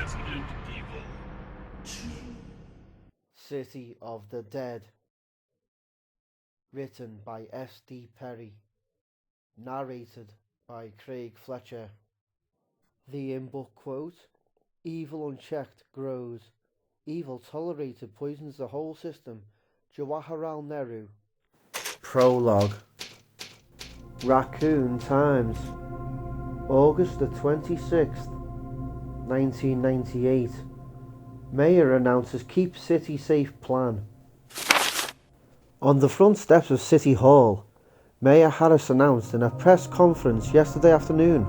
Resident Evil 2. City of the Dead. Written by S.D. Perry. Narrated by Craig Fletcher. The in-book quote: "Evil unchecked grows. Evil tolerated poisons the whole system." Jawaharlal Nehru. Prologue. Raccoon Times. August the 26th, 1998. Mayor announces Keep City Safe plan. On the front steps of City Hall, Mayor Harris announced in a press conference yesterday afternoon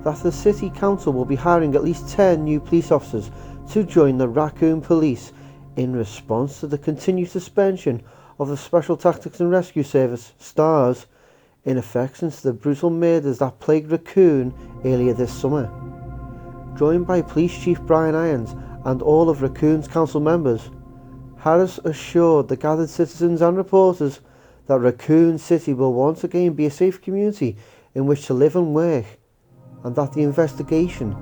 that the City Council will be hiring at least 10 new police officers to join the Raccoon Police in response to the continued suspension of the Special Tactics and Rescue Service, STARS, in effect since the brutal murders that plagued Raccoon earlier this summer. Joined by Police Chief Brian Irons and all of Raccoon's council members, Harris assured the gathered citizens and reporters that Raccoon City will once again be a safe community in which to live and work, and that the investigation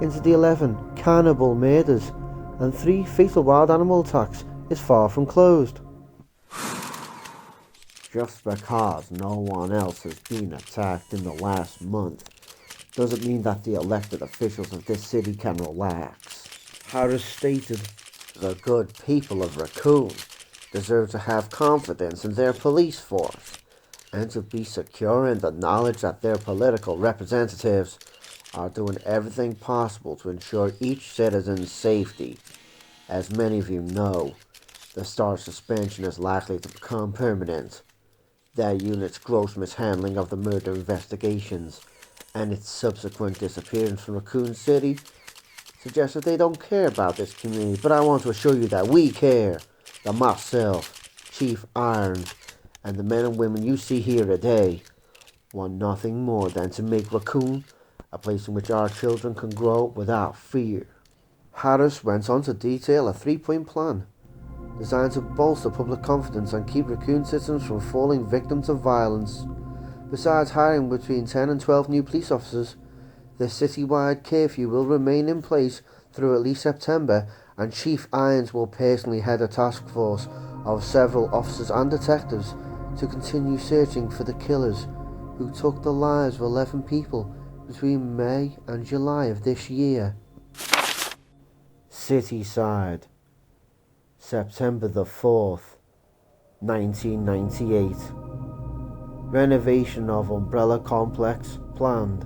into the 11 cannibal murders and 3 fatal wild animal attacks is far from closed. Just because no one else has been attacked in the last month doesn't mean that the elected officials of this city can relax, Harris stated. The good people of Raccoon deserve to have confidence in their police force and to be secure in the knowledge that their political representatives are doing everything possible to ensure each citizen's safety. As many of you know, the STAR suspension is likely to become permanent. That unit's gross mishandling of the murder investigations and its subsequent disappearance from Raccoon City suggests that they don't care about this community, but I want to assure you that we care. That myself, Chief Irons, and the men and women you see here today want nothing more than to make Raccoon a place in which our children can grow without fear." Harris went on to detail a 3-point plan designed to bolster public confidence and keep Raccoon citizens from falling victim to violence. Besides hiring between 10 and 12 new police officers, the citywide curfew will remain in place through at least September, and Chief Irons will personally head a task force of several officers and detectives to continue searching for the killers who took the lives of 11 people between May and July of this year. Cityside. September the 4th, 1998. Renovation of Umbrella Complex planned.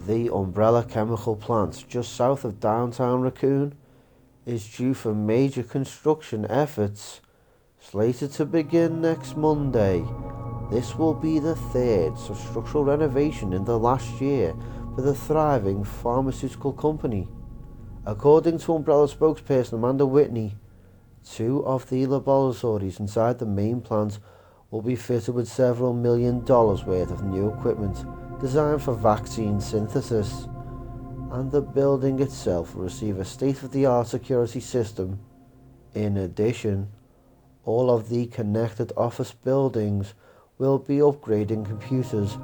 The Umbrella Chemical Plant just south of downtown Raccoon is due for major construction efforts, slated to begin next Monday. This will be the third structural renovation in the last year for the thriving pharmaceutical company. According to Umbrella spokesperson Amanda Whitney, 2 of the laboratories inside the main plant will be fitted with several $1 million worth of new equipment designed for vaccine synthesis, and the building itself will receive a state-of-the-art security system. In addition, all of the connected office buildings will be upgrading computers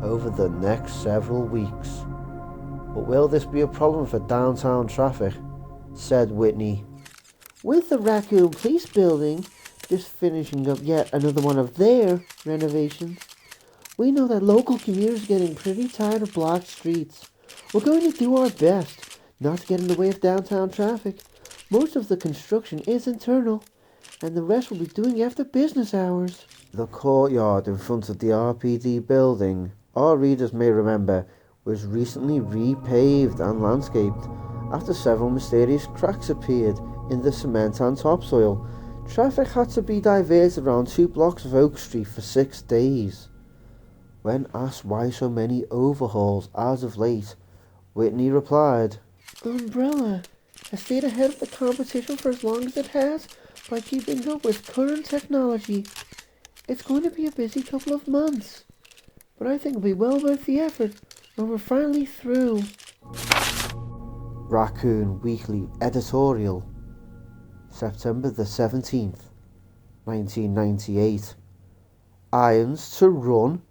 over the next several weeks. But will this be a problem for downtown traffic? Said Whitney. With the Raccoon Police Building just finishing up yet another one of their renovations, we know that local commuters are getting pretty tired of blocked streets. We're going to do our best not to get in the way of downtown traffic. Most of the construction is internal, and the rest will be doing after business hours. The courtyard in front of the RPD building, our readers may remember, was recently repaved and landscaped after several mysterious cracks appeared in the cement and topsoil. Traffic had to be diverted around 2 blocks of Oak Street for 6 days. When asked why so many overhauls as of late, Whitney replied, "Umbrella has stayed ahead of the competition for as long as it has by keeping up with current technology. It's going to be a busy couple of months, but I think it'll be well worth the effort when we're finally through." Raccoon Weekly Editorial. September the 17th, 1998. Irons to run.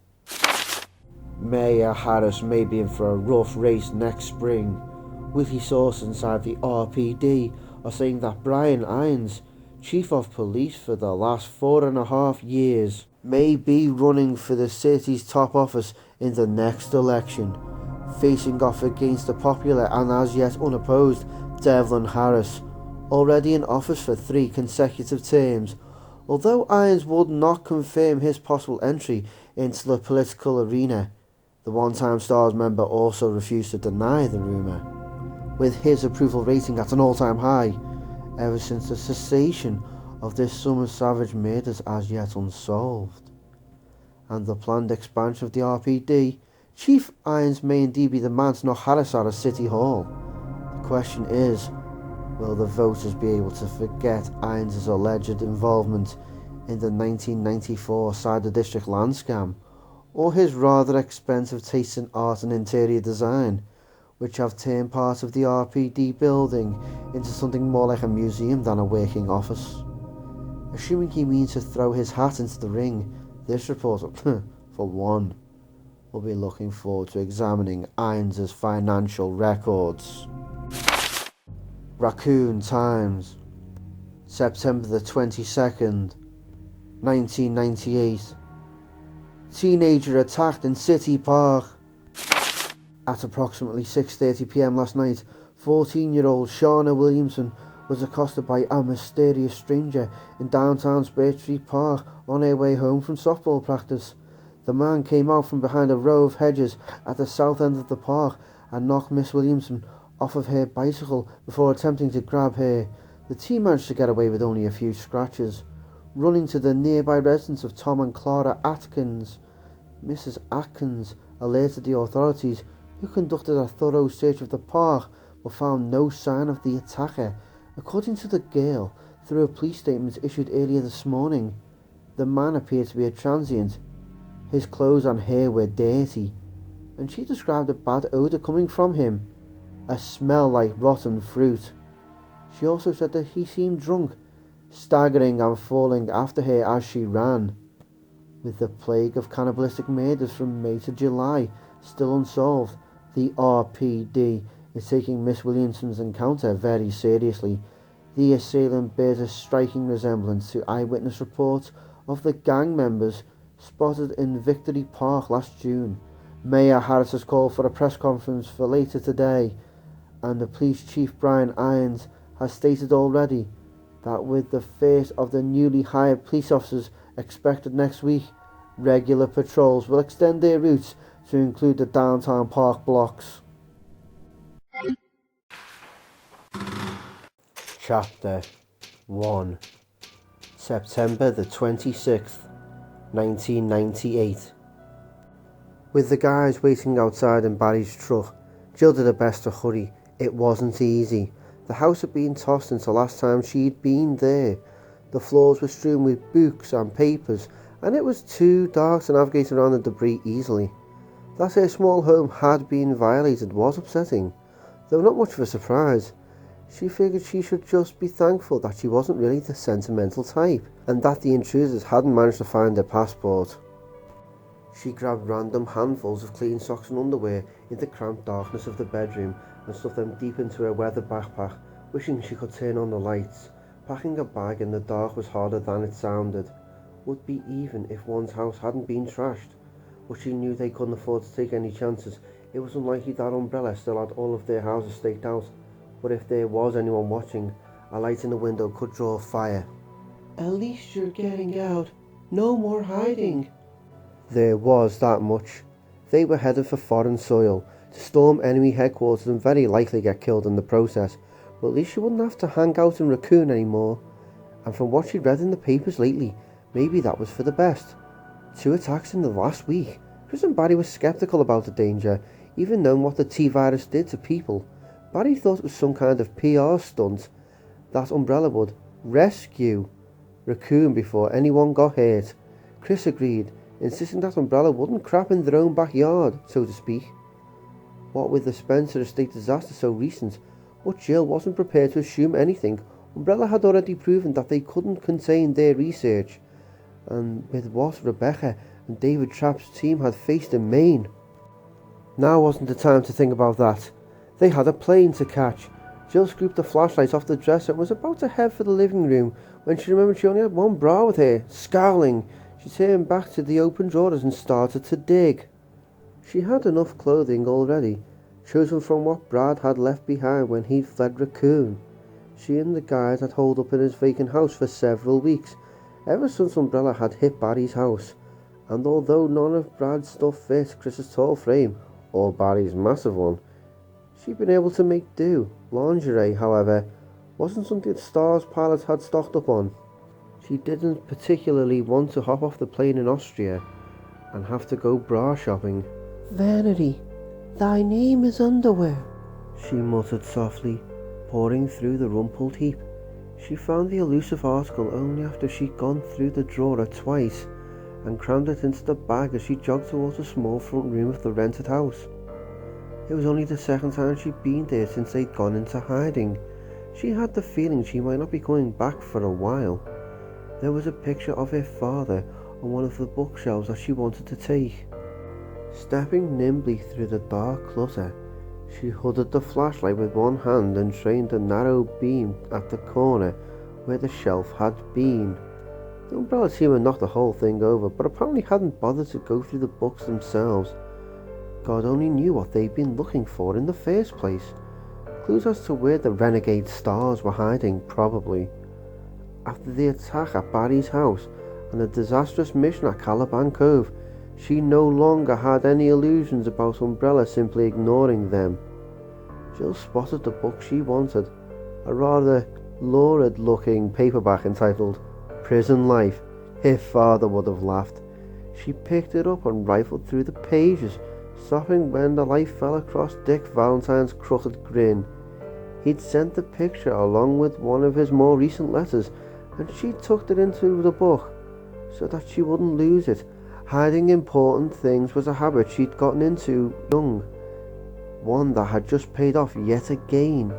Mayor Harris may be in for a rough race next spring. Wiki sources inside the RPD are saying that Brian Irons, Chief of Police for the last 4.5 years, may be running for the city's top office in the next election, facing off against the popular and as yet unopposed Devlin Harris, already in office for 3 consecutive terms. Although Irons would not confirm his possible entry into the political arena, the one-time Stars member also refused to deny the rumour, with his approval rating at an all-time high ever since the cessation of this summer's savage murders as yet unsolved. And the planned expansion of the RPD, Chief Irons may indeed be the man to knock Harris out of City Hall. The question is, will the voters be able to forget Irons' alleged involvement in the 1994 Cider District land scam, or his rather expensive tastes in art and interior design, which have turned part of the RPD building into something more like a museum than a working office? Assuming he means to throw his hat into the ring, this reporter, for one, will be looking forward to examining Irons' financial records. Raccoon Times, September the 22nd, 1998. Teenager attacked in City Park. At approximately 6:30 p.m. last night, 14-year-old Shauna Williamson was accosted by a mysterious stranger in downtown Birch Street Park on her way home from softball practice. The man came out from behind a row of hedges at the south end of the park and knocked Miss Williamson off of her bicycle before attempting to grab her. The teen managed to get away with only a few scratches. Running to the nearby residence of Tom and Clara Atkins, Mrs. Atkins alerted the authorities, who conducted a thorough search of the park but found no sign of the attacker. According to the girl, through a police statement issued earlier this morning, the man appeared to be a transient. His clothes and hair were dirty, and she described a bad odour coming from him, a smell like rotten fruit. She also said that he seemed drunk, staggering and falling after her as she ran. With the plague of cannibalistic murders from May to July still unsolved, the RPD is taking Miss Williamson's encounter very seriously. The assailant bears a striking resemblance to eyewitness reports of the gang members spotted in Victory Park last June. Mayor Harris has called for a press conference for later today, and the police chief Brian Irons has stated already that with the first of the newly hired police officers expected next week, regular patrols will extend their routes to include the downtown park blocks. Chapter 1, September the 26th, 1998. With the guys waiting outside in Barry's truck, Jill did her best to hurry. It wasn't easy. The house had been tossed since the last time she'd been there. The floors were strewn with books and papers, and it was too dark to navigate around the debris easily. That her small home had been violated was upsetting, though not much of a surprise. She figured she should just be thankful that she wasn't really the sentimental type, and that the intruders hadn't managed to find her passport. She grabbed random handfuls of clean socks and underwear in the cramped darkness of the bedroom and stuffed them deep into her weather backpack, wishing she could turn on the lights. Packing a bag in the dark was harder than it sounded. Would be even if one's house hadn't been trashed, but she knew they couldn't afford to take any chances. It was unlikely that Umbrella still had all of their houses staked out, but if there was anyone watching, a light in the window could draw fire. "At least you're getting out. No more hiding." There was that much. They were headed for foreign soil, to storm enemy headquarters and very likely get killed in the process, but at least she wouldn't have to hang out in Raccoon anymore. And from what she'd read in the papers lately, maybe that was for the best. 2 attacks in the last week. Chris and Barry were sceptical about the danger, even knowing what the T-virus did to people. Barry thought it was some kind of PR stunt, that Umbrella would rescue Raccoon before anyone got hurt. Chris agreed, insisting that Umbrella wouldn't crap in their own backyard, so to speak. What with the Spencer estate disaster so recent, but Jill wasn't prepared to assume anything. Umbrella had already proven that they couldn't contain their research, and with what Rebecca and David Trapp's team had faced in Maine. Now wasn't the time to think about that. They had a plane to catch. Jill scooped the flashlight off the dresser and was about to head for the living room when she remembered she only had one bra with her. Scowling, she turned back to the open drawers and started to dig. She had enough clothing already, chosen from what Brad had left behind when he fled Raccoon. She and the guys had holed up in his vacant house for several weeks, ever since Umbrella had hit Barry's house, and although none of Brad's stuff fit Chris's tall frame, or Barry's massive one, she'd been able to make do. Lingerie, however, wasn't something the Stars pilot had stocked up on. She didn't particularly want to hop off the plane in Austria and have to go bra shopping. "Vanity, thy name is underwear," she muttered softly, poring through the rumpled heap. She found the elusive article only after she'd gone through the drawer twice and crammed it into the bag as she jogged towards the small front room of the rented house. It was only the second time she'd been there since they'd gone into hiding. She had the feeling she might not be coming back for a while. There was a picture of her father on one of the bookshelves that she wanted to take. Stepping nimbly through the dark clutter, she hooded the flashlight with one hand and trained a narrow beam at the corner where the shelf had been. The Umbrella team had knocked the whole thing over, but apparently hadn't bothered to go through the books themselves. God only knew what they'd been looking for in the first place. Clues as to where the renegade Stars were hiding, probably. After the attack at Barry's house and the disastrous mission at Caliban Cove, she no longer had any illusions about Umbrella simply ignoring them. Jill spotted the book she wanted, a rather lurid-looking paperback entitled Prison Life. Her father would have laughed. She picked it up and rifled through the pages, stopping when the light fell across Dick Valentine's crooked grin. He'd sent the picture along with one of his more recent letters, and she tucked it into the book so that she wouldn't lose it. Hiding important things was a habit she'd gotten into young, one that had just paid off yet again.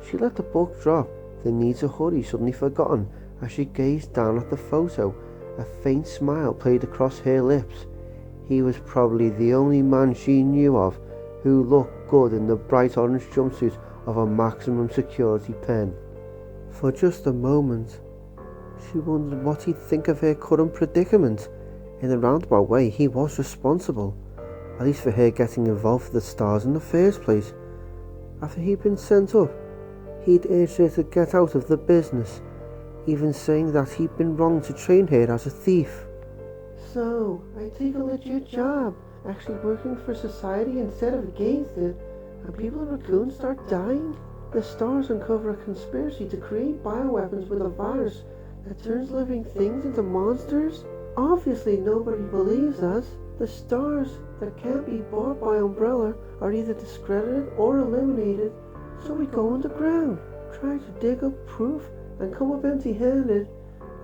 She let the book drop, the need to hurry suddenly forgotten as she gazed down at the photo. A faint smile played across her lips. He was probably the only man she knew of who looked good in the bright orange jumpsuit of a maximum security pen. For just a moment, she wondered what he'd think of her current predicament. In a roundabout way, he was responsible, at least for her getting involved with the Stars in the first place. After he'd been sent up, he'd urged her to get out of the business, even saying that he'd been wrong to train her as a thief. "So, I take a legit job, actually working for society instead of against it, and people in Raccoon start dying? The Stars uncover a conspiracy to create bioweapons with a virus that turns living things into monsters? Obviously nobody believes us. The Stars that can't be bought by Umbrella are either discredited or eliminated, so we go underground, try to dig up proof and come up empty-handed.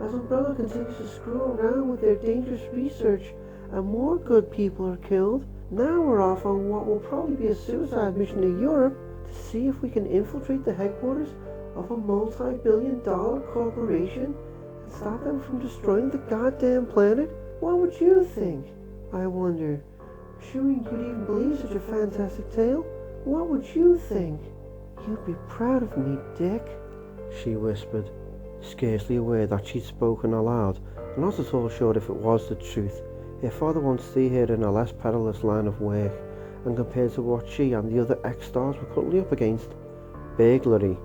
As Umbrella continues to screw around with their dangerous research and more good people are killed, now we're off on what will probably be a suicide mission to Europe to see if we can infiltrate the headquarters of a multi-billion-dollar corporation and stop them from destroying the goddamn planet. What would you think? I wonder, assuming you'd even believe such a fantastic tale, what would you think? You'd be proud of me, Dick," she whispered, scarcely aware that she'd spoken aloud, and not at all sure if it was the truth. Her father wanted to see her in a less perilous line of work, and compared to what she and the other ex-stars were currently up against, burglary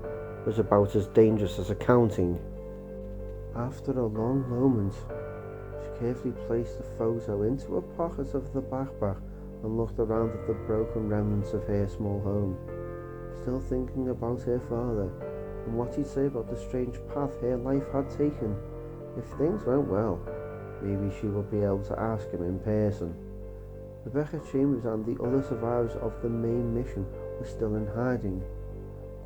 was about as dangerous as accounting. After a long moment, she carefully placed the photo into a pocket of the backpack and looked around at the broken remnants of her small home, still thinking about her father and what he'd say about the strange path her life had taken. If things went well, maybe she would be able to ask him in person. Rebecca Chambers and the other survivors of the main mission were still in hiding,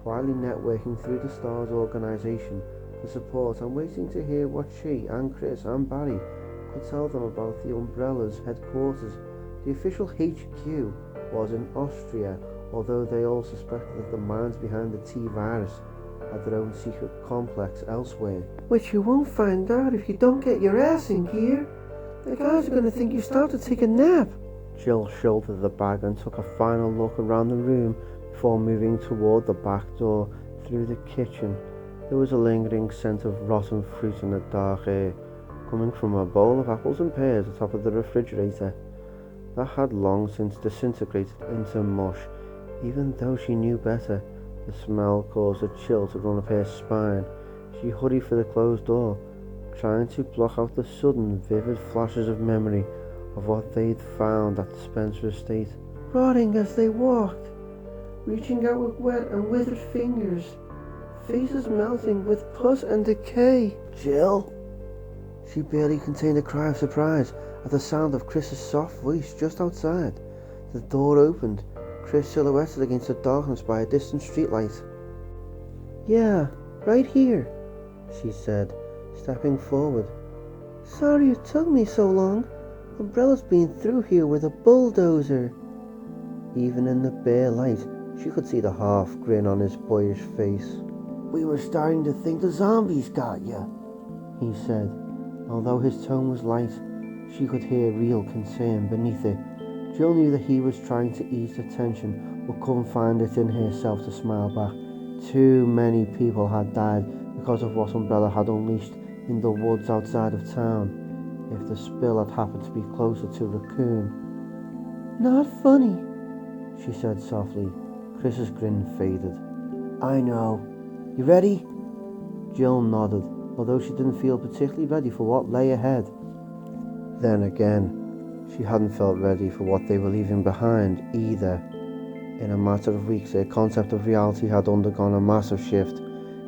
quietly networking through the Stars organization for support and waiting to hear what she and Chris and Barry could tell them about the Umbrella's headquarters. The official HQ was in Austria, although they all suspected that the minds behind the T-virus had their own secret complex elsewhere. "Which you won't find out if you don't get your ass in gear. The guys are going to think you stopped to take a nap," Jill shouldered the bag and took a final look around the room before moving toward the back door through the kitchen. There was a lingering scent of rotten fruit in the dark air, coming from a bowl of apples and pears atop of the refrigerator that had long since disintegrated into mush. Even though she knew better, the smell caused a chill to run up her spine. She hurried for the closed door, trying to block out the sudden, vivid flashes of memory of what they'd found at the Spencer estate. Rotting as they walked, reaching out with wet and withered fingers, faces melting with pus and decay. Jill? She barely contained a cry of surprise at the sound of Chris's soft voice just outside. The door opened, Chris silhouetted against the darkness by a distant streetlight. Yeah, right here, she said, stepping forward. Sorry it took me so long. Umbrella's been through here with a bulldozer. Even in the bare light, she could see the half grin on his boyish face. We were starting to think the zombies got you, he said. Although his tone was light, she could hear real concern beneath it. Jill knew that he was trying to ease the tension, but couldn't find it in herself to smile back. Too many people had died because of what Umbrella had unleashed in the woods outside of town. If the spill had happened to be closer to Raccoon. Not funny, she said softly. Chris's grin faded. I know. You ready? Jill nodded, although she didn't feel particularly ready for what lay ahead. Then again, she hadn't felt ready for what they were leaving behind either. In a matter of weeks, their concept of reality had undergone a massive shift,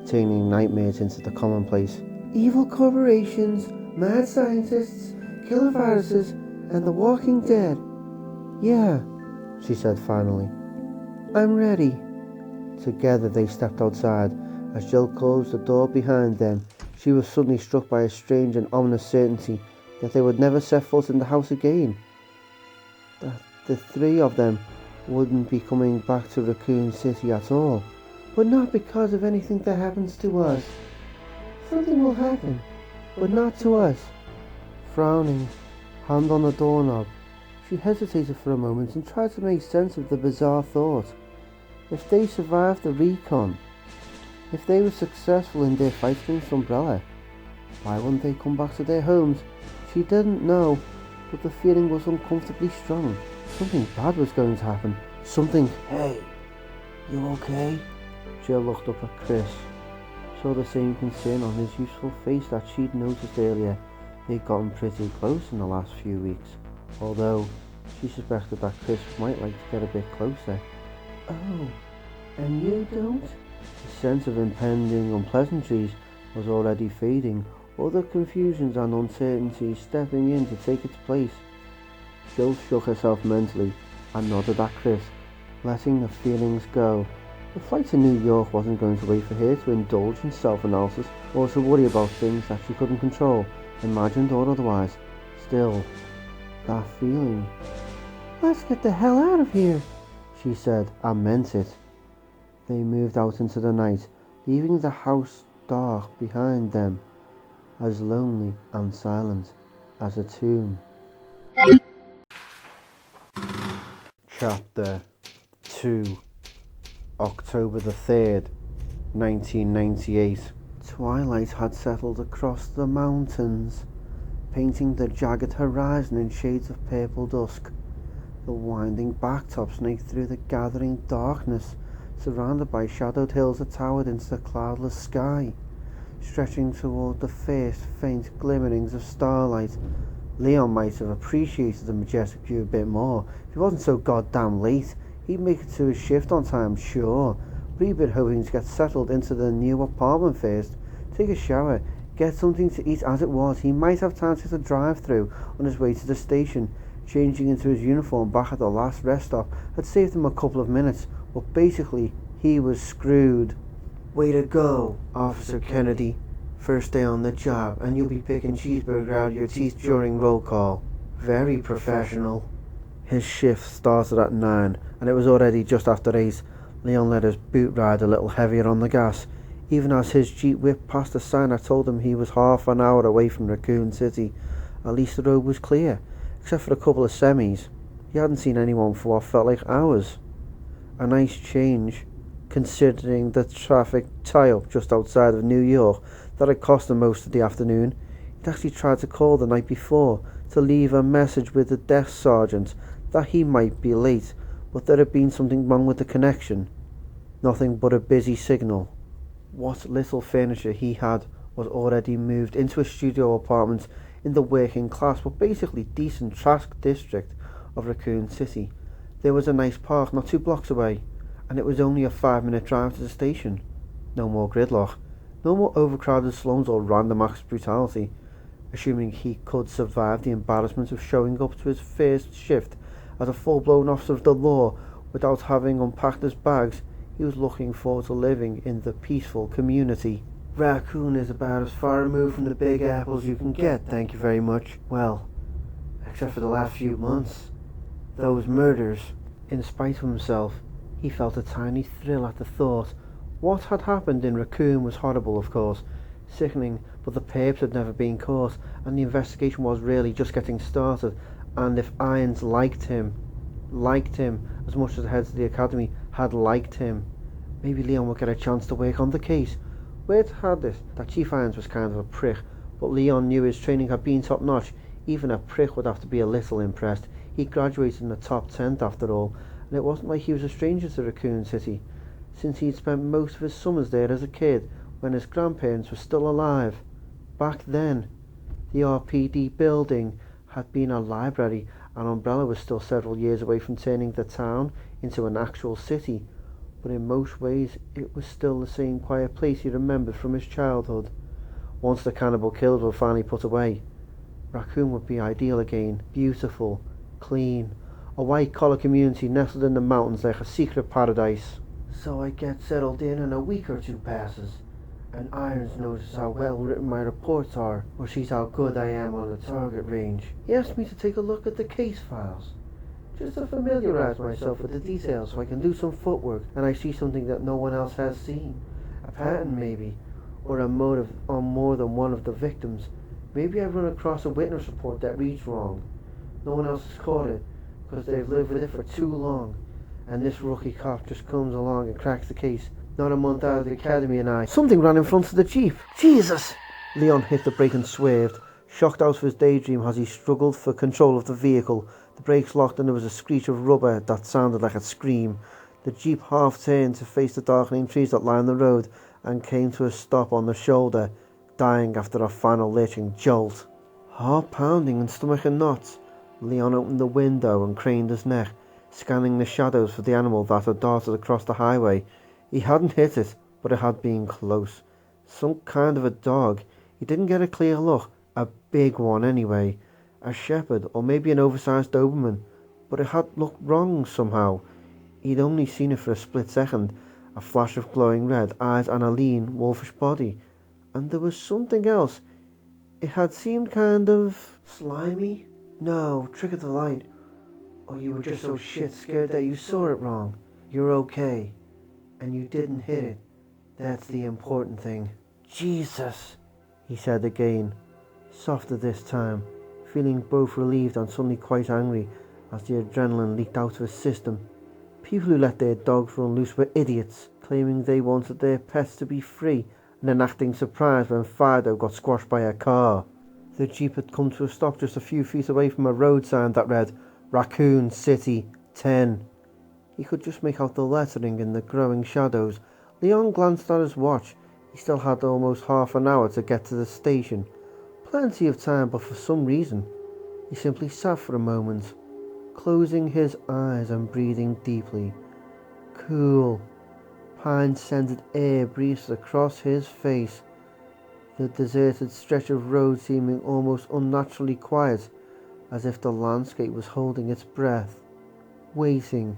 turning nightmares into the commonplace. Evil corporations, mad scientists, killer viruses, and the walking dead. Yeah, she said finally. I'm ready. Together they stepped outside. As Jill closed the door behind them, she was suddenly struck by a strange and ominous certainty that they would never set foot in the house again. That the three of them wouldn't be coming back to Raccoon City at all. But not because of anything that happens to us. Something will happen, but not to us. Frowning, hand on the doorknob, she hesitated for a moment and tried to make sense of the bizarre thought. If they survived the recon, if they were successful in their fight against Umbrella, why wouldn't they come back to their homes? She didn't know, but the feeling was uncomfortably strong. Something bad was going to happen. Something... Hey, you okay? Jill looked up at Chris, saw the same concern on his youthful face that she'd noticed earlier. They'd gotten pretty close in the last few weeks, although she suspected that Chris might like to get a bit closer. Oh, and you don't? The sense of impending unpleasantries was already fading, other confusions and uncertainties stepping in to take its place. Jill shook herself mentally and nodded at Chris, letting the feelings go. The flight to New York wasn't going to wait for her to indulge in self-analysis or to worry about things that she couldn't control, imagined or otherwise. Still, that feeling. Let's get the hell out of here, she said, and meant it. They moved out into the night, leaving the house dark behind them, as lonely and silent as a tomb. Chapter 2. October the 3rd, 1998. Twilight had settled across the mountains, painting the jagged horizon in shades of purple dusk. The winding blacktop snaked through the gathering darkness, surrounded by shadowed hills that towered into the cloudless sky. Stretching toward the first faint glimmerings of starlight, Leon might have appreciated the majestic view a bit more. If he wasn't so goddamn late, he'd make it to his shift on time, sure, but he'd been hoping to get settled into the new apartment first, take a shower, get something to eat. As it was, he might have time to hit a drive-through on his way to the station. Changing into his uniform back at the last rest stop had saved him a couple of minutes, but basically, he was screwed. Way to go, Officer Kennedy. First day on the job, and you'll be picking cheeseburger out of your teeth during roll call. Very professional. His shift started at 9, and it was already just after 8. Leon let his boot ride a little heavier on the gas, even as his jeep whipped past a sign that told him he was half an hour away from Raccoon City. At least the road was clear, except for a couple of semis. He hadn't seen anyone for what felt like hours. A nice change, considering the traffic tie-up just outside of New York that had cost him most of the afternoon. He'd actually tried to call the night before to leave a message with the desk sergeant that he might be late, but there had been something wrong with the connection. Nothing but a busy signal. What little furniture he had was already moved into a studio apartment in the working class but basically decent trash district of Raccoon City. There was a nice park not 2 blocks away, and it was only a 5-minute drive to the station. No more gridlock, no more overcrowded slums or random acts of brutality. Assuming he could survive the embarrassment of showing up to his first shift as a full-blown officer of the law without having unpacked his bags, he was looking forward to living in the peaceful community. Raccoon is about as far removed from the big apples you can get, thank you very much. Well, except for the last few months. Those murders. In spite of himself, he felt a tiny thrill at the thought. What had happened in Raccoon was horrible, of course, sickening, but the perps had never been caught, and the investigation was really just getting started. And if Irons liked him as much as the heads of the academy had liked him, maybe Leon would get a chance to work on the case. Word had it that Chief Irons was kind of a prick, but Leon knew his training had been top notch. Even a prick would have to be a little impressed. He graduated in the top 10th after all, and it wasn't like he was a stranger to Raccoon City, since he'd spent most of his summers there as a kid when his grandparents were still alive. Back then, the RPD building had been a library, and Umbrella was still several years away from turning the town into an actual city, but in most ways it was still the same quiet place he remembered from his childhood. Once the cannibal killers were finally put away, Raccoon would be ideal again, beautiful, clean, a white-collar community nestled in the mountains like a secret paradise. So I get settled in and a week or 2 passes, and Irons notices how well written my reports are, or sees how good I am on the target range. He asked me to take a look at the case files, just to familiarize myself with the details so I can do some footwork and I see something that no one else has seen. A pattern maybe, or a motive on more than one of the victims. Maybe I run across a witness report that reads wrong. No one else has caught it, because they've lived with it for too long. And this rookie cop just comes along and cracks the case. Not a month out of the academy and Something ran in front of the Jeep. Jesus! Leon hit the brake and swerved, shocked out of his daydream as he struggled for control of the vehicle. The brakes locked and there was a screech of rubber that sounded like a scream. The Jeep half turned to face the darkening trees that lined the road and came to a stop on the shoulder, dying after a final lurching jolt. Heart pounding and stomach in knots, Leon opened the window and craned his neck, scanning the shadows for the animal that had darted across the highway. He hadn't hit it, but it had been close. Some kind of a dog. He didn't get a clear look. A big one anyway. A shepherd, or maybe an oversized Doberman. But it had looked wrong somehow. He'd only seen it for a split second. A flash of glowing red eyes and a lean, wolfish body. And there was something else. It had seemed kind of slimy. No, trick of the light. Or you were just so shit scared that you saw it wrong. You're okay. And you didn't hit it. That's the important thing. Jesus, he said again, softer this time, feeling both relieved and suddenly quite angry as the adrenaline leaked out of his system. People who let their dogs run loose were idiots, claiming they wanted their pets to be free and then acting surprised when Fido got squashed by a car. The Jeep had come to a stop just a few feet away from a road sign that read Raccoon City 10. He could just make out the lettering in the growing shadows. Leon glanced at his watch. He still had almost half an hour to get to the station. Plenty of time, but for some reason, he simply sat for a moment, closing his eyes and breathing deeply. Cool, pine-scented air breezed across his face, the deserted stretch of road seeming almost unnaturally quiet, as if the landscape was holding its breath, waiting.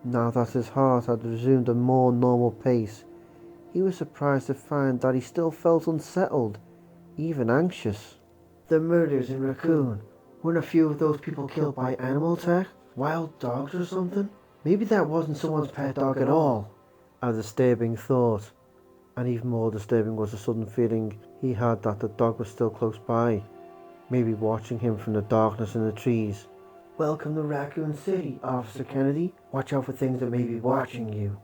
Now that his heart had resumed a more normal pace, he was surprised to find that he still felt unsettled, even anxious. The murders in Raccoon, weren't a few of those people killed by animal attack? Wild dogs or something? Maybe that wasn't someone's pet dog at all. A disturbing thought, and even more disturbing was the sudden feeling he had that the dog was still close by, maybe watching him from the darkness in the trees. Welcome to Raccoon City, Officer Kennedy. Watch out for things that may be watching you.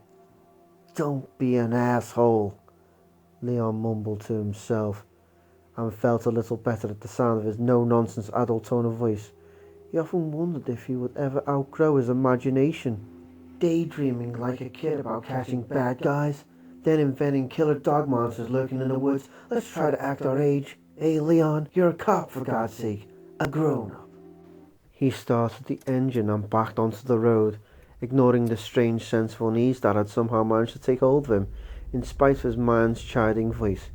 Don't be an asshole, Leon mumbled to himself, and felt a little better at the sound of his no-nonsense adult tone of voice. He often wondered if he would ever outgrow his imagination, daydreaming like a kid about catching bad guys, then inventing killer dog monsters lurking in the woods. Let's try to act our age. Hey Leon, you're a cop for God's sake, a grown-up. He started the engine and backed onto the road, ignoring the strange sense of unease that had somehow managed to take hold of him, in spite of his mind's chiding voice.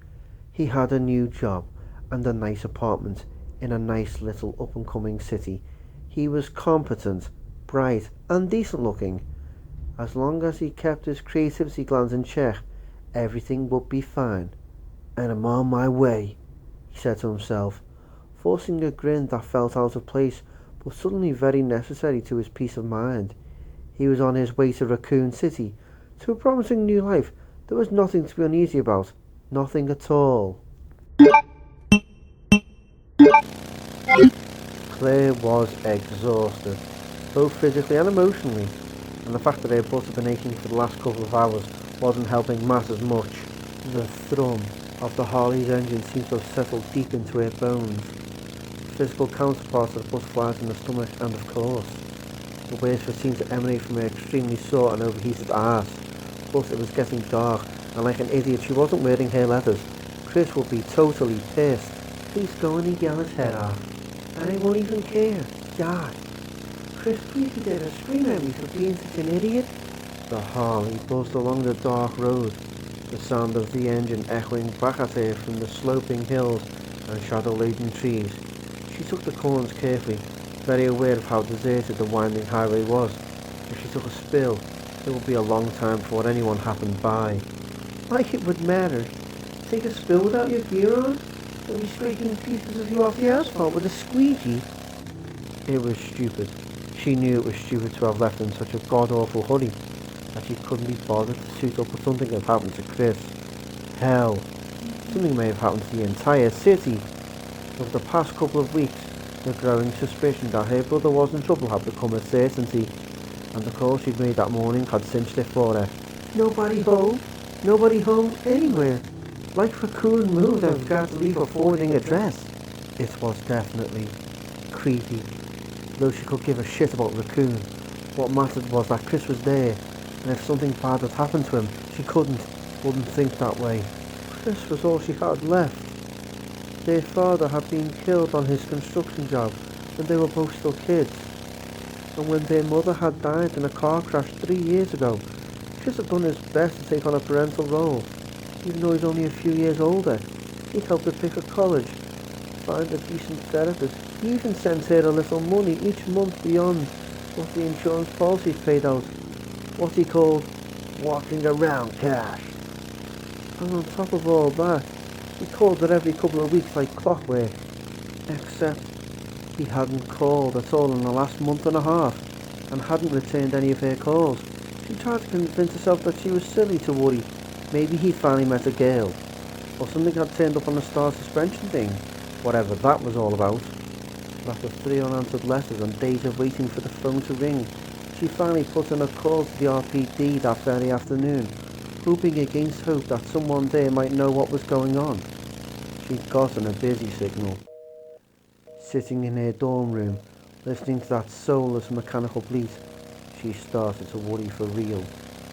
He had a new job and a nice apartment in a nice little up-and-coming city. He was competent, bright, and decent-looking. As long as he kept his creativity glands in check, everything would be fine. And I'm on my way, he said to himself, forcing a grin that felt out of place, but suddenly very necessary to his peace of mind. He was on his way to Raccoon City, to a promising new life. There was nothing to be uneasy about, nothing at all. Claire was exhausted, both physically and emotionally, and the fact that her butt had been aching for the last couple of hours wasn't helping matters much. The thrum of the Harley's engine seemed to have settled deep into her bones. Physical counterparts of the butterflies in the stomach, and of course, the worst seemed to emanate from her extremely sore and overheated arse. Plus it was getting dark, and like an idiot she wasn't wearing her leathers. Chris would be totally pissed. Please go and yell his head off, and I won't even care. Die. Chris, please be there to scream at me for being such an idiot. The Harley buzzed along the dark road, the sound of the engine echoing back at her from the sloping hills and shadow-laden trees. She took the corners carefully, very aware of how deserted the winding highway was. If she took a spill, it would be a long time before anyone happened by. Like it would matter. Take a spill without your gear on? You'll be scraping pieces of you off the asphalt with a squeegee. It was stupid. She knew it was stupid to have left in such a god-awful hurry, that she couldn't be bothered to suit up, but something had happened to Chris. Hell, something may have happened to the entire city. Over the past couple of weeks, the growing suspicion that her brother was in trouble had become a certainty, and the call she'd made that morning had cinched it for her. Nobody home? Nobody home anywhere. Like Raccoon moved and forgot to leave a forwarding address. It was definitely creepy. Though she could give a shit about Raccoon, what mattered was that Chris was there, and if something bad had happened to him, she wouldn't think that way. Chris was all she had left. Their father had been killed on his construction job when they were both still kids, and when their mother had died in a car crash 3 years ago, Chris had done his best to take on a parental role. Even though he's only a few years older, he helped her pick a college, find a decent therapist. He even sent her a little money each month beyond what the insurance policy paid out, what he called walking around cash. And on top of all that, he called her every couple of weeks like clockwork, except he hadn't called at all in the last month and a half, and hadn't returned any of her calls. She tried to convince herself that she was silly to worry. Maybe he finally met a girl, or something had turned up on the star suspension thing, whatever that was all about. But after 3 unanswered letters and days of waiting for the phone to ring, she finally put in a call to the RPD that very afternoon, hoping against hope that someone there might know what was going on. She'd gotten a busy signal. Sitting in her dorm room, listening to that soulless mechanical bleat, she started to worry for real.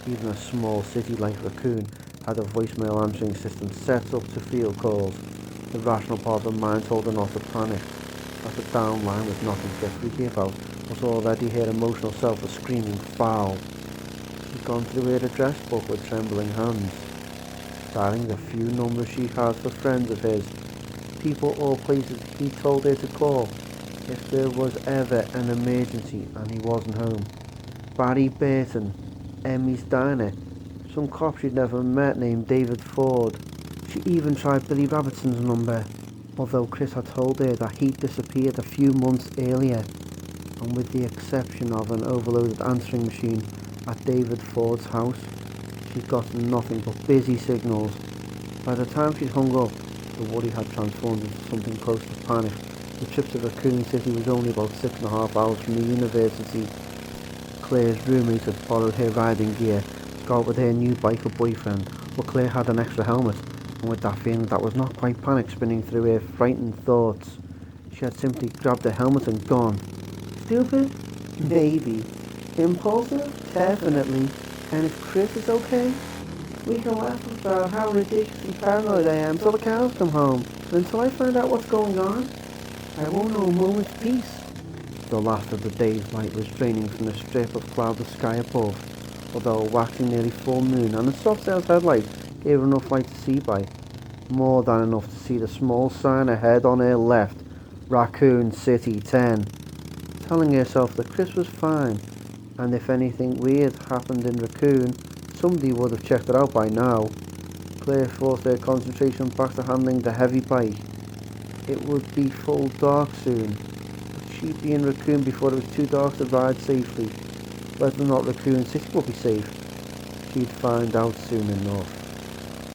Even a small city like Raccoon had a voicemail answering system set up to field calls. The rational part of the mind told her not to panic, that the down line was nothing to get freaky about, but already her emotional self was screaming foul. She'd gone through her address book with trembling hands, dialing the few numbers she had for friends of his, people or places he told her to call if there was ever an emergency and he wasn't home. Barry Burton, Emmy's Diner, some cop she'd never met named David Ford. She even tried Billy Robertson's number, although Chris had told her that he'd disappeared a few months earlier, and with the exception of an overloaded answering machine at David Ford's house, she'd gotten nothing but busy signals. By the time she'd hung up, the worry had transformed into something close to panic, The trip to Raccoon City was only about 6.5 hours from the university. Claire's roommate had borrowed her riding gear to go out with her new biker boyfriend, but Claire had an extra helmet, and with that feeling that was not quite panic spinning through her frightened thoughts, she had simply grabbed the helmet and gone. Stupid? Maybe. Impulsive? Definitely. And if Chris is okay, we can laugh about how ridiculously paranoid I am till the cows come home. And until I find out what's going on, I won't know a moment's peace. The last of the day's light was draining from the strip of cloudless sky above, although a waxing nearly full moon and a soft sales headlight gave her enough light to see by. More than enough to see the small sign ahead on her left, Raccoon City 10, telling herself that Chris was fine, and if anything weird happened in Raccoon, somebody would have checked it out by now. Claire forced her concentration back to handling the heavy bike. It would be full dark soon, but she'd be in Raccoon before it was too dark to ride safely. Whether or not Raccoon City would be safe, she'd find out soon enough.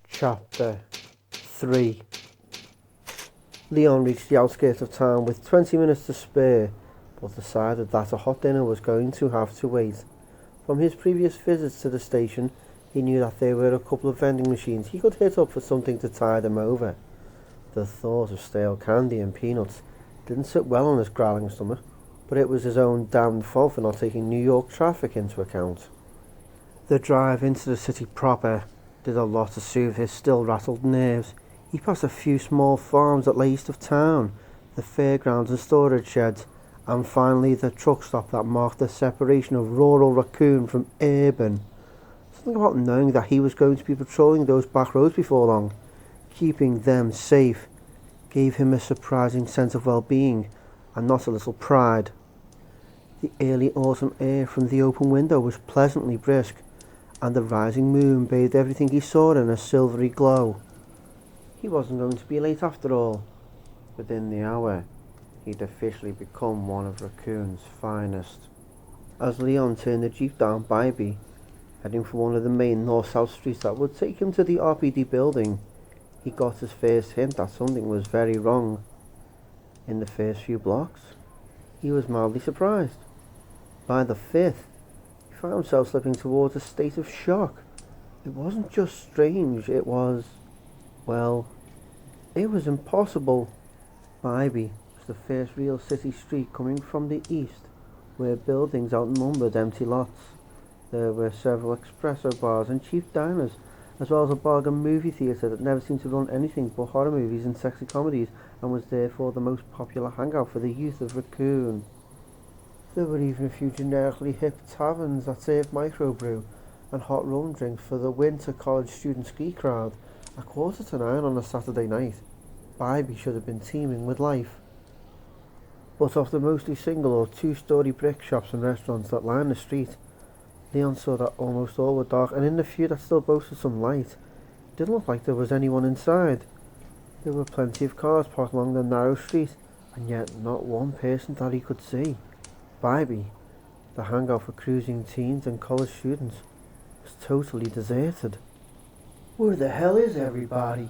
Chapter 3. Leon reached the outskirts of town with 20 minutes to spare, but decided that a hot dinner was going to have to wait. From his previous visits to the station, he knew that there were a couple of vending machines he could hit up for something to tide him over. The thought of stale candy and peanuts didn't sit well on his growling stomach, but it was his own damned fault for not taking New York traffic into account. The drive into the city proper did a lot to soothe his still rattled nerves. He passed a few small farms that lay east of town, the fairgrounds and storage sheds, and finally the truck stop that marked the separation of rural Raccoon from urban. Something about knowing that he was going to be patrolling those back roads before long, keeping them safe, gave him a surprising sense of well-being, and not a little pride. The early autumn air from the open window was pleasantly brisk, and the rising moon bathed everything he saw in a silvery glow. He wasn't going to be late after all. Within the hour, he'd officially become one of Raccoon's finest. As Leon turned the jeep down Bybee, heading for one of the main north-south streets that would take him to the RPD building, he got his first hint that something was very wrong. In the first few blocks, he was mildly surprised. By the fifth, he found himself slipping towards a state of shock. It wasn't just strange, it was, well, it was impossible. Bybee was the first real city street coming from the east, where buildings outnumbered empty lots. There were several espresso bars and cheap diners, as well as a bargain movie theatre that never seemed to run anything but horror movies and sexy comedies, and was therefore the most popular hangout for the youth of Raccoon. There were even a few generically hip taverns that served microbrew and hot rum drinks for the winter college student ski crowd. At 8:45 on a Saturday night, Bybee should have been teeming with life. But of the mostly single or two-storey brick shops and restaurants that lined the street, Leon saw that almost all were dark, and in the few that still boasted some light, it didn't look like there was anyone inside. There were plenty of cars parked along the narrow street, and yet not one person that he could see. Bybee, the hangout for cruising teens and college students, was totally deserted. Where the hell is everybody?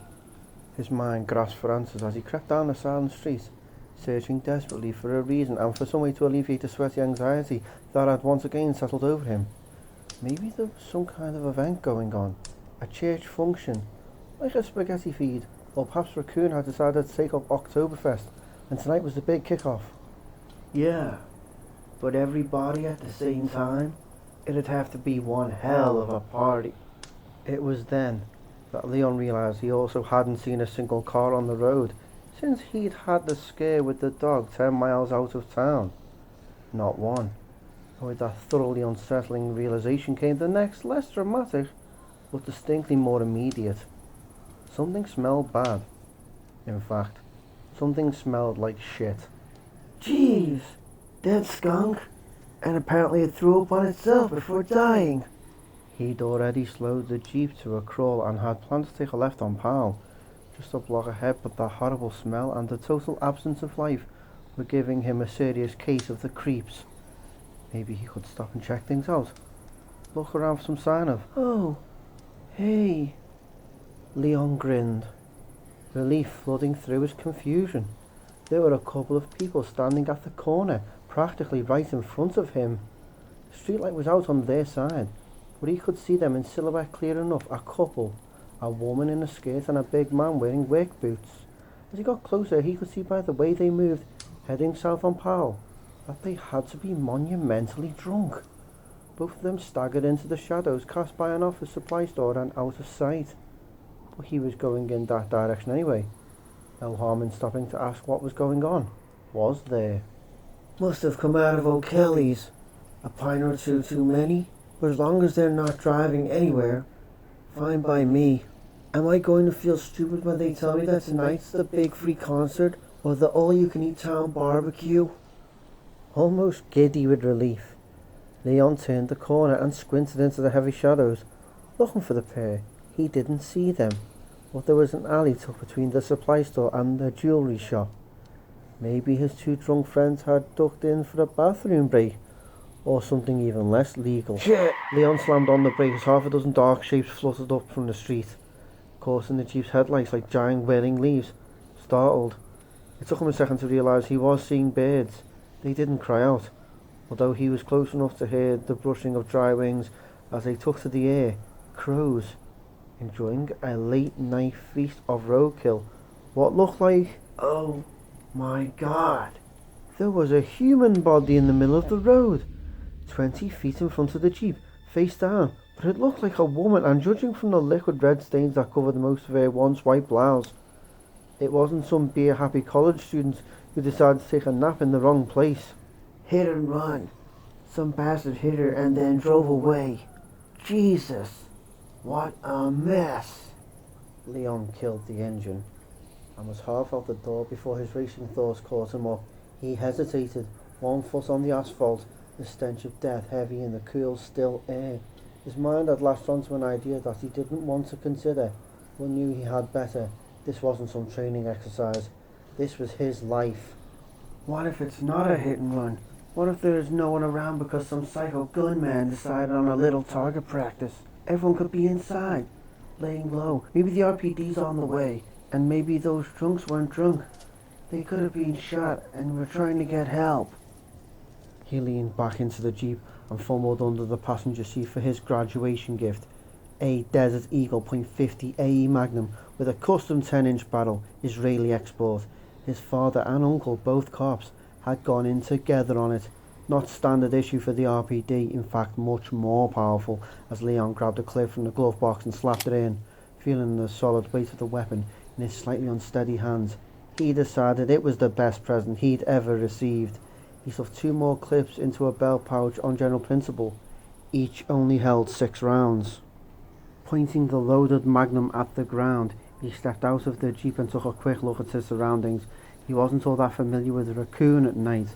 His mind grasped for answers as he crept down the silent street, searching desperately for a reason and for some way to alleviate the sweaty anxiety that had once again settled over him. Maybe there was some kind of event going on, a church function, like a spaghetti feed, or perhaps Raccoon had decided to take up Oktoberfest, and tonight was the big kick-off. Yeah, but everybody at the same time? It'd have to be one hell of a party. It was then that Leon realised he also hadn't seen a single car on the road since he'd had the scare with the dog 10 miles out of town. Not one. And with that thoroughly unsettling realisation came the next, less dramatic, but distinctly more immediate. Something smelled bad. In fact, something smelled like shit. Jeez, dead skunk. And apparently it threw up on itself before dying. He'd already slowed the jeep to a crawl and had planned to take a left on Powell, just a block ahead, but the horrible smell and the total absence of life were giving him a serious case of the creeps. Maybe he could stop and check things out. Look around for some sign of, oh, hey. Leon grinned. relief flooding through his confusion. There were a couple of people standing at the corner, practically right in front of him. The streetlight was out on their side, but he could see them in silhouette clear enough. A couple, a woman in a skirt and a big man wearing work boots. As he got closer, he could see by the way they moved, heading south on Powell, that they had to be monumentally drunk. Both of them staggered into the shadows cast by an office supply store and out of sight. But he was going in that direction anyway. No harm in stopping to ask what was going on. Was there? Must have come out of O'Kelly's. A pint or two too many? But as long as they're not driving anywhere, fine by me. Am I going to feel stupid when they tell me that tonight's the big free concert or the all-you-can-eat town barbecue? Almost giddy with relief, Leon turned the corner and squinted into the heavy shadows, looking for the pair. He didn't see them, but there was an alley tucked between the supply store and the jewellery shop. Maybe his two drunk friends had ducked in for a bathroom break, or something even less legal. Shit! Leon slammed on the brake as half a dozen dark shapes fluttered up from the street, caught in the Jeep's headlights like giant whirling leaves. Startled, it took him a second to realise he was seeing birds. They didn't cry out, although he was close enough to hear the brushing of dry wings as they took to the air. Crows, enjoying a late night feast of roadkill. What looked like... oh my god! There was a human body in the middle of the road, 20 feet in front of the Jeep, face down, but it looked like a woman, and judging from the liquid red stains that covered most of her once white blouse, it wasn't some beer-happy college student who decided to take a nap in the wrong place. Hit and run. Some bastard hit her and then drove away. Jesus, what a mess. Leon killed the engine and was half out the door before his racing thoughts caught him up. He hesitated, 1 foot on the asphalt, the stench of death heavy in the cool, still air. His mind had latched onto an idea that he didn't want to consider, but knew he had better. This wasn't some training exercise. This was his life. What if it's not a hit and run? What if there is no one around because some psycho gunman decided on a little target practice? Everyone could be inside, laying low. Maybe the RPD's on the way, and maybe those drunks weren't drunk. They could have been shot and were trying to get help. He leaned back into the Jeep and fumbled under the passenger seat for his graduation gift, a Desert Eagle .50 AE Magnum with a custom 10-inch barrel, Israeli export. His father and uncle, both cops, had gone in together on it. Not standard issue for the RPD, in fact much more powerful, as Leon grabbed a clip from the glove box and slapped it in, feeling the solid weight of the weapon in his slightly unsteady hands. He decided it was the best present he'd ever received. He stuffed 2 more clips into a belt pouch on general principle. Each only held 6 rounds. Pointing the loaded Magnum at the ground, he stepped out of the Jeep and took a quick look at his surroundings. He wasn't all that familiar with Raccoon at night,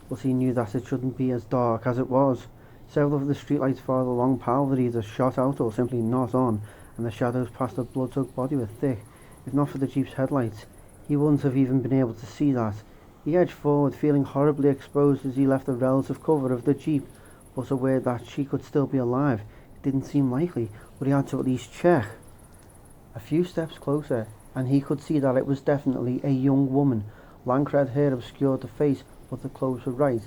but he knew that it shouldn't be as dark as it was. Several of the streetlights farther along Powell were either shot out or simply not on, and the shadows past the blood-soaked body were thick. If not for the Jeep's headlights, he wouldn't have even been able to see that. He edged forward, feeling horribly exposed as he left the relative cover of the Jeep, but aware that she could still be alive. It didn't seem likely, but he had to at least check. A few steps closer, and he could see that it was definitely a young woman. Lank red hair obscured the face, but the clothes were right.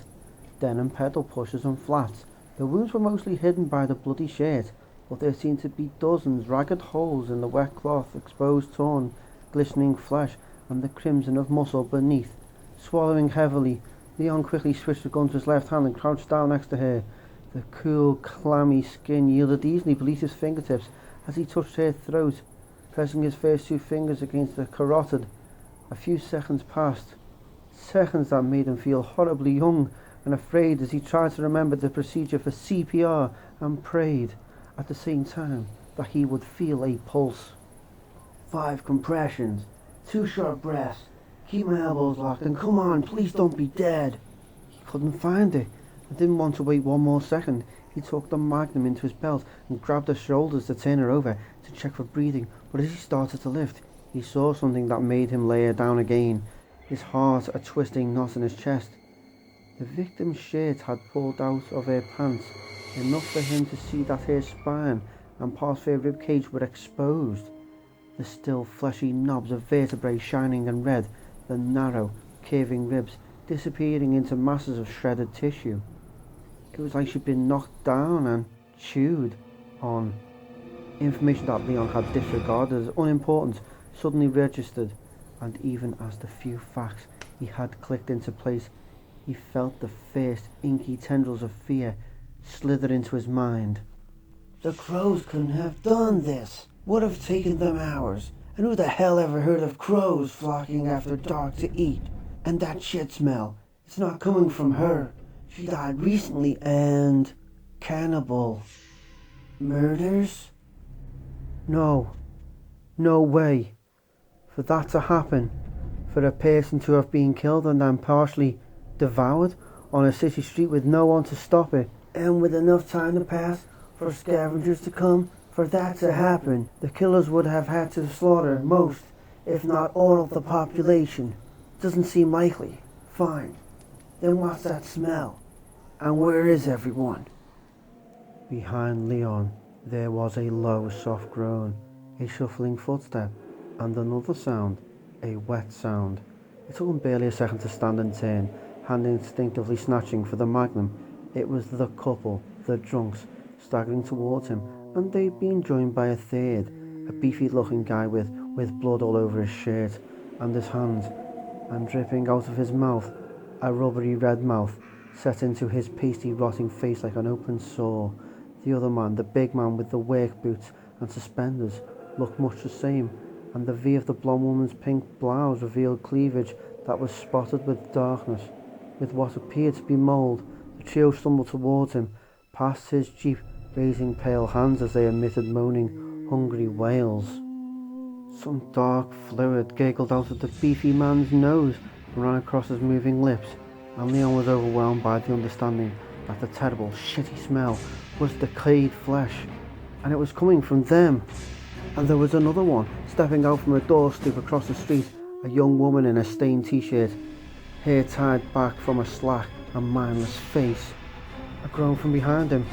Denim pedal pushers and flats. The wounds were mostly hidden by the bloody shirt, but there seemed to be dozens ragged holes in the wet cloth, exposed torn, glistening flesh, and the crimson of muscle beneath. Swallowing heavily, Leon quickly switched the gun to his left hand and crouched down next to her. The cool, clammy skin yielded easily beneath his fingertips as he touched her throat, pressing his first 2 fingers against the carotid. A few seconds passed, seconds that made him feel horribly young and afraid as he tried to remember the procedure for CPR and prayed, at the same time, that he would feel a pulse. 5 compressions, 2 short breaths, keep my elbows locked, and come on, please don't be dead. He couldn't find it, and didn't want to wait 1 more second. He took the Magnum into his belt and grabbed her shoulders to turn her over to check for breathing, but as he started to lift, he saw something that made him lay her down again, his heart a twisting knot in his chest. The victim's shirt had pulled out of her pants, enough for him to see that her spine and parts of her ribcage were exposed. the still fleshy knobs of vertebrae shining and red, the narrow, curving ribs disappearing into masses of shredded tissue. It was like she'd been knocked down and chewed on. Information that Leon had disregarded as unimportant suddenly registered, and even as the few facts he had clicked into place, he felt the first inky tendrils of fear slither into his mind. The crows couldn't have done this. Would have taken them hours. And who the hell ever heard of crows flocking after dark to eat? And that shit smell, it's not coming from her. She died recently and... cannibal. Murders? No. No way. For that to happen, for a person to have been killed and then partially devoured on a city street with no one to stop it, and with enough time to pass for scavengers to come, for that to happen, the killers would have had to slaughter most, if not all of the population. Doesn't seem likely. Fine. Then what's that smell? And where is everyone? Behind Leon, there was a low, soft groan, a shuffling footstep, and another sound, a wet sound. It took him barely a second to stand and turn, hand instinctively snatching for the magnum. It was the couple, the drunks, staggering towards him, and they'd been joined by a third, a beefy-looking guy with blood all over his shirt and his hands, and dripping out of his mouth, a rubbery red mouth, set into his pasty, rotting face like an open sore. The other man, the big man with the work boots and suspenders, looked much the same, and the V of the blonde woman's pink blouse revealed cleavage that was spotted with darkness. With what appeared to be mould, the trio stumbled towards him, past his jeep, raising pale hands as they emitted moaning, hungry wails. Some dark fluid gurgled out of the beefy man's nose and ran across his moving lips, and Leon was overwhelmed by the understanding that the terrible, shitty smell was decayed flesh, and it was coming from them. And there was another one, stepping out from a doorstep across the street, a young woman in a stained t-shirt, hair tied back from a slack and mindless face. A groan from behind him.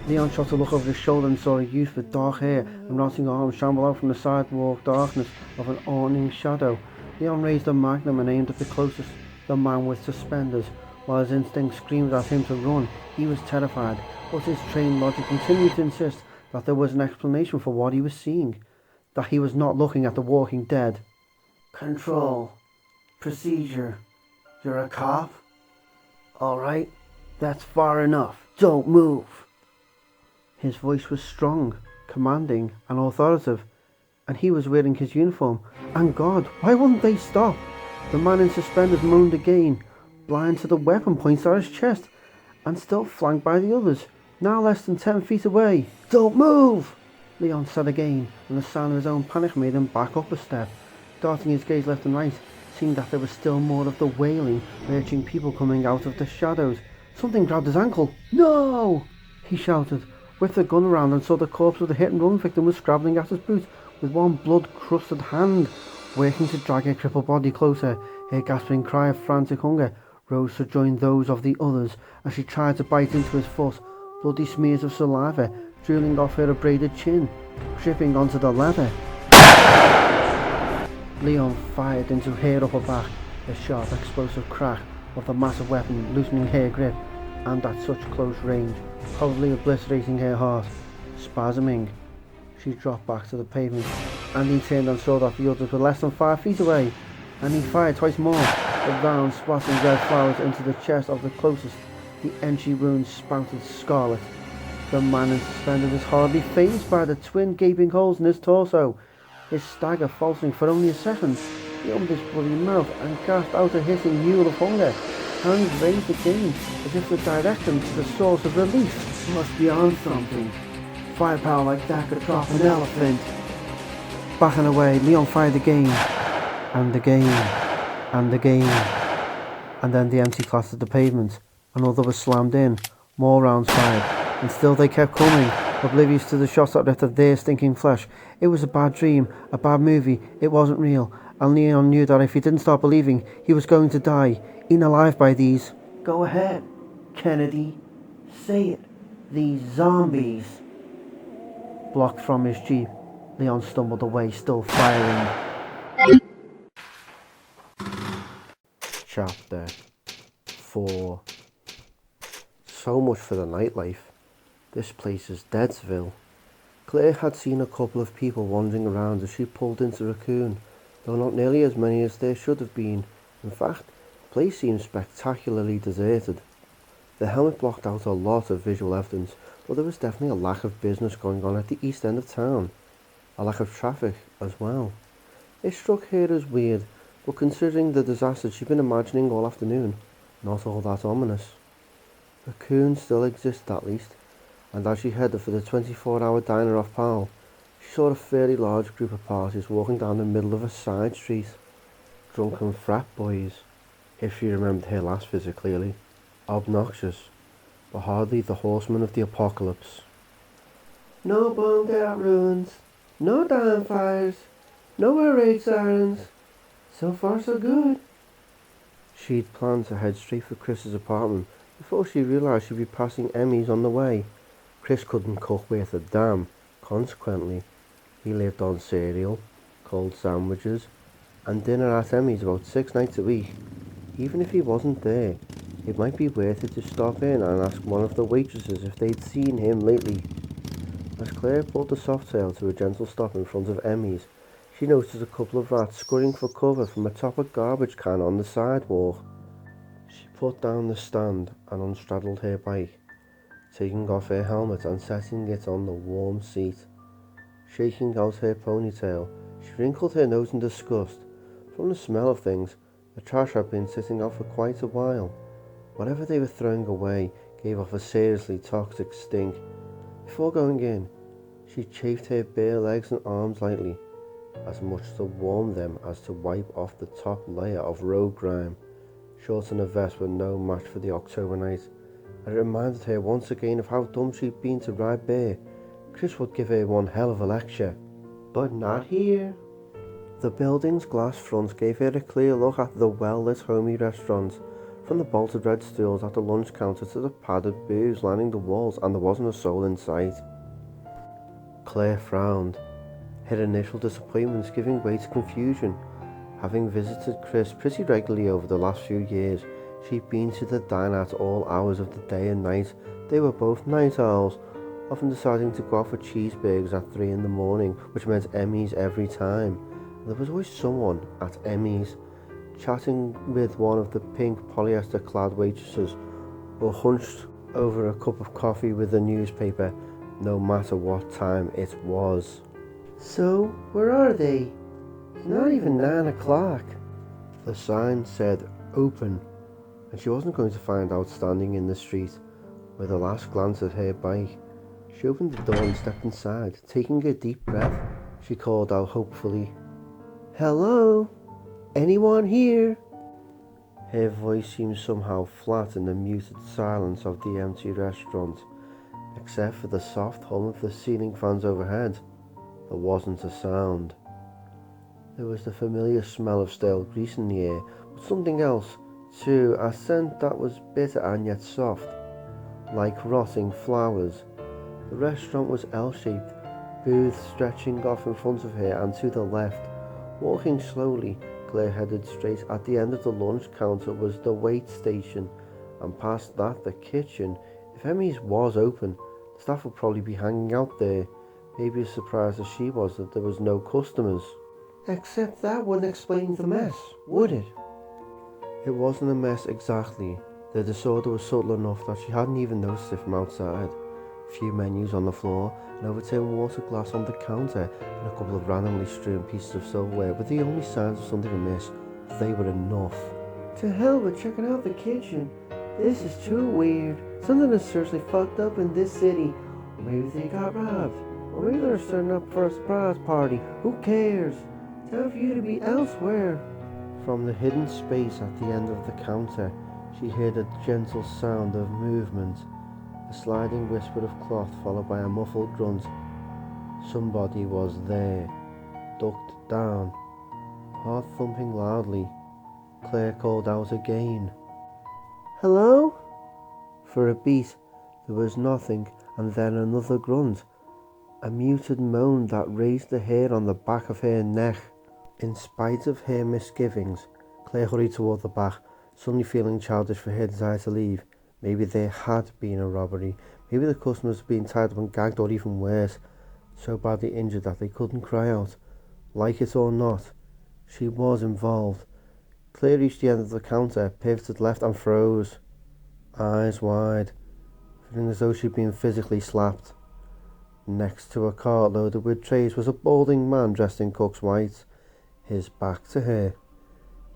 Leon shot a look over his shoulder and saw a youth with dark hair and rotting arms shamble out from the sidewalk darkness of an awning shadow. Leon raised a magnum and aimed at the closest, the man with suspenders. While his instinct screamed at him to run, he was terrified, but his trained logic continued to insist that there was an explanation for what he was seeing, that he was not looking at the walking dead. Control. Procedure. You're a cop? Alright, that's far enough. Don't move. His voice was strong, commanding, and authoritative, and he was wearing his uniform. And God, why wouldn't they stop? The man in suspenders moaned again, blind to the weapon points at his chest, and still flanked by the others, now less than 10 feet away. Don't move! Leon said again, and the sound of his own panic made him back up a step, darting his gaze left and right, seeing that there was still more of the wailing, lurching people coming out of the shadows. Something grabbed his ankle. No! He shouted, whipped the gun around and saw the corpse of the hit-and-run victim was scrabbling at his boot with one blood-crusted hand, working to drag her crippled body closer. Her gasping cry of frantic hunger rose to join those of the others as she tried to bite into his foot, bloody smears of saliva drooling off her abraded chin, dripping onto the leather. Leon fired into her upper back, the sharp explosive crack of the massive weapon loosening her grip, and at such close range, probably obliterating her heart. Spasming, she dropped back to the pavement, and he turned and saw that the others were less than 5 feet away, and he fired twice more, the round splatting red flowers into the chest of the closest. The entry wounds spouted scarlet. The man in suspenders was hardly fazed by the twin gaping holes in his torso. His stagger faltering for only a second, he opened his bloody mouth and gasped out a hissing howl of hunger. Hands raised again, as if to direct him to the source of relief. Must be on something. Firepower like that could drop an elephant. Backing away, Leon fired again, and again, and again. And then the empty clattered the pavement. Another was slammed in, more rounds fired, and still they kept coming, oblivious to the shots that ripped at their stinking flesh. It was a bad dream, a bad movie. It wasn't real, and Leon knew that if he didn't start believing, he was going to die, eaten alive by these. Go ahead, Kennedy. Say it. These zombies. Blocked from his jeep, Leon stumbled away, still firing. Chapter 4. So much for the nightlife. This place is Deadsville. Claire had seen a couple of people wandering around as she pulled into Raccoon, though not nearly as many as there should have been. In fact, the place seemed spectacularly deserted. The helmet blocked out a lot of visual evidence, but there was definitely a lack of business going on at the east end of town. A lack of traffic as well. It struck her as weird, but considering the disaster she'd been imagining all afternoon, not all that ominous. Raccoon still existed at least, and as she headed for the 24-hour diner off Powell, she saw a fairly large group of parties walking down the middle of a side street. Drunken frat boys, if she remembered her last visit clearly. Obnoxious, but hardly the horsemen of the apocalypse. No bombed out ruins, no dime fires, no air raid sirens. So far so good. She'd planned to head straight for Chris's apartment before she realised she'd be passing Emmy's on the way. Chris couldn't cook worth a damn. Consequently, he lived on cereal, cold sandwiches, and dinner at Emmy's about 6 nights a week. Even if he wasn't there, it might be worth it to stop in and ask one of the waitresses if they'd seen him lately. As Claire pulled the Softail to a gentle stop in front of Emmy's, she noticed a couple of rats scurrying for cover from atop a garbage can on the sidewalk. She put down the stand and unstraddled her bike, taking off her helmet and setting it on the warm seat. Shaking out her ponytail, she wrinkled her nose in disgust. From the smell of things, the trash had been sitting out for quite a while. Whatever they were throwing away gave off a seriously toxic stink. Before going in, she chafed her bare legs and arms lightly, as much to warm them as to wipe off the top layer of road grime. Shorts and a vest were no match for the October night, and it reminded her once again of how dumb she'd been to ride bare. Chris would give her one hell of a lecture. But not here. The building's glass front gave her a clear look at the well-lit homey restaurant, from the bolted red stools at the lunch counter to the padded booths lining the walls, and there wasn't a soul in sight. Claire frowned, her initial disappointments giving way to confusion. Having visited Chris pretty regularly over the last few years, she'd been to the diner at all hours of the day and night. They were both night owls, often deciding to go out for cheeseburgers at 3 in the morning, which meant Emmy's every time. There was always someone at Emmy's, chatting with one of the pink polyester-clad waitresses, or hunched over a cup of coffee with a newspaper, no matter what time it was. So, where are they? It's not even 9 o'clock. The sign said open, and she wasn't going to find out standing in the street. With a last glance at her bike, she opened the door and stepped inside. Taking a deep breath, she called out hopefully, "Hello? Anyone here?" Her voice seemed somehow flat in the muted silence of the empty restaurant. Except for the soft hum of the ceiling fans overhead, there wasn't a sound. There was the familiar smell of stale grease in the air, but something else too, a scent that was bitter and yet soft, like rotting flowers. The restaurant was L-shaped, booths stretching off in front of her and to the left. Walking slowly, Claire headed straight. At the end of the lunch counter was the wait station, and past that the kitchen. If Emmy's was open, the staff would probably be hanging out there, maybe as surprised as she was that there was no customers. Except that wouldn't explain the mess, would it? It wasn't a mess exactly. The disorder was subtle enough that she hadn't even noticed it from outside. A few menus on the floor, an overturned water glass on the counter, and a couple of randomly strewn pieces of silverware were the only signs of something amiss. They were enough. To hell with checking out the kitchen. This is too weird. Something is seriously fucked up in this city. Or maybe they got robbed. Or maybe they're setting up for a surprise party. Who cares? Time for you to be elsewhere. From the hidden space at the end of the counter, she heard a gentle sound of movement. A sliding whisper of cloth followed by a muffled grunt. Somebody was there, ducked down, heart thumping loudly. Claire called out again. Hello? For a beat, there was nothing, and then another grunt. A muted moan that raised the hair on the back of her neck. In spite of her misgivings, Claire hurried toward the back, suddenly feeling childish for her desire to leave. Maybe there had been a robbery. Maybe the customers had been tied up and gagged, or even worse, so badly injured that they couldn't cry out. Like it or not, she was involved. Claire reached the end of the counter, pivoted left and froze, eyes wide, feeling as though she'd been physically slapped. Next to a cart loaded with trays was a balding man dressed in cook's white, his back to her.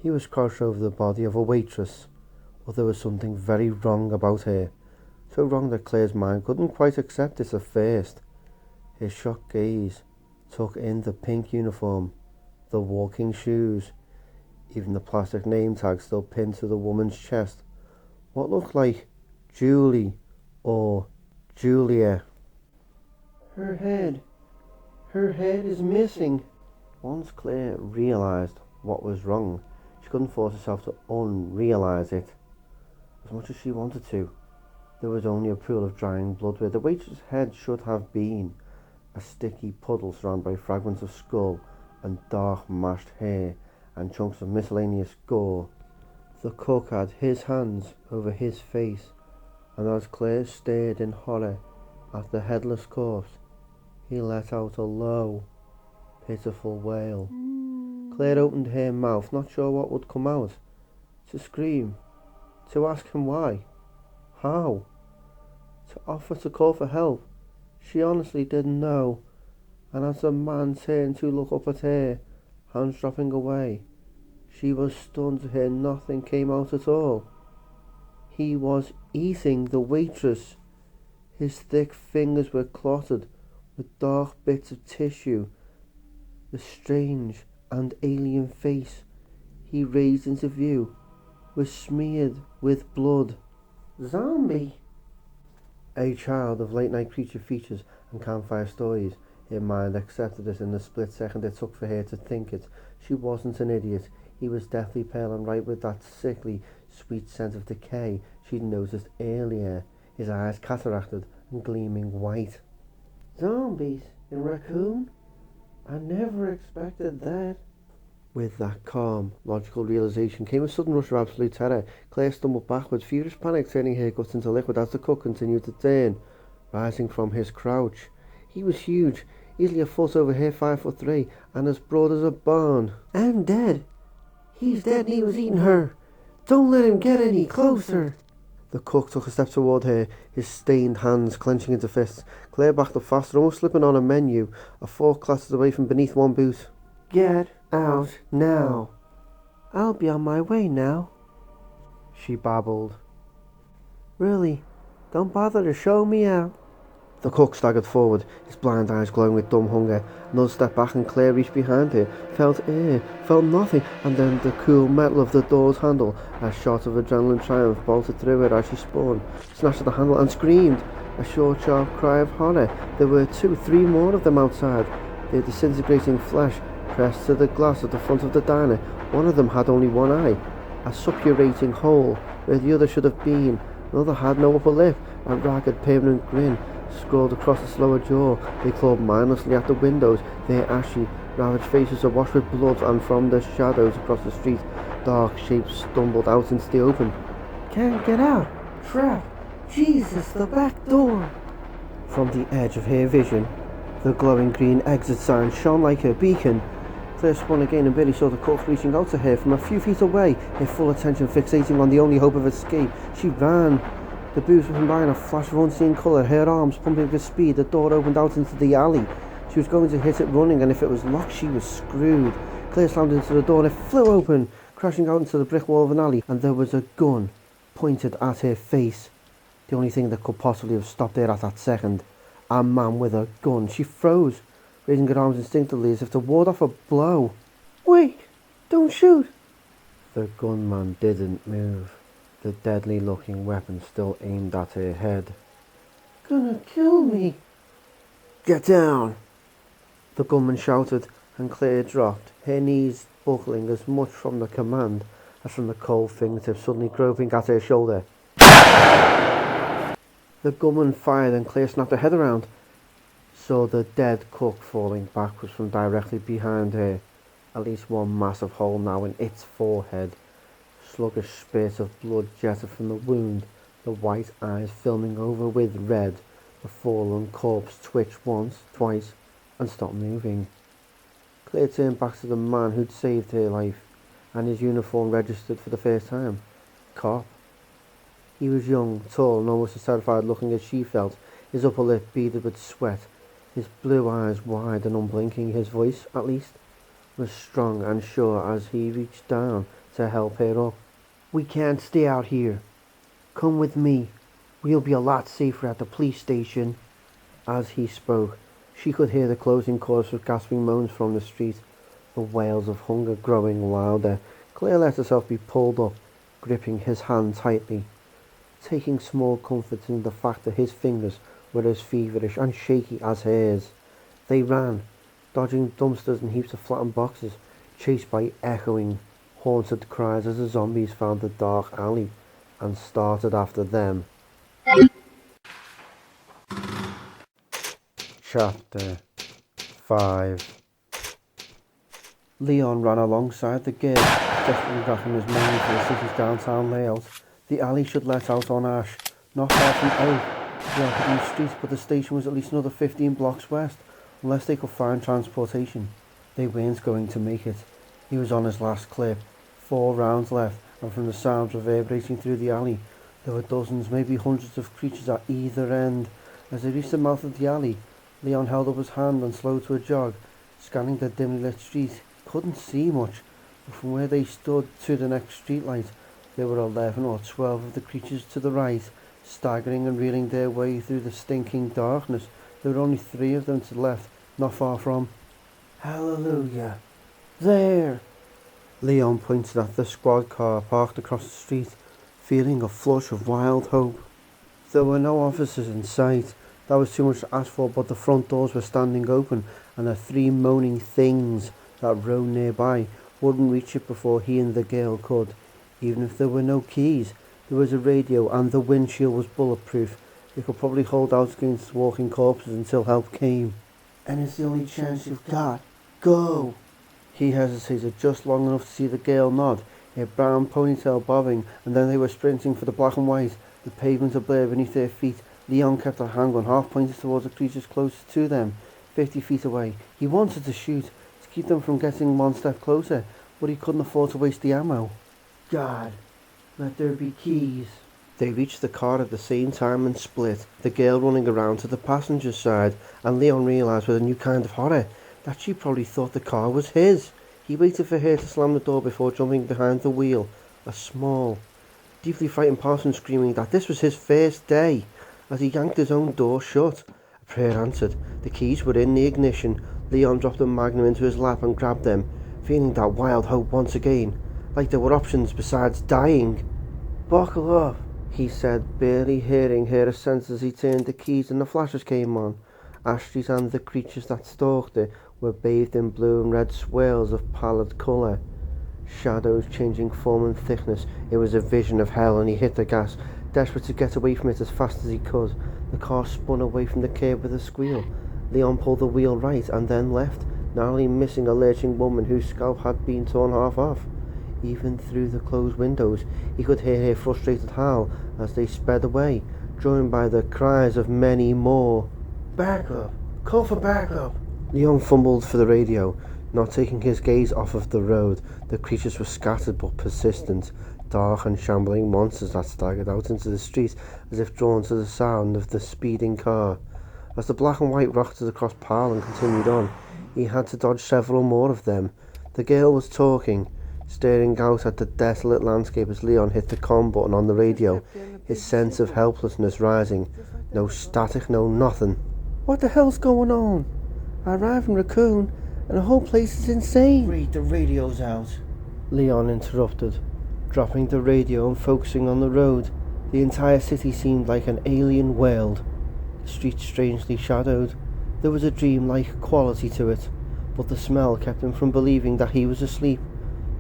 He was crouched over the body of a waitress, but there was something very wrong about her, so wrong that Claire's mind couldn't quite accept it at first. His shocked gaze took in the pink uniform, the walking shoes, even the plastic name tag still pinned to the woman's chest. What looked like Julie or Julia. Her head is missing. Once Claire realised what was wrong, she couldn't force herself to unrealise it. As much as she wanted to, there was only a pool of drying blood where the waitress's head should have been, a sticky puddle surrounded by fragments of skull and dark mashed hair and chunks of miscellaneous gore. The cook had his hands over his face, and as Claire stared in horror at the headless corpse, he let out a low, pitiful wail. Claire opened her mouth, not sure what would come out. To scream, to ask him why, how, to offer to call for help. She honestly didn't know, and as the man turned to look up at her, hands dropping away, she was stunned to hear nothing came out at all. He was eating the waitress. His thick fingers were clotted with dark bits of tissue. The strange and alien face he raised into view was smeared with blood. Zombie! A child of late-night creature features and campfire stories, her mind accepted it in the split second it took for her to think it. She wasn't an idiot. He was deathly pale and ripe with that sickly, sweet sense of decay she'd noticed earlier, his eyes cataracted and gleaming white. Zombies in Raccoon? I never expected that. With that calm, logical realisation came a sudden rush of absolute terror. Claire stumbled backwards, furious panic turning her guts into liquid as the cook continued to turn, rising from his crouch. He was huge, easily a foot over her, 5'3", and as broad as a barn. I'm dead. He's dead and he was eating her. Don't let him get any closer. The cook took a step toward her, his stained hands clenching into fists. Claire backed up faster, almost slipping on a menu. A fork clattered away from beneath one boot. Get out now. I'll be on my way now, she babbled. Really, don't bother to show me out. The cook staggered forward, his blind eyes glowing with dumb hunger. Another step back and Claire reached behind her, felt air, felt nothing, and then the cool metal of the door's handle. A shot of adrenaline triumph bolted through her as she spun, snatched at the handle and screamed. A short, sharp cry of horror. There were 2, 3 more of them outside, their disintegrating flesh pressed to the glass at the front of the diner. One of them had only one eye, a suppurating hole where the other should have been. Another had no upper lip, a ragged, permanent grin scrawled across the lower jaw. They clawed mindlessly at the windows, their ashy, ravaged faces awash with blood, and from the shadows across the street, dark shapes stumbled out into the open. Can't get out! Trap! Jesus, the back door! From the edge of her vision, the glowing green exit sign shone like a beacon. Claire spun again and Billy saw the cook reaching out to her from a few feet away, her full attention fixating on the only hope of escape. She ran. The boots were by in a flash of unseen colour, her arms pumping with speed. The door opened out into the alley. She was going to hit it running, and if it was locked, she was screwed. Claire slammed into the door and it flew open, crashing out into the brick wall of an alley, and there was a gun pointed at her face. The only thing that could possibly have stopped her at that second. A man with a gun. She froze, raising her arms instinctively as if to ward off a blow. Wait! Don't shoot! The gunman didn't move, the deadly-looking weapon still aimed at her head. Gonna kill me! Get down! The gunman shouted, and Claire dropped, her knees buckling as much from the command as from the cold fingertips suddenly groping at her shoulder. The gunman fired and Claire snapped her head around. saw the dead cook falling backwards from directly behind her, at least one massive hole now in its forehead. Sluggish spurts of blood jetted from the wound, the white eyes filming over with red. The fallen corpse twitched once, twice, and stopped moving. Claire turned back to the man who'd saved her life, and his uniform registered for the first time. Cop. He was young, tall, and almost as terrified looking as she felt, his upper lip beaded with sweat, his blue eyes wide and unblinking. His voice, at least, was strong and sure as he reached down to help her up. "We can't stay out here. Come with me. We'll be a lot safer at the police station." As he spoke, she could hear the closing chorus of gasping moans from the street, the wails of hunger growing louder. Claire let herself be pulled up, gripping his hand tightly, taking small comfort in the fact that his fingers were as feverish and shaky as hers. They ran, dodging dumpsters and heaps of flattened boxes, chased by echoing, haunted cries as the zombies found the dark alley and started after them. Chapter 5. Leon ran alongside the girl, desperately racking his memory for the city's downtown layout. The alley should let out on Ash, not far from Oak, the Arcade Street, but the station was at least another 15 blocks west, unless they could find transportation. They weren't going to make it. He was on his last clip, 4 rounds left, and from the sounds reverberating through the alley, there were dozens, maybe hundreds of creatures at either end. As they reached the mouth of the alley, Leon held up his hand and slowed to a jog, scanning the dimly lit street. Couldn't see much, but from where they stood to the next streetlight, there were 11 or 12 of the creatures to the right, staggering and reeling their way through the stinking darkness. There were only 3 of them to the left, not far from. "Hallelujah! There!" Leon pointed at the squad car parked across the street, feeling a flush of wild hope. There were no officers in sight. That was too much to ask for, but the front doors were standing open, and the 3 moaning things that roamed nearby wouldn't reach it before he and the girl could. Even if there were no keys, there was a radio and the windshield was bulletproof. They could probably hold out against walking corpses until help came. "And it's the only chance you've got. Go!" He hesitated just long enough to see the girl nod, her brown ponytail bobbing, and then they were sprinting for the black and white, the pavement ablare beneath their feet. Leon kept a handgun half pointed towards the creatures closest to them, 50 feet away. He wanted to shoot, to keep them from getting one step closer, but he couldn't afford to waste the ammo. "God, let there be keys." They reached the car at the same time and split, the girl running around to the passenger's side, and Leon realised with a new kind of horror that she probably thought the car was his. He waited for her to slam the door before jumping behind the wheel, a small, deeply frightened person screaming that this was his first day. As he yanked his own door shut, a prayer answered. The keys were in the ignition. Leon dropped a magnum into his lap and grabbed them, feeling that wild hope once again, like there were options besides dying. "Buckle up," he said, barely hearing her assent as he turned the keys and the flashes came on. Ashley's and the creatures that stalked it were bathed in blue and red swirls of pallid colour, shadows changing form and thickness. It was a vision of hell, and he hit the gas, desperate to get away from it as fast as he could. The car spun away from the curb with a squeal. Leon pulled the wheel right and then left, narrowly missing a lurching woman whose scalp had been torn half off. Even through the closed windows, he could hear her frustrated howl as they sped away, joined by the cries of many more. "Back up! Call for backup!" Leon fumbled for the radio, not taking his gaze off of the road. The creatures were scattered but persistent, dark and shambling monsters that staggered out into the street as if drawn to the sound of the speeding car. As the black and white rocketed across Pal and continued on, he had to dodge several more of them. The girl was talking, staring out at the desolate landscape as Leon hit the comm button on the radio, his sense of helplessness rising. No static, no nothing. "What the hell's going on? I arrived in Raccoon and the whole place is insane." "Wait, the radio's out," Leon interrupted, dropping the radio and focusing on the road. The entire city seemed like an alien world, the streets strangely shadowed. There was a dreamlike quality to it, but the smell kept him from believing that he was asleep.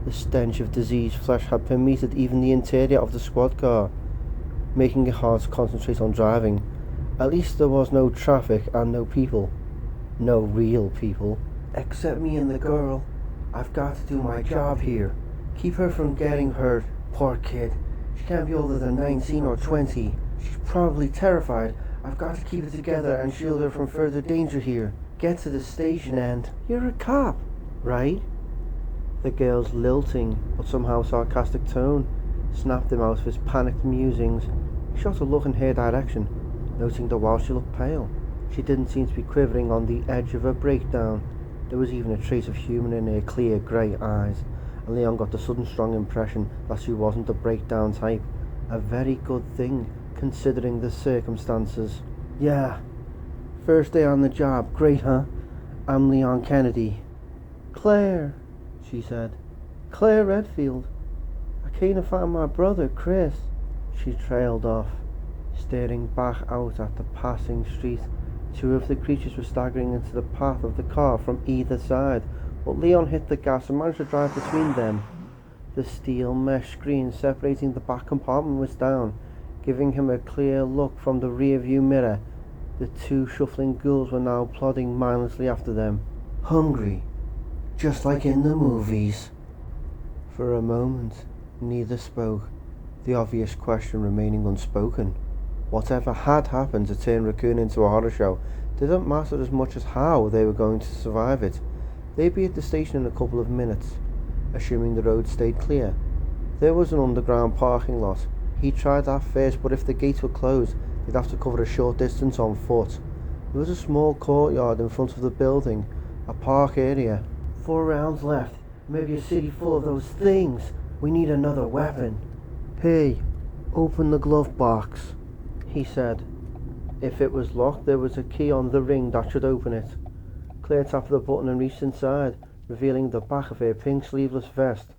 The stench of diseased flesh had permeated even the interior of the squad car, making it hard to concentrate on driving. At least there was no traffic and no people. No real people. Except me and the girl. I've got to do my job here. Keep her from getting hurt. Poor kid. She can't be older than 19 or 20. She's probably terrified. I've got to keep it together and shield her from further danger here. Get to the station and... You're a cop, right? The girl's lilting, but somehow sarcastic tone snapped him out of his panicked musings. He shot a look in her direction, noting that while she looked pale, she didn't seem to be quivering on the edge of a breakdown. There was even a trace of humour in her clear grey eyes, and Leon got the sudden strong impression that she wasn't the breakdown type. A very good thing, considering the circumstances. Yeah. First day on the job, great, huh? I'm Leon Kennedy. Claire, she said. Claire Redfield. I came to find my brother, Chris. She trailed off, staring back out at the passing street. Two of the creatures were staggering into the path of the car from either side, but Leon hit the gas and managed to drive between them. The steel mesh screen separating the back compartment was down, giving him a clear look from the rear view mirror. The two shuffling ghouls were now plodding mindlessly after them. Hungry, just like in the movies. For a moment, neither spoke, the obvious question remaining unspoken. Whatever had happened to turn Raccoon into a horror show didn't matter as much as how they were going to survive it. They'd be at the station in a couple of minutes, assuming the road stayed clear. There was an underground parking lot. He tried that first, but if the gates were closed, they'd have to cover a short distance on foot. There was a small courtyard in front of the building, a park area. 4 rounds left, maybe a city full of those things. We need another weapon. Hey, open the glove box, he said. If it was locked, there was a key on the ring that should open it. Claire tapped the button and reached inside, revealing the back of her pink sleeveless vest.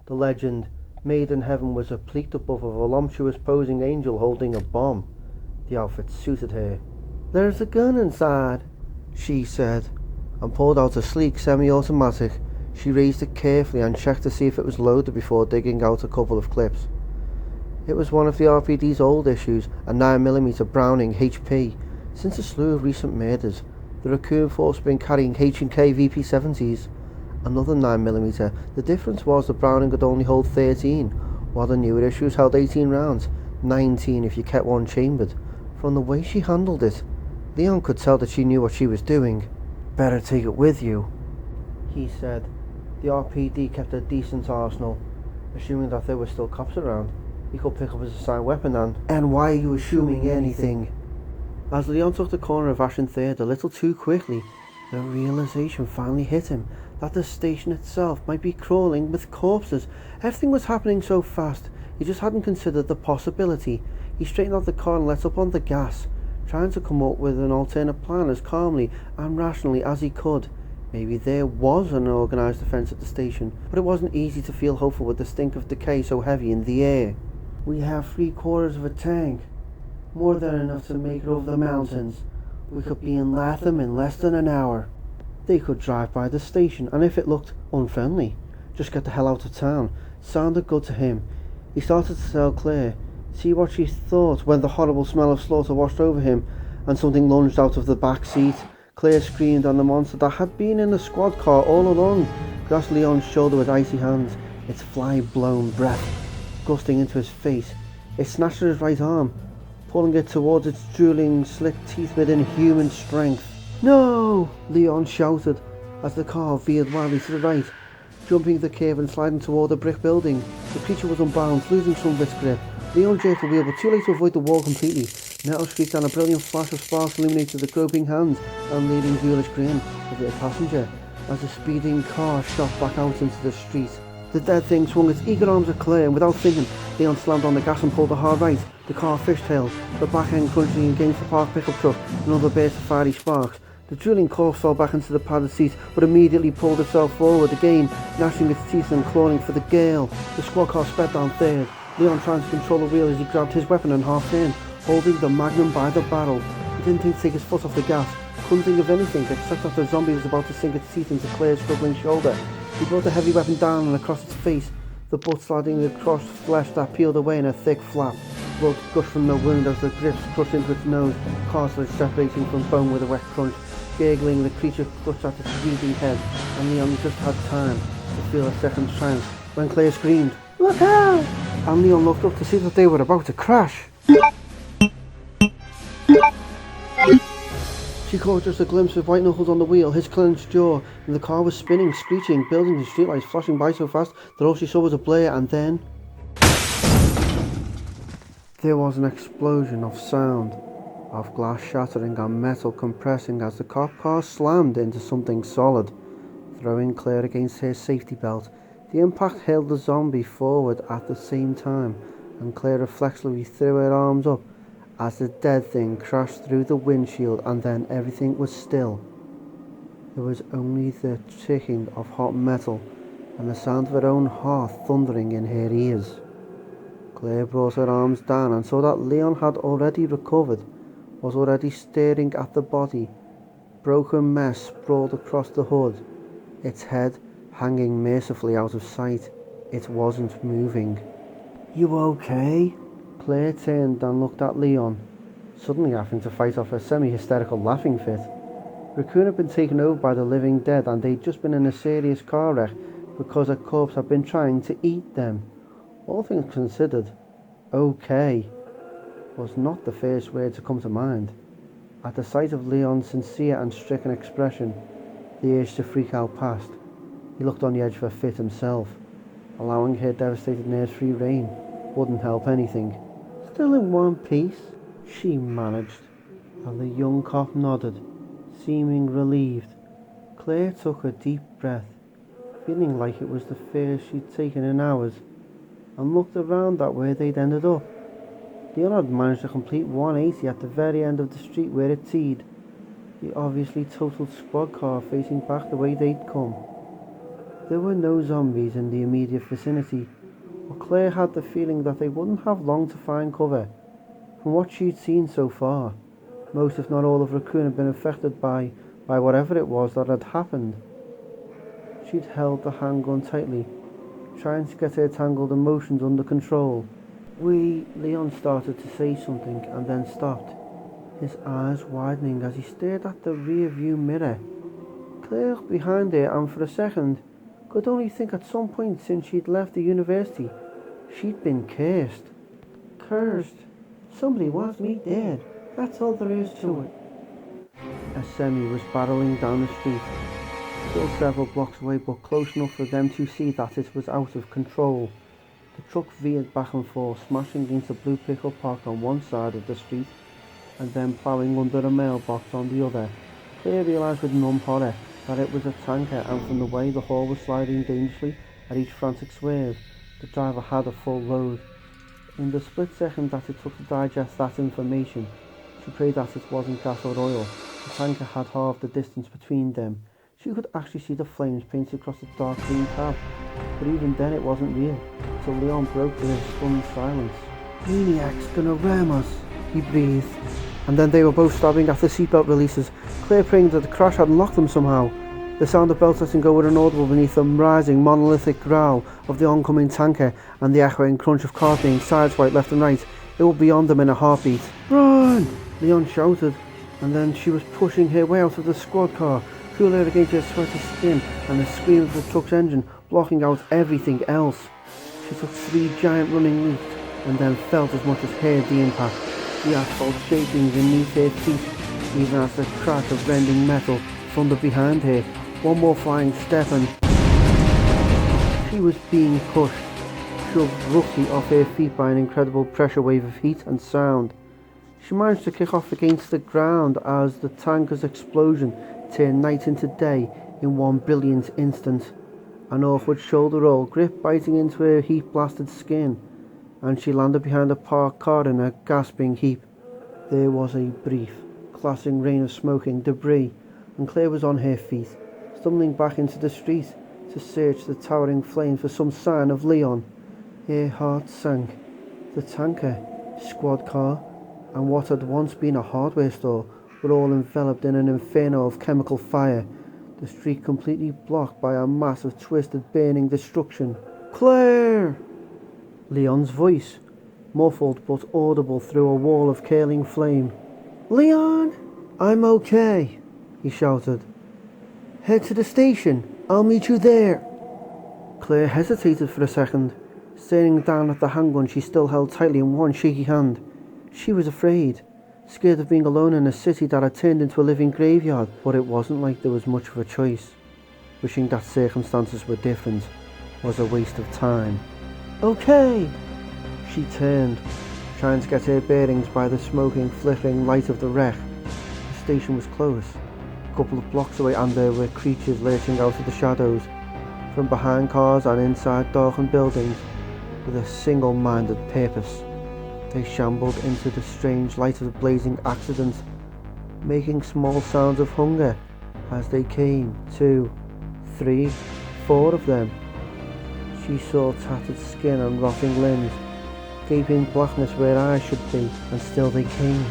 The legend, Made in Heaven, was a pleat above a voluptuous posing angel holding a bomb. The outfit suited her. There's a gun inside, she said, and pulled out a sleek semi-automatic. She raised it carefully and checked to see if it was loaded before digging out a couple of clips. It was one of the RPD's old issues, a 9mm Browning HP. Since a slew of recent murders, the Raccoon force had been carrying H&K VP70s. Another 9mm. The difference was the Browning could only hold 13, while the newer issues held 18 rounds, 19 if you kept one chambered. From the way she handled it, Leon could tell that she knew what she was doing. Better take it with you, he said. The RPD kept a decent arsenal, assuming that there were still cops around. He could pick up his assigned weapon and why are you assuming anything? As Leon took the corner of Ash and Third a little too quickly, the realization finally hit him that the station itself might be crawling with corpses. Everything was happening so fast, he just hadn't considered the possibility. He straightened out the car and let up on the gas, trying to come up with an alternate plan as calmly and rationally as he could. Maybe there was an organised defence at the station, but it wasn't easy to feel hopeful with the stink of decay so heavy in the air. We have 3/4 of a tank, more than enough to make it over the mountains. We could be in Latham in less than an hour. They could drive by the station, and if it looked unfriendly, just get the hell out of town. Sounded good to him. He started to tell Claire, see what she thought when the horrible smell of slaughter washed over him, and something lunged out of the back seat. Claire screamed, and the monster that had been in the squad car all along grasped Leon's shoulder with icy hands, its fly-blown breath gusting into his face. It snatched at his right arm, pulling it towards its drooling, slick teeth with inhuman strength. No! Leon shouted as the car veered wildly to the right, jumping the curve and sliding toward a brick building. The creature was unbound, losing some of its grip. Leon jerked the wheel, but too late to avoid the wall completely. Metal shrieked and a brilliant flash of sparks illuminated the groping hands and leading ghoulish grin of the passenger as the speeding car shot back out into the street. The dead thing swung its eager arms at Claire, and without thinking, Leon slammed on the gas and pulled a hard right. The car fished-tailed, the back end crunching against the parked pickup truck, another burst of fiery sparks. The drooling corpse fell back into the padded seat, but immediately pulled itself forward again, gnashing its teeth and clawing for the gale. The squad car sped down third, Leon trying to control the wheel as he grabbed his weapon and half-turned, holding the Magnum by the barrel. He didn't think to take his foot off the gas, couldn't think of anything except that the zombie was about to sink its teeth into Claire's struggling shoulder. He brought the heavy weapon down and across its face, the butt sliding across flesh that peeled away in a thick flap. Blood gushed from the wound as the grips crushed into its nose, cartilage separating from bone with a wet crunch. Gurgling, the creature clutched at its bleeding head, and Leon just had time to feel a second's triumph when Claire screamed, "Look out!" And Leon looked up to see that they were about to crash. She caught just a glimpse of White Knuckles on the wheel, his clenched jaw, and the car was spinning, screeching, buildings and streetlights flashing by so fast that all she saw was a blare, and then there was an explosion of sound, of glass shattering and metal compressing as the cop car slammed into something solid, throwing Claire against her safety belt. The impact hurled the zombie forward at the same time, and Claire reflexively threw her arms up as the dead thing crashed through the windshield, and then everything was still. There was only the ticking of hot metal and the sound of her own heart thundering in her ears. Claire brought her arms down and saw that Leon had already recovered, was already staring at the body. Broken mess sprawled across the hood, its head hanging mercifully out of sight. It wasn't moving. "You okay?" Claire turned and looked at Leon, suddenly having to fight off a semi-hysterical laughing fit. Raccoon had been taken over by the living dead, and they'd just been in a serious car wreck because a corpse had been trying to eat them. All things considered, okay was not the first word to come to mind. At the sight of Leon's sincere and stricken expression, the urge to freak out passed. He looked on the edge of a fit himself. Allowing her devastated nerves free rein wouldn't help anything. "Still in one piece," she managed, and the young cop nodded, seeming relieved. Claire took a deep breath, feeling like it was the first she'd taken in hours, and looked around at where they'd ended up. Leon had managed a complete 180 at the very end of the street where it teed, the obviously totaled squad car facing back the way they'd come. There were no zombies in the immediate vicinity, but Claire had the feeling that they wouldn't have long to find cover. From what she'd seen so far, most if not all of Raccoon had been affected by whatever it was that had happened. She'd held the handgun tightly, trying to get her tangled emotions under control. Leon started to say something and then stopped, his eyes widening as he stared at the rear view mirror. Claire looked behind her and for a second could only think at some point since she'd left the university she'd been cursed. Cursed? Somebody wants me dead. That's all there is to it. A semi was barreling down the street, still several blocks away but close enough for them to see that it was out of control. The truck veered back and forth, smashing into a blue pickup parked on one side of the street and then ploughing under a mailbox on the other. Claire realised with numb horror that it was a tanker, and from the way the haul was sliding dangerously at each frantic swerve, the driver had a full load. In the split second that it took to digest that information, she prayed that it wasn't gas or oil. The tanker had halved the distance between them. She could actually see the flames painted across the dark green cab, but even then it wasn't real, so Leon broke the stunned silence. "Maniac's gonna ram us," he breathed, and then they were both stabbing at the seatbelt releases, Claire praying that the crash had unlocked them somehow. The sound of belts letting go were inaudible beneath the rising monolithic growl of the oncoming tanker and the echoing crunch of cars being sideswiped left and right. It was beyond them in a heartbeat. "Run!" Leon shouted, and then she was pushing her way out of the squad car, cool air against her sweaty skin and the scream of the truck's engine blocking out everything else. She took 3 giant running leaps and then felt as much as heard the impact, the asphalt shaking beneath her feet, even as the crash of rending metal thundered behind her. One more flying step and she was being pushed, shoved roughly off her feet by an incredible pressure wave of heat and sound. She managed to kick off against the ground as the tanker's explosion turned night into day in one brilliant instant. An awkward shoulder roll, grip biting into her heat-blasted skin, and she landed behind a parked car in a gasping heap. There was a brief, clashing rain of smoking debris, and Claire was on her feet, stumbling back into the street to search the towering flames for some sign of Leon. Her heart sank. The tanker, squad car, and what had once been a hardware store were all enveloped in an inferno of chemical fire, the street completely blocked by a mass of twisted, burning destruction. "Claire!" Leon's voice, muffled but audible through a wall of curling flame. "Leon!" "I'm okay." he shouted. Head to the station. I'll meet you there. Claire hesitated for a second, staring down at the handgun she still held tightly in one shaky hand. She was afraid, scared of being alone in a city that had turned into a living graveyard, but it wasn't like there was much of a choice. Wishing that circumstances were different was a waste of time. Okay! She turned, trying to get her bearings by the smoking, flickering light of the wreck. The station was close. A couple of blocks away, and there were creatures lurching out of the shadows, from behind cars and inside darkened buildings, with a single-minded purpose. They shambled into the strange light of the blazing accident, making small sounds of hunger as they came. 2, 3, 4 of them. She saw tattered skin and rotting limbs, gaping blackness where eyes should be, and still they came,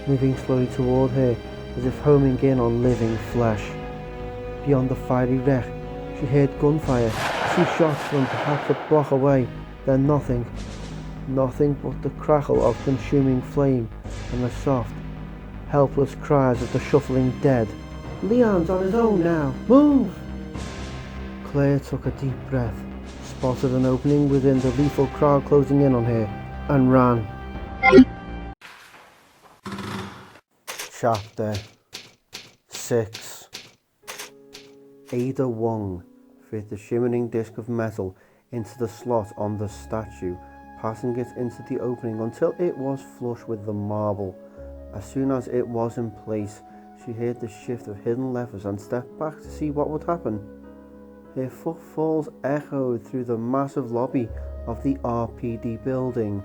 moving slowly toward her, as if homing in on living flesh. Beyond the fiery wreck, she heard gunfire, 2 shots from perhaps a block away, then nothing. Nothing but the crackle of consuming flame and the soft, helpless cries of the shuffling dead. Leon's on his own now. Move! Claire took a deep breath, spotted an opening within the lethal crowd closing in on her, and ran. Chapter 6. Ada Wong fit the shimmering disc of metal into the slot on the statue, passing it into the opening until it was flush with the marble. As soon as it was in place, she heard the shift of hidden levers and stepped back to see what would happen. Her footfalls echoed through the massive lobby of the RPD building,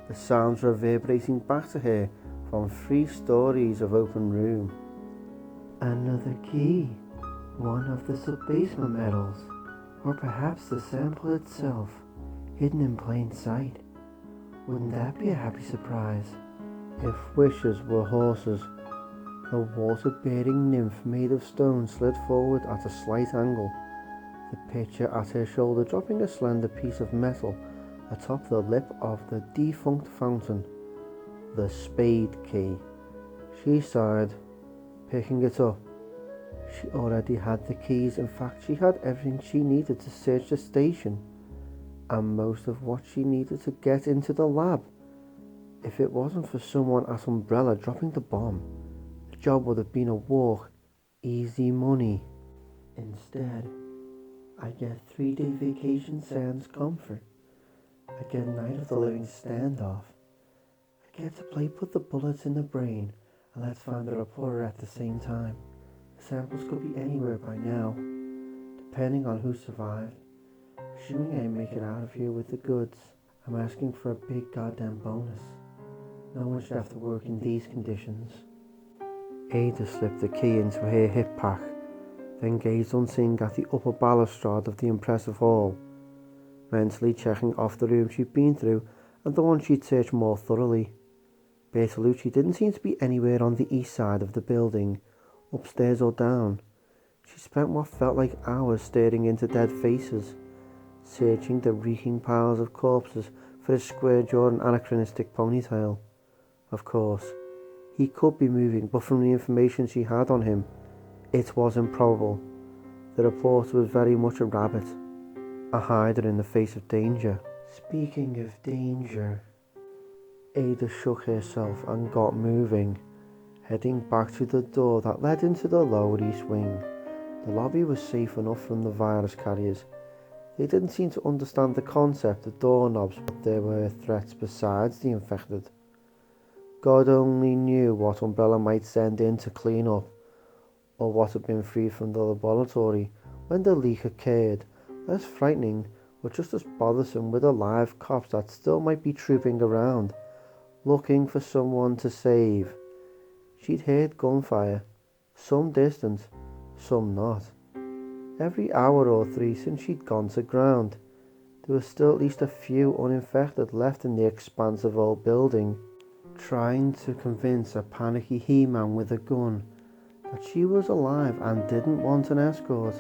the sounds reverberating back to her from 3 stories of open room. Another key, one of the sub-basement metals, or perhaps the sample itself, hidden in plain sight. Wouldn't that be a happy surprise? If wishes were horses, the water-bearing nymph made of stone slid forward at a slight angle, the pitcher at her shoulder dropping a slender piece of metal atop the lip of the defunct fountain. The spade key. She sighed, picking it up. She already had the keys. In fact, she had everything she needed to search the station, and most of what she needed to get into the lab. If it wasn't for someone at Umbrella dropping the bomb, the job would have been a walk, easy money. Instead, I get 3-day vacation sans comfort. I get Night of the Living standoff. I get to play put the bullets in the brain and let's find the reporter at the same time. The samples could be anywhere by now, depending on who survived. Assuming I make it out of here with the goods, I'm asking for a big goddamn bonus. No one should have to work in these conditions. Ada slipped the key into her hip pack, then gazed unseeing at the upper balustrade of the impressive hall, mentally checking off the room she'd been through and the one she'd searched more thoroughly. Bertolucci didn't seem to be anywhere on the east side of the building, upstairs or down. She spent what felt like hours staring into dead faces, searching the reeking piles of corpses for his square-jawed and anachronistic ponytail. Of course, he could be moving, but from the information she had on him, it was improbable. The reporter was very much a rabbit, a hider in the face of danger. Speaking of danger, Ada shook herself and got moving, heading back to the door that led into the lower east wing. The lobby was safe enough from the virus carriers. They didn't seem to understand the concept of doorknobs, but there were threats besides the infected. God only knew what Umbrella might send in to clean up, or what had been freed from the laboratory when the leak occurred. Less frightening, but just as bothersome, with alive cops that still might be trooping around, looking for someone to save. She'd heard gunfire, some distant, some not. Every hour or 3 since she'd gone to ground, there were still at least a few uninfected left in the expansive old building, trying to convince a panicky He-Man with a gun that she was alive and didn't want an escort,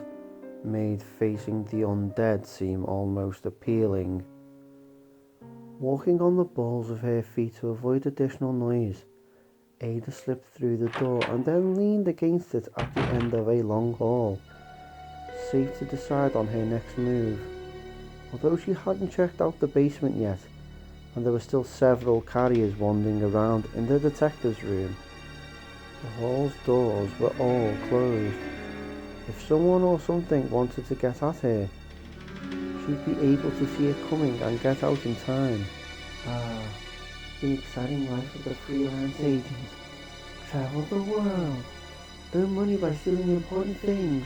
made facing the undead seem almost appealing. Walking on the balls of her feet to avoid additional noise, Ada slipped through the door and then leaned against it at the end of a long hall, safe to decide on her next move. Although she hadn't checked out the basement yet, and there were still several carriers wandering around in the detective's room, the hall's doors were all closed. If someone or something wanted to get at her, she'd be able to see it coming and get out in time. The exciting life of the freelance agent. Travel the world. Earn money by stealing important things.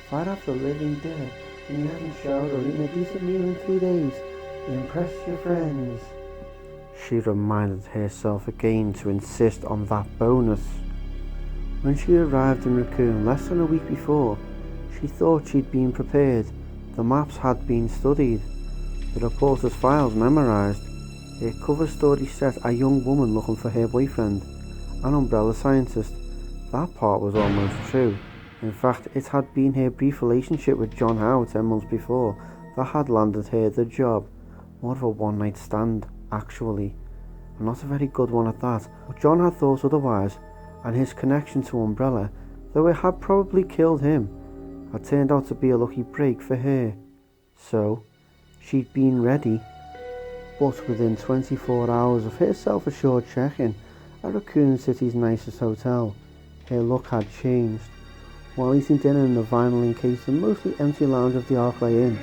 Fight off the living dead when you haven't showered or eaten a decent meal in 3 days. Impress your friends. She reminded herself again to insist on that bonus. When she arrived in Raccoon less than a week before, she thought she'd been prepared. The maps had been studied, the reporter's files memorised. Her cover story set a young woman looking for her boyfriend, an umbrella scientist. That part was almost true. In fact, it had been her brief relationship with John Howe 10 months before that had landed her the job. More of a one-night stand, actually. And not a very good one at that. But John had thought otherwise, and his connection to Umbrella, though it had probably killed him, had turned out to be a lucky break for her. So, she'd been ready. But within 24 hours of her self-assured check-in at Raccoon City's nicest hotel, her look had changed. While eating dinner in the vinyl-encased and mostly empty lounge of the Arclay Inn,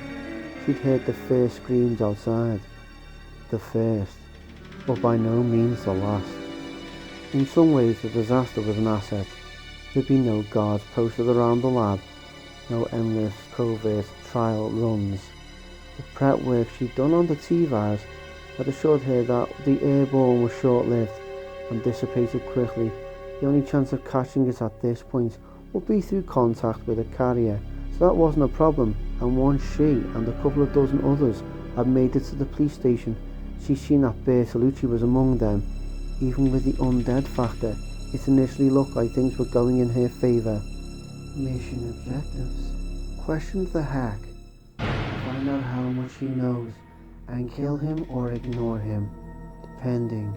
she'd heard the first screams outside. The first, but by no means the last. In some ways the disaster was an asset. There'd be no guards posted around the lab, no endless covert trial runs. The prep work she'd done on the T-virus had assured her that the airborne was short-lived and dissipated quickly. The only chance of catching it at this point would be through contact with a carrier, so that wasn't a problem. And once she and a couple of dozen others had made it to the police station, she'd seen that Bertolucci was among them. Even with the undead factor, it initially looked like things were going in her favour. Mission objectives: question the hack, find out how much he knows, and kill him or ignore him, depending.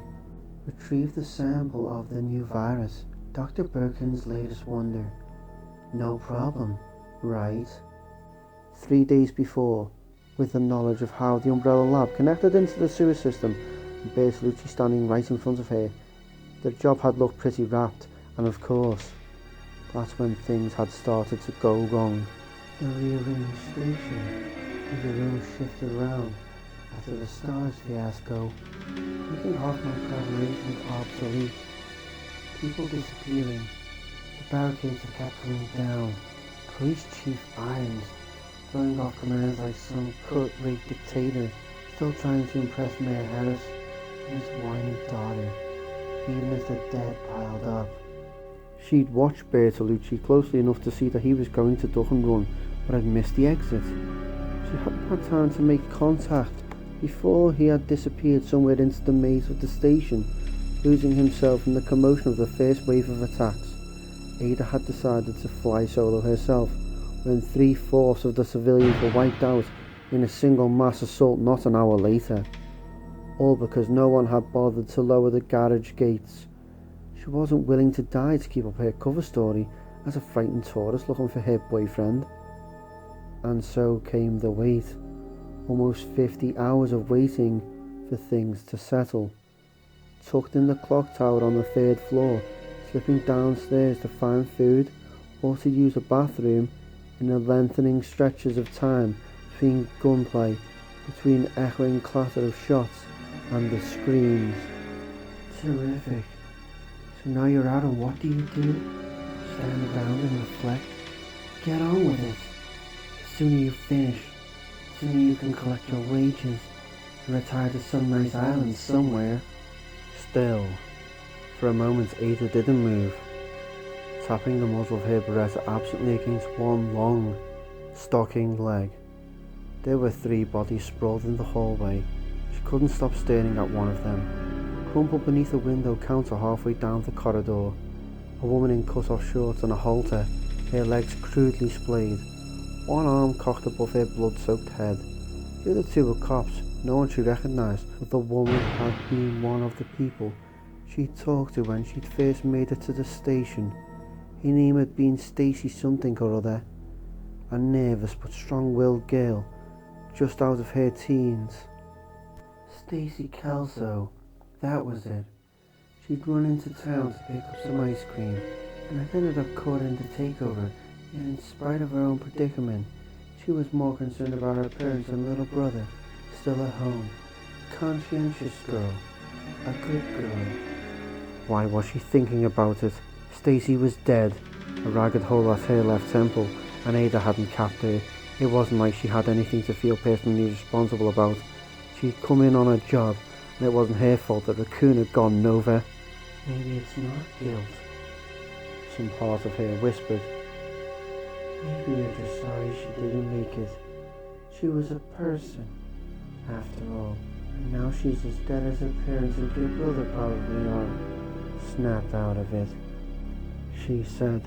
Retrieve the sample of the new virus, Dr. Birkin's latest wonder. No problem, right? 3 days before, with the knowledge of how the Umbrella Lab connected into the sewer system, and Bertolucci standing right in front of her, the job had looked pretty wrapped, and of course, that's when things had started to go wrong. The rearranged station, with the room shifted around after the STARS fiasco, making half my preparations obsolete. People disappearing, the barricades that kept coming down, Police Chief Irons throwing off commands like some cut-rate dictator, still trying to impress Mayor Harris and his whiny daughter, even as the dead piled up. She'd watched Bertolucci closely enough to see that he was going to duck and run, but had missed the exit. She hadn't had time to make contact before he had disappeared somewhere into the maze of the station, losing himself in the commotion of the first wave of attacks. Ada had decided to fly solo herself when 3/4 of the civilians were wiped out in a single mass assault not an hour later. All because no one had bothered to lower the garage gates. She wasn't willing to die to keep up her cover story as a frightened tourist looking for her boyfriend. And so came the wait. Almost 50 hours of waiting for things to settle. Tucked in the clock tower on the 3rd floor, slipping downstairs to find food or to use a bathroom in the lengthening stretches of time between gunplay, between echoing clatter of shots and the screams. Terrific. So now you're out and what do? Stand around and reflect? Get on with it. The sooner you finish, the sooner you can collect your wages and retire to some nice island somewhere. Still, for a moment Ada didn't move, tapping the muzzle of her Beretta absently against one long, stockinged leg. There were 3 bodies sprawled in the hallway. She couldn't stop staring at one of them, crumpled beneath a window counter halfway down the corridor. A woman in cut-off shorts and a halter, her legs crudely splayed, one arm cocked above her blood-soaked head. The other 2 were cops, no one she recognised, but the woman had been one of the people she'd talked to when she'd first made it to the station. Her name had been Stacy something or other, a nervous but strong-willed girl, just out of her teens. Stacy Kelso, that was it. She'd run into town to pick up some ice cream, and had ended up caught in the takeover, yet in spite of her own predicament, she was more concerned about her parents and little brother, still at home. A conscientious girl, a good girl. Why was she thinking about it? Stacy was dead, a ragged hole at her left temple, and Ada hadn't capped her. It wasn't like she had anything to feel personally responsible about. She'd come in on a job, and it wasn't her fault that Raccoon had gone nowhere. Maybe it's not guilt, some part of her whispered. Maybe you're just sorry she didn't make it. She was a person, after all, and now she's as dead as her parents and your brother probably are. Snapped out of it, she said,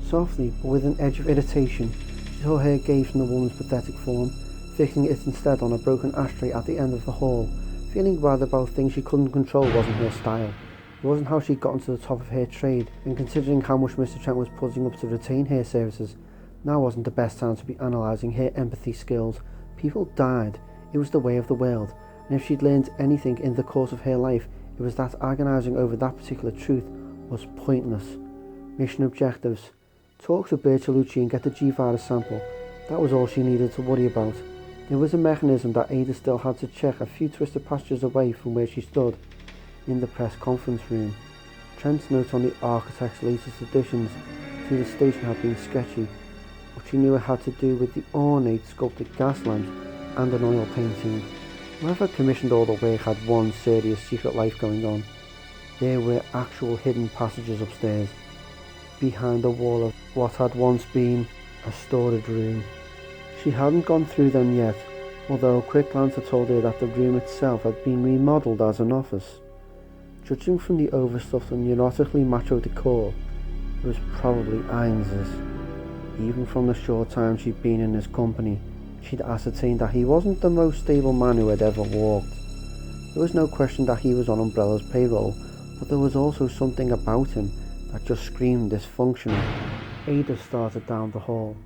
softly but with an edge of irritation. She saw her gaze from the woman's pathetic form, fixing it instead on a broken ashtray at the end of the hall. Feeling bad about things she couldn't control wasn't her style. It wasn't how she'd gotten to the top of her trade, and considering how much Mr. Trent was putting up to retain her services, now wasn't the best time to be analysing her empathy skills. People died. It was the way of the world, and if she'd learned anything in the course of her life, it was that agonising over that particular truth was pointless. Mission objectives: talk to Bertolucci and get the G-virus sample. That was all she needed to worry about. There was a mechanism that Ada still had to check a few twisted passages away from where she stood, in the press conference room. Trent's note on the architect's latest additions to the station had been sketchy, but she knew it had to do with the ornate sculpted gas lamps and an oil painting. Whoever commissioned all the work had one serious secret life going on. There were actual hidden passages upstairs, behind the wall of what had once been a storage room. She hadn't gone through them yet, although a quick glance had told her that the room itself had been remodelled as an office. Judging from the overstuffed and neurotically macho decor, it was probably Ains's. Even from the short time she'd been in his company, she'd ascertained that he wasn't the most stable man who had ever walked. There was no question that he was on Umbrella's payroll, but there was also something about him that just screamed dysfunctional. Ada started down the hall,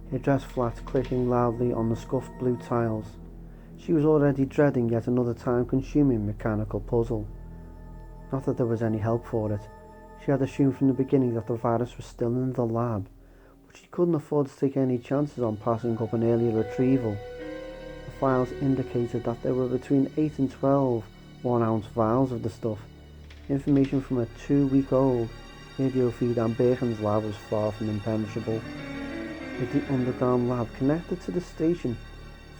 her dress flats clicking loudly on the scuffed blue tiles. She was already dreading yet another time-consuming mechanical puzzle. Not that there was any help for it. She had assumed from the beginning that the virus was still in the lab, but she couldn't afford to take any chances on passing up an earlier retrieval. The files indicated that there were between 8 and 12 1-ounce vials of the stuff. Information from a 2-week-old radio feed on Bacon's lab was far from impenetrable. With the underground lab connected to the station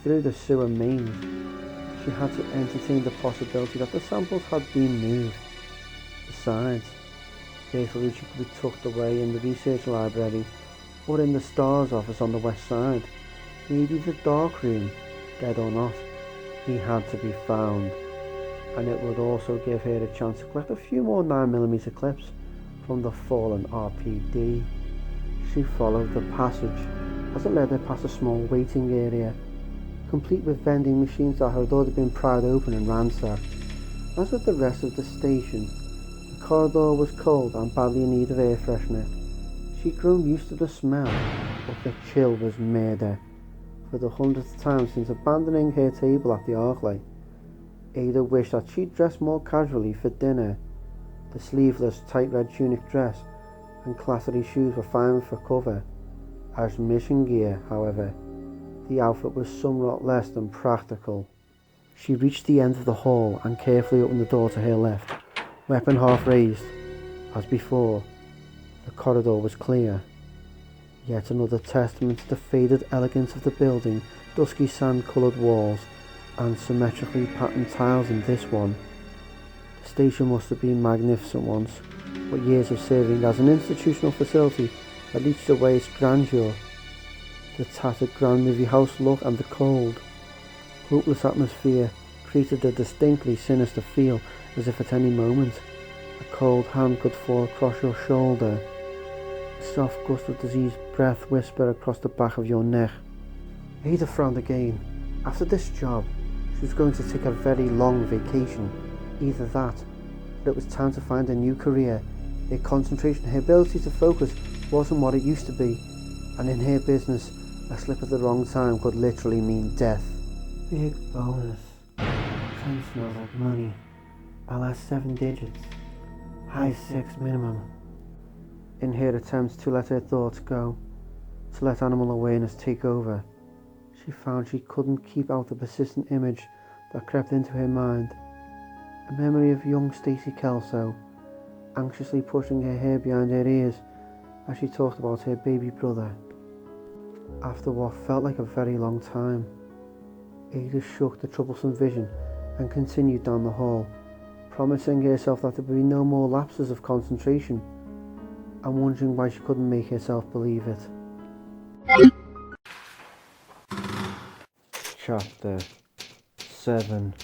through the sewer mains, she had to entertain the possibility that the samples had been moved. Besides, Bertolucci could be tucked away in the research library or in the STARS office on the west side. Maybe the dark room. Dead or not, he had to be found, and it would also give her a chance to collect a few more 9mm clips from the fallen RPD. She followed the passage as it led her past a small waiting area, complete with vending machines that had already been pried open and ransacked. As with the rest of the station, the corridor was cold and badly in need of air freshener. She'd grown used to the smell, but the chill was murder. For the 100th time since abandoning her table at the Arclight, Ada wished that she'd dressed more casually for dinner. The sleeveless, tight red tunic dress and clattery shoes were fine for cover. As mission gear, however, the outfit was somewhat less than practical. She reached the end of the hall and carefully opened the door to her left, weapon half raised. As before, the corridor was clear. Yet another testament to the faded elegance of the building, dusky sand-coloured walls and symmetrically patterned tiles in this one. The station must have been magnificent once, but years of serving as an institutional facility had leached away its grandeur. The tattered grand movie house look and the cold, hopeless atmosphere created a distinctly sinister feel, as if at any moment a cold hand could fall across your shoulder. A soft gust of diseased breath whisper across the back of your neck. Ada frowned again. After this job, she was going to take a very long vacation. Either that, but it was time to find a new career. Her concentration, her ability to focus wasn't what it used to be, and in her business, a slip at the wrong time could literally mean death. Big bonus. Time smells like money. I'll ask 7 digits. High 6 minimum. In her attempts to let her thoughts go, to let animal awareness take over, she found she couldn't keep out the persistent image that crept into her mind. A memory of young Stacey Kelso, anxiously pushing her hair behind her ears as she talked about her baby brother. After what felt like a very long time, Ada shook the troublesome vision and continued down the hall, promising herself that there would be no more lapses of concentration, and wondering why she couldn't make herself believe it. Chapter 7.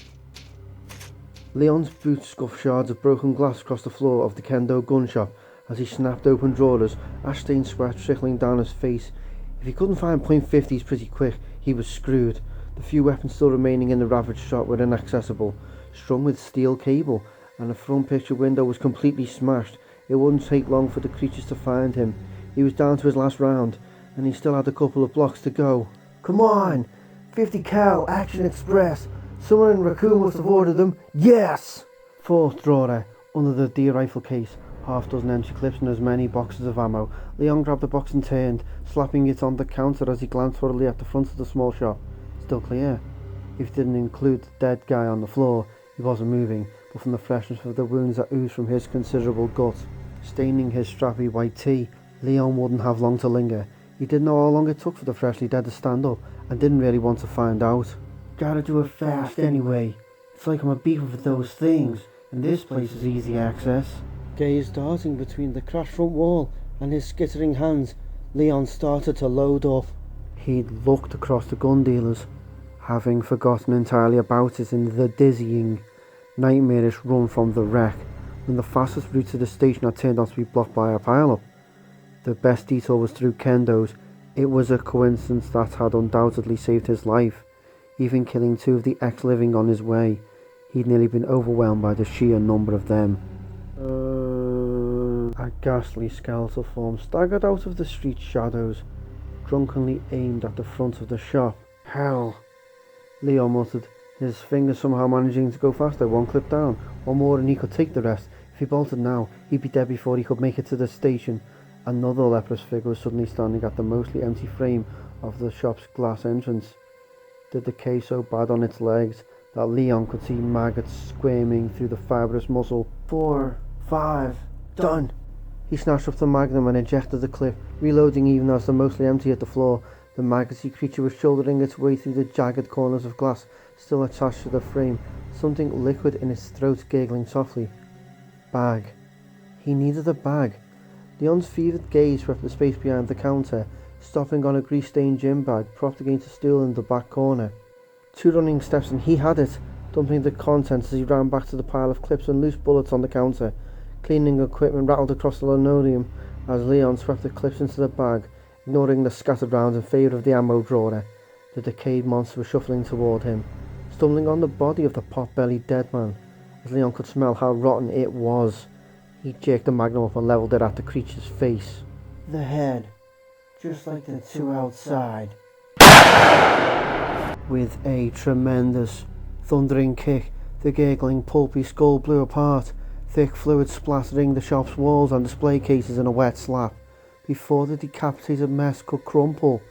Leon's boots scuffed shards of broken glass across the floor of the kendo gun shop as he snapped open drawers, ash stained sweat trickling down his face. If he couldn't find .50s pretty quick, he was screwed. The few weapons still remaining in the ravaged shop were inaccessible, strung with steel cable, and the front picture window was completely smashed. It wouldn't take long for the creatures to find him. He was down to his last round, and he still had a couple of blocks to go. Come on! 50 cal, Action Express! Someone in Raccoon must have ordered them. Yes! 4th drawer, under the deer rifle case, half dozen empty clips and as many boxes of ammo. Leon grabbed the box and turned, slapping it on the counter as he glanced hurriedly at the front of the small shop. Still clear. If he didn't include the dead guy on the floor, he wasn't moving, but from the freshness of the wounds that oozed from his considerable gut, staining his strappy white tee, Leon wouldn't have long to linger. He didn't know how long it took for the freshly dead to stand up, and didn't really want to find out. Gotta do it fast anyway. It's like I'm a beaver for those things, and this place is easy access. Gaze darting between the crashed front wall and his skittering hands, Leon started to load up. He'd looked across the gun dealers, having forgotten entirely about it in the dizzying, nightmarish run from the wreck, when the fastest route to the station had turned out to be blocked by a pile-up. The best detour was through Kendo's. It was a coincidence that had undoubtedly saved his life, even killing 2 of the ex-living on his way. He'd nearly been overwhelmed by the sheer number of them. A ghastly skeletal form staggered out of the street shadows, drunkenly aimed at the front of the shop. Hell, Leon muttered, his fingers somehow managing to go faster. 1 clip down, 1 more and he could take the rest. If he bolted now, he'd be dead before he could make it to the station. Another leprous figure was suddenly standing at the mostly empty frame of the shop's glass entrance, the decay so bad on its legs that Leon could see maggots squirming through the fibrous muscle. 4, 5, done! He snatched up the magnum and ejected the clip, reloading even as the mostly empty hit the floor. The maggoty creature was shouldering its way through the jagged corners of glass still attached to the frame, something liquid in its throat gurgling softly. Bag. He needed a bag. Leon's fevered gaze swept the space behind the counter, stopping on a grease-stained gym bag propped against a stool in the back corner. 2 running steps and he had it, dumping the contents as he ran back to the pile of clips and loose bullets on the counter. Cleaning equipment rattled across the linoleum as Leon swept the clips into the bag, ignoring the scattered rounds in favour of the ammo drawer. The decayed monster was shuffling toward him, stumbling on the body of the pot-bellied dead man, as Leon could smell how rotten it was. He jerked the magnum up and levelled it at the creature's face. The head, just like the 2 outside. With a tremendous, thundering kick, the gurgling, pulpy skull blew apart, thick fluid splattering the shop's walls and display cases in a wet slap. Before the decapitated mess could crumple,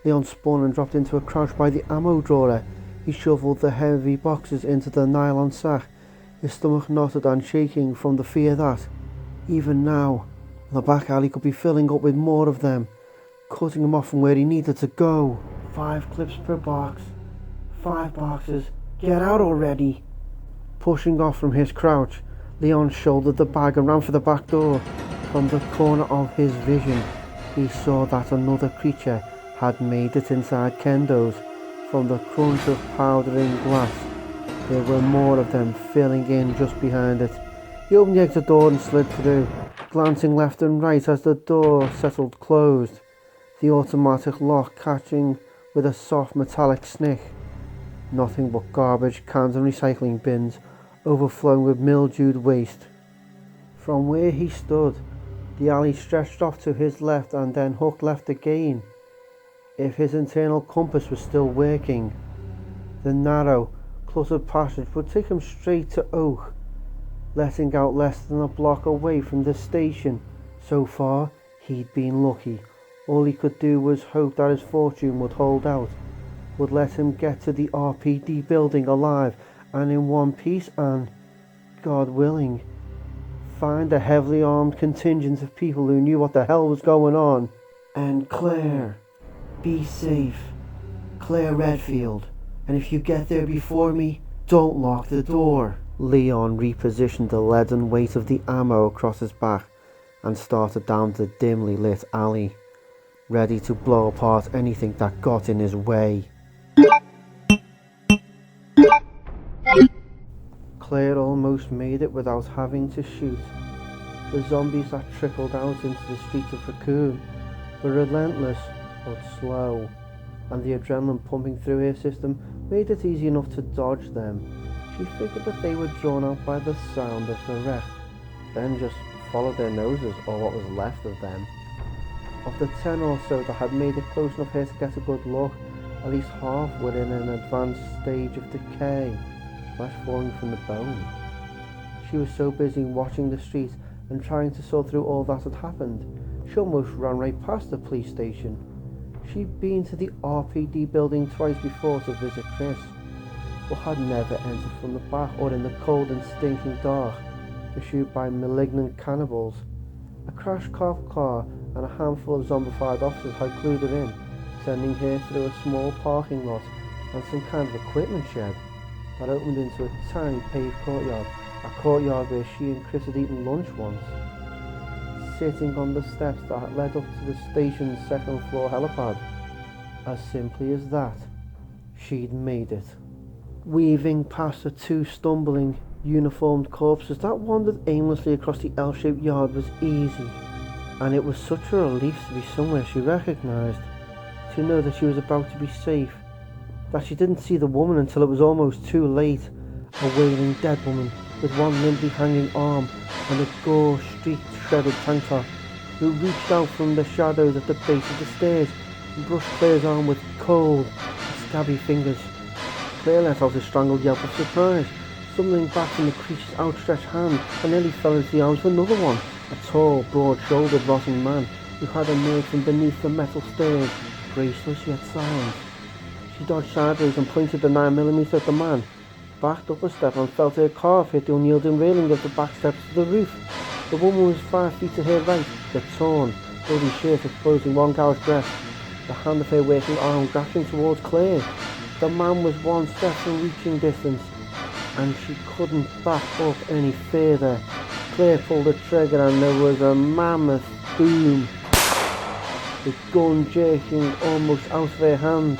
Leon spun and dropped into a crouch by the ammo drawer. He shoveled the heavy boxes into the nylon sack, his stomach knotted and shaking from the fear that, even now, the back alley could be filling up with more of them, cutting him off from where he needed to go. 5 clips per box. 5 boxes. Get out already! Pushing off from his crouch, Leon shouldered the bag and ran for the back door. From the corner of his vision, he saw that another creature had made it inside Kendo's. From the crunch of powdering glass, there were more of them filling in just behind it. He opened the exit door and slid through, glancing left and right as the door settled closed, the automatic lock catching with a soft metallic snick. Nothing but garbage cans and recycling bins, overflowing with mildewed waste. From where he stood, the alley stretched off to his left and then hooked left again. If his internal compass was still working, the narrow, cluttered passage would take him straight to Oak, letting out less than a block away from the station. So far, he'd been lucky. All he could do was hope that his fortune would hold out, would let him get to the RPD building alive and in one piece and, God willing, find a heavily armed contingent of people who knew what the hell was going on. And Claire, be safe. Claire Redfield. And if you get there before me, don't lock the door. Leon repositioned the leaden weight of the ammo across his back and started down the dimly lit alley, ready to blow apart anything that got in his way. Claire almost made it without having to shoot. The zombies that trickled out into the streets of Raccoon were relentless but slow, and the adrenaline pumping through her system made it easy enough to dodge them. She figured that they were drawn out by the sound of the wreck, then just followed their noses, or what was left of them. Of the 10 or so that had made it close enough here to get a good look, at least half were in an advanced stage of decay, flesh falling from the bone. She was so busy watching the street and trying to sort through all that had happened, she almost ran right past the police station. She'd been to the RPD building twice before to visit Chris, but had never entered from the back or in the cold and stinking dark, pursued by malignant cannibals. A crashed cop car and a handful of zombified officers had clued her in, sending her through a small parking lot and some kind of equipment shed that opened into a tiny paved courtyard, a courtyard where she and Chris had eaten lunch once. Sitting on the steps that led up to the station's second floor helipad, as simply as that, she'd made it. Weaving past the 2 stumbling, uniformed corpses that wandered aimlessly across the L-shaped yard was easy, and it was such a relief to be somewhere she recognised, to know that she was about to be safe, that she didn't see the woman until it was almost too late, a wailing dead woman with one limply hanging arm and a gore-streaked shredded tank top, who reached out from the shadows at the base of the stairs and brushed Claire's arm with cold, scabby fingers. Claire let out a strangled yelp of surprise, stumbling back from the creature's outstretched hand, and nearly fell into the arms of another one, a tall, broad-shouldered, rotting man who had emerged from beneath the metal stairs, graceless yet silent. She dodged sideways and pointed the 9mm at the man, backed up a step and felt her calf hit the unyielding railing of the back steps to the roof. The woman was 5 feet to her right, the torn, bloody shirt exposing one gouged breast, the hand of her working arm grasping towards Claire. The man was 1 step from reaching distance, and she couldn't back up any further. Claire pulled the trigger and there was a mammoth boom, the gun jerking almost out of her hand.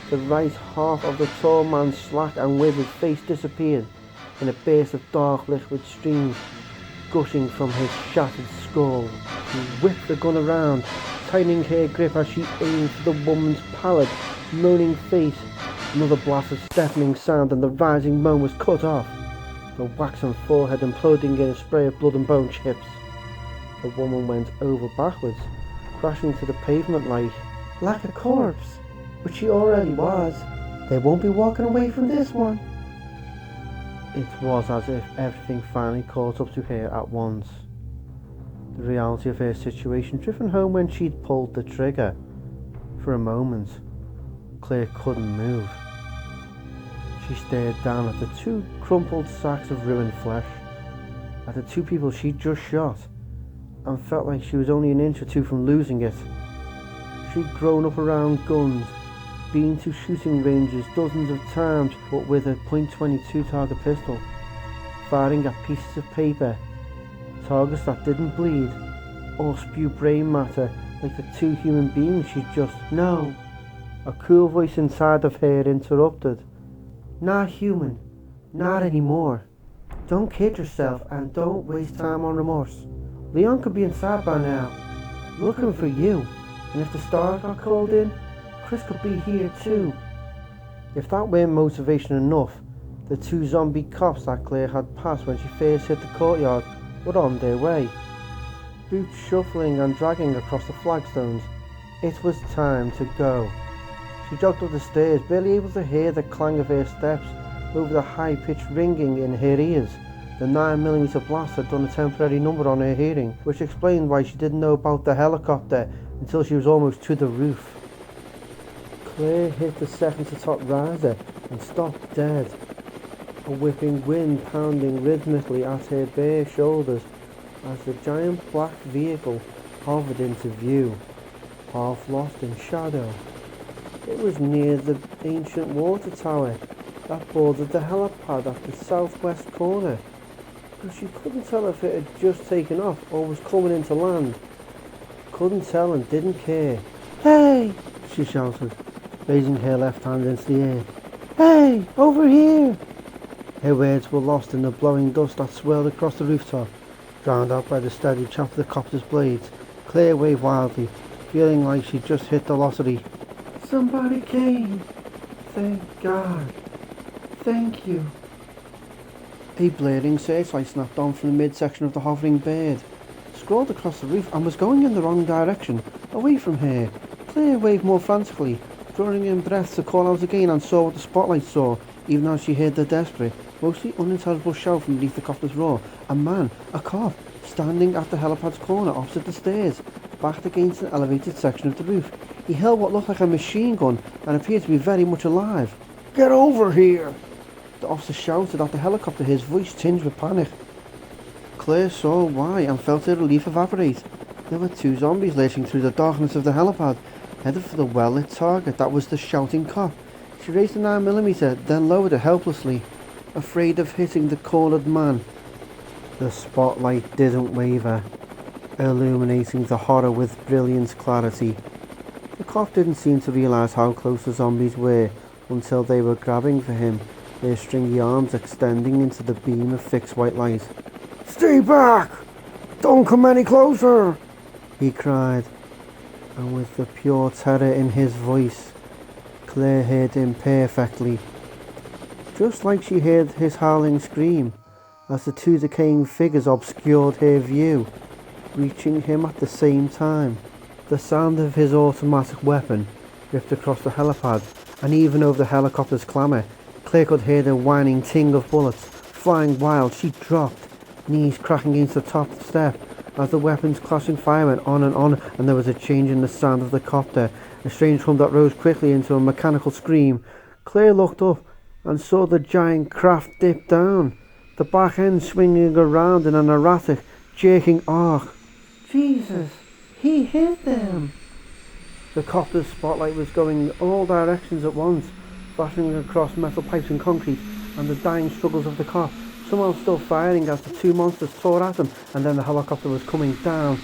The right half of the tall man's slack and withered face disappeared in a burst of dark liquid streams gushing from his shattered skull. She whipped the gun around, tightening her grip as she aimed for the woman's pallid, moaning face. Another blast of deafening sound and the rising moan was cut off, the waxen forehead imploding in a spray of blood and bone chips. The woman went over backwards, crashing to the pavement like a corpse, which she already was. They won't be walking away from this one. It was as if everything finally caught up to her at once. The reality of her situation driven home when she'd pulled the trigger. For a moment, Claire couldn't move. She stared down at the 2 crumpled sacks of ruined flesh, at the 2 people she'd just shot, and felt like she was only an inch or 2 from losing it. She'd grown up around guns, been to shooting ranges dozens of times, but with a .22 target pistol, firing at pieces of paper, targets that didn't bleed or spew brain matter like the 2 human beings she'd just... No! A cool voice inside of her interrupted. Not human. Not anymore. Don't kid yourself and don't waste time on remorse. Leon could be inside by now, looking for you, and if the stars got called in, Chris could be here too. If that weren't motivation enough, the 2 zombie cops that Claire had passed when she first hit the courtyard were on their way, boots shuffling and dragging across the flagstones. It was time to go. She jogged up the stairs, barely able to hear the clang of her steps over the high-pitched ringing in her ears. The 9mm blast had done a temporary number on her hearing, which explained why she didn't know about the helicopter until she was almost to the roof. Claire hit the second-to-top riser and stopped dead, a whipping wind pounding rhythmically at her bare shoulders as the giant black vehicle hovered into view, half lost in shadow. It was near the ancient water tower that bordered the helipad at the southwest corner, but she couldn't tell if it had just taken off or was coming into land. Couldn't tell and didn't care. "Hey!" she shouted, raising her left hand into the air. "Hey! Over here!" Her words were lost in the blowing dust that swirled across the rooftop, drowned out by the steady chop of the copter's blades. Claire waved wildly, feeling like she'd just hit the lottery. "Somebody came! Thank God! Thank you!" A blaring searchlight snapped on from the midsection of the hovering bird, scrolled across the roof and was going in the wrong direction, away from her. Claire waved more frantically, drawing in breaths to call out again, and saw what the spotlight saw, even as she heard the desperate, mostly unintelligible shout from beneath the copter's roar. A man, a cop, standing at the helipad's corner opposite the stairs, backed against an elevated section of the roof. He held what looked like a machine gun and appeared to be very much alive. "Get over here!" the officer shouted at the helicopter, his voice tinged with panic. Claire saw why and felt her relief evaporate. There were two zombies lurching through the darkness of the helipad, headed for the well-lit target that was the shouting cop. She raised the 9mm, then lowered it helplessly, afraid of hitting the cornered man. The spotlight didn't waver, illuminating the horror with brilliant clarity. The cop didn't seem to realise how close the zombies were until they were grabbing for him, their stringy arms extending into the beam of fixed white light. "Stay back! Don't come any closer!" he cried, and with the pure terror in his voice, Claire heard him perfectly, just like she heard his howling scream as the two decaying figures obscured her view, reaching him at the same time. The sound of his automatic weapon ripped across the helipad, and even over the helicopter's clamour, Claire could hear the whining ting of bullets. Flying wild, she dropped, knees cracking against the top step as the weapon's clashing fire went on, and there was a change in the sound of the copter, a strange hum that rose quickly into a mechanical scream. Claire looked up and saw the giant craft dip down, the back end swinging around in an erratic, jerking arc. Jesus, he hit them! The copter's spotlight was going in all directions at once, flashing across metal pipes and concrete, and the dying struggles of the cop, somehow still firing as the two monsters tore at him, and then the helicopter was coming down,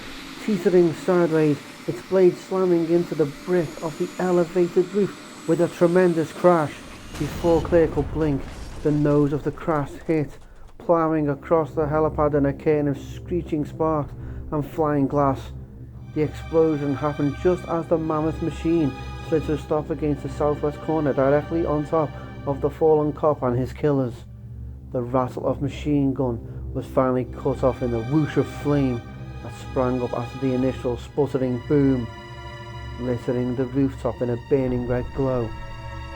teetering sideways, its blade slamming into the brick of the elevated roof with a tremendous crash. Before Claire could blink, the nose of the crash hit, ploughing across the helipad in a curtain of screeching sparks and flying glass. The explosion happened just as the mammoth machine slid to a stop against the southwest corner, directly on top of the fallen cop and his killers. The rattle of machine gun was finally cut off in a whoosh of flame that sprang up after the initial sputtering boom, littering the rooftop in a burning red glow.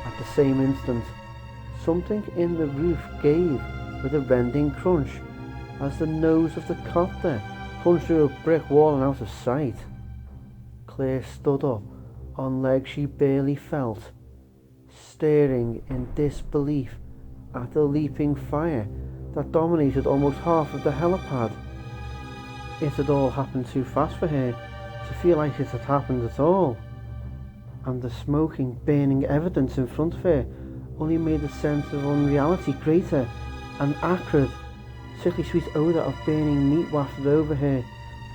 At the same instant, something in the roof gave with a rending crunch as the nose of the copter punched through a brick wall and out of sight. Claire stood up on legs she barely felt, staring in disbelief at the leaping fire that dominated almost half of the helipad. It had all happened too fast for her to feel like it had happened at all, and the smoking, burning evidence in front of her only made the sense of unreality greater. An acrid, sickly sweet odour of burning meat wafted over her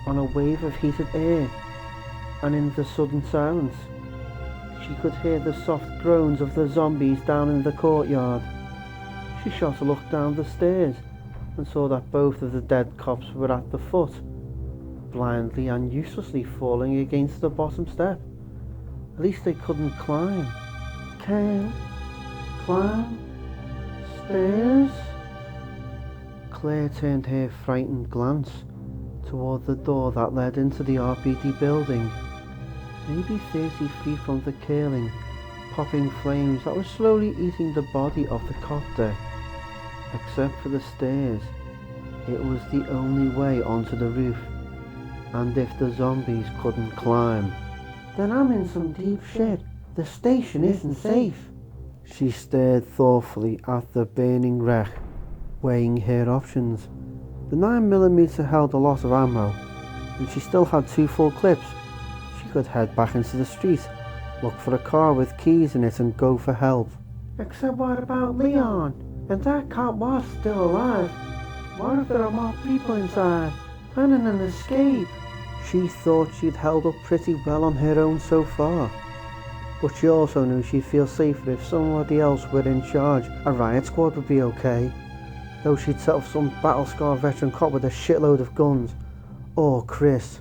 on a wave of heated air, and in the sudden silence, she could hear the soft groans of the zombies down in the courtyard. She shot a look down the stairs and saw that both of the dead cops were at the foot, blindly and uselessly falling against the bottom step. At least they couldn't climb. Can't climb stairs? Claire turned her frightened glance toward the door that led into the RPD building. Maybe 30 feet from the curling, popping flames that were slowly eating the body of the copter. Except for the stairs, it was the only way onto the roof, and if the zombies couldn't climb, then I'm in some deep shit. The station isn't safe. She stared thoughtfully at the burning wreck, weighing her options. The 9mm held a lot of ammo, and she still had 2 full clips. She could head back into the street, look for a car with keys in it and go for help. Except what about Leon? And that cop was still alive. What if there are more people inside, planning an escape? She thought she'd held up pretty well on her own so far, but she also knew she'd feel safer if somebody else were in charge. A riot squad would be okay, though she'd set off some battle-scarred veteran cop with a shitload of guns. Or Chris.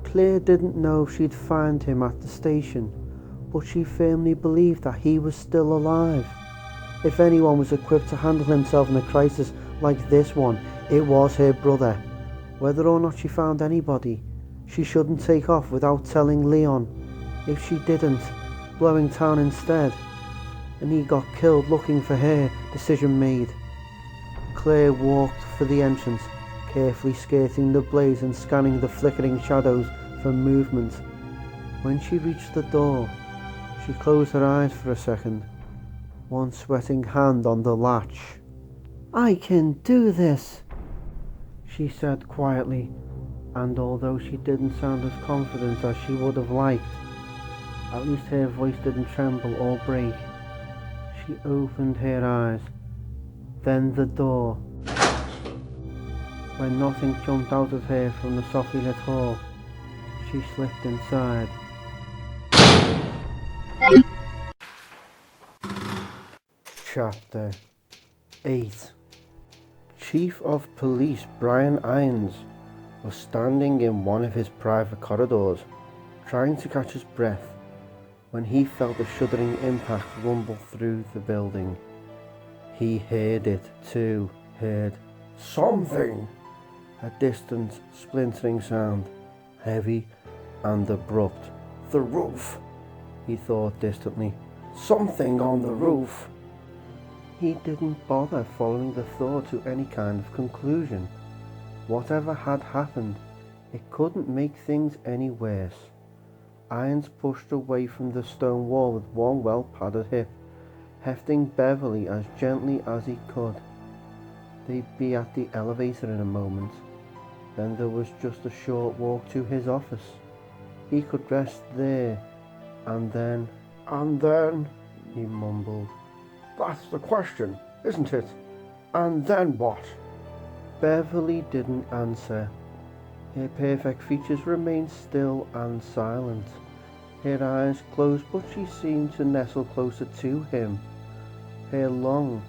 Claire didn't know if she'd find him at the station, but she firmly believed that he was still alive. If anyone was equipped to handle himself in a crisis like this one, it was her brother. Whether or not she found anybody, she shouldn't take off without telling Leon. If she didn't, blowing town instead, and he got killed looking for her, decision made. Claire walked for the entrance, carefully skirting the blaze and scanning the flickering shadows for movement. When she reached the door, she closed her eyes for a second, one sweating hand on the latch. "I can do this," she said quietly, and although she didn't sound as confident as she would have liked, at least her voice didn't tremble or break. She opened her eyes, then the door. When nothing jumped out at her from the softly lit hall, she slipped inside. Chapter 8. Chief of Police Brian Irons was standing in one of his private corridors, trying to catch his breath, when he felt a shuddering impact rumble through the building. He heard it too, heard something, a distant splintering sound, heavy and abrupt. The roof, he thought distantly. Something on the roof. He didn't bother following the thought to any kind of conclusion. Whatever had happened, it couldn't make things any worse. Irons pushed away from the stone wall with one well-padded hip, hefting Beverly as gently as he could. They'd be at the elevator in a moment. Then there was just a short walk to his office. He could rest there, and then, he mumbled. That's the question, isn't it? And then what? Beverly didn't answer. Her perfect features remained still and silent. Her eyes closed, but she seemed to nestle closer to him. Her long,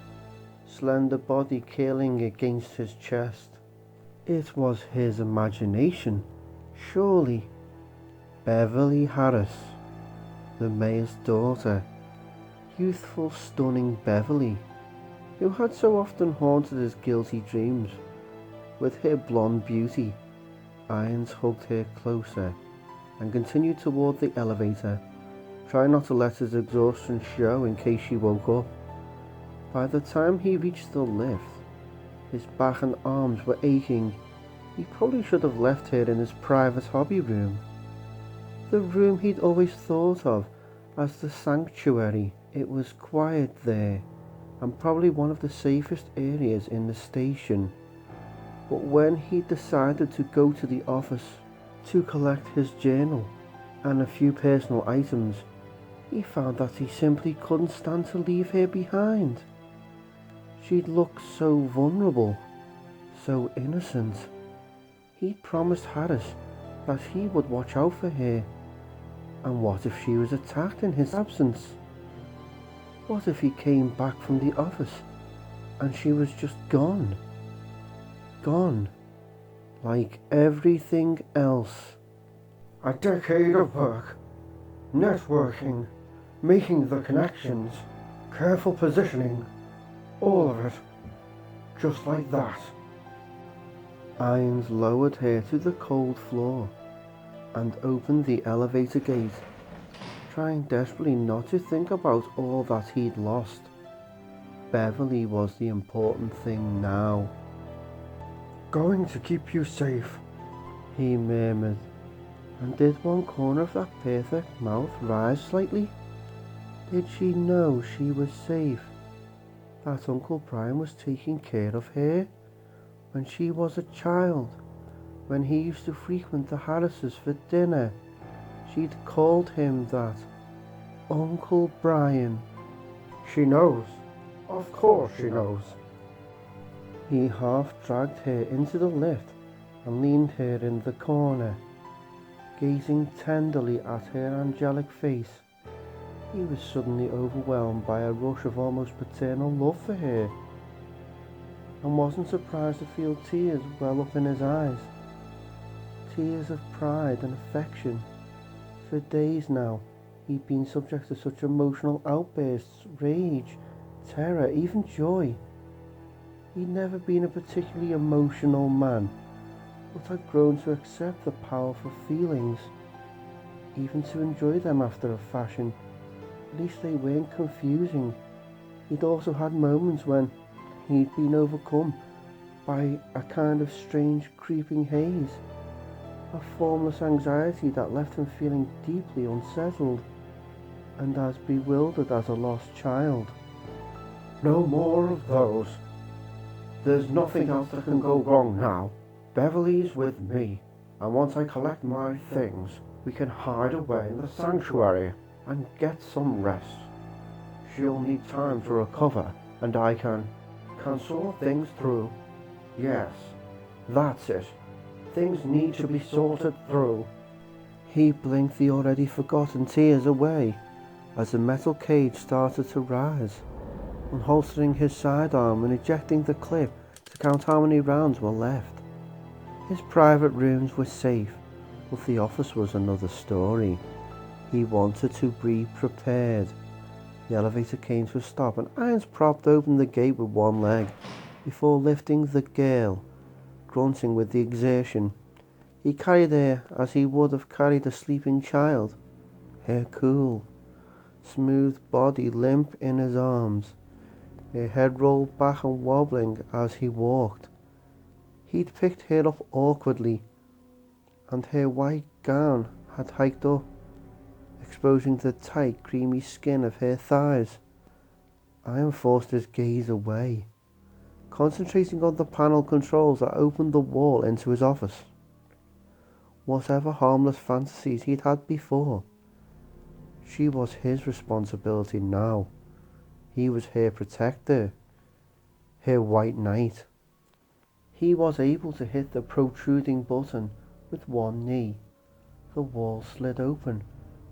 slender body curling against his chest. It was his imagination, surely. Beverly Harris, the mayor's daughter. Youthful, stunning Beverly, who had so often haunted his guilty dreams. With her blonde beauty, Irons hugged her closer and continued toward the elevator, trying not to let his exhaustion show in case she woke up. By the time he reached the lift, his back and arms were aching. He probably should have left her in his private hobby room. The room he'd always thought of as the sanctuary. It was quiet there, and probably one of the safest areas in the station. But when he decided to go to the office to collect his journal and a few personal items, he found that he simply couldn't stand to leave her behind. She'd looked so vulnerable, so innocent. He'd promised Harris that he would watch out for her. And what if she was attacked in his absence? What if he came back from the office and she was just gone? Gone, like everything else. A decade of work, networking, making the connections, careful positioning, all of it, just like that. Irons lowered her to the cold floor and opened the elevator gate, trying desperately not to think about all that he'd lost. Beverly was the important thing now. "Going to keep you safe," he murmured, and did one corner of that perfect mouth rise slightly? Did she know she was safe? That Uncle Brian was taking care of her when she was a child, when he used to frequent the Harrises for dinner. She'd called him that. Uncle Brian. She knows. Of course she knows. He half dragged her into the lift and leaned her in the corner, gazing tenderly at her angelic face. He was suddenly overwhelmed by a rush of almost paternal love for her, and wasn't surprised to feel tears well up in his eyes. Tears of pride and affection. For days now, he'd been subject to such emotional outbursts, rage, terror, even joy. He'd never been a particularly emotional man, but had grown to accept the powerful feelings, even to enjoy them after a fashion. At least they weren't confusing. He'd also had moments when he'd been overcome by a kind of strange creeping haze, a formless anxiety that left him feeling deeply unsettled and as bewildered as a lost child. No more of those. There's nothing else that can go wrong now. Beverly's with me, and once I collect my things, we can hide away in the sanctuary and get some rest. She'll need time to recover, and I can sort things through. Yes, that's it. Things need to be sorted through. He blinked the already forgotten tears away as the metal cage started to rise, unholstering his sidearm and ejecting the clip to count how many rounds were left. His private rooms were safe, but the office was another story. He wanted to be prepared. The elevator came to a stop and Irons propped open the gate with one leg before lifting the girl, grunting with the exertion. He carried her as he would have carried a sleeping child, her cool, smooth body limp in his arms, her head rolled back and wobbling as he walked. He'd picked her up awkwardly, and her white gown had hiked up, exposing the tight, creamy skin of her thighs. Iron forced his gaze away, concentrating on the panel controls that opened the wall into his office. Whatever harmless fantasies he'd had before, she was his responsibility now. He was her protector, her white knight. He was able to hit the protruding button with one knee. The wall slid open,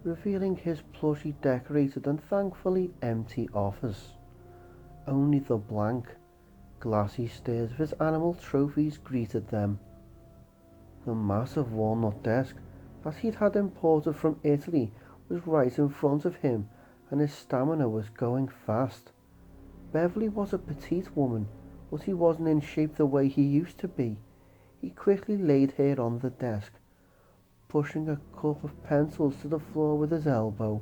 revealing his plushly decorated and thankfully empty office. Only the blank, glassy stares of his animal trophies greeted them. The massive walnut desk that he'd had imported from Italy was right in front of him, and his stamina was going fast. Beverly was a petite woman, but he wasn't in shape the way he used to be. He quickly laid her on the desk, pushing a cup of pencils to the floor with his elbow.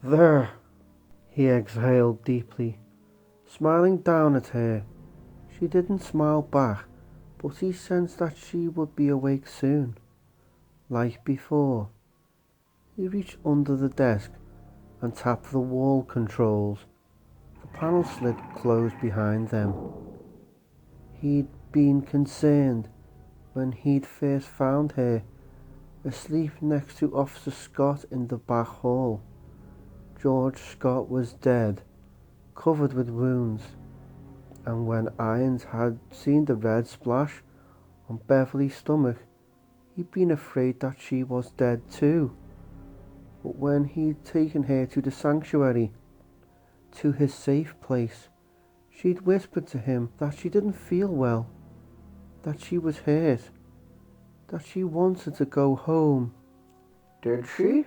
There, he exhaled deeply, smiling down at her. She didn't smile back, but he sensed that she would be awake soon. Like before, he reached under the desk and tapped the wall controls. The panel slid closed behind them. He'd been concerned when he'd first found her asleep next to Officer Scott in the back hall. George Scott was dead, covered with wounds, and when Irons had seen the red splash on Beverly's stomach, he'd been afraid that she was dead too. But when he'd taken her to the sanctuary, to his safe place, she'd whispered to him that she didn't feel well, that she was hurt, that she wanted to go home. Did she?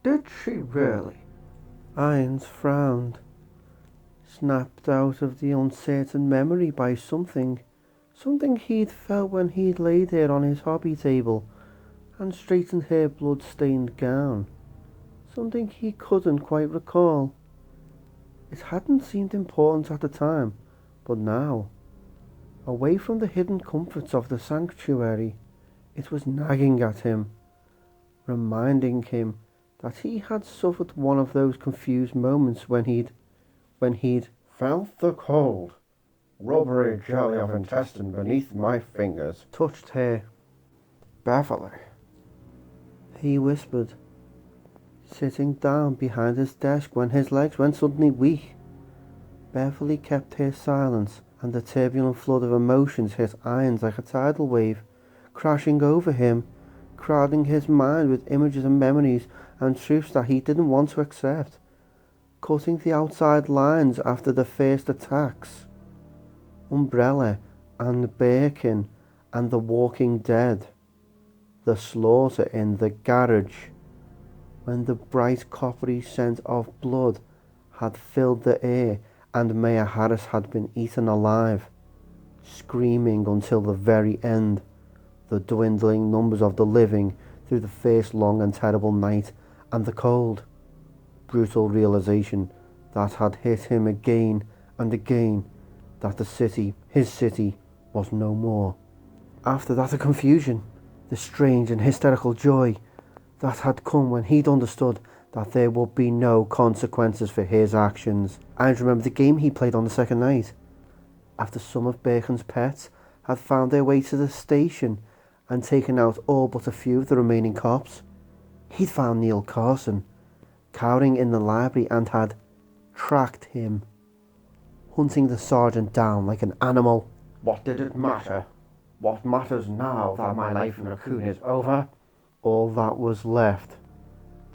Did she really? Irons frowned, snapped out of the uncertain memory by something Something he'd felt when he'd laid there on his hobby table and straightened her blood-stained gown. Something he couldn't quite recall. It hadn't seemed important at the time, but now, away from the hidden comforts of the sanctuary, it was nagging at him, reminding him that he had suffered one of those confused moments when he'd felt the cold, rubbery jelly of intestine beneath my fingers, touched her. Beverly, he whispered, sitting down behind his desk when his legs went suddenly weak. Beverly kept her silence, and the turbulent flood of emotions hit Irons like a tidal wave, crashing over him, crowding his mind with images and memories and truths that he didn't want to accept, cutting the outside lines after the first attacks. Umbrella and Birkin and the Walking Dead, the slaughter in the garage, when the bright coppery scent of blood had filled the air and Maya Harris had been eaten alive, screaming until the very end, the dwindling numbers of the living through the first long and terrible night, and the cold, brutal realization that had hit him again and again that the city, his city, was no more. After that, the confusion, the strange and hysterical joy that had come when he'd understood that there would be no consequences for his actions. I remember the game he played on the second night, after some of Birkin's pets had found their way to the station and taken out all but a few of the remaining cops. He'd found Neil Carson cowering in the library and had tracked him, hunting the sergeant down like an animal. What did it matter? What matters now that my life in Raccoon is over? All that was left,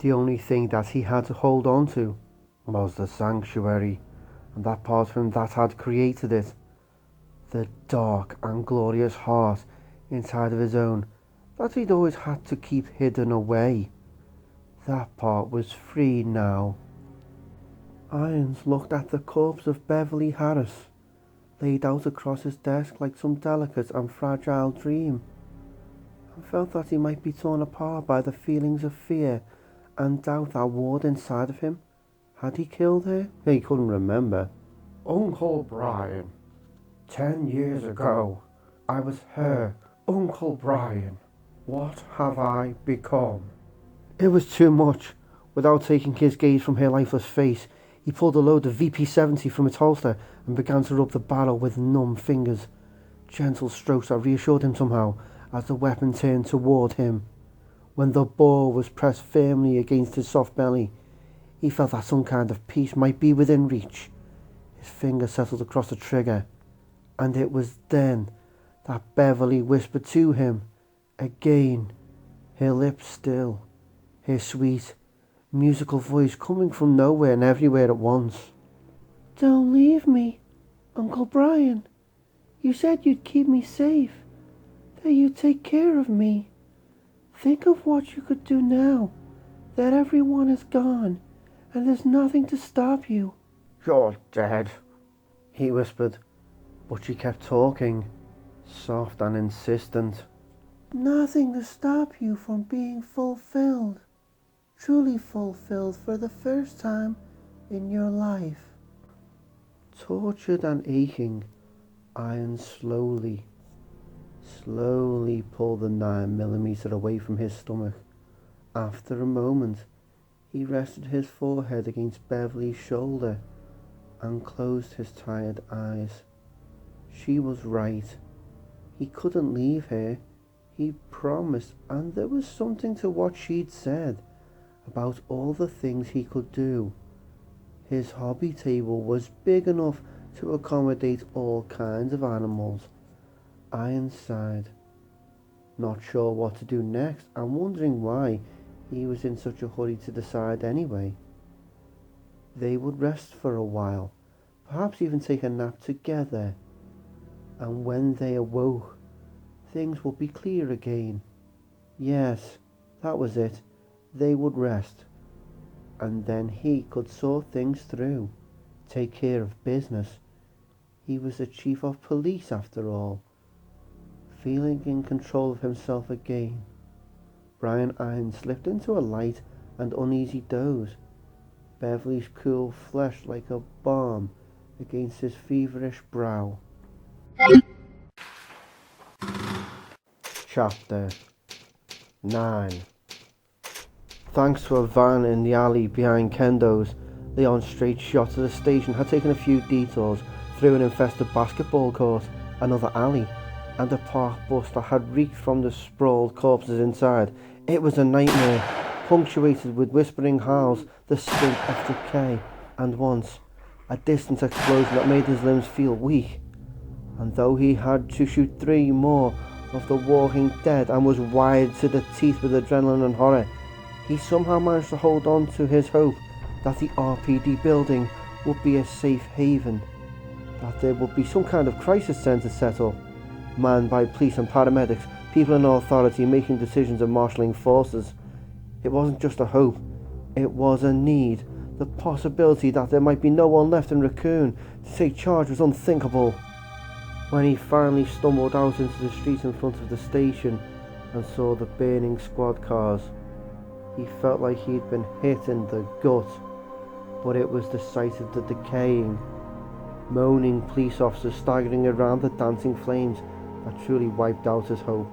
the only thing that he had to hold on to, was the sanctuary, and that part of him that had created it. The dark and glorious heart inside of his own that he'd always had to keep hidden away. That part was free now. Irons looked at the corpse of Beverly Harris, laid out across his desk like some delicate and fragile dream, and felt that he might be torn apart by the feelings of fear and doubt that warred inside of him. Had he killed her? He couldn't remember. Uncle Brian. 10 years ago, I was her, Uncle Brian. What have I become? It was too much. Without taking his gaze from her lifeless face, he pulled a load of VP-70 from its holster and began to rub the barrel with numb fingers. Gentle strokes that reassured him somehow as the weapon turned toward him. When the bore was pressed firmly against his soft belly, he felt that some kind of peace might be within reach. His finger settled across the trigger, and it was then that Beverly whispered to him again, her lips still, her sweet, musical voice coming from nowhere and everywhere at once. Don't leave me, Uncle Brian. You said you'd keep me safe, that you'd take care of me. Think of what you could do now that everyone is gone and there's nothing to stop you. You're dead, he whispered, but she kept talking, soft and insistent. Nothing to stop you from being fulfilled, truly fulfilled for the first time in your life. Tortured and aching, Irons slowly pulled the 9mm away from his stomach. After a moment, he rested his forehead against Beverly's shoulder and closed his tired eyes. She was right. He couldn't leave her. He promised, and there was something to what she'd said about all the things he could do. His hobby table was big enough to accommodate all kinds of animals. Irons sighed, not sure what to do next and wondering why he was in such a hurry to decide anyway. They would rest for a while, perhaps even take a nap together, and when they awoke, things would be clear again. Yes, that was it. They would rest, and then he could sort things through, take care of business. He was the chief of police after all. Feeling in control of himself again, Brian Irons slipped into a light and uneasy doze. Beverly's cool flesh like a balm against his feverish brow. Chapter 9. Thanks to a van in the alley behind Kendo's, Leon's straight shot to the station had taken a few detours through an infested basketball court, another alley, and a park bus that had reeked from the sprawled corpses inside. It was a nightmare, punctuated with whispering howls, the stink of decay, and once, a distant explosion that made his limbs feel weak. And though he had to shoot 3 more of the walking dead and was wired to the teeth with adrenaline and horror, he somehow managed to hold on to his hope that the RPD building would be a safe haven, that there would be some kind of crisis centre set up, manned by police and paramedics, people in authority making decisions and marshalling forces. It wasn't just a hope, it was a need. The possibility that there might be no one left in Raccoon to take charge was unthinkable. When he finally stumbled out into the streets in front of the station and saw the burning squad cars, he felt like he'd been hit in the gut, but it was the sight of the decaying, moaning police officers staggering around the dancing flames that truly wiped out his hope.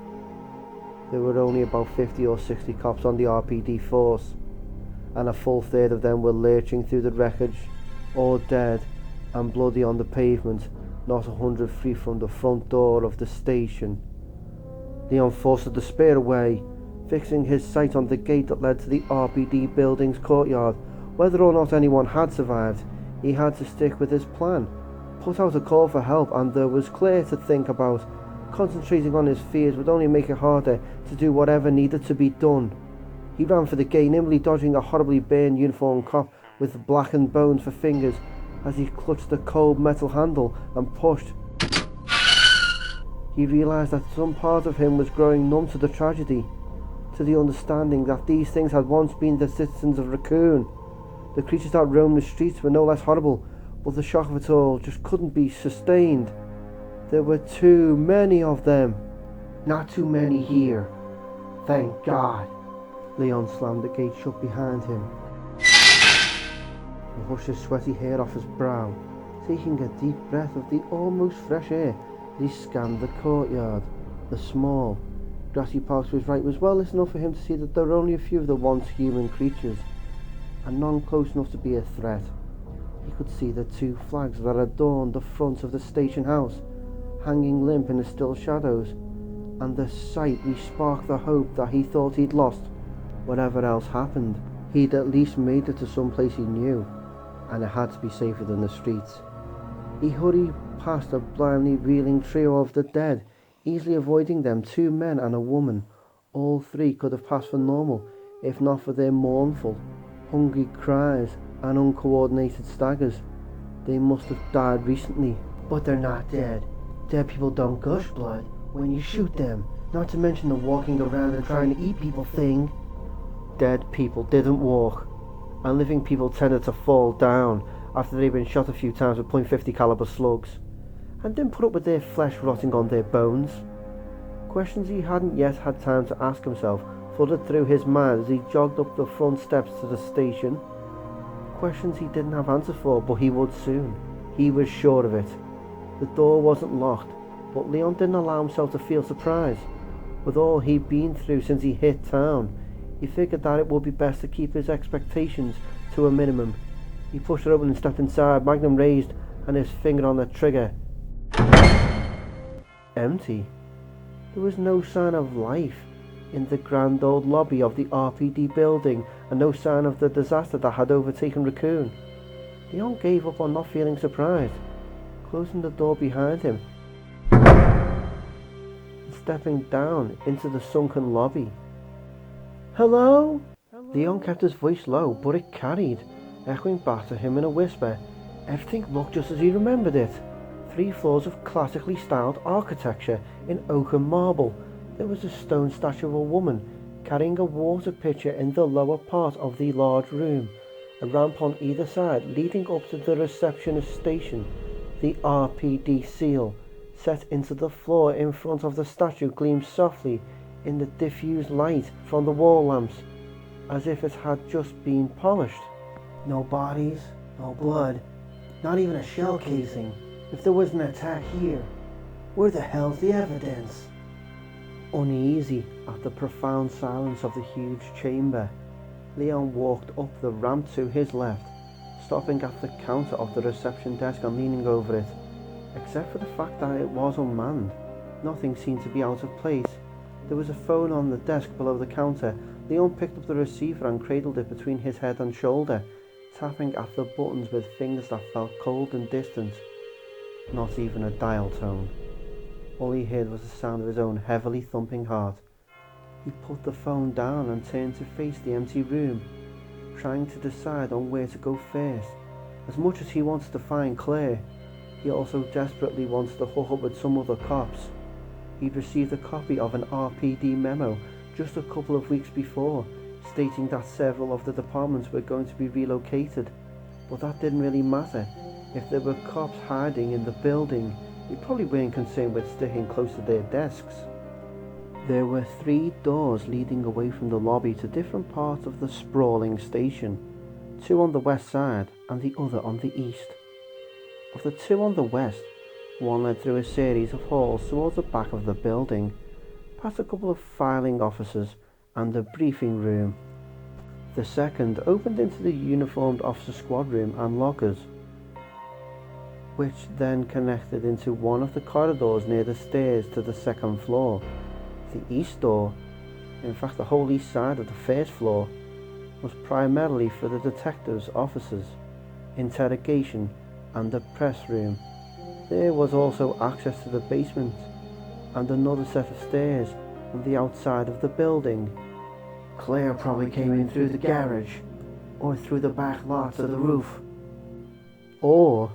There were only about 50 or 60 cops on the RPD force, and a full third of them were lurching through the wreckage, all dead and bloody on the pavement, not 100 feet from the front door of the station. Leon forced the despair away, fixing his sight on the gate that led to the RPD building's courtyard. Whether or not anyone had survived, he had to stick with his plan, put out a call for help, and there was Claire to think about. Concentrating on his fears would only make it harder to do whatever needed to be done. He ran for the gate, nimbly dodging a horribly burned uniformed cop with blackened bones for fingers as he clutched the cold metal handle and pushed. He realised that some part of him was growing numb to the tragedy, to the understanding that these things had once been the citizens of Raccoon. The creatures that roamed the streets were no less horrible, but the shock of it all just couldn't be sustained. There were too many of them. Not too many here. Thank God. Leon slammed the gate shut behind him. He brushed his sweaty hair off his brow, taking a deep breath of the almost fresh air as he scanned the courtyard. The small, grassy park to his right was well lit enough for him to see that there were only a few of the once human creatures, and none close enough to be a threat. He could see the 2 flags that adorned the front of the station house, hanging limp in the still shadows, and the sight re-sparked the hope that he thought he'd lost. Whatever else happened, he'd at least made it to some place he knew, and it had to be safer than the streets. He hurried past a blindly reeling trio of the dead, easily avoiding them, 2 men and a woman. All 3 could have passed for normal, if not for their mournful, hungry cries and uncoordinated staggers. They must have died recently. But they're not dead. Dead people don't gush blood when you shoot them, not to mention the walking around and trying to eat people thing. Dead people didn't walk, and living people tended to fall down after they'd been shot a few times with .50 caliber slugs, and didn't put up with their flesh rotting on their bones. Questions he hadn't yet had time to ask himself flooded through his mind as he jogged up the front steps to the station. Questions he didn't have answers for, but he would soon. He was sure of it. The door wasn't locked, but Leon didn't allow himself to feel surprise. With all he'd been through since he hit town, he figured that it would be best to keep his expectations to a minimum. He pushed it open and stepped inside, magnum raised and his finger on the trigger. Empty. There was no sign of life in the grand old lobby of the RPD building, and no sign of the disaster that had overtaken Raccoon. Leon gave up on not feeling surprised, closing the door behind him and stepping down into the sunken lobby. Hello? Leon kept his voice low, but it carried, echoing back to him in a whisper. Everything looked just as he remembered it. 3 floors of classically styled architecture in oak and marble. There was a stone statue of a woman carrying a water pitcher in the lower part of the large room, a ramp on either side leading up to the receptionist station, the RPD seal set into the floor in front of the statue gleamed softly in the diffused light from the wall lamps, as if it had just been polished. No bodies, no blood, not even a shell casing. If there was an attack here, where the hell's the evidence? Uneasy at the profound silence of the huge chamber, Leon walked up the ramp to his left, stopping at the counter of the reception desk and leaning over it. Except for the fact that it was unmanned, nothing seemed to be out of place. There was a phone on the desk below the counter. Leon picked up the receiver and cradled it between his head and shoulder, tapping at the buttons with fingers that felt cold and distant. Not even a dial tone. All he heard was the sound of his own heavily thumping heart. He put the phone down and turned to face the empty room, trying to decide on where to go first. As much as he wanted to find Claire, he also desperately wanted to hook up with some other cops. He'd received a copy of an RPD memo just a couple of weeks before, stating that several of the departments were going to be relocated. But that didn't really matter. If there were cops hiding in the building, they probably weren't concerned with sticking close to their desks. There were 3 doors leading away from the lobby to different parts of the sprawling station, 2 on the west side and the other on the east. Of the 2 on the west, one led through a series of halls towards the back of the building, past a couple of filing officers and a briefing room. The second opened into the uniformed officer squad room and lockers, which then connected into one of the corridors near the stairs to the second floor. The east door, in fact the whole east side of the first floor, was primarily for the detectives' offices, interrogation and the press room. There was also access to the basement and another set of stairs on the outside of the building. Claire probably came in through the garage or through the back lot to the roof. Or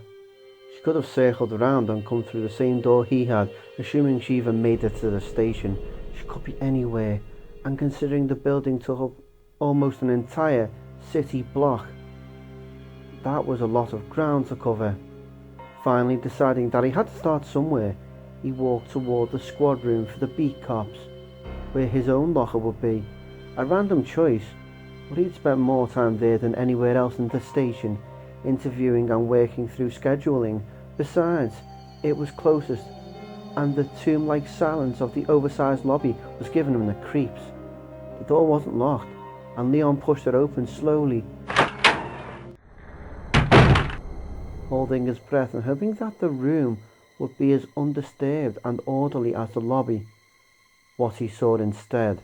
she could have circled around and come through the same door he had, assuming she even made it to the station. She could be anywhere, and considering the building took up almost an entire city block, that was a lot of ground to cover. Finally deciding that he had to start somewhere, he walked toward the squad room for the beat cops, where his own locker would be. A random choice, but he'd spent more time there than anywhere else in the station, interviewing and working through scheduling. Besides, it was closest, and the tomb-like silence of the oversized lobby was giving him the creeps. The door wasn't locked, and Leon pushed it open slowly, holding his breath and hoping that the room would be as undisturbed and orderly as the lobby. What he saw instead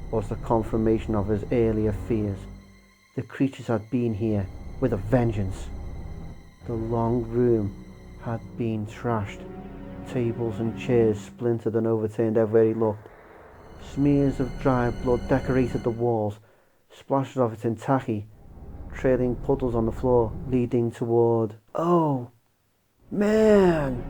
was the confirmation of his earlier fears. The creatures had been here with a vengeance. The long room had been trashed. Tables and chairs splintered and overturned everywhere he looked. Smears of dry blood decorated the walls, splashes of it in tacky, trailing puddles on the floor, leading toward... Oh, man!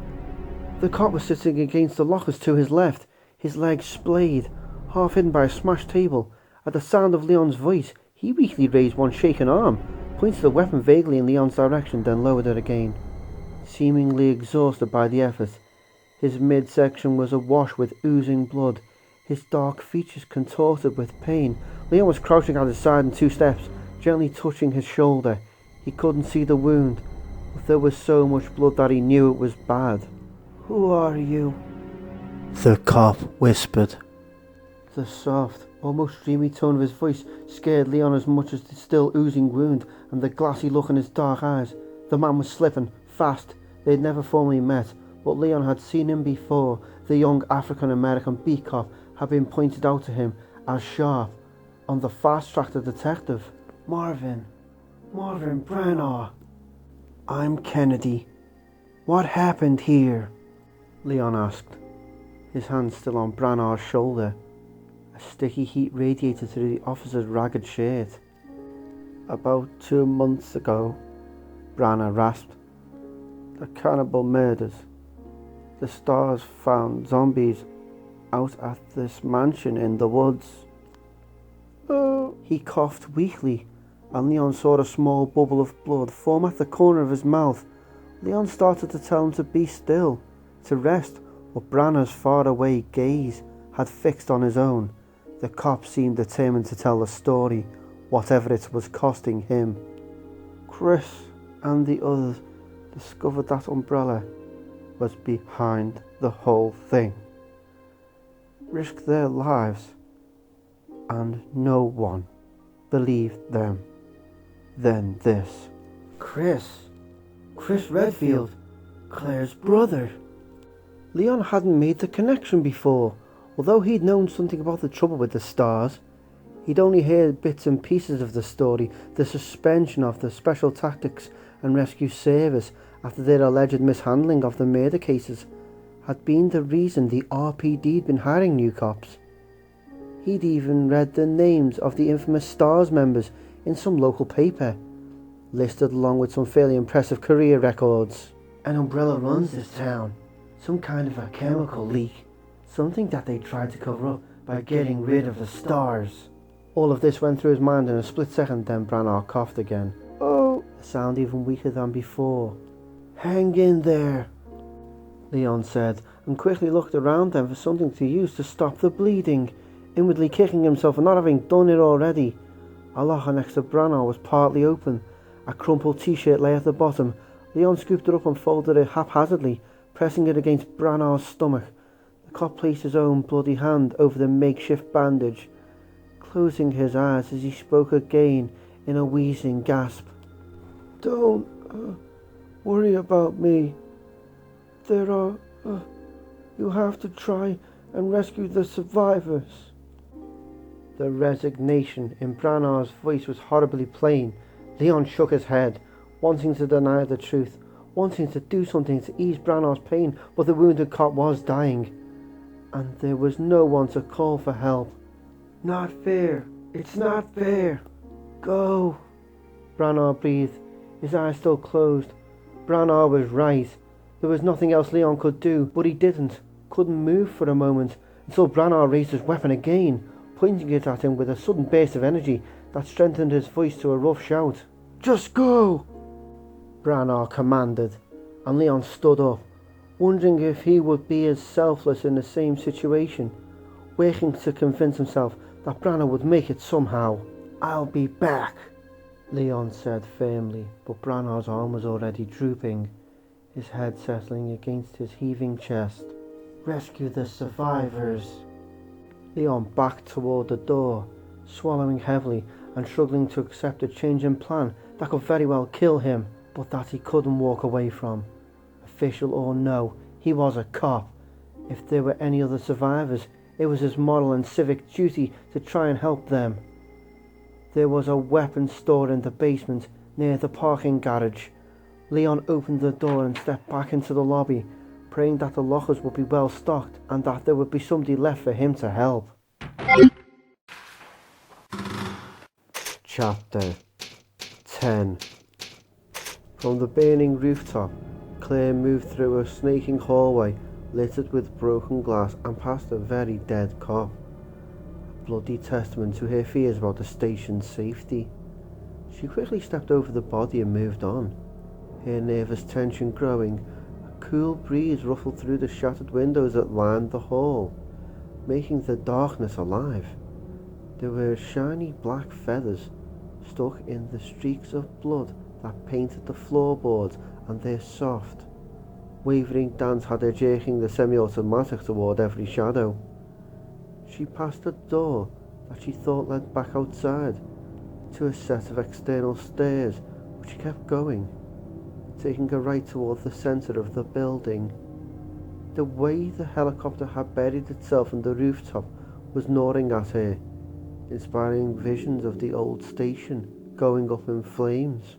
The cop was sitting against the lockers to his left, his legs splayed, half hidden by a smashed table. At the sound of Leon's voice, he weakly raised one shaken arm, pointed the weapon vaguely in Leon's direction, then lowered it again. Seemingly exhausted by the effort, his midsection was awash with oozing blood, his dark features contorted with pain. Leon was crouching at his side in 2 steps, gently touching his shoulder. He couldn't see the wound, but there was so much blood that he knew it was bad. "Who are you?" the cop whispered. The soft, almost dreamy tone of his voice scared Leon as much as the still oozing wound and the glassy look in his dark eyes. The man was slipping, fast. They'd never formally met, but Leon had seen him before. The young African-American beat cop had been pointed out to him as sharp, on the fast track to detective. Marvin Branagh. "I'm Kennedy. What happened here?" Leon asked, his hand still on Branagh's shoulder. A sticky heat radiated through the officer's ragged shirt. "About 2 months ago," Branagh rasped. "The cannibal murders. The stars found zombies out at this mansion in the woods." "Oh." He coughed weakly, and Leon saw a small bubble of blood form at the corner of his mouth. Leon started to tell him to be still, to rest, but Branner's faraway gaze had fixed on his own. The cop seemed determined to tell the story, whatever it was costing him. Chris and the others discovered that Umbrella was behind the whole thing. Risked their lives, and no one believed them. Then this. Chris Redfield, Claire's brother. Leon hadn't made the connection before. Although he'd known something about the trouble with the stars, he'd only heard bits and pieces of the story, the suspension of the Special Tactics and Rescue Service after their alleged mishandling of the murder cases had been the reason the RPD'd been hiring new cops. He'd even read the names of the infamous STARS members in some local paper, listed along with some fairly impressive career records. An Umbrella runs this town. Some kind of a chemical leak. Something that they tried to cover up by getting rid of the stars. All of this went through his mind in a split second, then Branagh coughed again. Oh, a sound even weaker than before. Hang in there, Leon said, and quickly looked around them for something to use to stop the bleeding, inwardly kicking himself for not having done it already. A locker next to Branagh was partly open. A crumpled t-shirt lay at the bottom. Leon scooped it up and folded it haphazardly, pressing it against Branagh's stomach. The cop placed his own bloody hand over the makeshift bandage, closing his eyes as he spoke again in a wheezing gasp. Don't worry about me. There are... you have to try and rescue the survivors. The resignation in Branagh's voice was horribly plain. Leon shook his head, wanting to deny the truth, wanting to do something to ease Branagh's pain, but the wounded cop was dying, and there was no one to call for help. Not fair. It's not fair. Go. Branagh breathed, his eyes still closed. Branagh was right. There was nothing else Leon could do, but he couldn't move for a moment, until Branagh raised his weapon again, pointing it at him with a sudden burst of energy that strengthened his voice to a rough shout. Just go! Branagh commanded, and Leon stood up, wondering if he would be as selfless in the same situation, working to convince himself that Branagh would make it somehow. I'll be back, Leon said firmly, but Branagh's arm was already drooping, his head settling against his heaving chest. Rescue the survivors. Leon backed toward the door, swallowing heavily and struggling to accept a change in plan that could very well kill him, but that he couldn't walk away from. Official or no, he was a cop. If there were any other survivors, it was his moral and civic duty to try and help them. There was a weapons store in the basement near the parking garage. Leon opened the door and stepped back into the lobby, praying that the lockers would be well stocked and that there would be somebody left for him to help. Chapter 10. From the burning rooftop, Claire moved through a snaking hallway littered with broken glass and past a very dead cop. A bloody testament to her fears about the station's safety. She quickly stepped over the body and moved on, her nervous tension growing. A cool breeze ruffled through the shattered windows that lined the hall, making the darkness alive. There were shiny black feathers stuck in the streaks of blood that painted the floorboards, and their soft, wavering dance had her jerking the semi-automatic toward every shadow. She passed a door that she thought led back outside to a set of external stairs, but she kept going, taking a right toward the centre of the building. The way the helicopter had buried itself in the rooftop was gnawing at her, inspiring visions of the old station going up in flames.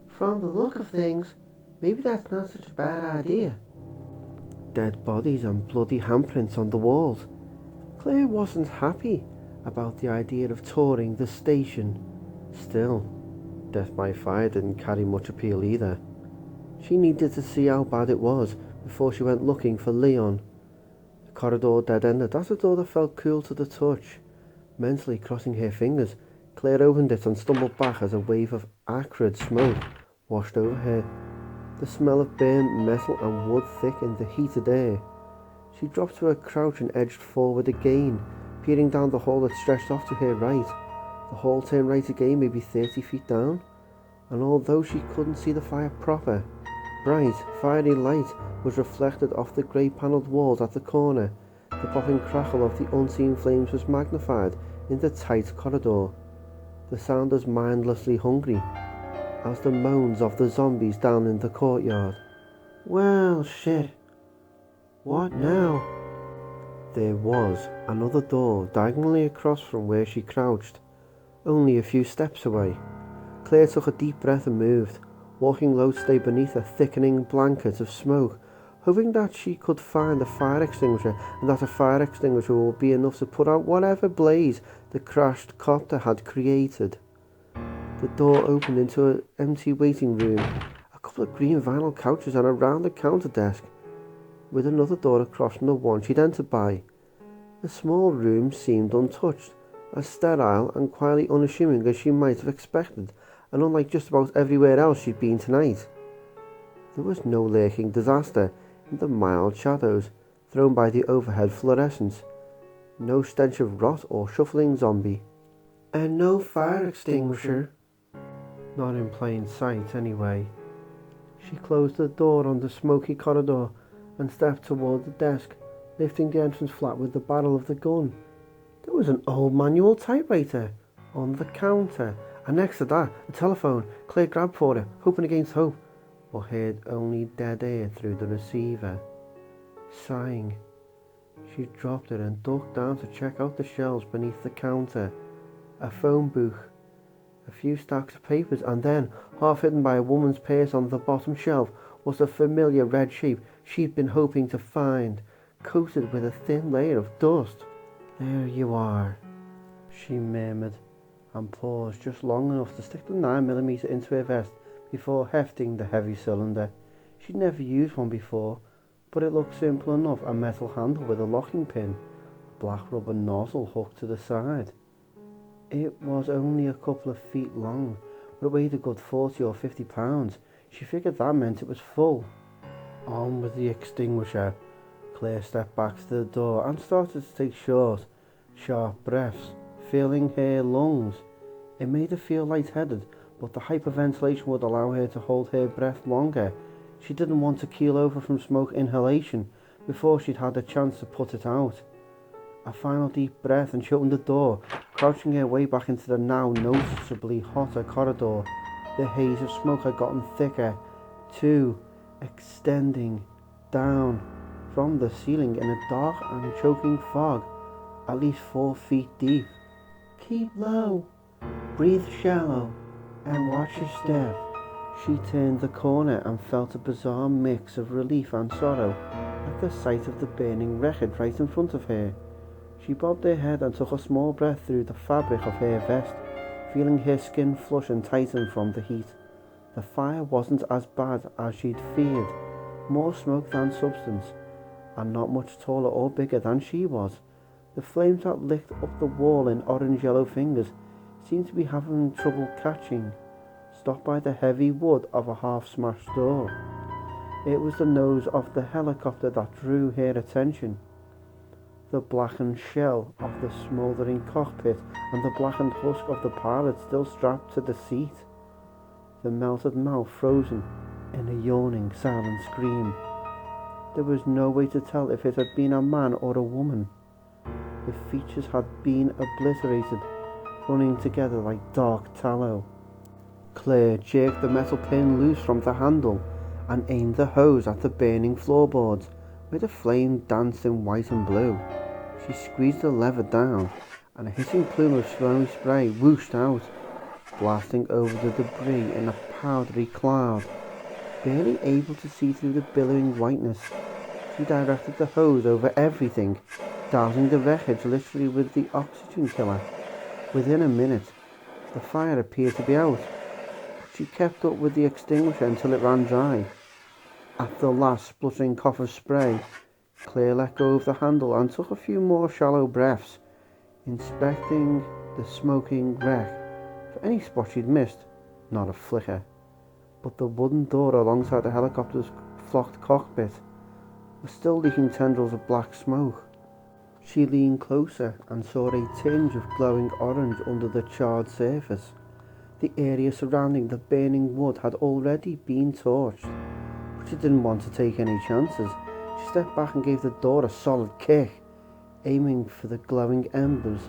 From the look of things, maybe that's not such a bad idea. Dead bodies and bloody handprints on the walls. Claire wasn't happy about the idea of touring the station. Still, death by fire didn't carry much appeal either. She needed to see how bad it was before she went looking for Leon. The corridor dead-ended at a door that felt cool to the touch. Mentally crossing her fingers, Claire opened it and stumbled back as a wave of acrid smoke washed over her. The smell of burnt metal and wood thickened the heated air. She dropped to her crouch and edged forward again, peering down the hall that stretched off to her right. The hall turned right again, maybe 30 feet down, and although she couldn't see the fire proper, bright, fiery light was reflected off the grey panelled walls at the corner. The popping crackle of the unseen flames was magnified in the tight corridor. The sound was mindlessly hungry, as the moans of the zombies down in the courtyard. Well, shit. What now? There was another door diagonally across from where she crouched, only a few steps away. Claire took a deep breath and moved, walking low to stay beneath a thickening blanket of smoke, hoping that she could find a fire extinguisher and that a fire extinguisher would be enough to put out whatever blaze the crashed copter had created. The door opened into an empty waiting room, a couple of green vinyl couches and a rounded counter desk, with another door across from the one she'd entered by. The small room seemed untouched, as sterile and quietly unassuming as she might have expected, and unlike just about everywhere else she'd been tonight. There was no lurking disaster in the mild shadows thrown by the overhead fluorescence, no stench of rot or shuffling zombie, and no fire extinguisher. Not in plain sight, anyway. She closed the door on the smoky corridor and stepped toward the desk, lifting the entrance flap with the barrel of the gun. There was an old manual typewriter on the counter, and next to that, a telephone. Claire grabbed for it, hoping against hope, but heard only dead air through the receiver. Sighing, she dropped it and ducked down to check out the shelves beneath the counter. A phone booth, a few stacks of papers, and then, half hidden by a woman's purse on the bottom shelf, was the familiar red shape she'd been hoping to find, coated with a thin layer of dust. There you are, she murmured, and paused just long enough to stick the 9mm into her vest before hefting the heavy cylinder. She'd never used one before, but it looked simple enough, a metal handle with a locking pin, a black rubber nozzle hooked to the side. It was only a couple of feet long, but it weighed a good 40 or 50 pounds. She figured that meant it was full. On with the extinguisher. Claire stepped back to the door and started to take short, sharp breaths, filling her lungs. It made her feel lightheaded, but the hyperventilation would allow her to hold her breath longer. She didn't want to keel over from smoke inhalation before she'd had a chance to put it out. A final deep breath and she opened the door, crouching her way back into the now noticeably hotter corridor. The haze of smoke had gotten thicker, too, extending down from the ceiling in a dark and choking fog, at least 4 feet deep. Keep low, breathe shallow, and watch your step. She turned the corner and felt a bizarre mix of relief and sorrow at the sight of the burning wreckage right in front of her. She bobbed her head and took a small breath through the fabric of her vest, feeling her skin flush and tighten from the heat. The fire wasn't as bad as she'd feared, more smoke than substance, and not much taller or bigger than she was. The flames that licked up the wall in orange-yellow fingers seemed to be having trouble catching, stopped by the heavy wood of a half-smashed door. It was the nose of the helicopter that drew her attention. The blackened shell of the smouldering cockpit and the blackened husk of the pilot still strapped to the seat. The melted mouth frozen in a yawning, silent scream. There was no way to tell if it had been a man or a woman. The features had been obliterated, running together like dark tallow. Claire jerked the metal pin loose from the handle and aimed the hose at the burning floorboards, where the flame danced in white and blue. She squeezed the lever down, and a hissing plume of smoky spray whooshed out, blasting over the debris in a powdery cloud. Barely able to see through the billowing whiteness, she directed the hose over everything, dousing the wreckage literally with the oxygen killer. Within a minute, the fire appeared to be out. She kept up with the extinguisher until it ran dry. At the last spluttering cough of spray, Claire let go of the handle and took a few more shallow breaths, inspecting the smoking wreck for any spot she'd missed. Not a flicker. But the wooden door alongside the helicopter's flocked cockpit, were still leaking tendrils of black smoke. She leaned closer and saw a tinge of glowing orange under the charred surface. The area surrounding the burning wood had already been torched, but she didn't want to take any chances. She stepped back and gave the door a solid kick, aiming for the glowing embers.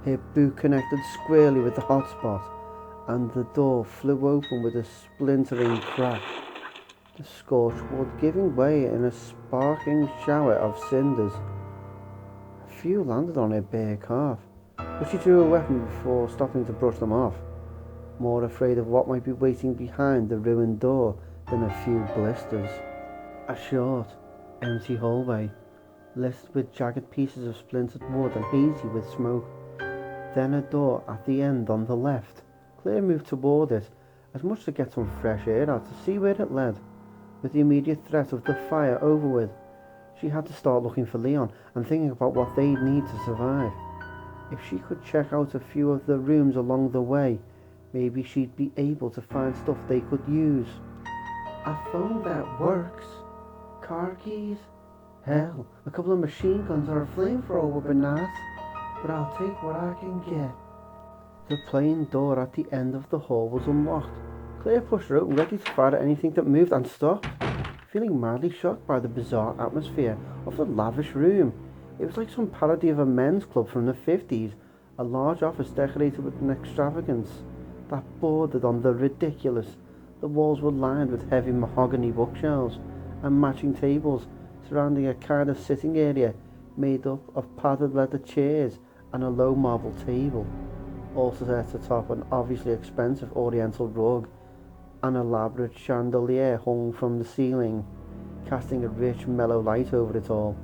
Her boot connected squarely with the hotspot, and the door flew open with a splintering crack, the scorched wood giving way in a sparking shower of cinders. A few landed on her bare calf, but she drew a weapon before stopping to brush them off, more afraid of what might be waiting behind the ruined door than a few blisters. A short, empty hallway, littered with jagged pieces of splintered wood and hazy with smoke. Then a door at the end on the left. Claire moved toward it, as much to get some fresh air out, to see where it led. With the immediate threat of the fire over with, she had to start looking for Leon and thinking about what they'd need to survive. If she could check out a few of the rooms along the way, maybe she'd be able to find stuff they could use. A phone that works. Car keys. Hell, a couple of machine guns or a flamethrower would be nice, but I'll take what I can get. The plain door at the end of the hall was unlocked. Claire pushed it open, ready to fire at anything that moved, and stopped, feeling mildly shocked by the bizarre atmosphere of the lavish room. It was like some parody of a men's club from the 50s, a large office decorated with an extravagance that bordered on the ridiculous. The walls were lined with heavy mahogany bookshelves and matching tables, surrounding a kind of sitting area made up of padded leather chairs and a low marble table. Also set atop an obviously expensive oriental rug. An elaborate chandelier hung from the ceiling, casting a rich, mellow light over it all.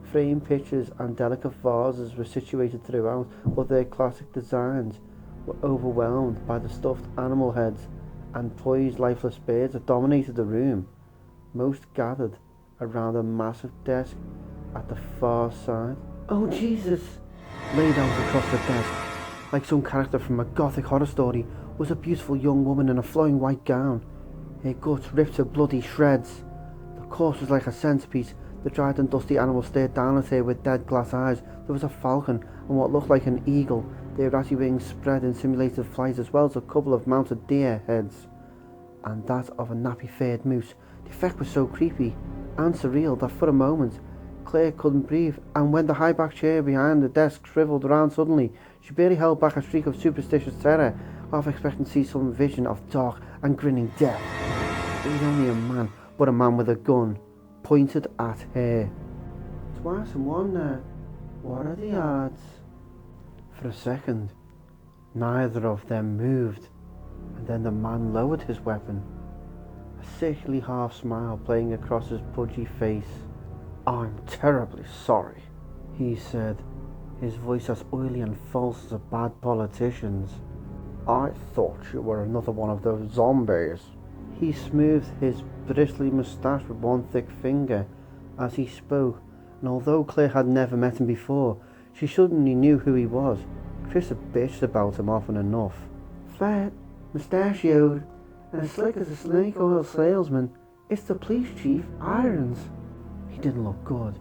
Framed pictures and delicate vases were situated throughout, but their classic designs were overwhelmed by the stuffed animal heads and poised lifeless birds that dominated the room, most gathered around a massive desk at the far side. "Oh Jesus!" Laid out across the desk, like some character from a gothic horror story, was a beautiful young woman in a flowing white gown. Her guts ripped to bloody shreds. The corpse was like a centipede. The dried and dusty animal stared down at her with dead glass eyes. There was a falcon and what looked like an eagle, their ratty wings spread in simulated flight, as well as a couple of mounted deer heads, and that of a nappy-furred moose. The effect was so creepy and surreal that for a moment Claire couldn't breathe, and when the high-backed chair behind the desk shriveled around suddenly, she barely held back a shriek of superstitious terror, half expecting to see some vision of dark and grinning death. It was only a man, but a man with a gun, pointed at her. Twice in one there. What are the odds? For a second, neither of them moved, and then the man lowered his weapon, a sickly half smile playing across his pudgy face. "I'm terribly sorry," he said, his voice as oily and false as a bad politician's. "I thought you were another one of those zombies." He smoothed his bristly moustache with one thick finger as he spoke, and although Claire had never met him before, she suddenly knew who he was. Chris had bitched about him often enough. Fat, mustachioed, and as slick as a snake oil salesman, it's the police chief, Irons. He didn't look good.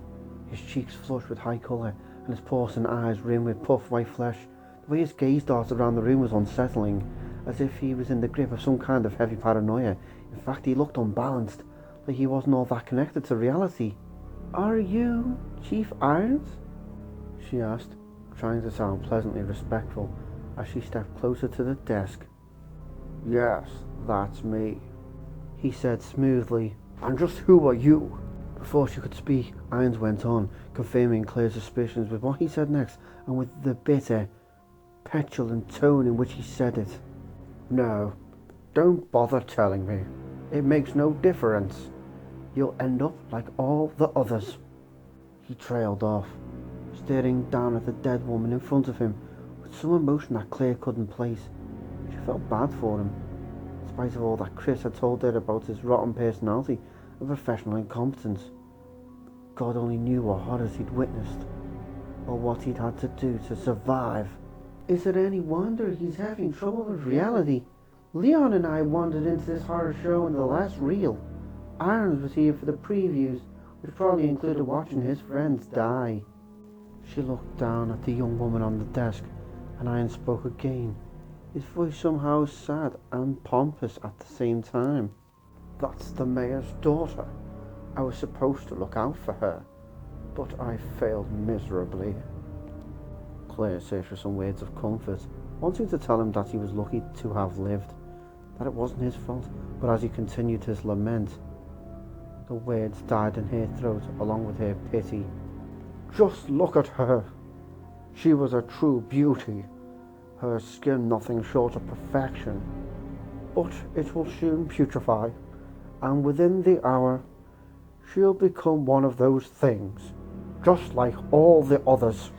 His cheeks flushed with high colour, and his porcelain eyes rimmed with puffed white flesh. The way his gaze darted around the room was unsettling, as if he was in the grip of some kind of heavy paranoia. In fact, he looked unbalanced, like he wasn't all that connected to reality. "Are you Chief Irons?" she asked, trying to sound pleasantly respectful as she stepped closer to the desk. "Yes, that's me," he said smoothly. "And just who are you?" Before she could speak, Irons went on, confirming Claire's suspicions with what he said next, and with the bitter, petulant tone in which he said it. "No, don't bother telling me. It makes no difference. You'll end up like all the others." He trailed off, staring down at the dead woman in front of him with some emotion that Claire couldn't place. She felt bad for him, in spite of all that Chris had told her about his rotten personality and professional incompetence. God only knew what horrors he'd witnessed, or what he'd had to do to survive. Is it any wonder he's having trouble with reality? Leon and I wandered into this horror show in the last reel. Irons was here for the previews. which probably included watching his friends die. She looked down at the young woman on the desk, and Ian spoke again, his voice somehow sad and pompous at the same time. That's the mayor's daughter. I was supposed to look out for her, but I failed miserably. Claire searched for some words of comfort, wanting to tell him that he was lucky to have lived, that it wasn't his fault, but as he continued his lament, the words died in her throat along with her pity. Just look at her. She was a true beauty, her skin nothing short of perfection. But it will soon putrefy, and within the hour she'll become one of those things, just like all the others.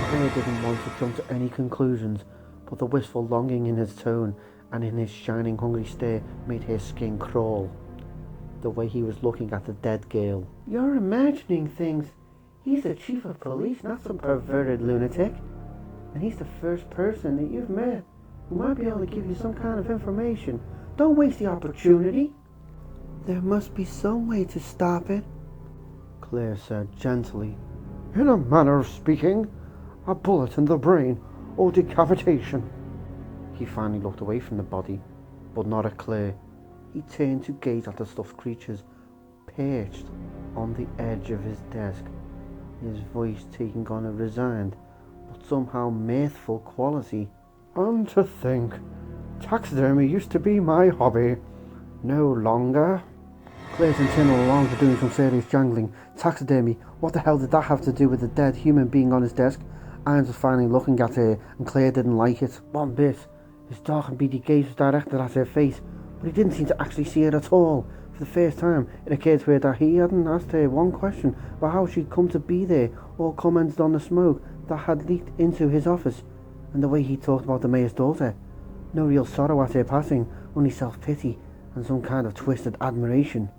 Claire didn't want to jump to any conclusions, but the wistful longing in his tone and in his shining hungry stare made her skin crawl. The way he was looking at the dead girl. You're imagining things. He's the chief of police, not some perverted lunatic. And he's the first person that you've met who might be able to give you some kind of information. Don't waste the opportunity. There must be some way to stop it, Claire said gently. In a manner of speaking, a bullet in the brain or decapitation. He finally looked away from the body, but not at Claire. He turned to gaze at the stuffed creatures perched on the edge of his desk, his voice taking on a resigned but somehow mirthful quality. And to think, taxidermy used to be my hobby. No longer. Claire's internal alarms were doing some serious jangling. Taxidermy, what the hell did that have to do with a dead human being on his desk? Irons was finally looking at her, and Claire didn't like it one bit. His dark and beady gaze was directed at her face, but he didn't seem to actually see her at all. For the first time, it occurred to her that he hadn't asked her one question about how she'd come to be there, or commented on the smoke that had leaked into his office, and the way he talked about the mayor's daughter. No real sorrow at her passing, only self-pity and some kind of twisted admiration.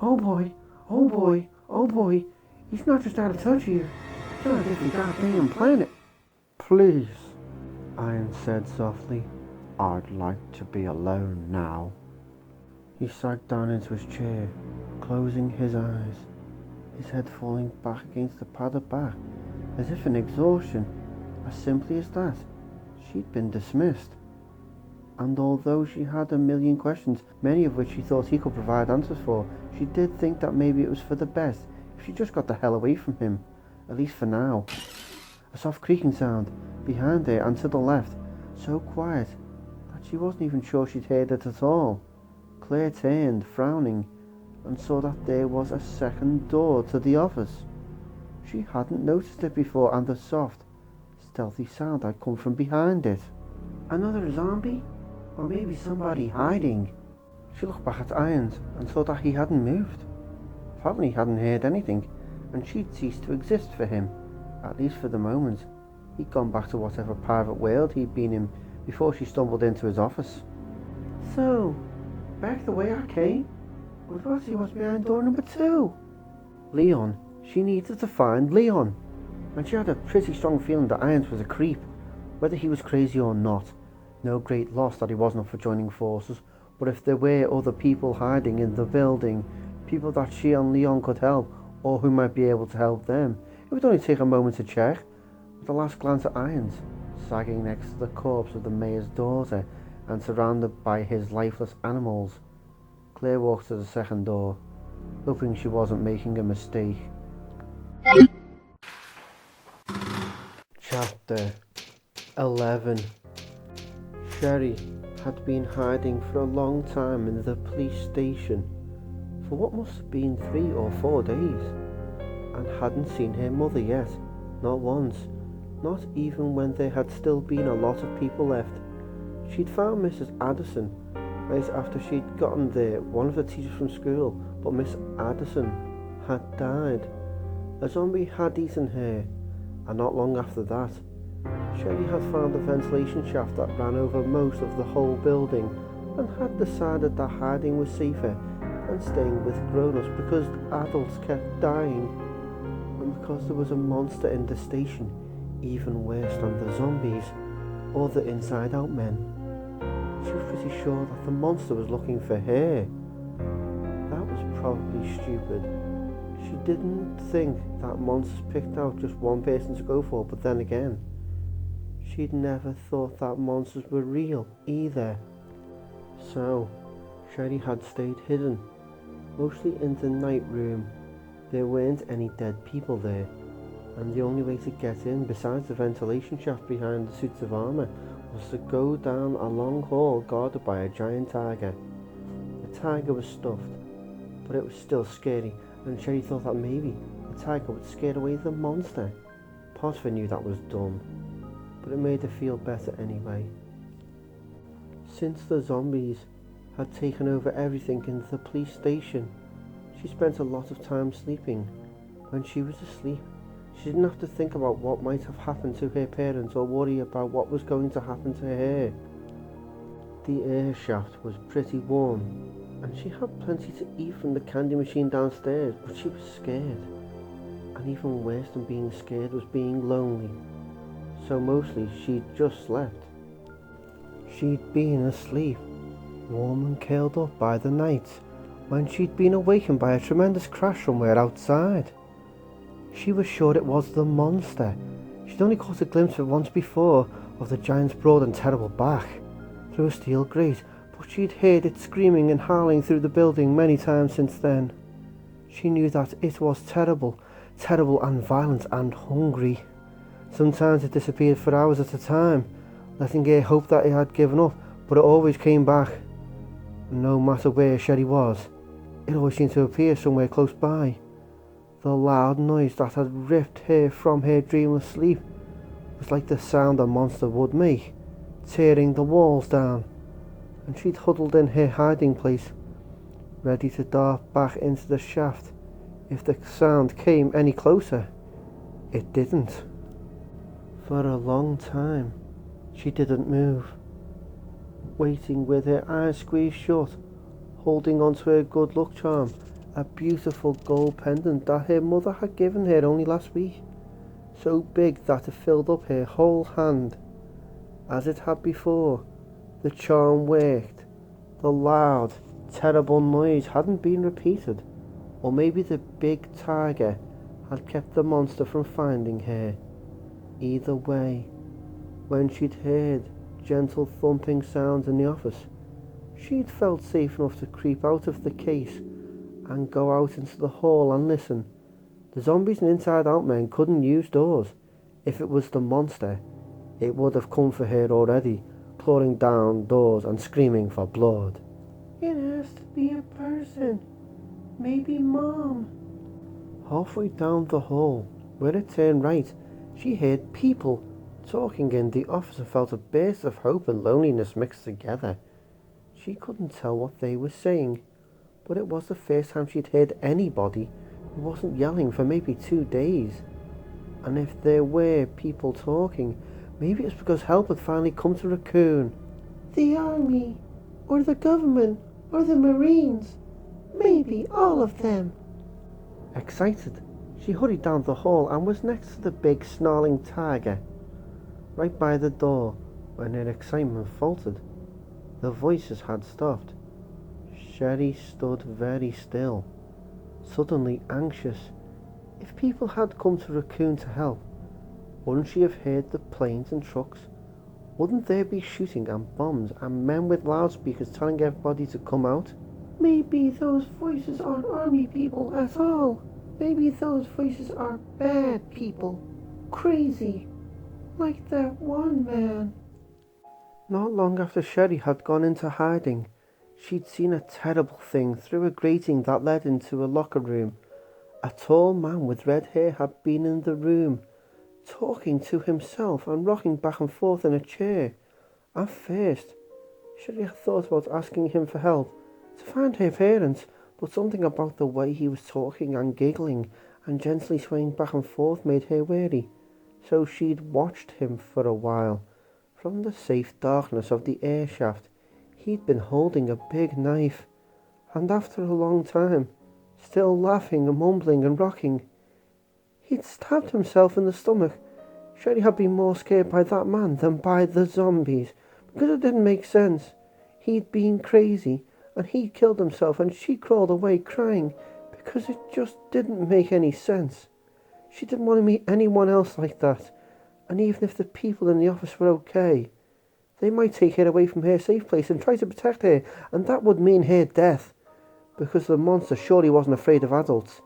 Oh boy, oh boy, oh boy, he's not just out of touch here, he's on a different goddamn planet. Please, Ian said softly, I'd like to be alone now. He sank down into his chair, closing his eyes, his head falling back against the padded back, as if in exhaustion. As simply as that, she'd been dismissed. And although she had a million questions, many of which she thought he could provide answers for, she did think that maybe it was for the best if she just got the hell away from him, at least for now. A soft creaking sound behind her and to the left, so quiet that she wasn't even sure she'd heard it at all. Claire turned, frowning, and saw that there was a second door to the office. She hadn't noticed it before, and the soft, stealthy sound had come from behind it. Another zombie? Or maybe somebody hiding? She looked back at Irons and saw that he hadn't moved. Apparently he hadn't heard anything, and she'd ceased to exist for him, at least for the moment. He'd gone back to whatever private world he'd been in before she stumbled into his office. So, back the way I came? But let's see what's behind door number 2. Leon. She needed to find Leon, and she had a pretty strong feeling that Irons was a creep, whether he was crazy or not. No great loss that he wasn't up for joining forces, but if there were other people hiding in the building, people that she and Leon could help, or who might be able to help them, it would only take a moment to check. With a last glance at Irons, sagging next to the corpse of the mayor's daughter and surrounded by his lifeless animals, Claire walked to the second door, hoping she wasn't making a mistake. Chapter 11. Sherry had been hiding for a long time in the police station, for what must have been 3 or 4 days, and hadn't seen her mother yet, not once, not even when there had still been a lot of people left. She'd found Mrs. Addison right after she'd gotten there, one of the teachers from school, but Miss Addison had died. A zombie had eaten her, and not long after that, Sherry had found a ventilation shaft that ran over most of the whole building, and had decided that hiding was safer than staying with grown-ups because adults kept dying, and because there was a monster in the station, even worse than the zombies or the inside-out men. She was pretty sure that the monster was looking for her. That was probably stupid. She didn't think that monsters picked out just one person to go for, but then again, she'd never thought that monsters were real either. So, Sherry had stayed hidden, mostly in the night room. There weren't any dead people there, and the only way to get in, besides the ventilation shaft behind the suits of armour, was to go down a long hall guarded by a giant tiger. The tiger was stuffed, but it was still scary, and Sherry thought that maybe the tiger would scare away the monster. Part of her knew that was dumb, but it made her feel better anyway. Since the zombies had taken over everything in the police station, she spent a lot of time sleeping. When she was asleep, she didn't have to think about what might have happened to her parents or worry about what was going to happen to her. The air shaft was pretty warm, and she had plenty to eat from the candy machine downstairs, but she was scared. And even worse than being scared was being lonely. So mostly she'd just slept. She'd been asleep, warm and curled up by the night, when she'd been awakened by a tremendous crash somewhere outside. She was sure it was the monster. She'd only caught a glimpse of it once before, of the giant's broad and terrible back, through a steel grate, but she'd heard it screaming and howling through the building many times since then. She knew that it was terrible and violent and hungry. Sometimes it disappeared for hours at a time, letting her hope that it had given up, but it always came back. No matter where Sherry was, it always seemed to appear somewhere close by. The loud noise that had ripped her from her dreamless sleep was like the sound a monster would make, tearing the walls down, and she'd huddled in her hiding place, ready to dart back into the shaft if the sound came any closer. It didn't. For a long time, she didn't move, waiting with her eyes squeezed shut, holding onto her good luck charm, a beautiful gold pendant that her mother had given her only last week, so big that it filled up her whole hand. As it had before, the charm worked. The loud, terrible noise hadn't been repeated, or maybe the big tiger had kept the monster from finding her. Either way, when she'd heard gentle thumping sounds in the office, she'd felt safe enough to creep out of the case and go out into the hall and listen. The zombies and inside-out men couldn't use doors. If it was the monster, it would have come for her already, clawing down doors and screaming for blood. It has to be a person. Maybe Mom. Halfway down the hall, where it turned right, she heard people talking in the office and felt a burst of hope and loneliness mixed together. She couldn't tell what they were saying, but it was the first time she'd heard anybody who wasn't yelling for maybe 2 days. And if there were people talking, maybe it's because help had finally come to Raccoon. The army, or the government, or the Marines. Maybe all of them. Excited, she hurried down the hall and was next to the big snarling tiger, right by the door. When her excitement faltered, the voices had stopped. Sherry stood very still, suddenly anxious. If people had come to Raccoon to help, wouldn't she have heard the planes and trucks? Wouldn't there be shooting and bombs and men with loudspeakers telling everybody to come out? Maybe those voices aren't army people at all. Maybe those voices are bad people. Crazy. Like that one man. Not long after Sherry had gone into hiding, she'd seen a terrible thing through a grating that led into a locker room. A tall man with red hair had been in the room, talking to himself and rocking back and forth in a chair. At first, Sherry had thought about asking him for help to find her parents, but something about the way he was talking and giggling and gently swaying back and forth made her wary. So she'd watched him for a while. From the safe darkness of the air shaft, he'd been holding a big knife, and after a long time, still laughing and mumbling and rocking, he'd stabbed himself in the stomach. Sherry had been more scared by that man than by the zombies, because it didn't make sense. He'd been crazy, and he'd killed himself, and she crawled away crying, because it just didn't make any sense. She didn't want to meet anyone else like that, and even if the people in the office were okay, they might take her away from her safe place and try to protect her, and that would mean her death, because the monster surely wasn't afraid of adults.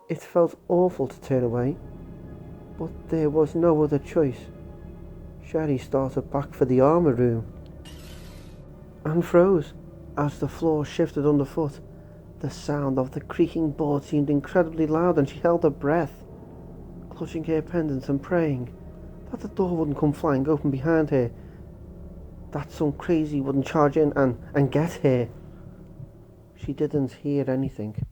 It felt awful to turn away, but there was no other choice. Sherry started back for the armour room and froze as the floor shifted underfoot. The sound of the creaking board seemed incredibly loud, and she held her breath, clutching her pendant and praying that the door wouldn't come flying open behind her, that some crazy wouldn't charge in and get her. She didn't hear anything,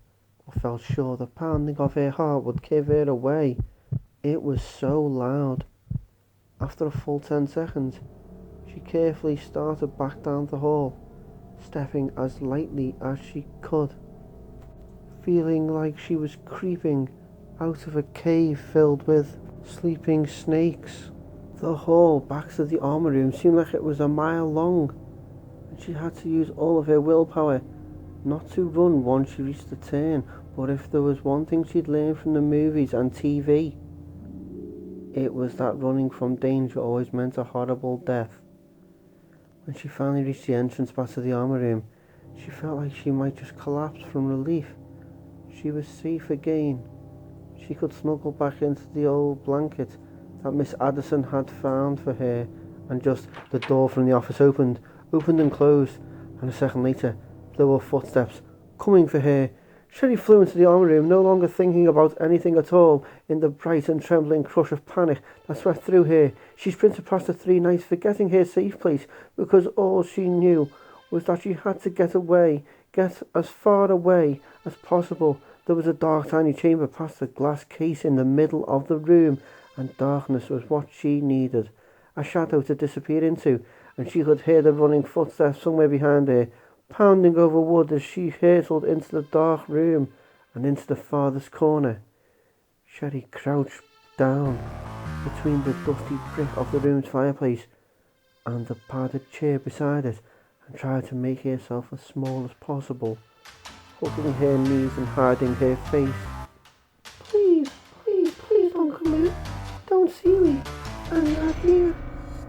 but felt sure the pounding of her heart would give her away. It was so loud. After a full 10 seconds, she carefully started back down the hall, stepping as lightly as she could, feeling like she was creeping out of a cave filled with sleeping snakes. The hall back to the armour room seemed like it was a mile long, and she had to use all of her willpower not to run once she reached the turn. But if there was one thing she'd learned from the movies and TV, it was that running from danger always meant a horrible death. When she finally reached the entrance back to the armour room, she felt like she might just collapse from relief. She was safe again. She could snuggle back into the old blanket that Miss Addison had found for her, and just the door from the office opened and closed, and a second later there were footsteps coming for her. Sherry flew into the armour room, no longer thinking about anything at all in the bright and trembling crush of panic that swept through her. She sprinted past the three knights, forgetting her safe place, because all she knew was that she had to get away, get as far away as possible. There was a dark, tiny chamber past the glass case in the middle of the room, and darkness was what she needed, a shadow to disappear into, and she could hear the running footsteps somewhere behind her, pounding over wood as she hurtled into the dark room and into the farthest corner. Sherry crouched down between the dusty brick of the room's fireplace and the padded chair beside it, and tried to make herself as small as possible, hugging her knees and hiding her face. Please, please, please don't come out. Don't see me. I'm not here.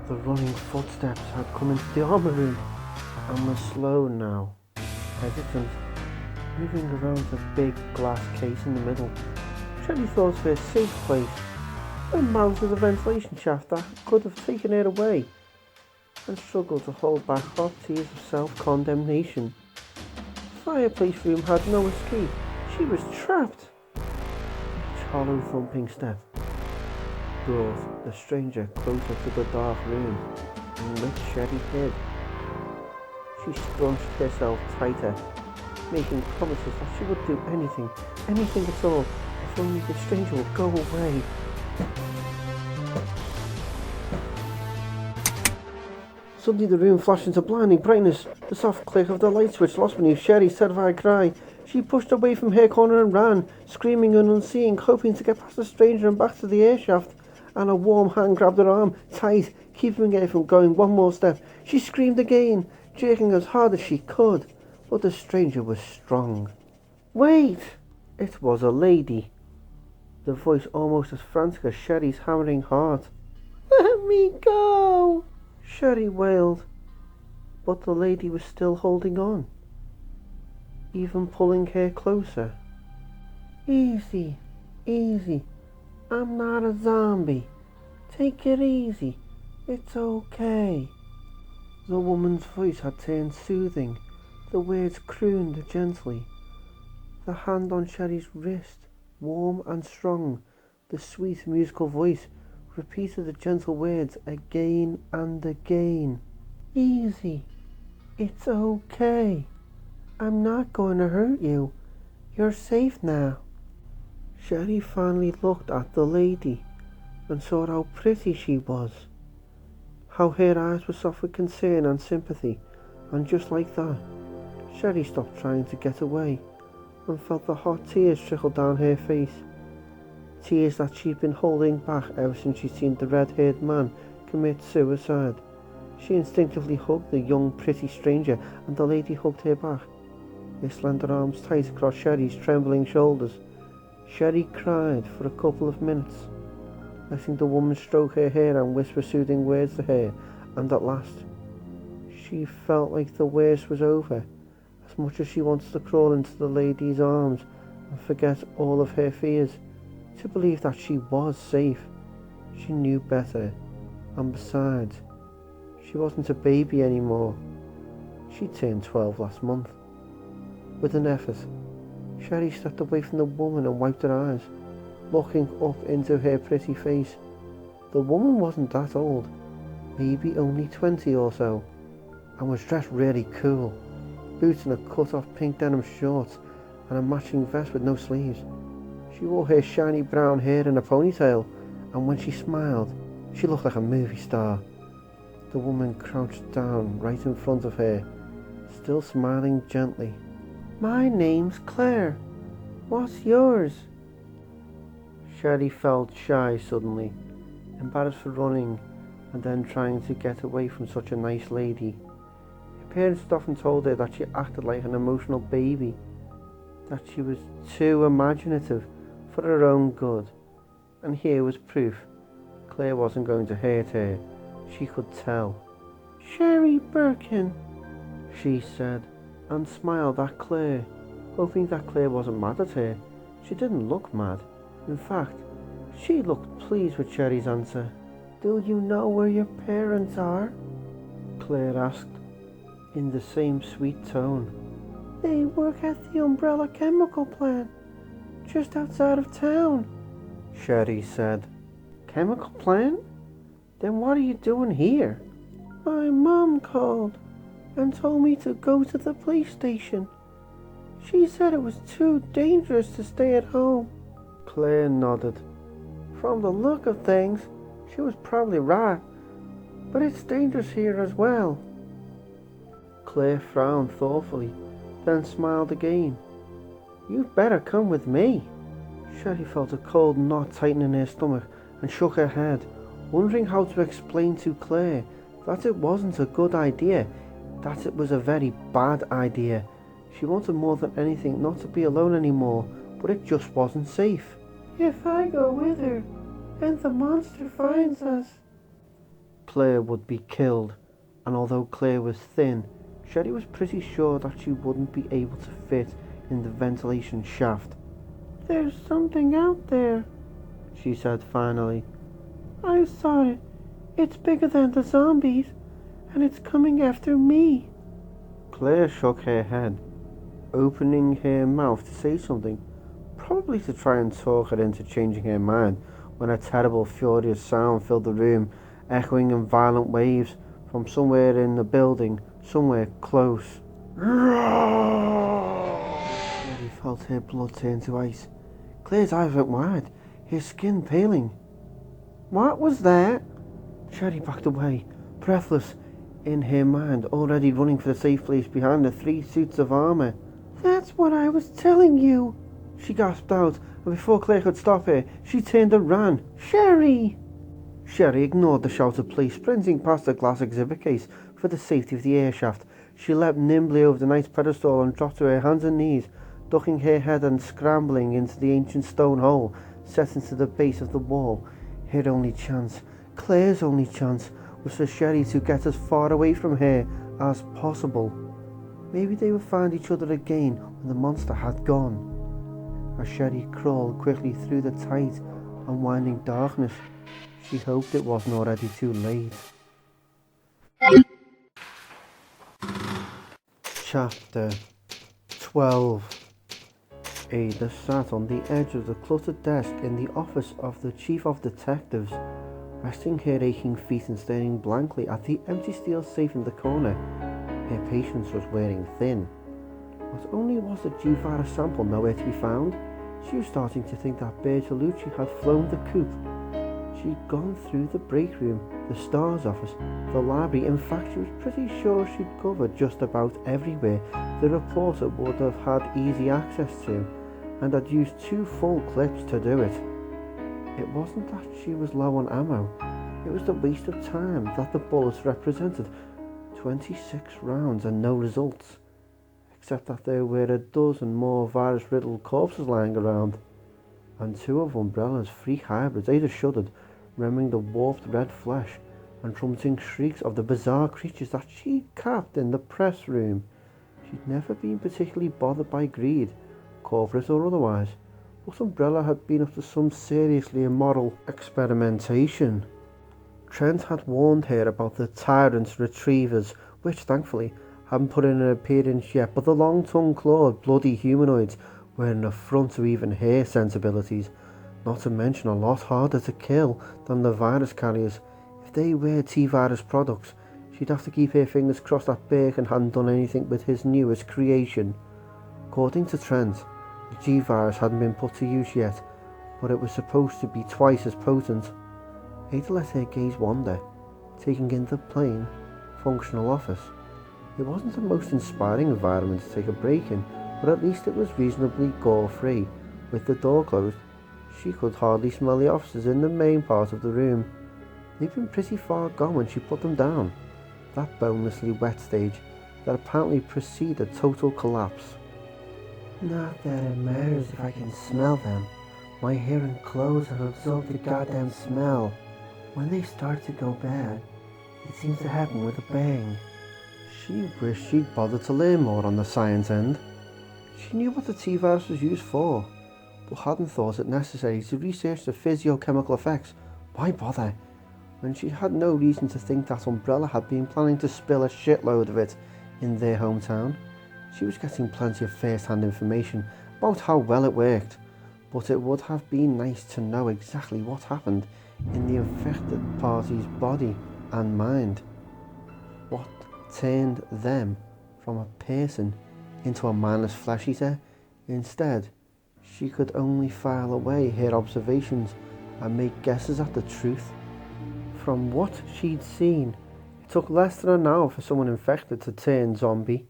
The running footsteps had come into the armour room and was slow now, hesitant, moving around the big glass case in the middle. Sherry thought of her safe place, the mouth of the ventilation shaft that could have taken her away, and struggled to hold back hot tears of self-condemnation. The fireplace room had no escape. She was trapped. Each hollow thumping step brought the stranger closer to the dark room in which Sherry hid. She scrunched herself tighter, making promises that she would do anything at all, if only the stranger would go away. Suddenly the room flashed into blinding brightness. The soft click of the light switch lost beneath Sherry's terrified cry. She pushed away from her corner and ran, screaming and unseeing, hoping to get past the stranger and back to the air shaft. And a warm hand grabbed her arm, tight, keeping her from going one more step. She screamed again, jerking as hard as she could, but the stranger was strong. Wait! It was a lady, the voice almost as frantic as Sherry's hammering heart. Let me go! Sherry wailed, but the lady was still holding on, even pulling her closer. Easy, easy. I'm not a zombie. Take it easy. It's okay. The woman's voice had turned soothing. The words crooned gently. The hand on Sherry's wrist, warm and strong, the sweet musical voice repeated the gentle words again and again. Easy. It's okay. I'm not going to hurt you. You're safe now. Sherry finally looked at the lady and saw how pretty she was, how her eyes were soft with concern and sympathy, and just like that, Sherry stopped trying to get away and felt the hot tears trickle down her face. Tears that she'd been holding back ever since she'd seen the red-haired man commit suicide. She instinctively hugged the young, pretty stranger, and the lady hugged her back. her slender arms tight across Sherry's trembling shoulders. Sherry cried for a couple of minutes, letting the woman stroke her hair and whisper soothing words to her, and at last she felt like the worst was over. As much as she wanted to crawl into the lady's arms and forget all of her fears, to believe that she was safe, she knew better, and besides, she wasn't a baby anymore. She turned 12 last month. With an effort, Sherry stepped away from the woman and wiped her eyes, looking up into her pretty face. The woman wasn't that old, maybe only 20 or so, and was dressed really cool. Boots and a cut-off pink denim shorts and a matching vest with no sleeves. She wore her shiny brown hair in a ponytail, and when she smiled, she looked like a movie star. The woman crouched down right in front of her, still smiling gently. "My name's Claire. What's yours?" Sherry felt shy suddenly, embarrassed for running and then trying to get away from such a nice lady. Her parents had often told her that she acted like an emotional baby, that she was too imaginative for her own good, and here was proof. Claire wasn't going to hurt her. She could tell. "Sherry Birkin," she said, and smiled at Claire, hoping that Claire wasn't mad at her. She didn't look mad. In fact, she looked pleased with Sherry's answer. "Do you know where your parents are?" Claire asked, in the same sweet tone. "They work at the Umbrella chemical plant, just outside of town," Sherry said. "Chemical plant? Then what are you doing here?" "My mom called and told me to go to the PlayStation. She said it was too dangerous to stay at home." Claire nodded. From the look of things, she was probably right, but it's dangerous here as well. Claire frowned thoughtfully, then smiled again. "You'd better come with me." Sherry felt a cold knot tighten in her stomach and shook her head, wondering how to explain to Claire that it wasn't a good idea, that it was a very bad idea. She wanted more than anything not to be alone anymore, but it just wasn't safe. "If I go with her and the monster finds us," Claire would be killed, and although Claire was thin, Sherry was pretty sure that she wouldn't be able to fit in the ventilation shaft. "There's something out there," she said finally. "I saw it. It's bigger than the zombies, and it's coming after me." Claire shook her head, opening her mouth to say something, probably to try and talk her into changing her mind, when a terrible, furious sound filled the room, echoing in violent waves from somewhere in the building, somewhere close. Sherry felt her blood turn to ice. Claire's eyes went wide, her skin paling. "What was that?" Sherry backed away, breathless, in her mind already running for the safe place behind the 3 suits of armour. "That's what I was telling you," she gasped out, and before Claire could stop her, she turned and ran. "Sherry!" Sherry ignored the shouted police, sprinting past the glass exhibit case for the safety of the air shaft. She leapt nimbly over the nice pedestal and dropped to her hands and knees, ducking her head and scrambling into the ancient stone hole set into the base of the wall. Her only chance, Claire's only chance, was for Sherry to get as far away from her as possible. Maybe they would find each other again when the monster had gone. As Sherry crawled quickly through the tight and winding darkness, she hoped it wasn't already too late. Chapter 12. Ada sat on the edge of the cluttered desk in the office of the Chief of Detectives, resting her aching feet and staring blankly at the empty steel safe in the corner. Her patience was wearing thin. Not only was the G-virus sample nowhere to be found, she was starting to think that Bertolucci had flown the coop. She'd gone through the break room, the STARS office, the library. In fact, she was pretty sure she'd covered just about everywhere the reporter would have had easy access to, and had used 2 full clips to do it. It wasn't that she was low on ammo, it was the waste of time that the bullets represented. 26 rounds and no results. except that there were a dozen more virus-riddled corpses lying around, and two of Umbrella's freak hybrids. Ada shuddered, remembering the warped red flesh and trumpeting shrieks of the bizarre creatures that she'd capped in the press room. She'd never been particularly bothered by greed, corporate or otherwise, but Umbrella had been up to some seriously immoral experimentation. Trent had warned her about the tyrant's retrievers, which thankfully hadn't put in an appearance yet, but the long-tongued, clawed, bloody humanoids were an affront to even her sensibilities, not to mention a lot harder to kill than the virus carriers. If they were T-Virus products, she'd have to keep her fingers crossed that Birkin hadn't done anything with his newest creation. According to Trent, the G-Virus hadn't been put to use yet, but it was supposed to be twice as potent. Ada let her gaze wander, taking in the plain, functional office. It wasn't the most inspiring environment to take a break in, but at least it was reasonably gore-free. With the door closed, she could hardly smell the officers in the main part of the room. They'd been pretty far gone when she put them down, that bonelessly wet stage that apparently preceded total collapse. Not that it matters if I can smell them. My hair and clothes have absorbed the goddamn smell. When they start to go bad, it seems to happen with a bang. She wished she'd bothered to learn more on the science end. She knew what the T-Virus was used for, but hadn't thought it necessary to research the physiochemical effects. Why bother, when she had no reason to think that Umbrella had been planning to spill a shitload of it in their hometown? She was getting plenty of first-hand information about how well it worked, but it would have been nice to know exactly what happened in the infected party's body and mind. What turned them from a person into a mindless flesh eater? Instead, she could only file away her observations and make guesses at the truth. From what she'd seen, it took less than an hour for someone infected to turn zombie.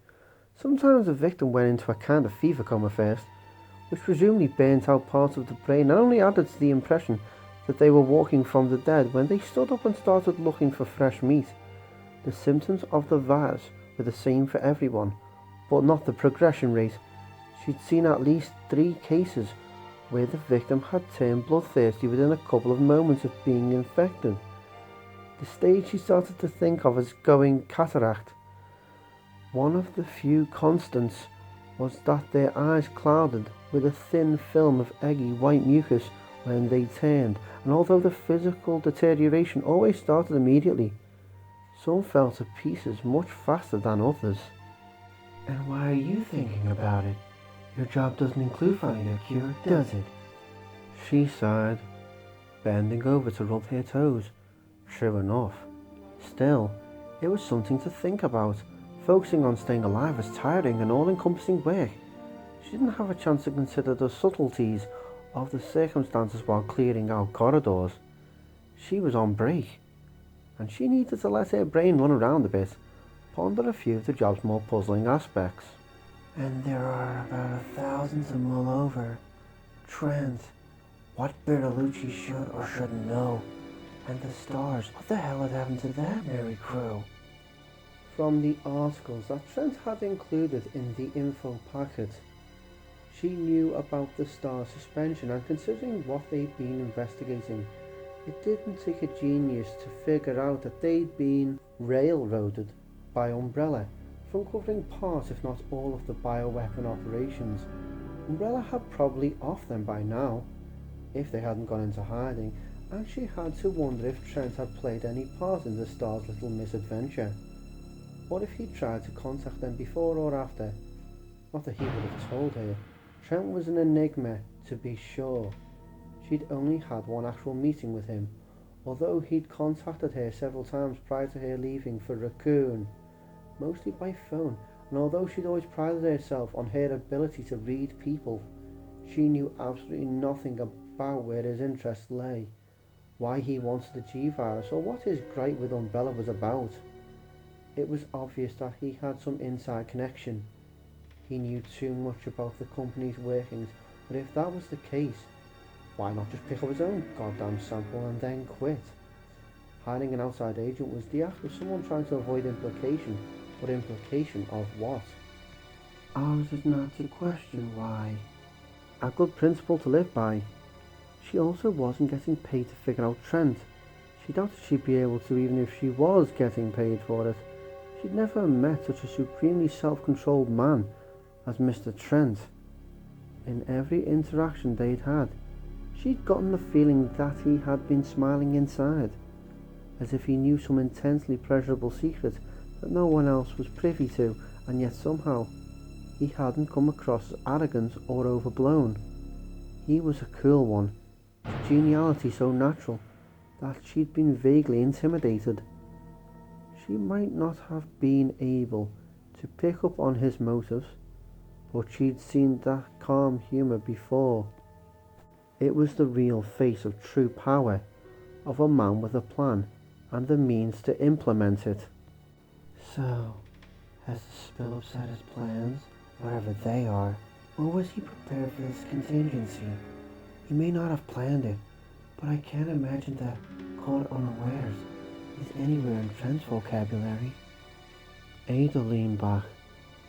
Sometimes the victim went into a kind of fever coma first, which presumably burnt out parts of the brain and only added to the impression that they were walking from the dead when they stood up and started looking for fresh meat. The symptoms of the virus were the same for everyone, but not the progression rate. She'd seen at least 3 cases where the victim had turned bloodthirsty within a couple of moments of being infected. The stage she started to think of as going cataract. One of the few constants was that their eyes clouded with a thin film of eggy white mucus when they turned, and although the physical deterioration always started immediately, some fell to pieces much faster than others. And why are you thinking about it? Your job doesn't include finding a cure, does it? She sighed, bending over to rub her toes. True enough. Still, it was something to think about. Focusing on staying alive was tiring and all-encompassing work. She didn't have a chance to consider the subtleties of the circumstances while clearing out corridors. She was on break, and she needed to let her brain run around a bit, ponder a few of the job's more puzzling aspects. And there are about 1,000 to mull over. Trent, what Bertolucci should or shouldn't know. And the stars, what the hell had happened to that merry crew? From the articles that Trent had included in the info packet, she knew about the star's suspension, and considering what they'd been investigating, it didn't take a genius to figure out that they'd been railroaded by Umbrella from covering part, if not all, of the bioweapon operations. Umbrella had probably off them by now, if they hadn't gone into hiding, and she had to wonder if Trent had played any part in the star's little misadventure, or if he'd tried to contact them before or after. Not that he would have told her. Trent was an enigma, to be sure. She'd only had one actual meeting with him, although he'd contacted her several times prior to her leaving for Raccoon, mostly by phone, and although she'd always prided herself on her ability to read people, she knew absolutely nothing about where his interest lay, why he wanted the G-Virus, or what his gripe with Umbrella was about. It was obvious that he had some inside connection. He knew too much about the company's workings, but if that was the case, why not just pick up his own goddamn sample and then quit? Hiding an outside agent was the act of someone trying to avoid implication, but implication of what? Ours is not to question why. A good principle to live by. She also wasn't getting paid to figure out Trent. She doubted she'd be able to even if she was getting paid for it. She'd never met such a supremely self-controlled man as Mr. Trent. In every interaction they'd had, she'd gotten the feeling that he had been smiling inside, as if he knew some intensely pleasurable secret that no one else was privy to, and yet somehow he hadn't come across as arrogant or overblown. He was a cool one, his geniality so natural that she'd been vaguely intimidated. She might not have been able to pick up on his motives, but she'd seen that calm humour before. It was the real face of true power, of a man with a plan and the means to implement it. So, has the spill upset his plans, whatever they are, or was he prepared for this contingency? He may not have planned it, but I can't imagine that caught unawares is anywhere in Trent's vocabulary. Ada leaned back,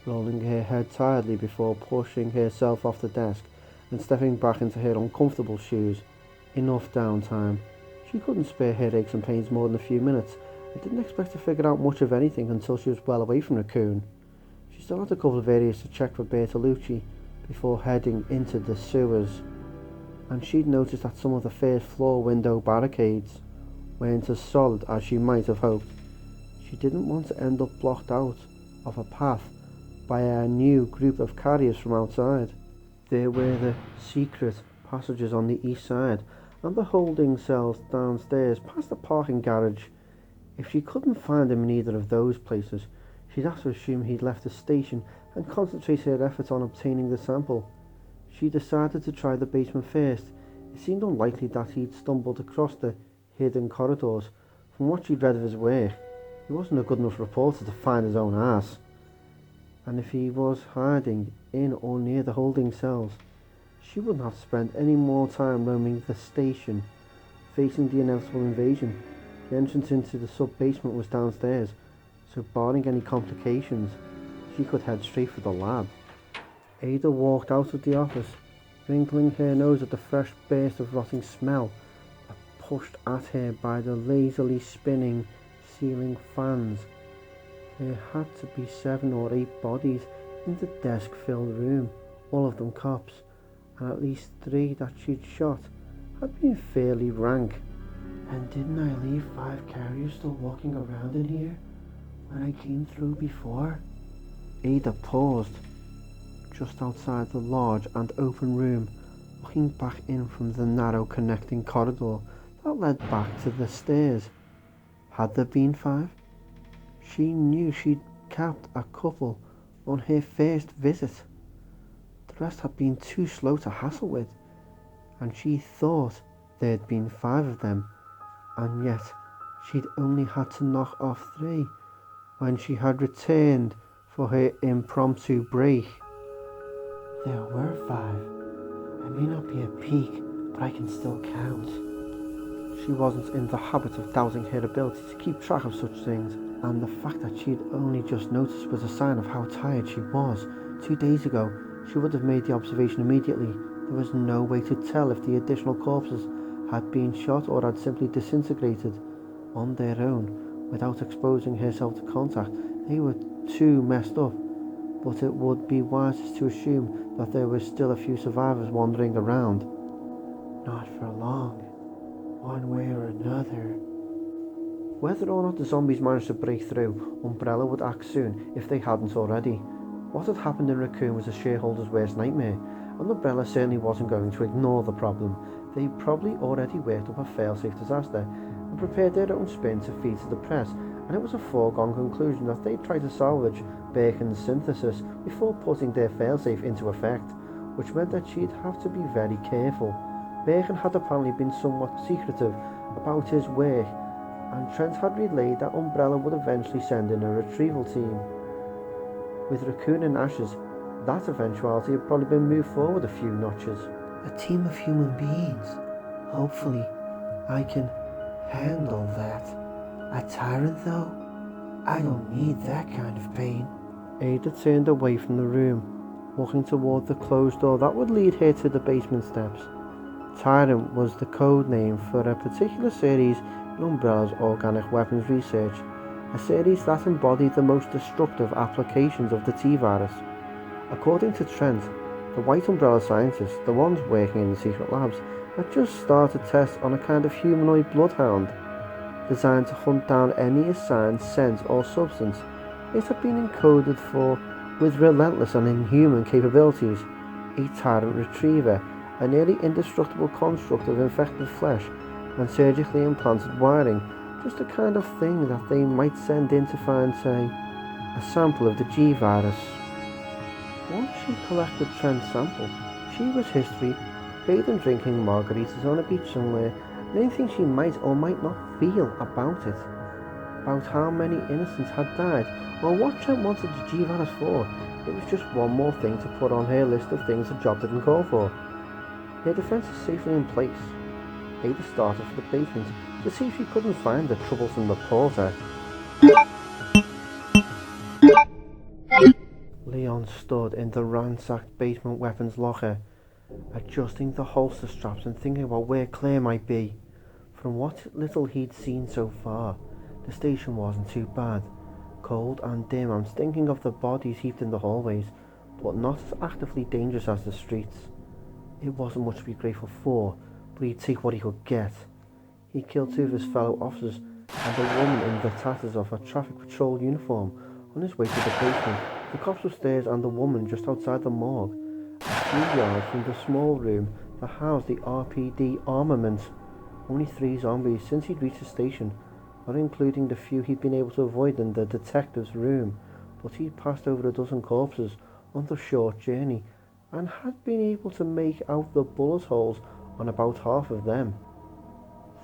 rolling her head tiredly before pushing herself off the desk and stepping back into her uncomfortable shoes. Enough downtime. She couldn't spare headaches and pains more than a few minutes, and didn't expect to figure out much of anything until she was well away from Raccoon. She still had a couple of areas to check for Bertolucci before heading into the sewers, and she'd noticed that some of the first floor window barricades weren't as solid as she might have hoped. She didn't want to end up blocked out of a path by a new group of carriers from outside. There were the secret passages on the east side and the holding cells downstairs past the parking garage. If she couldn't find him in either of those places, she'd have to assume he'd left the station and concentrate her efforts on obtaining the sample. She decided to try the basement first. It seemed unlikely that he'd stumbled across the hidden corridors. From what she'd read of his work, he wasn't a good enough reporter to find his own ass. And if he was hiding in or near the holding cells, she wouldn't have to spend any more time roaming the station, facing the inevitable invasion. The entrance into the sub-basement was downstairs, so barring any complications, she could head straight for the lab. Ada walked out of the office, wrinkling her nose at the fresh burst of rotting smell that pushed at her by the lazily spinning ceiling fans. There had to be 7 or 8 bodies in the desk-filled room, all of them cops, and at least 3 that she'd shot had been fairly rank. And didn't I leave 5 carriers still walking around in here when I came through before? Ada paused just outside the large and open room, looking back in from the narrow connecting corridor that led back to the stairs. Had there been 5? She knew she'd capped a couple on her first visit. The rest had been too slow to hassle with, and she thought there'd been 5 of them, and yet she'd only had to knock off 3 when she had returned for her impromptu break. There were 5. I may not be a peak, but I can still count. She wasn't in the habit of doubting her ability to keep track of such things, and the fact that she'd only just noticed was a sign of how tired she was. 2 days ago, she would have made the observation immediately. There was no way to tell if the additional corpses had been shot or had simply disintegrated on their own without exposing herself to contact. They were too messed up, but it would be wisest to assume that there were still a few survivors wandering around. Not for long, one way or another. Whether or not the zombies managed to break through, Umbrella would act soon if they hadn't already. What had happened in Raccoon was a shareholder's worst nightmare, and Umbrella certainly wasn't going to ignore the problem. They probably already worked up a fail-safe disaster and prepared their own spin to feed to the press, and it was a foregone conclusion that they'd try to salvage Bacon's synthesis before putting their fail-safe into effect, which meant that she'd have to be very careful. Bacon had apparently been somewhat secretive about his work, and Trent had relayed that Umbrella would eventually send in a retrieval team. With Raccoon in ashes, that eventuality had probably been moved forward a few notches. A team of human beings. Hopefully, I can handle that. A tyrant, though? I don't need that kind of pain. Ada turned away from the room, walking toward the closed door that would lead her to the basement steps. Tyrant was the code name for a particular series in Umbrella's organic weapons research, a series that embodied the most destructive applications of the T-virus. According to Trent, the White Umbrella scientists, the ones working in the secret labs, had just started tests on a kind of humanoid bloodhound, designed to hunt down any assigned scent or substance it had been encoded for with relentless and inhuman capabilities. A Tyrant Retriever, a nearly indestructible construct of infected flesh and surgically implanted wiring, just the kind of thing that they might send in to find, say, a sample of the G-virus. Once she collected Trent's sample, she was history, bathing drinking margaritas on a beach somewhere, and anything she might or might not feel about it. About how many innocents had died, or what Trent wanted the G-virus for. It was just one more thing to put on her list of things the job didn't call for. Her defense is safely in place. Ada started for the basement to see if she couldn't find the troublesome reporter. Leon stood in the ransacked basement weapons locker, adjusting the holster straps and thinking about where Claire might be. From what little he'd seen so far, the station wasn't too bad. Cold and dim and stinking of the bodies heaped in the hallways, but not as actively dangerous as the streets. It wasn't much to be grateful for, but he'd take what he could get. He killed 2 of his fellow officers and a woman in the tatters of a traffic patrol uniform on his way to the basement. The cops upstairs and the woman just outside the morgue, a few yards from the small room that housed the RPD armament. Only 3 zombies since he'd reached the station, not including the few he'd been able to avoid in the detective's room, but he'd passed over a dozen corpses on the short journey and had been able to make out the bullet holes on about half of them.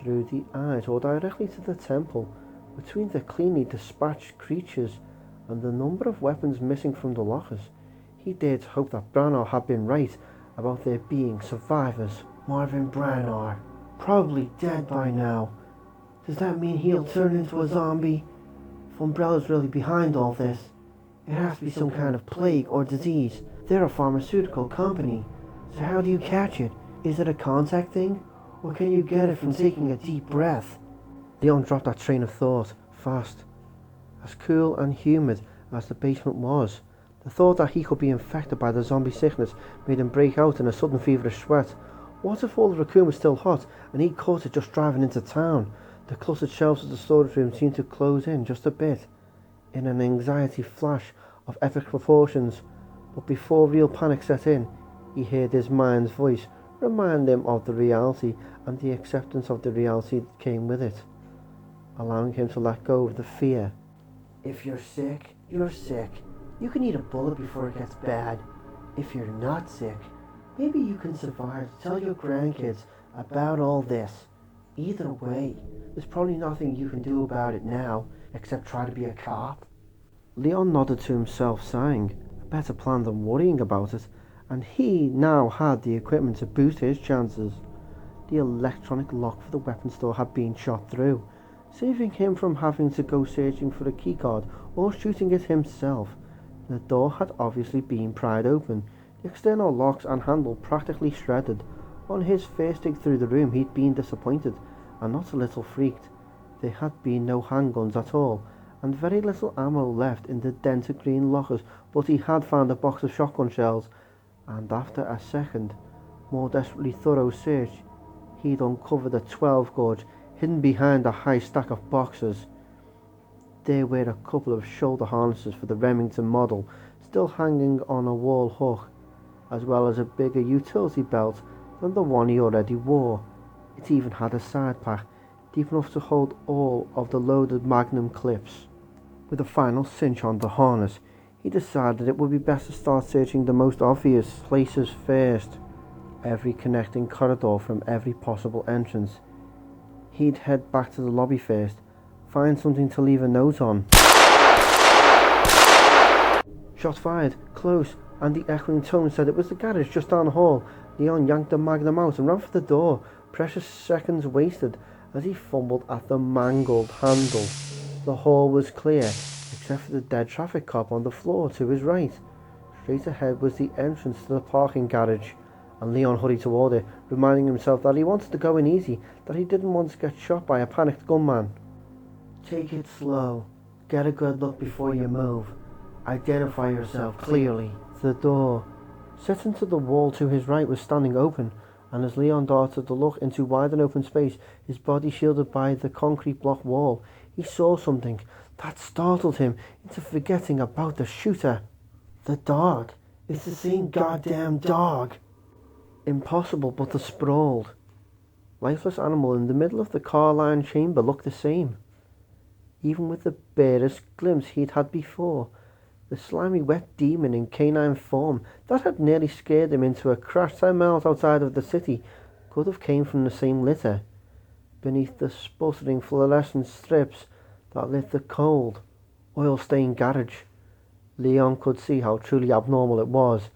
Through the eyes or directly to the temple, between the cleanly dispatched creatures and the number of weapons missing from the lockers, he dared to hope that Branagh had been right about there being survivors. Marvin Branagh, probably dead by now. Does that mean he'll turn into a zombie? If Umbrella's really behind all this, it has to be some kind of plague or disease. They're a pharmaceutical company, so how do you catch it? Is it a contact thing, or can you get it from taking a deep breath? Leon dropped that train of thought, fast. As cool and humid as the basement was, the thought that he could be infected by the zombie sickness made him break out in a sudden feverish sweat. What if all the Raccoon was still hot, and he'd caught it just driving into town? The clustered shelves of the storage room seemed to close in just a bit, in an anxiety flash of epic proportions. But before real panic set in, he heard his mind's voice remind him of the reality and the acceptance of the reality that came with it, allowing him to let go of the fear. If you're sick, you're sick. You can eat a bullet before it gets bad. If you're not sick, maybe you can survive to tell your grandkids about all this. Either way, there's probably nothing you can do about it now, except try to be a cop. Leon nodded to himself, sighing. A better plan than worrying about it, and he now had the equipment to boost his chances. The electronic lock for the weapons store had been shot through, saving him from having to go searching for a keycard or shooting it himself. The door had obviously been pried open, the external locks and handle practically shredded. On his first dig through the room, he'd been disappointed, and not a little freaked. There had been no handguns at all, and very little ammo left in the dented green lockers, but he had found a box of shotgun shells, and after a second, more desperately thorough search, he'd uncovered a 12 gauge hidden behind a high stack of boxes. There were a couple of shoulder harnesses for the Remington model still hanging on a wall hook, as well as a bigger utility belt than the one he already wore. It even had a side pack deep enough to hold all of the loaded Magnum clips. With a final cinch on the harness, he decided it would be best to start searching the most obvious places first. Every connecting corridor from every possible entrance. He'd head back to the lobby first, find something to leave a note on. Shots fired, close, and the echoing tone said it was the garage just down the hall. Leon yanked the Magnum out and ran for the door, precious seconds wasted as he fumbled at the mangled handle. The hall was clear, except for the dead traffic cop on the floor to his right. Straight ahead was the entrance to the parking garage, and Leon hurried toward it, reminding himself that he wanted to go in easy, that he didn't want to get shot by a panicked gunman. Take it slow. Get a good look before you move. Identify yourself clearly. The door, set into the wall to his right, was standing open, and as Leon darted to look into wide and open space, his body shielded by the concrete block wall, he saw something that startled him into forgetting about the shooter. The dog. It's the same goddamn dog. Impossible, but the sprawled, lifeless animal in the middle of the car-lined chamber looked the same. Even with the barest glimpse he'd had before, the slimy wet demon in canine form that had nearly scared him into a crash 10 miles outside of the city could have came from the same litter. Beneath the sputtering fluorescent strips that lit the cold, oil-stained garage, Leon could see how truly abnormal it was.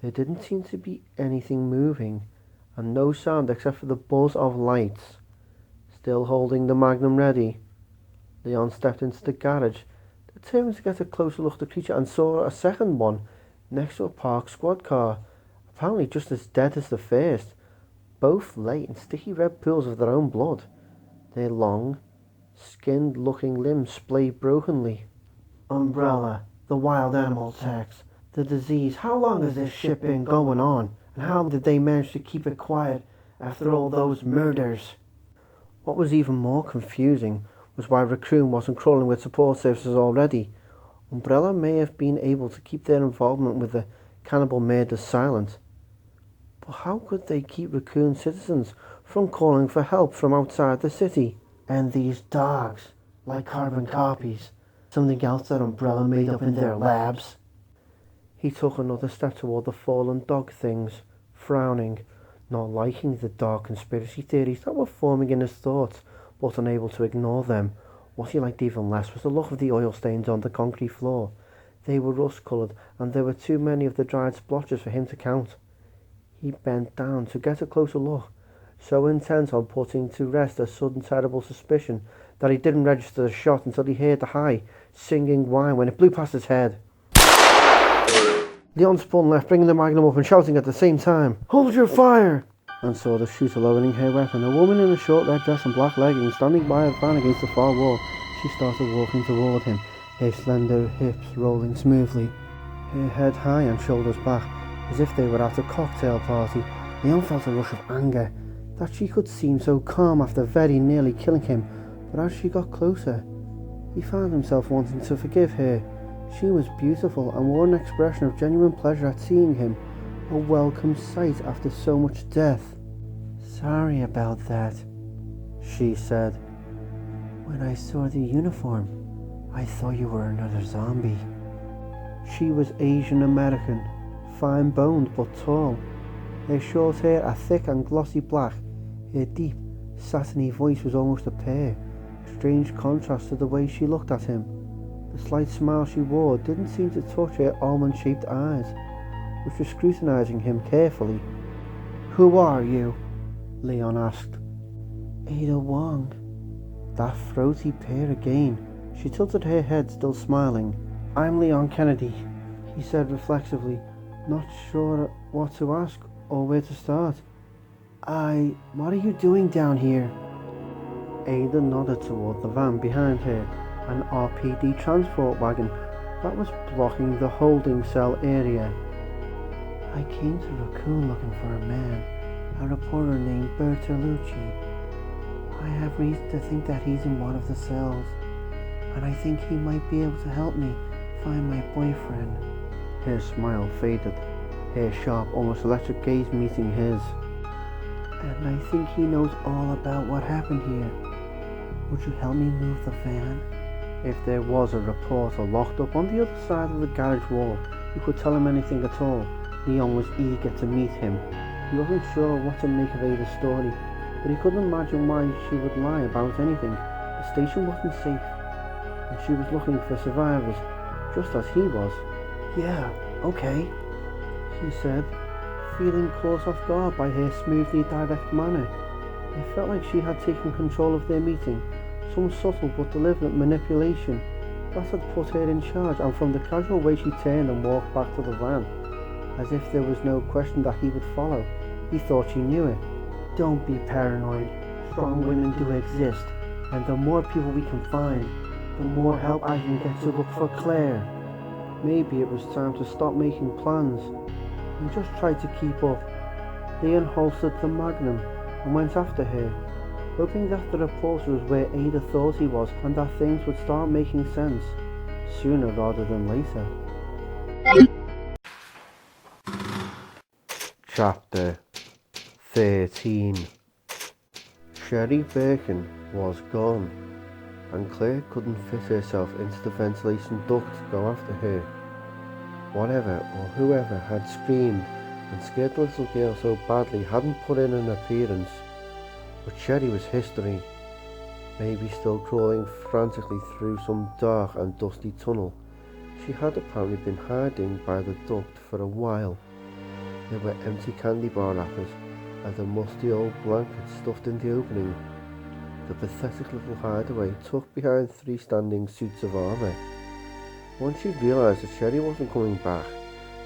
There didn't seem to be anything moving, and no sound except for the buzz of lights. Still holding the magnum ready, Leon stepped into the garage, determined to get a closer look at the creature, and saw a second one next to a parked squad car, apparently just as dead as the first. Both lay in sticky red pools of their own blood, their long, skinned-looking limbs splayed brokenly. Umbrella, the wild animal tax, the disease. How long has this shit been going on? And how did they manage to keep it quiet after all those murders? What was even more confusing was why Raccoon wasn't crawling with support services already. Umbrella may have been able to keep their involvement with the cannibal murders silent, but how could they keep Raccoon citizens from calling for help from outside the city? And these dogs, like carbon copies, something else that Umbrella made up in their labs? He took another step toward the fallen dog things, frowning, not liking the dark conspiracy theories that were forming in his thoughts, but unable to ignore them. What he liked even less was the look of the oil stains on the concrete floor. They were rust-coloured, and there were too many of the dried splotches for him to count. He bent down to get a closer look, so intent on putting to rest a sudden terrible suspicion that he didn't register the shot until he heard the high, singing whine when it blew past his head. Leon spun left, bringing the magnum up and shouting at the same time, "Hold your fire!" and saw the shooter lowering her weapon. A woman in a short red dress and black leggings, standing by a fan against the far wall. She started walking toward him, her slender hips rolling smoothly, her head high and shoulders back, as if they were at a cocktail party. Leon felt a rush of anger, that she could seem so calm after very nearly killing him, but as she got closer, he found himself wanting to forgive her. She was beautiful and wore an expression of genuine pleasure at seeing him, a welcome sight after so much death. "Sorry about that," she said. "When I saw the uniform, I thought you were another zombie." She was Asian American, fine-boned but tall, her short hair a thick and glossy black. Her deep, satiny voice was almost a purr, a strange contrast to the way she looked at him. The slight smile she wore didn't seem to touch her almond-shaped eyes, which were scrutinizing him carefully. "Who are you?" Leon asked. "Ada Wong." That throaty purr again. She tilted her head, still smiling. "I'm Leon Kennedy," he said reflexively, not sure what to ask or where to start. What are you doing down here?" Ada nodded toward the van behind her, an RPD transport wagon that was blocking the holding cell area. "I came to Raccoon looking for a man, a reporter named Bertolucci. I have reason to think that he's in one of the cells, and I think he might be able to help me find my boyfriend." Her smile faded, her sharp, almost electric gaze meeting his. "And I think he knows all about what happened here. Would you help me move the van?" If there was a reporter locked up on the other side of the garage wall who could tell him anything at all, Leon was eager to meet him. He wasn't sure what to make of Ada's story, but he couldn't imagine why she would lie about anything. The station wasn't safe, and she was looking for survivors, just as he was. "Yeah, okay," she said, feeling caught off guard by her smoothly direct manner. It felt like she had taken control of their meeting, some subtle but deliberate manipulation. That had put her in charge, and from the casual way she turned and walked back to the van, as if there was no question that he would follow, he thought she knew it. Don't be paranoid. Strong women do exist, and the more people we can find, the more help I can get to look for Claire. Maybe it was time to stop making plans and just try to keep up. They unholstered the Magnum and went after her, hoping that the reporter was where Ada thought he was and that things would start making sense sooner rather than later. Chapter 13. Sherry Birkin was gone, and Claire couldn't fit herself into the ventilation duct to go after her. Whatever or whoever had screamed and scared the little girl so badly hadn't put in an appearance, but Sherry was history, maybe still crawling frantically through some dark and dusty tunnel. She had apparently been hiding by the duct for a while. There were empty candy bar wrappers and a musty old blanket stuffed in the opening. The pathetic little hideaway tucked behind 3 standing suits of armour. Once she realised that Sherry wasn't coming back,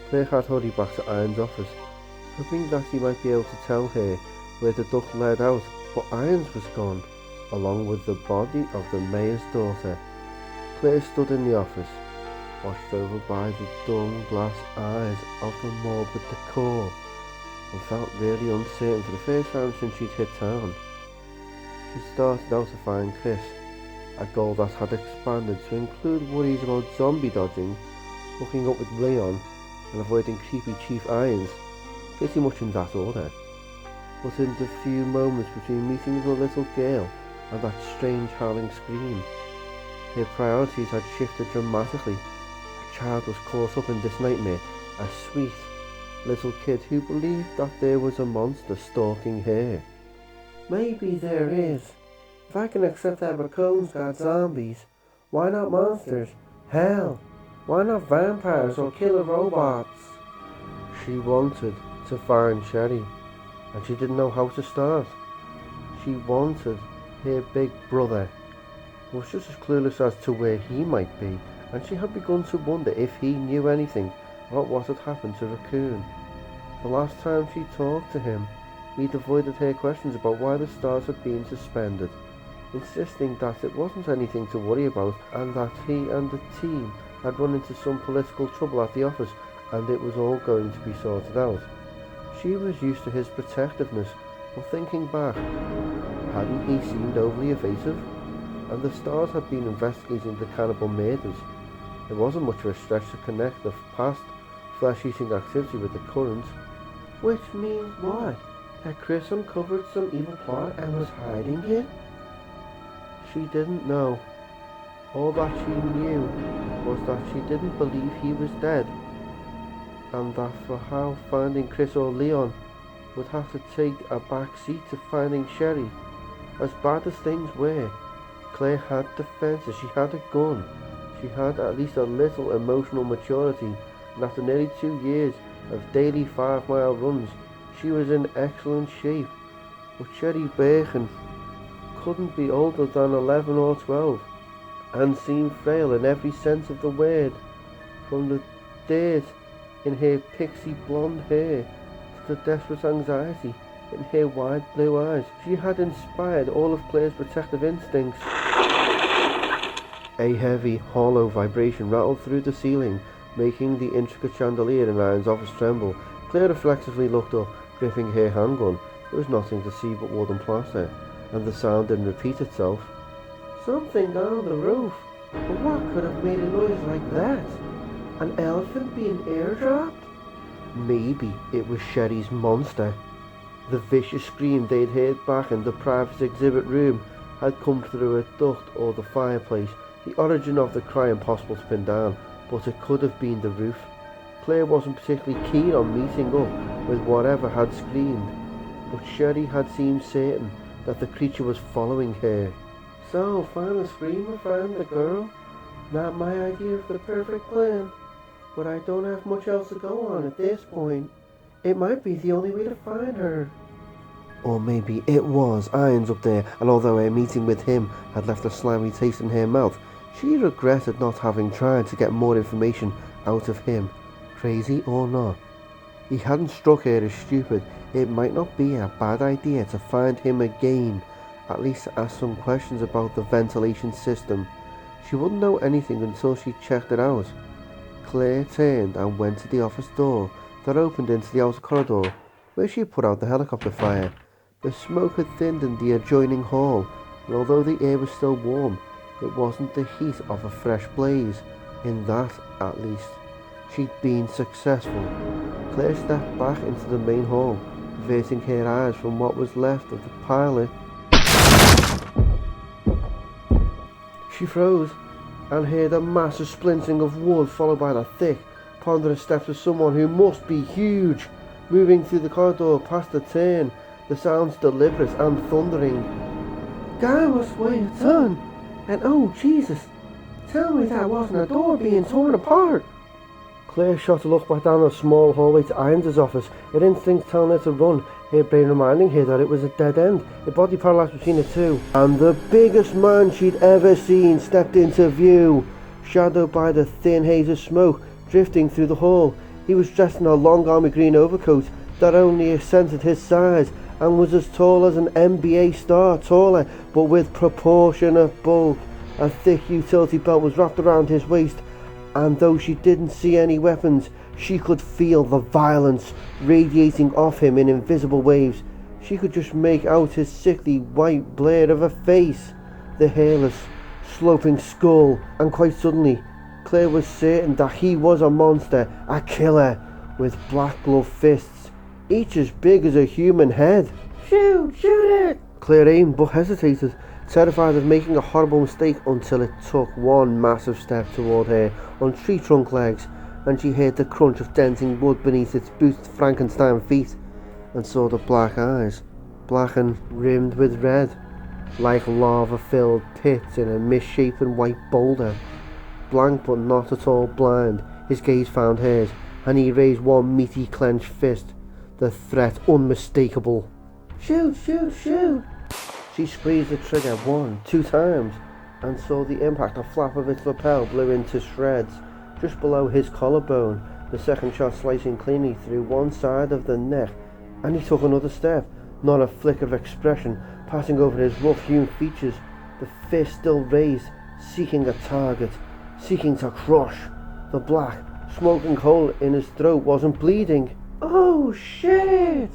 Claire had hurried back to Iron's office, hoping that he might be able to tell her where the duct led out, but Irons was gone, along with the body of the mayor's daughter. Claire stood in the office, washed over by the dull glass eyes of the morbid decor, and felt really uncertain for the first time since she'd hit town. She started out to find Chris, a goal that had expanded to include worries about zombie dodging, hooking up with Leon, and avoiding creepy Chief Irons, pretty much in that order. But in the few moments between meeting the little girl and that strange howling scream, her priorities had shifted dramatically. A child was caught up in this nightmare, a sweet little kid who believed that there was a monster stalking her. Maybe there is. If I can accept that Raccoon's got zombies, why not monsters? Hell, why not vampires or killer robots? She wanted to find Sherry, and she didn't know how to start. She wanted her big brother, who was just as clueless as to where he might be, and she had begun to wonder if he knew anything about what had happened to Raccoon. The last time she talked to him, he'd avoided her questions about why the stars had been suspended, insisting that it wasn't anything to worry about and that he and the team had run into some political trouble at the office and it was all going to be sorted out. She was used to his protectiveness, but thinking back, hadn't he seemed overly evasive? And the stars had been investigating the cannibal murders. It wasn't much of a stretch to connect the past flesh-eating activity with the current. Which means what? That Chris uncovered some evil plot and was hiding it? She didn't know. All that she knew was that she didn't believe he was dead, and that for how finding Chris or Leon would have to take a back seat to finding Sherry. As bad as things were, Claire had defences, she had a gun, she had at least a little emotional maturity, and after nearly 2 years of daily 5-mile runs, she was in excellent shape. But Sherry Birkin couldn't be older than 11 or 12, and seemed frail in every sense of the word, from the dirt in her pixie blonde hair to the desperate anxiety in her wide blue eyes. She had inspired all of Claire's protective instincts. A heavy, hollow vibration rattled through the ceiling, making the intricate chandelier in Iron's office tremble. Claire reflexively looked up, gripping her handgun. There was nothing to see but wood and plaster, and the sound didn't repeat itself. Something on the roof. But what could have made a noise like that? An elephant being airdropped? Maybe it was Sherry's monster. The vicious scream they'd heard back in the private exhibit room had come through a duct or the fireplace. The origin of the cry impossible to pin down, but it could have been the roof. Claire wasn't particularly keen on meeting up with whatever had screamed, but Sherry had seemed certain that the creature was following her. So, find the screamer, find the girl? Not my idea of the perfect plan, but I don't have much else to go on at this point. It might be the only way to find her. Or maybe it was Irons up there, and although her meeting with him had left a slimy taste in her mouth, She regretted not having tried to get more information out of him, crazy or not. He hadn't struck her as stupid. It might not be a bad idea to find him again, at least to ask some questions about the ventilation system. She wouldn't know anything until she checked it out. Claire turned and went to the office door that opened into the outer corridor, where she put out the helicopter fire. The smoke had thinned in the adjoining hall, and although the air was still warm, it wasn't the heat of a fresh blaze. In that, at least, she'd been successful. Claire stepped back into the main hall, averting her eyes from what was left of the pilot. She froze and heard a massive splintering of wood, followed by the thick, ponderous steps of someone who must be huge, moving through the corridor past the turn, the sounds deliberate and thundering. Guy must weigh a ton, and oh Jesus, tell me that wasn't a door being torn apart. Claire shot a look back down the small hallway to Irons' office, her instinct telling her to run, her brain reminding her that it was a dead end, a body paralyzed between the two. And the biggest man she'd ever seen stepped into view, shadowed by the thin haze of smoke drifting through the hall. He was dressed in a long army green overcoat that only accented his size, and was as tall as an NBA star, taller but with proportionate bulk. A thick utility belt was wrapped around his waist, and though she didn't see any weapons, she could feel the violence radiating off him in invisible waves. She could just make out his sickly white blade of a face, the hairless, sloping skull, and quite suddenly, Claire was certain that he was a monster, a killer, with black gloved fists, each as big as a human head. Shoot it! Claire aimed but hesitated, terrified of making a horrible mistake, until it took one massive step toward her on tree trunk legs, and she heard the crunch of denting wood beneath its booted Frankenstein feet, and saw the black eyes, black and rimmed with red, like lava-filled pits in a misshapen white boulder. Blank but not at all blind, his gaze found hers, and he raised one meaty clenched fist, the threat unmistakable. Shoot! She squeezed the trigger 1, 2 times, and saw the impact. A flap of its lapel blew into shreds just below his collarbone, the second shot slicing cleanly through one side of the neck, and he took another step, not a flicker of expression passing over his rough-hewn features, the fist still raised, seeking a target, seeking to crush. The black, smoking hole in his throat wasn't bleeding. Oh shit!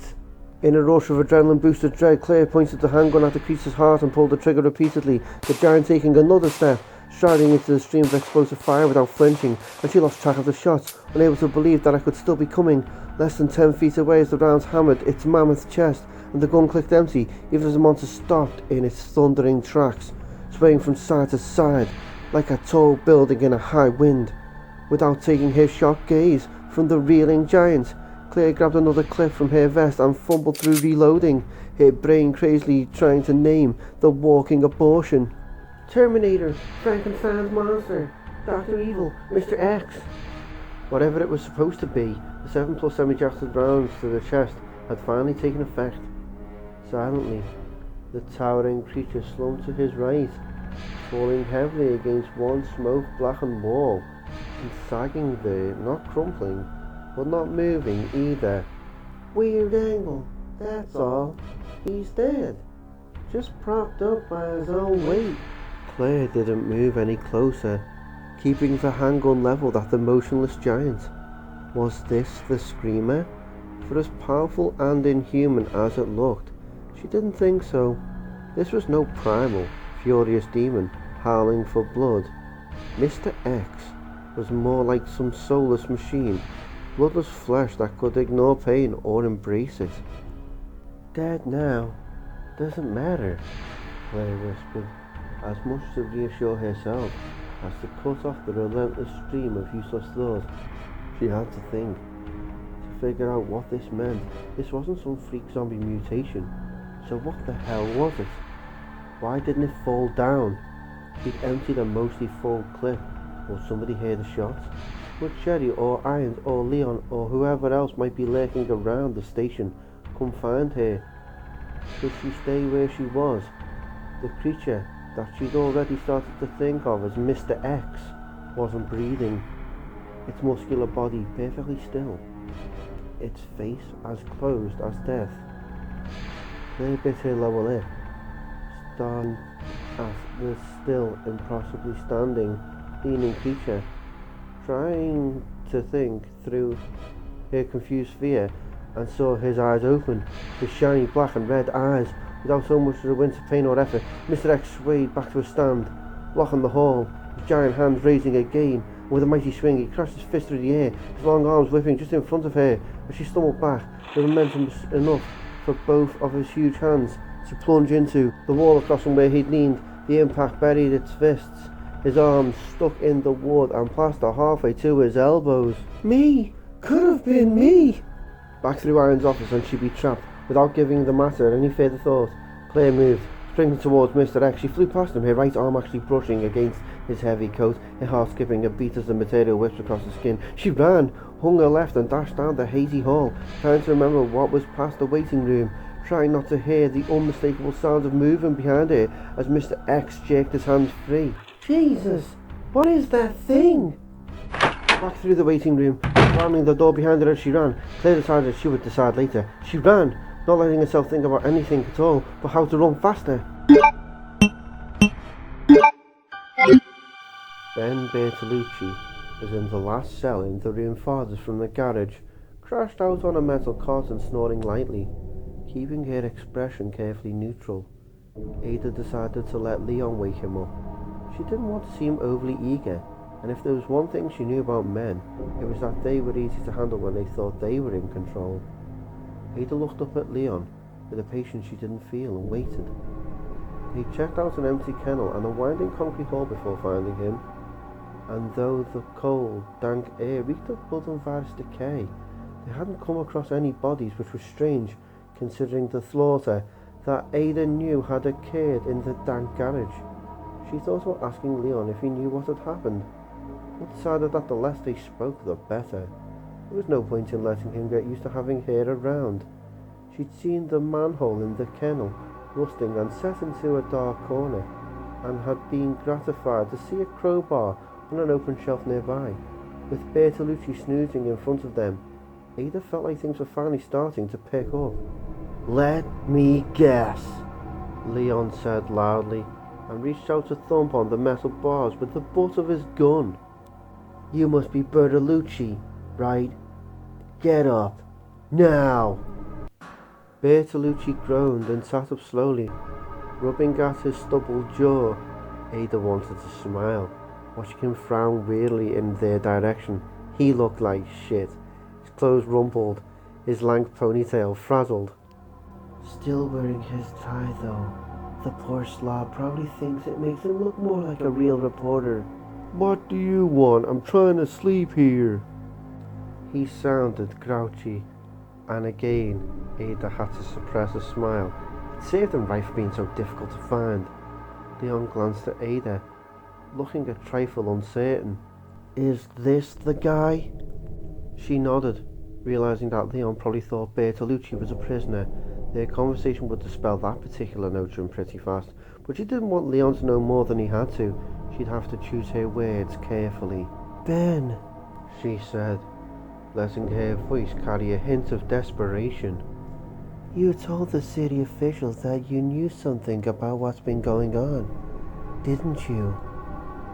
In a rush of adrenaline-boosted dread, Claire pointed the handgun at the creature's heart and pulled the trigger repeatedly, the giant taking another step, striding into the stream of explosive fire without flinching, and she lost track of the shots, unable to believe that it could still be coming. Less than 10 feet away as the rounds hammered its mammoth chest, and the gun clicked empty, even as the monster stopped in its thundering tracks, swaying from side to side, like a tall building in a high wind. Without taking her shocked gaze from the reeling giant, Claire grabbed another clip from her vest and fumbled through reloading, her brain crazily trying to name the walking abortion. Terminator, Frankenstein's monster, Dr. Evil, Mr. X. Whatever it was supposed to be, the 7+ semi-jacketed rounds to the chest had finally taken effect. Silently, the towering creature slumped to his right, falling heavily against one smoke-blackened wall, and sagging there, not crumpling, but not moving either. Weird angle, that's all. He's dead, just propped up by his own weight. Claire didn't move any closer, keeping the handgun leveled at the motionless giant. Was this the screamer? For as powerful and inhuman as it looked, she didn't think so. This was no primal, furious demon howling for blood. Mr. X was more like some soulless machine, bloodless flesh that could ignore pain or embrace it. Dead now, doesn't matter, Claire whispered, as much to reassure herself as to cut off the relentless stream of useless thought. She had to think, to figure out what this meant. This wasn't some freak zombie mutation, so what the hell was it? Why didn't it fall down? She'd emptied a mostly full clip, or somebody heard a shot. Would Sherry or Irons or Leon or whoever else might be lurking around the station come find her? Should she stay where she was? The creature, that she'd already started to think of as Mr. X wasn't breathing, its muscular body perfectly still, its face as closed as death. They bit her lower lip, staring at the still, impossibly standing, leaning creature, trying to think through her confused fear, and saw his eyes open, his shiny black and red eyes. Without so much as a wince of pain or effort, Mr. X swayed back to a stand, blocking the hall, his giant hands raising again. With a mighty swing, he crashed his fist through the air, his long arms whipping just in front of her. As she stumbled back, the momentum was enough for both of his huge hands to plunge into the wall across from where he'd leaned. The impact buried its fists, his arms stuck in the wood and plaster halfway to his elbows. Me! Could have been me! Back through Iron's office, and she'd be trapped. Without giving the matter any further thought, Claire moved, sprinting towards Mr. X. She flew past him, her right arm actually brushing against his heavy coat, her heart skipping a beat as the material whipped across her skin. She ran, hung her left, and dashed down the hazy hall, trying to remember what was past the waiting room, trying not to hear the unmistakable sound of movement behind her as Mr. X jerked his hands free. Jesus, what is that thing? Back through the waiting room, slamming the door behind her as she ran. Claire decided she would decide later. She ran, not letting herself think about anything at all, but how to run faster. Ben Bertolucci was in the last cell in the room farthest from the garage, crashed out on a metal cot and snoring lightly, keeping her expression carefully neutral. Ada decided to let Leon wake him up. She didn't want to seem overly eager, and if there was one thing she knew about men, it was that they were easy to handle when they thought they were in control. Ada looked up at Leon with a patience she didn't feel and waited. They checked out an empty kennel and a winding concrete hall before finding him, and though the cold, dank air reeked of blood and virus decay, they hadn't come across any bodies, which was strange considering the slaughter that Ada knew had occurred in the dank garage. She thought about asking Leon if he knew what had happened, but decided that the less they spoke, the better. There was no point in letting him get used to having her around. She'd seen the manhole in the kennel rusting and set into a dark corner, and had been gratified to see a crowbar on an open shelf nearby. With Bertolucci snoozing in front of them, Ada felt like things were finally starting to pick up. "Let me guess," Leon said loudly, and reached out to thump on the metal bars with the butt of his gun. "You must be Bertolucci, right? Get up, now!" Bertolucci groaned and sat up slowly, rubbing at his stubbled jaw. Ada wanted to smile, watching him frown wearily in their direction. He looked like shit, his clothes rumpled, his lank ponytail frazzled. "Still wearing his tie though. The poor slob probably thinks it makes him look more like a real reporter." "What do you want? I'm trying to sleep here." He sounded grouchy, and again Ada had to suppress a smile. It served him right for being so difficult to find. Leon glanced at Ada, looking a trifle uncertain. "Is this the guy?" She nodded, realizing that Leon probably thought Bertolucci was a prisoner. Their conversation would dispel that particular notion pretty fast, but she didn't want Leon to know more than he had to. She'd have to choose her words carefully. "Ben," she said, letting her voice carry a hint of desperation. "You told the city officials that you knew something about what's been going on, didn't you?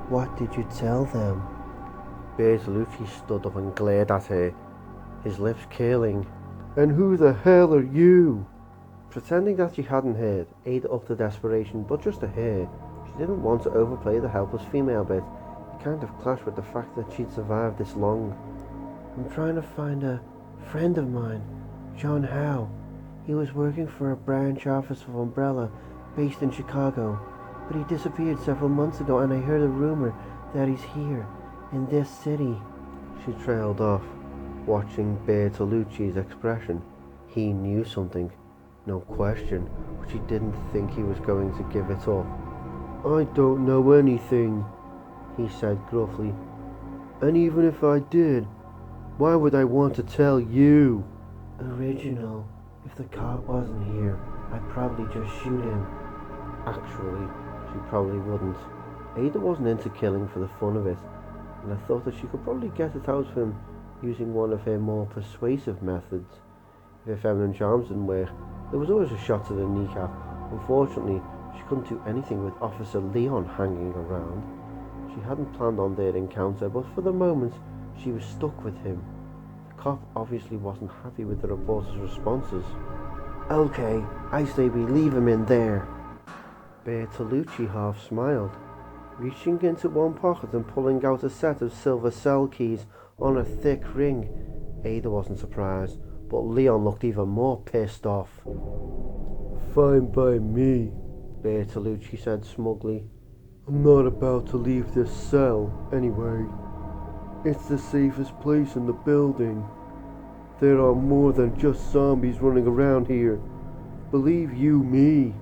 What did you tell them?" Bertolucci stood up and glared at her, his lips curling. "And who the hell are you?" Pretending that she hadn't heard, Ada upped the desperation, but just a hair. She didn't want to overplay the helpless female bit. It kind of clashed with the fact that she'd survived this long. "I'm trying to find a friend of mine, John Howe. He was working for a branch office of Umbrella based in Chicago, but he disappeared several months ago, and I heard a rumor that he's here, in this city." She trailed off, watching Bertolucci's expression. He knew something, no question, but she didn't think he was going to give it up. "I don't know anything," he said gruffly. "And even if I did, why would I want to tell you?" "Original, if the cop wasn't here, I'd probably just shoot him." Actually, She probably wouldn't. Ada wasn't into killing for the fun of it, and I thought that she could probably get it out of him using one of her more persuasive methods. If her feminine charms didn't work, there was always a shot to the kneecap. Unfortunately, she couldn't do anything with Officer Leon hanging around. She hadn't planned on their encounter, but for the moment, she was stuck with him. The cop obviously wasn't happy with the reporter's responses. "Okay, I say we leave him in there." Bertolucci half smiled, reaching into one pocket and pulling out a set of silver cell keys on a thick ring. Ada wasn't surprised, but Leon looked even more pissed off. "Fine by me," Bertolucci said smugly. "I'm not about to leave this cell, anyway. It's the safest place in the building. There are more than just zombies running around here. Believe you me."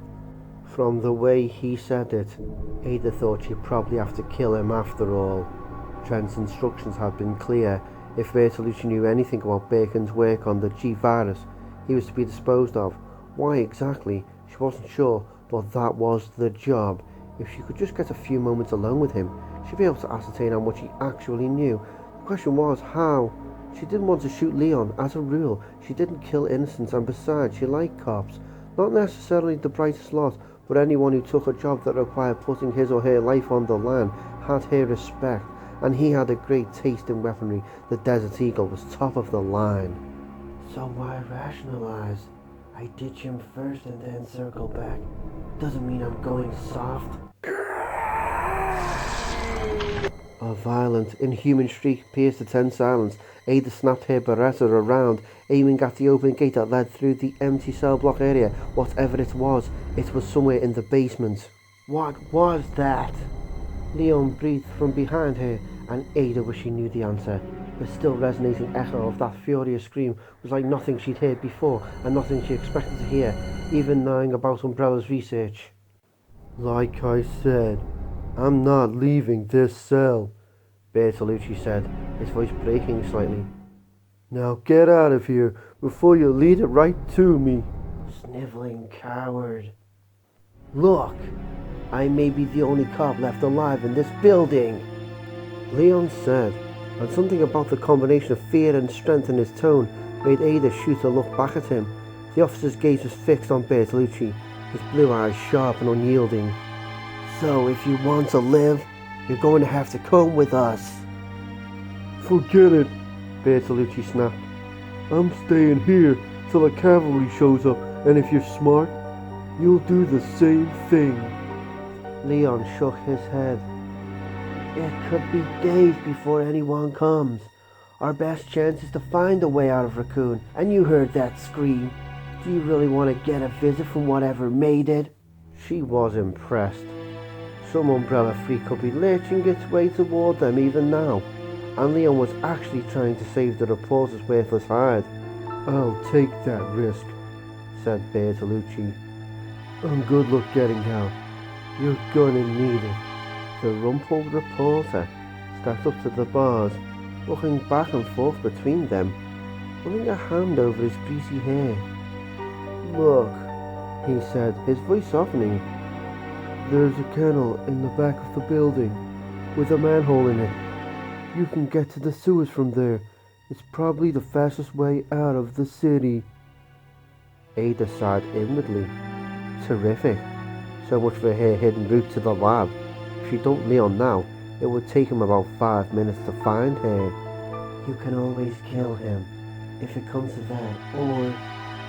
From the way he said it, Ada thought she'd probably have to kill him after all. Trent's instructions had been clear. If Bertolucci knew anything about Bacon's work on the G virus, he was to be disposed of. Why exactly, she wasn't sure, but that was the job. If she could just get a few moments alone with him, she'd be able to ascertain how much he actually knew. The question was, how? She didn't want to shoot Leon. As a rule, she didn't kill innocents, and besides, she liked cops. Not necessarily the brightest lot, but anyone who took a job that required putting his or her life on the line had her respect, and he had a great taste in weaponry. The Desert Eagle was top of the line. So why rationalize? I ditch him first and then circle back. Doesn't mean I'm going soft. A violent, inhuman shriek pierced the tense silence. Ada snapped her Beretta around, aiming at the open gate that led through the empty cell block area. Whatever it was somewhere in the basement. What was that? Leon breathed from behind her, and Ada wished she knew the answer. The still resonating echo of that furious scream was like nothing she'd heard before, and nothing she expected to hear, even knowing about Umbrella's research. "Like I said, I'm not leaving this cell," Bertolucci said, his voice breaking slightly. "Now get out of here before you lead it right to me." Sniveling coward. "Look, I may be the only cop left alive in this building," Leon said, and something about the combination of fear and strength in his tone made Ada shoot to look back at him. The officer's gaze was fixed on Bertolucci, his blue eyes sharp and unyielding. "So if you want to live, you're going to have to come with us." "Forget it," Bertolucci snapped. "I'm staying here till the cavalry shows up, and if you're smart, you'll do the same thing." Leon shook his head. "It could be days before anyone comes. Our best chance is to find a way out of Raccoon, and you heard that scream. Do you really want to get a visit from whatever made it?" She was impressed. Some Umbrella freak could be lurching its way toward them even now, and Leon was actually trying to save the reporter's worthless hide. "I'll take that risk," said Bertolucci. "And good luck getting out. You're gonna need it." The rumpled reporter stepped up to the bars, looking back and forth between them, running a hand over his greasy hair. "Look," he said, his voice softening. "There's a kennel in the back of the building, with a manhole in it. You can get to the sewers from there. It's probably the fastest way out of the city." Ada sighed inwardly. Terrific. So much for her hidden route to the lab. If she dumped Leon now, it would take him about 5 minutes to find her. "You can always kill him, if it comes to that, or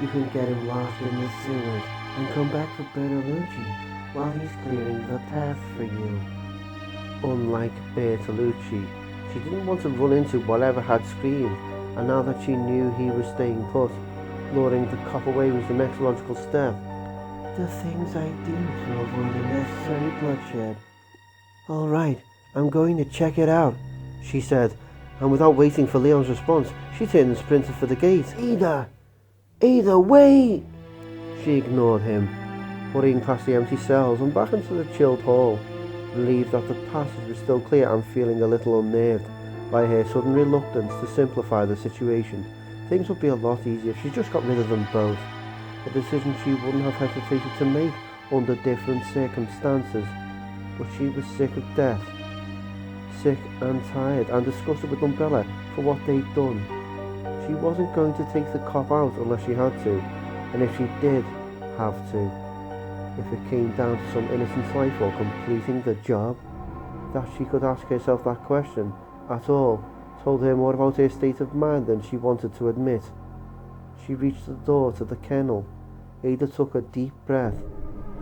you can get him lost in the sewers and come back for Bertolucci while he's clearing the path for you." Unlike Bertolucci, she didn't want to run into whatever had screamed, and now that she knew he was staying put, luring the cop away was the next logical step. "The things I do to avoid unnecessary bloodshed." "All right, I'm going to check it out," she said, and without waiting for Leon's response, she turned and sprinted for the gate. "Ada! Ada, wait!" She ignored him, hurrying past the empty cells and back into the chilled hall, relieved that the passage was still clear and feeling a little unnerved by her sudden reluctance to simplify the situation. Things would be a lot easier if she just got rid of them both, a decision she wouldn't have hesitated to make under different circumstances. but she was sick of death, sick and tired, and disgusted with Umbrella for what they'd done. She wasn't going to take the cop out unless she had to, and if she did have to, if it came down to some innocent life or completing the job, that she could ask herself that question at all told her more about her state of mind than she wanted to admit. She reached the door to the kennel. Ada took a deep breath,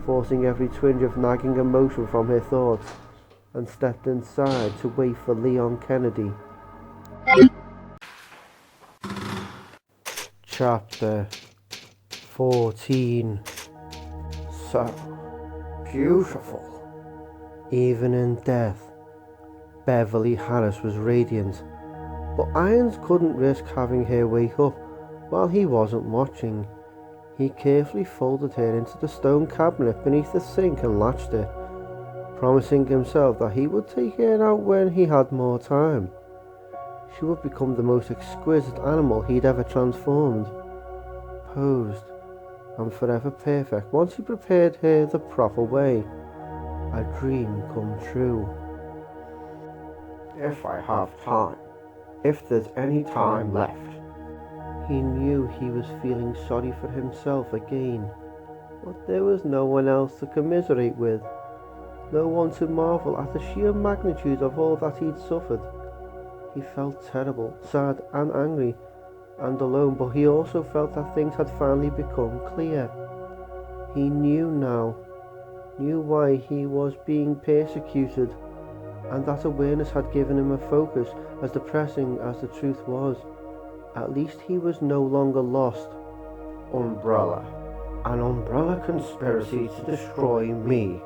forcing every twinge of nagging emotion from her thoughts, and stepped inside to wait for Leon Kennedy. Chapter 14. So beautiful. Even in death, Beverly Harris was radiant, but Irons couldn't risk having her wake up while he wasn't watching. He carefully folded her into the stone cabinet beneath the sink and latched it, promising himself that he would take her out when he had more time. She would become the most exquisite animal he'd ever transformed, posed, and forever perfect once he prepared her the proper way. A dream come true. If I have time, if there's any time left. He knew he was feeling sorry for himself again, but there was no one else to commiserate with, no one to marvel at the sheer magnitude of all that he'd suffered. He felt terrible, sad and angry and alone, but he also felt that things had finally become clear. He knew now, knew why he was being persecuted, and that awareness had given him a focus as depressing as the truth was. At least he was no longer lost. Umbrella. An Umbrella conspiracy to destroy me.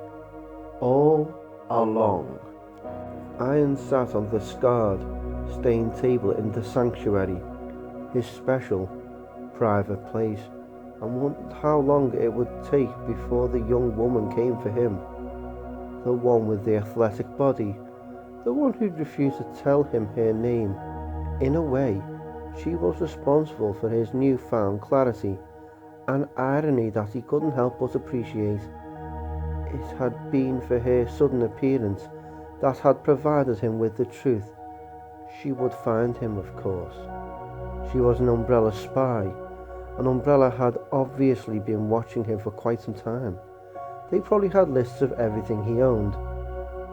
All along. Iron sat on the scarred, stained table in the sanctuary, his special, private place, and wondered how long it would take before the young woman came for him. The one with the athletic body, the one who'd refused to tell him her name. In a way, she was responsible for his newfound clarity, an irony that he couldn't help but appreciate. It had been for her sudden appearance that had provided him with the truth. She would find him, of course. She was an Umbrella spy. An Umbrella had obviously been watching him for quite some time. They probably had lists of everything he owned,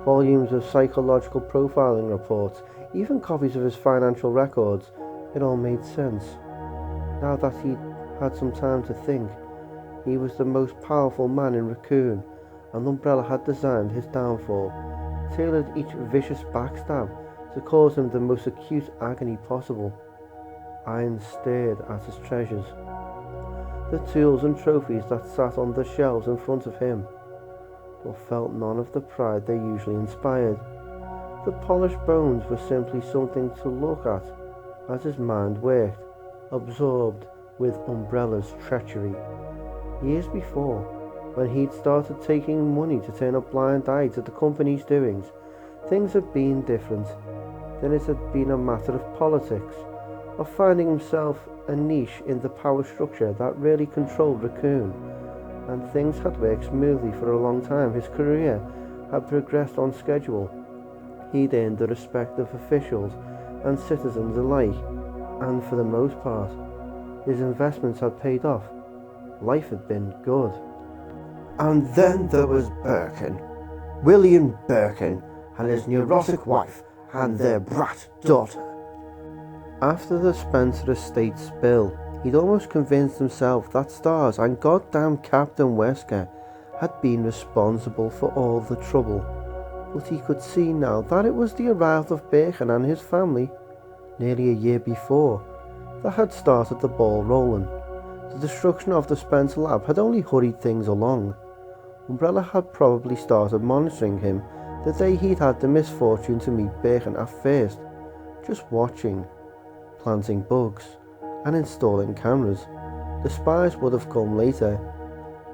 volumes of psychological profiling reports, even copies of his financial records. It all made sense. Now that he'd had some time to think, he was the most powerful man in Raccoon, and Umbrella had designed his downfall, tailored each vicious backstab to cause him the most acute agony possible. Iron stared at his treasures, the tools and trophies that sat on the shelves in front of him, but felt none of the pride they usually inspired. The polished bones were simply something to look at as his mind worked, absorbed with Umbrella's treachery. Years before, when he'd started taking money to turn a blind eye to the company's doings, things had been different. Then it had been a matter of politics, of finding himself a niche in the power structure that really controlled Raccoon, and things had worked smoothly for a long time. His career had progressed on schedule. He'd earned the respect of officials and citizens alike, and for the most part, his investments had paid off. Life had been good. And then there was Birkin, William Birkin, and his neurotic wife and their brat daughter. After the Spencer estate spill, he'd almost convinced himself that Stars and goddamn Captain Wesker had been responsible for all the trouble. But he could see now that it was the arrival of Birkin and his family, nearly a year before, that had started the ball rolling. The destruction of the Spencer lab had only hurried things along. Umbrella had probably started monitoring him the day he'd had the misfortune to meet Birkin at first, just watching, planting bugs, and installing cameras. The spies would have come later.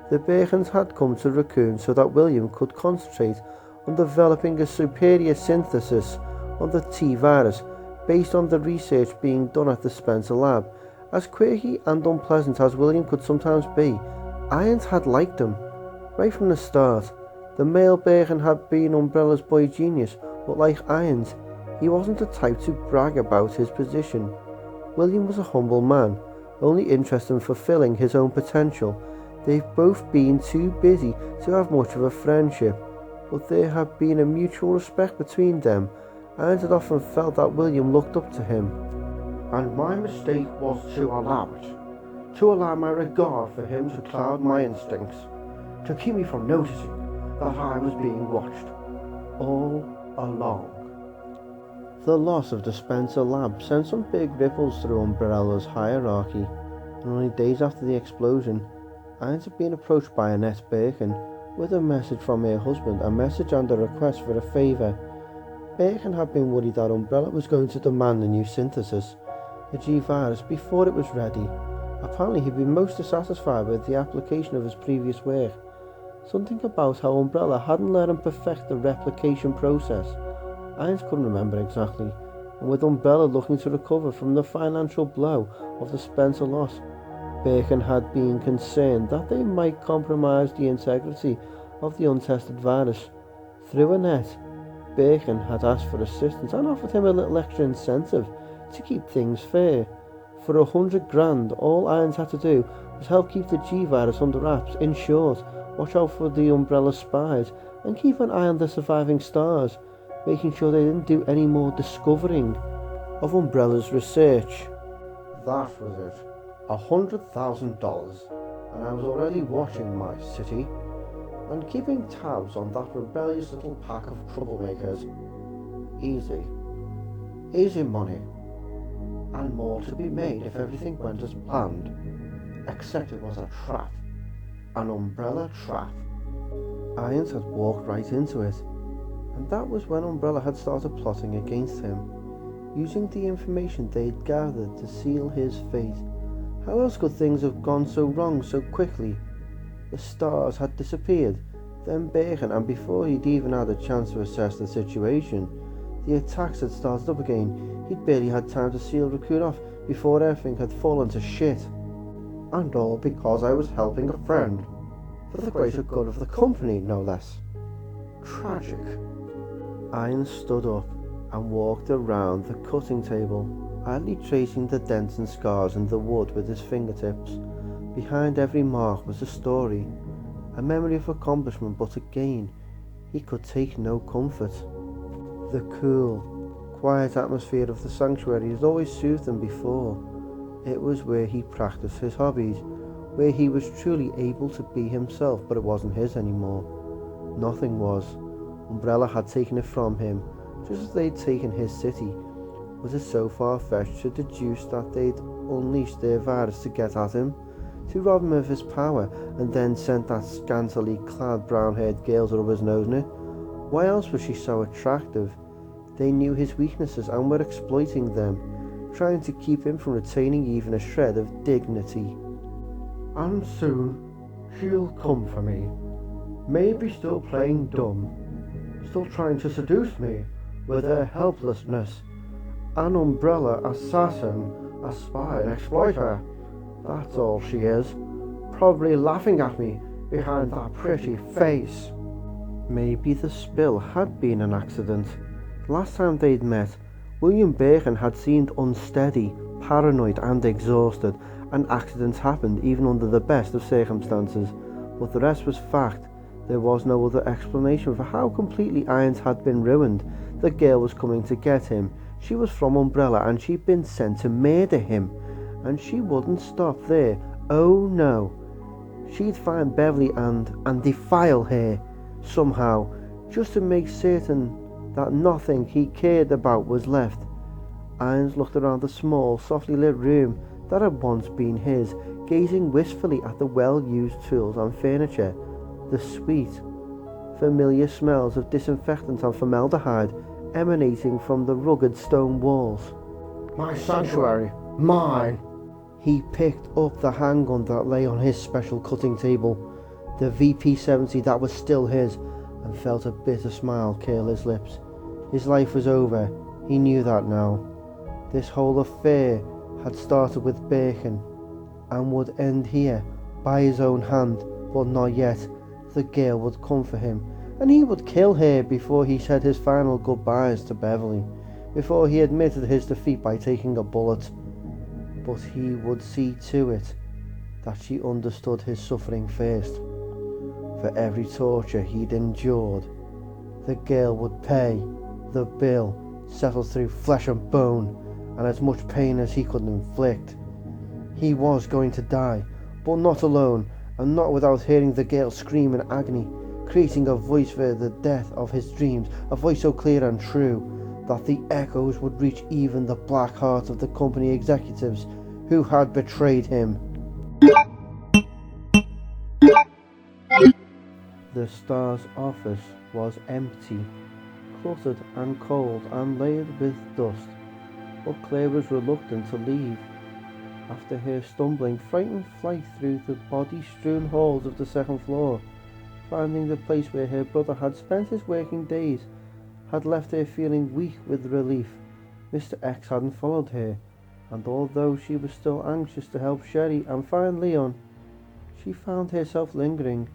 The Birkins had come to Raccoon so that William could concentrate on developing a superior synthesis on the T-virus based on the research being done at the Spencer lab. As quirky and unpleasant as William could sometimes be, Irons had liked him. Right from the start, The male Bacon had been Umbrella's boy genius, but like Irons, he wasn't the type to brag about his position. William was a humble man, only interested in fulfilling his own potential. They've both been too busy to have much of a friendship, but there had been a mutual respect between them, and had often felt that William looked up to him. And my mistake was to allow it, to allow my regard for him to cloud my instincts, to keep me from noticing that I was being watched all along. The loss of the Spencer lab sent some big ripples through Umbrella's hierarchy, and only days after the explosion, Irons had been approached by Annette Bacon with a message from her husband, a message and a request for a favour. Bacon had been worried that Umbrella was going to demand a new synthesis, the G-Virus, before it was ready. Apparently he'd been most dissatisfied with the application of his previous work. Something about how Umbrella hadn't let him perfect the replication process. Irons couldn't remember exactly, and with Umbrella looking to recover from the financial blow of the Spencer loss, Bacon had been concerned that they might compromise the integrity of the untested virus. Through Annette, Bacon had asked for assistance and offered him a little extra incentive to keep things fair. For $100,000, all Irons had to do was help keep the G-Virus under wraps. In short, watch out for the Umbrella spies and keep an eye on the surviving stars, making sure they didn't do any more discovering of Umbrella's research. That was it. $100,000, and I was already watching my city and keeping tabs on that rebellious little pack of troublemakers. Easy money, and more to be made if everything went as planned, except it was a trap, an Umbrella trap. Irons had walked right into it, and that was when Umbrella had started plotting against him, using the information they'd gathered to seal his fate. How else could things have gone so wrong so quickly? The stars had disappeared, then Bacon, and before he'd even had a chance to assess the situation, the attacks had started up again. He'd barely had time to seal Raccoon off before everything had fallen to shit. And all because I was helping a friend, for the greater good of the company, no less. Tragic. Irons stood up and walked around the cutting table, idly tracing the dents and scars in the wood with his fingertips. Behind every mark was a story, a memory of accomplishment, but again, he could take no comfort. The cool, quiet atmosphere of the sanctuary had always soothed him before. It was where he practiced his hobbies, where he was truly able to be himself, but it wasn't his anymore. Nothing was. Umbrella had taken it from him, just as they'd taken his city. Was it so far-fetched to deduce that they'd unleashed their virus to get at him, to rob him of his power, and then sent that scantily clad brown-haired girl to rub his nose in it? Why else was she so attractive? They knew his weaknesses and were exploiting them, trying to keep him from retaining even a shred of dignity. And soon she'll come for me, maybe still playing dumb, still trying to seduce me with her helplessness. An Umbrella assassin, a spy, an exploiter. That's all she is. Probably laughing at me behind that pretty face. Maybe the spill had been an accident. Last time they'd met, William Bacon had seemed unsteady, paranoid and exhausted, and accidents happened even under the best of circumstances. But the rest was fact. There was no other explanation for how completely Irons had been ruined. The girl was coming to get him. She was from Umbrella and she'd been sent to murder him. And she wouldn't stop there. Oh no. She'd find Beverly and defile her somehow, just to make certain that nothing he cared about was left. Irons looked around the small, softly lit room that had once been his, gazing wistfully at the well-used tools and furniture, the sweet, familiar smells of disinfectant and formaldehyde emanating from the rugged stone walls. My sanctuary, mine! He picked up the handgun that lay on his special cutting table, the VP-70 that was still his, and felt a bitter smile curl his lips. His life was over, he knew that now. This whole affair had started with Bacon, and would end here, by his own hand, but not yet. The girl would come for him, and he would kill her before he said his final goodbyes to Beverly, before he admitted his defeat by taking a bullet. But he would see to it that she understood his suffering first. For every torture he'd endured, the girl would pay the bill, settled through flesh and bone, and as much pain as he could inflict. He was going to die, but not alone, and not without hearing the girl scream in agony, creating a voice for the death of his dreams, a voice so clear and true that the echoes would reach even the black hearts of the company executives who had betrayed him. The Star's office was empty, cluttered and cold and layered with dust, but Claire was reluctant to leave. After her stumbling, frightened flight through the body-strewn halls of the second floor, finding the place where her brother had spent his working days, had left her feeling weak with relief. Mr. X hadn't followed her, and although she was still anxious to help Sherry and find Leon, she found herself lingering,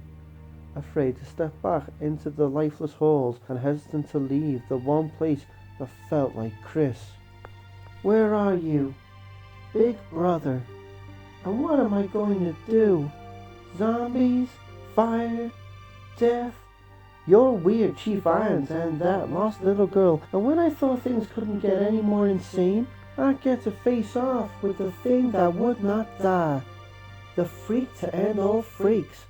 afraid to step back into the lifeless halls and hesitant to leave the one place that felt like Chris. "Where are you, big brother? And what am I going to do? Zombies? Fire? Death? You're weird, Chief Irons, and that lost little girl, and when I thought things couldn't get any more insane, I'd get to face off with the thing that would not die. The freak to end all freaks.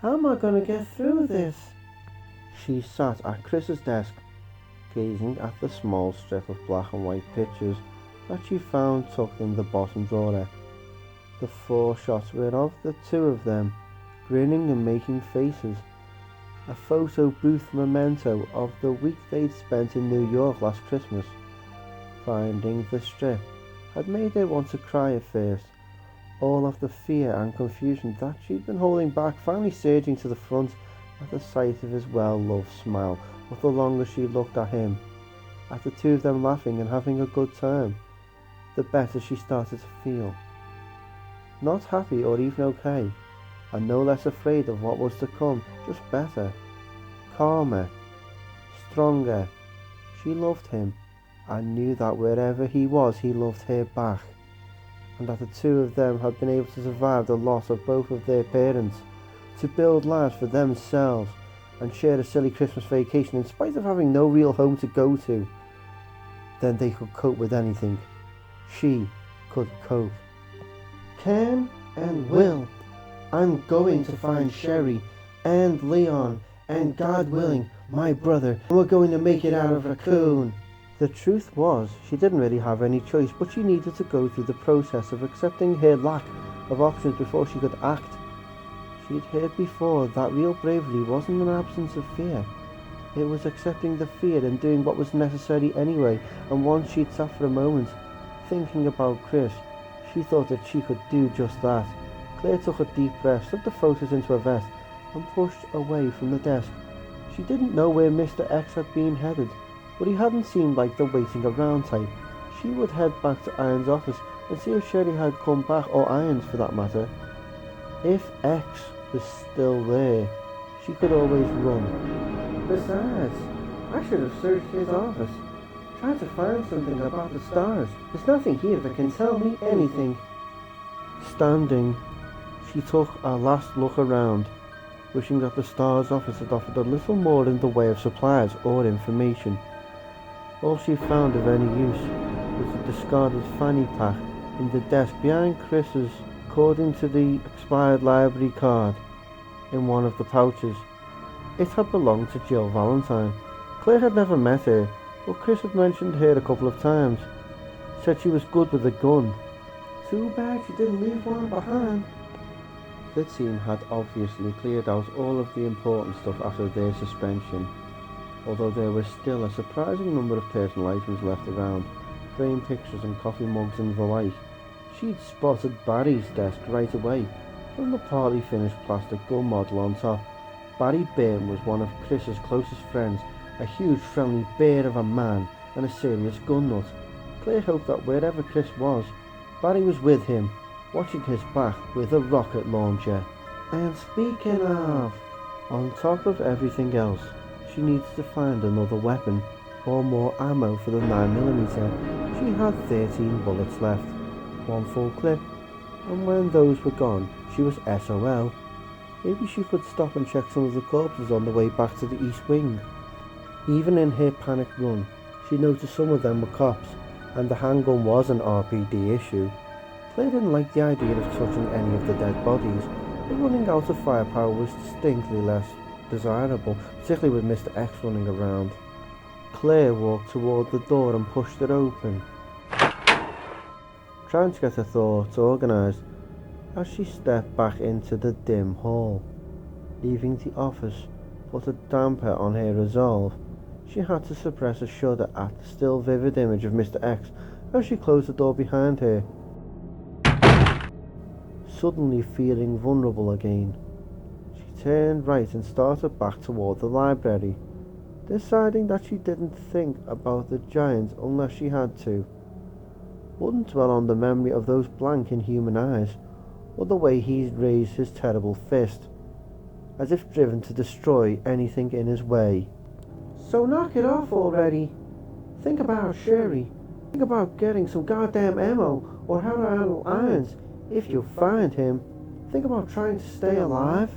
How am I going to get through this?" She sat at Chris's desk, gazing at the small strip of black and white pictures that she found tucked in the bottom drawer. The 4 shots were of the 2 of them, grinning and making faces. A photo booth memento of the week they'd spent in New York last Christmas. Finding the strip had made her want to cry at first, all of the fear and confusion that she'd been holding back finally surging to the front at the sight of his well-loved smile. But the longer she looked at him, at the 2 of them laughing and having a good time, the better she started to feel. Not happy or even okay, and no less afraid of what was to come, just better, calmer, stronger. She loved him, and knew that wherever he was, he loved her back, and that the 2 of them had been able to survive the loss of both of their parents, to build lives for themselves, and share a silly Christmas vacation in spite of having no real home to go to. Then they could cope with anything. She could cope. "Can and will. I'm going to find Sherry and Leon and, God willing, my brother, and we're going to make it out of Raccoon." The truth was, she didn't really have any choice, but she needed to go through the process of accepting her lack of options before she could act. She'd heard before that real bravery wasn't an absence of fear. It was accepting the fear and doing what was necessary anyway, and once she'd sat for a moment, thinking about Chris, she thought that she could do just that. Claire took a deep breath, slipped the photos into a vest, and pushed away from the desk. She didn't know where Mr. X had been headed, but he hadn't seemed like the waiting around type. She would head back to Iron's office and see if Sherry had come back, or Irons for that matter. If X was still there, she could always run. Besides, I should have searched his office, tried to find something about the stars. There's nothing here that can tell me anything. Standing, she took a last look around, wishing that the Star's office had offered a little more in the way of supplies or information. All she found of any use was a discarded fanny pack in the desk behind Chris's, according to the expired library card in one of the pouches. It had belonged to Jill Valentine. Claire had never met her, but Chris had mentioned her a couple of times. Said she was good with a gun. Too bad she didn't leave one behind. The team had obviously cleared out all of the important stuff after their suspension, although there was still a surprising number of personal items left around, framed pictures and coffee mugs and the like. She'd spotted Barry's desk right away, from the partly finished plastic gun model on top. Barry Byrne was one of Chris's closest friends, a huge friendly bear of a man and a serious gun nut. Claire hoped that wherever Chris was, Barry was with him, watching his back with a rocket launcher. And speaking of, on top of everything else, she needed to find another weapon or more ammo for the 9mm. She had 13 bullets left, one full clip, and when those were gone, she was SOL. Maybe she could stop and check some of the corpses on the way back to the East Wing. Even in her panicked run, she noticed some of them were cops, and the handgun was an RPD issue. Claire didn't like the idea of touching any of the dead bodies, but running out of firepower was distinctly less desirable, particularly with Mr. X running around. Claire walked toward the door and pushed it open, trying to get her thoughts organised as she stepped back into the dim hall. Leaving the office put a damper on her resolve. She had to suppress a shudder at the still vivid image of Mr. X as she closed the door behind her. Suddenly feeling vulnerable again, she turned right and started back toward the library, deciding that she didn't think about the giant unless she had to. Wouldn't dwell on the memory of those blank inhuman eyes, or the way he'd raised his terrible fist, as if driven to destroy anything in his way. So knock it off already. Think about Sherry. Think about getting some goddamn ammo, or how to handle irons, if you find him. Think about trying to stay alive.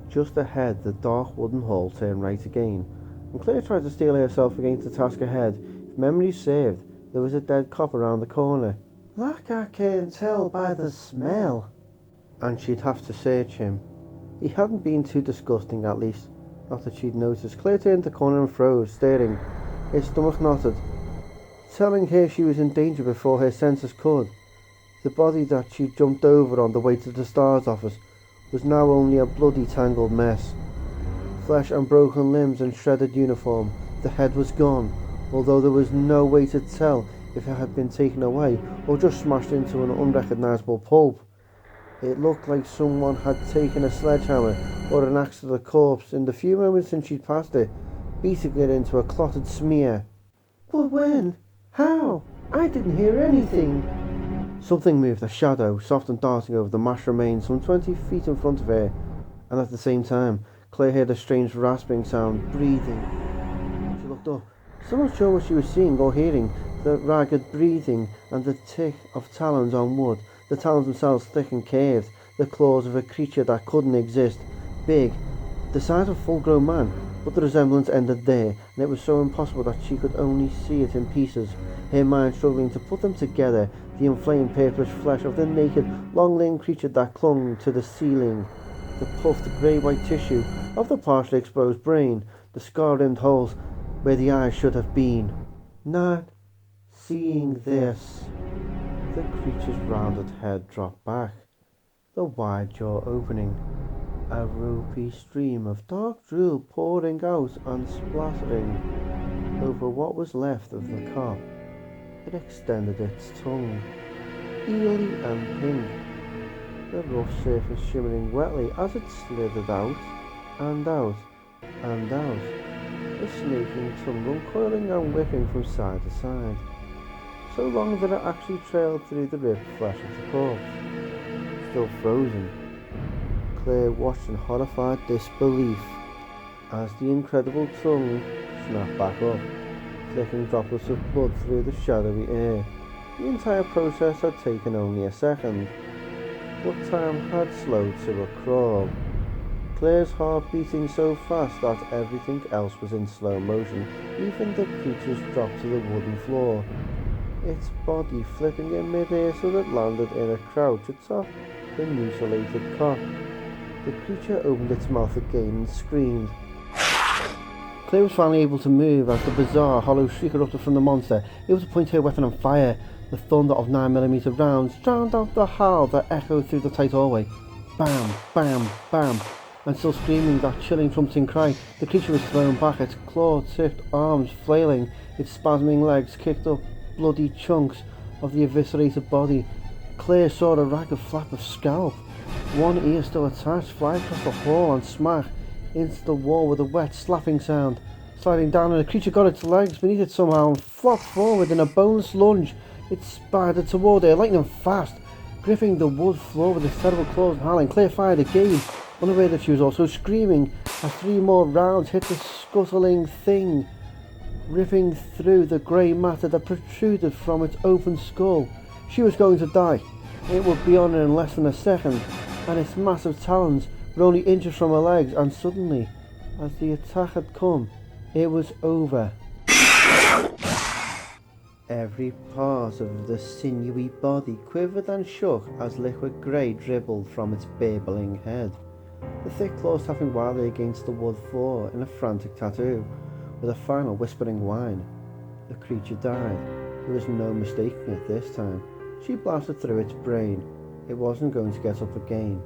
Just ahead, the dark wooden hall turned right again, and Claire tried to steel herself against the task ahead. If memory served, there was a dead cop around the corner. Like I can tell by the smell. And she'd have to search him. He hadn't been too disgusting, at least, not that she'd noticed. Claire turned the corner and froze, staring. Her stomach knotted, telling her she was in danger before her senses could. The body that she'd jumped over on the way to the Star's office was now only a bloody tangled mess. Flesh and broken limbs and shredded uniform. The head was gone, although there was no way to tell if it had been taken away or just smashed into an unrecognisable pulp. It looked like someone had taken a sledgehammer or an axe to the corpse in the few moments since she'd passed it, beating it into a clotted smear. But when? How? I didn't hear anything. Something moved, a shadow, soft and darting over the mashed remains some 20 feet in front of her, and at the same time, Claire heard a strange rasping sound, breathing. She looked up, still not sure what she was seeing or hearing, the ragged breathing and the tick of talons on wood, the talons themselves thick and curved, the claws of a creature that couldn't exist, big, the size of a full-grown man, but the resemblance ended there, and it was so impossible that she could only see it in pieces, her mind struggling to put them together, the inflamed purplish flesh of the naked, long-limbed creature that clung to the ceiling, the puffed grey-white tissue of the partially exposed brain, the scar-rimmed holes where the eyes should have been. Not seeing this. The creature's rounded head dropped back, the wide jaw opening, a ropey stream of dark drool pouring out and splattering over what was left of the cop. It extended its tongue, eely and pink, the rough surface shimmering wetly as it slithered out and out and out, the snaking tongue uncoiling and whipping from side to side, so long that it actually trailed through the ripped flesh of the corpse. Still frozen, Claire watched in horrified disbelief as the incredible tongue snapped back up, flicking droplets of blood through the shadowy air. The entire process had taken only a second, but time had slowed to a crawl. Claire's heart beating so fast that everything else was in slow motion, even the creature's drop to the wooden floor, its body flipping in mid-air so that it landed in a crouch atop the mutilated cop. The creature opened its mouth again and screamed. Claire was finally able to move as the bizarre, hollow shriek erupted from the monster, able to point her weapon and fire. The thunder of 9mm rounds drowned out the howl that echoed through the tight hallway. Bam, bam, bam, and still screaming that chilling trumpeting cry, the creature was thrown back, its claw-tipped arms flailing, its spasming legs kicked up bloody chunks of the eviscerated body. Claire saw a ragged flap of scalp, one ear still attached, fly across the hall and smack into the wall with a wet slapping sound. Sliding down, and the creature got its legs beneath it somehow and flopped forward in a boneless lunge. It spidered toward her, lightning fast, gripping the wood floor with its terrible claws and howling. Claire fired again, unaware that she was also screaming as 3 more rounds hit the scuttling thing, ripping through the grey matter that protruded from its open skull. She was going to die. It would be on her in less than a second, and its massive talons were only inches from her legs, and suddenly, as the attack had come, it was over. Every part of the sinewy body quivered and shook as liquid grey dribbled from its babbling head. The thick claws tapping wildly against the wood floor in a frantic tattoo, with a final whispering whine. The creature died. There was no mistaking it this time. She blasted through its brain. It wasn't going to get up again.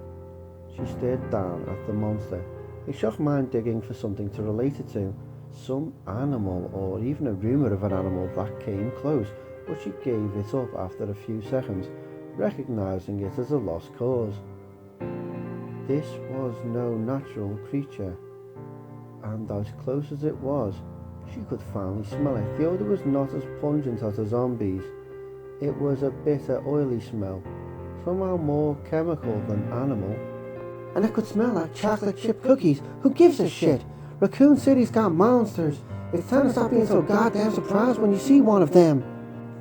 She stared down at the monster, a shocked mind digging for something to relate it to. Some animal, or even a rumour of an animal that came close, but she gave it up after a few seconds, recognising it as a lost cause. This was no natural creature, and as close as it was, she could finally smell it. The odour was not as pungent as a zombie's. It was a bitter, oily smell, somehow more chemical than animal. And it could smell like chocolate chip cookies. Who gives a shit? Raccoon City's got monsters. It's time to stop being so goddamn surprised when you see one of them.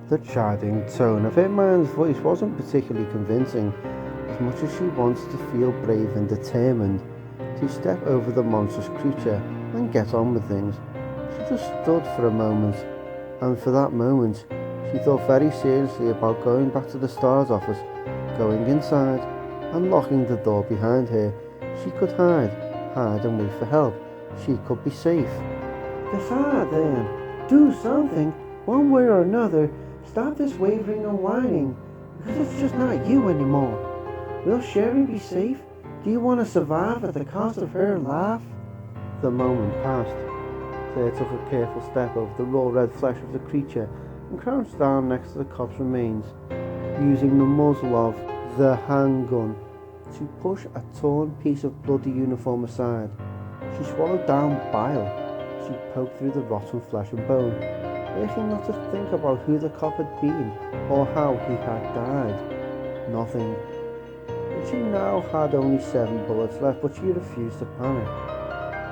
The chiding tone of Hitman's voice wasn't particularly convincing, as much as she wanted to feel brave and determined to step over the monstrous creature and get on with things. She just stood for a moment, and for that moment, she thought very seriously about going back to the STARS office, going inside, and locking the door behind her. She could hide and wait for help. She could be safe. Decide then. Do something, one way or another. Stop this wavering and whining, because it's just not you anymore. Will Sherry be safe? Do you want to survive at the cost of her life? The moment passed. Claire took a careful step over the raw red flesh of the creature and crouched down next to the cop's remains, using the muzzle of the handgun to push a torn piece of bloody uniform aside. She swallowed down bile. She poked through the rotten flesh and bone, making not to think about who the cop had been or how he had died. Nothing. She now had only 7 bullets left, but she refused to panic,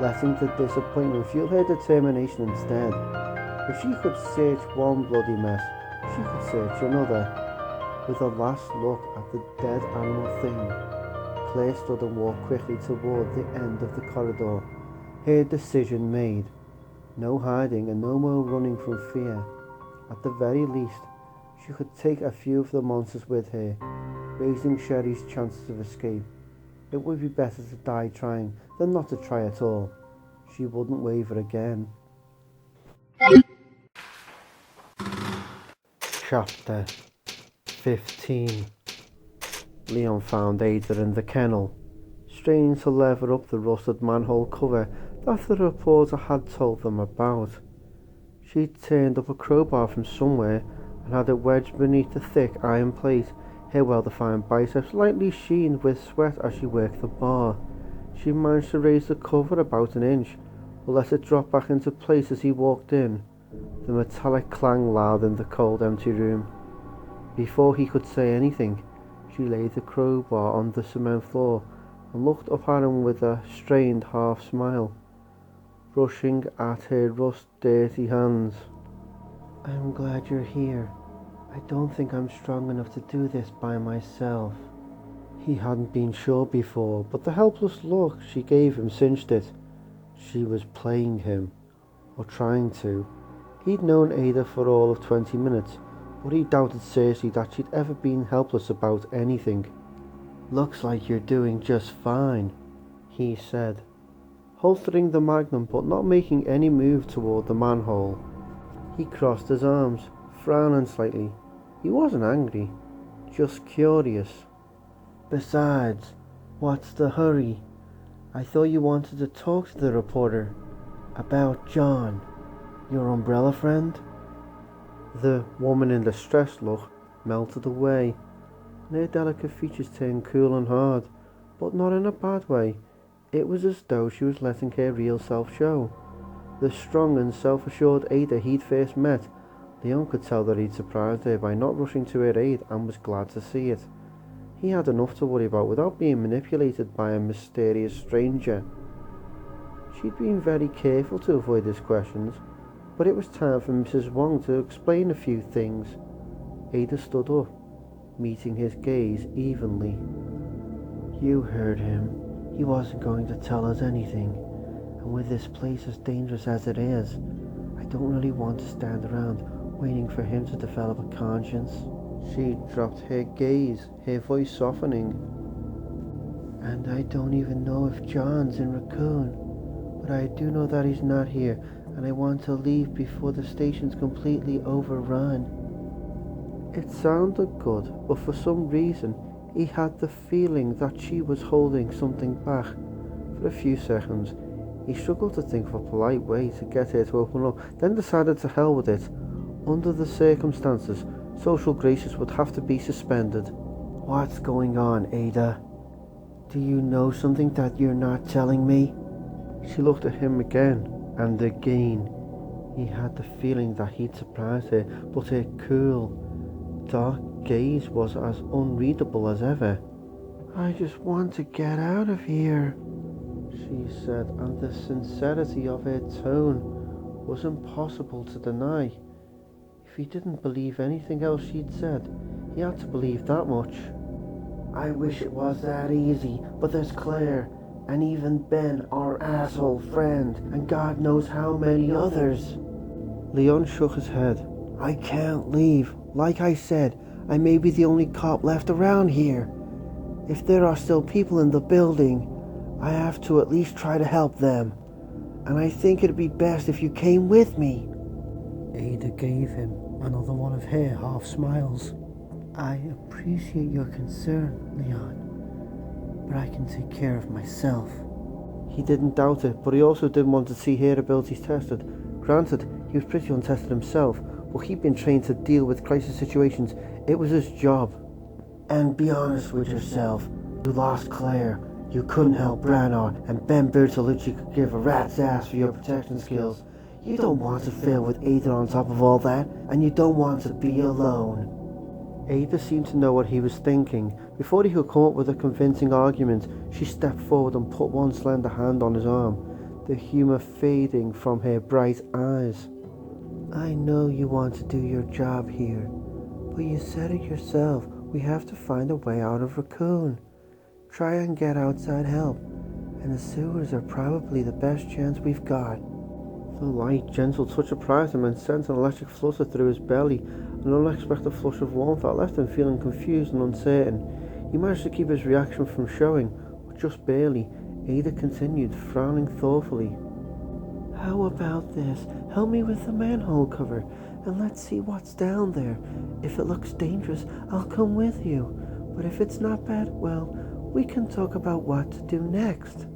letting the disappointment fuel her determination instead. If she could search one bloody mess, she could search another. With a last look at the dead animal thing, Claire stood and walked quickly toward the end of the corridor. Her decision made. No hiding and no more running from fear. At the very least, she could take a few of the monsters with her, raising Sherry's chances of escape. It would be better to die trying than not to try at all. She wouldn't waver again. Chapter 15. Leon found Ada in the kennel, straining to lever up the rusted manhole cover that the reporter had told them about. She'd turned up a crowbar from somewhere and had it wedged beneath the thick iron plate, her well-defined biceps lightly sheened with sweat as she worked the bar. She managed to raise the cover about an inch, but let it drop back into place as he walked in. The metallic clang loud in the cold, empty room. Before he could say anything, she laid the crowbar on the cement floor and looked up at him with a strained half-smile, brushing at her rust-dirty hands. "I'm glad you're here. I don't think I'm strong enough to do this by myself." He hadn't been sure before, but the helpless look she gave him cinched it. She was playing him, or trying to. He'd known Ada for all of 20 minutes, but he doubted seriously that she'd ever been helpless about anything. "Looks like you're doing just fine," he said, holstering the magnum but not making any move toward the manhole. He crossed his arms, frowning slightly. He wasn't angry, just curious. "Besides, what's the hurry? I thought you wanted to talk to the reporter about John, your umbrella friend?" The woman in the stressed look melted away, and her delicate features turned cool and hard, but not in a bad way. It was as though she was letting her real self show. The strong and self-assured Ada he'd first met, Leon could tell that he'd surprised her by not rushing to her aid, and was glad to see it. He had enough to worry about without being manipulated by a mysterious stranger. She She'd been very careful to avoid his questions, but it was time for Mrs. Wong to explain a few things. Ada stood up, meeting his gaze evenly. You heard him. He wasn't going to tell us anything, and with this place as dangerous as it is, I don't really want to stand around waiting for him to develop a conscience. She dropped her gaze, her voice softening. And I don't even know if John's in Raccoon, but I do know that he's not here, and I want to leave before the station's completely overrun. It sounded good, but for some reason he had the feeling that she was holding something back. For a few seconds he struggled to think of a polite way to get her to open up, then decided to hell with it. Under the circumstances, social graces would have to be suspended. What's going on, Ada? Do you know something that you're not telling me? She looked at him again, and again. He had the feeling that he'd surprised her, but her cool, dark gaze was as unreadable as ever. I just want to get out of here, she said, and the sincerity of her tone was impossible to deny. If he didn't believe anything else she'd said, he had to believe that much. I wish it was that easy, but there's Claire, and even Ben, our asshole friend, and God knows how many others. Leon shook his head. I can't leave. Like I said, I may be the only cop left around here. If there are still people in the building, I have to at least try to help them. And I think it'd be best if you came with me. Ada gave him another one of her half smiles. I appreciate your concern, Leon, but I can take care of myself. He didn't doubt it, but he also didn't want to see her abilities tested. Granted, he was pretty untested himself, but he'd been trained to deal with crisis situations. It was his job. And be honest with yourself. You lost Claire. You couldn't help Branagh, and Ben Bertolucci could give a rat's ass for your protection skills. You don't want to fail with Ada on top of all that, and you don't want to be alone. Ada seemed to know what he was thinking. Before he could come up with a convincing argument, she stepped forward and put one slender hand on his arm, the humour fading from her bright eyes. I know you want to do your job here, but you said it yourself. We have to find a way out of Raccoon. Try and get outside help, and the sewers are probably the best chance we've got. The light, gentle touch surprised him and sent an electric flutter through his belly, an unexpected flush of warmth that left him feeling confused and uncertain. He managed to keep his reaction from showing, but just barely. Ada continued, frowning thoughtfully. How about this? Help me with the manhole cover, and let's see what's down there. If it looks dangerous, I'll come with you. But if it's not bad, well, we can talk about what to do next.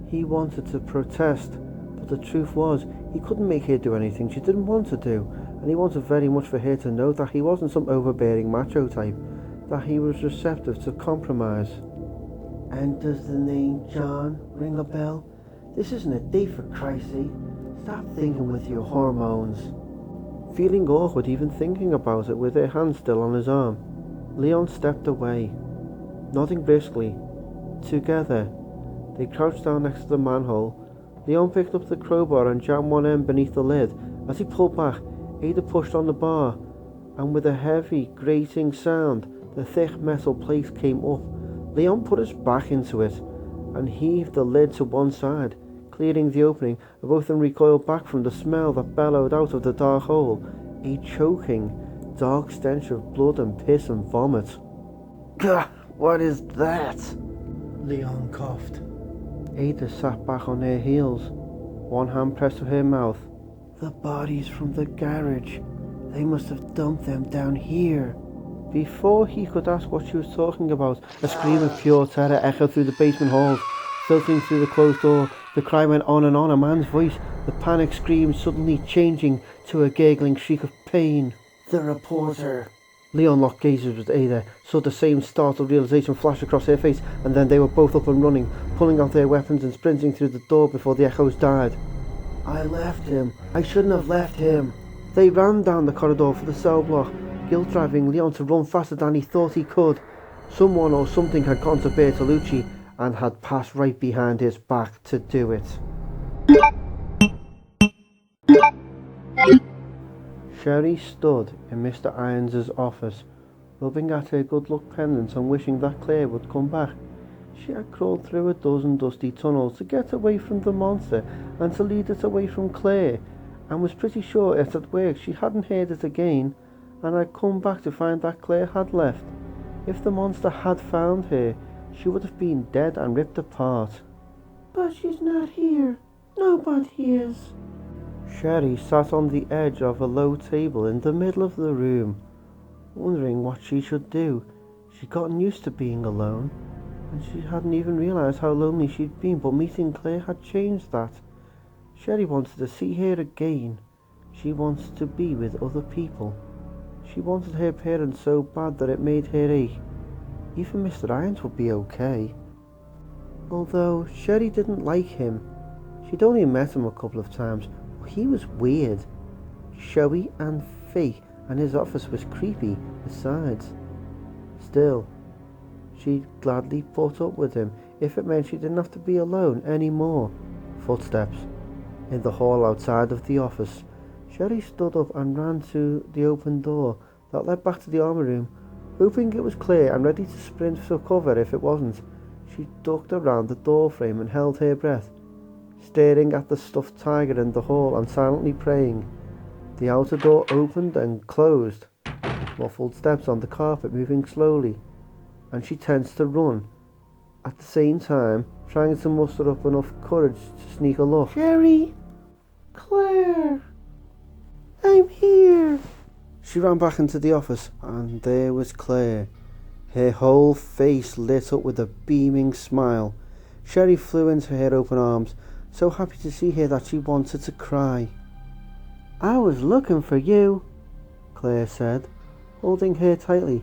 He wanted to protest, but the truth was, he couldn't make her do anything she didn't want to do, and he wanted very much for her to know that he wasn't some overbearing macho type, that he was receptive to compromise. And does the name John ring a bell? This isn't a date, for Christ's sake. Stop thinking with your hormones. Feeling awkward even thinking about it with her hand still on his arm, Leon stepped away, nodding briskly. Together, they crouched down next to the manhole. Leon picked up the crowbar and jammed one end beneath the lid. As he pulled back, Ada pushed on the bar, and with a heavy, grating sound, the thick metal plate came up. Leon put his back into it and heaved the lid to one side, clearing the opening, and both of them recoiled back from the smell that bellowed out of the dark hole, a choking, dark stench of blood and piss and vomit. Gah! What is that? Leon coughed. Ada sat back on her heels, one hand pressed to her mouth. The bodies from the garage. They must have dumped them down here. Before he could ask what she was talking about, a scream of pure terror echoed through the basement halls, filtering through the closed door. The cry went on, a man's voice, the panic scream suddenly changing to a gurgling shriek of pain. The reporter. Leon locked gazes with Ada, saw the same startled realization flash across her face, and then they were both up and running, pulling out their weapons and sprinting through the door before the echoes died. I left him. I shouldn't have left him. They ran down the corridor for the cell block, guilt-driving Leon to run faster than he thought he could. Someone or something had gone to Bertolucci and had passed right behind his back to do it. Sherry stood in Mr. Irons's office, rubbing at her good luck pendant and wishing that Claire would come back. She had crawled through a dozen dusty tunnels to get away from the monster and to lead it away from Claire, and was pretty sure it had worked. She hadn't heard it again, and had come back to find that Claire had left. If the monster had found her, she would have been dead and ripped apart. But she's not here. Nobody is. Sherry sat on the edge of a low table in the middle of the room, wondering what she should do. She'd gotten used to being alone, and she hadn't even realised how lonely she'd been, but meeting Claire had changed that. Sherry wanted to see her again. She wanted to be with other people. She wanted her parents so bad that it made her ache. Even Mr. Irons would be okay. Although Sherry didn't like him. She'd only met him a couple of times, but he was weird, showy and fake, and his office was creepy besides. Still, she'd gladly put up with him if it meant she didn't have to be alone anymore. Footsteps in the hall outside of the office. Sherry stood up and ran to the open door that led back to the armour room, hoping it was clear and ready to sprint for cover if it wasn't. She ducked around the door frame and held her breath, staring at the stuffed tiger in the hall and silently praying. The outer door opened and closed, muffled steps on the carpet moving slowly, and she tensed to run, at the same time trying to muster up enough courage to sneak a look. Sherry! Claire! I'm here! She ran back into the office, and there was Claire, her whole face lit up with a beaming smile. Sherry flew into her open arms, so happy to see her that she wanted to cry. I was looking for you, Claire said, holding her tightly.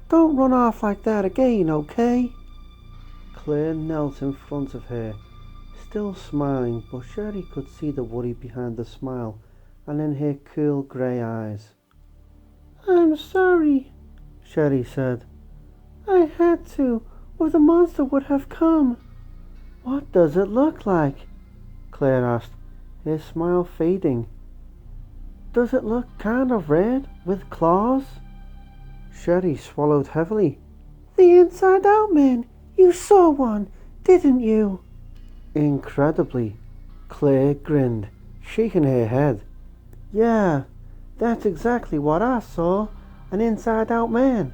Don't run off like that again, okay? Claire knelt in front of her, still smiling, but Sherry could see the worry behind the smile and in her cool grey eyes. I'm sorry, Sherry said. I had to, or the monster would have come. What does it look like? Claire asked, her smile fading. Does it look kind of red, with claws? Sherry swallowed heavily. The Inside Out Man. You saw one, didn't you? Incredibly, Claire grinned, shaking her head. Yeah, that's exactly what I saw. An Inside Out Man.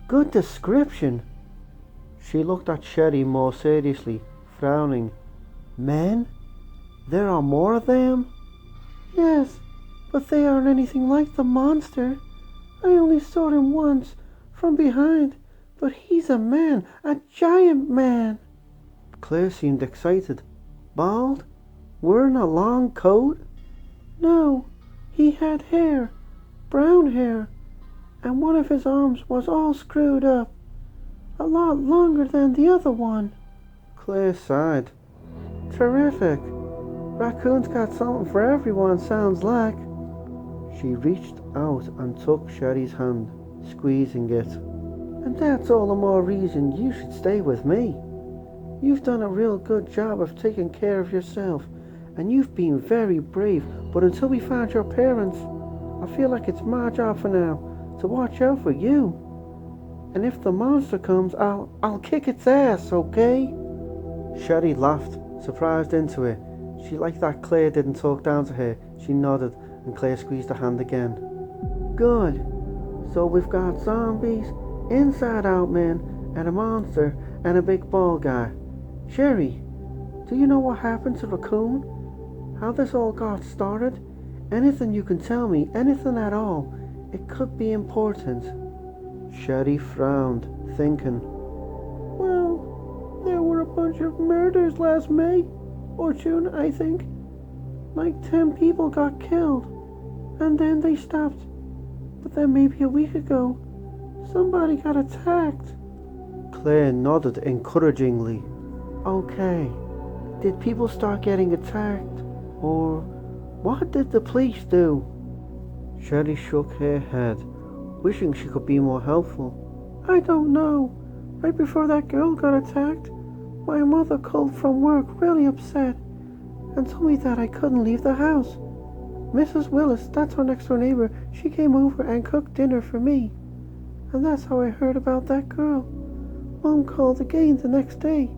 Good description. She looked at Sherry more seriously, frowning. Men? There are more of them? Yes, but they aren't anything like the monster. I only saw him once, from behind, but he's a man, a giant man. Claire seemed excited. Bald? Wearing a long coat? No, he had hair, brown hair, and one of his arms was all screwed up, a lot longer than the other one. Claire sighed. Terrific. Raccoon's got something for everyone, sounds like. She reached out and took Sherry's hand, squeezing it. And that's all the more reason you should stay with me. You've done a real good job of taking care of yourself, and you've been very brave, but until we find your parents, I feel like it's my job for now to watch out for you. And if the monster comes, I'll kick its ass, okay? Sherry laughed, surprised into it. She liked that Claire didn't talk down to her. She nodded, and Claire squeezed her hand again. Good. So we've got zombies, Inside Out Men, and a monster, and a big bald guy. Sherry, do you know what happened to Raccoon? How this all got started? Anything you can tell me, anything at all. It could be important. Sherry frowned, thinking. Well, there were a bunch of murders last May, or June, I think. Like 10 people got killed, and then they stopped. But then maybe a week ago, somebody got attacked. Claire nodded encouragingly. Okay, did people start getting attacked? Or what did the police do? Sherry shook her head, wishing she could be more helpful. I don't know. Right before that girl got attacked, my mother called from work really upset and told me that I couldn't leave the house. Mrs. Willis, that's our next door neighbor, she came over and cooked dinner for me. And that's how I heard about that girl. Mom called again the next day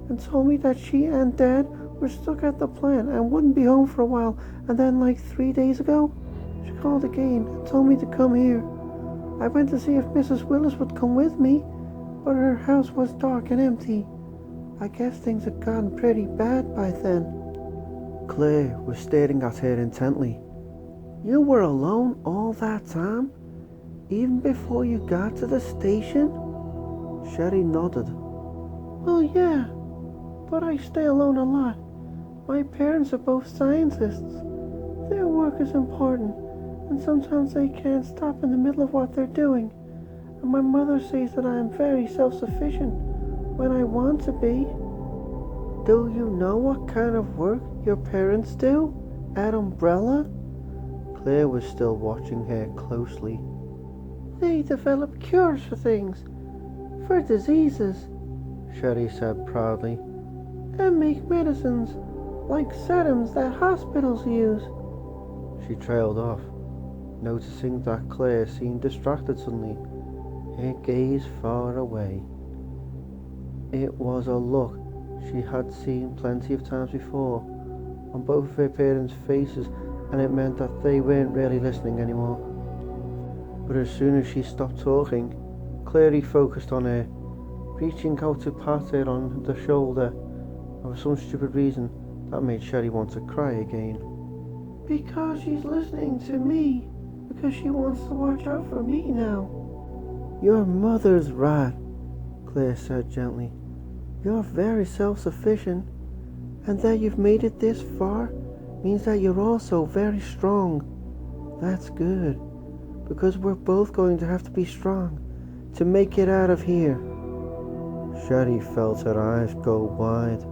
and told me that she and Dad were stuck at the plant and wouldn't be home for a while. And then like 3 days ago, she called again and told me to come here. I went to see if Mrs. Willis would come with me, but her house was dark and empty. I guess things had gotten pretty bad by then. Claire was staring at her intently. You were alone all that time? Even before you got to the station? Sherry nodded. Well, yeah, but I stay alone a lot. My parents are both scientists. Their work is important, and sometimes they can't stop in the middle of what they're doing. And my mother says that I am very self-sufficient when I want to be. Do you know what kind of work your parents do at Umbrella? Claire was still watching her closely. They develop cures for things, for diseases, Sherry said proudly, and make medicines like serums that hospitals use. She trailed off, noticing that Claire seemed distracted suddenly, her gaze far away. It was a look she had seen plenty of times before on both of her parents' faces, and it meant that they weren't really listening anymore. But as soon as she stopped talking, Claire refocused on her, reaching out to pat her on the shoulder, and for some stupid reason that made Sherry want to cry again. Because she's listening to me, because she wants to watch out for me now. Your mother's right, Claire said gently. You're very self-sufficient, and that you've made it this far means that you're also very strong. That's good, because we're both going to have to be strong to make it out of here. Sherry felt her eyes go wide.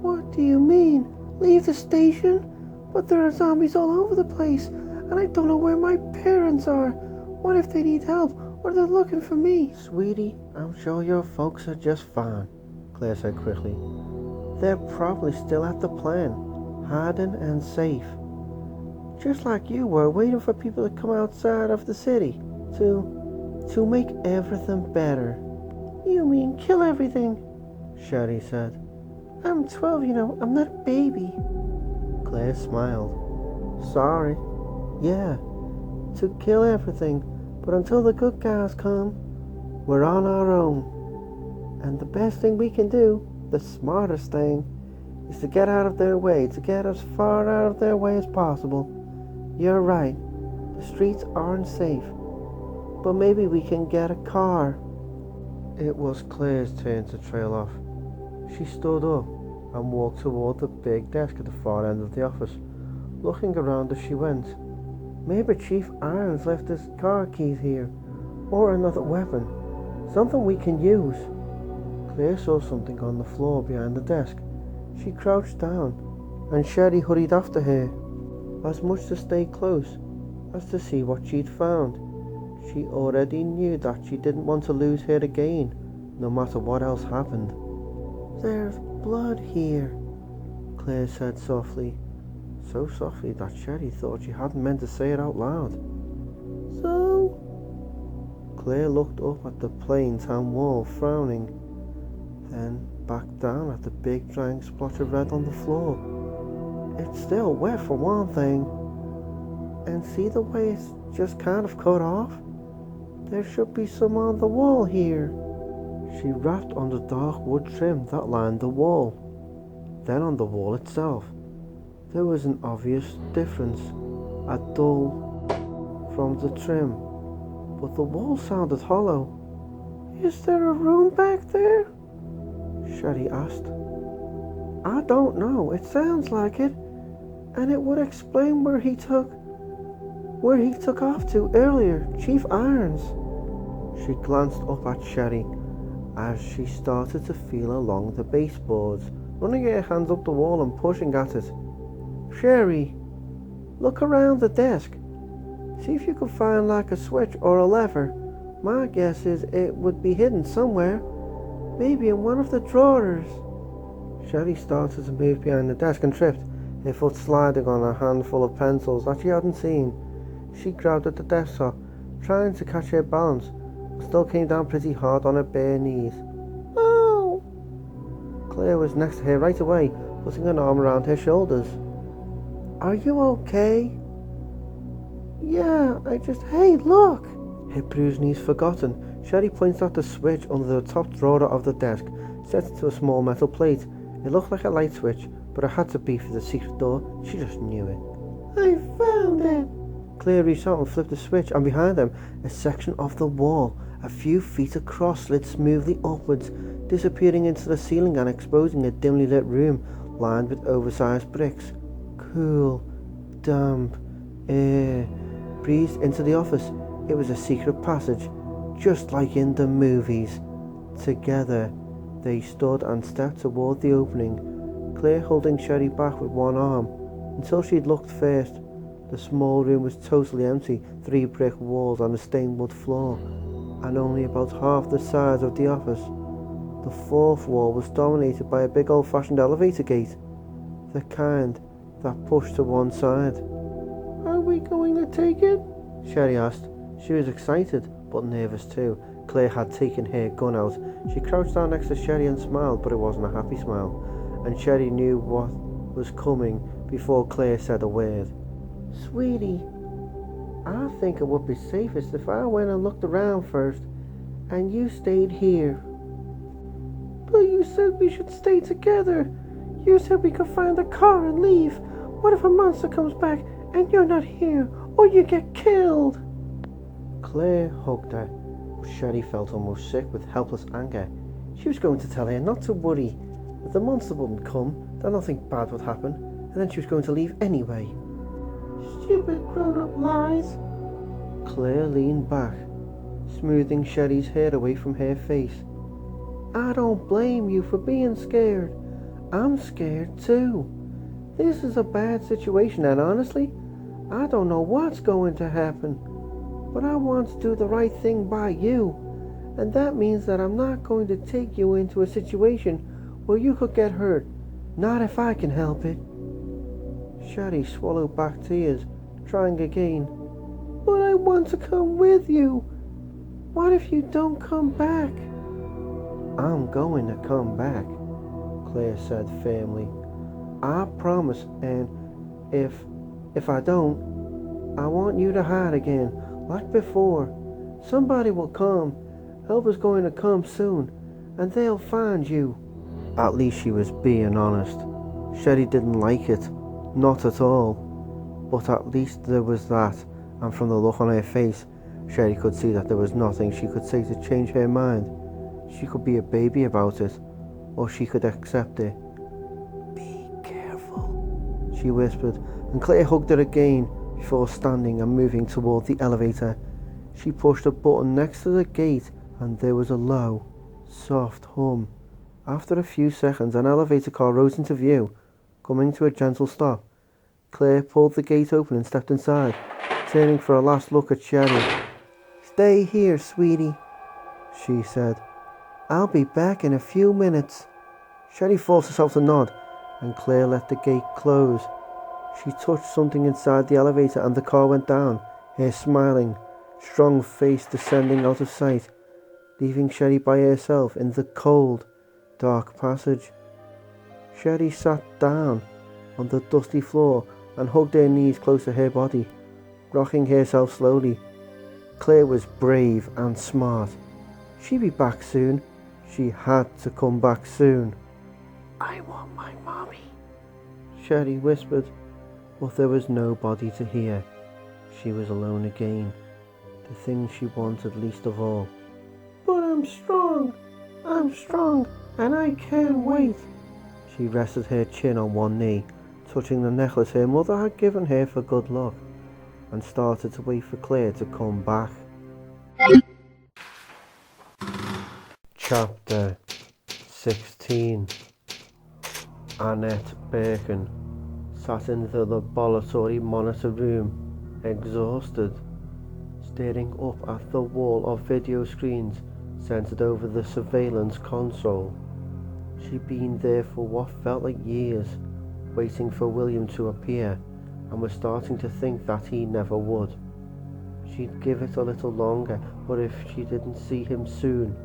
What do you mean? Leave the station? But there are zombies all over the place, and I don't know where my parents are. What if they need help, or they're looking for me? Sweetie, I'm sure your folks are just fine, Claire said quickly. They're probably still at the plant, hiding and safe. Just like you were, waiting for people to come outside of the city to make everything better. You mean kill everything? Sherry said. I'm 12, you know. I'm not a baby. Claire smiled. Sorry. Yeah, to kill everything. But until the good guys come, we're on our own. And the best thing we can do, the smartest thing, is to get out of their way, to get as far out of their way as possible. You're right. The streets aren't safe. But maybe we can get a car. It was Claire's turn to trail off. She stood up and walked toward the big desk at the far end of the office, looking around as she went. Maybe Chief Irons left his car keys here, or another weapon, something we can use. Claire saw something on the floor behind the desk. She crouched down, and Sherry hurried after her, as much to stay close as to see what she'd found. She already knew that she didn't want to lose her again, no matter what else happened. There's blood here, Claire said softly, so softly that Sherry thought she hadn't meant to say it out loud. So? Claire looked up at the plain tan wall, frowning, then back down at the big drying splotch of red on the floor. It's still wet for one thing, and see the way it's just kind of cut off? There should be some on the wall here. She rapped on the dark wood trim that lined the wall. Then on the wall itself, there was an obvious difference, a dull from the trim, but the wall sounded hollow. Is there a room back there? Sherry asked. I don't know, it sounds like it, and it would explain where he took off to earlier, Chief Irons. She glanced up at Sherry as she started to feel along the baseboards, running her hands up the wall and pushing at it. Sherry, look around the desk. See if you can find like a switch or a lever. My guess is it would be hidden somewhere, maybe in one of the drawers. Sherry started to move behind the desk and tripped, her foot sliding on a handful of pencils that she hadn't seen. She grabbed at the desktop, trying to catch her balance, but still came down pretty hard on her bare knees. Oh! Claire was next to her right away, putting an arm around her shoulders. Are you okay? Yeah, hey, look! Her bruised knees forgotten, Sherry points out the switch under the top drawer of the desk, set it to a small metal plate. It looked like a light switch, but it had to be for the secret door. She just knew it. I found it! Claire reached out and flipped the switch, and behind them, a section of the wall, a few feet across, slid smoothly upwards, disappearing into the ceiling and exposing a dimly lit room lined with oversized bricks. Cool, damp air breathed into the office. It was a secret passage, just like in the movies. Together, they stood and stepped toward the opening, Claire holding Sherry back with one arm, until she'd looked first. The small room was totally empty, 3 brick walls and a stained wood floor, and only about half the size of the office. The 4th wall was dominated by a big old-fashioned elevator gate, the kind that pushed to one side. Are we going to take it? Sherry asked. She was excited, but nervous too. Claire had taken her gun out. She crouched down next to Sherry and smiled, but it wasn't a happy smile, and Sherry knew what was coming before Claire said a word. Sweetie, I think it would be safest if I went and looked around first, and you stayed here. But you said we should stay together. You said we could find a car and leave. What if a monster comes back and you're not here, or you get killed? Claire hugged her. Sherry felt almost sick with helpless anger. She was going to tell her not to worry, that the monster wouldn't come, that nothing bad would happen, and then she was going to leave anyway. Stupid grown-up lies. Claire leaned back, smoothing Sherry's hair away from her face. I don't blame you for being scared. I'm scared too. This is a bad situation, and honestly, I don't know what's going to happen. But I want to do the right thing by you, and that means that I'm not going to take you into a situation where you could get hurt. Not if I can help it. Sherry swallowed back tears, trying again. But I want to come with you. What if you don't come back? I'm going to come back, Claire said firmly. I promise, and if I don't, I want you to hide again, like before. Somebody will come. Help is going to come soon, and they'll find you. At least she was being honest. Sherry didn't like it, not at all. But at least there was that, and from the look on her face, Sherry could see that there was nothing she could say to change her mind. She could be a baby about it, or she could accept it. Be careful, she whispered, and Claire hugged her again before standing and moving toward the elevator. She pushed a button next to the gate, and there was a low, soft hum. After a few seconds, an elevator car rose into view, coming to a gentle stop. Claire pulled the gate open and stepped inside, turning for a last look at Sherry. Stay here, sweetie, she said. I'll be back in a few minutes. Sherry forced herself to nod, and Claire let the gate close. She touched something inside the elevator and the car went down, her smiling, strong face descending out of sight, leaving Sherry by herself in the cold, dark passage. Sherry sat down on the dusty floor and hugged her knees close to her body, rocking herself slowly. Claire was brave and smart. She'd be back soon. She had to come back soon. I want my mommy, Sherry whispered, but there was nobody to hear. She was alone again, the thing she wanted least of all. But I'm strong, and I can't wait. She rested her chin on one knee, touching the necklace her mother had given her for good luck, and started to wait for Claire to come back. Chapter 16. Annette Birkin sat in the laboratory monitor room, exhausted, staring up at the wall of video screens centered over the surveillance console. She'd been there for what felt like years, waiting for William to appear, and was starting to think that he never would. She'd give it a little longer, but if she didn't see him soon,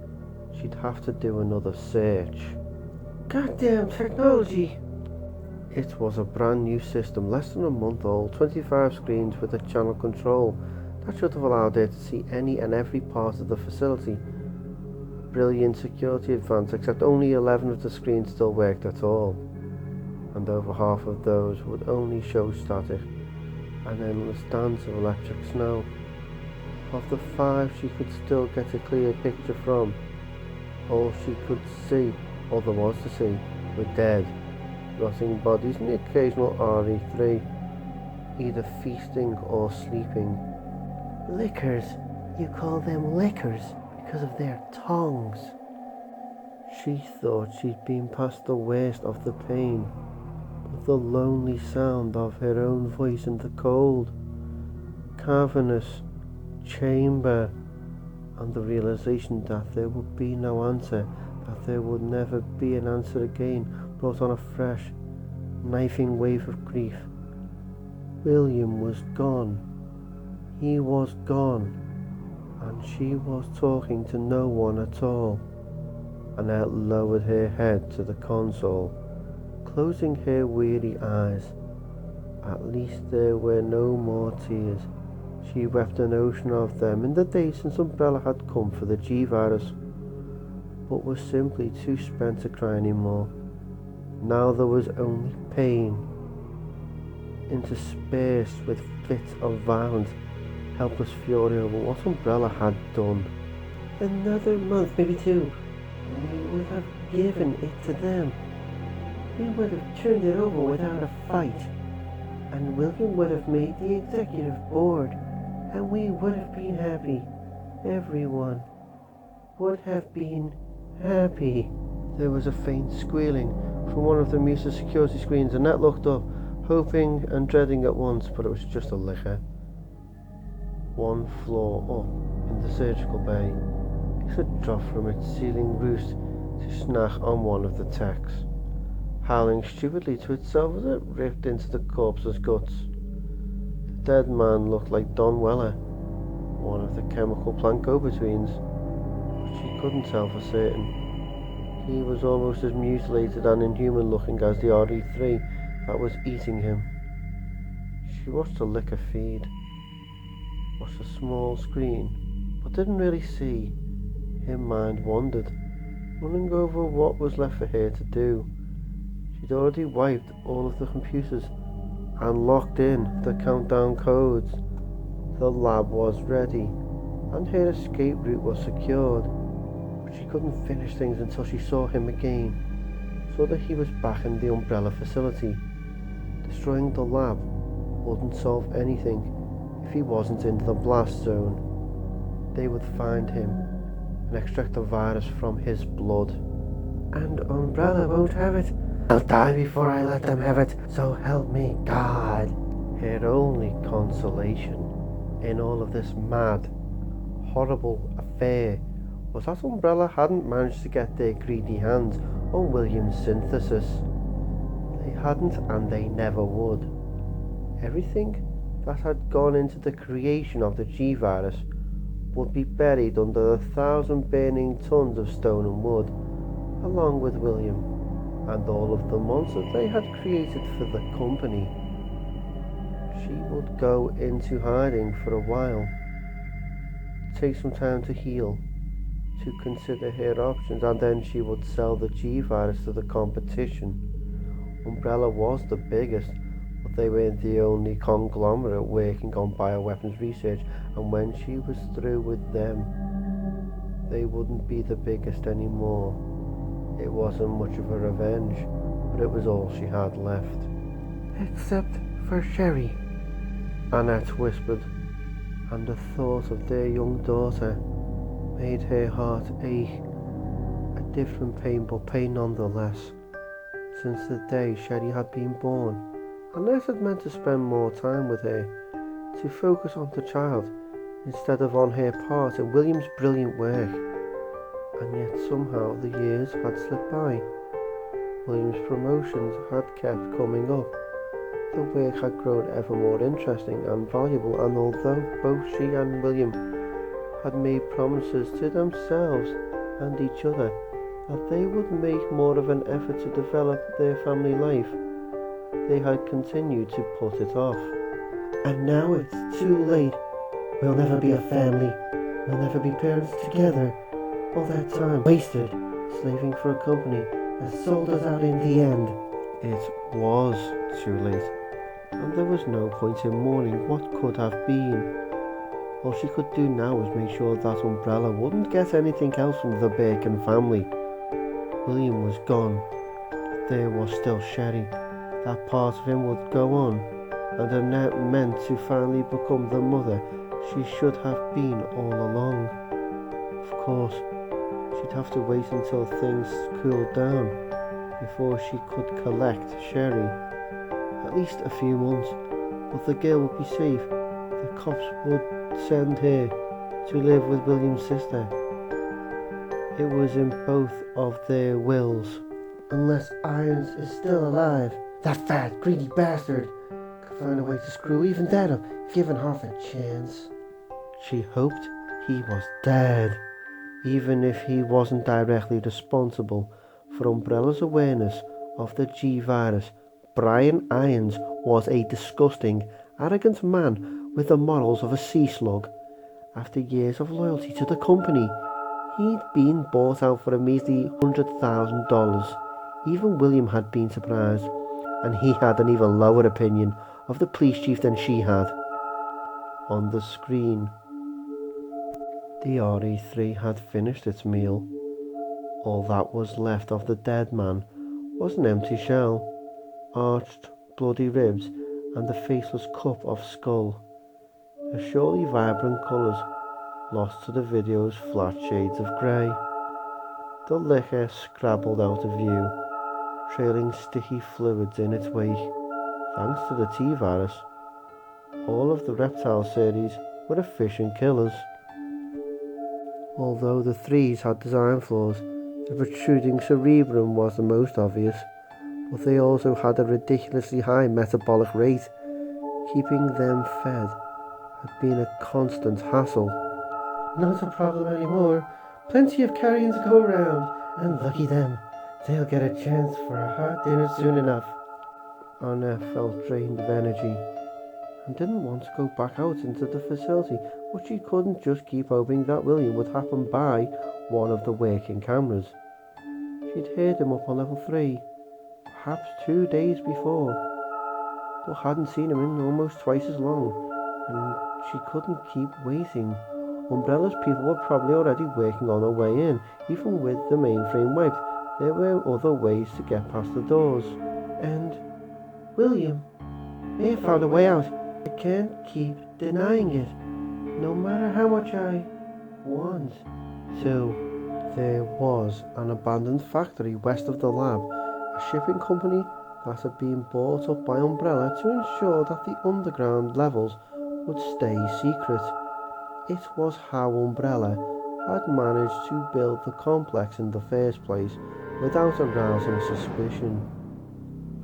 she'd have to do another search. Goddamn technology! It was a brand new system, less than a month old, 25 screens with a channel control that should have allowed her to see any and every part of the facility. Brilliant security advance, except only 11 of the screens still worked at all, and over half of those would only show static, an endless dance of electric snow. Of the 5 she could still get a clear picture from, all she could see, or there was to see, were dead, rotting bodies and the occasional RE3, either feasting or sleeping. Lickers. You call them lickers because of their tongues. She thought she'd been past the worst of the pain, but the lonely sound of her own voice in the cold, cavernous chamber, and the realization that there would be no answer, that there would never be an answer again, brought on a fresh, knifing wave of grief. William was gone. He was gone, and she was talking to no one at all. Annette lowered her head to the console, closing her weary eyes. At least there were no more tears. She wept an ocean of them in the days since Umbrella had come for the G-Virus, but was simply too spent to cry anymore. Now there was only pain, interspersed with fits of violence, helpless fury over what Umbrella had done. Another month, maybe 2, and we would have given it to them. We would have turned it over without a fight, and William would have made the executive board, and we would have been happy. Everyone would have been happy. There was a faint squealing from one of the muted security screens. Annette looked up, hoping and dreading at once, but it was just a licker. One floor up in the surgical bay, it had dropped from its ceiling roost to snack on one of the techs, howling stupidly to itself as it ripped into the corpse's guts. The dead man looked like Don Weller, one of the chemical plant go-betweens, but she couldn't tell for certain. He was almost as mutilated and inhuman looking as the RE3 that was eating him. She watched the liquor feed, watched a small screen, but didn't really see. Her mind wandered, running over what was left for her to do. She'd already wiped all of the computers and locked in the countdown codes. The lab was ready, and her escape route was secured. But she couldn't finish things until she saw him again, saw that he was back in the Umbrella facility. Destroying the lab wouldn't solve anything if he wasn't in the blast zone. They would find him and extract the virus from his blood. And Umbrella won't have it. I'll die before I let them have it, so help me God. Her only consolation in all of this mad, horrible affair was that Umbrella hadn't managed to get their greedy hands on William's synthesis. They hadn't, and they never would. Everything that had gone into the creation of the G-Virus would be buried under 1,000 burning tons of stone and wood, along with William and all of the monsters they had created for the company. She would go into hiding for a while, take some time to heal, to consider her options, and then she would sell the G-Virus to the competition. Umbrella was the biggest, but they weren't the only conglomerate working on bioweapons research, and when she was through with them, they wouldn't be the biggest anymore. It wasn't much of a revenge, but it was all she had left. Except for Sherry, Annette whispered, and the thought of their young daughter made her heart ache. A different pain, but pain nonetheless. Since the day Sherry had been born, Annette had meant to spend more time with her, to focus on the child instead of on her part in William's brilliant work. And yet somehow the years had slipped by, William's promotions had kept coming up. The work had grown ever more interesting and valuable, and although both she and William had made promises to themselves and each other that they would make more of an effort to develop their family life, they had continued to put it off. And now it's too late. We'll never be a family. We'll never be parents together. All that time wasted slaving for a company that sold us out in the end. It was too late, and there was no point in mourning what could have been. All she could do now was make sure that Umbrella wouldn't get anything else from the Bacon family. William was gone, but there was still Sherry. That part of him would go on, and Annette meant to finally become the mother she should have been all along. Of course, she'd have to wait until things cooled down before she could collect Sherry. At least a few months, but the girl would be safe. The cops would send her to live with William's sister. It was in both of their wills. Unless Irons is still alive, that fat, greedy bastard could find a way to screw even that up, given half a chance. She hoped he was dead, even if he wasn't directly responsible for Umbrella's awareness of the G-virus. Brian Irons was a disgusting, arrogant man with the morals of a sea slug. After years of loyalty to the company, he'd been bought out for a measly $100,000. Even William had been surprised, and he had an even lower opinion of the police chief than she had. On the screen, the RE3 had finished its meal. All that was left of the dead man was an empty shell, arched, bloody ribs, and the faceless cup of skull. The surely vibrant colours lost to the video's flat shades of grey. The liquor scrabbled out of view, trailing sticky fluids in its wake. Thanks to the T-virus, all of the Reptile series were efficient killers. Although the threes had design flaws, the protruding cerebrum was the most obvious, but they also had a ridiculously high metabolic rate. Keeping them fed had been a constant hassle. Not a problem anymore. Plenty of carrion to go around, and lucky them, they'll get a chance for a hot dinner soon enough. Annette felt drained of energy and didn't want to go back out into the facility, but she couldn't just keep hoping that William would happen by one of the working cameras. She'd heard him up on level 3, perhaps 2 days before, but hadn't seen him in almost twice as long, and she couldn't keep waiting. Umbrella's people were probably already working on their way in. Even with the mainframe wiped, there were other ways to get past the doors. And William may have found a way out. I can't keep denying it, no matter how much I want to. There was an abandoned factory west of the lab, a shipping company that had been bought up by Umbrella to ensure that the underground levels would stay secret. It was how Umbrella had managed to build the complex in the first place without arousing suspicion,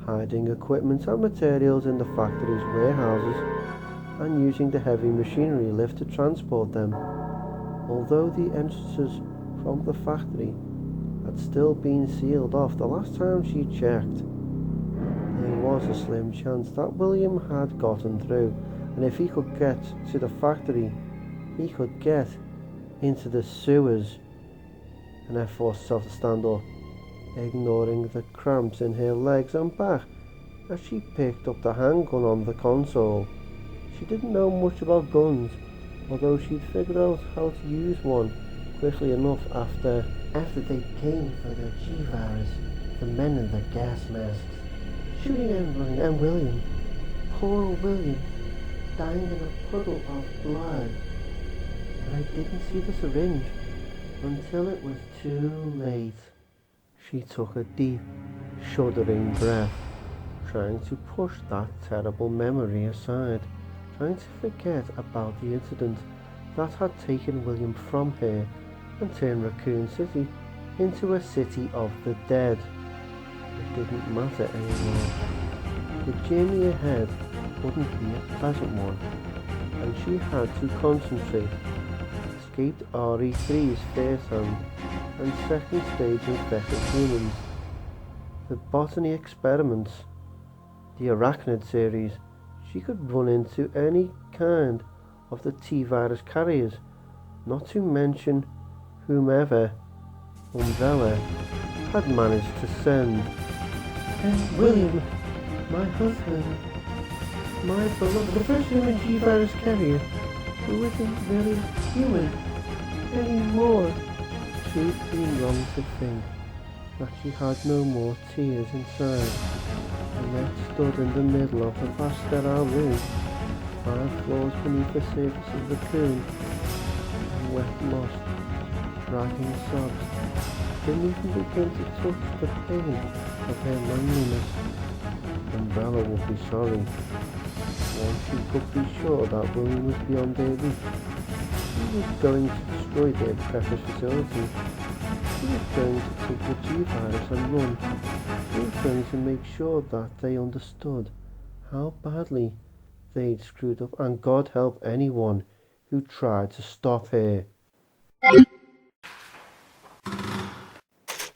hiding equipment and materials in the factory's warehouses and using the heavy machinery lift to transport them. Although the entrances from the factory had still been sealed off the last time she checked, there was a slim chance that William had gotten through, and if he could get to the factory, he could get into the sewers. Annette forced herself to stand up, ignoring the cramps in her legs and back as she picked up the handgun on the console. She didn't know much about guns, although she'd figured out how to use one quickly enough after they came for the G-virus, the men in the gas masks, shooting and running, and William, poor William, dying in a puddle of blood. I didn't see the syringe until it was too late. She took a deep, shuddering breath, trying to push that terrible memory aside, trying to forget about the incident that had taken William from her and turned Raccoon City into a city of the dead. didn't matter anymore. The journey ahead wouldn't be a pleasant one, and she had to concentrate. Escaped RE3's first hand and second stage infected humans, the botany experiments, the arachnid series. She could run into any kind of the T-virus carriers, not to mention whomever Umbrella had managed to send. And William, my husband, my beloved, the first human T-virus carrier, who isn't really human anymore. She'd been wrong to think that she had no more tears inside. Annette stood in the middle of the vast sterile room, 5 floors beneath the surface of the Raccoon, and wept lost, dragging sobs. Didn't even begin to touch the pain of her loneliness. Umbrella would be sorry. Once she could be sure that William was beyond their reach, she was going to destroy their precious facility. She was going to take the G-virus and run. She was going to make sure that they understood how badly they'd screwed up, and God help anyone who tried to stop her.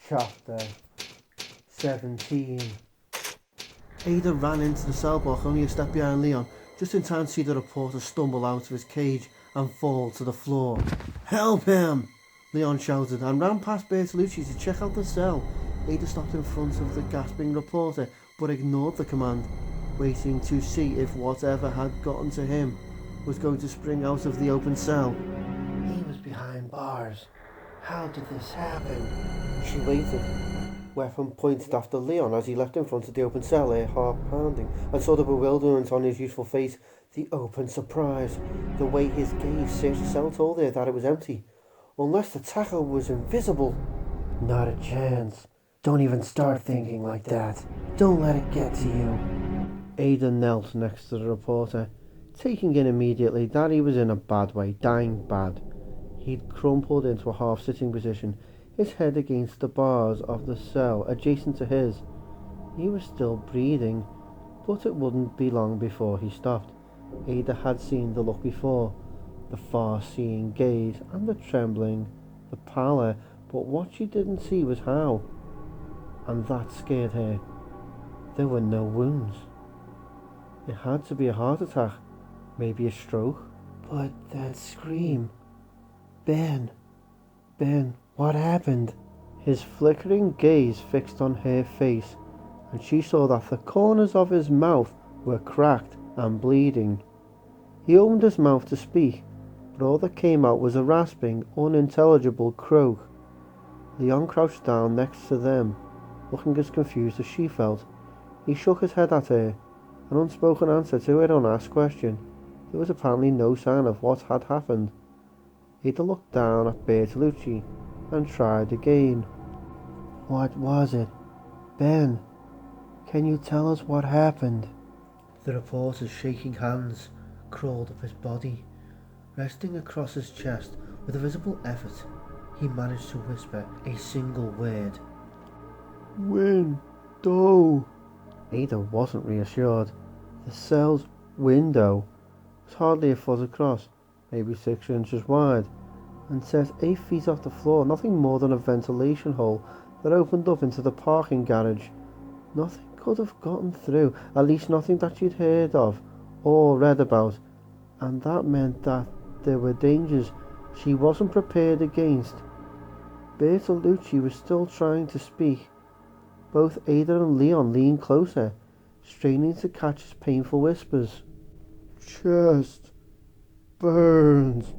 Chapter 17. Ada ran into the cell block only a step behind Leon, just in time to see the reporter stumble out of his cage and fall to the floor. "Help him!" Leon shouted, and ran past Bertolucci to check out the cell. Ada stopped in front of the gasping reporter, but ignored the command, waiting to see if whatever had gotten to him was going to spring out of the open cell. He was behind bars. How did this happen? She waited, weapon pointed after Leon as he left in front of the open cell, her heart pounding, and saw the bewilderment on his youthful face, the open surprise. The way his gaze searched the cell told her that it was empty, unless the tackle was invisible. Not a chance. Don't even start thinking like that. Don't let it get to you. Ada knelt next to the reporter, taking in immediately that he was in a bad way, dying bad. He'd crumpled into a half-sitting position, his head against the bars of the cell adjacent to his. He was still breathing, but it wouldn't be long before he stopped. Ada had seen the look before, the far-seeing gaze and the trembling, the pallor, but what she didn't see was how, and that scared her. There were no wounds. It had to be a heart attack, maybe a stroke. But that scream... Ben, what happened? His flickering gaze fixed on her face, and she saw that the corners of his mouth were cracked and bleeding. He opened his mouth to speak, but all that came out was a rasping, unintelligible croak. Leon crouched down next to them, looking as confused as she felt. He shook his head at her, an unspoken answer to her unasked question. There was apparently no sign of what had happened. Ada looked down at Bertolucci and tried again. What was it? Ben, can you tell us what happened? The reporter's shaking hands crawled up his body. Resting across his chest with a visible effort, he managed to whisper a single word. Window. Ada wasn't reassured. The cell's window was hardly a foot across, maybe 6 inches wide, and set 8 feet off the floor, nothing more than a ventilation hole that opened up into the parking garage. Nothing could have gotten through, at least nothing that she'd heard of or read about, and that meant that there were dangers she wasn't prepared against. Bertolucci was still trying to speak. Both Ada and Leon leaned closer, straining to catch his painful whispers. Chest burns.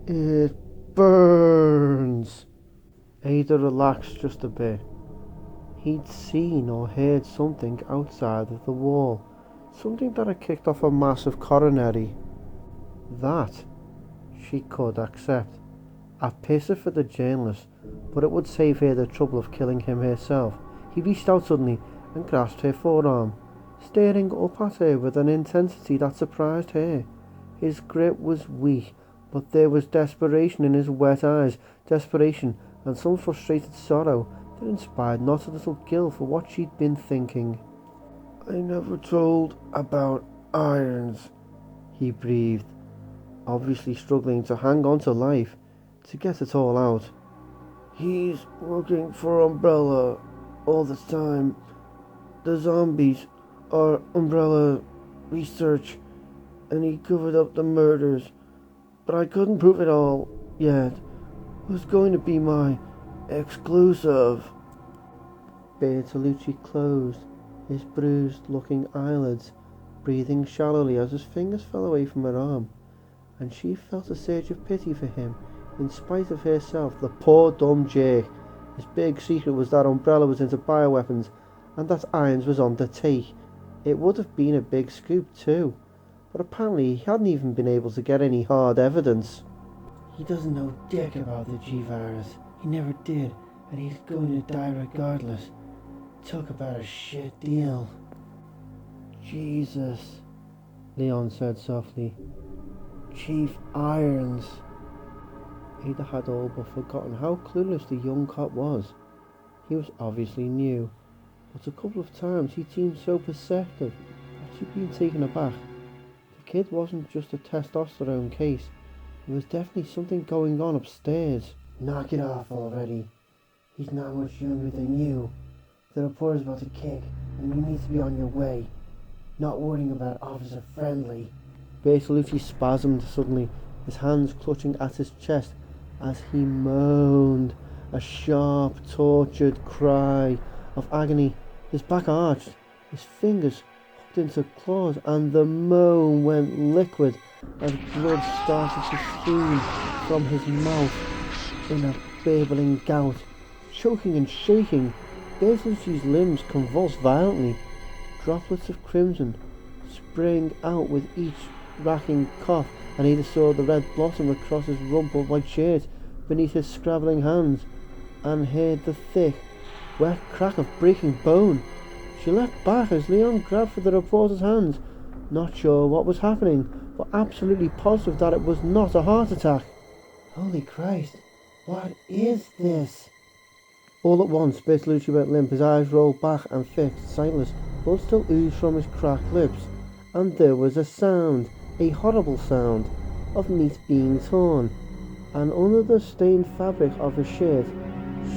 It burns. Ada relaxed just a bit. He'd seen or heard something outside of the wall, something that had kicked off a massive coronary. That she could accept. A pisser for the journalist, but it would save her the trouble of killing him herself. He reached out suddenly and grasped her forearm, staring up at her with an intensity that surprised her. His grip was weak, but there was desperation in his wet eyes, desperation and some frustrated sorrow. but inspired not a little guilt for what she'd been thinking. I never told about Irons, he breathed, obviously struggling to hang on to life, to get it all out. He's working for Umbrella all the time. The zombies are Umbrella research, and he covered up the murders, but I couldn't prove it all yet. It was going to be my exclusive. Bertolucci closed his bruised-looking eyelids, breathing shallowly as his fingers fell away from her arm, and she felt a surge of pity for him, in spite of herself. The poor dumb jerk. His big secret was that Umbrella was into bioweapons, and that Irons was on the take. It would have been a big scoop too, but apparently he hadn't even been able to get any hard evidence. He doesn't know dick about the G-Virus. He never did, and he's going to die regardless. Talk about a shit deal. Jesus, Leon said softly. Chief Irons. Ada had all but forgotten how clueless the young cop was. He was obviously new, but a couple of times he seemed so perceptive that she'd been taken aback. The kid wasn't just a testosterone case. There was definitely something going on upstairs. Knock it off already. He's not much younger than you. The reporter's about to kick, and you need to be on your way. Not worrying about Officer Friendly. Bertolucci spasmed suddenly, his hands clutching at his chest as he moaned, a sharp, tortured cry of agony. His back arched, his fingers hooked into claws, and the moan went liquid as blood started to stream from his mouth in a burbling gout. Choking and shaking, Bertolucci's limbs convulsed violently. Droplets of crimson sprang out with each racking cough, and Ada saw the red blossom across his rumpled white shirt beneath his scrabbling hands, and heard the thick, wet crack of breaking bone. She leapt back as Leon grabbed for the reporter's hands, not sure what was happening, but absolutely positive that it was not a heart attack. Holy Christ, what is this? All at once, Bertolucci went limp, his eyes rolled back and fixed, sightless. Blood still oozed from his cracked lips, and there was a sound, a horrible sound, of meat being torn, and under the stained fabric of his shirt,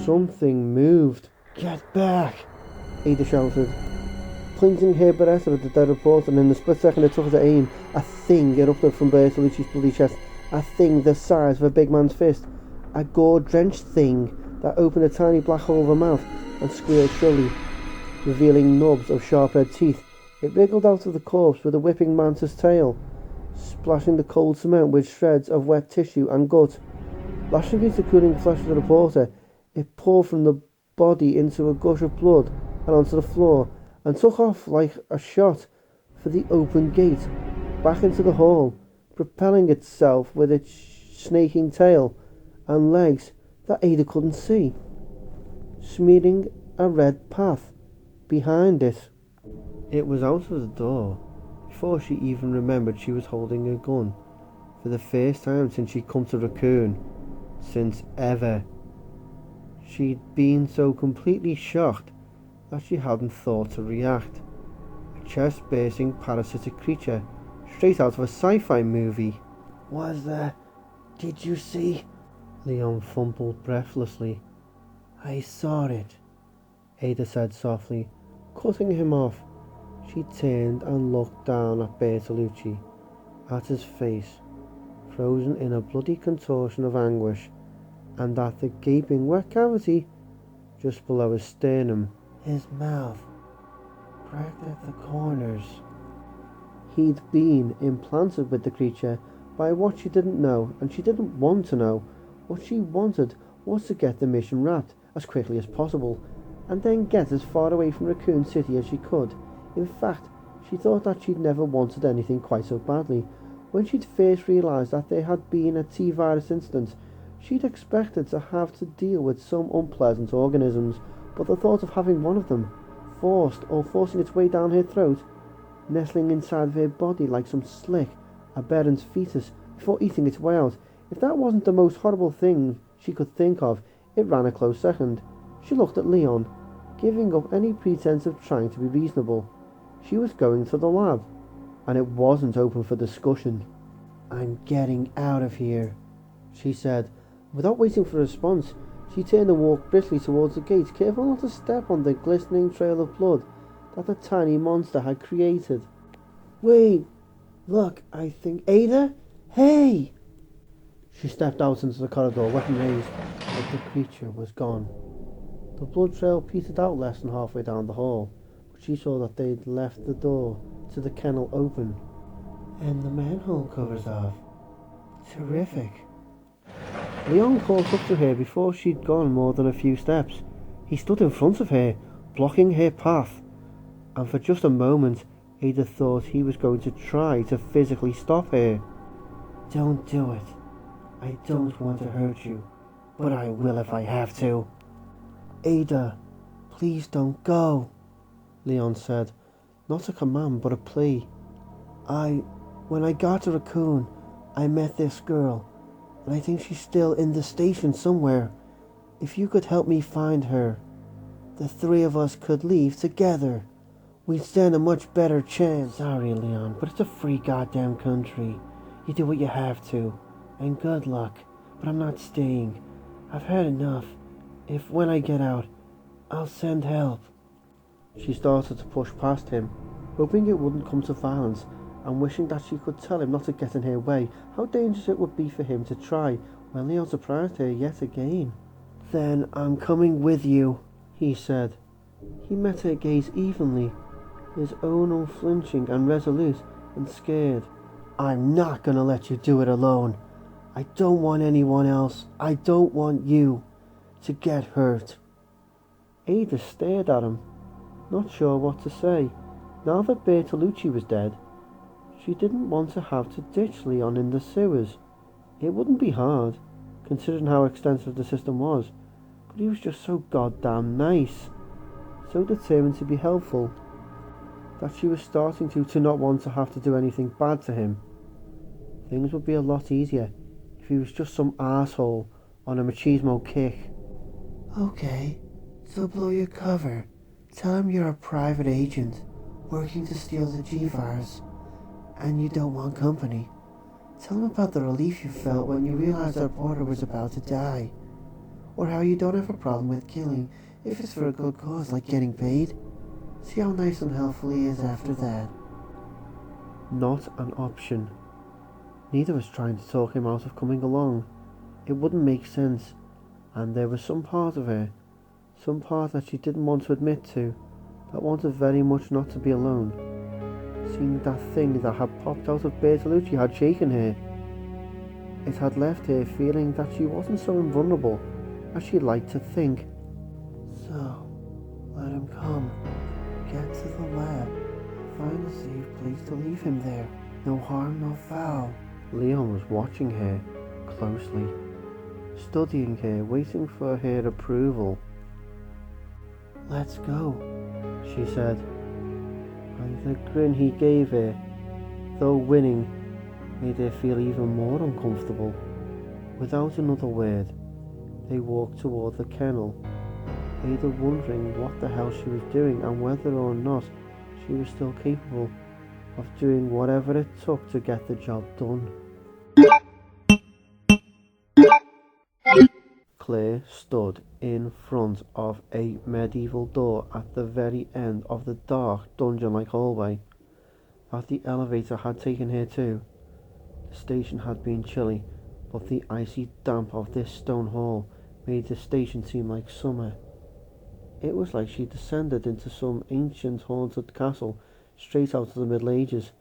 something moved. Get back! Ada shouted, pointing her beretta at the dead reporter, and in the split second it took her to aim, a thing erupted from Bertolucci's bloody chest, a thing the size of a big man's fist, a gore-drenched thing that opened a tiny black hole of a mouth and squealed shrilly, revealing nubs of sharp red teeth. It wriggled out of the corpse with a whipping mantis tail, splashing the cold cement with shreds of wet tissue and gut. Lashing against the cooling flesh of the reporter, it poured from the body into a gush of blood and onto the floor, and took off like a shot for the open gate, back into the hall, propelling itself with its snaking tail and legs that Ada couldn't see, smearing a red path behind it. It was out of the door before she even remembered she was holding a gun, for the first time since she'd come to Raccoon, since ever. She'd been so completely shocked that she hadn't thought to react. A chest-bursting parasitic creature, straight out of a sci-fi movie. Did you see? Leon fumbled breathlessly. I saw it, Ada said softly, cutting him off. She turned and looked down at Bertolucci, at his face, frozen in a bloody contortion of anguish, and at the gaping wet cavity just below his sternum. His mouth, cracked at the corners. He'd been implanted with the creature by what she didn't know, and she didn't want to know. What she wanted was to get the mission wrapped as quickly as possible, and then get as far away from Raccoon City as she could. In fact, she thought that she'd never wanted anything quite so badly. When she'd first realised that there had been a T-virus incident, she'd expected to have to deal with some unpleasant organisms, but the thought of having one of them, forcing its way down her throat, nestling inside of her body like some slick, aberrant fetus before eating its way out, if that wasn't the most horrible thing she could think of, it ran a close second. She looked at Leon, giving up any pretense of trying to be reasonable. She was going to the lab, and it wasn't open for discussion. "I'm getting out of here," she said. Without waiting for a response, she turned and walked briskly towards the gate, careful not to step on the glistening trail of blood that the tiny monster had created. "Wait! Look, I think... Ada? Hey!" She stepped out into the corridor, weapon raised, but the creature was gone. The blood trail petered out less than halfway down the hall, but she saw that they'd left the door to the kennel open. "And the manhole cover's off. Terrific." Leon caught up to her before she'd gone more than a few steps. He stood in front of her, blocking her path, and for just a moment Ada thought he was going to try to physically stop her. "Don't do it. I don't want to hurt you, but I will if I have to." "Ada, please don't go," Leon said, not a command but a plea. When I got to Raccoon, I met this girl, and I think she's still in the station somewhere. If you could help me find her, the three of us could leave together. We'd stand a much better chance." "Sorry, Leon, but it's a free goddamn country. You do what you have to, and good luck, but I'm not staying. I've had enough. If when I get out, I'll send help." She started to push past him, hoping it wouldn't come to violence, and wishing that she could tell him not to get in her way, how dangerous it would be for him to try, when Leon surprised her yet again. "Then I'm coming with you," he said. He met her gaze evenly, his own unflinching and resolute and scared. "I'm not gonna let you do it alone. I don't want anyone else. I don't want you to get hurt." Ada stared at him, not sure what to say. Now that Bertolucci was dead, she didn't want to have to ditch Leon in the sewers. It wouldn't be hard, considering how extensive the system was, but he was just so goddamn nice, so determined to be helpful, that she was starting to not want to have to do anything bad to him. Things would be a lot easier if he was just some asshole on a machismo kick. "Okay, so blow your cover. Tell him you're a private agent working to steal the G-Virus, and you don't want company. Tell him about the relief you felt when you realized that Porter was about to die, or how you don't have a problem with killing if it's for a good cause like getting paid. See how nice and helpful he is after that." Not an option. Neither was trying to talk him out of coming along. It wouldn't make sense, and there was some part of her, some part that she didn't want to admit to, that wanted very much not to be alone. Seeing that thing that had popped out of Bertolucci had shaken her. It had left her feeling that she wasn't so invulnerable as she liked to think. "So, let him come. Get to the lab. Find a safe place to leave him there. No harm, no foul." Leon was watching her closely, studying her, waiting for her approval. "Let's go," she said, and the grin he gave her, though winning, made her feel even more uncomfortable. Without another word, they walked toward the kennel, Ada wondering what the hell she was doing and whether or not she was still capable of doing whatever it took to get the job done. Claire stood in front of a medieval door at the very end of the dark dungeon-like hallway that the elevator had taken her to. The station had been chilly, but the icy damp of this stone hall made the station seem like summer. It was like she descended into some ancient haunted castle straight out of the Middle Ages.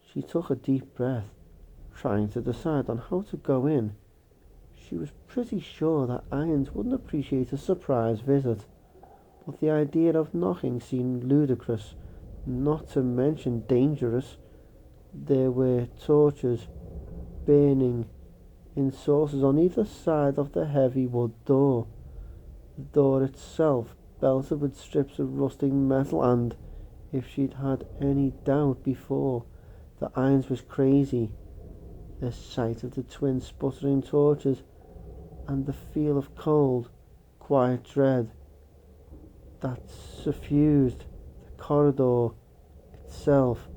She took a deep breath, trying to decide on how to go in. She was pretty sure that Irons wouldn't appreciate a surprise visit, but the idea of knocking seemed ludicrous, not to mention dangerous. There were torches burning in saucers on either side of the heavy wood door. The door itself belted with strips of rusting metal, and, if she'd had any doubt before that Irons was crazy, the sight of the twin sputtering torches and the feel of cold, quiet dread that suffused the corridor itself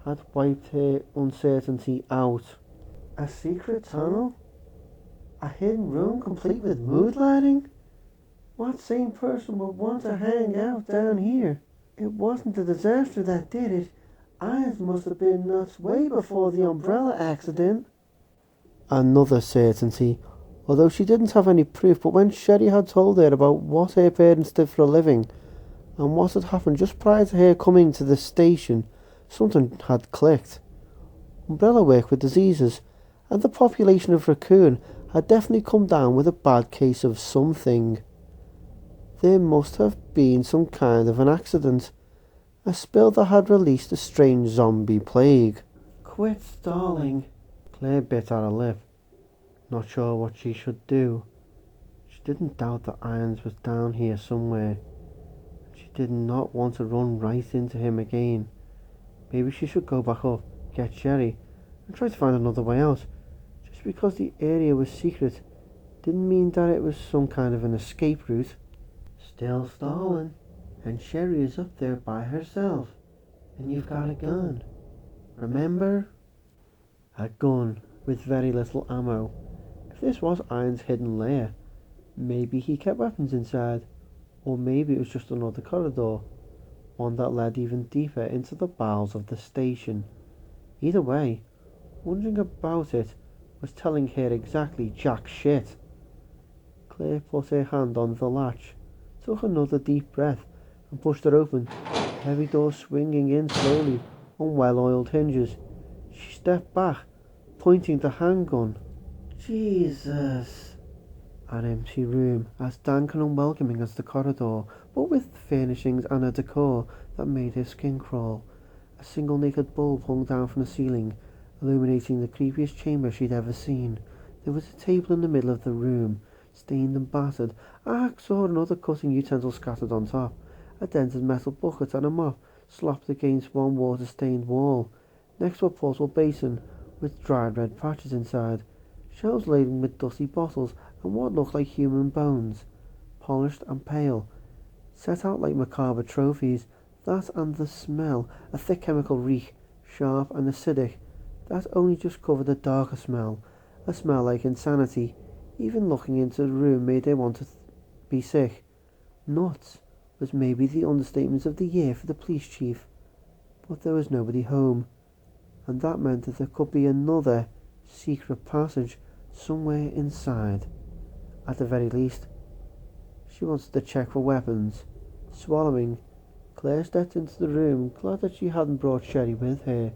had wiped her uncertainty out. A secret tunnel? A hidden room complete with mood lighting? What sane person would want to hang out down here? It wasn't the disaster that did it. Irons must have been nuts way before the umbrella accident. Another certainty, although she didn't have any proof, but when Sherry had told her about what her parents did for a living and what had happened just prior to her coming to the station, something had clicked. Umbrella worked with diseases, and the population of Raccoon had definitely come down with a bad case of something. There must have been some kind of an accident, a spill that had released a strange zombie plague. Quit stalling. Claire bit at her lip, not sure what she should do. She didn't doubt that Irons was down here somewhere. She did not want to run right into him again. Maybe she should go back up, get Sherry, and try to find another way out. Just because the area was secret didn't mean that it was some kind of an escape route. Still stalling, and Sherry is up there by herself, and you've got a gun. Remember? A gun with very little ammo. If this was Irons' hidden lair, maybe he kept weapons inside, or maybe it was just another corridor, one that led even deeper into the bowels of the station. Either way, wondering about it was telling her exactly jack shit. Claire put her hand on the latch, took another deep breath, and pushed it open, the heavy door swinging in slowly on well-oiled hinges. She stepped back, pointing the handgun. Jesus! An empty room, as dank and unwelcoming as the corridor, but with furnishings and a decor that made her skin crawl. A single naked bulb hung down from the ceiling, illuminating the creepiest chamber she'd ever seen. There was a table in the middle of the room, stained and battered, a hacksaw and other cutting utensils scattered on top. A dented metal bucket and a mop slopped against one water-stained wall. Next to a portable basin with dried red patches inside. Shelves laden with dusty bottles and what looked like human bones, polished and pale, set out like macabre trophies. That and the smell, a thick chemical reek, sharp and acidic, that only just covered a darker smell, a smell like insanity. Even looking into the room made her want to be sick. Nuts was maybe the understatement of the year for the police chief, but there was nobody home, and that meant that there could be another secret passage somewhere inside. At the very least, she wanted to check for weapons. Swallowing, Claire stepped into the room, glad that she hadn't brought Sherry with her.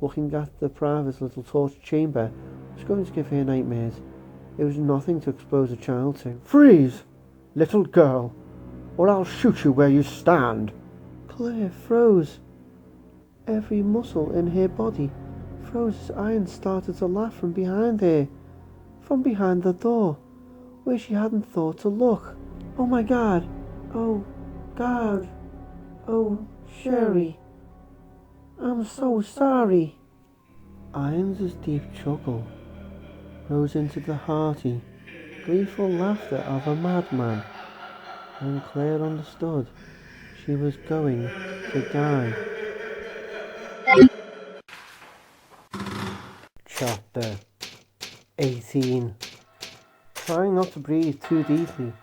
Looking at the private little torch chamber was going to give her nightmares. It was nothing to expose a child to. Freeze, little girl, or I'll shoot you where you stand. Claire froze. Every muscle in her body froze as Irons started to laugh from behind her, from behind the door, where she hadn't thought to look. Oh my God! Oh God! Oh Sherry! I'm so sorry! Irons' deep chuckle rose into the hearty, gleeful laughter of a madman, and Claire understood she was going to die. Chapter 18. Trying not to breathe too deeply,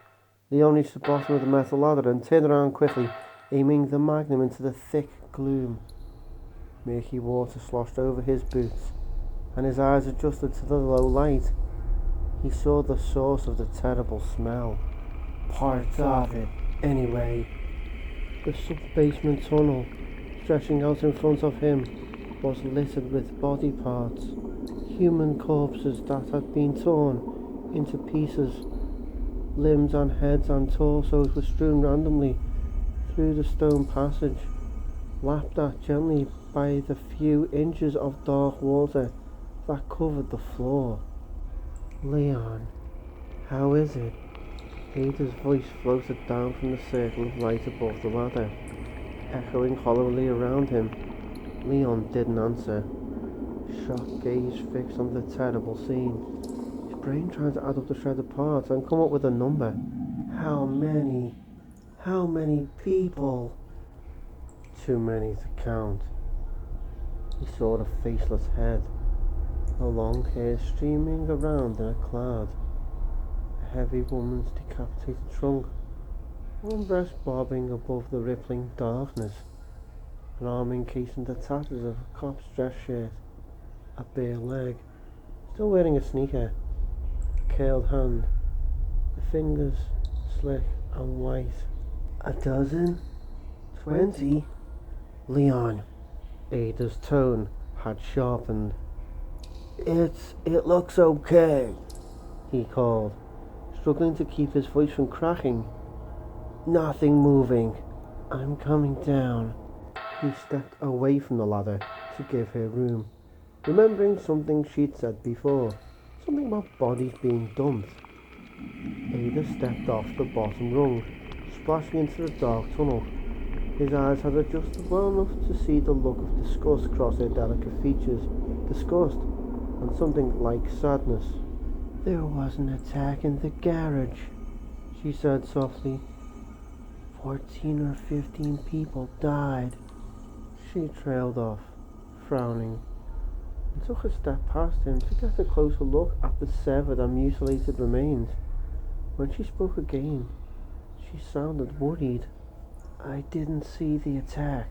Leon reached the bottom of the metal ladder and turned around quickly, aiming the magnum into the thick gloom. Murky water sloshed over his boots, and his eyes adjusted to the low light. He saw the source of the terrible smell. Part of it, anyway. The sub-basement tunnel, stretching out in front of him, was littered with body parts. Human corpses that had been torn into pieces. Limbs and heads and torsos were strewn randomly through the stone passage, lapped at gently by the few inches of dark water that covered the floor. Leon, how is it? Ada's voice floated down from the circle of light above the ladder, echoing hollowly around him. Leon didn't answer, shocked gaze fixed on the terrible scene. His brain tried to add up the shredded parts and come up with a number. How many? How many people? Too many to count. He saw the faceless head, the long hair streaming around in a cloud, a heavy woman's decapitated trunk, one breast bobbing above the rippling darkness, an arm encased in the tatters of a cop's dress shirt, a bare leg, still wearing a sneaker, a curled hand, the fingers slick and white. A dozen? 20? Leon. Ada's tone had sharpened. It looks okay, he called, struggling to keep his voice from cracking. Nothing moving. I'm coming down. He stepped away from the ladder to give her room, remembering something she'd said before, something about bodies being dumped. Ada stepped off the bottom rung, splashing into the dark tunnel. His eyes had adjusted well enough to see the look of disgust across her delicate features. Disgust, and something like sadness. There was an attack in the garage, she said softly. 14 or 15 people died. She trailed off, frowning, and took a step past him to get a closer look at the severed and mutilated remains. When she spoke again, she sounded worried. I didn't see the attack,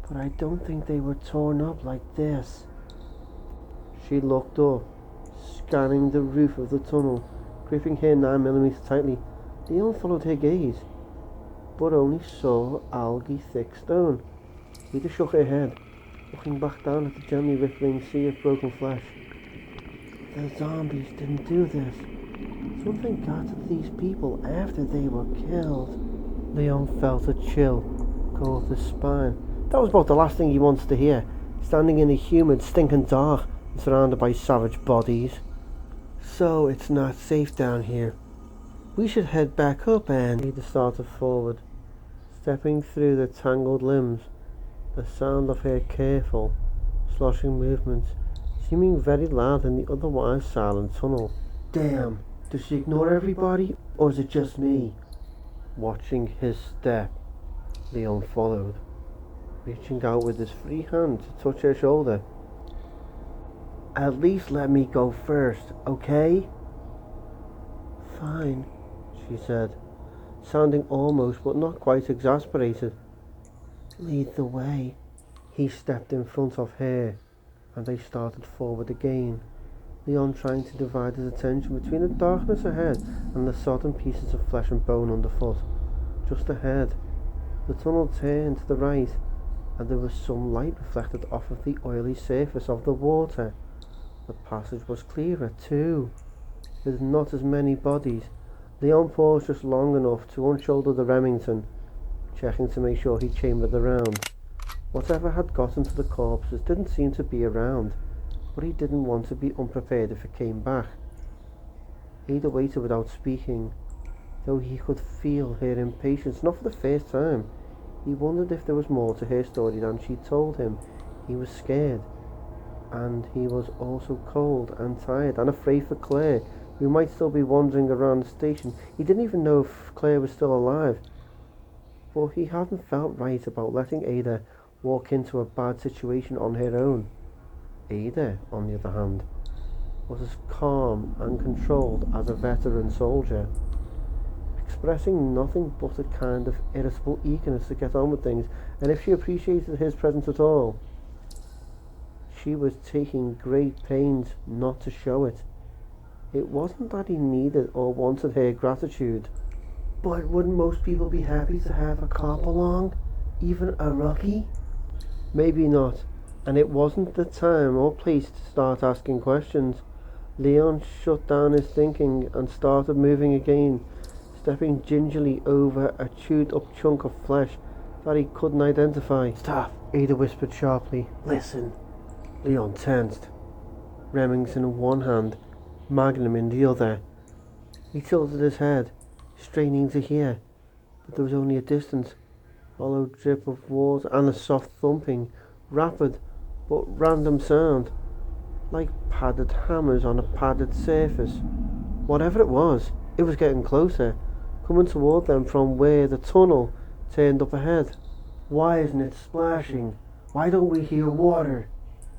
but I don't think they were torn up like this. She looked up, scanning the roof of the tunnel, gripping her 9mm tightly. Leon followed her gaze, but only saw algae-thick stone. Ada shook her head, looking back down at the gently rippling sea of broken flesh. The zombies didn't do this. Something got to these people after they were killed. Leon felt a chill go up his spine. That was about the last thing he wanted to hear, standing in the humid, stinking dark and surrounded by savage bodies. So it's not safe down here. We should head back up and... Ada started forward, stepping through the tangled limbs, the sound of her careful, sloshing movements seeming very loud in the otherwise silent tunnel. Damn, does she ignore everybody, or is it just me? Watching his step, Leon followed, reaching out with his free hand to touch her shoulder. At least let me go first, okay? Fine, she said, sounding almost but not quite exasperated. Lead the way. He stepped in front of her, and they started forward again, Leon trying to divide his attention between the darkness ahead and the sodden pieces of flesh and bone underfoot. Just ahead, the tunnel turned to the right, and there was some light reflected off of the oily surface of the water. The passage was clearer too, with not as many bodies. Leon paused just long enough to unshoulder the Remington, checking to make sure he chambered the round. Whatever had gotten to the corpses didn't seem to be around, but he didn't want to be unprepared if it came back. Ada waited without speaking, though he could feel her impatience, not for the first time. He wondered if there was more to her story than she told him. He was scared, and he was also cold and tired and afraid for Claire, who might still be wandering around the station. He didn't even know if Claire was still alive, but he hadn't felt right about letting Ada walk into a bad situation on her own. Ada, on the other hand, was as calm and controlled as a veteran soldier, expressing nothing but a kind of irritable eagerness to get on with things, and if she appreciated his presence at all, she was taking great pains not to show it. It wasn't that he needed or wanted her gratitude. But wouldn't most people be happy to have a cop along? Even a rookie? Maybe not, and it wasn't the time or place to start asking questions. Leon shut down his thinking and started moving again, stepping gingerly over a chewed up chunk of flesh that he couldn't identify. Stop, Ada whispered sharply. Listen. Leon tensed, Remington in one hand, Magnum in the other. He tilted his head, straining to hear, but there was only a distant, hollow drip of water and a soft thumping, rapid but random sound, like padded hammers on a padded surface. Whatever it was getting closer, coming toward them from where the tunnel turned up ahead. Why isn't it splashing? Why don't we hear water?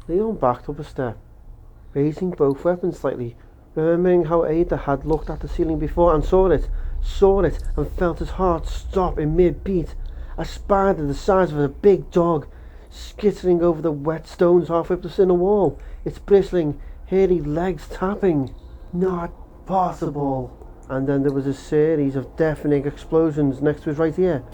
Leon backed up a step, raising both weapons slightly, remembering how Ada had looked at the ceiling before and saw it, and felt his heart stop in mid-beat. A spider the size of a big dog, skittering over the wet stones halfway up the center wall, its bristling, hairy legs tapping. Not possible. And then there was a series of deafening explosions next to his right ear.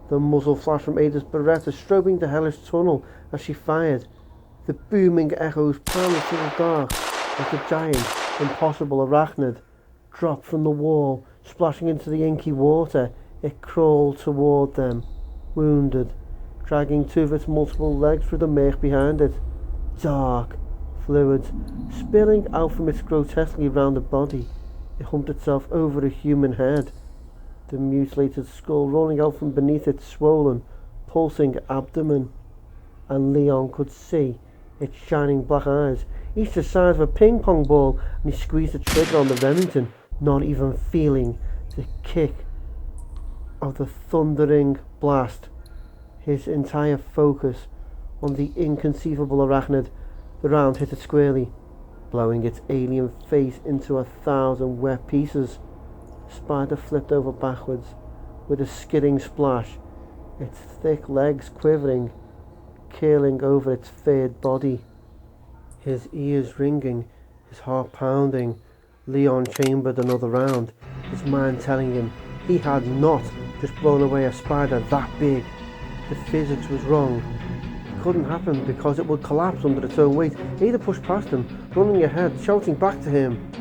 The muzzle flash from Ada's Beretta strobing the hellish tunnel as she fired. The booming echoes pounded through the dark as the giant, impossible arachnid dropped from the wall, splashing into the inky water. It crawled toward them, wounded, dragging two of its multiple legs through the murk behind it. Dark fluids spilling out from its grotesquely rounded body. It humped itself over a human head, the mutilated skull rolling out from beneath its swollen, pulsing abdomen, and Leon could see its shining black eyes, each the size of a ping pong ball, and he squeezed the trigger on the Remington, not even feeling the kick of the thundering blast. His entire focus on the inconceivable arachnid. The round hit it squarely, blowing its alien face into 1,000 wet pieces. The spider flipped over backwards with a skidding splash, its thick legs quivering, curling over its furred body. His ears ringing, his heart pounding, Leon chambered another round, his mind telling him he had not just blown away a spider that big. The physics was wrong. It couldn't happen because it would collapse under its own weight. Ada pushed past him, running ahead, shouting back to him.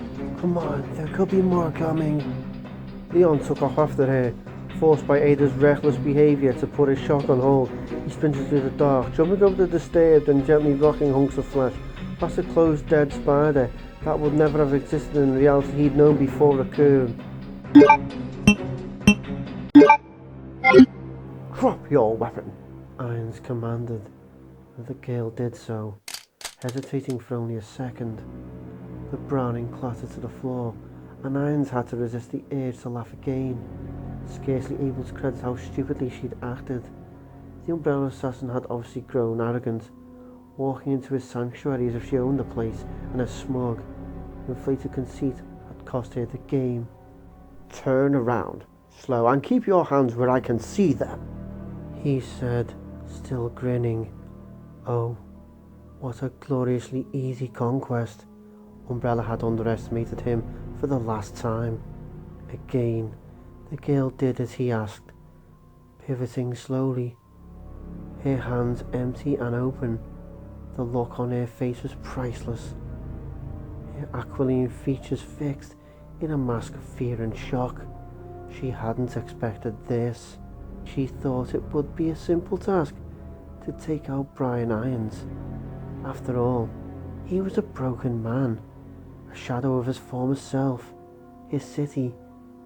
Come on, there could be more coming. Leon took off after her, forced by Ada's reckless behaviour to put his shot on hold. He sprinted through the dark, jumping over the disturbed and gently rocking hunks of flesh, past a closed dead spider that would never have existed in the reality he'd known before Raccoon. Drop your weapon, Irons commanded, and the girl did so, hesitating for only a second. The browning clattered to the floor, and Irons had to resist the urge to laugh again, scarcely able to credit how stupidly she'd acted. The umbrella assassin had obviously grown arrogant, walking into his sanctuary as if she owned the place, and her smug, inflated conceit had cost her the game. Turn around, slow, and keep your hands where I can see them, he said, still grinning. Oh, what a gloriously easy conquest. Umbrella had underestimated him for the last time. Again, the girl did as he asked, pivoting slowly, her hands empty and open. The look on her face was priceless, her aquiline features fixed in a mask of fear and shock. She hadn't expected this. She thought it would be a simple task to take out Brian Irons. After all, he was a broken man, a shadow of his former self, his city,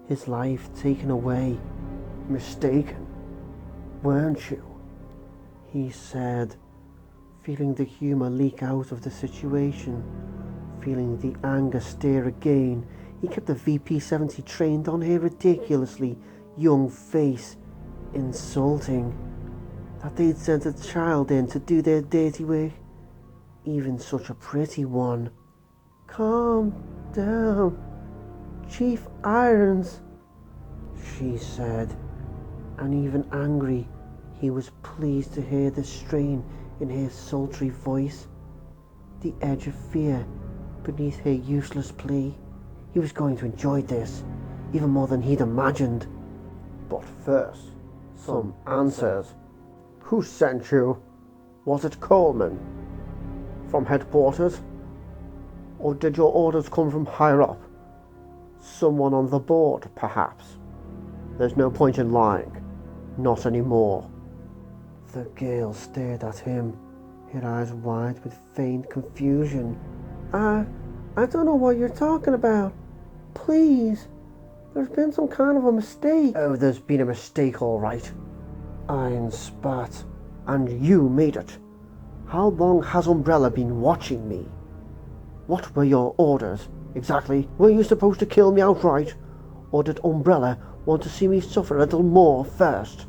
his life taken away. Mistaken, weren't you? He said, feeling the humour leak out of the situation, feeling the anger stir again. He kept the VP-70 trained on her ridiculously young face, insulting that they'd sent a child in to do their dirty work, even such a pretty one. Calm down, Chief Irons, she said, and even angry, he was pleased to hear the strain in her sultry voice, the edge of fear beneath her useless plea. He was going to enjoy this, even more than he'd imagined. But first, some answers. Who sent you? Was it Coleman? From headquarters? Or did your orders come from higher up? Someone on the board, perhaps? There's no point in lying. Not anymore. The girl stared at him, her eyes wide with feigned confusion. I don't know what you're talking about. Please. There's been some kind of a mistake. Oh, there's been a mistake, all right. Irons spat. And you made it. How long has Umbrella been watching me? What were your orders? Exactly. Were you supposed to kill me outright? Or did Umbrella want to see me suffer a little more first?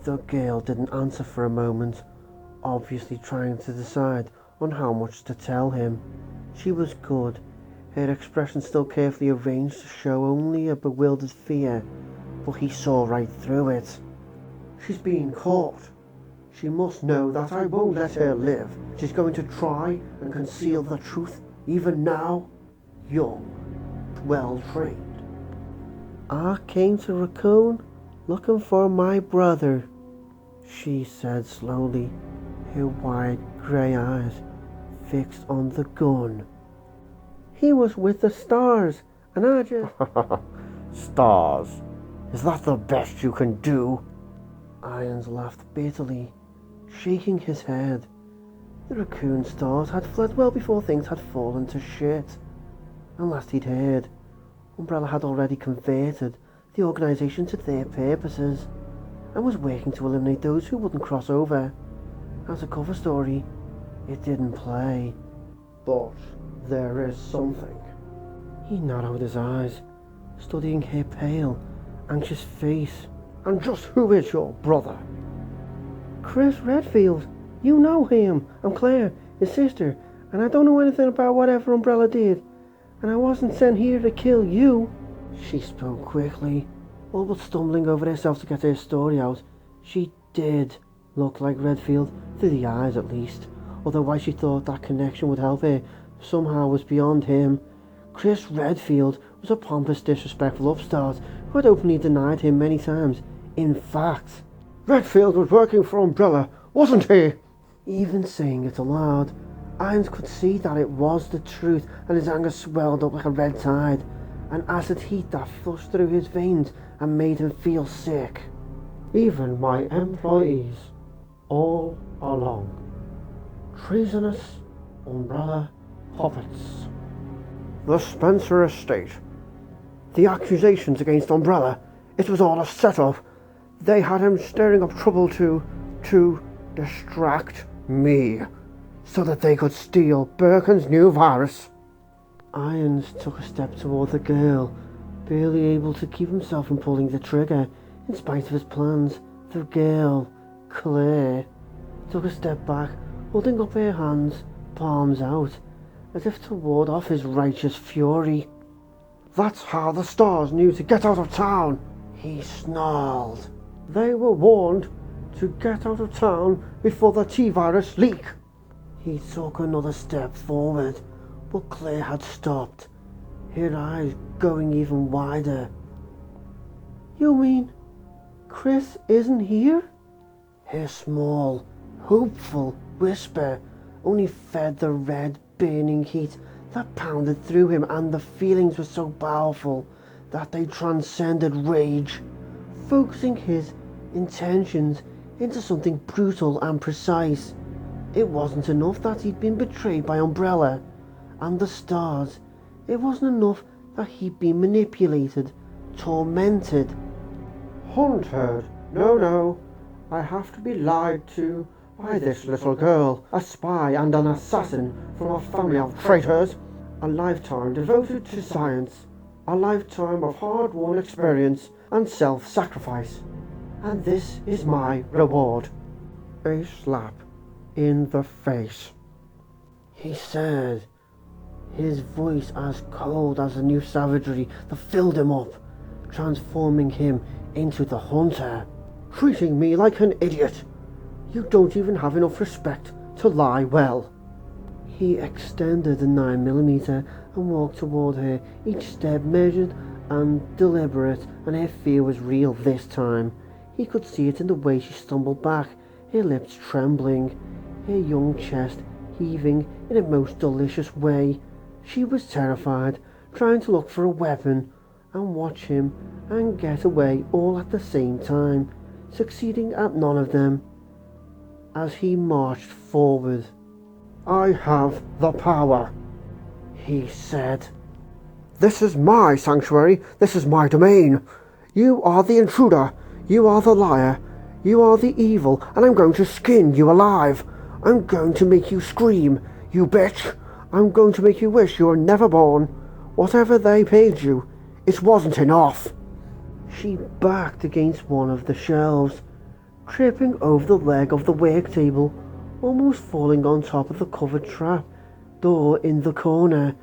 The girl didn't answer for a moment, obviously trying to decide on how much to tell him. She was good, her expression still carefully arranged to show only a bewildered fear, but he saw right through it. She's being caught. She must know that I won't let her live. She's going to try and conceal the truth, even now. Young, well-trained. I came to Raccoon looking for my brother, she said slowly, her wide grey eyes fixed on the gun. He was with the stars, and I just... Stars? Is that the best you can do? Irons laughed bitterly, shaking his head. The Raccoon stars had fled well before things had fallen to shit. And last he'd heard, Umbrella had already converted the organisation to their purposes, and was working to eliminate those who wouldn't cross over. As a cover story, it didn't play. But there is something. He narrowed his eyes, studying her pale, anxious face. And just who is your brother? Chris Redfield. You know him. I'm Claire, his sister, and I don't know anything about whatever Umbrella did. And I wasn't sent here to kill you. She spoke quickly, all but stumbling over herself to get her story out. She did look like Redfield, through the eyes at least, although why she thought that connection would help her somehow was beyond him. Chris Redfield was a pompous, disrespectful upstart who had openly denied him many times. In fact, Redfield was working for Umbrella, wasn't he? Even saying it aloud, Irons could see that it was the truth, and his anger swelled up like a red tide, an acid heat that flushed through his veins and made him feel sick. Even my employees, all along. Treasonous Umbrella puppets. The Spencer estate. The accusations against Umbrella, it was all a set-up. They had him stirring up trouble to distract me, so that they could steal Birkin's new virus. Irons took a step toward the girl, barely able to keep himself from pulling the trigger, in spite of his plans. The girl, Claire, took a step back, holding up her hands, palms out, as if to ward off his righteous fury. That's how the stars knew to get out of town, he snarled. They were warned to get out of town before the T-virus leak. He took another step forward, but Claire had stopped, her eyes going even wider. You mean Chris isn't here? Her small, hopeful whisper only fed the red, burning heat that pounded through him, and the feelings were so powerful that they transcended rage, focusing his intentions into something brutal and precise. It wasn't enough that he'd been betrayed by Umbrella and the stars. It wasn't enough that he'd been manipulated, tormented. Hunted? No. I have to be lied to by this little girl, a spy and an assassin from a family of traitors. A lifetime devoted to science, a lifetime of hard-won experience and self-sacrifice. And this is my reward. A slap in the face, he said, his voice as cold as a new savagery that filled him up, transforming him into the hunter. Treating me like an idiot. You don't even have enough respect to lie well. He extended the 9mm and walked toward her, each step measured and deliberate, and her fear was real this time. He could see it in the way she stumbled back, her lips trembling, her young chest heaving in a most delicious way. She was terrified, trying to look for a weapon and watch him and get away all at the same time, succeeding at none of them. As he marched forward, I have the power, he said. This is my sanctuary, this is my domain. You are the intruder, you are the liar, you are the evil, and I'm going to skin you alive. I'm going to make you scream, you bitch. I'm going to make you wish you were never born. Whatever they paid you, it wasn't enough. She backed against one of the shelves, tripping over the leg of the work table, almost falling on top of the covered trap door in the corner.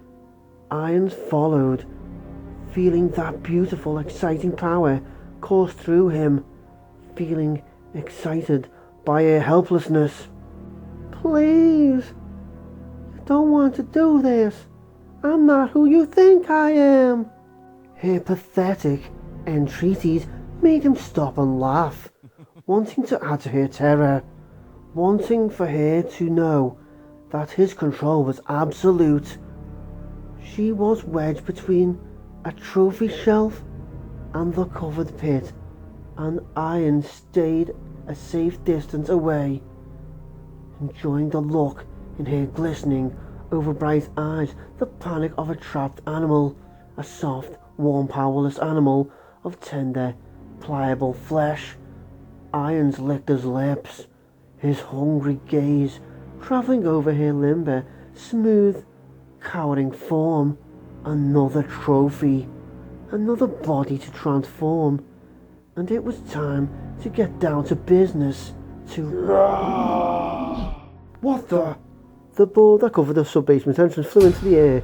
Irons followed, feeling that beautiful, exciting power course through him, feeling excited by her helplessness. Please, you don't want to do this. I'm not who you think I am. Her pathetic entreaties made him stop and laugh, wanting to add to her terror, wanting for her to know that his control was absolute. She was wedged between a trophy shelf and the covered pit, and Iron stayed a safe distance away, enjoying the look in her glistening, over-bright eyes, the panic of a trapped animal, a soft, warm, powerless animal of tender, pliable flesh. Irons licked his lips, his hungry gaze travelling over her limber, smooth, cowering form. Another trophy, another body to transform, and it was time to get down to business, What the? The board that covered the sub-basement entrance flew into the air,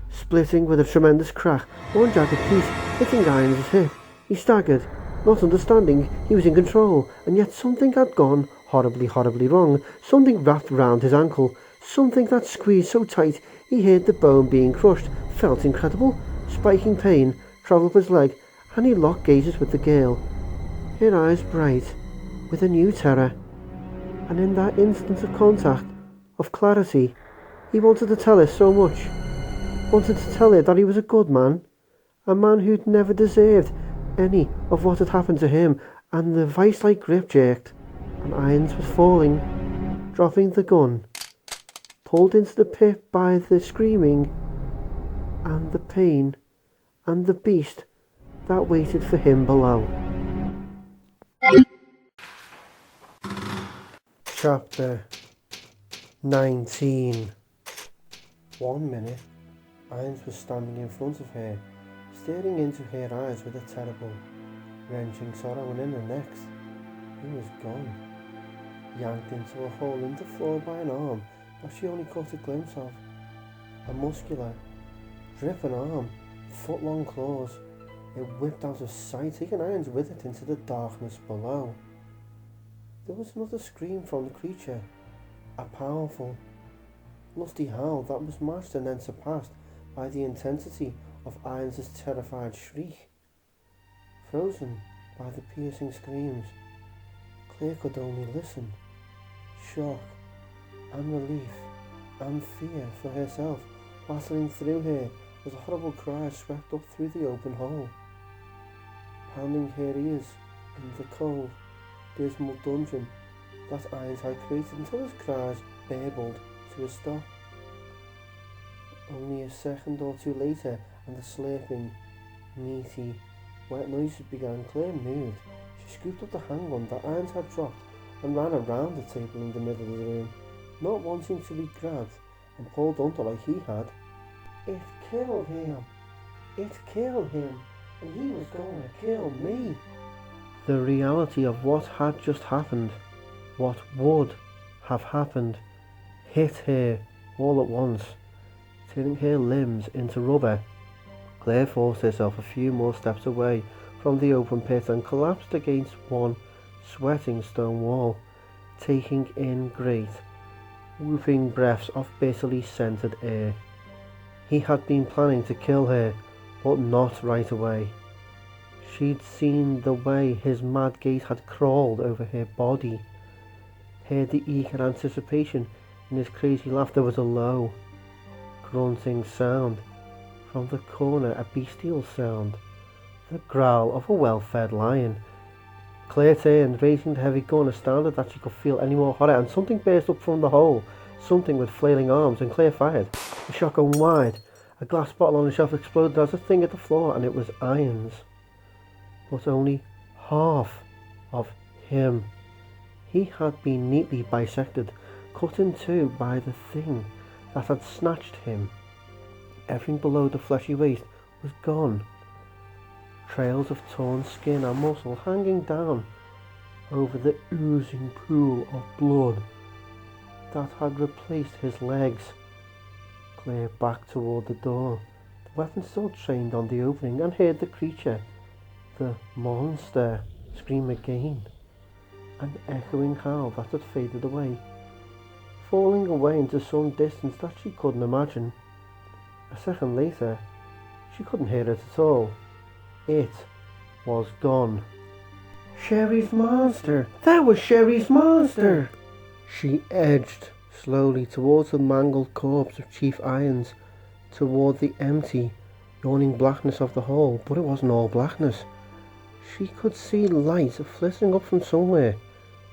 splitting with a tremendous crack, one jagged piece hitting Irons' hip. He staggered, not understanding he was in control, and yet something had gone horribly, horribly wrong. Something wrapped round his ankle, something that squeezed so tight he heard the bone being crushed, felt incredible, spiking pain travelled up his leg, and he locked gazes with the girl, her eyes bright with a new terror. And in that instant of contact, of clarity, he wanted to tell her so much, wanted to tell her that he was a good man, a man who'd never deserved any of what had happened to him. And the vice-like grip jerked, and Irons was falling, dropping the gun, pulled into the pit by the screaming and the pain and the beast that waited for him below. Chapter 19. 1 minute, Irons was standing in front of her, staring into her eyes with a terrible, wrenching sorrow, and in the next, he was gone, yanked into a hole in the floor by an arm that she only caught a glimpse of. A muscular, dripping arm, foot-long claws. It whipped out of sight, taking Irons with it into the darkness below. There was another scream from the creature, a powerful, lusty howl that was matched and then surpassed by the intensity of Irons' terrified shriek. Frozen by the piercing screams, Claire could only listen. Shock and relief and fear for herself battling through her as a horrible cry swept up through the open hole, pounding her ears in the cold, dismal dungeon that Irons had created until his cries babbled to a stop. Only a second or two later, and the slurping, meaty, wet noises began. Claire moved. She scooped up the handgun that Irons had dropped and ran around the table in the middle of the room, not wanting to be grabbed and pulled under like he had. It killed him. It killed him, and he was going to kill me. The reality of what had just happened, what would have happened, hit her all at once, turning her limbs into rubber. Claire forced herself a few more steps away from the open pit and collapsed against one sweating stone wall, taking in great, whooping breaths of bitterly scented air. He had been planning to kill her, but not right away. She'd seen the way his mad gaze had crawled over her body, heard the eager anticipation in his crazy laugh. There was a low, grunting sound from the corner, a bestial sound, the growl of a well-fed lion. Claire turned, raising the heavy gun, astounded that she could feel any more horror, and something burst up from the hole, something with flailing arms, and Claire fired. The shot going wide. A glass bottle on the shelf exploded as a thing at the floor, and it was Irons. But only half of him. He had been neatly bisected, cut in two by the thing that had snatched him. everything below the fleshy waist was gone. Trails of torn skin and muscle hanging down over the oozing pool of blood that had replaced his legs. Claire backed toward the door, the weapon still trained on the opening, and heard the creature, the monster, scream again, an echoing howl that had faded away, falling away into some distance that she couldn't imagine. A second later, she couldn't hear it at all. It was gone. Sherry's monster! That was Sherry's monster! She edged slowly towards the mangled corpse of Chief Irons, toward the empty, yawning blackness of the hole, but it wasn't all blackness. She could see light flittering up from somewhere,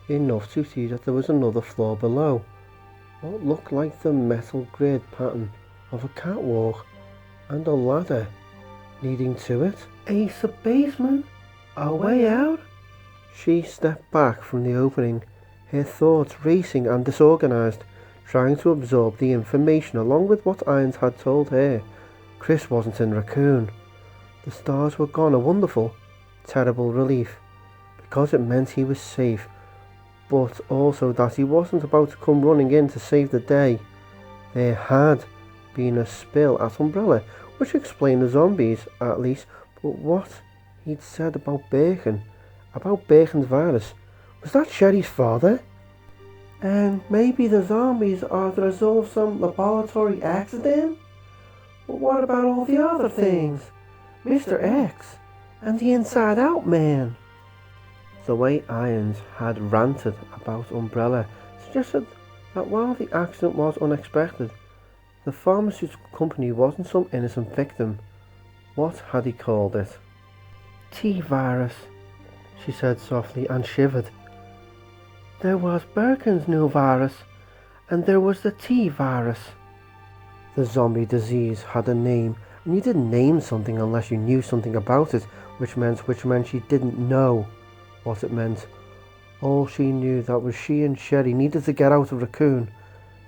enough to see that there was another floor below, what looked like the metal grid pattern of a catwalk, and a ladder leading to it. A sub-basement? A way out? She stepped back from the opening, her thoughts racing and disorganized, trying to absorb the information along with what Irons had told her. Chris wasn't in Raccoon. The stars were gone, a wonderful, terrible relief, because it meant he was safe, but also that he wasn't about to come running in to save the day. There had been a spill at Umbrella, which explained the zombies, at least, but what he'd said about Birkin, about Birkin's virus, was that Sherry's father? And maybe the zombies are the result of some laboratory accident? But what about all the other things? Mr. X and the Inside Out Man? The way Irons had ranted about Umbrella suggested that while the accident was unexpected, the pharmaceutical company wasn't some innocent victim. What had he called it? T-virus, she said softly, and shivered. There was Birkin's new virus, and there was the T-virus. The zombie disease had a name, and you didn't name something unless you knew something about it, which meant she didn't know what it meant. All she knew that was she and Sherry needed to get out of Raccoon,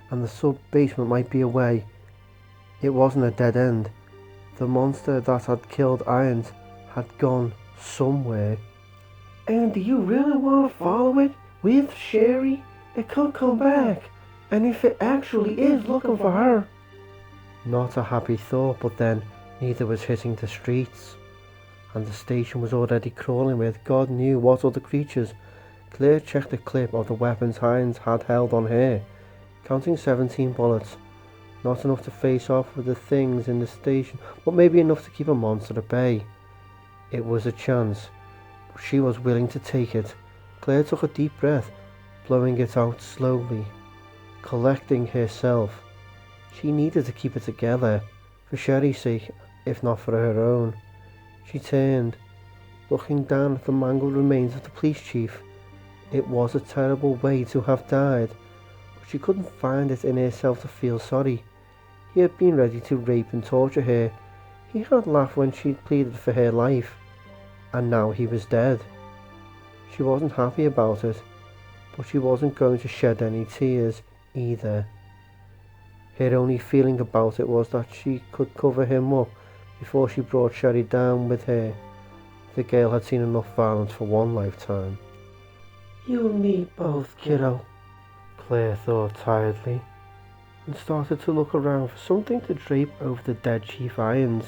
and the sub-basement might be a way. It wasn't a dead end. The monster that had killed Irons had gone somewhere. And do you really want to follow it with Sherry? It could come back, and if it actually is looking for her. Not a happy thought, but then neither was hitting the streets, and the station was already crawling with God knew what other creatures. Claire checked the clip of the weapons Irons had held on her, counting 17 bullets. Not enough to face off with the things in the station, but maybe enough to keep a monster at bay. It was a chance, but she was willing to take it. Claire took a deep breath, blowing it out slowly, collecting herself. She needed to keep it together, for Sherry's sake, if not for her own. She turned, looking down at the mangled remains of the police chief. It was a terrible way to have died, but she couldn't find it in herself to feel sorry. He had been ready to rape and torture her. He had laughed when she pleaded for her life, and now he was dead. She wasn't happy about it, but she wasn't going to shed any tears either. Her only feeling about it was that she could cover him up before she brought Sherry down with her. The girl had seen enough violence for one lifetime. You and me both, kiddo, Claire thought tiredly, and started to look around for something to drape over the dead Chief Irons.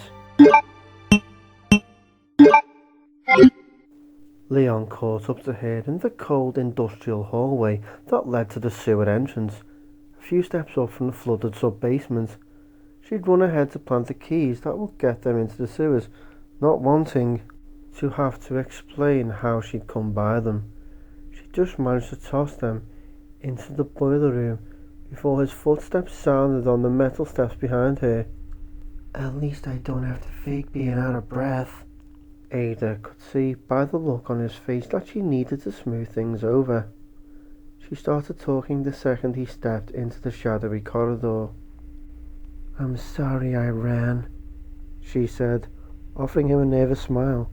Leon caught up to her in the cold industrial hallway that led to the sewer entrance, a few steps up from the flooded sub-basement. She'd run ahead to plant the keys that would get them into the sewers, not wanting to have to explain how she'd come by them. She just managed to toss them into the boiler room before his footsteps sounded on the metal steps behind her. At least I don't have to fake being out of breath. Ada could see by the look on his face that she needed to smooth things over. She started talking the second he stepped into the shadowy corridor. I'm sorry I ran, she said, offering him a nervous smile.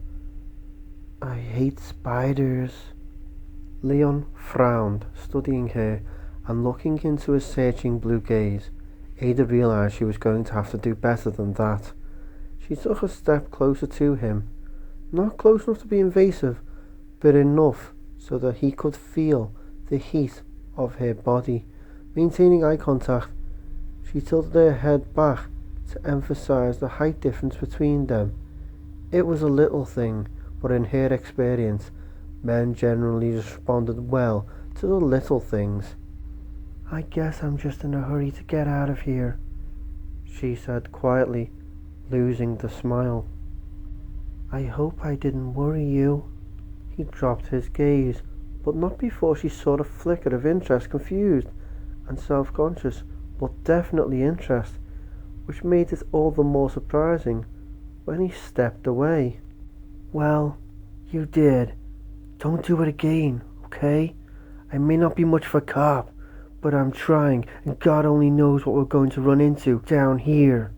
I hate spiders. Leon frowned, studying her and looking into his searching blue gaze. Ada realised she was going to have to do better than that. She took a step closer to him, not close enough to be invasive, but enough so that he could feel the heat of her body. Maintaining eye contact, she tilted her head back to emphasise the height difference between them. It was a little thing, but in her experience, men generally responded well to the little things. I guess I'm just in a hurry to get out of here, she said quietly, losing the smile. I hope I didn't worry you. He dropped his gaze, but not before she saw a flicker of interest, confused and self-conscious, but definitely interest, which made it all the more surprising when he stepped away. Well, you did. Don't do it again, okay? I may not be much of a cop, but I'm trying, and God only knows what we're going to run into down here.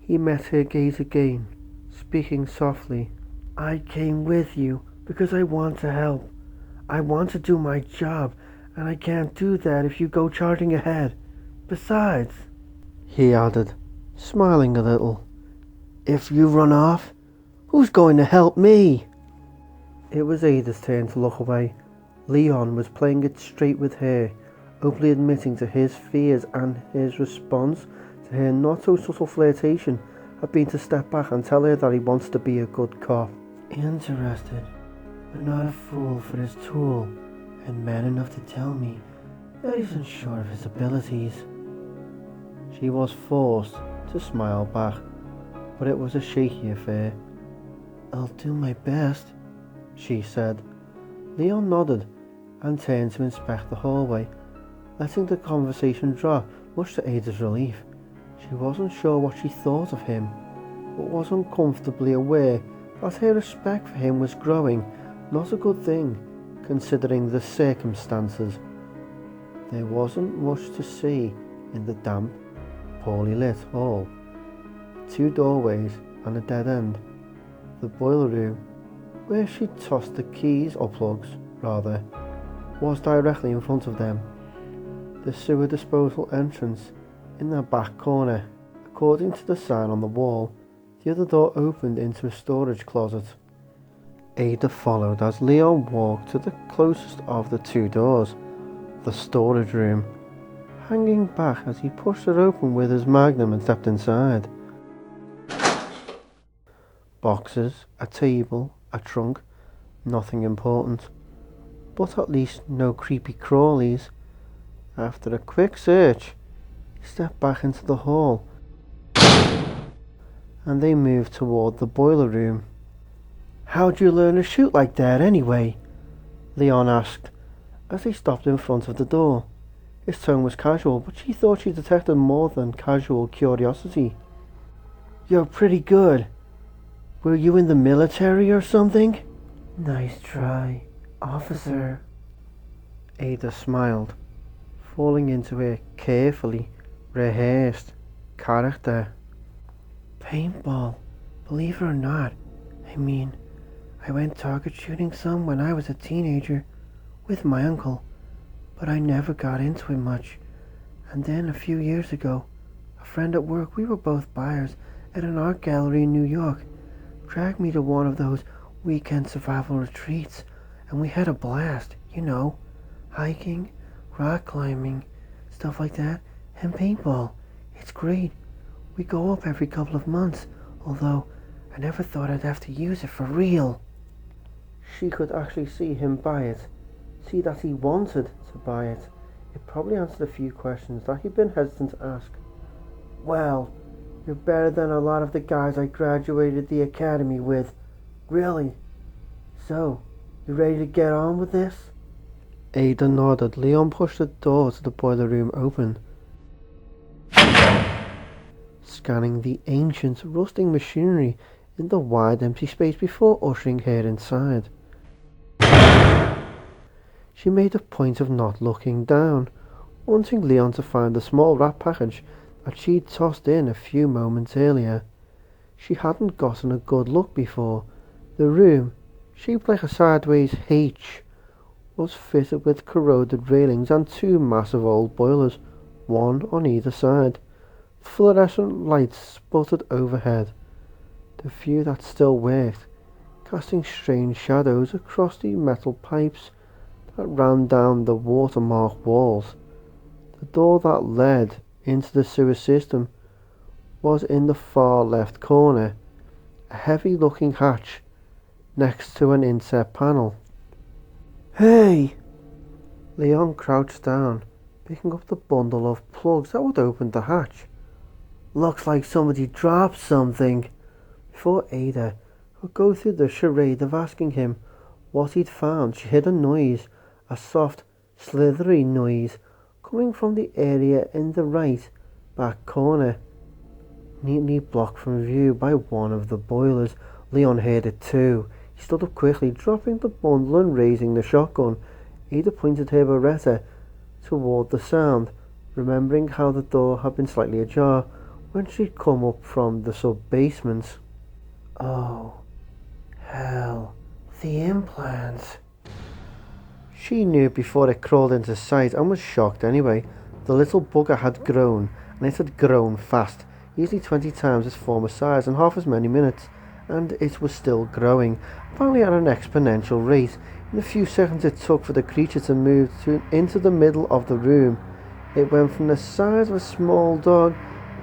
He met her gaze again, speaking softly. I came with you because I want to help. I want to do my job, and I can't do that if you go charging ahead. Besides, he added, smiling a little, if you run off, who's going to help me? It was Ada's turn to look away. Leon was playing it straight with her, openly admitting to his fears, and his response to her not so subtle flirtation had been to step back and tell her that he wants to be a good cop. Interested, but not a fool for his tool, and man enough to tell me that he isn't sure of his abilities. She was forced to smile back, but it was a shaky affair. I'll do my best, she said. Leon nodded and turned to inspect the hallway, letting the conversation drop, much to Ada's relief. She wasn't sure what she thought of him, but was uncomfortably aware that her respect for him was growing, not a good thing, considering the circumstances. There wasn't much to see in the damp, poorly lit hall. 2 doorways and a dead end. The boiler room, where she tossed the keys, or plugs, rather, was directly in front of them. The sewer disposal entrance in the back corner. According to the sign on the wall, the other door opened into a storage closet. Ada followed as Leon walked to the closest of the 2 doors, the storage room, hanging back as he pushed it open with his magnum and stepped inside. Boxes, a table, a trunk, nothing important, but at least no creepy crawlies. After a quick search, he stepped back into the hall, and they moved toward the boiler room. How'd you learn to shoot like that anyway? Leon asked as they stopped in front of the door. His tone was casual, but she thought she detected more than casual curiosity. You're pretty good. Were you in the military or something? Nice try, officer. Ada smiled, falling into her carefully rehearsed character. Paintball, believe it or not. I mean, I went target shooting some when I was a teenager with my uncle, but I never got into it much. And then a few years ago, a friend at work, we were both buyers at an art gallery in New York, dragged me to one of those weekend survival retreats, and we had a blast, you know, hiking, rock climbing, stuff like that, and paintball. It's great. We go up every couple of months, although I never thought I'd have to use it for real. She could actually see him buy it, see that he wanted to buy it. It probably answered a few questions that he'd been hesitant to ask. Well, you're better than a lot of the guys I graduated the academy with. Really? So, you ready to get on with this? Ada nodded. Leon pushed the door to the boiler room open, scanning the ancient, rusting machinery in the wide empty space before ushering her inside. She made a point of not looking down, wanting Leon to find the small wrap package that she'd tossed in a few moments earlier. She hadn't gotten a good look before. The room, shaped like a sideways H, was fitted with corroded railings and 2 massive old boilers, one on either side. Fluorescent lights sputtered overhead. The few that still worked, casting strange shadows across the metal pipes that ran down the watermark walls. The door that led into the sewer system was in the far left corner, a heavy-looking hatch next to an inset panel. "Hey!" Leon crouched down, picking up the bundle of plugs that would open the hatch. "Looks like somebody dropped something." Before Ada could go through the charade of asking him what he'd found, she heard a noise, a soft, slithery noise, coming from the area in the right back corner, neatly blocked from view by one of the boilers. Leon heard it too. He stood up quickly, dropping the bundle and raising the shotgun. Ada pointed her Beretta toward the sound, remembering how the door had been slightly ajar when she'd come up from the sub-basement. "Oh, hell, the implants." She knew before it crawled into sight and was shocked anyway. The little bugger had grown, and it had grown fast, easily 20 times its former size in half as many minutes, and it was still growing, apparently at an exponential rate. In the few seconds it took for the creature to move into the middle of the room, it went from the size of a small dog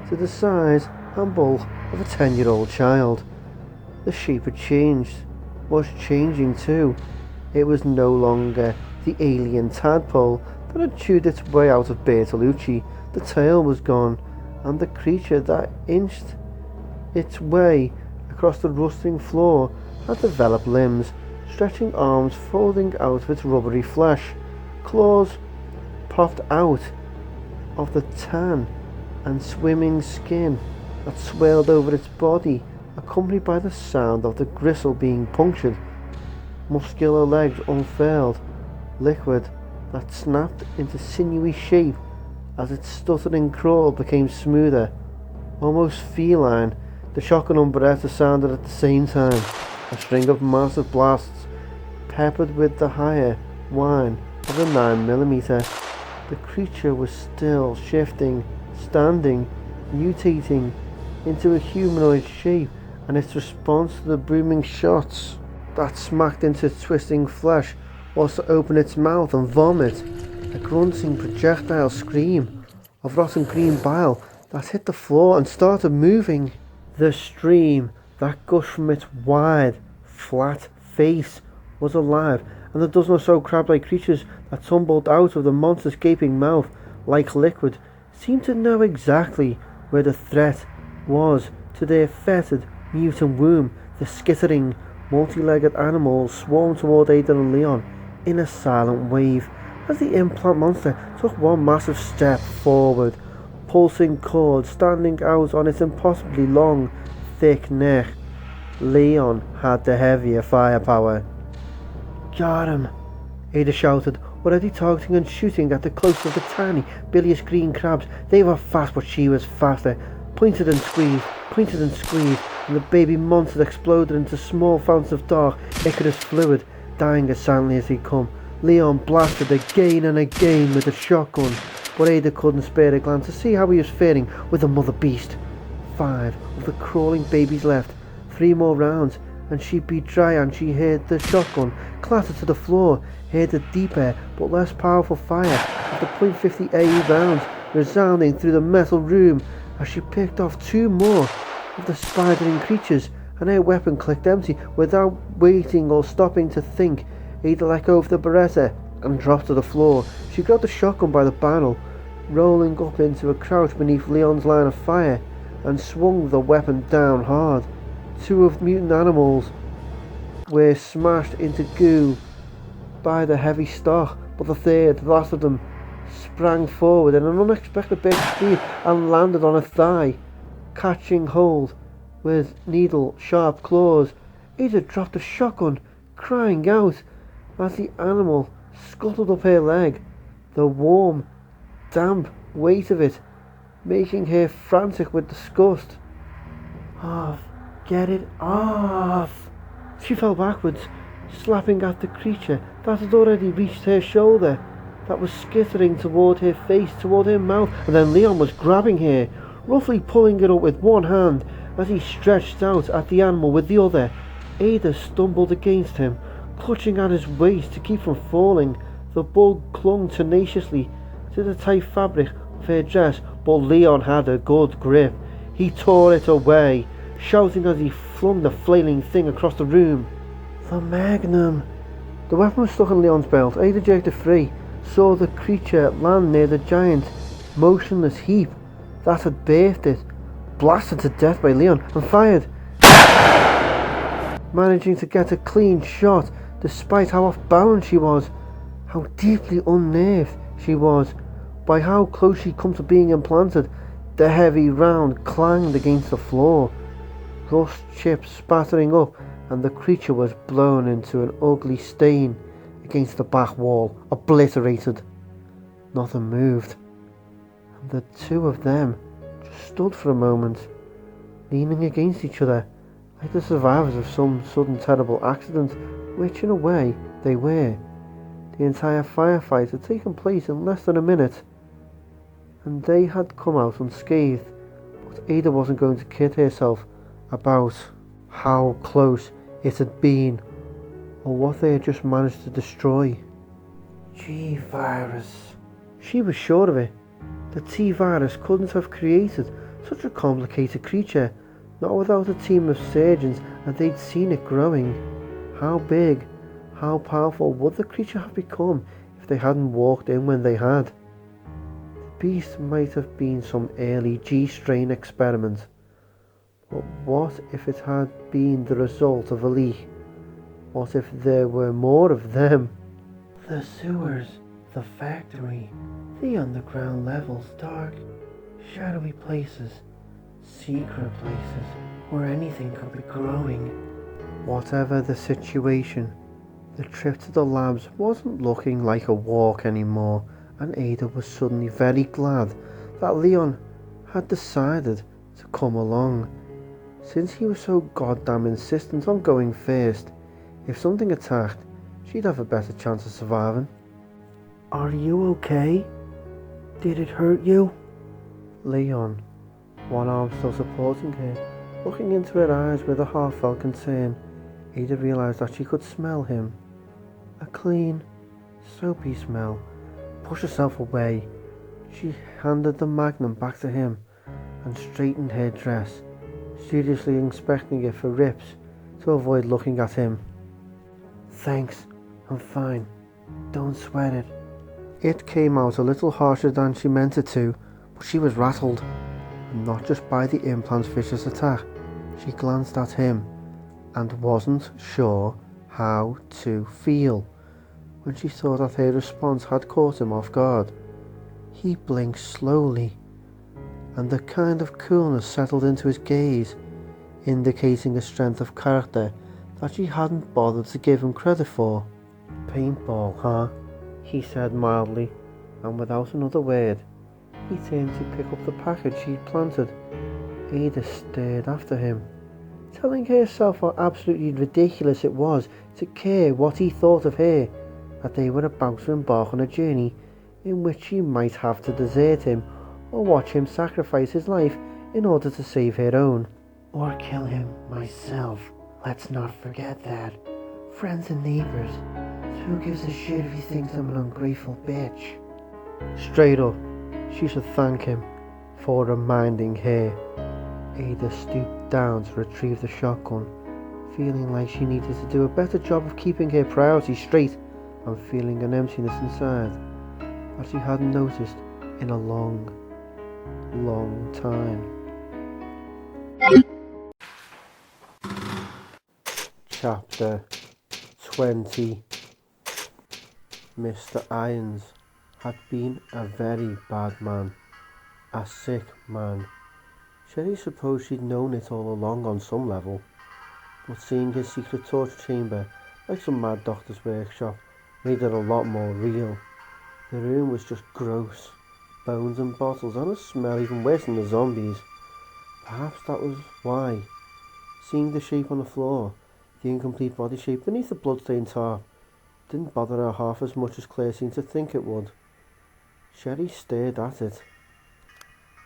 to the size and bulk of a 10-year-old child. The shape had changed, was changing too. It was no longer the alien tadpole that had chewed its way out of Bertolucci. The tail was gone, and the creature that inched its way across the rusting floor had developed limbs, stretching arms folding out of its rubbery flesh. Claws popped out of the tan and swimming skin that swirled over its body, accompanied by the sound of the gristle being punctured. Muscular legs unfurled, liquid that snapped into sinewy shape as its stuttering crawl became smoother, almost feline. The shotgun and Beretta sounded at the same time, a string of massive blasts, peppered with the higher whine of the 9mm. The creature was still shifting, standing, mutating into a humanoid shape, and its response to the booming shots that smacked into its twisting flesh was to open its mouth and vomit, a grunting projectile scream of rotten green bile that hit the floor and started moving. The stream that gushed from its wide, flat face was alive, and the dozen or so crab-like creatures that tumbled out of the monster's gaping mouth like liquid seemed to know exactly where the threat was to their fetid, mutant womb. The skittering, multi-legged animals swarmed toward Ada and Leon in a silent wave as the implant monster took one massive step forward, pulsing cord standing out on its impossibly long, thick neck. Leon had the heavier firepower. "Got him!" Ada shouted, already targeting and shooting at the closest of the tiny, bilious green crabs. They were fast, but she was faster. Pointed and squeezed, and the baby monster exploded into small fountains of dark, ichorous fluid, dying as silently as he'd come. Leon blasted again and again with the shotgun, but Ada couldn't spare a glance to see how he was faring with the mother beast. 5 of the crawling babies left, 3 more rounds, and she'd be dry, and she heard the shotgun clatter to the floor, heard the deeper but less powerful fire of the .50 AE rounds resounding through the metal room as she picked off 2 more of the spidering creatures, and her weapon clicked empty. Without waiting or stopping to think, Ada let go of the Beretta and dropped to the floor. She grabbed the shotgun by the barrel, rolling up into a crouch beneath Leon's line of fire, and swung the weapon down hard. 2 of the mutant animals were smashed into goo by the heavy stock, but the third, the last of them, sprang forward in an unexpected burst of speed and landed on a thigh, catching hold with needle-sharp claws. Ada dropped the shotgun, crying out as the animal scuttled up her leg, the warm, damp weight of it making her frantic with disgust. "Off! Get it off!" She fell backwards, slapping at the creature that had already reached her shoulder. that was skittering toward her face, toward her mouth, and then Leon was grabbing her, roughly pulling it up with one hand as he stretched out at the animal with the other. Ada stumbled against him, clutching at his waist to keep from falling. The bug clung tenaciously to the tight fabric of her dress, but Leon had a good grip. He tore it away, shouting as he flung the flailing thing across the room. The Magnum! The weapon was stuck in Leon's belt. Ada jerked it free, saw the creature land near the giant, motionless heap that had birthed it, blasted to death by Leon, and fired, managing to get a clean shot despite how off balance she was, how deeply unnerved she was by how close she'd come to being implanted. The heavy round clanged against the floor, rust chips spattering up, and the creature was blown into an ugly stain against the back wall, obliterated. Nothing moved, and the two of them just stood for a moment, leaning against each other, like the survivors of some sudden terrible accident, which in a way they were. The entire firefight had taken place in less than a minute, and they had come out unscathed, but Ada wasn't going to kid herself about how close it had been, or what they had just managed to destroy. G-Virus. She was sure of it. The T-Virus couldn't have created such a complicated creature, not without a team of surgeons, and they'd seen it growing. How big, how powerful would the creature have become if they hadn't walked in when they had? The beast might have been some early G-strain experiment, but what if it had been the result of a leak? What if there were more of them? The sewers, the factory, the underground levels, dark, shadowy places, secret places where anything could be growing. Whatever the situation, the trip to the labs wasn't looking like a walk anymore, and Ada was suddenly very glad that Leon had decided to come along. Since he was so goddamn insistent on going first, if something attacked, she'd have a better chance of surviving. Are you okay? Did it hurt you? Leon, one arm still supporting her, looking into her eyes with a heartfelt concern, Ada realised that she could smell him. A clean, soapy smell. Pushed herself away. She handed the Magnum back to him and straightened her dress, studiously inspecting it for rips to avoid looking at him. Thanks, I'm fine. Don't sweat it. It came out a little harsher than she meant it to, but she was rattled, and not just by the implant's vicious attack. She glanced at him and wasn't sure how to feel when she saw that her response had caught him off guard. He blinked slowly, and the kind of coolness settled into his gaze, indicating a strength of character that she hadn't bothered to give him credit for. Paintball, huh? He said mildly, and without another word, he turned to pick up the package she'd planted. Ada stared after him, telling herself how absolutely ridiculous it was to care what he thought of her, that they were about to embark on a journey in which she might have to desert him or watch him sacrifice his life in order to save her own. Or kill him myself. Let's not forget that. Friends and neighbours. So who gives a shit if he thinks I'm an ungrateful bitch? Straight up, she should thank him for reminding her. Ada stooped down to retrieve the shotgun, feeling like she needed to do a better job of keeping her priorities straight, and feeling an emptiness inside that she hadn't noticed in a long time. Chapter 20. Mr. Irons had been a very bad man, a sick man. Sherry supposed she'd known it all along on some level, but seeing his secret torture chamber, like some mad doctor's workshop, made it a lot more real. The room was just gross, bones and bottles, and a smell even worse than the zombies. Perhaps that was why, seeing the shape on the floor, the incomplete body shape beneath the bloodstained tarp, didn't bother her half as much as Claire seemed to think it would. Sherry stared at it,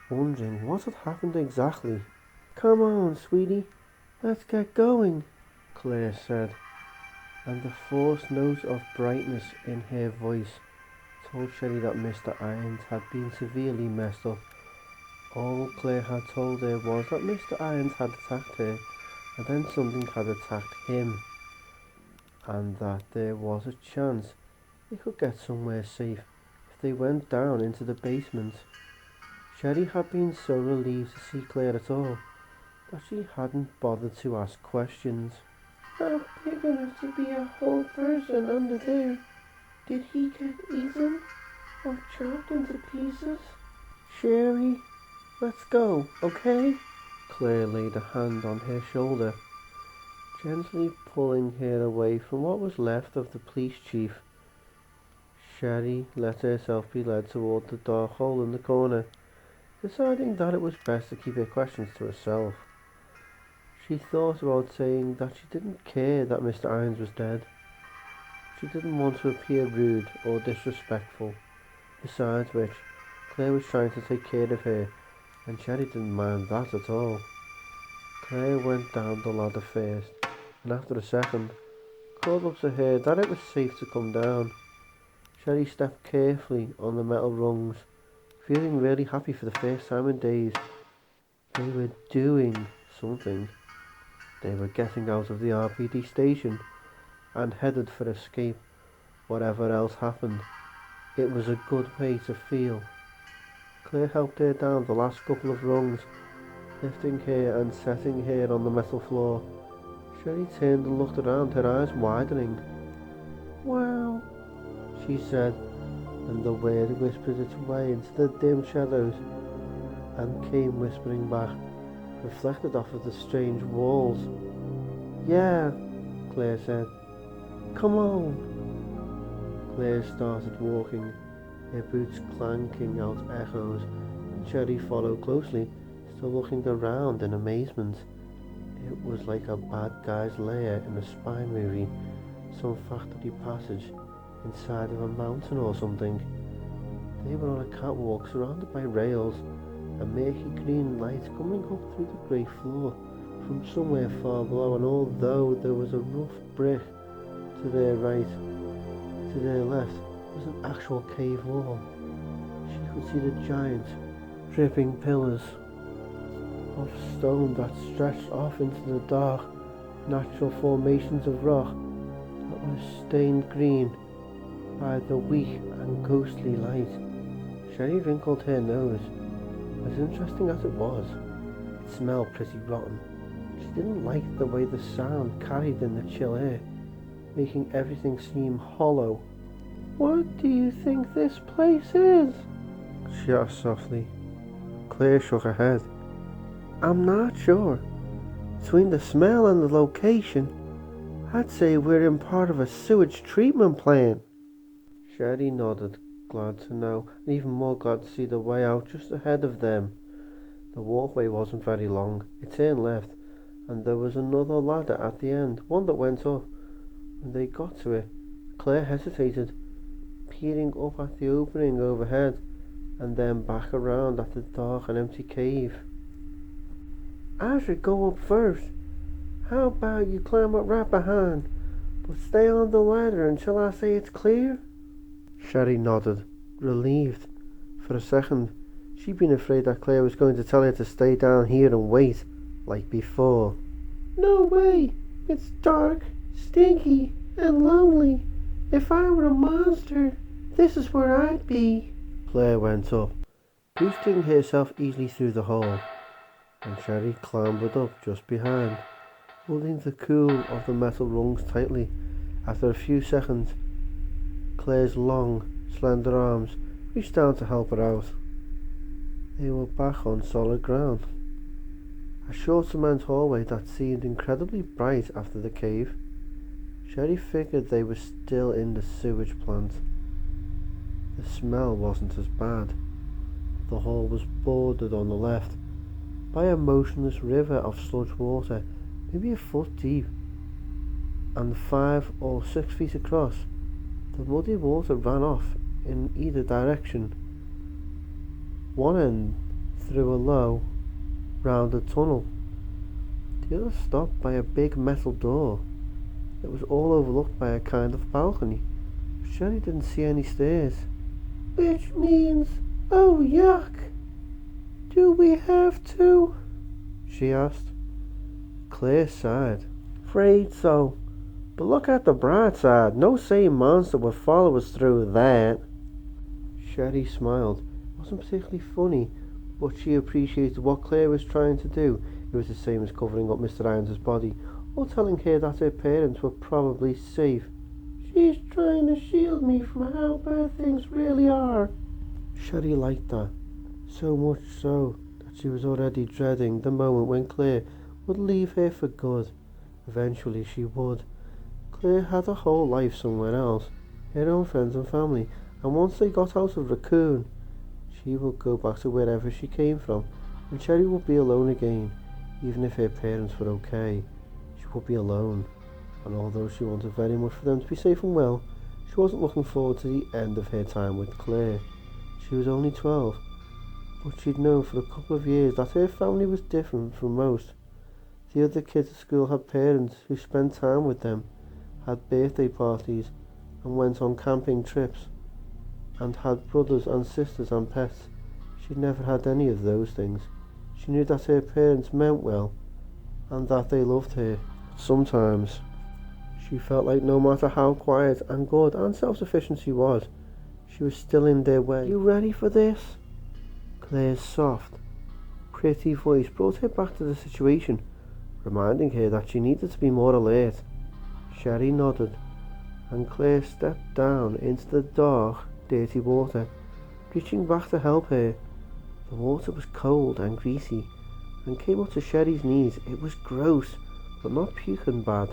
wondering what had happened exactly. Come on, sweetie, let's get going, Claire said, and the forced note of brightness in her voice told Sherry that Mr. Irons had been severely messed up. All Claire had told her was that Mr. Irons had attacked her, and then something had attacked him, and that there was a chance they could get somewhere safe if they went down into the basement. Sherry had been so relieved to see Claire at all that she hadn't bothered to ask questions. How big enough to be a whole person under there? Did he get eaten or chopped into pieces? Sherry, let's go, okay? Claire laid a hand on her shoulder, gently pulling her away from what was left of the police chief. Sherry let herself be led toward the dark hole in the corner, deciding that it was best to keep her questions to herself. She thought about saying that she didn't care that Mr. Irons was dead. She didn't want to appear rude or disrespectful. Besides which, Claire was trying to take care of her, and Sherry didn't mind that at all. Claire went down the ladder first, and after a second, called up to her that it was safe to come down. Sherry stepped carefully on the metal rungs, feeling really happy for the first time in days. They were doing something. They were getting out of the RPD station and headed for escape, whatever else happened. It was a good way to feel. Claire helped her down the last couple of rungs, lifting her and setting her on the metal floor. Sherry turned and looked around, her eyes widening. Wow, she said, and the word whispered its way into the dim shadows and came whispering back, reflected off of the strange walls. Yeah, Claire said. Come on. Claire started walking, her boots clanking out echoes, and Sherry followed closely, still looking around in amazement. It was like a bad guy's lair in a spy movie, some factory passage inside of a mountain or something. They were on a catwalk surrounded by rails, a murky green light coming up through the grey floor from somewhere far below, and although there was a rough brick to their right, to their left was an actual cave wall. She could see the giant, dripping pillars of stone that stretched off into the dark, natural formations of rock that were stained green by the weak and ghostly light. Sherry wrinkled her nose. As interesting as it was, it smelled pretty rotten. She didn't like the way the sound carried in the chill air, making everything seem hollow. What do you think this place is? She asked softly. Claire shook her head. I'm not sure. Between the smell and the location, I'd say we're in part of a sewage treatment plant. Sherry nodded, glad to know, and even more glad to see the way out just ahead of them. The walkway wasn't very long. It turned left, and there was another ladder at the end, one that went up. When they got to it, Claire hesitated, peering up at the opening overhead, and then back around at the dark and empty cave. I should go up first. How about you climb up right behind, but stay on the ladder until I say it's clear? Sherry nodded, relieved. For a second, she'd been afraid that Claire was going to tell her to stay down here and wait, like before. No way! It's dark, stinky, and lonely. If I were a monster, this is where I'd be. Claire went up, boosting herself easily through the hole, and Sherry clambered up just behind, holding the cool of the metal rungs tightly. After a few seconds, Claire's long, slender arms reached down to help her out. They were back on solid ground. A short cement hallway that seemed incredibly bright after the cave. Sherry figured they were still in the sewage plant. The smell wasn't as bad. The hall was bordered on the left by a motionless river of sludge water, maybe a foot deep, and 5 or 6 feet across, The muddy water ran off in either direction. One end through a low, rounded tunnel. The other stopped by a big metal door that was all overlooked by a kind of balcony. Sherry didn't see any stairs. Which means, oh yuck, do we have to? She asked. Claire sighed. Afraid so. But look at the bright side. No sane monster would follow us through that. Sherry smiled. It wasn't particularly funny, but she appreciated what Claire was trying to do. It was the same as covering up Mr. Irons' body, or telling her that her parents were probably safe. She's trying to shield me from how bad things really are. Sherry liked that, so much so that she was already dreading the moment when Claire would leave her for good. Eventually she would. Claire had a whole life somewhere else, her own friends and family, and once they got out of Raccoon, she would go back to wherever she came from, and Sherry would be alone again. Even if her parents were okay, she would be alone, and although she wanted very much for them to be safe and well, she wasn't looking forward to the end of her time with Claire. She was only 12, but she'd known for a couple of years that her family was different from most. The other kids at school had parents who spent time with them, had birthday parties, and went on camping trips, and had brothers and sisters and pets. She'd never had any of those things. She knew that her parents meant well, and that they loved her. Sometimes she felt like no matter how quiet and good and self-sufficient she was still in their way. You ready for this? Claire's soft, pretty voice brought her back to the situation, reminding her that she needed to be more alert. Sherry nodded, and Claire stepped down into the dark, dirty water, reaching back to help her. The water was cold and greasy, and came up to Sherry's knees. It was gross, but not puking bad.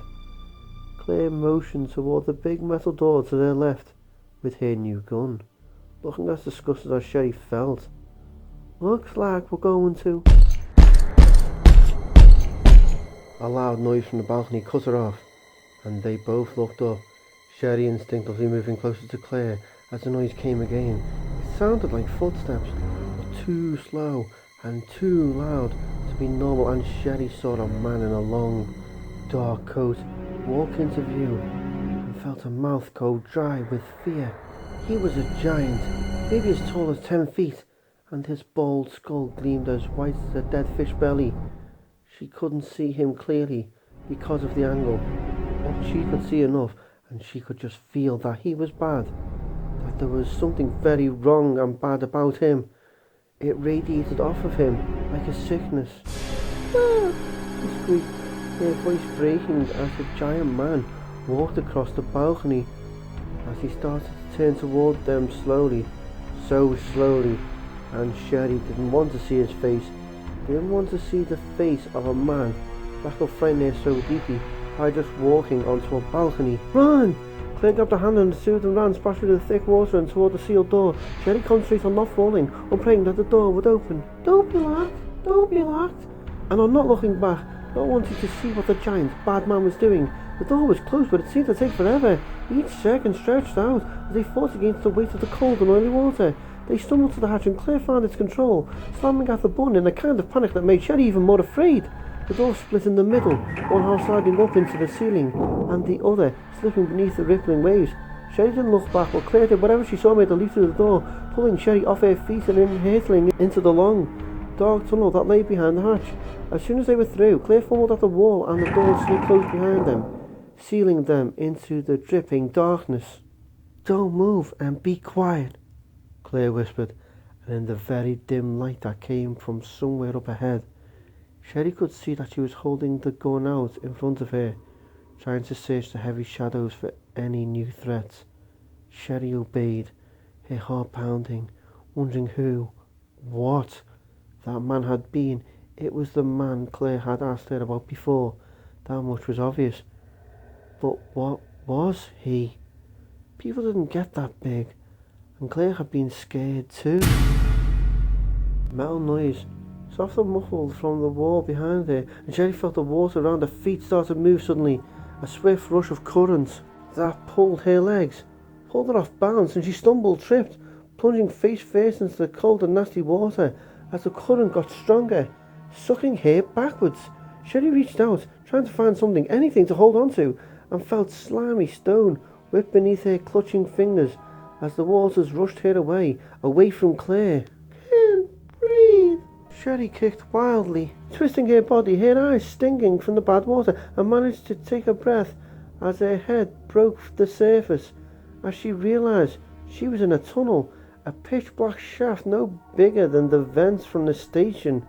Claire motioned toward the big metal door to their left with her new gun, looking as disgusted as Sherry felt. Looks like we're going to... A loud noise from the balcony cut her off, and they both looked up, Sherry instinctively moving closer to Claire as the noise came again. It sounded like footsteps, but too slow and too loud to be normal, and Sherry saw a man in a long, dark coat walk into view and felt her mouth go dry with fear. He was a giant, maybe as tall as 10 feet, and his bald skull gleamed as white as a dead fish belly. She couldn't see him clearly because of the angle, but she could see enough, and she could just feel that he was bad, that there was something very wrong and bad about him. It radiated off of him like a sickness. Ah! He squeaked, her voice breaking as the giant man walked across the balcony. As he started to turn toward them slowly, so slowly, and Sherry didn't want to see his face, didn't want to see the face of a man that could frighten her so deeply by just walking onto a balcony. Run! Claire grabbed her hand and the two of them ran, splash through the thick water and toward the sealed door. Sherry concentrated on not falling, or praying that the door would open. Don't be locked! Don't be locked! And on not looking back, not wanting to see what the giant bad man was doing. The door was closed, but it seemed to take forever. Each second stretched out as they fought against the weight of the cold and oily water. They stumbled to the hatch and Claire found its control, slamming at the button in a kind of panic that made Sherry even more afraid. The door split in the middle, one half sliding up into the ceiling, and the other slipping beneath the rippling waves. Sherry didn't look back, but Claire did. Whatever she saw made a leap through the door, pulling Sherry off her feet and hurtling into the long, dark tunnel that lay behind the hatch. As soon as they were through, Claire fumbled at the wall and the door slid closed behind them, sealing them into the dripping darkness. Don't move and be quiet, Claire whispered, and in the very dim light that came from somewhere up ahead, Sherry could see that she was holding the gun out in front of her, trying to search the heavy shadows for any new threats. Sherry obeyed, her heart pounding, wondering who, what, that man had been. It was the man Claire had asked her about before. That much was obvious. But what was he? People didn't get that big, and Claire had been scared too. Metal noise, soft and muffled from the wall behind her, and Sherry felt the water around her feet start to move suddenly. A swift rush of current that pulled her legs pulled her off balance and she stumbled, tripped, plunging face first into the cold and nasty water as the current got stronger, sucking her backwards. Sherry reached out, trying to find something, anything to hold on to, and felt slimy stone whipped beneath her clutching fingers as the waters rushed her away from Claire. Can't breathe. Sherry kicked wildly, twisting her body, her eyes stinging from the bad water, and managed to take a breath as her head broke the surface as she realised she was in a tunnel, a pitch-black shaft no bigger than the vents from the station.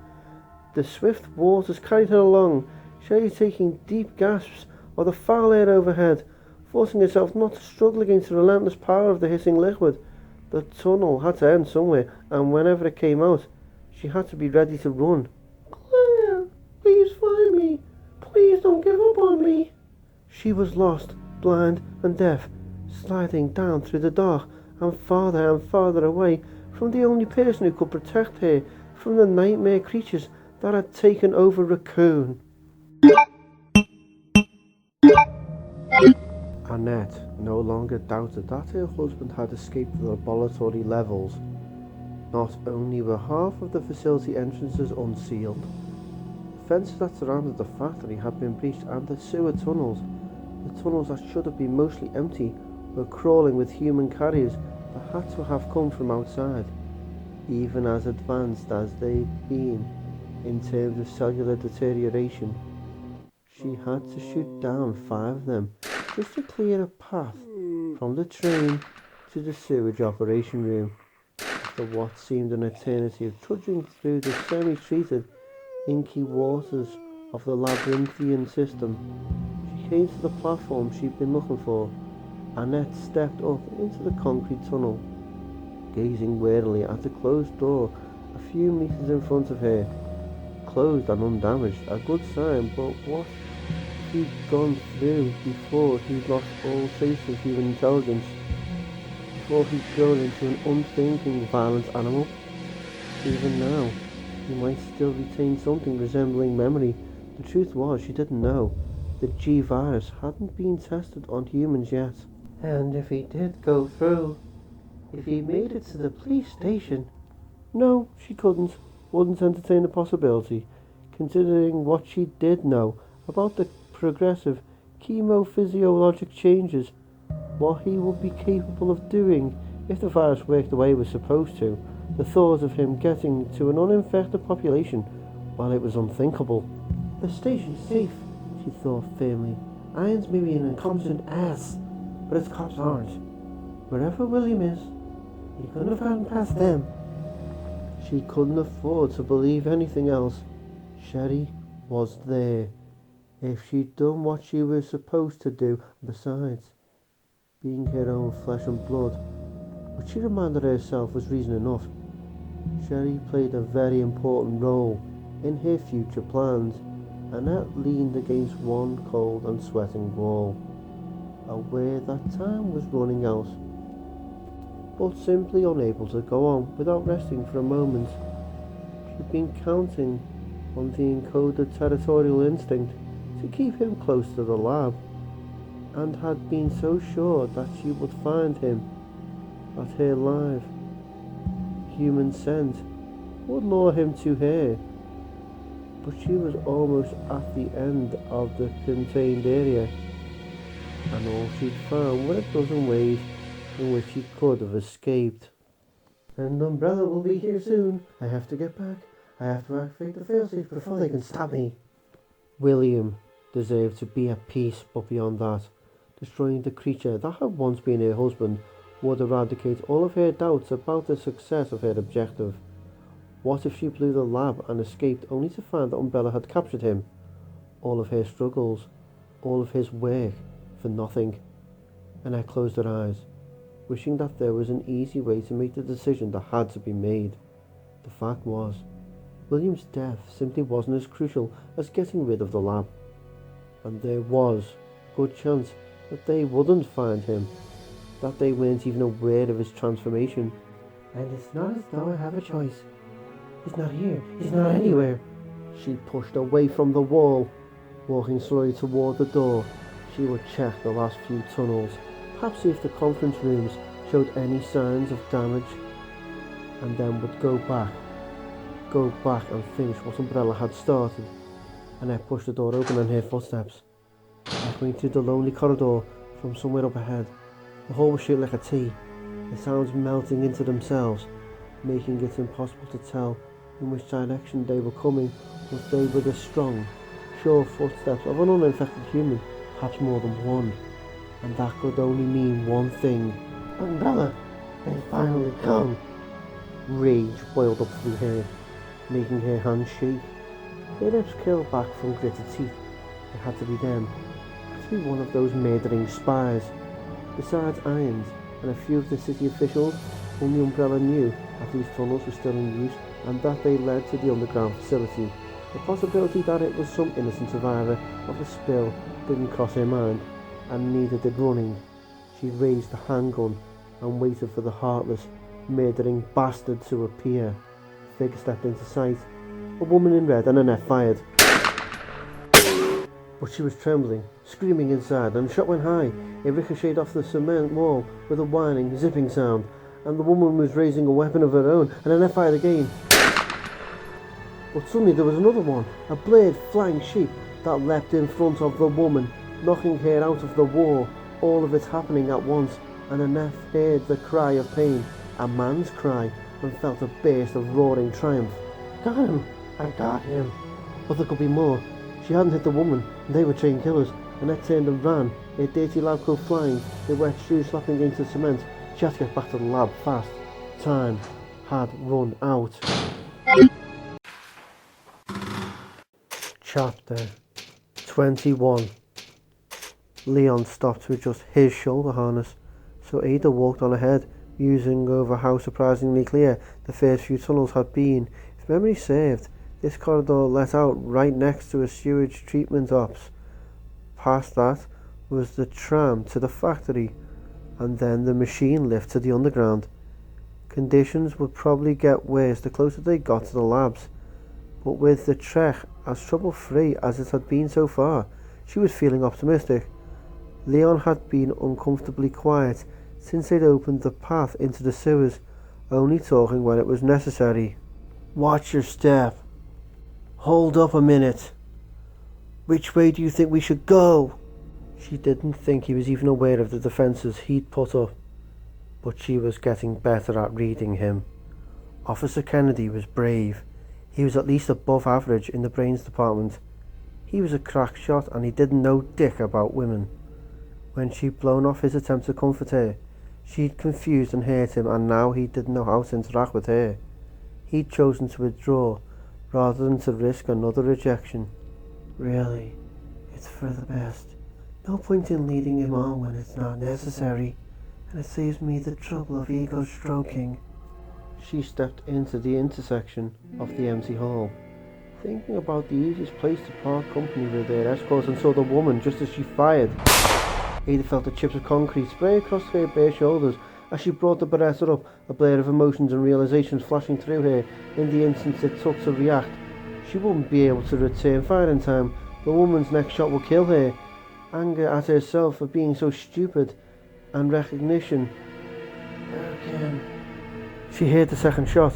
The swift waters carried her along, Sherry taking deep gasps of the foul air overhead, forcing herself not to struggle against the relentless power of the hissing liquid. The tunnel had to end somewhere, and whenever it came out, she had to be ready to run. Claire, please find me. Please don't give up on me. She was lost, blind and deaf, sliding down through the dark and farther away from the only person who could protect her from the nightmare creatures that had taken over Raccoon. Annette no longer doubted that her husband had escaped the laboratory levels. Not only were half of the facility entrances unsealed, the fences that surrounded the factory had been breached, and the sewer tunnels, the tunnels that should have been mostly empty, were crawling with human carriers that had to have come from outside. Even as advanced as they'd been in terms of cellular deterioration, she had to shoot down 5 of them just to clear a path from the train to the sewage operation room. After what seemed an eternity of trudging through the semi-treated, inky waters of the labyrinthian system, she came to the platform she'd been looking for. Annette stepped up into the concrete tunnel, gazing warily at the closed door a few meters in front of her. Closed and undamaged, a good sign, but what he'd gone through before he'd lost all trace of human intelligence, before he'd grown into an unthinking, violent animal? Even now, he might still retain something resembling memory. The truth was, she didn't know. The G-virus hadn't been tested on humans yet. And if he did go through, if he made it to the police station... No, she wouldn't entertain the possibility, considering what she did know about the progressive chemophysiologic changes, what he would be capable of doing if the virus worked the way it was supposed to. The thought of him getting to an uninfected population, well, it was unthinkable. The station's safe, she thought firmly. Iron's maybe an incompetent ass, but its cops aren't. Wherever William is, he couldn't have gotten past them. She couldn't afford to believe anything else. Sherry was there. If she'd done what she was supposed to do, besides being her own flesh and blood, which she reminded herself was reason enough, Sherry played a very important role in her future plans. Annette leaned against one cold and sweating wall, aware that time was running out, but simply unable to go on without resting for a moment. She'd been counting on the encoded territorial instinct to keep him close to the lab, and had been so sure that she would find him, that her live human scent would lure him to her. But she was almost at the end of the contained area, and all she'd found were a dozen ways in which he could have escaped. And Umbrella will be here soon. I have to get back. I have to activate the failsafe before they can stop me. William deserved to be at peace, but beyond that, destroying the creature that had once been her husband would eradicate all of her doubts about the success of her objective. What if she blew the lab and escaped only to find that Umbrella had captured him? All of her struggles, all of his work, for nothing. Annette closed her eyes, wishing that there was an easy way to make the decision that had to be made. The fact was, William's death simply wasn't as crucial as getting rid of the lab, and there was a good chance that they wouldn't find him, that they weren't even aware of his transformation. And it's not as though I have a choice. He's not here. He's not anywhere. She pushed away from the wall, walking slowly toward the door. She would check the last few tunnels, perhaps see if the conference rooms showed any signs of damage, and then would go back and finish what Umbrella had started. Annette pushed the door open and heard footsteps, echoing through the lonely corridor from somewhere up ahead. The hall was shaped like a T, the sounds melting into themselves, making it impossible to tell in which direction they were coming, but they were the strong, sure footsteps of an uninfected human, perhaps more than one, and that could only mean one thing. Umbrella, they finally come. Rage boiled up through her, making her hands shake. Her lips curled back from gritted teeth. It had to be them. It had to be one of those murdering spies. Besides Irons and a few of the city officials, only Umbrella knew that these tunnels were still in use and that they led to the underground facility. The possibility that it was some innocent survivor of the spill didn't cross her mind, and neither did running. She raised the handgun and waited for the heartless, murdering bastard to appear. A figure stepped into sight, a woman in red, and Annette fired. But she was trembling, screaming inside, and the shot went high. It ricocheted off the cement wall with a whining, zipping sound, and the woman was raising a weapon of her own, and Annette fired again. But suddenly there was another one, a blade flying sheep that leapt in front of the woman, knocking her out of the wall. All of it happening at once, and Annette heard the cry of pain, a man's cry, and felt a burst of roaring triumph. Got him! I got him! But there could be more. She hadn't hit the woman, and they were trained killers. Annette turned and ran, her dirty lab coat flying, her wet shoes slapping against the cement. She had to get back to the lab fast. Time had run out. Chapter 21. Leon stopped to adjust his shoulder harness, so Ada walked on ahead, musing over how surprisingly clear the first few tunnels had been. If memory served, this corridor let out right next to a sewage treatment ops. Past that was the tram to the factory, and then the machine lift to the underground. Conditions would probably get worse the closer they got to the labs, but with the trek as trouble-free as it had been so far, she was feeling optimistic. Leon had been uncomfortably quiet since they'd opened the path into the sewers, only talking when it was necessary. Watch your step. Hold up a minute. Which way do you think we should go? She didn't think he was even aware of the defences he'd put up, but she was getting better at reading him. Officer Kennedy was brave. He was at least above average in the brains department. He was a crack shot and he didn't know dick about women. When she'd blown off his attempt to comfort her, she'd confused and hurt him, and now he didn't know how to interact with her. He'd chosen to withdraw rather than to risk another rejection. Really, it's for the best. No point in leading him on when it's not necessary, and it saves me the trouble of ego stroking. She stepped into the intersection of the empty hall, thinking about the easiest place to part company with their escorts, and saw the woman just as she fired. Ada felt the chips of concrete spray across her bare shoulders as she brought the Beretta up, a blur of emotions and realizations flashing through her in the instant it took to react. She wouldn't be able to return fire in time. The woman's next shot would kill her. Anger at herself for being so stupid, and recognition. Again. She heard the second shot,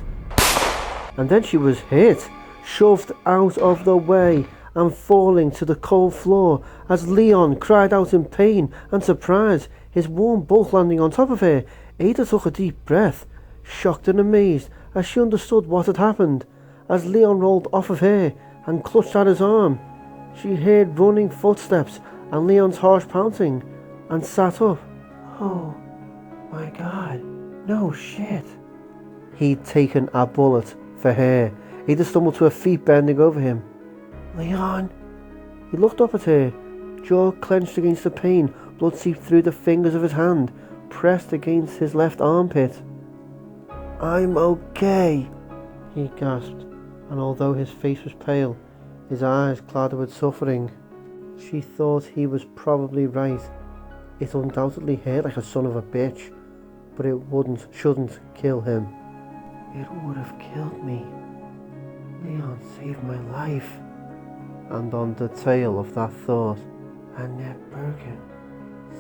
and then she was hit, shoved out of the way and falling to the cold floor as Leon cried out in pain and surprise, his warm bulk landing on top of her. Ada took a deep breath, shocked and amazed as she understood what had happened. As Leon rolled off of her and clutched at his arm, she heard running footsteps and Leon's harsh pouting, and sat up. Oh my god, no shit. He'd taken a bullet for her. Ada stumbled to her feet, bending over him. Leon? He looked up at her, jaw clenched against the pain. Blood seeped through the fingers of his hand, pressed against his left armpit. I'm okay, he gasped, and although his face was pale, his eyes clouded with suffering. She thought he was probably right. It undoubtedly hurt like a son of a bitch, but it shouldn't kill him. It would have killed me. Leon saved my life. And on the tail of that thought, Annette Birkin,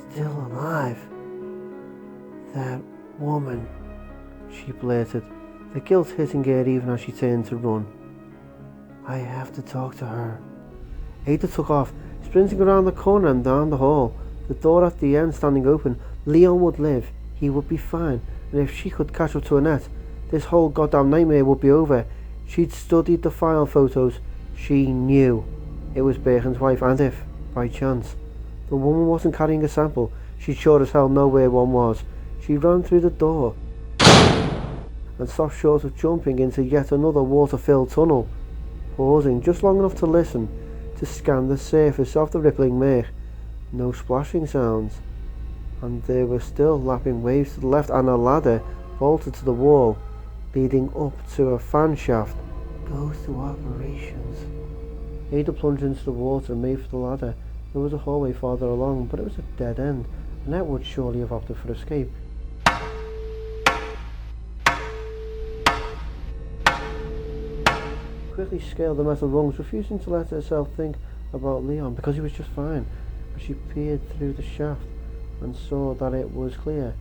still alive. That woman, she blurted, the guilt hitting her even as she turned to run. I have to talk to her. Ada took off, sprinting around the corner and down the hall. The door at the end standing open. Leon would live. He would be fine. And if she could catch up to Annette, this whole goddamn nightmare would be over. She'd studied the file photos. She knew it was Birken's wife, and if, by chance, the woman wasn't carrying a sample, she'd sure as hell know where one was. She ran through the door and stopped short of jumping into yet another water-filled tunnel, pausing just long enough to listen, to scan the surface of the rippling murk. No splashing sounds, and there were still lapping waves to the left, and a ladder bolted to the wall, leading up to a fan shaft. Goes to operations. Ada plunged into the water and made for the ladder. There was a hallway farther along, but it was a dead end. Annette would surely have opted for escape. Quickly scaled the metal rungs, refusing to let herself think about Leon, because he was just fine. As she peered through the shaft and saw that it was clear,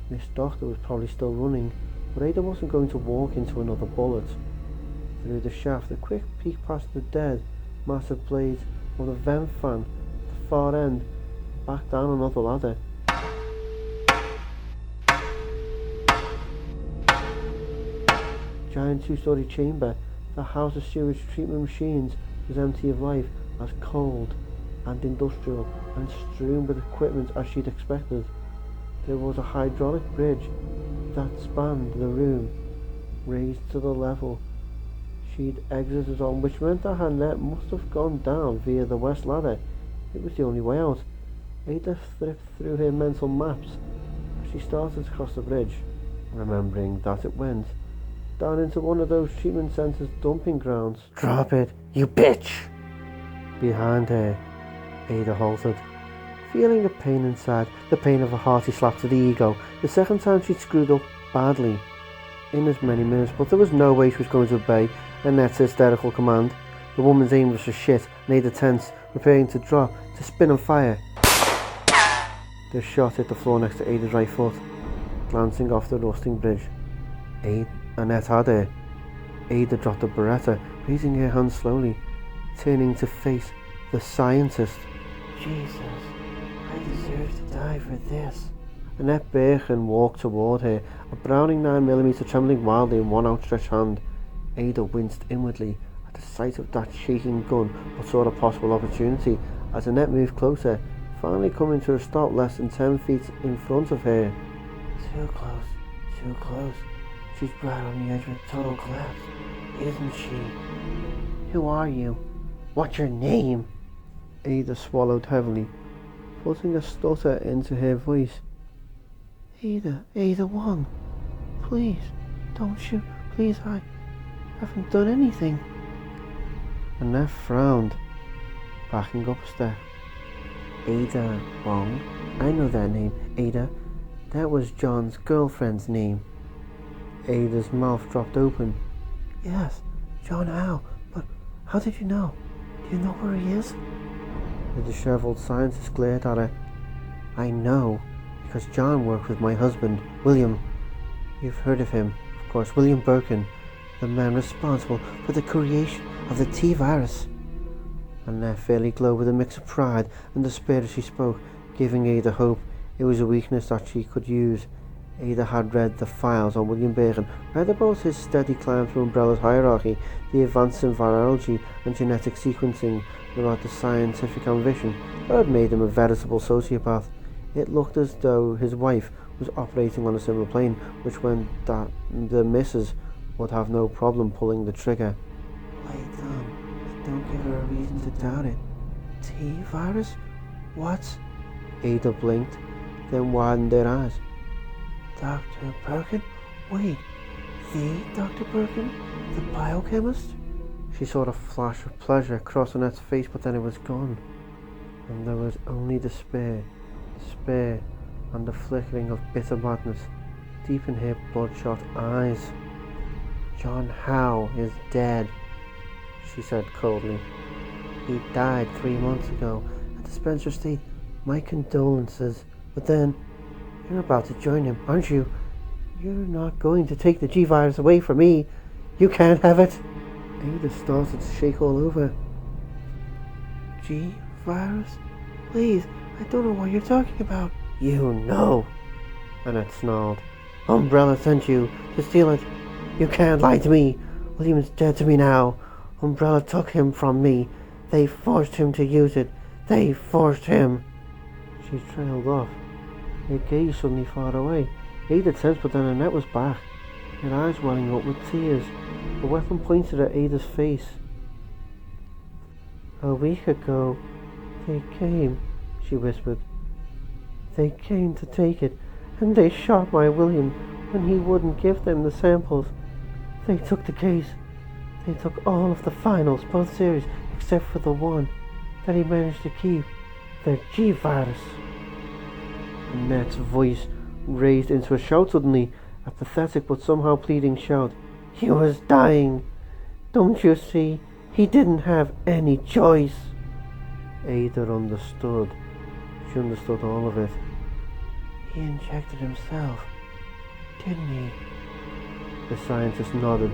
Miss Doctor was probably still running, but Ada wasn't going to walk into another bullet. Through the shaft, a quick peek past the dead, massive blades of the vent fan at the far end, back down another ladder. Giant two-story chamber. The house of sewage treatment machines was empty of life, as cold and industrial and strewn with equipment as she'd expected. There was a hydraulic bridge that spanned the room, raised to the level she'd exited on, which meant that Annette must have gone down via the west ladder. It was the only way out. Ada flipped through her mental maps as she started to cross the bridge, remembering that it went down into one of those treatment centres' dumping grounds. Drop it, you bitch! Behind her, Ada halted, feeling a pain inside, the pain of a hearty slap to the ego, the second time she'd screwed up badly in as many minutes, but there was no way she was going to obey Annette's hysterical command. The woman's aim was for shit, and Ada tensed, preparing to drop, to spin and fire. The shot hit the floor next to Ada's right foot, glancing off the rusting bridge. Annette had her. Ada dropped the Beretta, raising her hand slowly, turning to face the scientist. Jesus, I deserve to die for this. Annette Birkin walked toward her, a Browning 9mm trembling wildly in one outstretched hand. Ada winced inwardly at the sight of that shaking gun, but saw a possible opportunity as Annette moved closer, finally coming to a stop less than 10 feet in front of her. Too close, too close. She's right on the edge of a total collapse, isn't she? Who are you? What's your name? Ada swallowed heavily, putting a stutter into her voice. Ada Wong. Please, don't shoot. Please, I haven't done anything. Annette frowned, backing up a step. Ada Wong? I know that name, Ada. That was John's girlfriend's name. Ada's mouth dropped open. Yes, John Howe, but how did you know? Do you know where he is? The dishevelled scientist glared at her. I know, because John worked with my husband, William. You've heard of him, of course, William Birkin, the man responsible for the creation of the T-virus. Annette fairly glowed with a mix of pride and despair as she spoke, giving Ada hope. It was a weakness that she could use. Ada had read the files on William Birkin, read about his steady climb through Umbrella's hierarchy, the advances in virology and genetic sequencing, and about the scientific ambition that had made him a veritable sociopath. It looked as though his wife was operating on a similar plane, which meant that the missus would have no problem pulling the trigger. Wait, don't give her a reason to doubt it. T-virus? What? Ada blinked, then widened her eyes. Dr. Birkin? Wait, the Dr. Birkin? The biochemist? She saw a flash of pleasure cross Annette's face, but then it was gone. And there was only despair, and the flickering of bitter madness deep in her bloodshot eyes. John Howe is dead, she said coldly. He died 3 months ago at the Spencer Estate. My condolences. But then, You're about to join him, aren't you? You're not going to take the G-Virus away from me. You can't have it. Ada started to shake all over. G-Virus? Please, I don't know what you're talking about. You know, Annette snarled. Umbrella sent you to steal it. You can't lie to me. William's dead to me now. Umbrella took him from me. They forced him to use it. They forced him. She trailed off. Her gaze suddenly far away. Ada tensed, but then Annette was back, her eyes welling up with tears. The weapon pointed at Ada's face. A week ago, they came, she whispered. They came to take it, and they shot my William when he wouldn't give them the samples. They took the case. They took all of the finals, both series, except for the one that he managed to keep, the G-Virus. Annette's voice raised into a shout suddenly, a pathetic but somehow pleading shout. He was dying. Don't you see? He didn't have any choice. Ada understood. She understood all of it. He injected himself, didn't he? The scientist nodded,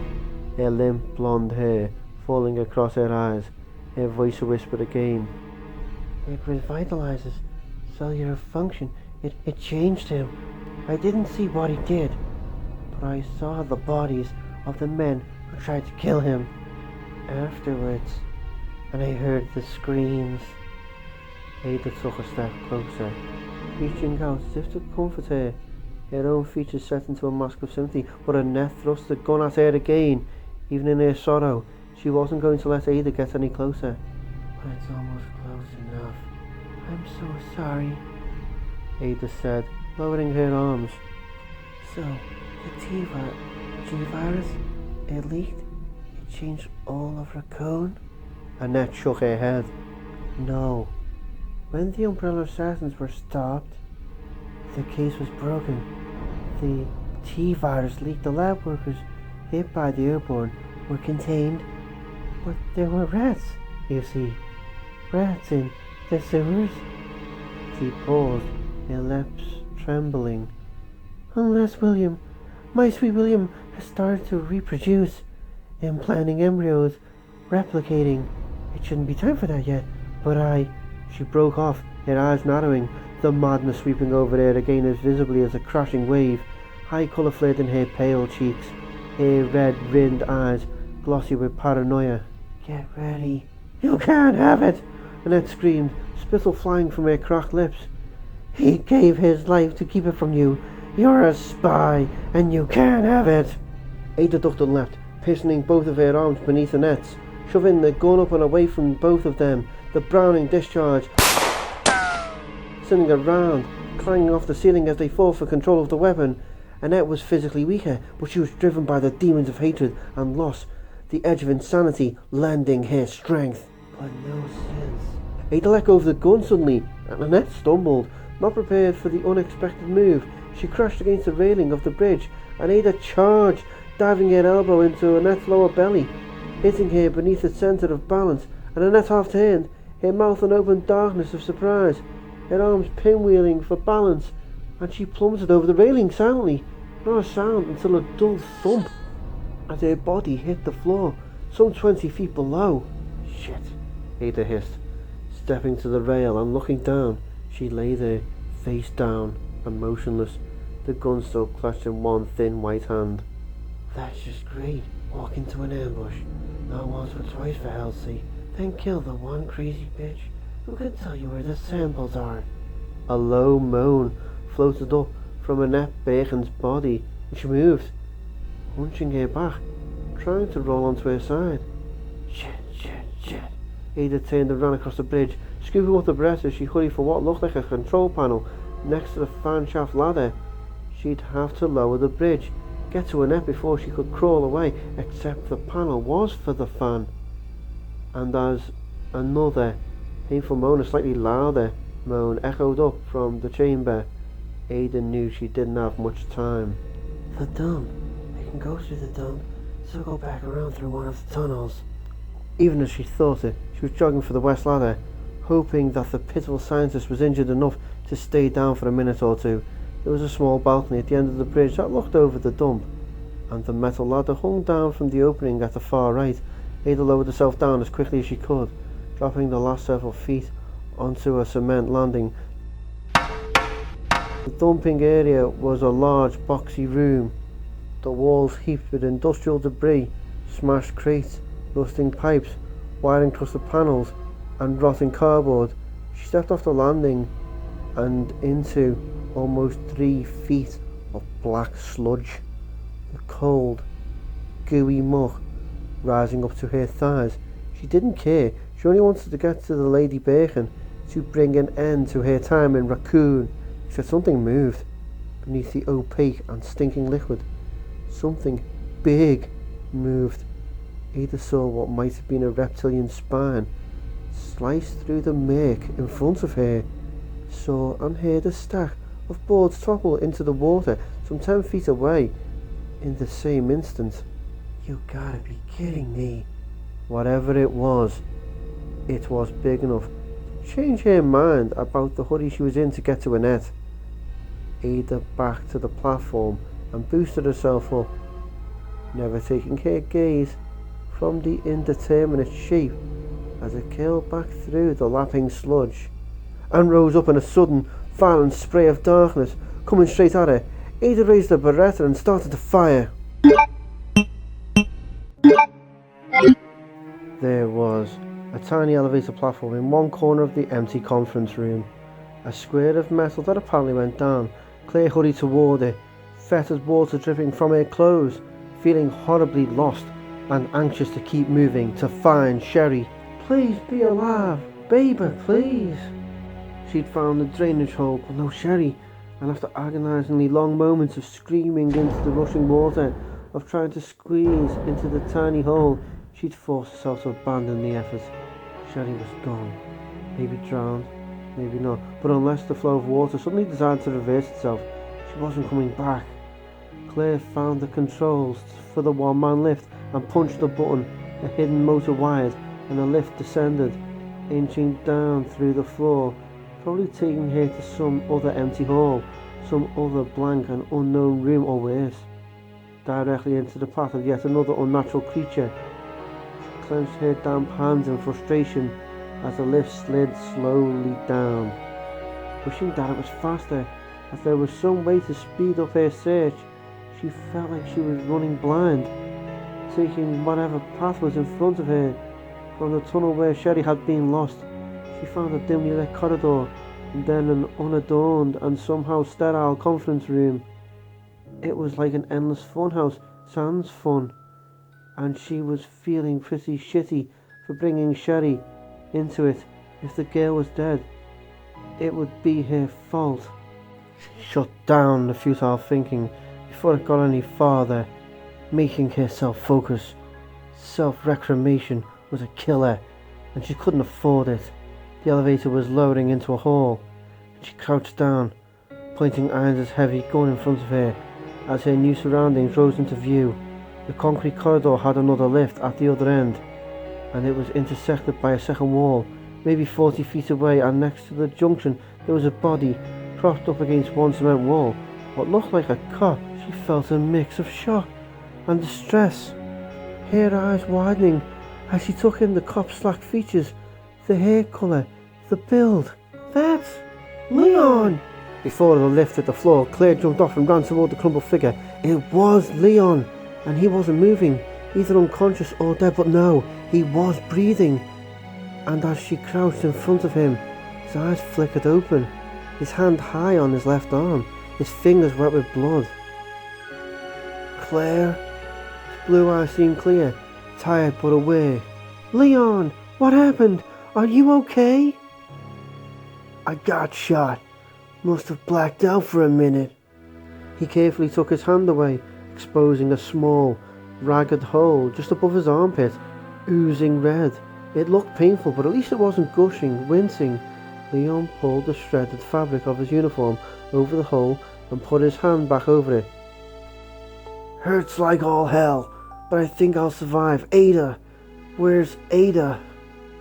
her limp blonde hair falling across her eyes. Her voice whispered again. It revitalizes cellular function. It changed him. I didn't see what he did, but I saw the bodies of the men who tried to kill him afterwards, and I heard the screams. Ada took a step closer, reaching out as if to comfort her, her own features set into a mask of sympathy, but Annette thrust the gun at her again. Even in her sorrow, she wasn't going to let Ada get any closer. But it's almost close enough. I'm so sorry, Ada said, lowering her arms. So, the G-Virus, it leaked? It changed all of Raccoon? Annette shook her head. No. When the Umbrella Assassins were stopped, the case was broken. The T-Virus leaked. The lab workers hit by the airborne were contained, but there were rats, you see. Rats in the sewers. She paused, her lips trembling. Unless William, my sweet William, has started to reproduce, implanting embryos, replicating. It shouldn't be time for that yet, but She broke off, her eyes narrowing, the madness sweeping over her again as visibly as a crashing wave. High colour flared in her pale cheeks, her red-rimmed eyes glossy with paranoia. Get ready. You can't have it! Annette screamed, spittle flying from her cracked lips. He gave his life to keep it from you. You're a spy, and you can't have it. Ada ducked and leapt, piercing both of her arms beneath Annette's, shoving the gun up and away from both of them. The Browning discharge, sending around, clanging off the ceiling as they fought for control of the weapon. Annette was physically weaker, but she was driven by the demons of hatred and loss, the edge of insanity lending her strength. But no sense. Ada let go of the gun suddenly, and Annette stumbled, not prepared for the unexpected move. She crashed against the railing of the bridge, and Ada charged, diving her elbow into Annette's lower belly, hitting her beneath the centre of balance, and Annette half turned, her mouth an open darkness of surprise, her arms pinwheeling for balance, and she plummeted over the railing silently, not a sound until a dull thump as her body hit the floor, some 20 feet below. Shit, Ada hissed, stepping to the rail and looking down. She lay there, face down and motionless, the gun still clutched in one thin white hand. That's just great. Walk into an ambush, not once but twice for hell's sake, then kill the one crazy bitch who can tell you where the samples are. A low moan floated up from Annette Bacon's body, and she moved, hunching her back, trying to roll onto her side. Shit. Ada turned and ran across the bridge, scooping up the breath as she hurried for what looked like a control panel next to the fan shaft ladder. She'd have to lower the bridge, get to Annette before she could crawl away, except the panel was for the fan. And as another painful moan, a slightly louder moan, echoed up from the chamber, Ada knew she didn't have much time. The dump. I can go through the dump, so go back around through one of the tunnels. Even as she thought it, she was jogging for the west ladder, hoping that the pitiful scientist was injured enough to stay down for a minute or two. There was a small balcony at the end of the bridge that looked over the dump, and the metal ladder hung down from the opening at the far right. Ada lowered herself down as quickly as she could, dropping the last several feet onto a cement landing. The dumping area was a large boxy room, the walls heaped with industrial debris, smashed crates, rusting pipes, wiring crusted panels, and rotting cardboard. She stepped off the landing and into almost 3 feet of black sludge, the cold, gooey muck rising up to her thighs. She didn't care. She only wanted to get to the Lady Bacon to bring an end to her time in Raccoon. Except something moved beneath the opaque and stinking liquid. Something big moved. Ada saw what might have been a reptilian spine sliced through the murk in front of her. Saw and heard a stack of boards topple into the water some 10 feet away in the same instant. You gotta be kidding me. Whatever it was big enough to change her mind about the hurry she was in to get to Annette. Ada backed to the platform and boosted herself up, never taking her gaze from the indeterminate shape as it curled back through the lapping sludge and rose up in a sudden, violent spray of darkness coming straight at her. Ada raised her Beretta and started to fire. There was a tiny elevator platform in one corner of the empty conference room, a square of metal that apparently went down. Claire hurried toward it, fetid water dripping from her clothes, feeling horribly lost and anxious to keep moving to find Sherry. Please be alive, baby, please. She'd found the drainage hole, but no Sherry, and after agonizingly long moments of screaming into the rushing water, of trying to squeeze into the tiny hole, she'd forced herself to abandon the effort. Sherry was gone. Maybe drowned, maybe not, but unless the flow of water suddenly decided to reverse itself, she wasn't coming back. Claire found the controls for the one-man lift and punched the button. A hidden motor wired, and the lift descended, inching down through the floor, probably taking her to some other empty hall, some other blank and unknown room, or worse, directly into the path of yet another unnatural creature. She clenched her damp hands in frustration as the lift slid slowly down, wishing that it was faster, as there was some way to speed up her search. She felt like she was running blind, taking whatever path was in front of her. From the tunnel where Sherry had been lost, she found a dimly lit corridor, and then an unadorned and somehow sterile conference room. It was like an endless funhouse, sans fun, and she was feeling pretty shitty for bringing Sherry into it. If the girl was dead, it would be her fault. She shut down the futile thinking before it got any farther, making herself focus. Self-reclamation was a killer, and she couldn't afford it. The elevator was lowering into a hall, and she crouched down, pointing Irons' heavy gun in front of her as her new surroundings rose into view. The concrete corridor had another lift at the other end, and it was intersected by a second wall, maybe 40 feet away, and next to the junction there was a body propped up against one cement wall, what looked like a cop. She felt a mix of shock and distress, her eyes widening as she took in the cop's slack features, the hair colour, the build. That's Leon! Before the lift hit the floor, Claire jumped off and ran toward the crumpled figure. It was Leon, and he wasn't moving, either unconscious or dead, but no, he was breathing. And as she crouched in front of him, his eyes flickered open, his hand high on his left arm, his fingers wet with blood. Claire? His blue eyes seemed clear, tired but aware. Leon, what happened? Are you okay? I got shot. Must have blacked out for a minute. He carefully took his hand away, exposing a small, ragged hole just above his armpit, oozing red. It looked painful, but at least it wasn't gushing, wincing. Leon pulled the shredded fabric of his uniform over the hole and put his hand back over it. Hurts like all hell, but I think I'll survive. Ada! Where's Ada?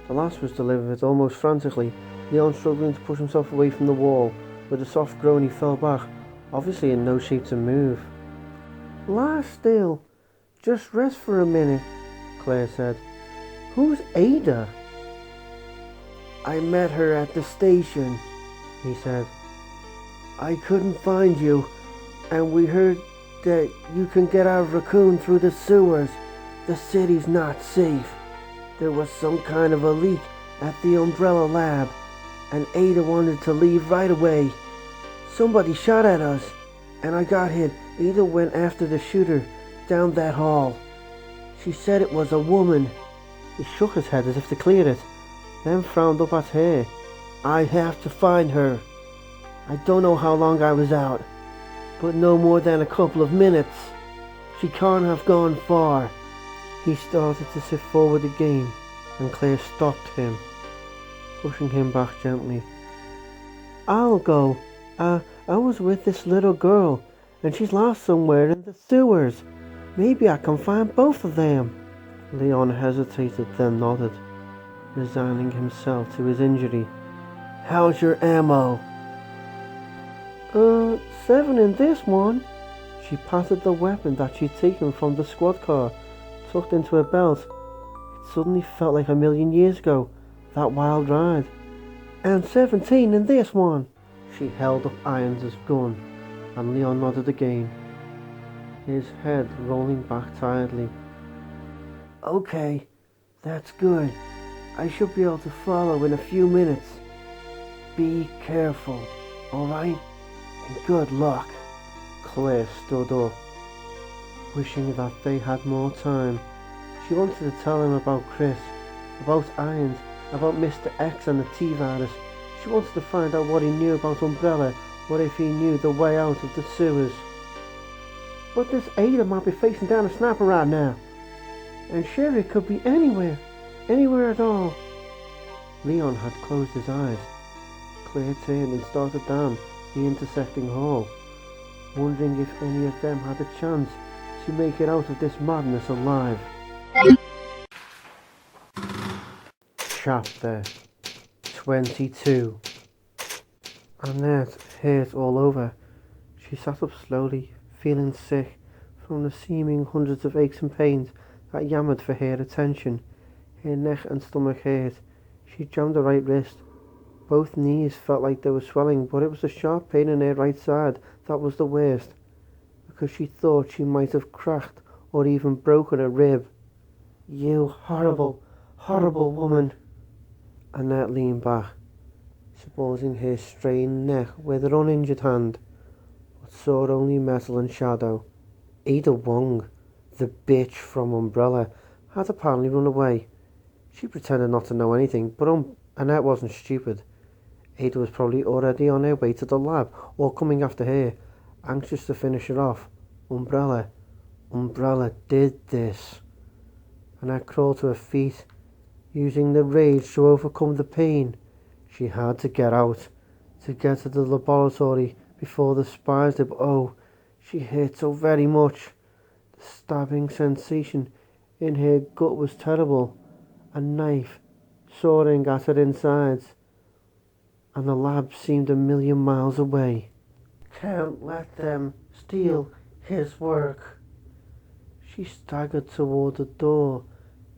The last was delivered almost frantically, Leon struggling to push himself away from the wall. With a soft groan he fell back obviously in no shape to move. Lie still. Just rest for a minute, Claire said. Who's Ada? I met her at the station, he said. I couldn't find you, and we heard that you can get out of Raccoon through the sewers. The city's not safe. There was some kind of a leak at the Umbrella lab, and Ada wanted to leave right away. Somebody shot at us, and I got hit. Ada went after the shooter down that hall. She said it was a woman. He shook his head as if to clear it, then frowned up at her. I have to find her. I don't know how long I was out, but no more than a couple of minutes. She can't have gone far. He started to sit forward again, and Claire stopped him, pushing him back gently. I'll go. I was with this little girl, and she's lost somewhere in the sewers. Maybe I can find both of them. Leon hesitated, then nodded, resigning himself to his injury. How's your ammo? 7 in this one. She patted the weapon that she'd taken from the squad car, tucked into her belt. It suddenly felt like a million years ago, that wild ride. And 17 in this one. She held up Irons' gun, and Leon nodded again, his head rolling back tiredly. Okay, that's good. I should be able to follow in a few minutes. Be careful, alright? And good luck. Claire stood up, wishing that they had more time. She wanted to tell him about Chris, about Irons, about Mr. X and the T-Virus. She wanted to find out what he knew about Umbrella, what if he knew the way out of the sewers. But this Ada might be facing down a sniper right now. And Sherry could be anywhere at all. Leon had closed his eyes. Claire turned and started down the intersecting hall, wondering if any of them had a chance to make it out of this madness alive. Chapter 22. Annette hurt all over. She sat up slowly, feeling sick from the seeming hundreds of aches and pains that yammered for her attention. Her neck and stomach hurt. She jammed her right wrist. Both knees felt like they were swelling, but it was the sharp pain in her right side that was the worst, because she thought she might have cracked or even broken a rib. You horrible, horrible woman. Annette leaned back, supporting her strained neck with her uninjured hand, but saw only metal and shadow. Ada Wong, the bitch from Umbrella, had apparently run away. She pretended not to know anything, but Annette wasn't stupid. Ada was probably already on her way to the lab, or coming after her, anxious to finish her off. Umbrella did this. Annette crawled to her feet, using the rage to overcome the pain. She had to get out, to get to the laboratory before the spies did. Oh, she hurt so very much. The stabbing sensation in her gut was terrible. A knife sawing at her insides, and the lab seemed a million miles away. Can't let them steal his work. She staggered toward the door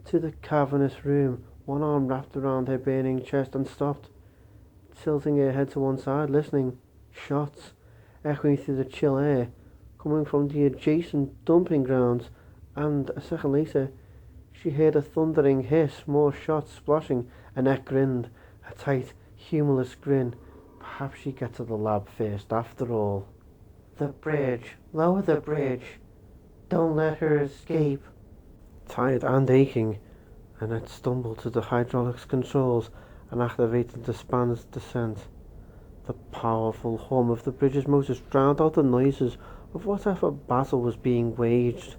to the cavernous room, one arm wrapped around her burning chest, and stopped, tilting her head to one side, listening. Shots echoing through the chill air, coming from the adjacent dumping grounds, and a second later she heard a thundering hiss, more shots splashing. Annette grinned, a tight, humorless grin. Perhaps she'd get to the lab first, after all. The bridge. Lower the bridge. Don't let her escape. Tired and aching, Annette stumbled to the hydraulics controls and activated the span's descent. The powerful hum of the bridge's motors drowned out the noises of whatever battle was being waged.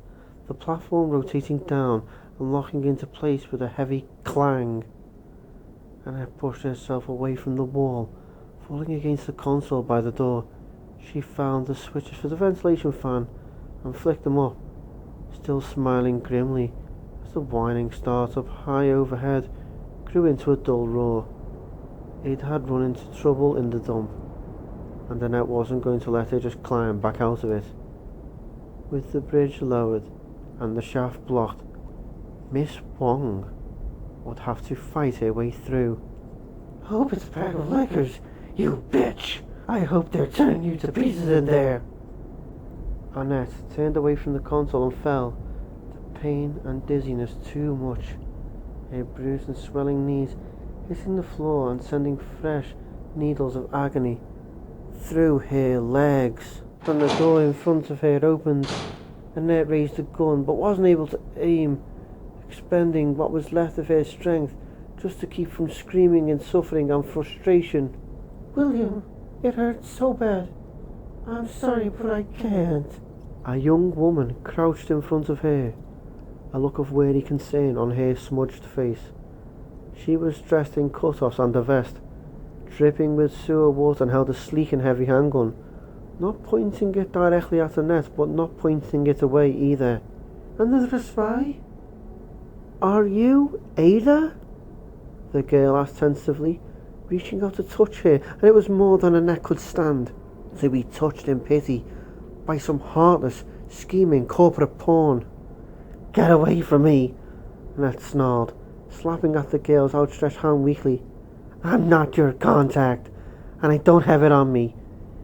The platform rotating down and locking into place with a heavy clang. Annette pushed herself away from the wall, falling against the console by the door. She found the switches for the ventilation fan and flicked them up, still smiling grimly as the whining startup high overhead grew into a dull roar. Ada had run into trouble in the dump. and Annette wasn't going to let her just climb back out of it. With the bridge lowered and the shaft blocked, Miss Wong would have to fight her way through. Hope it's a pack of lickers, you bitch! I hope they're turning you to pieces in there! Annette turned away from the console and fell, the pain and dizziness too much. Her bruised and swelling knees hitting the floor and sending fresh needles of agony through her legs. When the door in front of her opened, Annette raised the gun but wasn't able to aim, expending what was left of her strength just to keep from screaming in suffering and frustration. William, it hurts so bad. I'm sorry, but I can't. A young woman crouched in front of her, a look of weary concern on her smudged face. She was dressed in cut-offs and a vest, dripping with sewer water, and held a sleek and heavy handgun, not pointing it directly at Annette, but not pointing it away either. Another spy? Are you Ada? The girl asked tentatively, reaching out to touch her, and it was more than Annette could stand, to be touched in pity by some heartless, scheming corporate pawn. Get away from me, Annette snarled, slapping at the girl's outstretched hand weakly. I'm not your contact, and I don't have it on me.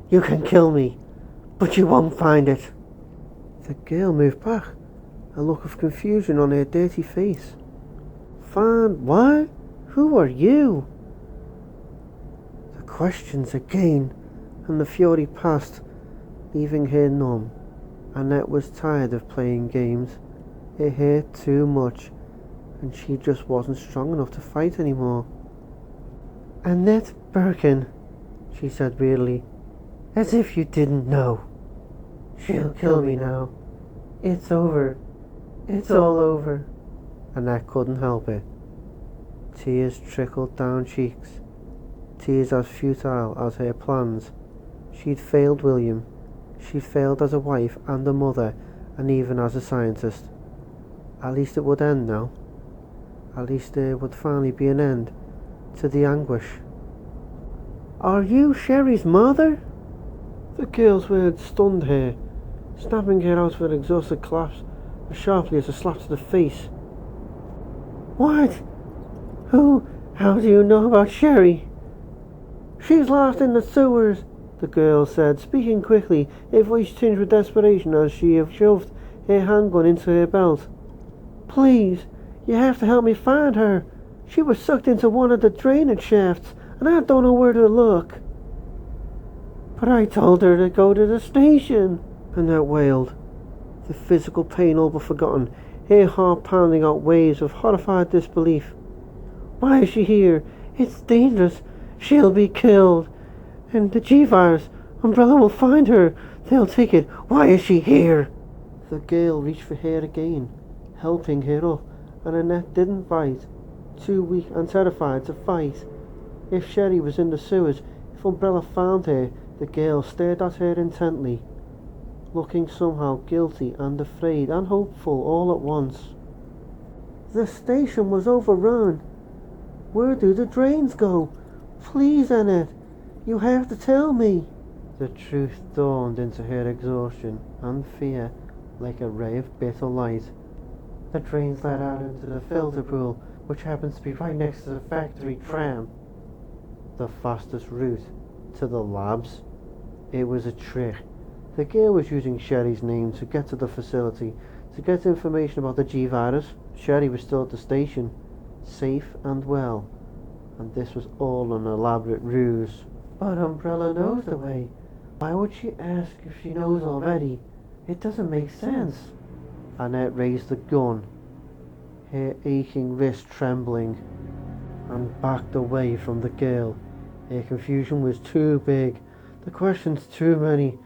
You can kill me, but you won't find it. The girl moved back, a look of confusion on her dirty face. Find what? Who are you? The questions again, and the fury passed, leaving her numb. Annette was tired of playing games. It hurt too much, and she just wasn't strong enough to fight anymore. Annette Birkin, she said weirdly, as if you didn't know. She'll kill me now. It's over. It's all over. Annette couldn't help it. Tears trickled down cheeks, tears as futile as her plans. She'd failed William. She'd failed as a wife and a mother, and even as a scientist. At least it would end now. At least there would finally be an end to the anguish. Are you Sherry's mother? The girl's words stunned her, snapping her out of an exhausted collapse as sharply as a slap to the face. What? How do you know about Sherry? She's lost in the sewers, the girl said, speaking quickly, her voice tinged with desperation as she shoved her handgun into her belt. Please, you have to help me find her. She was sucked into one of the drainage shafts, and I don't know where to look. But I told her to go to the station, Annette wailed, the physical pain all but forgotten, her heart pounding out waves of horrified disbelief. Why is she here? It's dangerous. She'll be killed. And the G-Virus, Umbrella will find her. They'll take it. Why is she here? The girl reached for her again, helping her up, and Annette didn't bite, too weak and terrified to fight. If Sherry was in the sewers, if Umbrella found her, the girl stared at her intently, looking somehow guilty and afraid and hopeful all at once. The station was overrun. Where do the drains go? Please, Annette, you have to tell me. The truth dawned into her exhaustion and fear like a ray of bitter light. The drains led out into the filter pool, which happens to be right next to the factory tram. The fastest route to the labs? It was a trick. The girl was using Sherry's name to get to the facility, to get information about the G-Virus. Sherry was still at the station, safe and well, and this was all an elaborate ruse. But Umbrella knows the way. Why would she ask if she knows already? It doesn't make sense. Annette raised the gun, her aching wrist trembling, and backed away from the girl. Her confusion was too big, the questions too many,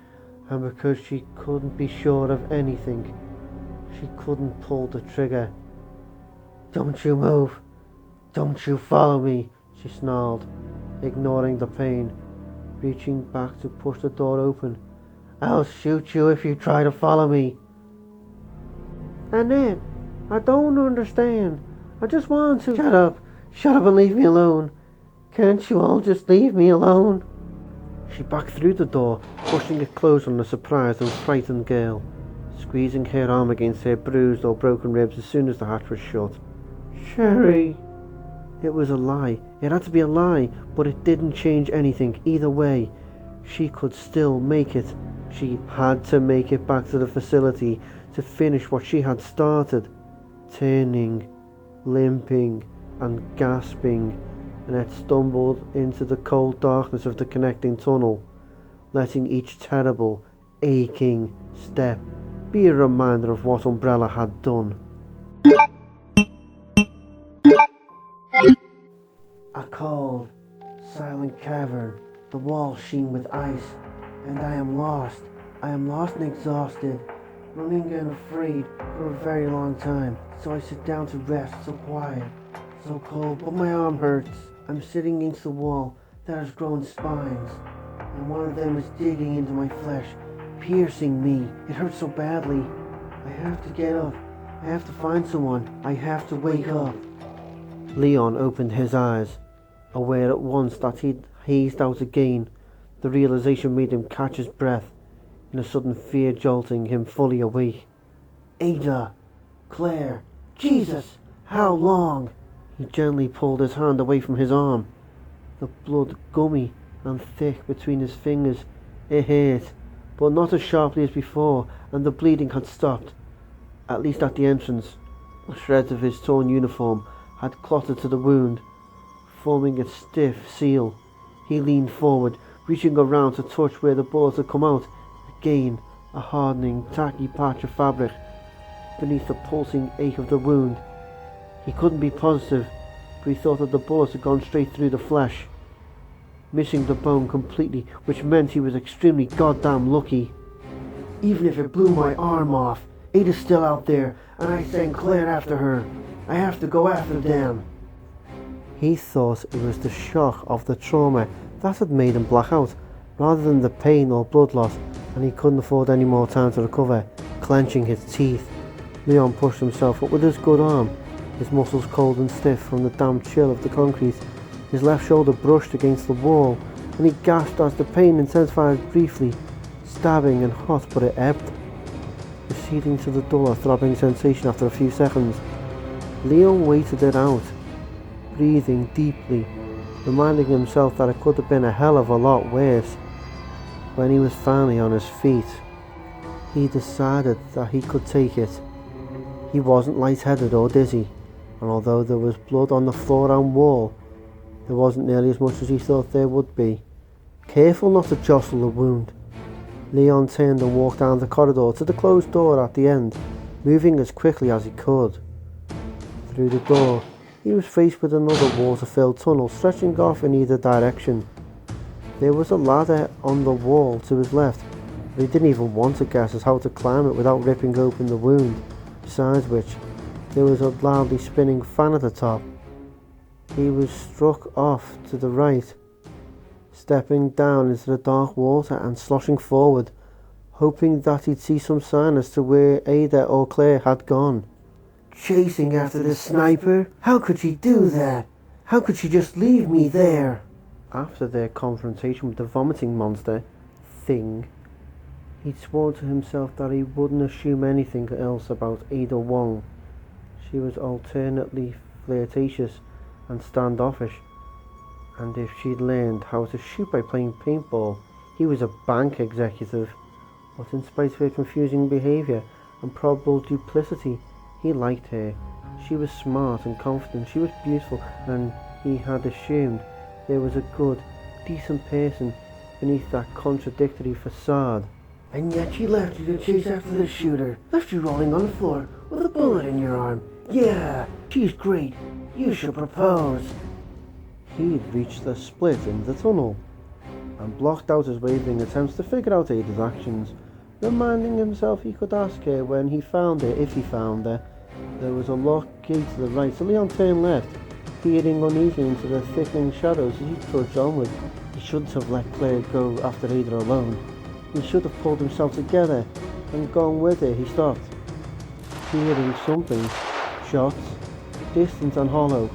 and because she couldn't be sure of anything, she couldn't pull the trigger. Don't you move. Don't you follow me, she snarled, ignoring the pain, reaching back to push the door open. I'll shoot you if you try to follow me. Annette, I don't understand. I just want to... Shut up and leave me alone. Can't you all just leave me alone? She backed through the door, pushing it closed on the surprised and frightened girl, squeezing her arm against her bruised or broken ribs as soon as the hatch was shut. Sherry. It was a lie. It had to be a lie, but it didn't change anything either way. She could still make it. She had to make it back to the facility to finish what she had started. Turning, limping, and gasping, Annette stumbled into the cold darkness of the connecting tunnel, letting each terrible, aching step be a reminder of what Umbrella had done. A cold, silent cavern, the walls sheen with ice, and I am lost. I am lost and exhausted, running and afraid for a very long time, so I sit down to rest, so quiet, so cold, but my arm hurts. I'm sitting against the wall that has grown spines, and one of them is digging into my flesh, piercing me. It hurts so badly. I have to get up. I have to find someone. I have to wake up. Leon opened his eyes, aware at once that he'd hazed out again. The realization made him catch his breath, in a sudden fear jolting him fully awake. Ada! Claire! Jesus! How long? He gently pulled his hand away from his arm. The blood gummy and thick between his fingers. It hurt, but not as sharply as before, and the bleeding had stopped, at least at the entrance. The shreds of his torn uniform had clotted to the wound, forming a stiff seal. He leaned forward, reaching around to touch where the bullets had come out. Again, a hardening, tacky patch of fabric beneath the pulsing ache of the wound. He couldn't be positive, but he thought that the bullets had gone straight through the flesh, missing the bone completely, which meant he was extremely goddamn lucky. Even if it blew my arm off, Ada's still out there, and I sent Claire after her. I have to go after them. He thought it was the shock of the trauma that had made him black out, rather than the pain or blood loss, and he couldn't afford any more time to recover. Clenching his teeth, Leon pushed himself up with his good arm, his muscles cold and stiff from the damp chill of the concrete. His left shoulder brushed against the wall, and he gasped as the pain intensified briefly, stabbing and hot, but it ebbed, receding to the duller, throbbing sensation after a few seconds. Leon waited it out, breathing deeply, reminding himself that it could have been a hell of a lot worse. When he was finally on his feet, he decided that he could take it. He wasn't lightheaded or dizzy, and although there was blood on the floor and wall, there wasn't nearly as much as he thought there would be. Careful not to jostle the wound, Leon turned and walked down the corridor to the closed door at the end, moving as quickly as he could. Through the door, he was faced with another water-filled tunnel stretching off in either direction. There was a ladder on the wall to his left, but he didn't even want to guess as how to climb it without ripping open the wound, besides which, there was a loudly spinning fan at the top. He was struck off to the right, stepping down into the dark water and sloshing forward, hoping that he'd see some sign as to where Ada or Claire had gone. Chasing after the sniper? How could she do that? How could she just leave me there? After their confrontation with the vomiting monster thing, he'd sworn to himself that he wouldn't assume anything else about Ada Wong. She was alternately flirtatious and standoffish, and if she'd learned how to shoot by playing paintball, he was a bank executive. But in spite of her confusing behaviour and probable duplicity, he liked her. She was smart and confident, she was beautiful, and he had assumed there was a good, decent person beneath that contradictory facade. And yet she left you to chase after the shooter, left you rolling on the floor with a bullet in your arm. Yeah, she's great. You should propose. He'd reached the split in the tunnel and blocked out his wavering attempts to figure out Ada's actions, reminding himself he could ask her when he found her, if he found her. There was a locked gate to the right, so Leon turned left, peering uneasily into the thickening shadows as he trudged onward. He shouldn't have let Claire go after Ada alone. He should have pulled himself together and gone with her. He stopped, hearing something. Shots, distant and hollow,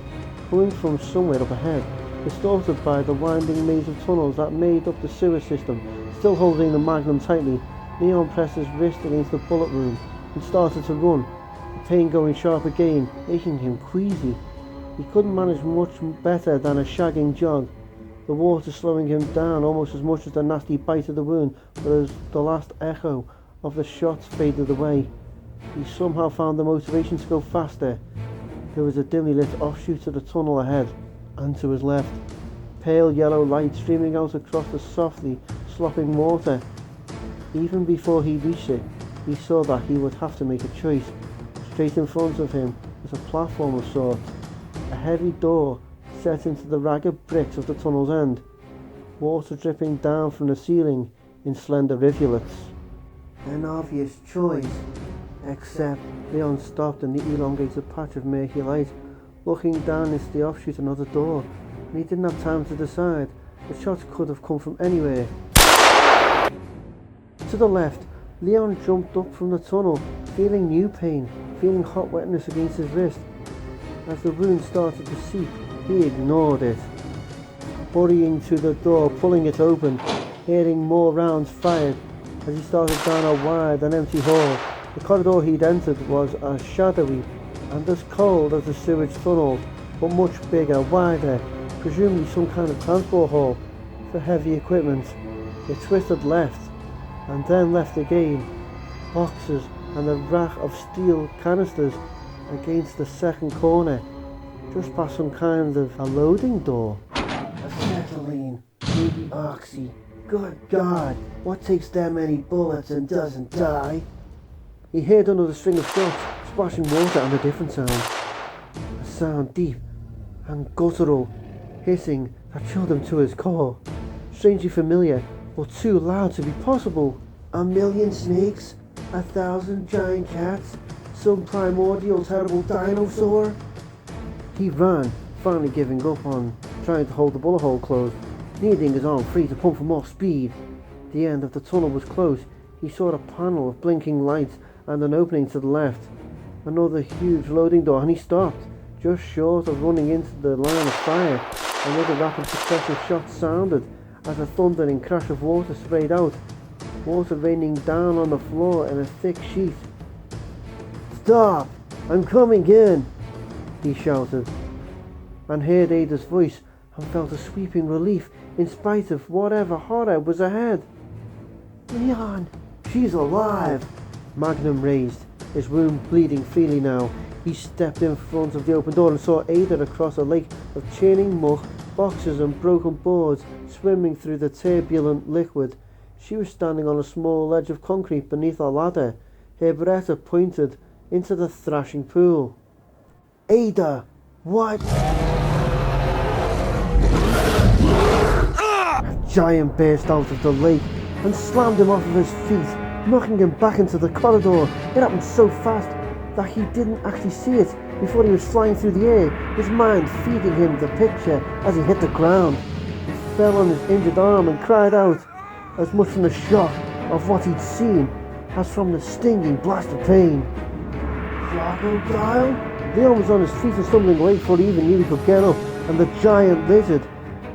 coming from somewhere up ahead. distorted by the winding maze of tunnels that made up the sewer system. Still holding the magnum tightly, Leon pressed his wrist against the bullet wound and started to run, the pain going sharp again, making him queasy. He couldn't manage much better than a shagging jog, the water slowing him down almost as much as the nasty bite of the wound, but as the last echo of the shots faded away, he somehow found the motivation to go faster. There was a dimly lit offshoot of the tunnel ahead, and to his left, pale yellow light streaming out across the softly slopping water. Even before he reached it, he saw that he would have to make a choice. Straight in front of him was a platform of sorts, a heavy door set into the ragged bricks of the tunnel's end, water dripping down from the ceiling in slender rivulets. An obvious choice, except Leon stopped in the elongated patch of murky light, looking down into the offshoot another door, and he didn't have time to decide. The shots could have come from anywhere. To the left, Leon jumped up from the tunnel, feeling new pain, feeling hot wetness against his wrist. As the wound started to seep, he ignored it. Hurrying to the door, pulling it open, hearing more rounds fired as he started down a wide and empty hall. The corridor he'd entered was as shadowy and as cold as the sewage tunnel, but much bigger, wider, presumably some kind of transport hall for heavy equipment. It twisted left, and then left again, boxes and a rack of steel canisters against the second corner, just past some kind of a loading door. Acetylene, maybe oxy. Good God, what takes that many bullets and doesn't die? He heard another string of shots, splashing water, and a different sound. A sound deep and guttural, hissing that chilled him to his core. Strangely familiar, but too loud to be possible. 1,000,000 snakes? 1,000 giant cats? Some primordial terrible dinosaur? He ran, finally giving up on trying to hold the bullet hole closed, needing his arm free to pump for more speed. The end of the tunnel was close. He saw a panel of blinking lights and an opening to the left. Another huge loading door, and he stopped, just short of running into the line of fire. Another rapid succession of shots sounded as a thundering crash of water sprayed out, water raining down on the floor in a thick sheet. "Stop! I'm coming in!" he shouted, and heard Ada's voice and felt a sweeping relief in spite of whatever horror was ahead. "Leon, she's alive!" Magnum raised, his wound bleeding freely now. He stepped in front of the open door and saw Ada across a lake of churning muck, boxes and broken boards swimming through the turbulent liquid. She was standing on a small ledge of concrete beneath a ladder, her Beretta pointed into the thrashing pool. "Ada, what?" A giant burst out of the lake and slammed him off of his feet, knocking him back into the corridor. It happened so fast that he didn't actually see it before he was flying through the air, his mind feeding him the picture as he hit the ground. He fell on his injured arm and cried out, as much from the shock of what he'd seen as from the stinging blast of pain. "Crocodile?" Leon was on his feet and stumbling away before he even knew he could get up, and the giant lizard,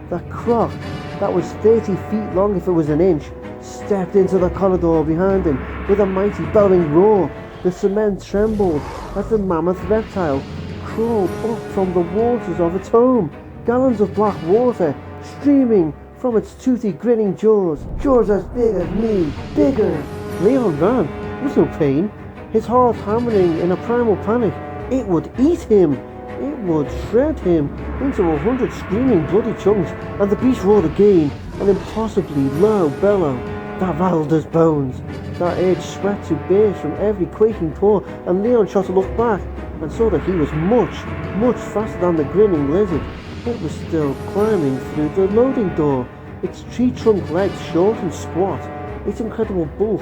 that croc that was 30 feet long if it was an inch, stepped into the corridor behind him with a mighty bellowing roar. The cement trembled as the mammoth reptile crawled up from the waters of its home, gallons of black water streaming from its toothy grinning jaws. "Jaws as big as me, bigger!" Leon ran. There was no pain, his heart hammering in a primal panic. It would eat him. It would shred him into 100 screaming bloody chunks, and the beast roared again, an impossibly low bellow that rattled his bones, that urged sweat to burst from every quaking pore, and Leon shot to look back and saw that he was much, much faster than the grinning lizard. It was still climbing through the loading door, its tree-trunk legs short and squat, its incredible bulk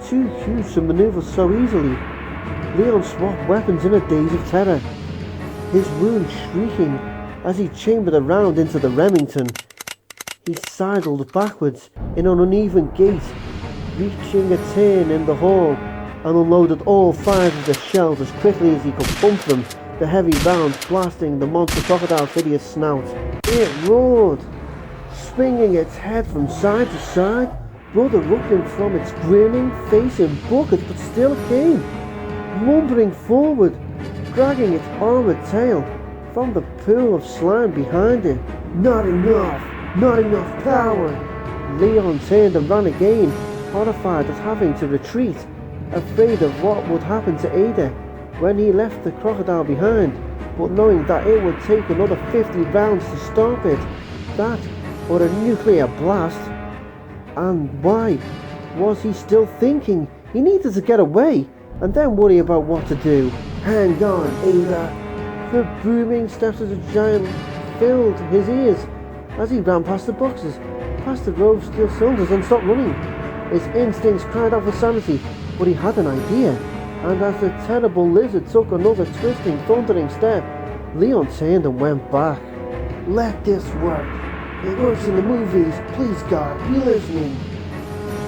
too huge to maneuver so easily. Leon swapped weapons in a daze of terror, his wound shrieking as he chambered around into the Remington. He sidled backwards in an uneven gait, reaching a turn in the hall, and unloaded all 5 of the shells as quickly as he could pump them the heavy round blasting the monster crocodile's hideous snout. It roared, swinging its head from side to side, blood erupting from its grinning face in buckets, but still it came, lumbering forward, dragging its armored tail from the pool of slime behind it. Not enough power. Leon turned and ran again, horrified at having to retreat, afraid of what would happen to Ada when he left the crocodile behind, but knowing that it would take another 50 rounds to stop it, that or a nuclear blast. And why was he still thinking? He needed to get away and then worry about what to do. Hang on, Ada. The booming steps of the giant filled his ears as he ran past the boxes, past the row of steel cylinders, and stopped running. His instincts cried out for sanity, but he had an idea, and as the terrible lizard took another twisting, thundering step, Leon turned and went back. Let this work. It works in the movies. Please, God, be listening.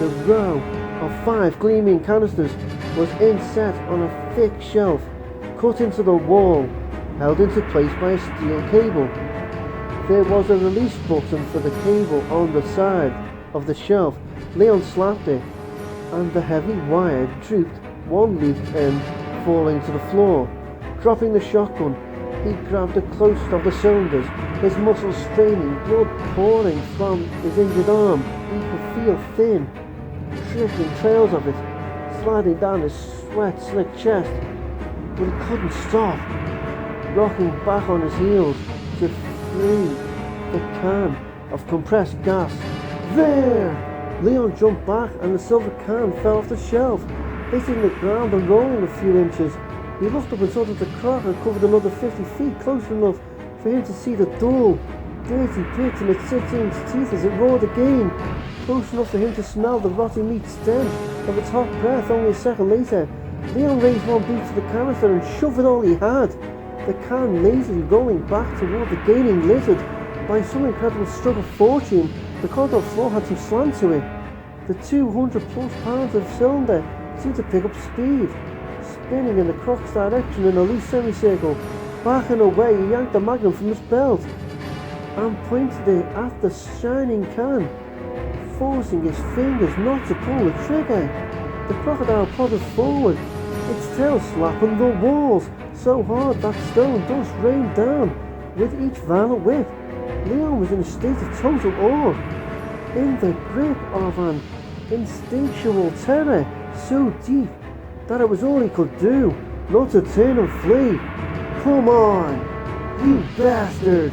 The row of 5 gleaming canisters was inset on a thick shelf, cut into the wall, held into place by a steel cable. There was a release button for the cable on the side of the shelf. Leon slapped it, and the heavy wire drooped, one looped end falling to the floor. Dropping the shotgun, he grabbed the closest of the cylinders, his muscles straining, blood pouring from his injured arm. He could feel thin, trickling trails of it sliding down his sweat-slicked chest, but he couldn't stop, rocking back on his heels to free the can of compressed gas. There! Leon jumped back and the silver can fell off the shelf, hitting the ground and rolling a few inches. He looked up and saw that the croc had covered another 50 feet, close enough for him to see the dull, dirty pit in its 6-inch teeth as it roared again, close enough for him to smell the rotting meat stench of its hot breath. Only a second later, Leon raised one boot to the canister and shoved it all he had, the can lazily rolling back toward the gaining lizard. By some incredible stroke of fortune, the corridor floor had some slant to it. The 200+ pounds of cylinder seemed to pick up speed, spinning in the croc's direction in a loose semicircle. Backing away, he yanked the magnum from his belt and pointed it at the shining can, forcing his fingers not to pull the trigger. The crocodile plodded forward, its tail slapping the walls so hard that stone dust rained down with each violent whip. Leon was in a state of total awe, in the grip of an instinctual terror so deep that it was all he could do not to turn and flee. Come on, you bastard!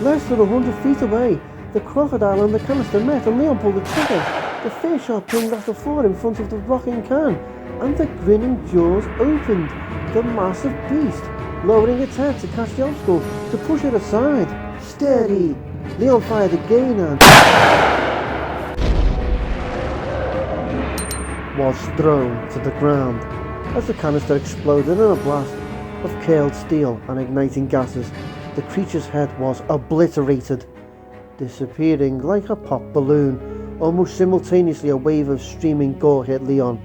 Less than 100 feet away, the crocodile and the canister met, and Leon pulled the trigger. The fish shot pinged off the floor in front of the rocking can, and the grinning jaws opened. The massive beast, lowering its head to catch the obstacle, to push it aside. Steady! Leon fired again and was thrown to the ground as the canister exploded in a blast of curled steel and igniting gases. The creature's head was obliterated, disappearing like a pop balloon. Almost simultaneously, a wave of streaming gore hit Leon,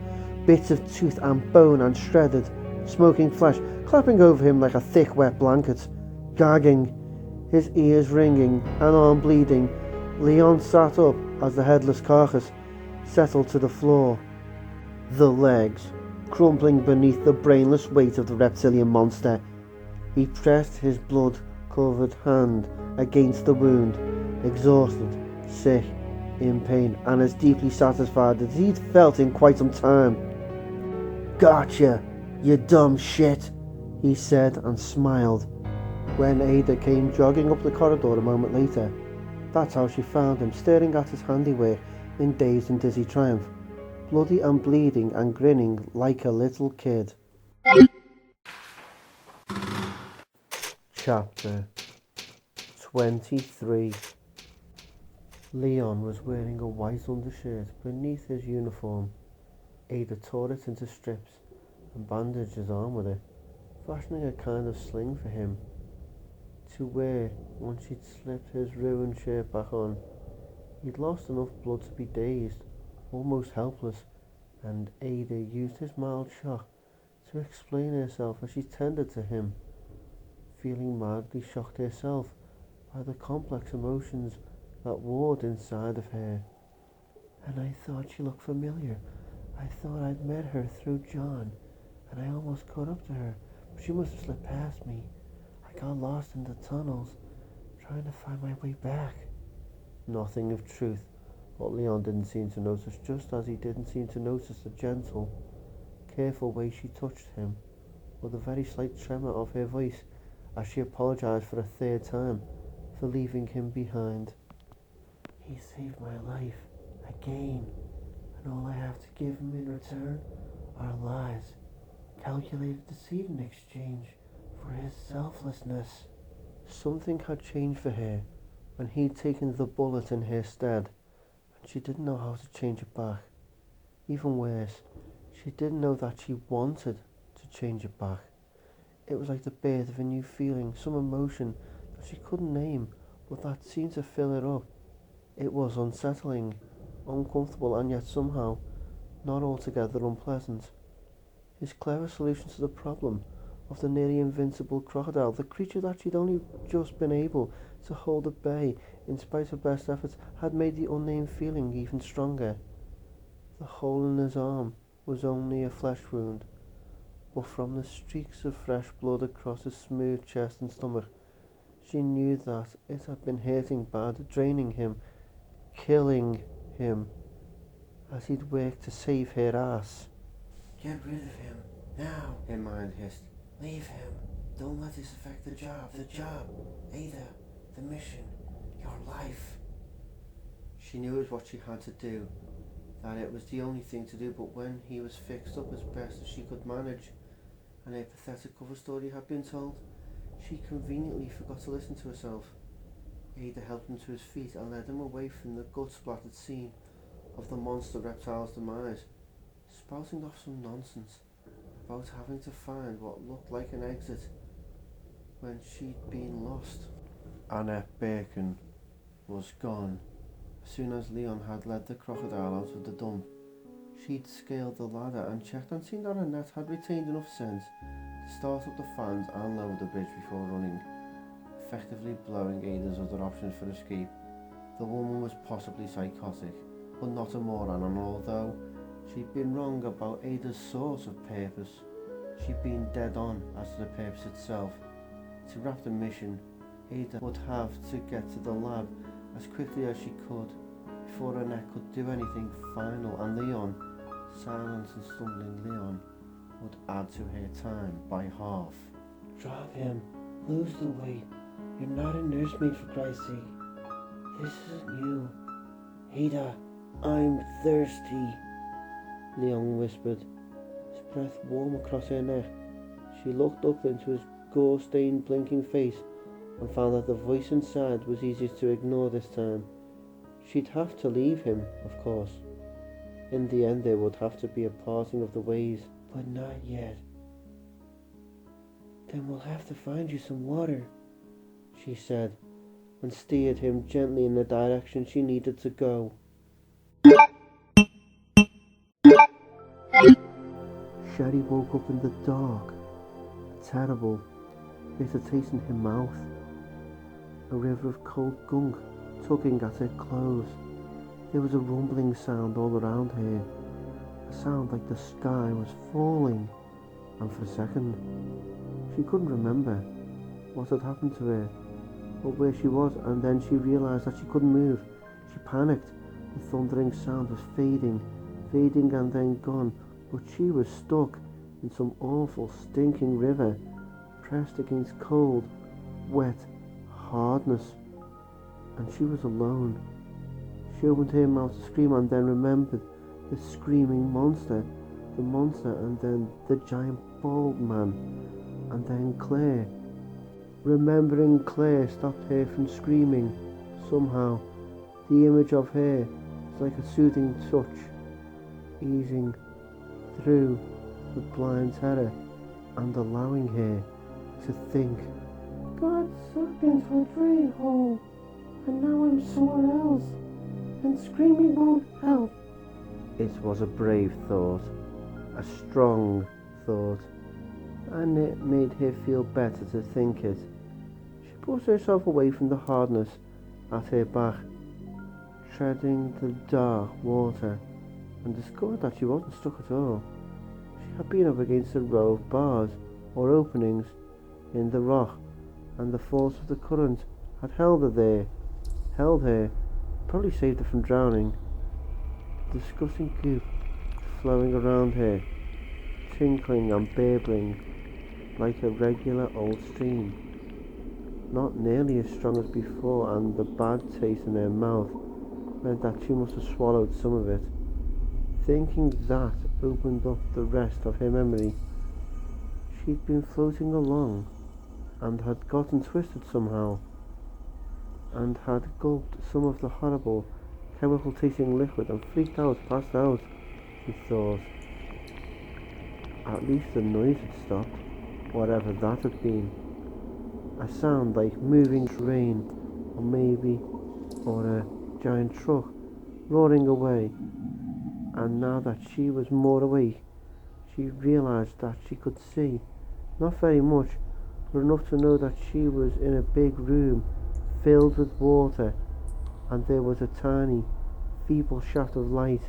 bits of tooth and bone and shredded, smoking flesh clapping over him like a thick wet blanket. Gagging, his ears ringing, and arm bleeding, Leon sat up as the headless carcass settled to the floor, the legs crumbling beneath the brainless weight of the reptilian monster. He pressed his blood-covered hand against the wound, exhausted, sick, in pain, and as deeply satisfied as he'd felt in quite some time. "Gotcha, you dumb shit," he said and smiled. When Ada came jogging up the corridor a moment later, that's how she found him, staring at his handiwork in dazed and dizzy triumph, bloody and bleeding and grinning like a little kid. Chapter 23. Leon was wearing a white undershirt beneath his uniform. Ada tore it into strips and bandaged his arm with it, fashioning a kind of sling for him to wear once she'd slipped his ruined shirt back on. He'd lost enough blood to be dazed, almost helpless, and Ada used his mild shock to explain herself as she tended to him. feeling mildly shocked herself by the complex emotions that warred inside of her. And I thought she looked familiar. I thought I'd met her through John, and I almost caught up to her, but she must have slipped past me. I got lost in the tunnels, trying to find my way back. Nothing of truth, but Leon didn't seem to notice, just as he didn't seem to notice the gentle, careful way she touched him, or the very slight tremor of her voice as she apologized for a third time for leaving him behind. He saved my life, again, and all I have to give him in return are lies, calculated deceit in exchange for his selflessness. Something had changed for her when he'd taken the bullet in her stead, and she didn't know how to change it back. Even worse, she didn't know that she wanted to change it back. It was like the birth of a new feeling, some emotion that she couldn't name, but that seemed to fill it up. It was unsettling, uncomfortable, and yet somehow not altogether unpleasant. His clever solution to the problem of the nearly invincible crocodile, the creature that she'd only just been able to hold at bay in spite of best efforts, had made the unnamed feeling even stronger. The hole in his arm was only a flesh wound, but from the streaks of fresh blood across his smooth chest and stomach, she knew that it had been hurting bad, draining him, killing him, as he'd worked to save her ass. Get rid of him, now, Her mind hissed. leave him. Don't let this affect the job, Ada, the mission, your life. She knew it was what she had to do, that it was the only thing to do, but when he was fixed up as best as she could manage, and a pathetic cover story had been told, she conveniently forgot to listen to herself. Ada helped him to his feet and led him away from the gut-splattered scene of the monster reptile's demise, spouting off some nonsense about having to find what looked like an exit when she'd been lost. Annette Birkin was gone. As soon as Leon had led the crocodile out of the dump, she'd scaled the ladder and checked and seen that Annette had retained enough sense to start up the fans and lower the bridge before running, effectively blowing Ada's other options for escape. The woman was possibly psychotic, but not a moron, and although she'd been wrong about Ada's source of purpose, she'd been dead on as to the purpose itself. To wrap the mission, Ada would have to get to the lab as quickly as she could before Annette could do anything final, and Leon, silent and stumbling Leon, would add to her time by half. Drop him, lose the weight. You're not a nursemaid, for Christ's sake. This isn't you. Ada, I'm thirsty, Leon whispered, his breath warm across her neck. She looked up into his gore-stained, blinking face and found that the voice inside was easiest to ignore this time. She'd have to leave him, of course. In the end, there would have to be a parting of the ways. but not yet. Then we'll have to find you some water, she said, and steered him gently in the direction she needed to go. Sherry woke up in the dark, a terrible, bitter taste in her mouth, a river of cold gunk tugging at her clothes. There was a rumbling sound all around her, a sound like the sky was falling, and for a second, she couldn't remember what had happened to her, or where she was, and then she realised that she couldn't move. She panicked. The thundering sound was fading and then gone, but she was stuck in some awful stinking river, pressed against cold, wet hardness, and she was alone. She opened her mouth to scream and then remembered the screaming monster, and then the giant bald man, and then Claire. Remembering Claire stopped her from screaming. Somehow, the image of her was like a soothing touch, easing through the blind terror and allowing her to think. Got sucked into a drain hole, and now I'm somewhere else, and screaming won't help. It was a brave thought, a strong thought, and it made her feel better to think it. She pushed herself away from the hardness at her back, treading the dark water, and discovered that she wasn't stuck at all. She had been up against a row of bars or openings in the rock, and the force of the current had held her, probably saved her from drowning. The disgusting goop flowing around her, tinkling and burbling like a regular old stream. Not nearly as strong as before, and the bad taste in her mouth meant that she must have swallowed some of it. Thinking that opened up the rest of her memory. She'd been floating along and had gotten twisted somehow, and had gulped some of the horrible chemical tasting liquid and freaked out, passed out, she thought. At least the noise had stopped, whatever that had been. A sound like moving rain, or a giant truck roaring away. And now that she was more awake, she realised that she could see, not very much, but enough to know that she was in a big room filled with water, and there was a tiny, feeble shaft of light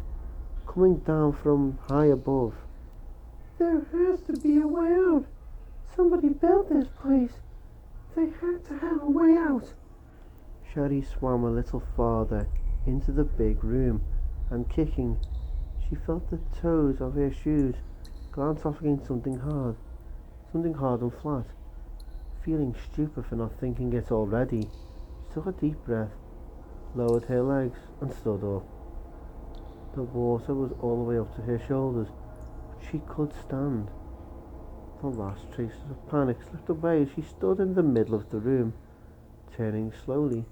coming down from high above. There has to be a way out. Somebody built this place. They had to have a way out. Sherry swam a little farther into the big room, and kicking, she felt the toes of her shoes glance off against something hard and flat. Feeling stupid for not thinking it already, she took a deep breath, lowered her legs, and stood up. The water was all the way up to her shoulders, but she could stand. The last traces of panic slipped away as she stood in the middle of the room, turning slowly,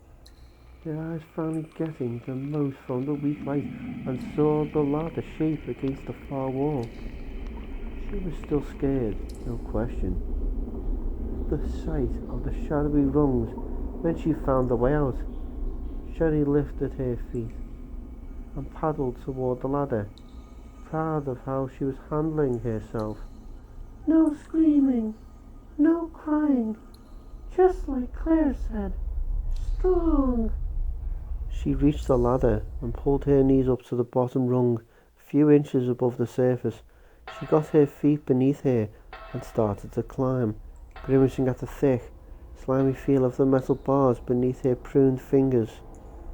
her eyes finally getting the most from the weak light, and saw the ladder shape against the far wall. She was still scared, no question. The sight of the shadowy rungs meant she found the way out. Sherry lifted her feet and paddled toward the ladder, proud of how she was handling herself. No screaming, no crying, just like Claire said, strong. She reached the ladder and pulled her knees up to the bottom rung, a few inches above the surface. She got her feet beneath her and started to climb, grimacing at the thick, slimy feel of the metal bars beneath her pruned fingers.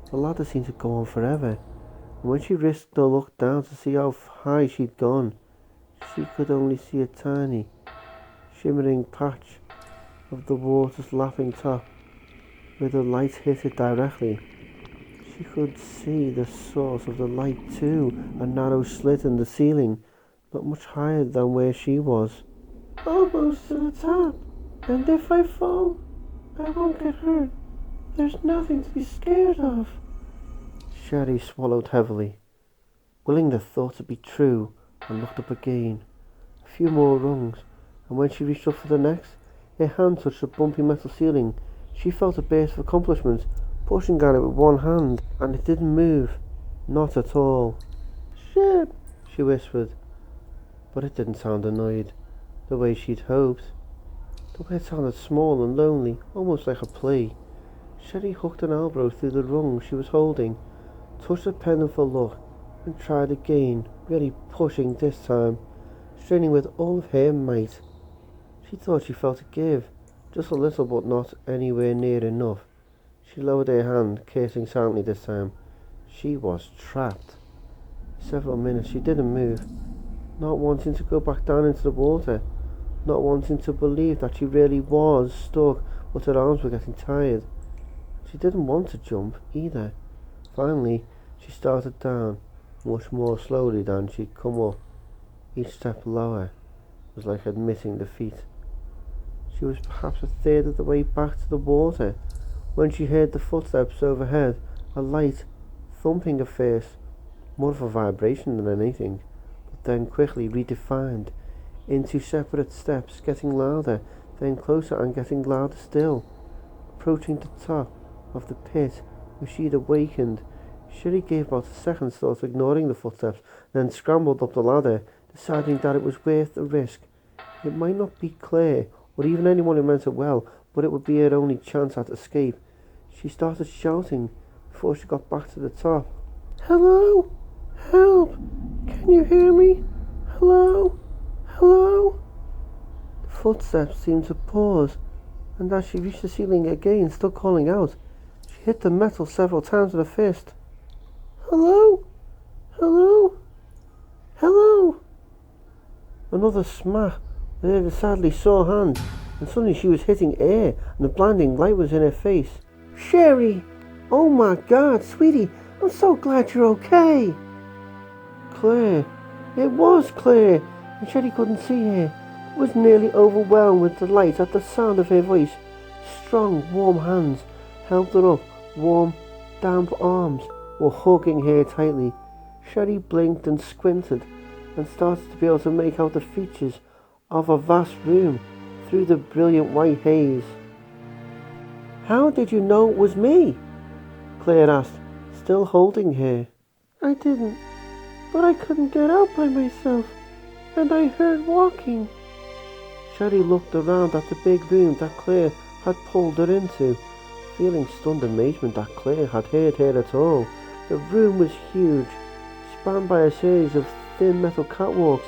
The ladder seemed to go on forever, and when she risked a look down to see how high she'd gone, she could only see a tiny, shimmering patch of the water's lapping top, where the light hit it directly. She could see the source of the light too, a narrow slit in the ceiling, not much higher than where she was. Almost to the top, and if I fall, I won't get hurt. There's nothing to be scared of. Sherry swallowed heavily, willing the thought to be true, and looked up again. A few more rungs, and when she reached up for the next, her hand touched the bumpy metal ceiling. She felt a burst of accomplishment, pushing at it with one hand, and it didn't move, not at all. "Shit," she whispered, but it didn't sound annoyed, the way she'd hoped. The word sounded small and lonely, almost like a plea. Sherry hooked an elbow through the rung she was holding, touched the pendant for luck, and tried again, really pushing this time, straining with all of her might. She thought she felt it give, just a little, but not anywhere near enough. She lowered her hand, cursing silently this time. She was trapped. Several minutes she didn't move, not wanting to go back down into the water, not wanting to believe that she really was stuck, but her arms were getting tired. She didn't want to jump either. Finally, she started down, much more slowly than she'd come up. Each step lower was like admitting defeat. She was perhaps a third of the way back to the water when she heard the footsteps overhead, a light thumping at first, more of a vibration than anything, but then quickly redefined into separate steps, getting louder, then closer and getting louder still. Approaching the top of the pit where she'd awakened, Sherry gave about a second's thought, ignoring the footsteps, then scrambled up the ladder, deciding that it was worth the risk. It might not be Claire, or even anyone who meant it well, but it would be her only chance at escape. She started shouting before she got back to the top. Hello? Help! Can you hear me? Hello? Hello? The footsteps seemed to pause, and as she reached the ceiling again, still calling out, she hit the metal several times with a fist. Hello? Hello? Hello? Another smack with a sadly sore hand, and suddenly she was hitting air, and the blinding light was in her face. Sherry! Oh my God, sweetie, I'm so glad you're okay. Claire. It was Claire, and Sherry couldn't see her. Was nearly overwhelmed with delight at the sound of her voice. Strong, warm hands held her up. Warm, damp arms were hugging her tightly. Sherry blinked and squinted and started to be able to make out the features of a vast room through the brilliant white haze. How did you know it was me? Claire asked, still holding her. I didn't, but I couldn't get out by myself, and I heard walking. Sherry looked around at the big room that Claire had pulled her into, feeling stunned amazement that Claire had heard her at all. The room was huge, spanned by a series of thin metal catwalks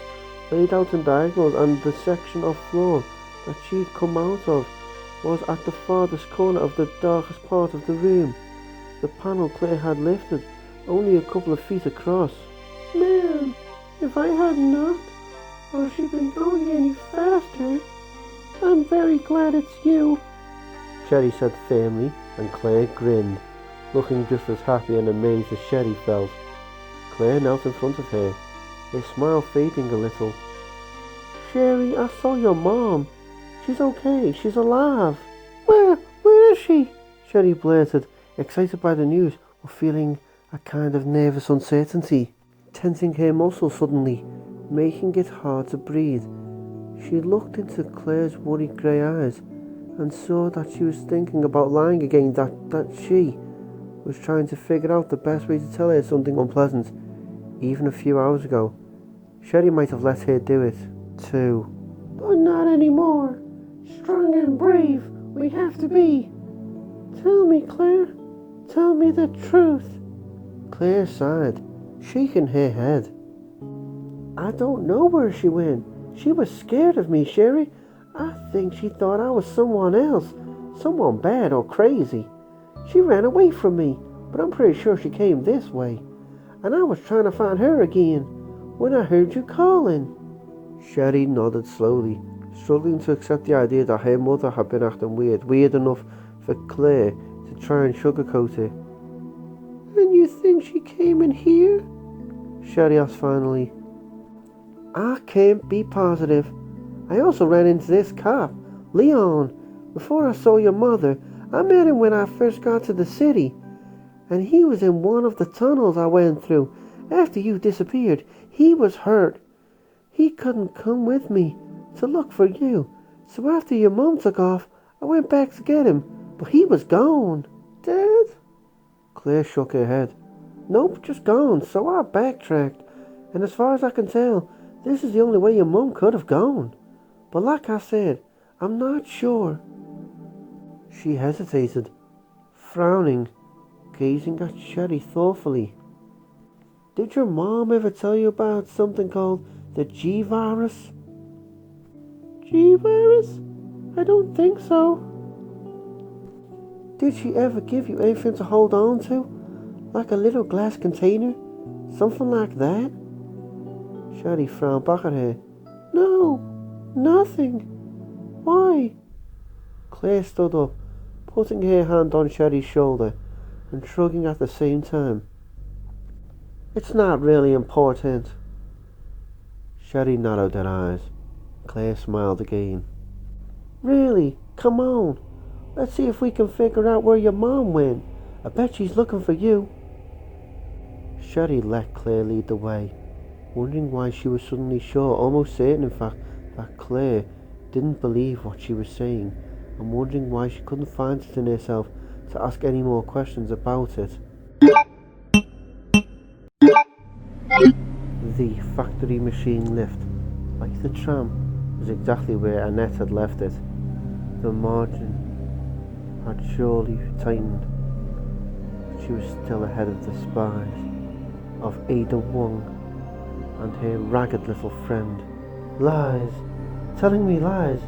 laid out in diagonals, and the section of floor that she'd come out of was at the farthest corner of the darkest part of the room. The panel Claire had lifted, only a couple of feet across. Man, if I had not, or she'd been going any faster. I'm very glad it's you, Sherry said firmly, and Claire grinned, looking just as happy and amazed as Sherry felt. Claire knelt in front of her, her smile fading a little. Sherry, I saw your mom. She's okay, she's alive. Where is she? Sherry blurted, excited by the news, but feeling a kind of nervous uncertainty, tensing her muscles suddenly, making it hard to breathe. She looked into Claire's worried grey eyes and saw that she was thinking about lying again, that she was trying to figure out the best way to tell her something unpleasant. Even a few hours ago, Sherry might have let her do it, too. But not anymore. Strong and brave, we have to be. Tell me, Claire. Tell me the truth. Claire sighed, shaking her head. I don't know where she went. She was scared of me, Sherry. I think she thought I was someone else, someone bad or crazy. She ran away from me, but I'm pretty sure she came this way. And I was trying to find her again when I heard you calling. Sherry nodded slowly, struggling to accept the idea that her mother had been acting weird enough for Claire to try and sugarcoat it. And you think she came in here? Sherry asked finally. I can't be positive. I also ran into this cop, Leon. Before I saw your mother, I met him when I first got to the city, and he was in one of the tunnels I went through. After you disappeared, he was hurt. He couldn't come with me to look for you, so after your mom took off, I went back to get him, but he was gone. Dead? Claire shook her head. Nope, just gone, so I backtracked, and as far as I can tell, this is the only way your mum could have gone. But like I said, I'm not sure. She hesitated, frowning, gazing at Sherry thoughtfully. Did your mom ever tell you about something called the G-virus? G-virus? I don't think so. Did she ever give you anything to hold on to? Like a little glass container? Something like that? Sherry frowned back at her. No, nothing. Why? Claire stood up, putting her hand on Sherry's shoulder and shrugging at the same time. It's not really important. Sherry narrowed her eyes. Claire smiled again. Really? Come on. Let's see if we can figure out where your mom went. I bet she's looking for you. Sherry let Claire lead the way, wondering why she was suddenly sure, almost certain in fact, that Claire didn't believe what she was saying, and wondering why she couldn't find it in herself to ask any more questions about it. The factory machine lift, like the tram, was exactly where Annette had left it. The margin had surely tightened, but she was still ahead of the spies, of Ada Wong and her ragged little friend. Lies, telling me lies,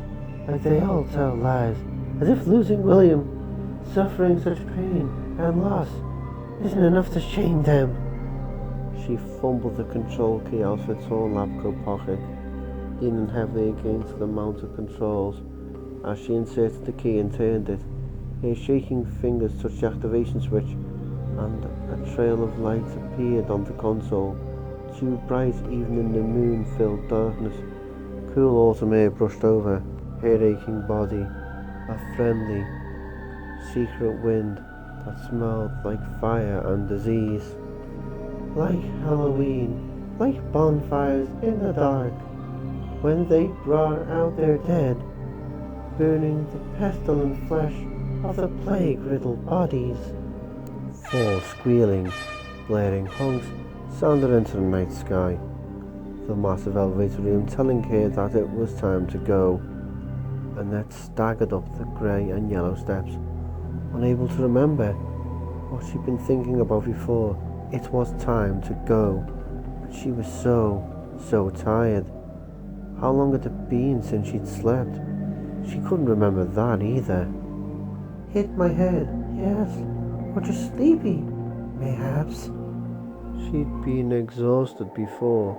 like they all tell lies, as if losing William, suffering such pain and loss, isn't enough to shame them. She fumbled the control key out of her torn lab coat pocket, leaning heavily against the mounted controls. As she inserted the key and turned it, her shaking fingers touched the activation switch, and a trail of light appeared on the console, too bright even in the moon-filled darkness. Cool autumn air brushed over her aching body, a friendly, secret wind that smelled like fire and disease. Like Halloween, like bonfires in the dark, when they brought out their dead, burning the pestilent flesh of the plague-riddled bodies. Four squealing, blaring honks sounded into the night sky, the massive elevator room telling her that it was time to go. Annette staggered up the grey and yellow steps, unable to remember what she'd been thinking about before. It was time to go, but she was so tired. How long had it been since she'd slept? She couldn't remember that either. Hit my head, yes, or just sleepy, mayhaps. She'd been exhausted before,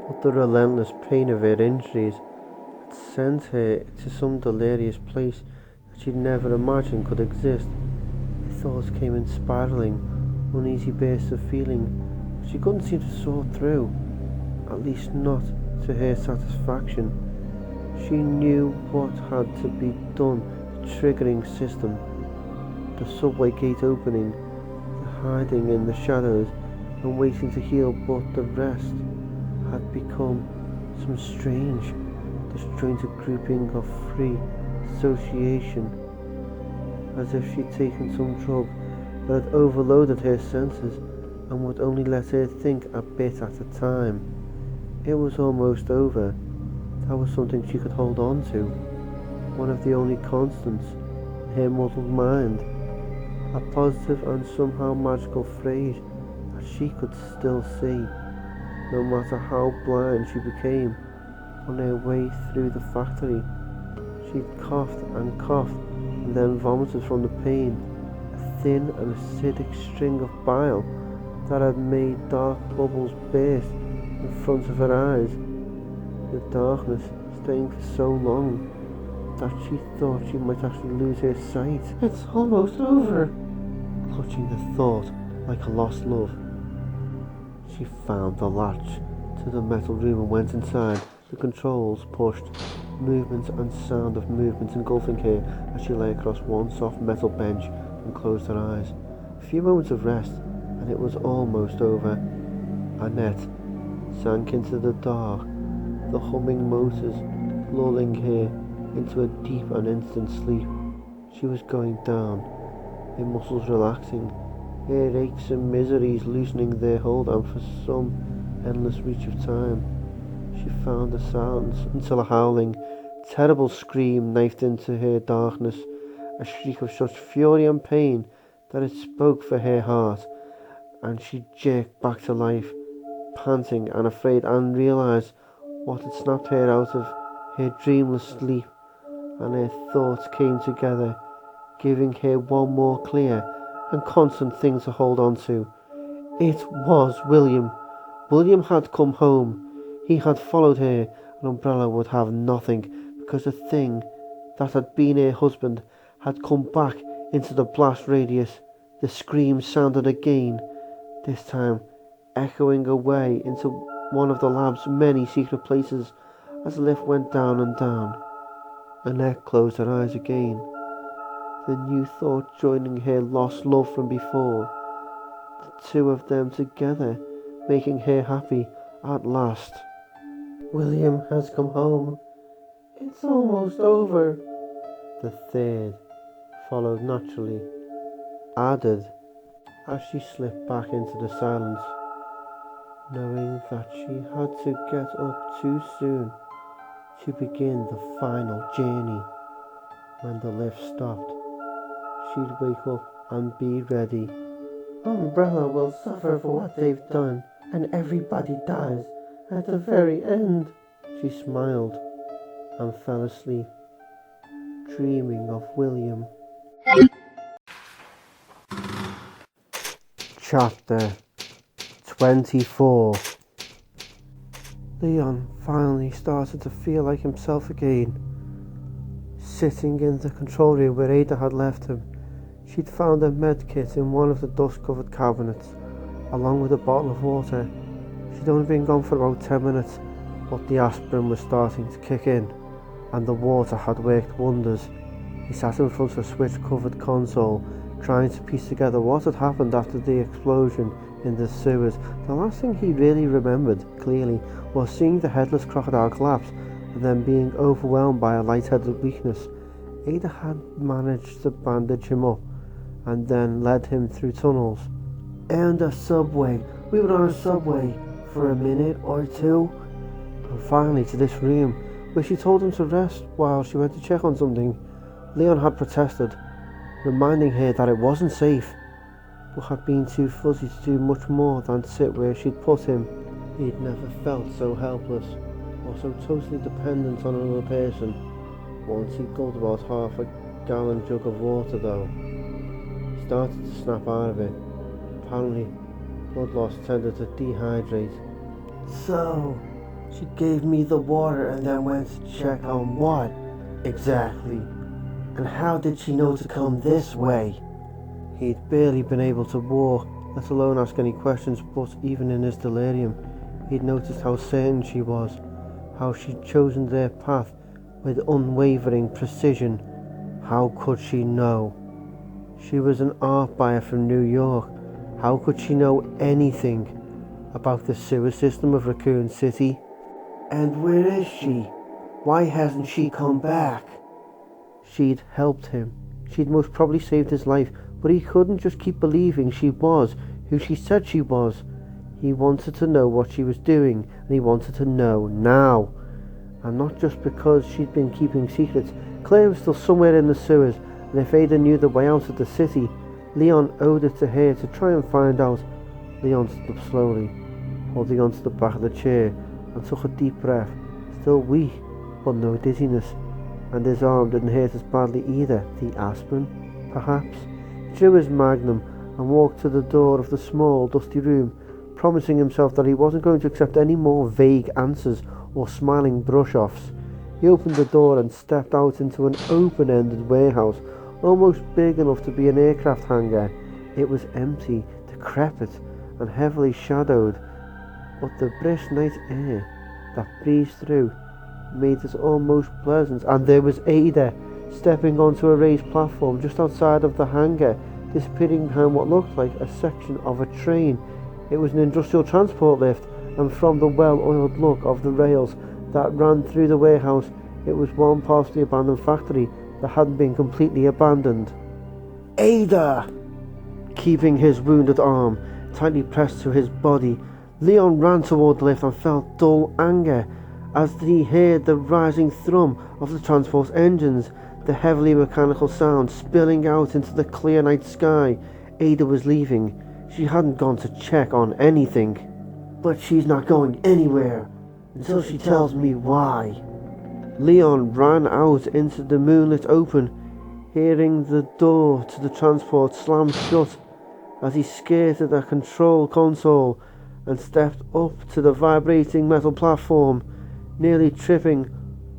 but the relentless pain of her injuries had sent her to some delirious place that she'd never imagined could exist. Her thoughts came in spiralling, uneasy bursts of feeling that she couldn't seem to sort through, at least not to her satisfaction. She knew what had to be done, the triggering system, the subway gate opening, the hiding in the shadows and waiting to heal, but the rest had become some strange, disjointed grouping of free association, as if she'd taken some drug that had overloaded her senses and would only let her think a bit at a time. It was almost over. That was something she could hold on to, one of the only constants in her muddled mind, a positive and somehow magical phrase that she could still see, no matter how blind she became on her way through the factory. She'd coughed and coughed and then vomited from the pain, a thin and acidic string of bile that had made dark bubbles burst in front of her eyes, the darkness staying for so long that she thought she might actually lose her sight. It's almost over, clutching the thought like a lost love. She found the latch to the metal room and went inside. The controls pushed, movement and sound of movement engulfing her as she lay across one soft metal bench and closed her eyes. A few moments of rest, and it was almost over. Annette sank into the dark, the humming motors lulling her into a deep and instant sleep. She was going down, her muscles relaxing, her aches and miseries loosening their hold, and for some endless reach of time, she found the silence until a howling, terrible scream knifed into her darkness, a shriek of such fury and pain that it spoke for her heart, and she jerked back to life, panting and afraid, and realised what had snapped her out of her dreamless sleep, and her thoughts came together, giving her one more clear and constant thing to hold on to. It was William. William had come home. He had followed her, and Umbrella would have nothing, because the thing that had been her husband had come back into the blast radius. The scream sounded again, this time echoing away into one of the lab's many secret places as the lift went down and down. Annette closed her eyes again, the new thought joining her lost love from before, the two of them together making her happy at last. William has come home. It's almost over. The third followed naturally, added as she slipped back into the silence, knowing that she had to get up too soon to begin the final journey. When the lift stopped, she'd wake up and be ready. Umbrella will suffer for what they've done, and everybody dies at the very end. She smiled and fell asleep, dreaming of William. Chapter 24. Leon finally started to feel like himself again. Sitting in the control room where Ada had left him, she'd found a med kit in one of the dust-covered cabinets, along with a bottle of water. She'd only been gone for about 10 minutes, but the aspirin was starting to kick in, and the water had worked wonders. He sat in front of a switch-covered console, trying to piece together what had happened after the explosion in the sewers. The last thing he really remembered clearly was seeing the headless crocodile collapse and then being overwhelmed by a lightheaded weakness. Ada had managed to bandage him up and then led him through tunnels and a subway. We were on a subway for a minute or two, and finally to this room where she told him to rest while she went to check on something. Leon had protested, reminding her that it wasn't safe, but had been too fuzzy to do much more than sit where she'd put him. He'd never felt so helpless or so totally dependent on another person. Once he gulped about half a gallon jug of water though, he started to snap out of it. Apparently, blood loss tended to dehydrate. So, she gave me the water and then went to check on what exactly? And how did she know to come this way? He'd barely been able to walk, let alone ask any questions, but even in his delirium, he'd noticed how certain she was, how she'd chosen their path with unwavering precision. How could she know? She was an art buyer from New York. How could she know anything about the sewer system of Raccoon City? And where is she? Why hasn't she come back? She'd helped him. She'd most probably saved his life, but he couldn't just keep believing she was who she said she was. He wanted to know what she was doing, and he wanted to know now. And not just because she'd been keeping secrets. Claire was still somewhere in the sewers, and if Ada knew the way out of the city, Leon owed it to her to try and find out. Leon stood up slowly, holding onto the back of the chair, and took a deep breath. Still weak, but no dizziness. And his arm didn't hurt as badly either. The aspirin, perhaps? He drew his magnum and walked to the door of the small, dusty room, promising himself that he wasn't going to accept any more vague answers or smiling brush-offs. He opened the door and stepped out into an open-ended warehouse, almost big enough to be an aircraft hangar. It was empty, decrepit, and heavily shadowed, but the brisk night air that breezed through made it almost pleasant. And there was Ada, stepping onto a raised platform just outside of the hangar, disappearing behind what looked like a section of a train. It was an industrial transport lift, and from the well-oiled look of the rails that ran through the warehouse, it was one partially abandoned factory that hadn't been completely abandoned. Ada! Keeping his wounded arm tightly pressed to his body, Leon ran toward the lift and felt dull anger as he heard the rising thrum of the transport's engines, the heavily mechanical sound spilling out into the clear night sky. Ada was leaving. She hadn't gone to check on anything. But she's not going anywhere until she tells me why. Leon ran out into the moonlit open, hearing the door to the transport slam shut as he skirted a control console and stepped up to the vibrating metal platform, nearly tripping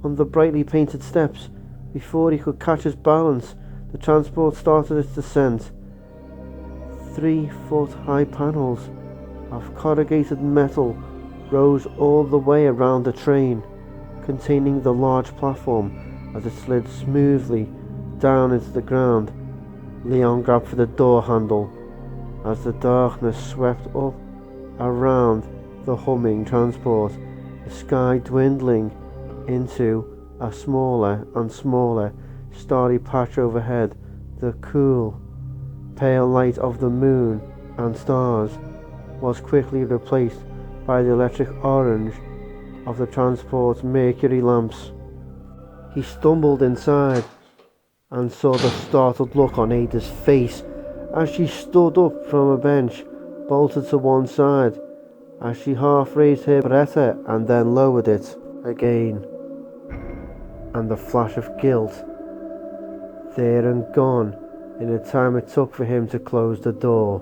on the brightly painted steps. Before he could catch his balance, the transport started its descent. 3-foot-high panels of corrugated metal rose all the way around the train, containing the large platform as it slid smoothly down into the ground. Leon grabbed for the door handle as the darkness swept up around the humming transport, the sky dwindling into a smaller and smaller starry patch overhead. The cool, pale light of the moon and stars was quickly replaced by the electric orange of the transport's mercury lamps. He stumbled inside and saw the startled look on Ada's face as she stood up from a bench, bolted to one side, as she half raised her Beretta and then lowered it again. And the flash of guilt, there and gone in the time it took for him to close the door.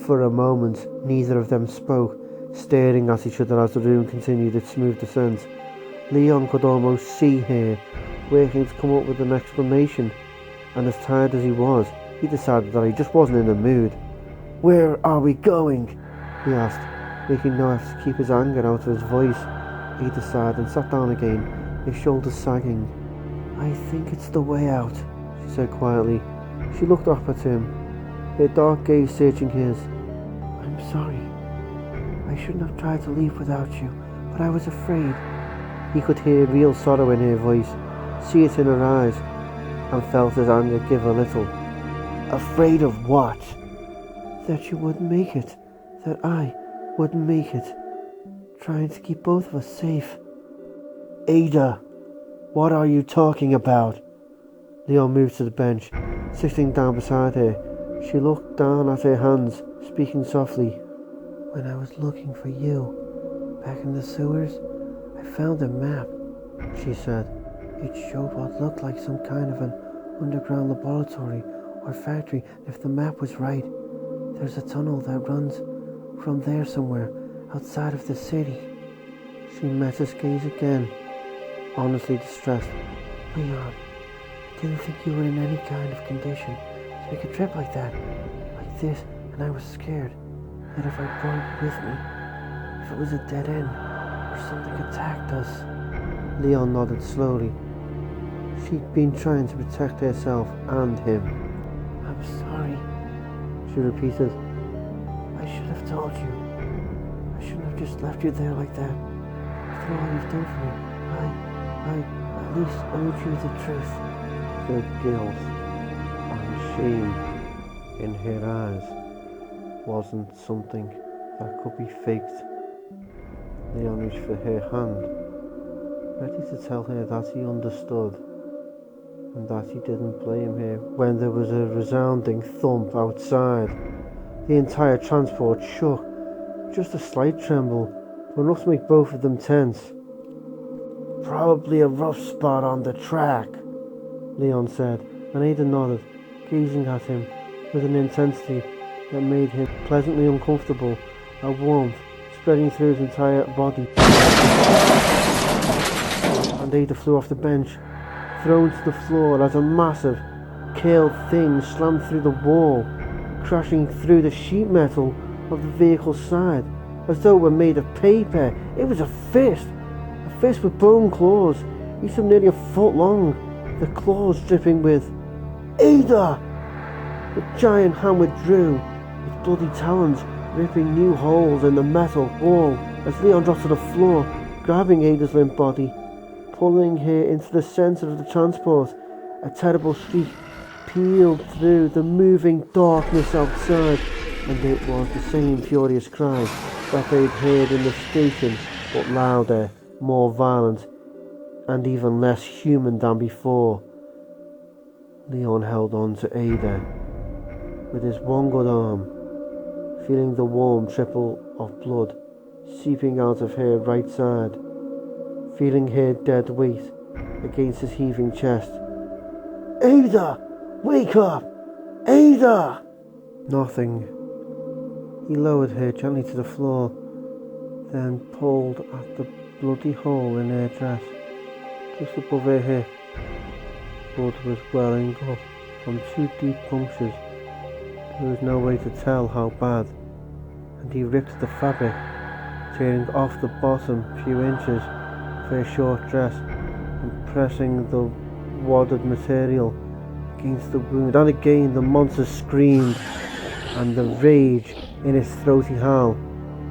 For a moment, neither of them spoke, staring at each other as the room continued its smooth descent. Leon could almost see her, working to come up with an explanation, and as tired as he was, he decided that he just wasn't in the mood. "Where are we going?" he asked, making no effort to keep his anger out of his voice. He sighed and sat down again, his shoulders sagging. "I think it's the way out," she said quietly. She looked up at him, her dark gaze searching his. "I'm sorry. I shouldn't have tried to leave without you, but I was afraid." He could hear real sorrow in her voice, see it in her eyes, and felt his anger give a little. "Afraid of what?" "That you wouldn't make it. That I wouldn't make it. Trying to keep both of us safe." "Ada, what are you talking about?" Leon moved to the bench, sitting down beside her. She looked down at her hands, speaking softly. "When I was looking for you, back in the sewers, I found a map," she said. "It showed what looked like some kind of an underground laboratory or factory. If the map was right, there's a tunnel that runs from there somewhere outside of the city." She met his gaze again, honestly distressed. "Leon, I didn't think you were in any kind of condition to make a trip like that, like this, and I was scared that if I brought you with me, if it was a dead end or something attacked us." Leon nodded slowly. She'd been trying to protect herself and him. "I'm sorry," she repeated. "I should have told you. I shouldn't have just left you there like that. After all you've done for me, I at least owed you the truth." The guilt and shame in her eyes wasn't something that could be faked. Leon reached for her hand, ready to tell her that he understood and that he didn't blame her, when there was a resounding thump outside. The entire transport shook, just a slight tremble, but enough to make both of them tense. "Probably a rough spot on the track," Leon said, and Ada nodded, gazing at him with an intensity that made him pleasantly uncomfortable, a warmth spreading through his entire body. And Ada flew off the bench, thrown to the floor as a massive, curled thing slammed through the wall, crashing through the sheet metal of the vehicle's side, as though it were made of paper. It was a fist with bone claws, each of nearly a foot long, the claws dripping with "Ada!" The giant hand withdrew, its bloody talons ripping new holes in the metal wall as Leon dropped to the floor, grabbing Ada's limp body, pulling her into the centre of the transport. A terrible shriek pealed through the moving darkness outside, and it was the same furious cry that they'd heard in the station, but louder, more violent, and even less human than before. Leon held on to Ada with his one good arm, feeling the warm trickle of blood seeping out of her right side, feeling her dead weight against his heaving chest. "Ada! Wake up! Ada!" Nothing. He lowered her gently to the floor, then pulled at the bloody hole in her dress, just above her hip. Blood was welling up from 2 deep punctures. There was no way to tell how bad, and he ripped the fabric, tearing off the bottom few inches of her short dress and pressing the wadded material against the wound. And again the monster screamed, and the rage in its throaty howl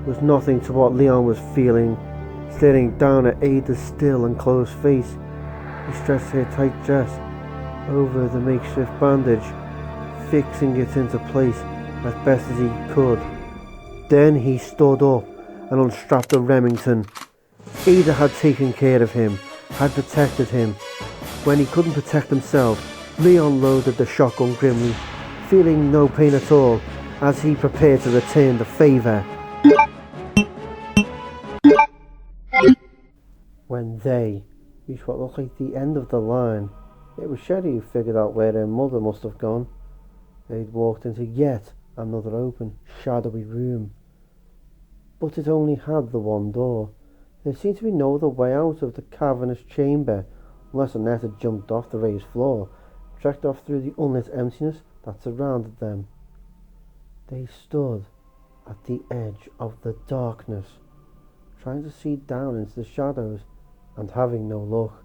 was nothing to what Leon was feeling. Staring down at Ada's still and closed face, he stretched her tight dress over the makeshift bandage, fixing it into place as best as he could. Then he stood up and unstrapped the Remington, Ada had taken care of him, had protected him. When he couldn't protect himself, Leon loaded the shotgun grimly, feeling no pain at all as he prepared to return the favour. When they reached what looked like the end of the line, it was Sherry who figured out where their mother must have gone. They'd walked into yet another open, shadowy room. But it only had the one door. There seemed to be no other way out of the cavernous chamber, unless Annette had jumped off the raised floor, trekked off through the unlit emptiness that surrounded them. They stood at the edge of the darkness, trying to see down into the shadows, and having no luck.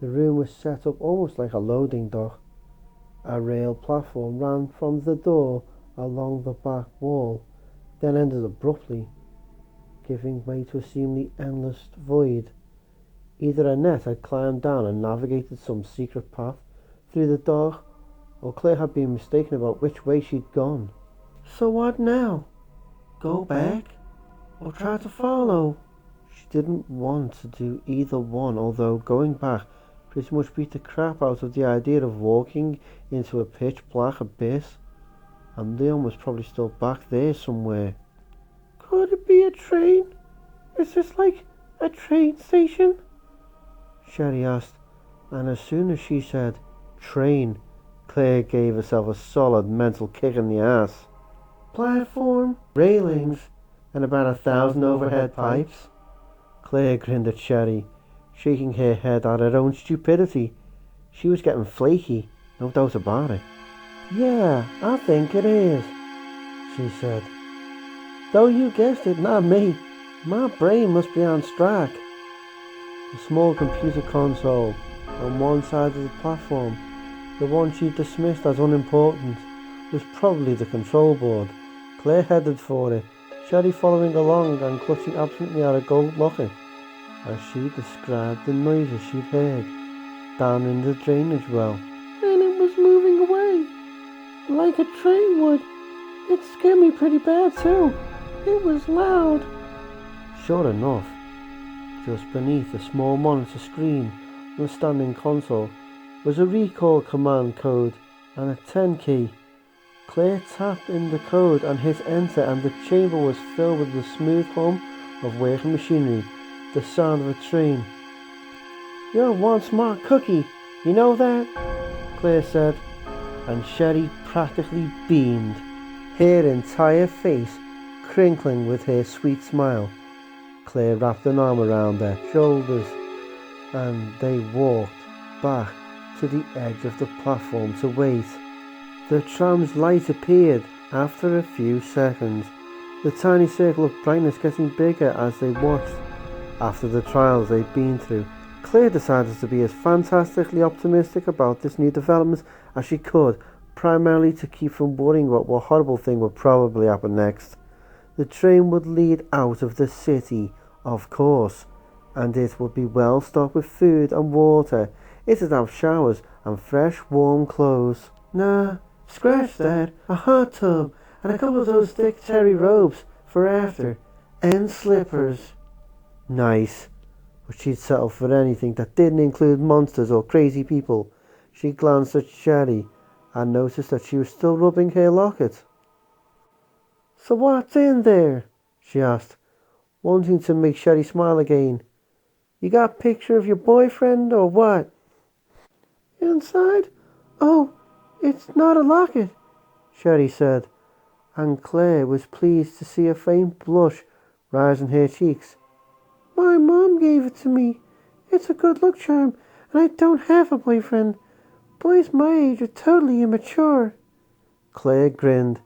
The room was set up almost like a loading dock. A rail platform ran from the door along the back wall, then ended abruptly, giving way to a seemingly endless void. Either Annette had climbed down and navigated some secret path through the dark, or Claire had been mistaken about which way she'd gone. So what now? Go back? Or try to follow? She didn't want to do either one, although going back pretty much beat the crap out of the idea of walking into a pitch black abyss, and Leon was probably still back there somewhere. Could it be a train? Is this like a train station? Sherry asked, and as soon as she said train, Claire gave herself a solid mental kick in the ass. Platform, railings, and about 1,000 overhead pipes. Claire grinned at Sherry, shaking her head at her own stupidity. She was getting flaky, no doubt about it. Yeah, I think it is, she said. Though you guessed it, not me. My brain must be on strike. The small computer console on one side of the platform, the one she dismissed as unimportant, was probably the control board. Claire headed for it, Sherry following along and clutching absently at a gold locket, as she described the noises she'd heard down in the drainage well. And it was moving away, like a train would. It scared me pretty bad too. It was loud. Sure enough, just beneath the small monitor screen on the standing console was a recall command code and a 10 key. Claire tapped in the code and hit enter, and the chamber was filled with the smooth hum of working machinery, the sound of a train. You're one smart cookie, you know that? Claire said, and Sherry practically beamed, her entire face crinkling with her sweet smile. Claire wrapped an arm around their shoulders, and they walked back to the edge of the platform to wait. The tram's light appeared after a few seconds, the tiny circle of brightness getting bigger as they watched. After the trials they'd been through, Claire decided to be as fantastically optimistic about this new development as she could, primarily to keep from worrying about what horrible thing would probably happen next. The train would lead out of the city, of course, and it would be well stocked with food and water. It'd have showers and fresh, warm clothes. Nah, scratch that. A hot tub and a couple of those thick terry robes for after, and slippers. Nice, but she'd settle for anything that didn't include monsters or crazy people. She glanced at Sherry and noticed that she was still rubbing her locket. So what's in there? She asked, wanting to make Sherry smile again. You got a picture of your boyfriend or what? Inside? Oh, it's not a locket, Sherry said, and Claire was pleased to see a faint blush rise in her cheeks. My mom gave it to me. It's a good luck charm, and I don't have a boyfriend. Boys my age are totally immature. Claire grinned.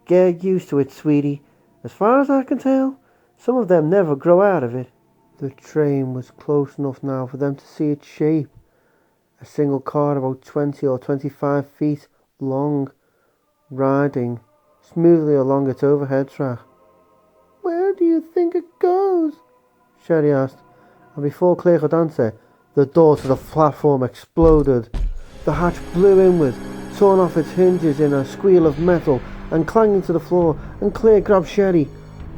Get used to it, sweetie. As far as I can tell, some of them never grow out of it. The train was close enough now for them to see its shape. A single car about 20 or 25 feet long, riding smoothly along its overhead track. Where do you think it goes? Sherry asked, and before Claire could answer, the door to the platform exploded. The hatch blew inward, torn off its hinges in a squeal of metal and clanging to the floor, and Claire grabbed Sherry,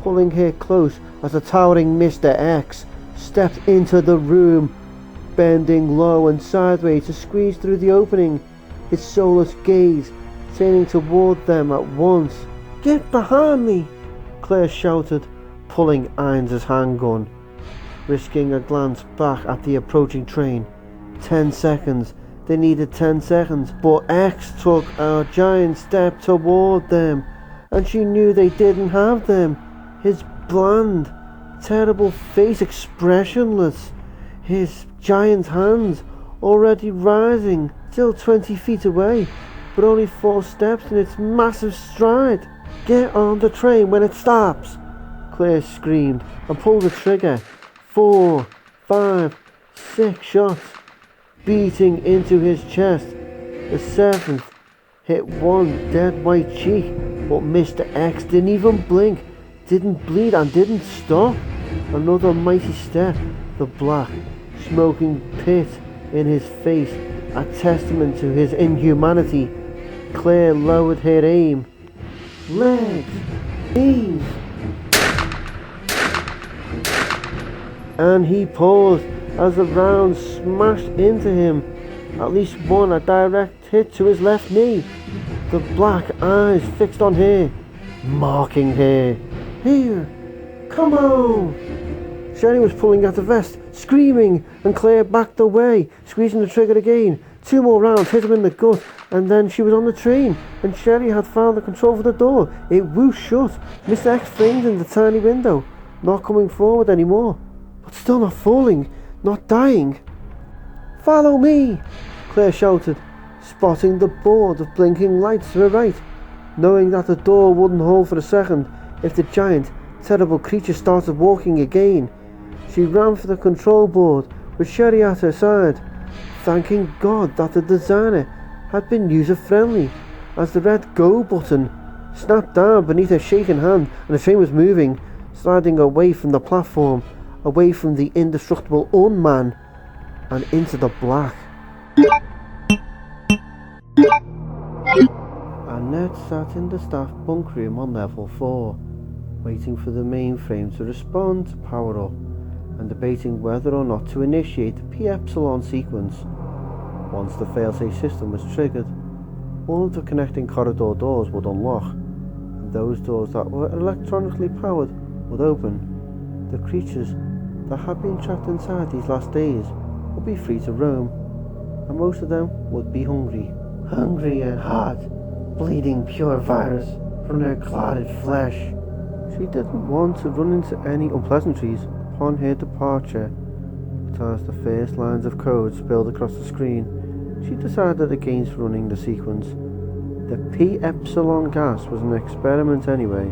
pulling her close as the towering Mr. X stepped into the room, bending low and sideways to squeeze through the opening, his soulless gaze turning toward them at once. "Get behind me!" Claire shouted, pulling Ain's handgun, risking a glance back at the approaching train. 10 seconds. They needed 10 seconds, but X took a giant step toward them, and she knew they didn't have them. His bland, terrible face expressionless, his giant hands already rising, still 20 feet away, but only 4 steps in its massive stride. "Get on the train when it stops!" Claire screamed and pulled the trigger. 4, 5, 6 shots beating into his chest. The 7th hit one dead white cheek, but Mr. X didn't even blink, didn't bleed and didn't stop. Another mighty step, the black, smoking pit in his face, a testament to his inhumanity. Claire lowered her aim. Legs, knees. And he paused as the round smashed into him, at least one a direct hit to his left knee. The black eyes fixed on her, marking her. "Here, come on!" Sherry was pulling at the vest, screaming, and Claire backed away, squeezing the trigger again. 2 more rounds hit him in the gut, and then she was on the train, and Sherry had found the control for the door. It whooshed shut, Mr. X framed in the tiny window, not coming forward anymore, but still not falling, not dying. "Follow me!" Claire shouted, spotting the board of blinking lights to her right, knowing that the door wouldn't hold for a second if the giant, terrible creature started walking again. She ran for the control board with Sherry at her side, thanking God that the designer had been user-friendly, as the red go button snapped down beneath her shaking hand and the train was moving, sliding away from the platform, away from the indestructible unman, and into the black. Annette sat in the staff bunk room on level 4, waiting for the mainframe to respond to power up, and debating whether or not to initiate the P-Epsilon sequence. Once the failsafe system was triggered, all of the connecting corridor doors would unlock, and those doors that were electronically powered would open. The creatures that had been trapped inside these last days would be free to roam, and most of them would be hungry. Hungry and hot, bleeding pure virus from their clotted flesh. She didn't want to run into any unpleasantries upon her departure, but as the first lines of code spilled across the screen, she decided against running the sequence. The P-Epsilon gas was an experiment anyway,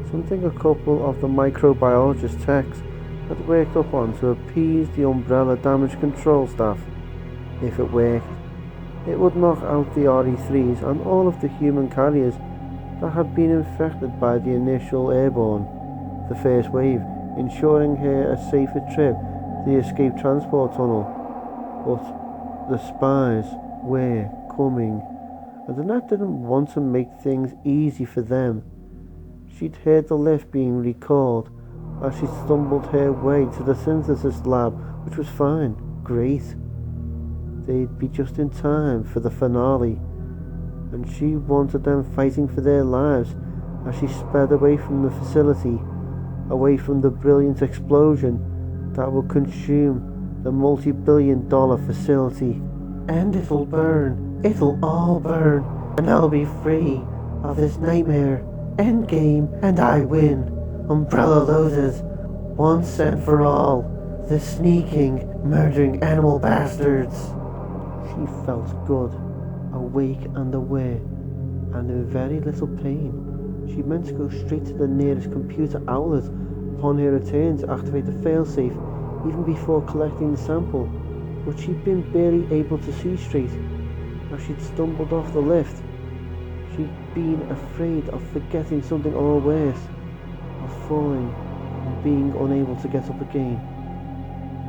something a couple of the microbiologist techs had worked up on to appease the Umbrella damage control staff. If it worked, it would knock out the RE3s and all of the human carriers that had been infected by the initial airborne, the first wave, ensuring her a safer trip to the escape transport tunnel. But the spies were coming, and Annette didn't want to make things easy for them. She'd heard the lift being recalled as she stumbled her way to the synthesis lab, which was fine, great. They'd be just in time for the finale, and she wanted them fighting for their lives as she sped away from the facility, away from the brilliant explosion that would consume the multi-billion-dollar facility. And it'll burn, it'll all burn, and I'll be free of this nightmare. Endgame, and I win. Umbrella loaded, once and for all, the sneaking, murdering animal bastards. She felt good, awake and aware, and in very little pain. She meant to go straight to the nearest computer outlet upon her return to activate the failsafe, even before collecting the sample, but she'd been barely able to see straight as she'd stumbled off the lift. She'd been afraid of forgetting something or worse, of falling and being unable to get up again.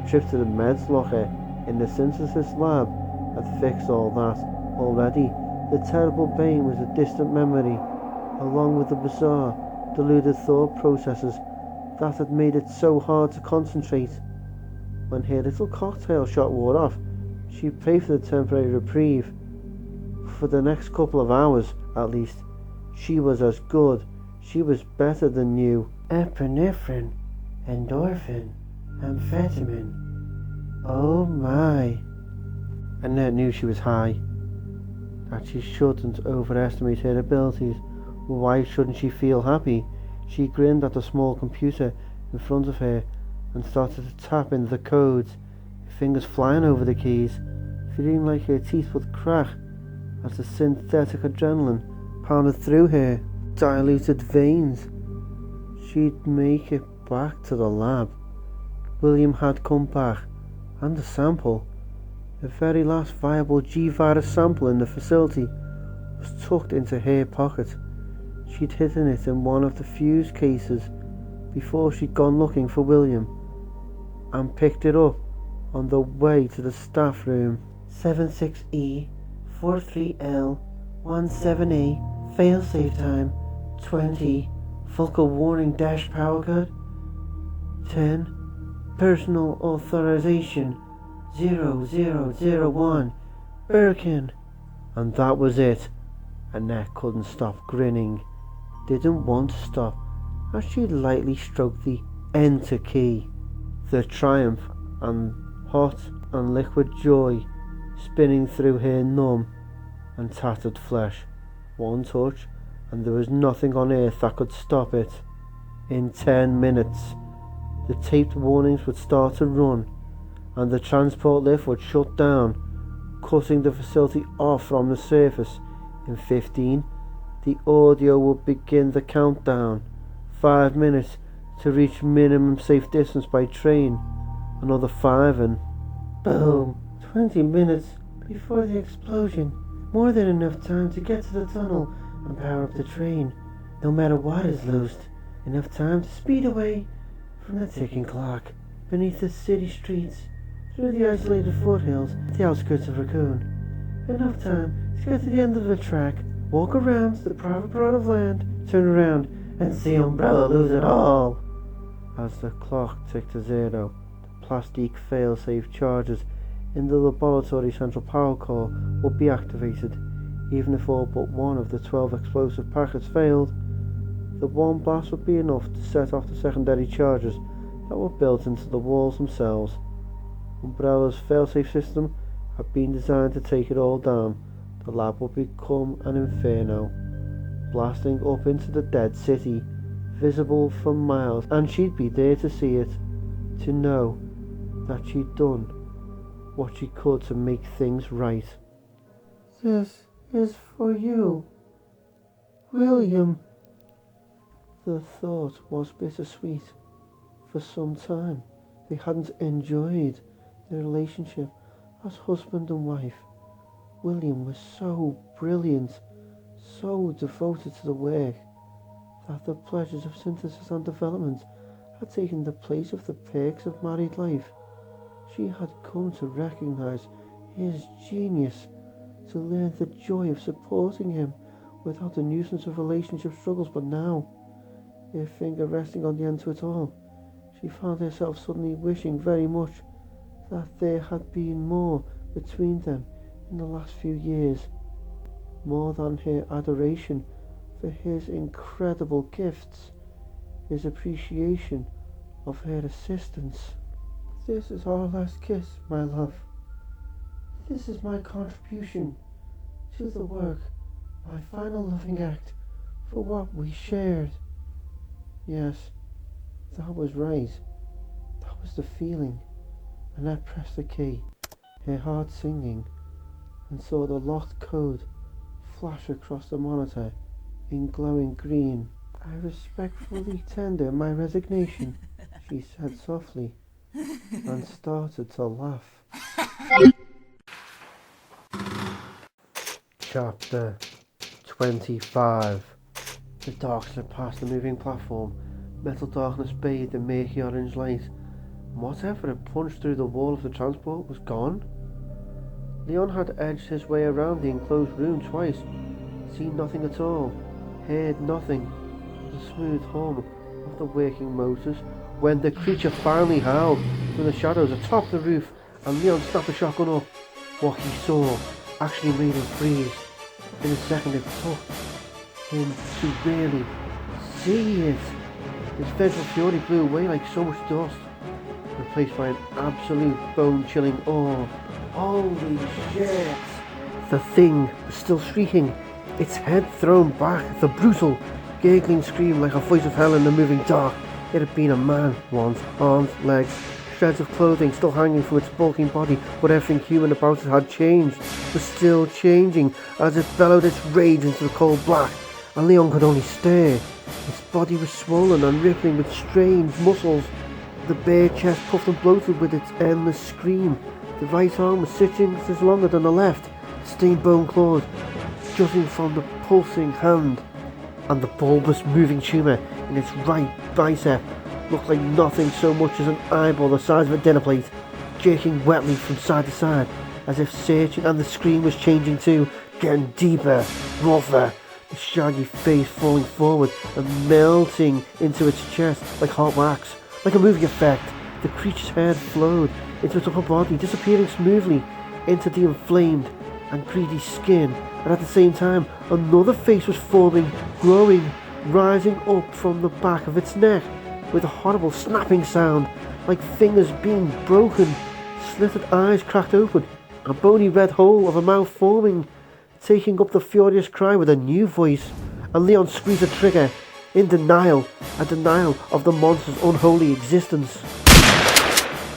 A trip to the meds locker in the synthesis lab had fixed all that already. The terrible pain was a distant memory, along with the bizarre, deluded thought processes that had made it so hard to concentrate. When her little cocktail shot wore off, she prayed for the temporary reprieve. For the next couple of hours, at least, she was as good. She was better than new. Epinephrine, endorphin, amphetamine. Oh my. Annette knew she was high, that she shouldn't overestimate her abilities. Why shouldn't she feel happy? She grinned at the small computer in front of her and started to tap in the codes, her fingers flying over the keys, feeling like her teeth would crack as the synthetic adrenaline pounded through her diluted veins. She'd make it back to the lab. William had come back, and the sample, the very last viable G-virus sample in the facility, was tucked into her pocket. She'd hidden it in one of the fuse cases before she'd gone looking for William, and picked it up on the way to the staff room. 76E, 43L, 17A, failsafe time, 20, Vulcan warning dash power cut, 10, personal authorization, 0001, Birkin. And that was it. Annette couldn't stop grinning, didn't want to stop, as she lightly stroked the enter key. The triumph and hot and liquid joy spinning through her numb and tattered flesh. One touch, and there was nothing on earth that could stop it. In 10 minutes, the taped warnings would start to run, and the transport lift would shut down, cutting the facility off from the surface. In 15, the audio would begin the countdown. 5 minutes to reach minimum safe distance by train. Another 5 and boom! 20 minutes before the explosion. More than enough time to get to the tunnel and power up the train. No matter what is loosed, enough time to speed away from the ticking clock. Beneath the city streets, through the isolated foothills, the outskirts of Raccoon. Enough time to get to the end of the track, walk around the private plot of land, turn around and see Umbrella lose it all. As the clock ticked to 0, the plastic fail-safe charges in the laboratory central power core would be activated. Even if all but one of the 12 explosive packets failed, the one blast would be enough to set off the secondary charges that were built into the walls themselves. Umbrella's fail-safe system had been designed to take it all down. The lab would become an inferno, blasting up into the dead city, visible for miles, and she'd be there to see it, to know that she'd done what she could to make things right. This is for you, William. The thought was bittersweet. For some time, they hadn't enjoyed their relationship as husband and wife. William was so brilliant, so devoted to the work, that the pleasures of synthesis and development had taken the place of the perks of married life. She had come to recognize his genius, to learn the joy of supporting him without the nuisance of relationship struggles. But now, her finger resting on the end to it all, she found herself suddenly wishing very much that there had been more between them in the last few years, more than her adoration for his incredible gifts, his appreciation of her assistance. This is our last kiss, my love. This is my contribution to the work, my final loving act for what we shared. Yes, that was right. That was the feeling. Annette pressed the key, her heart singing, and saw the locked code flash across the monitor in glowing green. I respectfully tender my resignation, she said softly, and started to laugh. Chapter 25. The dark slipped past the moving platform. Metal darkness bathed in murky orange light, and whatever had punched through the wall of the transport was gone. Leon had edged his way around the enclosed room twice, seen nothing at all, heard nothing. The smooth hum of the working motors when the creature finally howled from the shadows atop the roof and Leon snapped the shotgun up. What he saw actually made him freeze. In a second it took him to really see it. His vengeful fury blew away like so much dust, replaced by an absolute bone-chilling awe. Holy shit! The thing was still shrieking, its head thrown back, the brutal, gurgling scream like a voice of hell in the moving dark. It had been a man once, arms, legs, shreds of clothing still hanging from its bulking body, but everything human about it had changed, was still changing, as it bellowed its rage into the cold black, and Leon could only stare. Its body was swollen and rippling with strange muscles. The bare chest puffed and bloated with its endless scream. The right arm was 6 inches longer than the left, stained bone claws jutting from the pulsing hand, and the bulbous moving tumour in its right bicep looked like nothing so much as an eyeball the size of a dinner plate, jerking wetly from side to side, as if searching, and the scream was changing too, getting deeper, rougher, the shaggy face falling forward and melting into its chest like hot wax. Like a moving effect, the creature's head flowed into its upper body, disappearing smoothly into the inflamed and greedy skin, and at the same time another face was forming, growing, rising up from the back of its neck with a horrible snapping sound, like fingers being broken, slitted eyes cracked open, a bony red hole of a mouth forming, taking up the furious cry with a new voice, and Leon squeezed the trigger, in denial, a denial of the monster's unholy existence.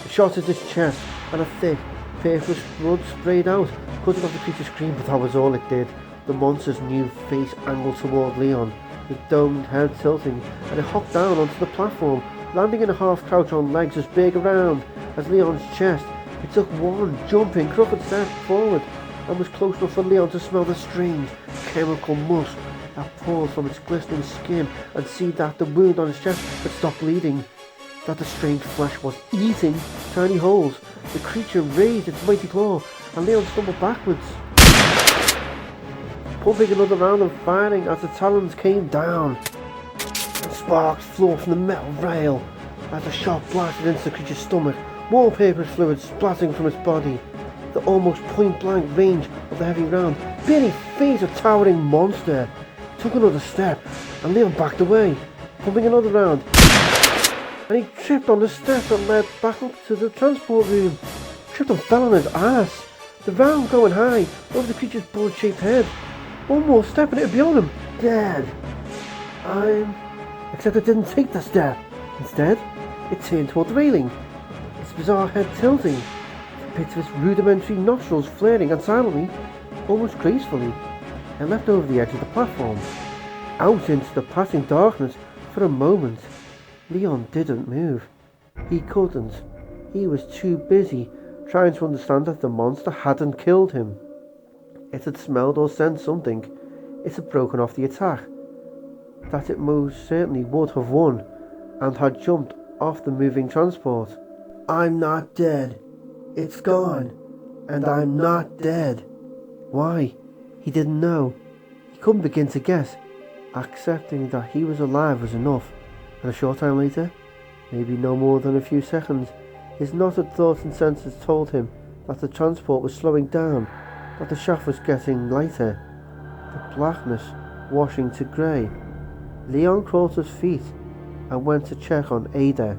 It shot at his chest, and a thick, painless blood sprayed out, cutting off the creature's scream, but that was all it did. The monster's new face angled toward Leon, his domed head tilting, and it hopped down onto the platform, landing in a half crouch on legs as big around as Leon's chest. It took one jumping, crooked step forward, and was close enough for Leon to smell the strange, chemical musk that poured from its glistening skin, and see that the wound on his chest had stopped bleeding, that the strange flesh was eating tiny holes. The creature raised its mighty claw, and Leon stumbled backwards, pumping another round and firing as the talons came down, and sparks flew from the metal rail as the shot blasted into the creature's stomach, more paper's fluid splatting from its body. The almost point-blank range of the heavy round barely phased a towering monster. It took another step, and Leon backed away, pumping another round, and he tripped on the steps that led back up to the transport room. Tripped and fell on his ass, the round going high over the creature's bullet-shaped head. One more step and it would be on him, dead. Except it didn't take the step. Instead, it turned toward the railing, its bizarre head tilting, the pits of its rudimentary nostrils flaring, and silently, almost gracefully, it leapt over the edge of the platform, out into the passing darkness. For a moment, Leon didn't move. He couldn't. He was too busy trying to understand that the monster hadn't killed him. It had smelled or sensed something. It had broken off the attack that it most certainly would have won, and had jumped off the moving transport. I'm not dead. It's gone. And I'm not dead. Why? He didn't know. He couldn't begin to guess. Accepting that he was alive was enough, and a short time later, maybe no more than a few seconds, his knotted thoughts and senses told him that the transport was slowing down, that the shaft was getting lighter, the blackness washing to grey. Leon crawled to his feet and went to check on Ada.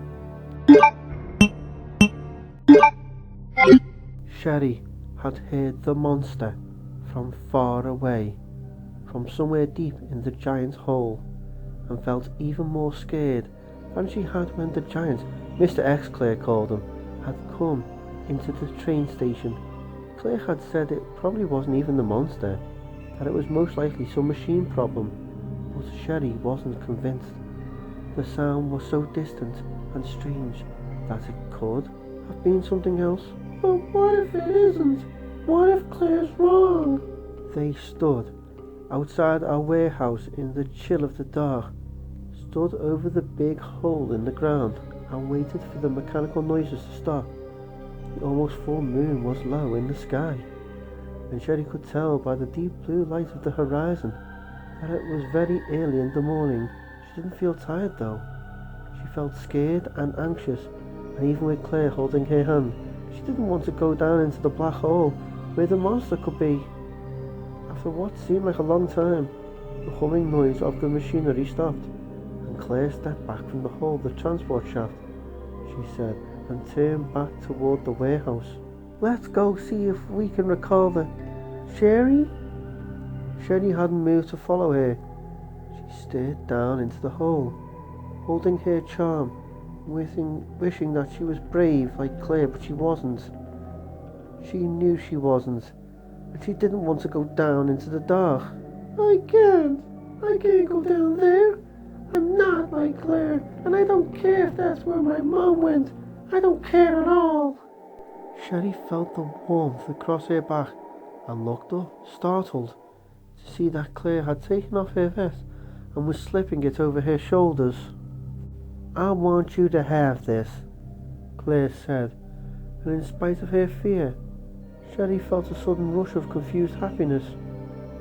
Sherry had heard the monster from far away, from somewhere deep in the giant's hole, and felt even more scared than she had when the giant, Mr. X Claire called him, had come into the train station. Claire had said it probably wasn't even the monster, that it was most likely some machine problem, but Sherry wasn't convinced. The sound was so distant and strange that it could have been something else. But what if it isn't? What if Claire's wrong? They stood outside our warehouse in the chill of the dark, stood over the big hole in the ground, and waited for the mechanical noises to stop. The almost full moon was low in the sky, and Sherry could tell by the deep blue light of the horizon that it was very early in the morning. She didn't feel tired though. She felt scared and anxious, and even with Claire holding her hand, she didn't want to go down into the black hole where the monster could be. After what seemed like a long time, the humming noise of the machinery stopped, and Claire stepped back from the hole of the transport shaft, she said, and turned back toward the warehouse. Let's go see if we can recall the... Sherry? Sherry hadn't moved to follow her. She stared down into the hole, holding her charm, wishing that she was brave like Claire, but she wasn't. She knew she wasn't, and she didn't want to go down into the dark. I can't go down there. I'm not like Claire, and I don't care if that's where my mom went. I don't care at all. Sherry felt the warmth across her back and looked up, startled, to see that Claire had taken off her vest and was slipping it over her shoulders. I want you to have this, Claire said, and in spite of her fear, Sherry felt a sudden rush of confused happiness.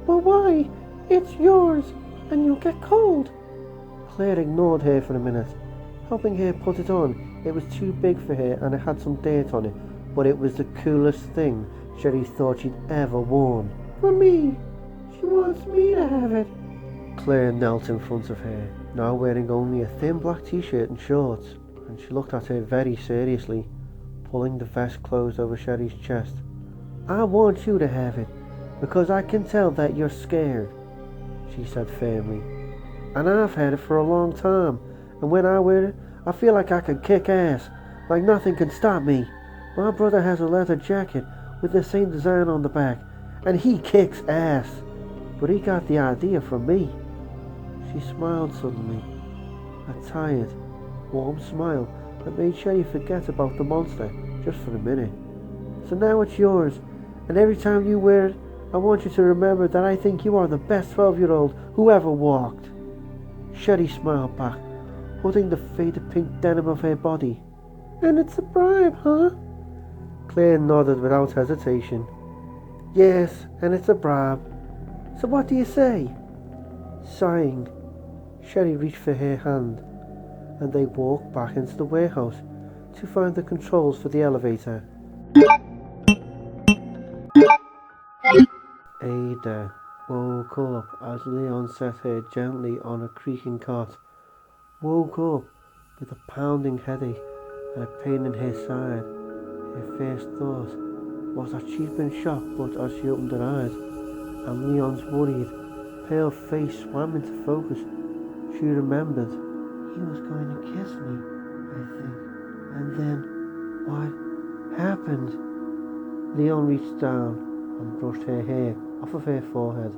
But why? It's yours, and you'll get cold. Claire ignored her for a minute, helping her put it on. It was too big for her and it had some dirt on it, but it was the coolest thing Sherry thought she'd ever worn. For me. She wants me to have it. Claire knelt in front of her, now wearing only a thin black t-shirt and shorts, and she looked at her very seriously, pulling the vest closed over Sherry's chest. I want you to have it, because I can tell that you're scared, she said firmly. And I've had it for a long time, and when I wear it, I feel like I can kick ass, like nothing can stop me. My brother has a leather jacket with the same design on the back, and he kicks ass. But he got the idea from me. She smiled suddenly, a tired, warm smile that made Sherry forget about the monster just for a minute. So now it's yours, and every time you wear it, I want you to remember that I think you are the best 12-year-old who ever walked. Sherry smiled back, holding the faded pink denim of her body. And it's a bribe, huh? Claire nodded without hesitation. Yes, and it's a bribe. So what do you say? Sighing, Sherry reached for her hand, and they walked back into the warehouse to find the controls for the elevator. Ada woke up as Leon set her gently on a creaking cot. Woke up with a pounding headache and a pain in her side. Her first thought was that she'd been shot, but as she opened her eyes, and Leon's worried, pale face swam into focus, she remembered. He was going to kiss me, I think. And then, what happened? Leon reached down and brushed her hair off of her forehead,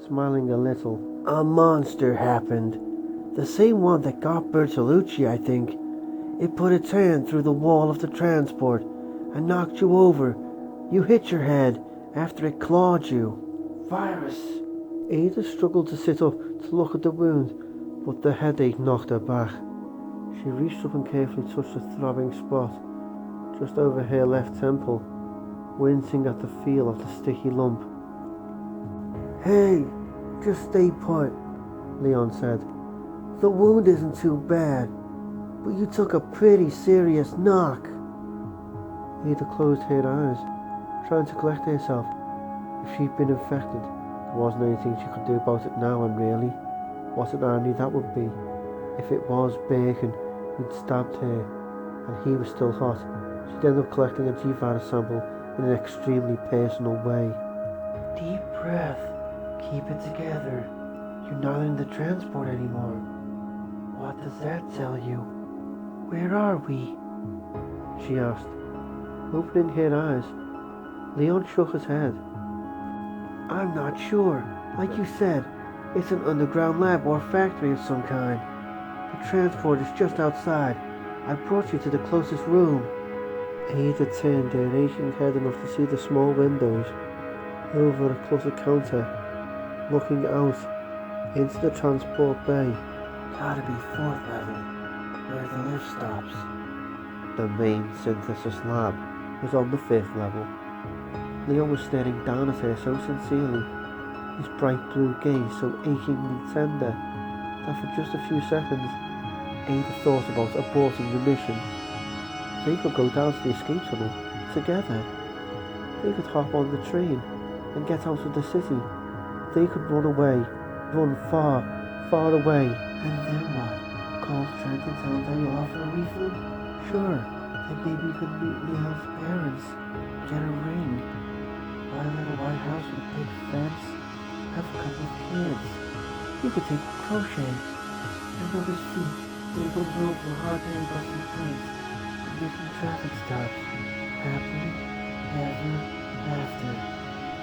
smiling a little. A monster happened. The same one that got Bertolucci, I think. It put its hand through the wall of the transport and knocked you over. You hit your head after it clawed you. Virus. Ada struggled to sit up to look at the wound, but the headache knocked her back. She reached up and carefully touched a throbbing spot just over her left temple, wincing at the feel of the sticky lump. Hey, just stay put, Leon said. The wound isn't too bad, but you took a pretty serious knock. Ada closed her eyes, trying to collect herself. If she'd been infected, there wasn't anything she could do about it now, and really, what an irony that would be. If it was Bacon who'd stabbed her, and he was still hot, she'd end up collecting a G-virus sample in an extremely personal way. Deep breath. Keep it together. You're not in the transport anymore. What does that tell you? Where are we? She asked, opening her eyes. Leon shook his head. I'm not sure. Like you said, it's an underground lab or factory of some kind. The transport is just outside. I brought you to the closest room. Ada turned her aching head enough to see the small windows over a cluttered counter, looking out into the transport bay. Gotta be 4th level, where the lift stops. The main synthesis lab was on the 5th level. Leon was staring down at her so sincerely, his bright blue gaze so achingly tender, that for just a few seconds, Ada thought about aborting the mission. They could go down to the escape tunnel together. They could hop on the train and get out of the city. They could run away, run far, far away. And then what? Call Trent and tell them that you'll offer a refund? Sure, Then maybe you could meet Leon's parents, get a ring, buy a little white house with a big fence, have a couple of kids. You could take crochet and rub his feet, and go home for a hard day busting times, and making traffic stops. Happily ever after.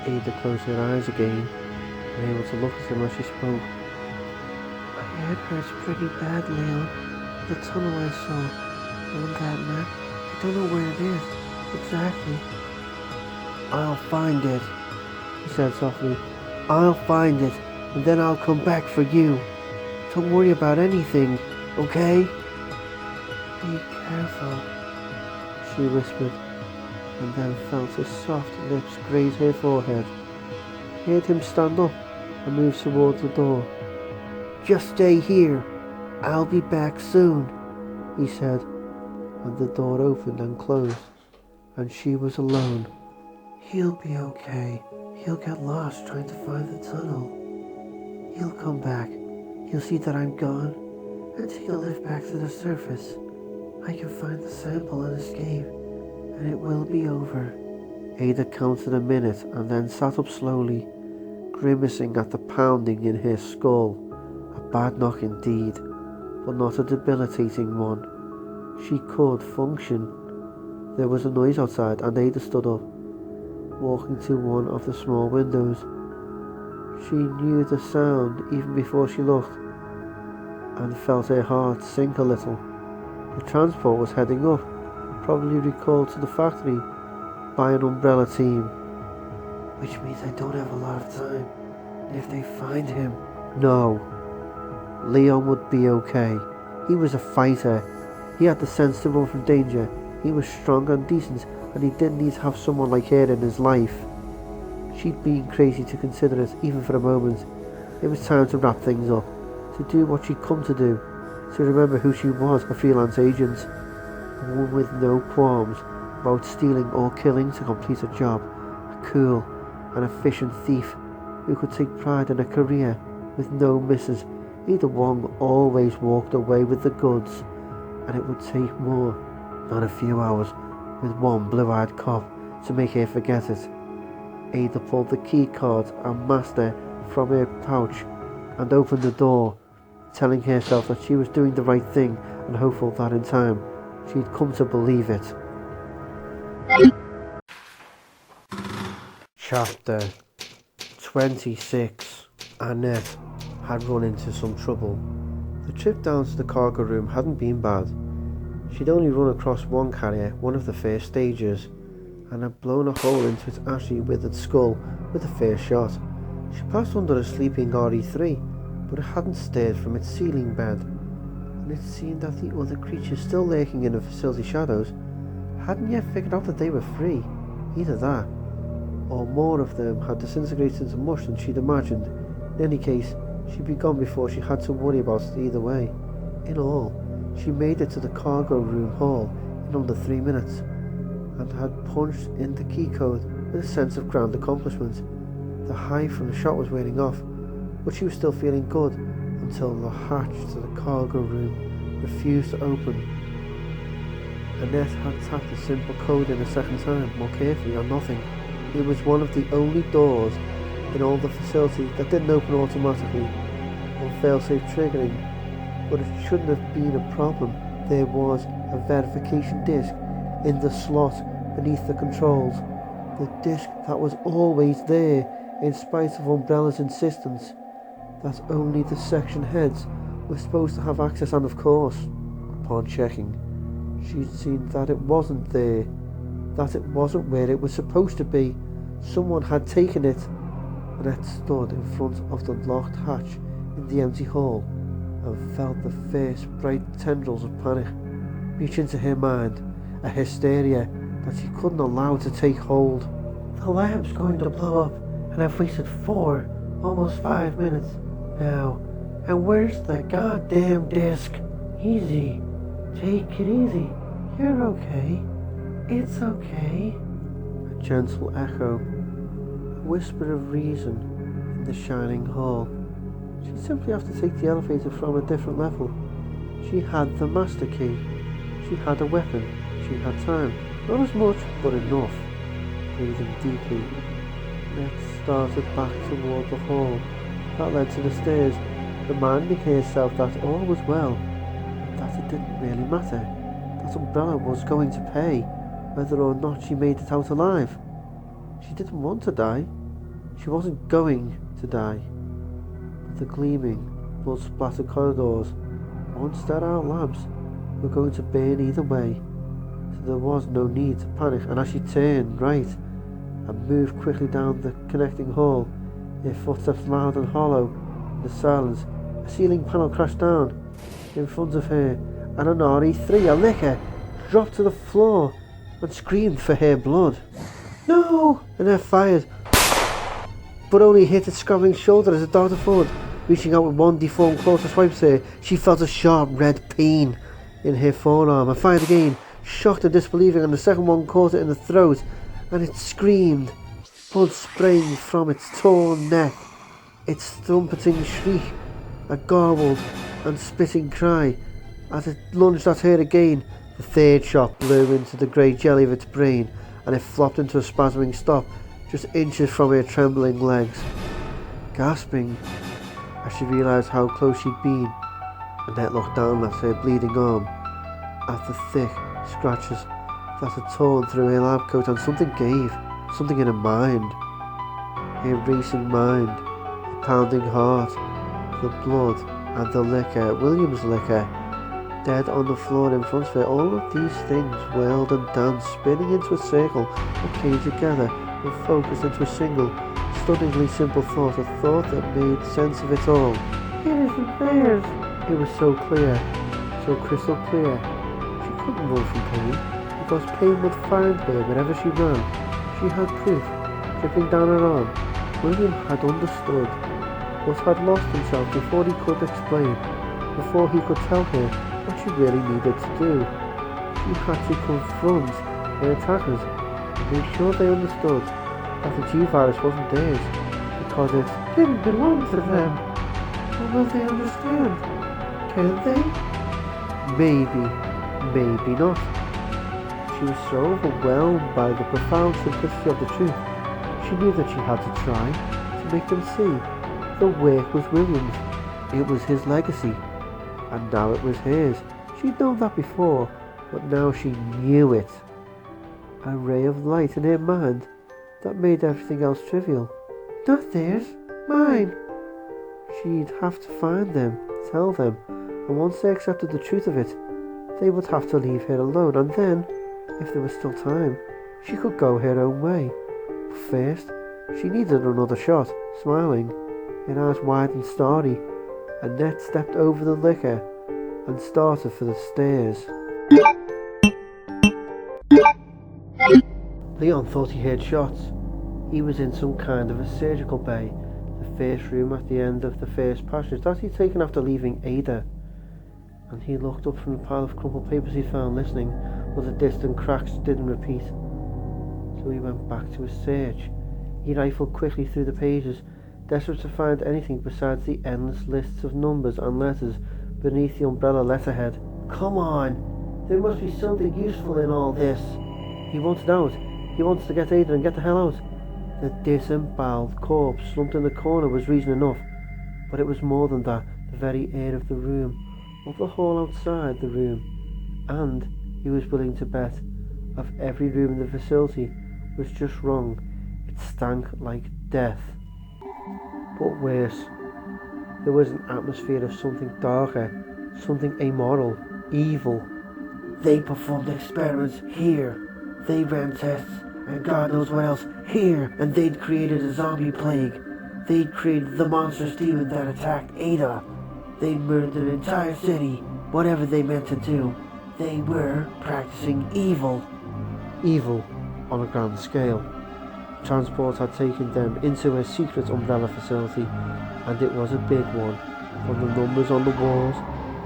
Ada closed her eyes again, unable to look at him as she spoke. My head hurts pretty bad, Leon. The tunnel I saw on that map, I don't know where it is exactly. I'll find it, he said softly. I'll find it, and then I'll come back for you. Don't worry about anything, okay? Be careful. She whispered, and then felt his soft lips graze her forehead. Heard him stand up and move towards the door. Just stay here. I'll be back soon, he said, and the door opened and closed, and she was alone. He'll be okay. He'll get lost trying to find the tunnel. He'll come back. He'll see that I'm gone, and he'll lift back to the surface. I can find the sample and escape, and it will be over. Ada counted a minute and then sat up slowly, grimacing at the pounding in her skull. A bad knock indeed, but not a debilitating one. She could function. There was a noise outside and Ada stood up, walking to one of the small windows. She knew the sound even before she looked, and felt her heart sink a little. The transport was heading up, probably recalled to the factory by an umbrella team. Which means I don't have a lot of time. And if they find him... No. Leon would be okay. He was a fighter. He had the sense to run from danger. He was strong and decent, and he didn't need to have someone like her in his life. She'd been crazy to consider it, even for a moment. It was time to wrap things up, to do what she'd come to do, to remember who she was, a freelance agent, a woman with no qualms about stealing or killing to complete a job, a cool and efficient thief who could take pride in a career with no misses. Either one always walked away with the goods, and it would take more than a few hours with one blue-eyed cop to make her forget it. Ada pulled the key card and master from her pouch and opened the door, telling herself that she was doing the right thing and hopeful that in time she'd come to believe it. Chapter 26. Annette had run into some trouble. The trip down to the cargo room hadn't been bad. She'd only run across one carrier, one of the first stages, and had blown a hole into its ashy withered skull with the first shot. She passed under a sleeping RE2, but it hadn't stirred from its ceiling bed, and it seemed that the other creatures still lurking in the facility shadows hadn't yet figured out that they were free. Either that, or more of them had disintegrated into mush than she'd imagined. In any case, she'd be gone before she had to worry about it either way. In all, she made it to the cargo room hall in under 3 minutes, and had punched in the key code with a sense of grand accomplishment. The high from the shot was wearing off, but she was still feeling good until the hatch to the cargo room refused to open. Annette had tapped the simple code in a second time, more carefully, and nothing. It was one of the only doors in all the facility that didn't open automatically on failsafe triggering, but it shouldn't have been a problem. There was a verification disc in the slot beneath the controls, the disc that was always there in spite of Umbrella's insistence that only the section heads were supposed to have access, and of course, upon checking, she'd seen that it wasn't there, that it wasn't where it was supposed to be. Someone had taken it. Annette stood in front of the locked hatch in the empty hall and felt the first bright tendrils of panic reach into her mind, a hysteria that she couldn't allow to take hold. The lab's going to blow up, and I've wasted 4, almost 5 minutes now. And where's the goddamn disc? Easy. Take it easy. You're okay. It's okay. A gentle echo, a whisper of reason in the shining hall. She'd simply have to take the elevator from a different level. She had the master key. She had a weapon. She had time. Not as much, but enough. Breathing deeply, Annette started back toward the hall that led to the stairs, reminding herself that all was well, and that it didn't really matter. That Umbrella was going to pay, whether or not she made it out alive. She didn't want to die. She wasn't going to die. But the gleaming, blood-splattered corridors, once dead-out lamps, were going to burn either way. So there was no need to panic, and as she turned right and moved quickly down the connecting hall, her footsteps loud and hollow in the silence, a ceiling panel crashed down in front of her, and an RE3, a licker, dropped to the floor and screamed for her blood. No! Annette fired, but only hit its scrabbling shoulder as it darted forward. Reaching out with one deformed claw to swipe her, she felt a sharp red pain in her forearm and fired again, shocked and disbelieving, and the second one caught it in the throat, and it screamed, blood spraying from its torn neck. Its trumpeting shriek, a garbled and spitting cry. As it lunged at her again, the third shot blew into the grey jelly of its brain, and it flopped into a spasming stop just inches from her trembling legs. Gasping as she realised how close she'd been, Annette looked down at her bleeding arm, at the thick scratches that had torn through her lab coat, and something gave, something in her mind. Her racing mind, her pounding heart, the blood and the liquor, William's liquor, dead on the floor in front of her. All of these things whirled and danced, spinning into a circle that came together and focused into a single, stunningly simple thought, a thought that made sense of it all. It isn't theirs. It was so clear, so crystal clear. She couldn't run from pain, because pain would find her wherever she ran. She had proof, dripping down her arm. William had understood, but had lost himself before he could explain, before he could tell her what she really needed to do. She had to confront her attackers and make sure they understood that the G-virus wasn't theirs, because it Didn't belong to them. But will they understand? Can they? maybe, maybe not. She was so overwhelmed by the profound simplicity of the truth. She knew that she had to try to make them see. The work was William's. It was his legacy. And now it was hers. She'd known that before, but now she knew it. A ray of light in her mind that made everything else trivial. Not theirs. Mine. She'd have to find them, tell them, and once they accepted the truth of it, they would have to leave her alone, and then, if there was still time, she could go her own way. But first, she needed another shot. Smiling, her eyes wide and starry, Annette stepped over the liquor and started for the stairs. Leon thought he heard shots. He was in some kind of a surgical bay, the first room at the end of the first passage that he'd taken after leaving Ada. And he looked up from the pile of crumpled papers he'd found, listening, but the distant cracks didn't repeat. So he went back to his search. He rifled quickly through the pages, desperate to find anything besides the endless lists of numbers and letters beneath the umbrella letterhead. Come on! There must be something useful in all this. He wanted out. He wanted to get Ada and get the hell out. The disemboweled corpse slumped in the corner was reason enough, but it was more than that. The very air of the room, of the hall outside the room, and he was willing to bet, of every room in the facility, was just wrong. It stank like death. But worse, there was an atmosphere of something darker, something amoral, evil. They performed experiments here. They ran tests, and God knows what else, here, and they'd created a zombie plague. They'd created the monstrous demon that attacked Ada. They'd murdered an entire city, whatever they meant to do. They were practicing evil. Evil on a grand scale. Transport had taken them into a secret umbrella facility, and it was a big one. From the numbers on the walls,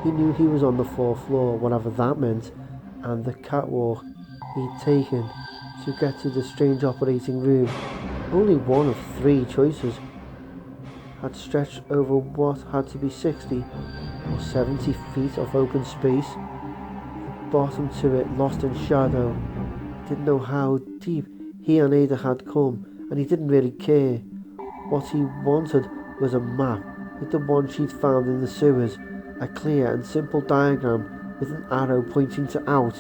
He knew he was on the 4th floor, whatever that meant, and the catwalk he'd taken to get to the strange operating room, only one of 3 choices, had stretched over what had to be 60 or 70 feet of open space. The bottom to it lost in shadow. He didn't know how deep he and Ada had come, and he didn't really care. What he wanted was a map, like the one she'd found in the sewers, a clear and simple diagram with an arrow pointing to out.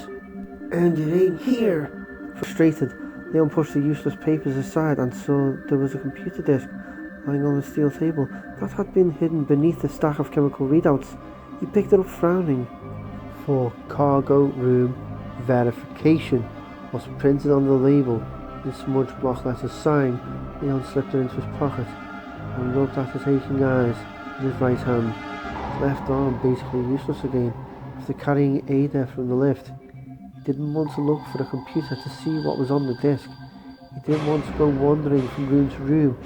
And it ain't here. Frustrated, Leon pushed the useless papers aside and saw there was a computer disk lying on the steel table that had been hidden beneath a stack of chemical readouts. He picked it up, frowning. For cargo room verification was printed on the label in smudged block letters. Sighing, Leon slipped it into his pocket and rubbed at his aching eyes with his right hand. His left arm basically useless again after carrying Ada from the lift. He didn't want to look for the computer to see what was on the disk. He didn't want to go wandering from room to room,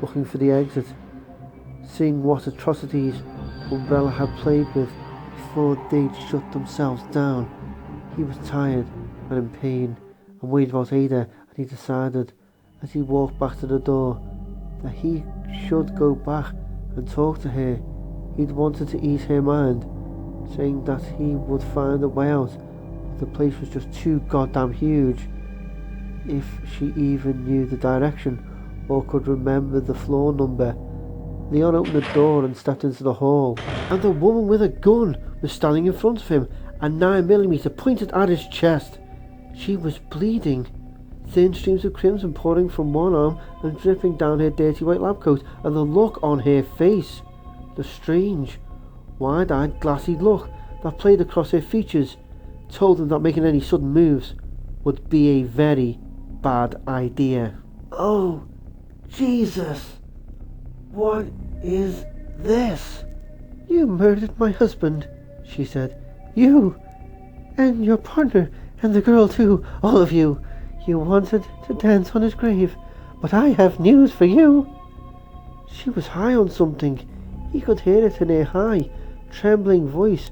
looking for the exit, seeing what atrocities Umbrella had played with before they'd shut themselves down. He was tired and in pain and worried about Ada, and he decided as he walked back to the door that he should go back and talk to her. He'd wanted to ease her mind, saying that he would find a way out, but the place was just too goddamn huge. If she even knew the direction or could remember the floor number. Leon opened the door and stepped into the hall, and a woman with a gun was standing in front of him, a 9mm pointed at his chest. She was bleeding, thin streams of crimson pouring from one arm and dripping down her dirty white lab coat, and the look on her face, the strange, wide-eyed, glassy look that played across her features, told him that making any sudden moves would be a very bad idea. Oh, Jesus! What is this? You murdered my husband, she said. You, and your partner, and the girl too, all of you. You wanted to dance on his grave, but I have news for you. She was high on something. He could hear it in her high, trembling voice,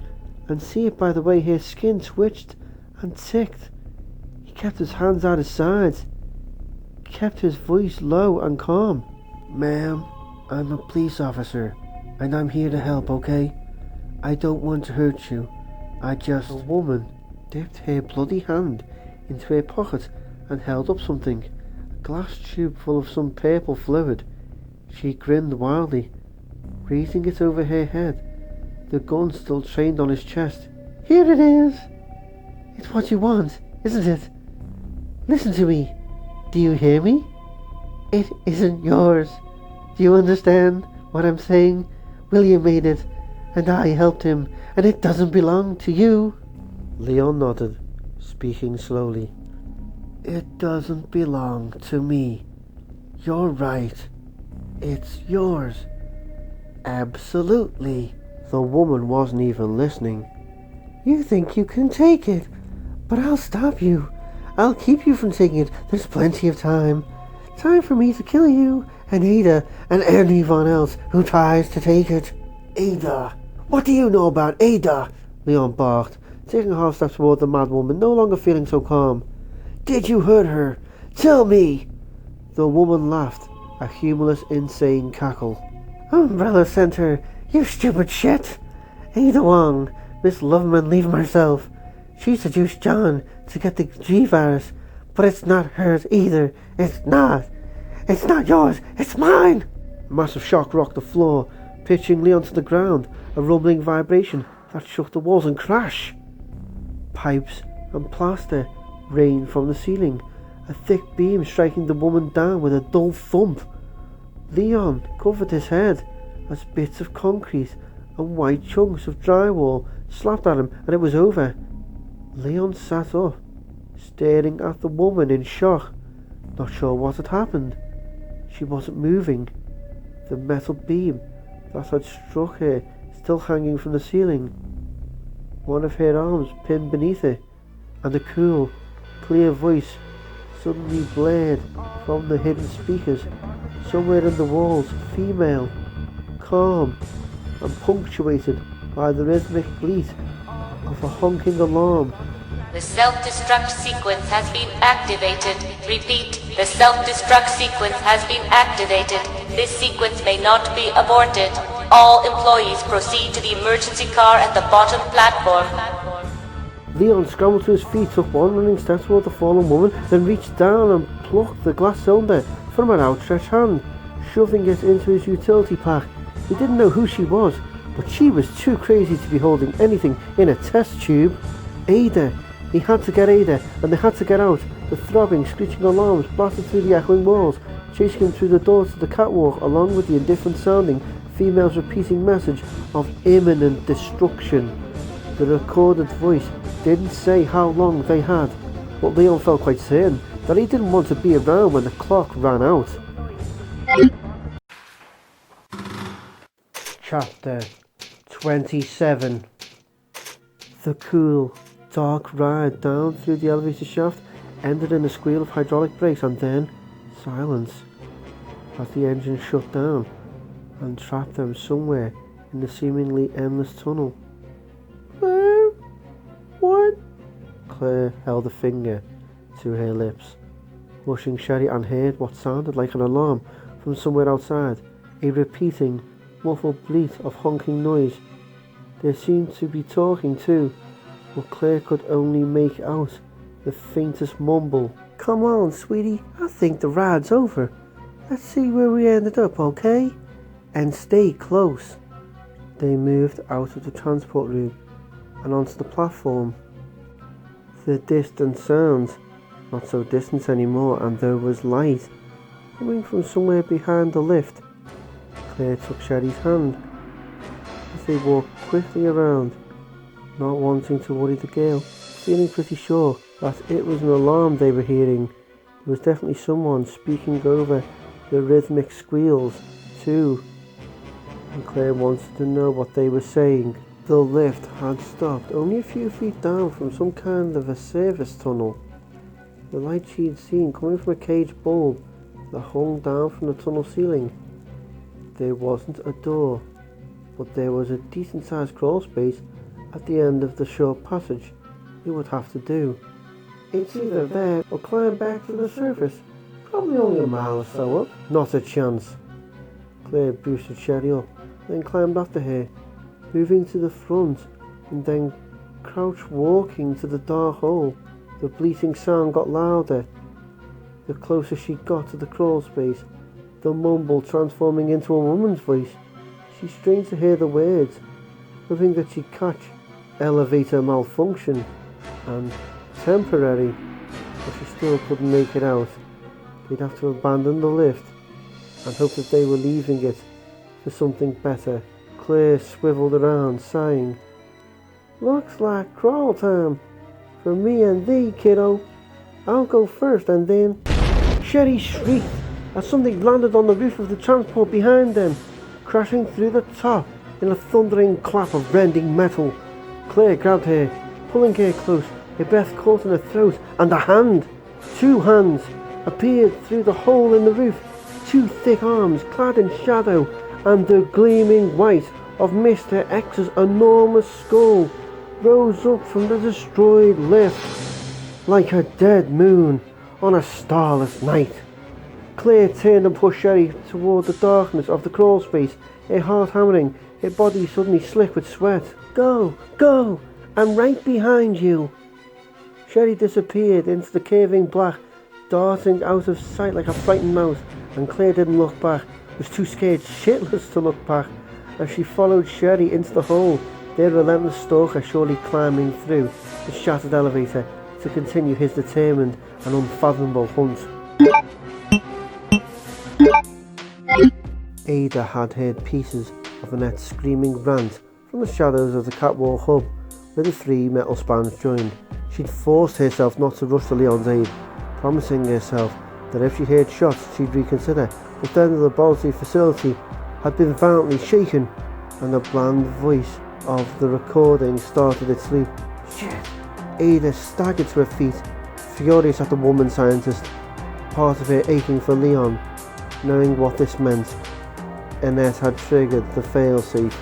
and see it by the way her skin twitched and ticked. He kept his hands at his sides, kept his voice low and calm. Ma'am, I'm a police officer, and I'm here to help, okay? I don't want to hurt you. The woman dipped her bloody hand into her pocket and held up something, a glass tube full of some purple fluid. She grinned wildly, raising it over her head, the gun still trained on his chest. Here it is. It's what you want, isn't it? Listen to me. Do you hear me? It isn't yours. Do you understand what I'm saying? William made it, and I helped him, and it doesn't belong to you. Leon nodded, speaking slowly. It doesn't belong to me. You're right. It's yours. Absolutely. The woman wasn't even listening. You think you can take it, but I'll stop you. I'll keep you from taking it. There's plenty of time. Time for me to kill you, and Ada, and anyone else who tries to take it. Ada! What do you know about Ada? Leon barked, taking a half step toward the mad woman, no longer feeling so calm. Did you hurt her? Tell me! The woman laughed, a humorless, insane cackle. Umbrella sent her, you stupid shit! Ada Wong, Miss Loveman Leave herself. She seduced John to get the G-virus, but it's not hers either. It's not. It's not yours. It's mine. A massive shock rocked the floor, pitching Leon to the ground, a rumbling vibration that shook the walls and crash. Pipes and plaster rained from the ceiling, a thick beam striking the woman down with a dull thump. Leon covered his head as bits of concrete and white chunks of drywall slapped at him, and it was over. Leon sat up, staring at the woman in shock, not sure what had happened. She wasn't moving. The metal beam that had struck her still hanging from the ceiling. One of her arms pinned beneath her, and a cool, clear voice suddenly blared from the hidden speakers somewhere in the walls, female, calm and punctuated by the rhythmic bleat of a honking alarm. The self-destruct sequence has been activated. Repeat, the self-destruct sequence has been activated. This sequence may not be aborted. All employees proceed to the emergency car at the bottom platform. Leon scrambled to his feet, took one running step toward the fallen woman, then reached down and plucked the glass cylinder from her outstretched hand, shoving it into his utility pack. He didn't know who she was, but she was too crazy to be holding anything in a test tube. Ada! He had to get Ada, and they had to get out. The throbbing, screeching alarms blasted through the echoing walls, chasing him through the doors to the catwalk, along with the indifferent-sounding female's repeating message of imminent destruction. The recorded voice didn't say how long they had, but Leon felt quite certain that he didn't want to be around when the clock ran out. Chapter 27. The cool, dark ride down through the elevator shaft ended in a squeal of hydraulic brakes and then silence as the engine shut down and trapped them somewhere in the seemingly endless tunnel. Claire? What? Claire held a finger to her lips, hushing Sherry, and heard what sounded like an alarm from somewhere outside, a repeating, muffled bleat of honking noise. They seemed to be talking too, but Claire could only make out the faintest mumble. Come on, sweetie, I think the ride's over. Let's see where we ended up, okay? And stay close. They moved out of the transport room and onto the platform. The distant sounds, not so distant anymore, and there was light coming from somewhere behind the lift. Claire took Sherry's hand as they walked quickly around, not wanting to worry the girl, feeling pretty sure that it was an alarm they were hearing. There was definitely someone speaking over the rhythmic squeals too, and Claire wanted to know what they were saying. The lift had stopped only a few feet down from some kind of a service tunnel. The light she'd seen coming from a cage bulb that hung down from the tunnel ceiling. There wasn't a door, but there was a decent sized crawl space at the end of the short passage. It would have to do. It's either there or climb back to the surface. Probably only a mile or so up. Not a chance. Claire boosted Sherry up, then climbed after her, moving to the front and then crouched walking to the dark hole. The bleating sound got louder the closer she got to the crawl space, the mumble transforming into a woman's voice. She strained to hear the words, hoping that she'd catch elevator malfunction and temporary, but she still couldn't make it out. They'd have to abandon the lift and hope that they were leaving it for something better. Claire swiveled around, sighing. Looks like crawl time for me and thee, kiddo. I'll go first and then... Sherry shrieked as something landed on the roof of the transport behind them, crashing through the top in a thundering clap of rending metal. Claire grabbed her, pulling her close, her breath caught in her throat, and a hand, 2 hands, appeared through the hole in the roof. 2 thick arms clad in shadow and the gleaming white of Mr. X's enormous skull rose up from the destroyed lift like a dead moon on a starless night. Claire turned and pushed Sherry toward the darkness of the crawl space, her heart hammering, her body suddenly slick with sweat. Go, go, I'm right behind you. Sherry disappeared into the curving black, darting out of sight like a frightened mouse, and Claire didn't look back, was too scared shitless to look back, as she followed Sherry into the hole, their relentless stalker surely climbing through the shattered elevator to continue his determined and unfathomable hunt. Ada had heard pieces of Annette's screaming rant from the shadows of the catwalk hub where the 3 metal spans joined. She'd forced herself not to rush to Leon's aid, promising herself that if she heard shots she'd reconsider, but then the laboratory facility had been violently shaken and the bland voice of the recording started its loop. Shit! Ada staggered to her feet, furious at the woman scientist, part of her aching for Leon, knowing what this meant. Annette had triggered the failsafe.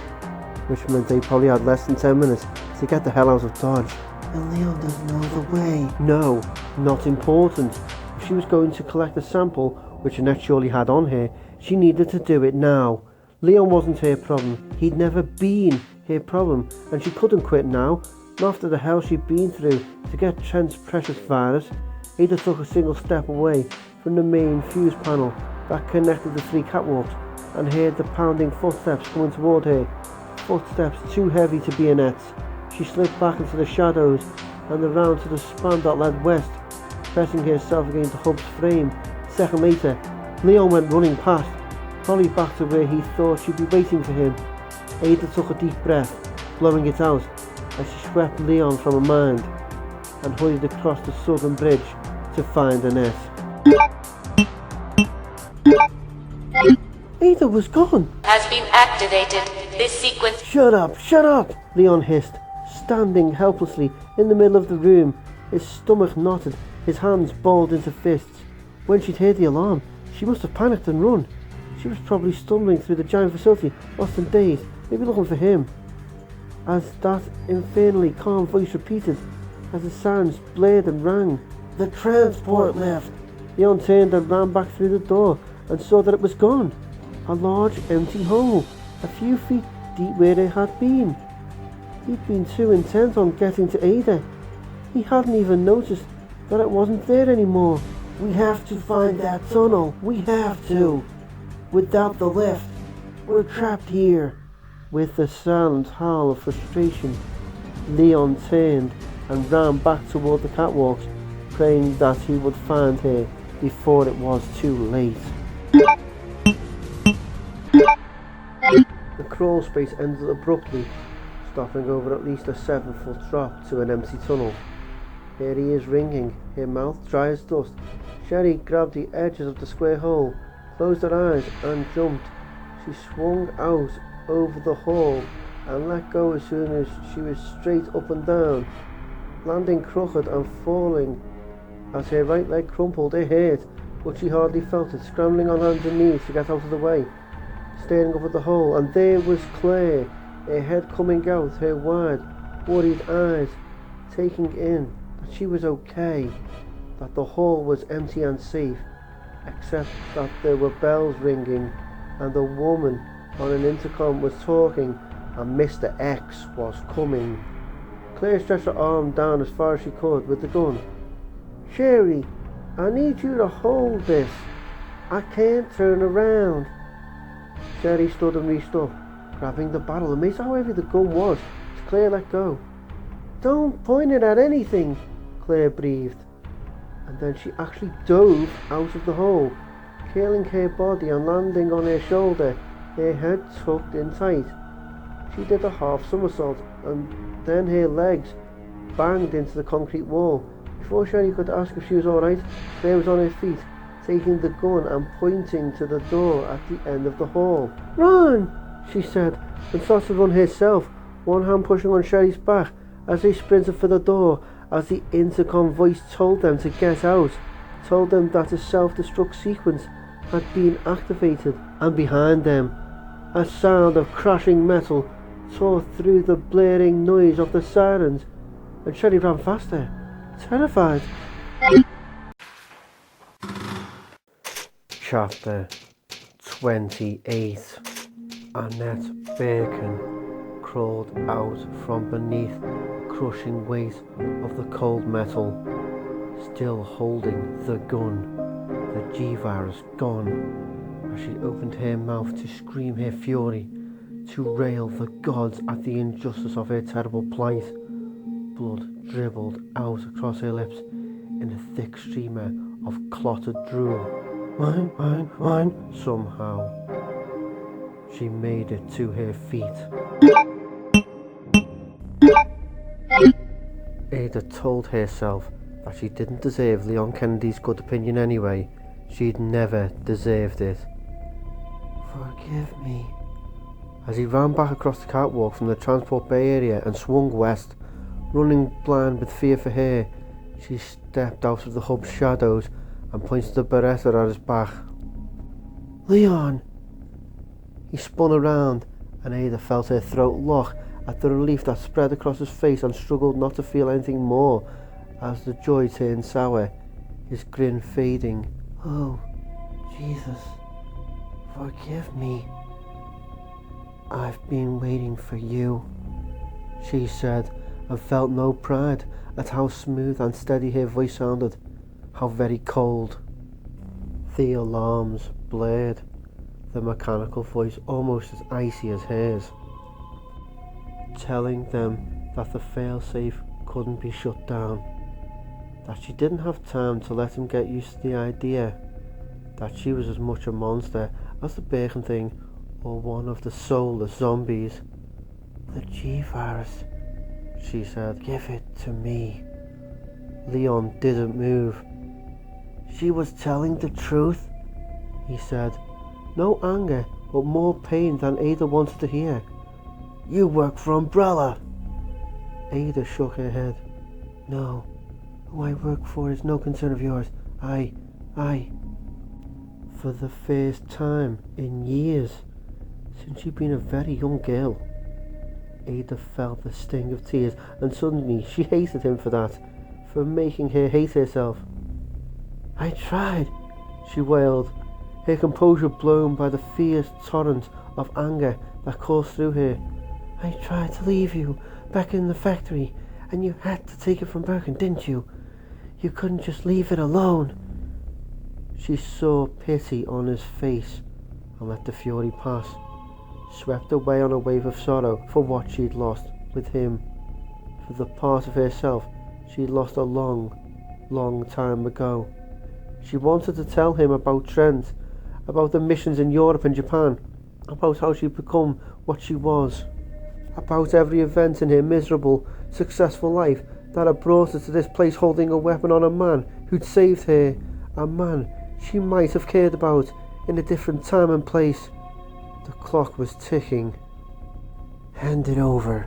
which meant they probably had less than 10 minutes to get the hell out of Dodge. And Leon doesn't know the way. No, not important. If she was going to collect a sample, which Annette surely had on her, she needed to do it now. Leon wasn't her problem. He'd never been her problem, and she couldn't quit now. Not after the hell she'd been through to get Trent's precious virus. Ada took a single step away from the main fuse panel that connected the 3 catwalks and heard the pounding footsteps coming toward her. Footsteps too heavy to be Annette's. She slipped back into the shadows and around to the span that led west, pressing herself against the hub's frame. A second later, Leon went running past, probably back to where he thought she'd be waiting for him. Ada took a deep breath, blowing it out, as she swept Leon from her mind and hurried across the southern bridge to find Annette. Ada was gone! Has been activated. This sequence. Shut up! Leon hissed, standing helplessly in the middle of the room, his stomach knotted, his hands balled into fists. When she'd heard the alarm, she must have panicked and run. She was probably stumbling through the giant facility, lost in days, maybe looking for him. As that infernally calm voice repeated, as the sounds blared and rang, "The transport left!" Leon turned and ran back through the door and saw that it was gone. A large empty hole, a few feet deep where it had been. He'd been too intent on getting to Ada. He hadn't even noticed that it wasn't there anymore. We have to find that tunnel. We have to. Without the lift, we're trapped here. With a silent howl of frustration, Leon turned and ran back toward the catwalks, praying that he would find her before it was too late. The crawl space ended abruptly, stopping over at least a 7-foot drop to an empty tunnel. Her ears ringing, her mouth dry as dust, Sherry grabbed the edges of the square hole, closed her eyes and jumped. She swung out over the hall and let go as soon as she was straight up and down, landing crooked and falling. As her right leg crumpled, it hurt, but she hardly felt it, scrambling on hands and knees to get out of the way, staring up at the hole, and there was Claire, her head coming out, her wide, worried eyes taking in that she was okay, that the hall was empty and safe, except that there were bells ringing, and a woman on an intercom was talking, and Mr. X was coming. Claire stretched her arm down as far as she could with the gun. "Sherry, I need you to hold this. I can't turn around." Sherry stood and reached up, grabbing the barrel, amazed how heavy the gun was, as Claire let go. "Don't point it at anything," Claire breathed. And then she actually dove out of the hole, curling her body and landing on her shoulder, her head tucked in tight. She did a half somersault, and then her legs banged into the concrete wall. Before Sherry could ask if she was alright, Claire was on her feet, taking the gun and pointing to the door at the end of the hall. "Run!" she said, and started to run herself, one hand pushing on Sherry's back as they sprinted for the door, as the intercom voice told them to get out, told them that a self-destruct sequence had been activated, and behind them, a sound of crashing metal tore through the blaring noise of the sirens, and Sherry ran faster, terrified. Chapter 28. Annette Birkin crawled out from beneath the crushing weight of the cold metal, still holding the gun, the G-virus gone, as she opened her mouth to scream her fury, to rail the gods at the injustice of her terrible plight. Blood dribbled out across her lips in a thick streamer of clotted drool. Mine. Somehow, she made it to her feet. Ada told herself that she didn't deserve Leon Kennedy's good opinion anyway. She'd never deserved it. "Forgive me." As he ran back across the catwalk from the transport bay area and swung west, running blind with fear for her, she stepped out of the hub's shadows and pointed the Beretta at his back. "Leon!" He spun around and Ada felt her throat lock at the relief that spread across his face and struggled not to feel anything more as the joy turned sour, his grin fading. Oh, Jesus, forgive me. I've been waiting for you, she said, and felt no pride at how smooth and steady her voice sounded, how very cold. The alarms blared, the mechanical voice almost as icy as hers, telling them that the failsafe couldn't be shut down, that she didn't have time to let him get used to the idea that she was as much a monster as the bacon thing or one of the soulless zombies. The G-virus, she said. Give it to me. Leon didn't move. She was telling the truth, he said. No anger, but more pain than Ada wanted to hear. You work for Umbrella. Ada shook her head. No, who I work for is no concern of yours. I... For the first time in years, since she'd been a very young girl, Ada felt the sting of tears, and suddenly she hated him for that, for making her hate herself. I tried, she wailed, her composure blown by the fierce torrent of anger that coursed through her. I tried to leave you back in the factory, and you had to take it from Birkin, didn't you? You couldn't just leave it alone. She saw pity on his face and let the fury pass, swept away on a wave of sorrow for what she'd lost with him, for the part of herself she'd lost a long time ago. She wanted to tell him about Trent, about the missions in Europe and Japan, about how she'd become what she was, about every event in her miserable, successful life that had brought her to this place holding a weapon on a man who'd saved her, a man she might have cared about in a different time and place. The clock was ticking. Hand it over,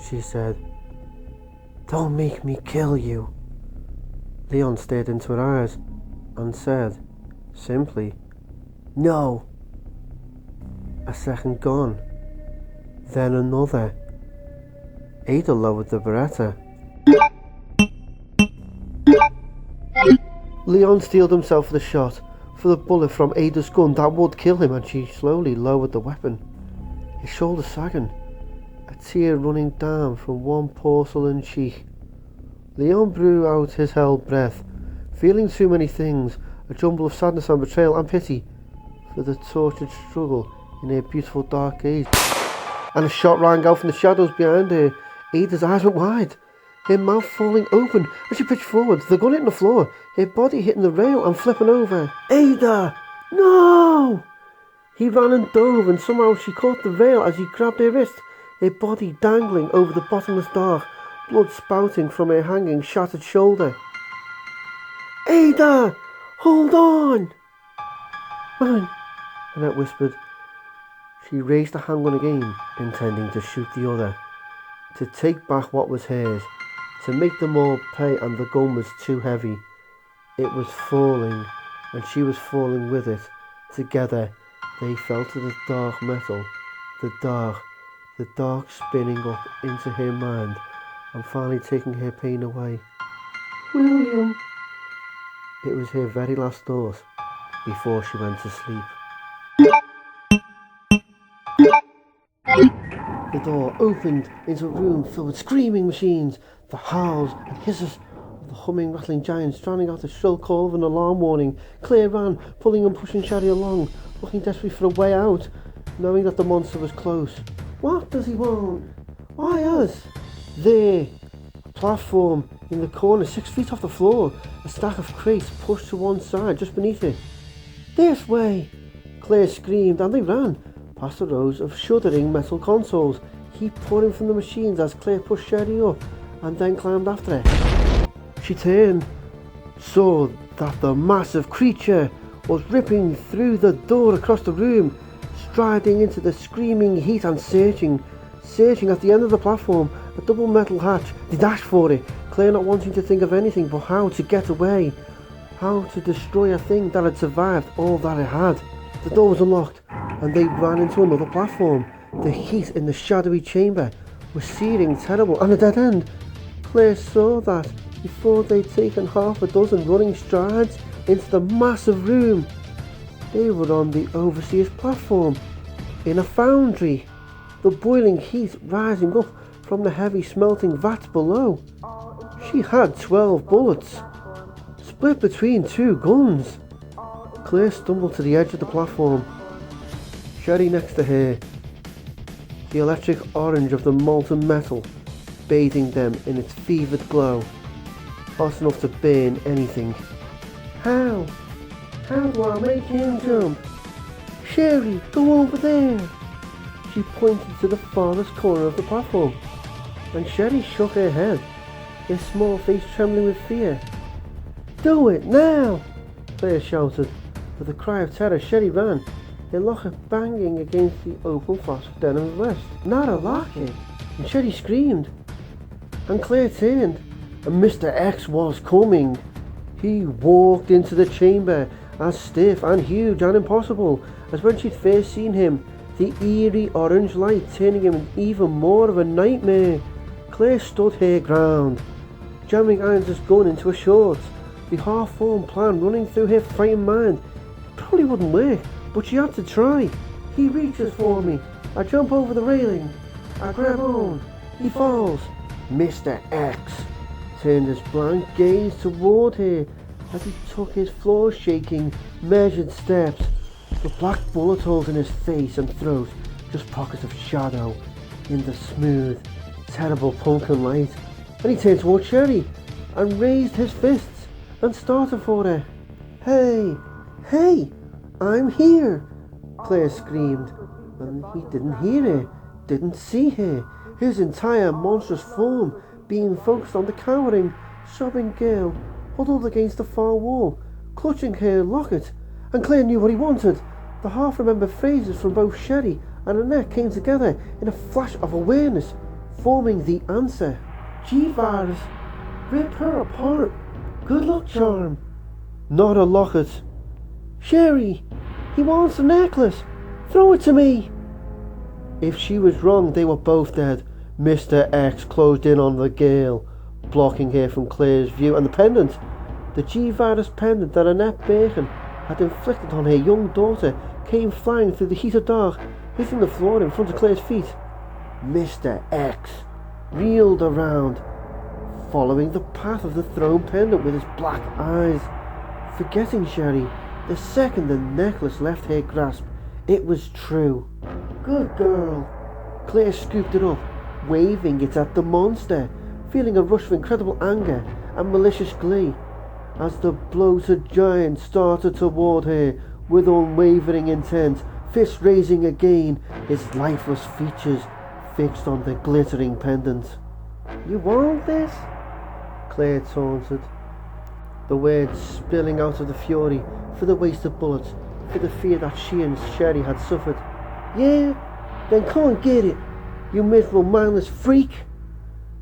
she said. Don't make me kill you. Leon stared into her eyes and said, simply, no. A second gone, then another. Ada lowered the Beretta. Leon steeled himself for the shot, for the bullet from Ada's gun that would kill him, and she slowly lowered the weapon, his shoulders sagging, a tear running down from one porcelain cheek. Leon blew out his held breath, feeling too many things, a jumble of sadness and betrayal and pity for the tortured struggle in her beautiful dark gaze. And a shot rang out from the shadows behind her. Ada's eyes went wide, her mouth falling open as she pitched forward, the gun hitting the floor, her body hitting the rail and flipping over. Ada! No! He ran and dove, and somehow she caught the rail as he grabbed her wrist, her body dangling over the bottomless dark, blood spouting from her hanging, shattered shoulder. Ada! Hold on! Mine, Annette whispered. She raised the handgun again, intending to shoot the other, to take back what was hers, to make them all pay, and the gun was too heavy. It was falling, and she was falling with it. Together, they fell to the dark metal, the dark spinning up into her mind, and finally taking her pain away. William! It was her very last thought before she went to sleep. The door opened into a room filled with screaming machines, the howls and hisses of the humming, rattling giants drowning out the shrill call of an alarm warning. Claire ran, pulling and pushing Shadi along, looking desperately for a way out, knowing that the monster was close. What does he want? Why us? There, a platform in the corner, 6 feet off the floor, a stack of crates pushed to one side just beneath it. This way! Claire screamed, and they ran past the rows of shuddering metal consoles, heat pouring from the machines as Claire pushed Sherry up and then climbed after her. She turned, saw that the massive creature was ripping through the door across the room, striding into the screaming heat and searching at the end of the platform, a double metal hatch. They dashed for it, Claire not wanting to think of anything but how to get away, how to destroy a thing that had survived all that it had. The door was unlocked, and they ran into another platform, The heat in the shadowy chamber was searing terrible and a dead end. Claire saw that before they'd taken half a dozen running strides into the massive room. They were on the overseer's platform, in a foundry, the boiling heat rising up from the heavy smelting vats below. She had 12 bullets, split between 2 guns. Claire stumbled to the edge of the platform. Sherry next to her, the electric orange of the molten metal bathing them in its fevered glow, hot enough to burn anything. How do I make him jump? Sherry, go over there. She pointed to the farthest corner of the platform, and Sherry shook her head, her small face trembling with fear. Do it now, Claire shouted. With a cry of terror, Sherry ran, her locket banging against the open flask of denim vest. Not a locket! And Sherry screamed. And Claire turned, and Mr. X was coming. He walked into the chamber, as stiff and huge and impossible as when she'd first seen him, the eerie orange light turning him even more of a nightmare. Claire stood her ground, jamming Irons' gun into her shorts, the half-formed plan running through her frightened mind. It probably wouldn't work, but she had to try. He reaches for me. I jump over the railing. I grab on. He falls. Mr. X turned his blank gaze toward her as he took his floor-shaking, measured steps. The black bullet holes in his face and throat, just pockets of shadow in the smooth, terrible pumpkin light. And he turned toward Sherry and raised his fists and started for her. Hey, I'm here, Claire screamed, and he didn't hear her, didn't see her, his entire monstrous form being focused on the cowering, sobbing girl huddled against the far wall, clutching her locket. And Claire knew what he wanted. The half-remembered phrases from both Sherry and Annette came together in a flash of awareness, forming the answer. G-Virus, rip her apart. Good luck charm. Not a locket. Sherry, he wants the necklace. Throw it to me. If she was wrong, they were both dead. Mr. X closed in on the girl, blocking her from Claire's view, and the pendant, the G-Virus pendant that Annette Bacon had inflicted on her young daughter, came flying through the heat of dark, hitting the floor in front of Claire's feet. Mr. X reeled around, following the path of the thrown pendant with his black eyes, forgetting Sherry the second the necklace left her grasp. It was true. Good girl. Claire scooped it up, waving it at the monster, feeling a rush of incredible anger and malicious glee as the bloated giant started toward her with unwavering intent, fist raising again, his lifeless features fixed on the glittering pendant. You want this? Claire taunted, the words spilling out of the fury for the wasted bullets, for the fear that she and Sherry had suffered. Yeah? Then come and get it, you miserable mindless freak!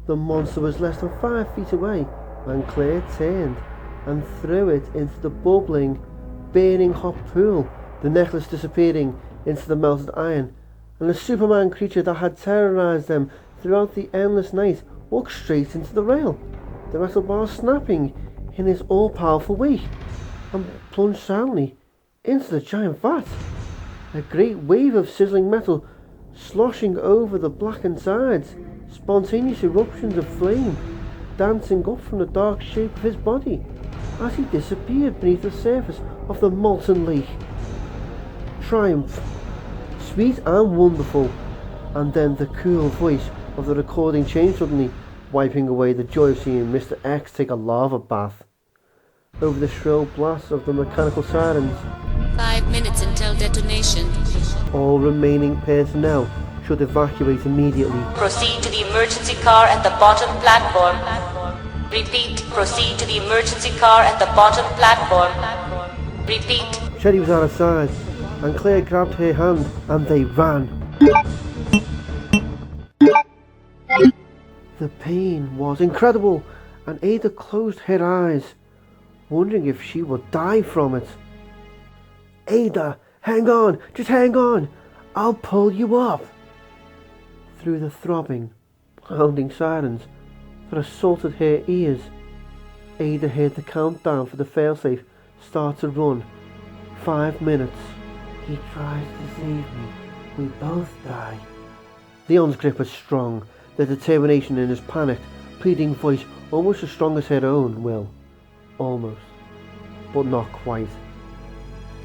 The monster was less than 5 feet away when Claire turned and threw it into the bubbling, burning hot pool, the necklace disappearing into the melted iron, and the Superman creature that had terrorized them throughout the endless night walked straight into the rail, the metal bar snapping in his all-powerful weight, and plunged silently into the giant vat. A great wave of sizzling metal sloshing over the blackened sides, spontaneous eruptions of flame dancing up from the dark shape of his body as he disappeared beneath the surface of the molten lake. Triumph, sweet and wonderful, and then the cool voice of the recording changed suddenly, wiping away the joy of seeing Mr. X take a lava bath. Over the shrill blast of the mechanical sirens, 5 minutes until detonation. all remaining personnel should evacuate immediately. Proceed to the emergency car at the bottom platform. Repeat, proceed to the emergency car at the bottom platform. Repeat. Sherry was out of sight, and Claire grabbed her hand, and they ran. The pain was incredible, and Ada closed her eyes, wondering if she would die from it. Ada, hang on, just hang on. I'll pull you up. through the throbbing, pounding silence that assaulted her ears. Ada heard the countdown for the failsafe start to run. 5 minutes. He tries to save me. We both die. Leon's grip was strong, the determination in his panicked, pleading voice almost as strong as her own will. Almost. But not quite.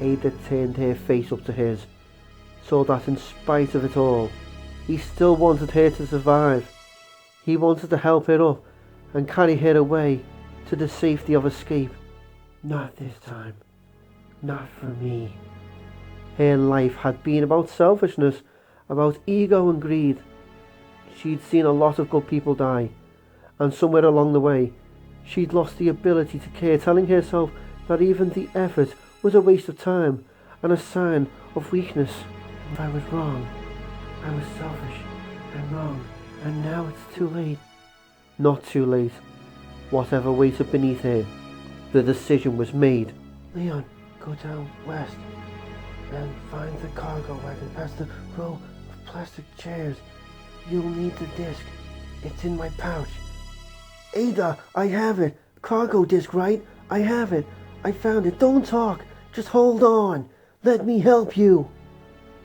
Ada turned her face up to his, saw that in spite of it all, he still wanted her to survive. He wanted to help her up and carry her away to the safety of escape. Not this time. Not for me. Her life had been about selfishness, about ego and greed. She'd seen a lot of good people die, and somewhere along the way, she'd lost the ability to care, telling herself that even the effort was a waste of time and a sign of weakness. And I was wrong. I was selfish and wrong, and now it's too late. Not too late. Whatever waited beneath her, the decision was made. Leon, go down west and find the cargo wagon past the row of plastic chairs. You'll need the disc. It's in my pouch. Ada, I have it. Cargo disc, right? I have it. I found it. Don't talk. Just hold on. Let me help you.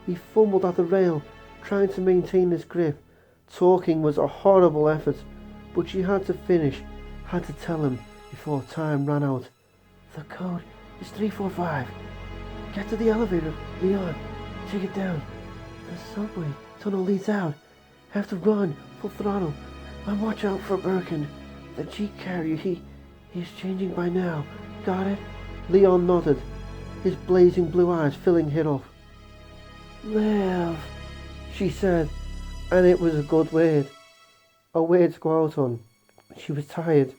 He fumbled at the rail, trying to maintain his grip. Talking was a horrible effort, but she had to finish, had to tell him before time ran out. The code is 345. Get to the elevator, Leon. Take it down. The subway tunnel leads out. Have to run, full throttle. And watch out for Birkin. The Jeep carrier, he's changing by now. Got it? Leon nodded, his blazing blue eyes filling her up. Live, she said, and it was a good word. A word to go out on. She was tired,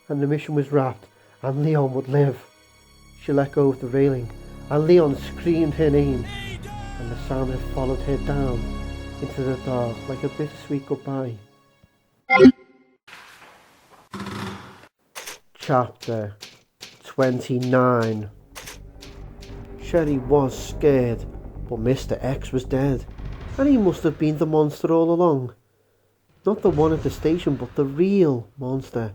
and the mission was wrapped, and Leon would live. She let go of the railing, and Leon screamed her name, and the sound had followed her down into the dark like a bittersweet goodbye. Chapter 29. Sherry was scared, but Mr. X was dead, and he must have been the monster all along. Not the one at the station, but the real monster.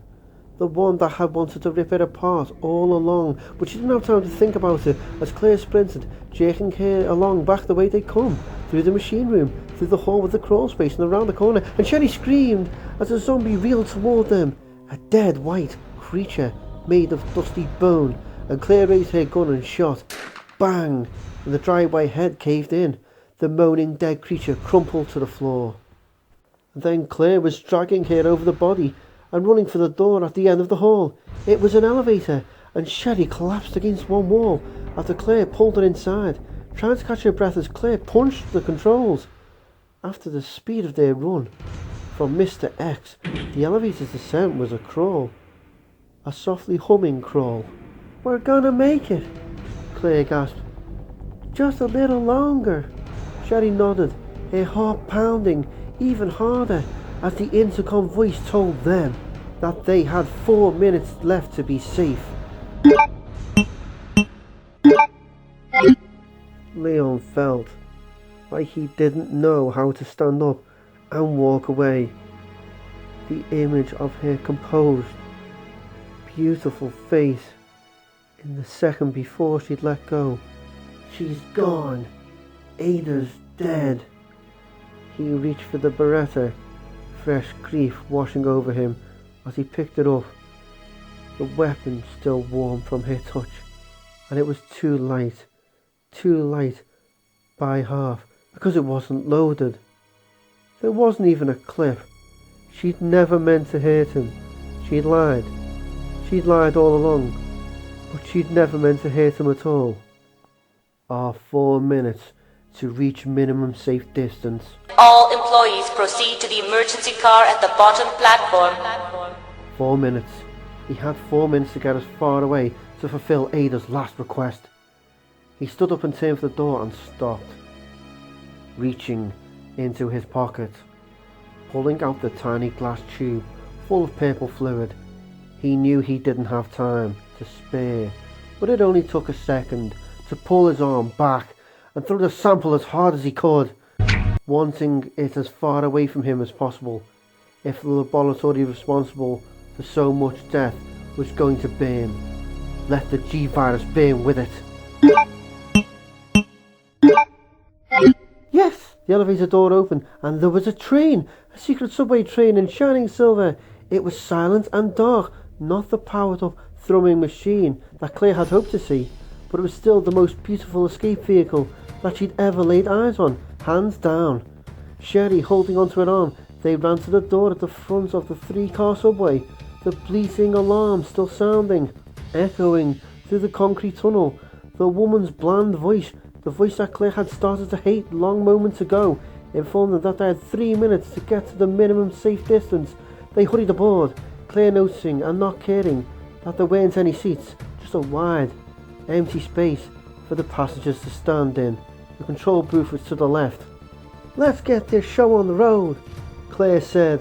The one that had wanted to rip her apart all along, but she didn't have time to think about it as Claire sprinted, jerking her along back the way they'd come, through the machine room, through the hall with the crawl space and around the corner, and Sherry screamed as a zombie reeled toward them, a dead white creature made of dusty bone, and Claire raised her gun and shot. Bang! And the dry white head caved in. The moaning dead creature crumpled to the floor. And then Claire was dragging her over the body and running for the door at the end of the hall. It was an elevator, and Sherry collapsed against one wall after Claire pulled her inside, trying to catch her breath as Claire punched the controls. After the speed of their run from Mr. X, the elevator's descent was a crawl. A softly humming crawl. We're gonna make it, Claire gasped. Just a little longer. Sherry nodded, her heart pounding even harder as the intercom voice told them that they had 4 minutes left to be safe. Leon felt like he didn't know how to stand up and walk away. The image of her composed, beautiful face in the second before she'd let go. She's gone. Ada's dead. He reached for the Beretta, fresh grief washing over him as he picked it up. The weapon still warm from her touch, and it was too light by half, because it wasn't loaded. There wasn't even a clip. She'd never meant to hurt him. She'd lied all along, but she'd never meant to hurt him at all. Our 4 minutes to reach minimum safe distance. All employees proceed to the emergency car at the bottom platform. 4 minutes. He had 4 minutes to get as far away to fulfill Ada's last request. He stood up and turned for the door and stopped, reaching into his pocket, pulling out the tiny glass tube full of purple fluid. He knew he didn't have time to spare, but it only took a second to pull his arm back and throw the sample as hard as he could. wanting it as far away from him as possible. If the laboratory responsible for so much death was going to burn, let the G-Virus burn with it. Yes! The elevator door opened and there was a train, a secret subway train in shining silver. It was silent and dark, not the powered up thrumming machine that Claire had hoped to see, but it was still the most beautiful escape vehicle that she'd ever laid eyes on, hands down. Sherry holding onto her arm, they ran to the door at the front of the 3-car subway, the bleating alarm still sounding, echoing through the concrete tunnel. The woman's bland voice, the voice that Claire had started to hate long moments ago, informed them that they had 3 minutes to get to the minimum safe distance. They hurried aboard, Claire noticing and not caring that there weren't any seats, just a wide, empty space for the passengers to stand in. The control booth was to the left. "Let's get this show on the road," Claire said,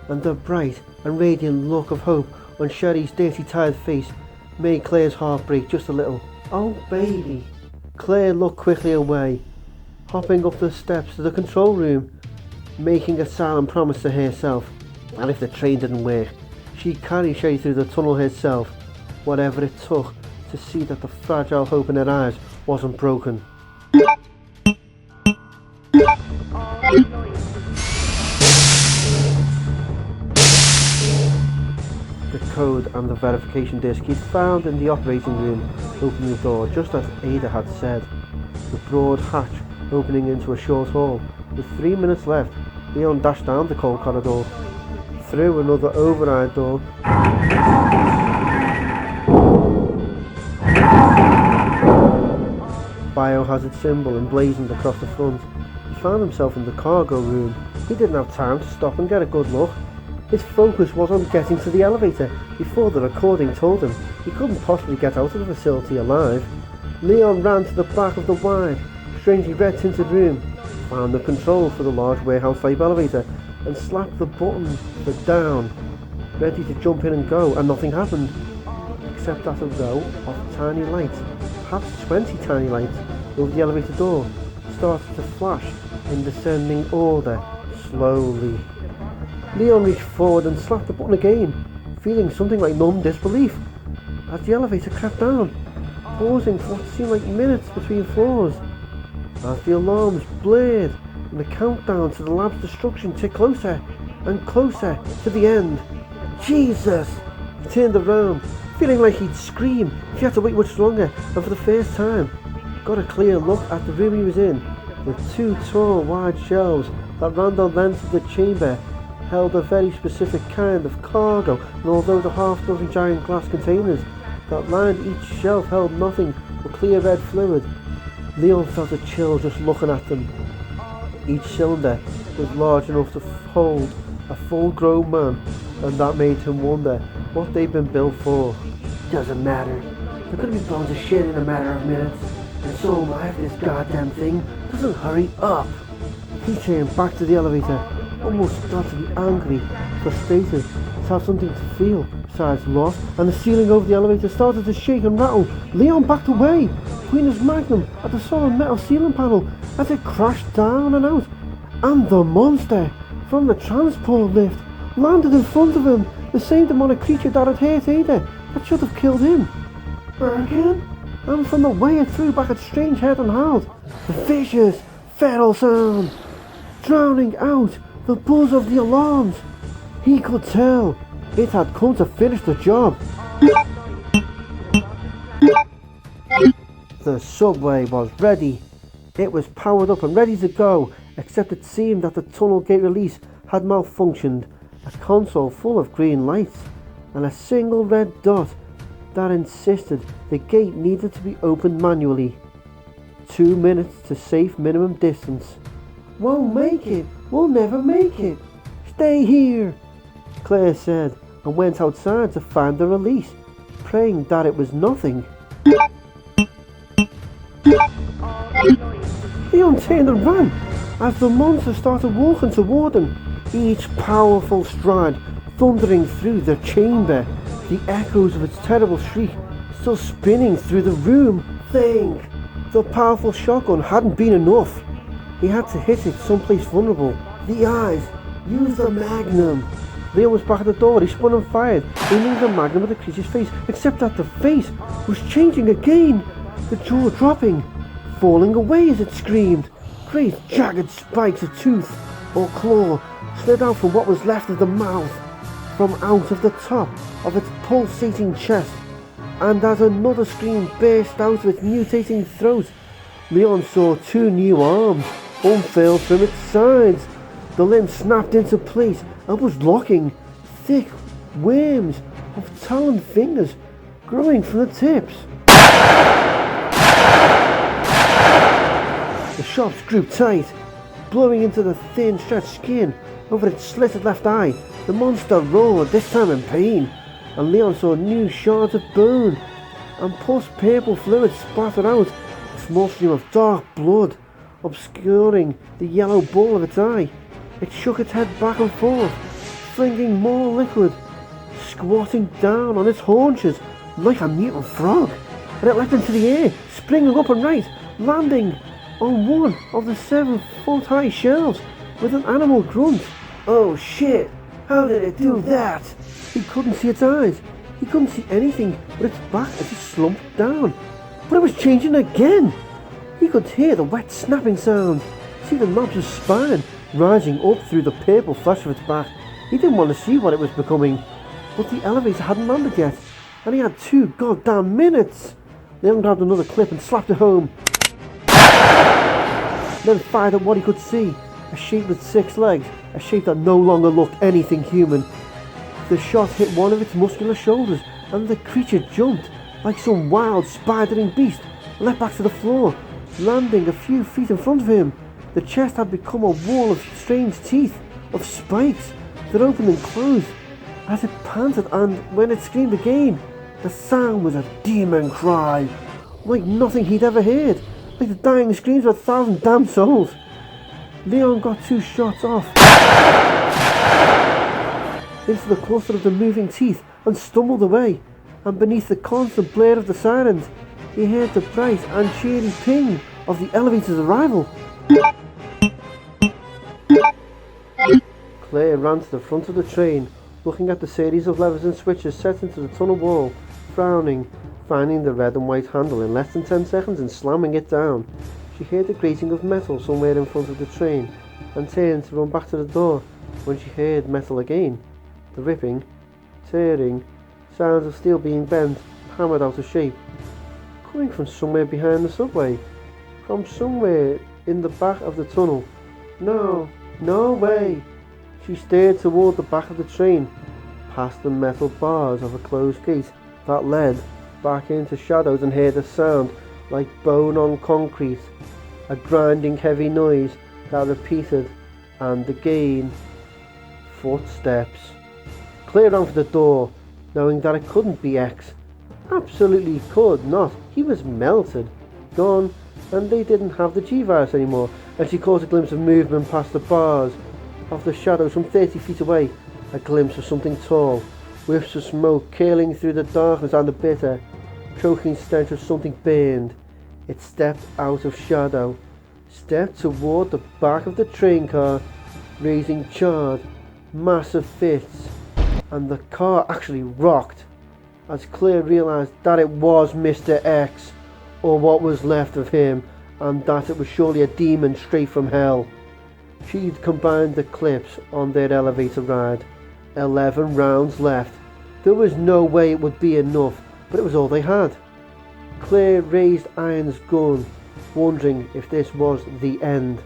and the bright and radiant look of hope on Sherry's dirty, tired face made Claire's heart break just a little. "Oh, baby." Claire looked quickly away, hopping up the steps to the control room, making a silent promise to herself that if the train didn't work, she'd carry Sherry through the tunnel herself, whatever it took to see that the fragile hope in her eyes wasn't broken. The code and the verification disk he'd found in the operating room opened the door just as Ada had said. The broad hatch opening into a short hall. With 3 minutes left, Leon dashed down the cold corridor, through another override door, biohazard symbol emblazoned across the front. He found himself in the cargo room. He didn't have time to stop and get a good look. His focus was on getting to the elevator before the recording told him he couldn't possibly get out of the facility alive. Leon ran to the back of the wide, strangely red-tinted room, found the control for the large warehouse-type elevator, and slapped the button for down, ready to jump in and go, and nothing happened, except that a row of tiny lights, perhaps 20 tiny lights, over the elevator door, started to flash in descending order, slowly. Leon reached forward and slapped the button again, feeling something like numb disbelief, as the elevator crept down, pausing for what seemed like minutes between floors. As the alarms blared and the countdown to the lab's destruction ticked closer and closer to the end. Jesus! He turned around, feeling like he'd scream if he had to wait much longer, and for the first time got a clear look at the room he was in. The 2 tall wide shelves that ran the length of the chamber held a very specific kind of cargo, and although the half-dozen giant glass containers that lined each shelf held nothing but clear red fluid, Leon felt a chill just looking at them. Each cylinder was large enough to hold a full-grown man, and that made him wonder what they'd been built for. Doesn't matter. They're gonna be blown to shit in a matter of minutes, and so am I if this goddamn thing doesn't hurry up. He turned back to the elevator, almost got to be angry, frustrated, to have something to feel besides loss, and the ceiling over the elevator started to shake and rattle. Leon backed away, pointing his magnum at the solid metal ceiling panel as it crashed down and out, and the monster from the transport lift landed in front of him, the same demonic creature that had hurt Ada, that should have killed him. Again? And from the way it threw back its strange head and howled, the vicious, feral sound, drowning out the buzz of the alarms. He could tell it had come to finish the job. The subway was ready. It was powered up and ready to go, except it seemed that the tunnel gate release had malfunctioned. A console full of green lights and a single red dot that insisted the gate needed to be opened manually. 2 minutes to safe minimum distance. Won't make it. We'll never make it. Stay here, Claire said, and went outside to find the release, praying that it was nothing. Leon turned and ran as the monster started walking toward him, each powerful stride thundering through the chamber, the echoes of its terrible shriek still spinning through the room. Think! The powerful shotgun hadn't been enough. He had to hit it someplace vulnerable. The eyes. Use the magnum. Leon was back at the door. He spun and fired, aiming the magnum at the creature's face, except that the face was changing again, the jaw dropping, falling away as it screamed. Great jagged spikes of tooth or claw slid out from what was left of the mouth, from out of the top of its pulsating chest, and as another scream burst out of its mutating throat, Leon saw two new arms unfurled from its sides. The limb snapped into place and was locking, thick worms of taloned fingers growing from the tips. The shops grew tight, blowing into the thin stretched skin over its slitted left eye. The monster roared, this time in pain, and Leon saw new shards of bone, and pus purple fluid splattered out, a small stream of dark blood obscuring the yellow ball of its eye. It shook its head back and forth, flinging more liquid, squatting down on its haunches like a mutant frog, and it leapt into the air, springing up and right, landing on one of the 7-foot-high shelves with an animal grunt. Oh shit, how did it do that? He couldn't see its eyes. He couldn't see anything but its back as it slumped down. But it was changing again. He could hear the wet snapping sound, see the knobs of spine rising up through the purple flesh of its back. He didn't want to see what it was becoming, but the elevator hadn't landed yet, and he had 2 goddamn minutes. Leon grabbed another clip and slapped it home, then fired at what he could see, a shape with 6 legs, a shape that no longer looked anything human. The shot hit one of its muscular shoulders, and the creature jumped like some wild spidering beast, and leapt back to the floor, landing a few feet in front of him. The chest had become a wall of strange teeth, of spikes that opened and closed as it panted, and when it screamed again, the sound was a demon cry, like nothing he'd ever heard, like the dying screams of 1,000 damned souls. Leon got 2 shots off into the cluster of the moving teeth and stumbled away, and beneath the constant blare of the sirens, he heard the bright and cheery ping of the elevator's arrival. Claire ran to the front of the train, looking at the series of levers and switches set into the tunnel wall, frowning, finding the red and white handle in less than 10 seconds and slamming it down. She heard the grating of metal somewhere in front of the train, and turned to run back to the door when she heard metal again. The ripping, tearing, sounds of steel being bent, hammered out of shape, coming from somewhere behind the subway, from somewhere in the back of the tunnel. No way! She stared toward the back of the train, past the metal bars of a closed gate that led back into shadows, and heard a sound like bone on concrete, a grinding heavy noise that repeated, and again. Footsteps. Claire ran for the door, knowing that it couldn't be X. Absolutely could not. He was melted, gone, and they didn't have the G-Virus anymore, and she caught a glimpse of movement past the bars of the shadows from 30 feet away, a glimpse of something tall, whiffs of smoke curling through the darkness, and the bitter, choking stench of something burned. It stepped out of shadow, stepped toward the back of the train car, raising charred, massive fists, and the car actually rocked as Claire realised that it was Mr. X, or what was left of him, and that it was surely a demon straight from hell. She'd combined the clips on their elevator ride. 11 rounds left. There was no way it would be enough, but it was all they had. Claire raised Iron's gun, wondering if this was the end.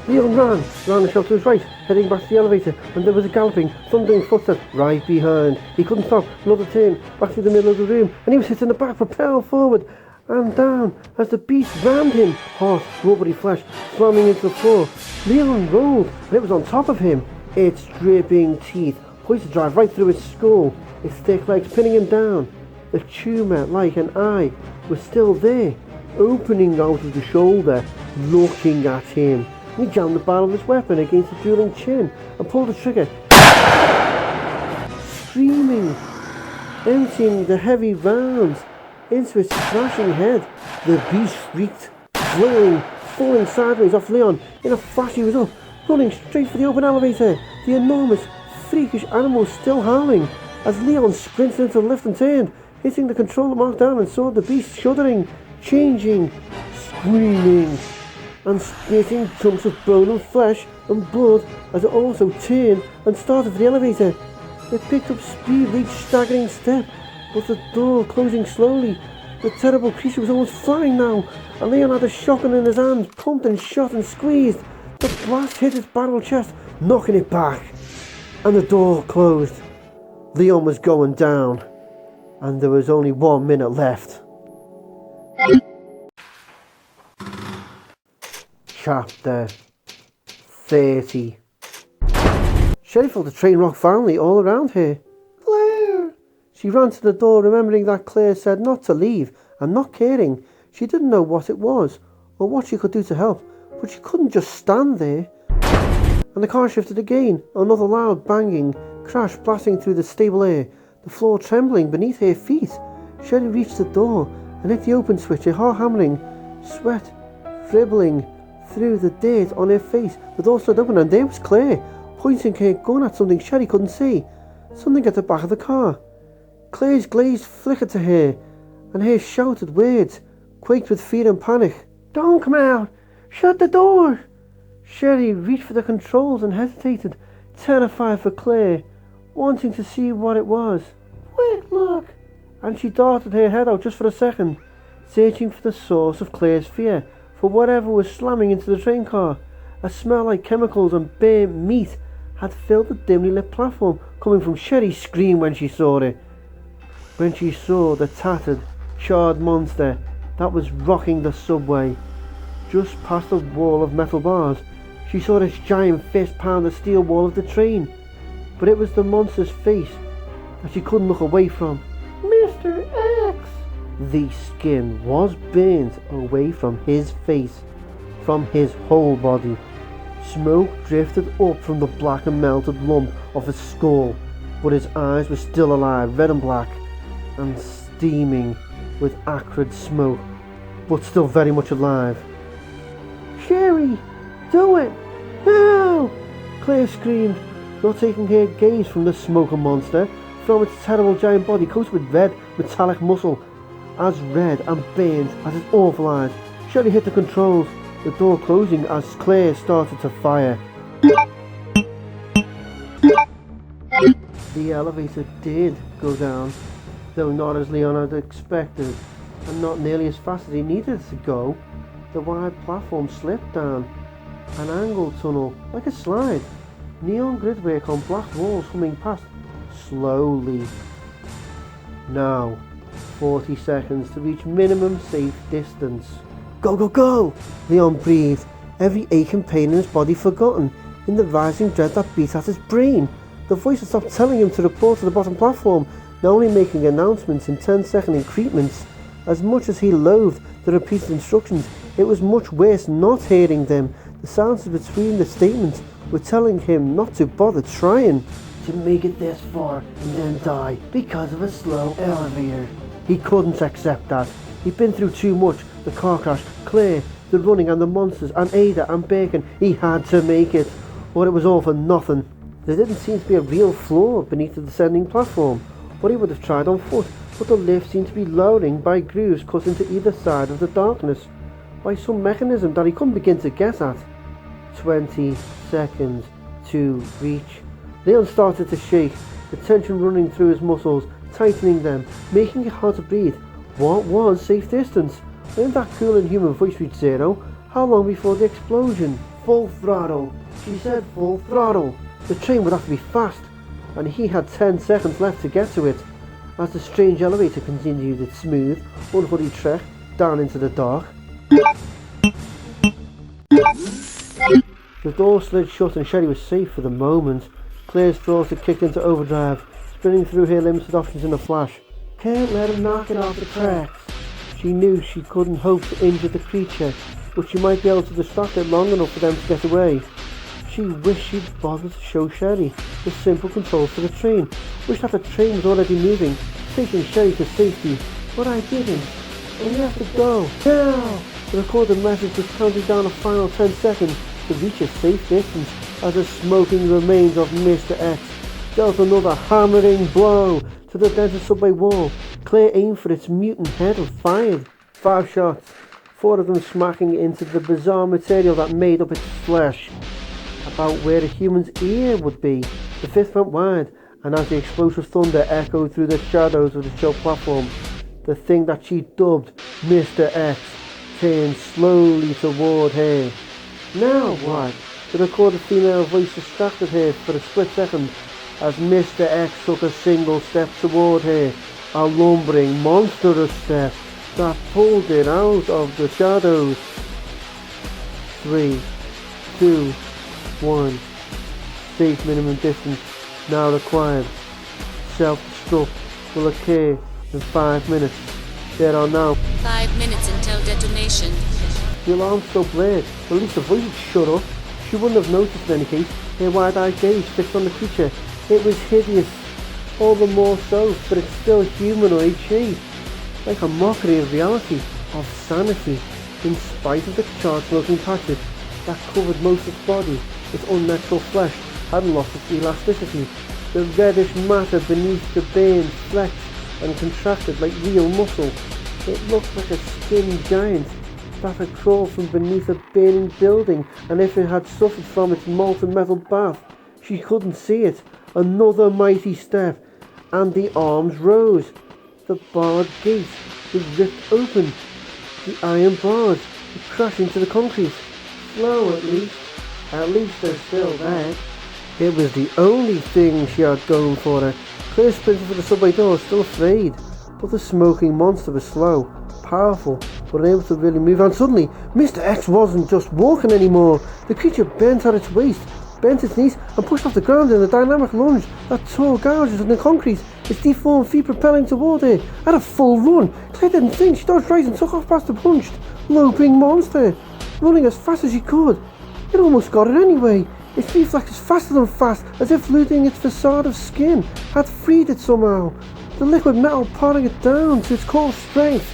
Leon ran the shelf to his right, heading back to the elevator, and there was a galloping, thundering footstep right behind. He couldn't stop. Another turn, back through the middle of the room, and he was hit in the back, propelled forward and down as the beast rammed him, hot, rubbery flesh slamming into the floor. Leon rolled, and it was on top of him, its dripping teeth poised to drive right through his skull, its thick legs pinning him down. The tumour, like an eye, was still there, opening out of the shoulder, looking at him. He jammed the barrel of his weapon against the drooling chin and pulled the trigger, screaming, emptying the heavy rounds into its thrashing head. The beast shrieked, flailing, falling sideways off Leon. In a flash he was up, running straight for the open elevator. The enormous, freakish animal still howling as Leon sprinted into the lift and turned, hitting the controller mark down, and saw the beast shuddering, changing, screaming, and spitting chunks of bone and flesh and blood as it also turned and started for the elevator. It picked up speed with each staggering step, but the door closing slowly. The terrible creature was almost flying now, and Leon had a shotgun in his hands, pumped and shot and squeezed. The blast hit his barrel chest, knocking it back, and the door closed. Leon was going down, and there was only 1 minute left. Chapter 30. Sherry felt the train rock violently all around her. Claire! She ran to the door, remembering that Claire said not to leave, and not caring. She didn't know what it was, or what she could do to help, but she couldn't just stand there. And the car shifted again, another loud banging crash blasting through the stable air, the floor trembling beneath her feet. Sherry reached the door and hit the open switch, her heart hammering, sweat dribbling through the dirt on her face. The door stood open, and there was Claire, pointing her gun at something Sherry couldn't see, something at the back of the car. Claire's glaze flickered to her, and her shouted words quaked with fear and panic. Don't come out! Shut the door! Sherry reached for the controls and hesitated, terrified for Claire, wanting to see what it was. Wait, look! And she darted her head out just for a second, searching for the source of Claire's fear, for whatever was slamming into the train car. A smell like chemicals and burnt meat had filled the dimly lit platform, coming from Sherry's scream when she saw it. When she saw the tattered, charred monster that was rocking the subway. Just past the wall of metal bars, she saw its giant fist pound the steel wall of the train. But it was the monster's face that she couldn't look away from. Mr. X! The skin was burnt away from his face, from his whole body. Smoke drifted up from the black and melted lump of his skull, but his eyes were still alive, red and black, and steaming with acrid smoke, but still very much alive. Sherry, do it! No! Claire screamed, not taking her gaze from the smoker monster, from its terrible giant body coated with red metallic muscle, as red and burnt as its awful eyes. Sherry hit the controls, the door closing as Claire started to fire. The elevator did go down, though not as Leon had expected, and not nearly as fast as he needed it to go. The wide platform slipped down an angled tunnel, like a slide. Neon gridwork on black walls coming past, slowly. Now, 40 seconds to reach minimum safe distance. Go, go, go! Leon breathed, every ache and pain in his body forgotten, in the rising dread that beat at his brain. The voice had stopped telling him to report to the bottom platform, now only making announcements in 10-second increments. As much as he loathed the repeated instructions, it was much worse not hearing them. The sounds between the statements were telling him not to bother trying. To make it this far and then die because of a slow elevator. He couldn't accept that. He'd been through too much. The car crash, Claire, the running and the monsters, and Ada and Bacon. He had to make it, or it was all for nothing. There didn't seem to be a real floor beneath the descending platform, or he would have tried on foot, but the lift seemed to be lowering by grooves cut into either side of the darkness, by some mechanism that he couldn't begin to guess at. 20 seconds to reach. Leon started to shake, the tension running through his muscles, tightening them, making it hard to breathe. What was safe distance? When that cool and human voice reached zero, how long before the explosion? Full throttle. She said full throttle. The train would have to be fast, and he had 10 seconds left to get to it. As the strange elevator continued its smooth, unhurried trek down into the dark. The door slid shut and Sherry was safe for the moment. Claire's thoughts had kicked into overdrive, spinning through her limited options in a flash. Can't let him knock it off the tracks. She knew she couldn't hope to injure the creature, but she might be able to distract it long enough for them to get away. She wished she'd bothered to show Sherry the simple controls for the train, wished that the train was already moving, taking Sherry to safety, but I didn't. and we have to go, now! The recorded message was counting down a final 10 seconds to reach a safe distance as the smoking remains of Mr. X dealt another hammering blow to the dented subway wall. Claire aimed for its mutant head and fired 5 shots, 4 of them smacking into the bizarre material that made up its flesh, about where the human's ear would be. The 5th went wide, and as the explosive thunder echoed through the shadows of the show platform, the thing that she dubbed Mr. X turned slowly toward her. Now what? The recorded female voice distracted her for a split second as Mr. X took a single step toward her, a lumbering, monstrous step that pulled it out of the shadows. 3, 2, 1. Safe minimum distance now required. Self-destruct will occur in 5 minutes. There are now 5 minutes until detonation. The alarm's still blared. At least the voice would shut up. She wouldn't have noticed in any case. Her wide-eyed gaze fixed on the creature. It was hideous. All the more so for its still humanoid shape. Like a mockery of reality, of sanity. In spite of the charred-smoking patches that covered most of its body, its unnatural flesh hadn't lost its elasticity. The reddish matter beneath the bone flexed and contracted like real muscle. It looked like a skinny giant that had crawled from beneath a burning building, and if it had suffered from its molten metal bath, she couldn't see it. Another mighty step, and the arms rose. The barred gate was ripped open. The iron bars would crash into the concrete. Slow at least. At least they're still there. It was the only thing she had going for her. Claire sprinted for the subway door, still afraid. But the smoking monster was slow, powerful, but unable to really move. And suddenly, Mr. X wasn't just walking anymore. The creature bent at its waist, bent its knees, and pushed off the ground in a dynamic lunge that tore gouges in the concrete, its deformed feet propelling toward her at a full run. Claire didn't think. She dodged right and took off past the punched, loping monster, running as fast as she could. It almost got it anyway. Its reflexes faster than fast, as if losing its facade of skin had freed it somehow. The liquid metal pouring it down to its core strength.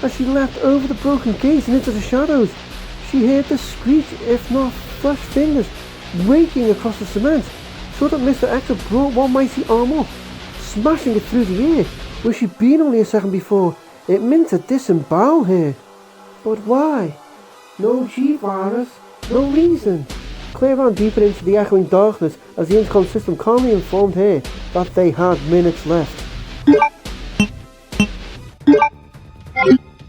As she leapt over the broken gate and into the shadows, she heard the screech, if not flash fingers, raking across the cement, so that Mr. X had brought one mighty arm up, smashing it through the air, where she'd been only a second before. It meant to disembowel her. But why? No G-virus, no reason. Claire ran deeper into the echoing darkness as the intercom system calmly informed her that they had minutes left.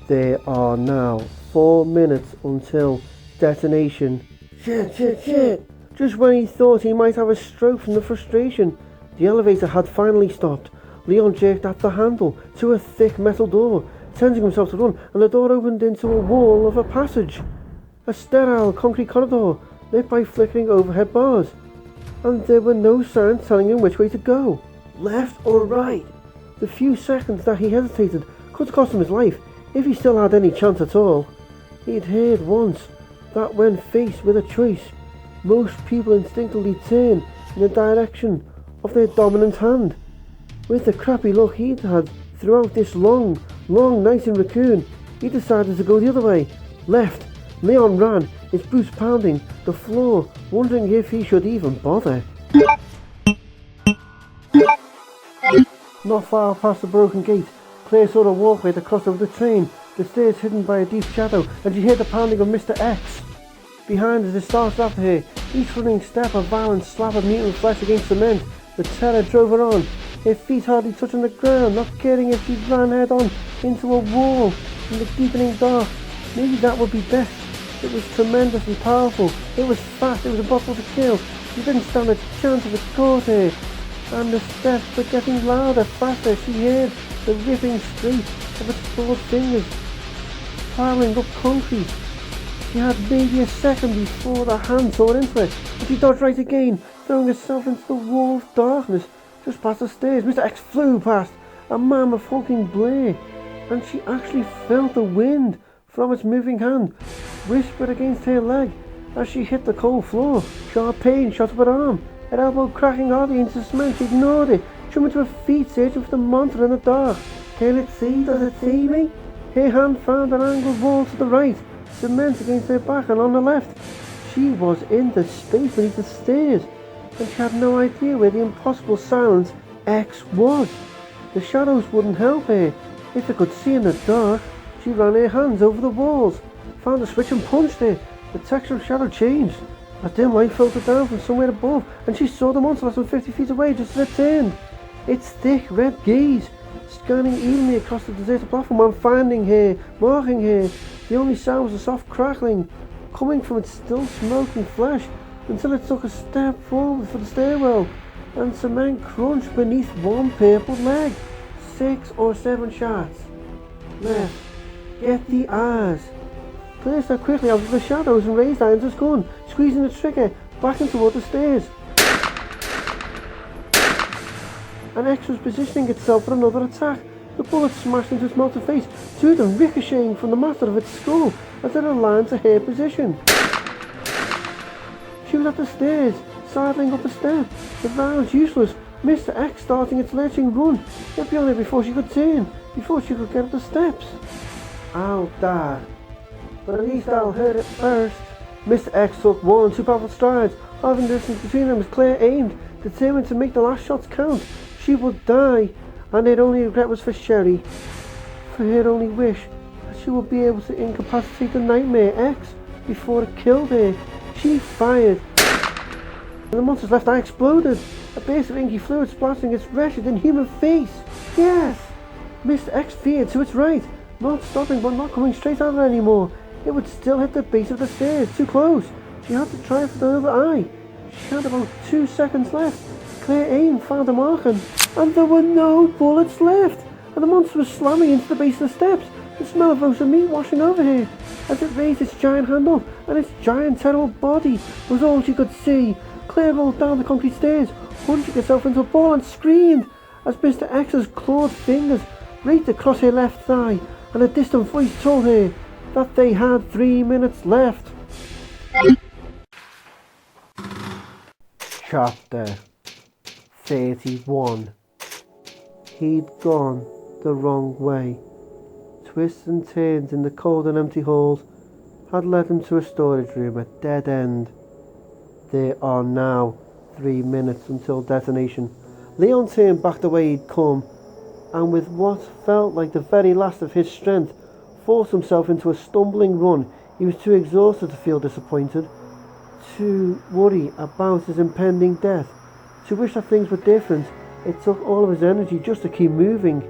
There are now 4 minutes until detonation. Shit. Just when he thought he might have a stroke from the frustration, the elevator had finally stopped. Leon jerked at the handle to a thick metal door, tensing himself to run, and the door opened into a wall of a passage. A sterile concrete corridor lit by flickering overhead bars, and there were no signs telling him which way to go, left or right. The few seconds that he hesitated could cost him his life, if he still had any chance at all. He'd heard once that when faced with a choice, most people instinctively turn in the direction of their dominant hand. With the crappy luck he'd had throughout this long night in Raccoon, he decided to go the other way, left. Leon ran, his boots pounding the floor, wondering if he should even bother. Not far past the broken gate, Claire saw the walkway that crossed over the train, the stairs hidden by a deep shadow, and she heard the pounding of Mr. X. Behind as it started after her, each running step a violent slap of mutant flesh against cement. The terror drove her on, her feet hardly touching the ground, not caring if she ran head on into a wall in the deepening dark. Maybe that would be best. It was tremendously powerful. It was fast. It was impossible to kill. She didn't stand a chance if it caught her. And the steps were getting louder, faster. She heard the ripping scrape of its clawed fingers plowing up concrete. She had maybe a second before the hand tore into it, but she dodged right again, throwing herself into the wall of darkness just past the stairs. Mr. X flew past, a mammoth hulking blare, and she actually felt the wind from its moving hand whisper against her leg as she hit the cold floor. Sharp pain shot up her arm, her elbow cracking hardly into cement. She ignored it, jumping to her feet, searching for the monster in the dark. Can it see? Does it see me? Her hand found an angled wall to the right, cement against her back, and on the left. She was in the space beneath the stairs, and she had no idea where the impossible silence X was. The shadows wouldn't help her. If they could see in the dark, she ran her hands over the walls, found a switch and punched it. The texture of shadow changed. A dim light filtered down from somewhere above, and she saw the monster less than 50 feet away just as it turned. Its thick red gaze, scanning evenly across the deserted platform and finding her, marking her. The only sound was a soft crackling, coming from its still smoking flesh, until it took a step forward for the stairwell, and cement crunched beneath one purple leg. 6 or 7 shots. Left. Get the eyes. Claire stepped quickly out of the shadows and raised Iron's gun, squeezing the trigger back and toward the stairs. An X was positioning itself for another attack. The bullet smashed into its melted face, two of them ricocheting from the matter of its skull as it aligned to her position. She was at the stairs, sidling up a step. The round's useless. Mr. X starting its lurching run. Get beyond her before she could turn, before she could get up the steps. I'll die, but at least I'll hurt it first. Mr. X took 1 2 powerful strides, halving the distance between them as Claire aimed, determined to make the last shots count. She would die, and her only regret was for Sherry, for her only wish that she would be able to incapacitate the Nightmare X before it killed her. She fired, and the monster's left eye exploded, a burst of inky fluid splashing its wretched, inhuman face. Yes! Mr. X veered to its right, not stopping but not coming straight at her anymore. It would still hit the base of the stairs, too close. She had to try for the other eye. She had about 2 seconds left. Claire aimed, found a marking, and there were no bullets left, and the monster was slamming into the base of the steps, the smell of roasted meat washing over her, as it raised its giant hand up, and its giant terrible body was all she could see. Claire rolled down the concrete stairs, hunching herself into a ball, and screamed as Mr. X's clawed fingers raked across her left thigh, and a distant voice told her that they had 3 minutes left. Chapter 31. He'd gone the wrong way. Twists and turns in the cold and empty halls had led him to a storage room at dead end. There are now 3 minutes until detonation. Leon turned back the way he'd come, and with what felt like the very last of his strength, forced himself into a stumbling run. He was too exhausted to feel disappointed, to worry about his impending death, to wish that things were different. It took all of his energy just to keep moving.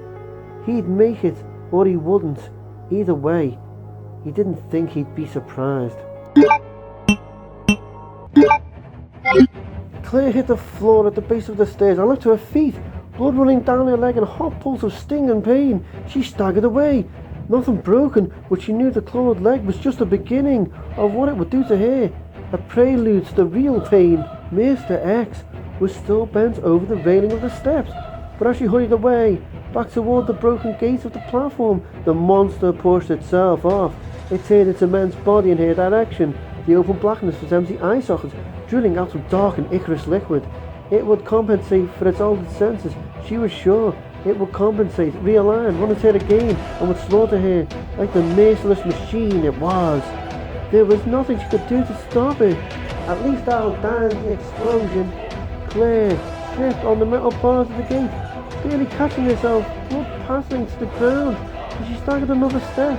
He'd make it, or he wouldn't. Either way, he didn't think he'd be surprised. Claire hit the floor at the base of the stairs and leapt to her feet, blood running down her leg and a hot pulse of sting and pain. She staggered away. Nothing broken, but she knew the clawed leg was just the beginning of what it would do to her, a prelude to the real pain. Mr. X was still bent over the railing of the steps, but as she hurried away, back toward the broken gate of the platform, the monster pushed itself off. It turned its immense body in her direction. The open blackness was empty eye sockets, drilling out some dark and ichorous liquid. It would compensate for its altered senses. She was sure it would compensate, realign, run its head again, and would slaughter her like the merciless machine it was. There was nothing she could do to stop it. At least I'll die in the explosion. Claire slipped on the metal bars of the gate, barely catching herself, blood passing to the ground, and she staggered another step.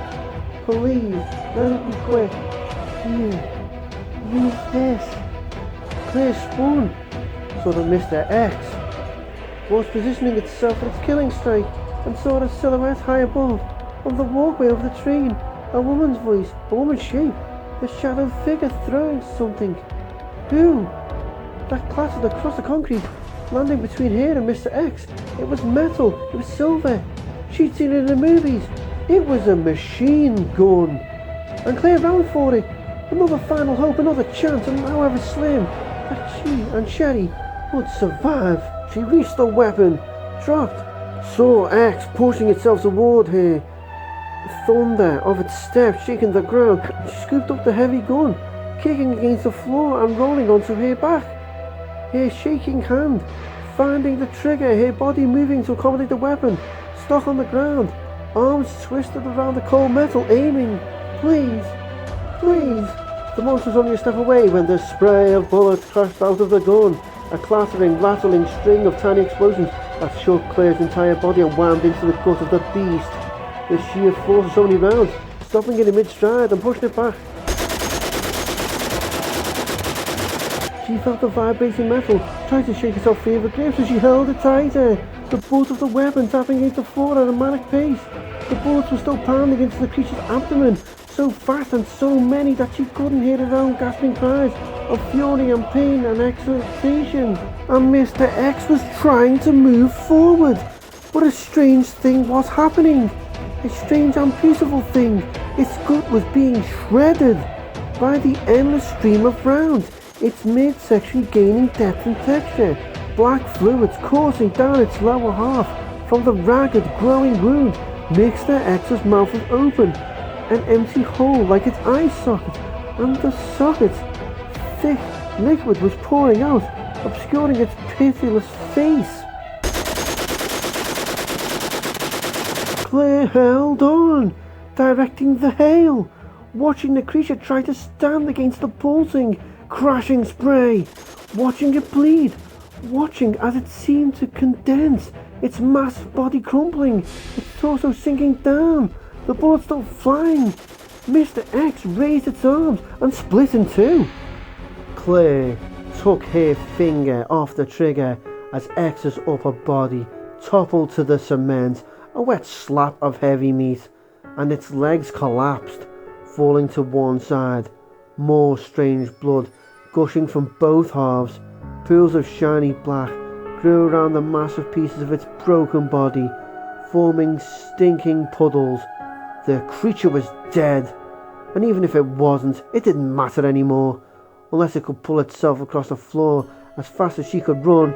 Please, let it be quick. Here, use this. Claire spun, so that Mr. X was positioning itself for its killing strike, and saw a silhouette high above, on the walkway over the train. A woman's voice, a woman's shape, the shadowed figure throwing something. Who? That clattered across the concrete, landing between her and Mr. X. It was metal, it was silver. She'd seen it in the movies. It was a machine gun. And Claire ran for it. Another final hope, another chance, and however slim, that she and Sherry would survive. She reached the weapon, dropped, saw X pushing itself toward her. The thunder of its steps shaking the ground. She scooped up the heavy gun, kicking against the floor and rolling onto her back. Her shaking hand finding the trigger, her body moving to accommodate the weapon, stuck on the ground. arms twisted around the cold metal, aiming. Please, please. The monster was only a step away when the spray of bullets crashed out of the gun. A clattering, rattling string of tiny explosions that shook Claire's entire body and whammed into the gut of the beast. The sheer force of so many rounds, stopping it in mid-stride and pushing it back. She felt the vibrating metal, tried to shake herself free of the grip, so she held it tighter. The butt of the weapon tapping against the floor at a manic pace. The bullets were still pounding into the creature's abdomen, so fast and so many that she couldn't hear her own gasping cries of fury and pain and exultation. And Mr. X was trying to move forward, but a strange thing was happening. A strange and peaceful thing. Its gut was being shredded by the endless stream of rounds, its midsection gaining depth and texture, black fluids coursing down its lower half from the ragged, growing wound. Mr. X's mouth was open, an empty hole like its eye socket, and the socket's thick liquid was pouring out, obscuring its pitiless face. Claire held on, directing the hail, watching the creature try to stand against the pulsing, crashing spray, watching it bleed, watching as it seemed to condense, its massive body crumpling, its torso sinking down, the bullets still flying. Mr. X raised its arms and split in two. Claire took her finger off the trigger as X's upper body toppled to the cement, a wet slap of heavy meat, and its legs collapsed, falling to one side. More strange blood gushing from both halves. Pools of shiny black grew around the massive pieces of its broken body, forming stinking puddles. The creature was dead, and even if it wasn't, it didn't matter anymore, unless it could pull itself across the floor as fast as she could run.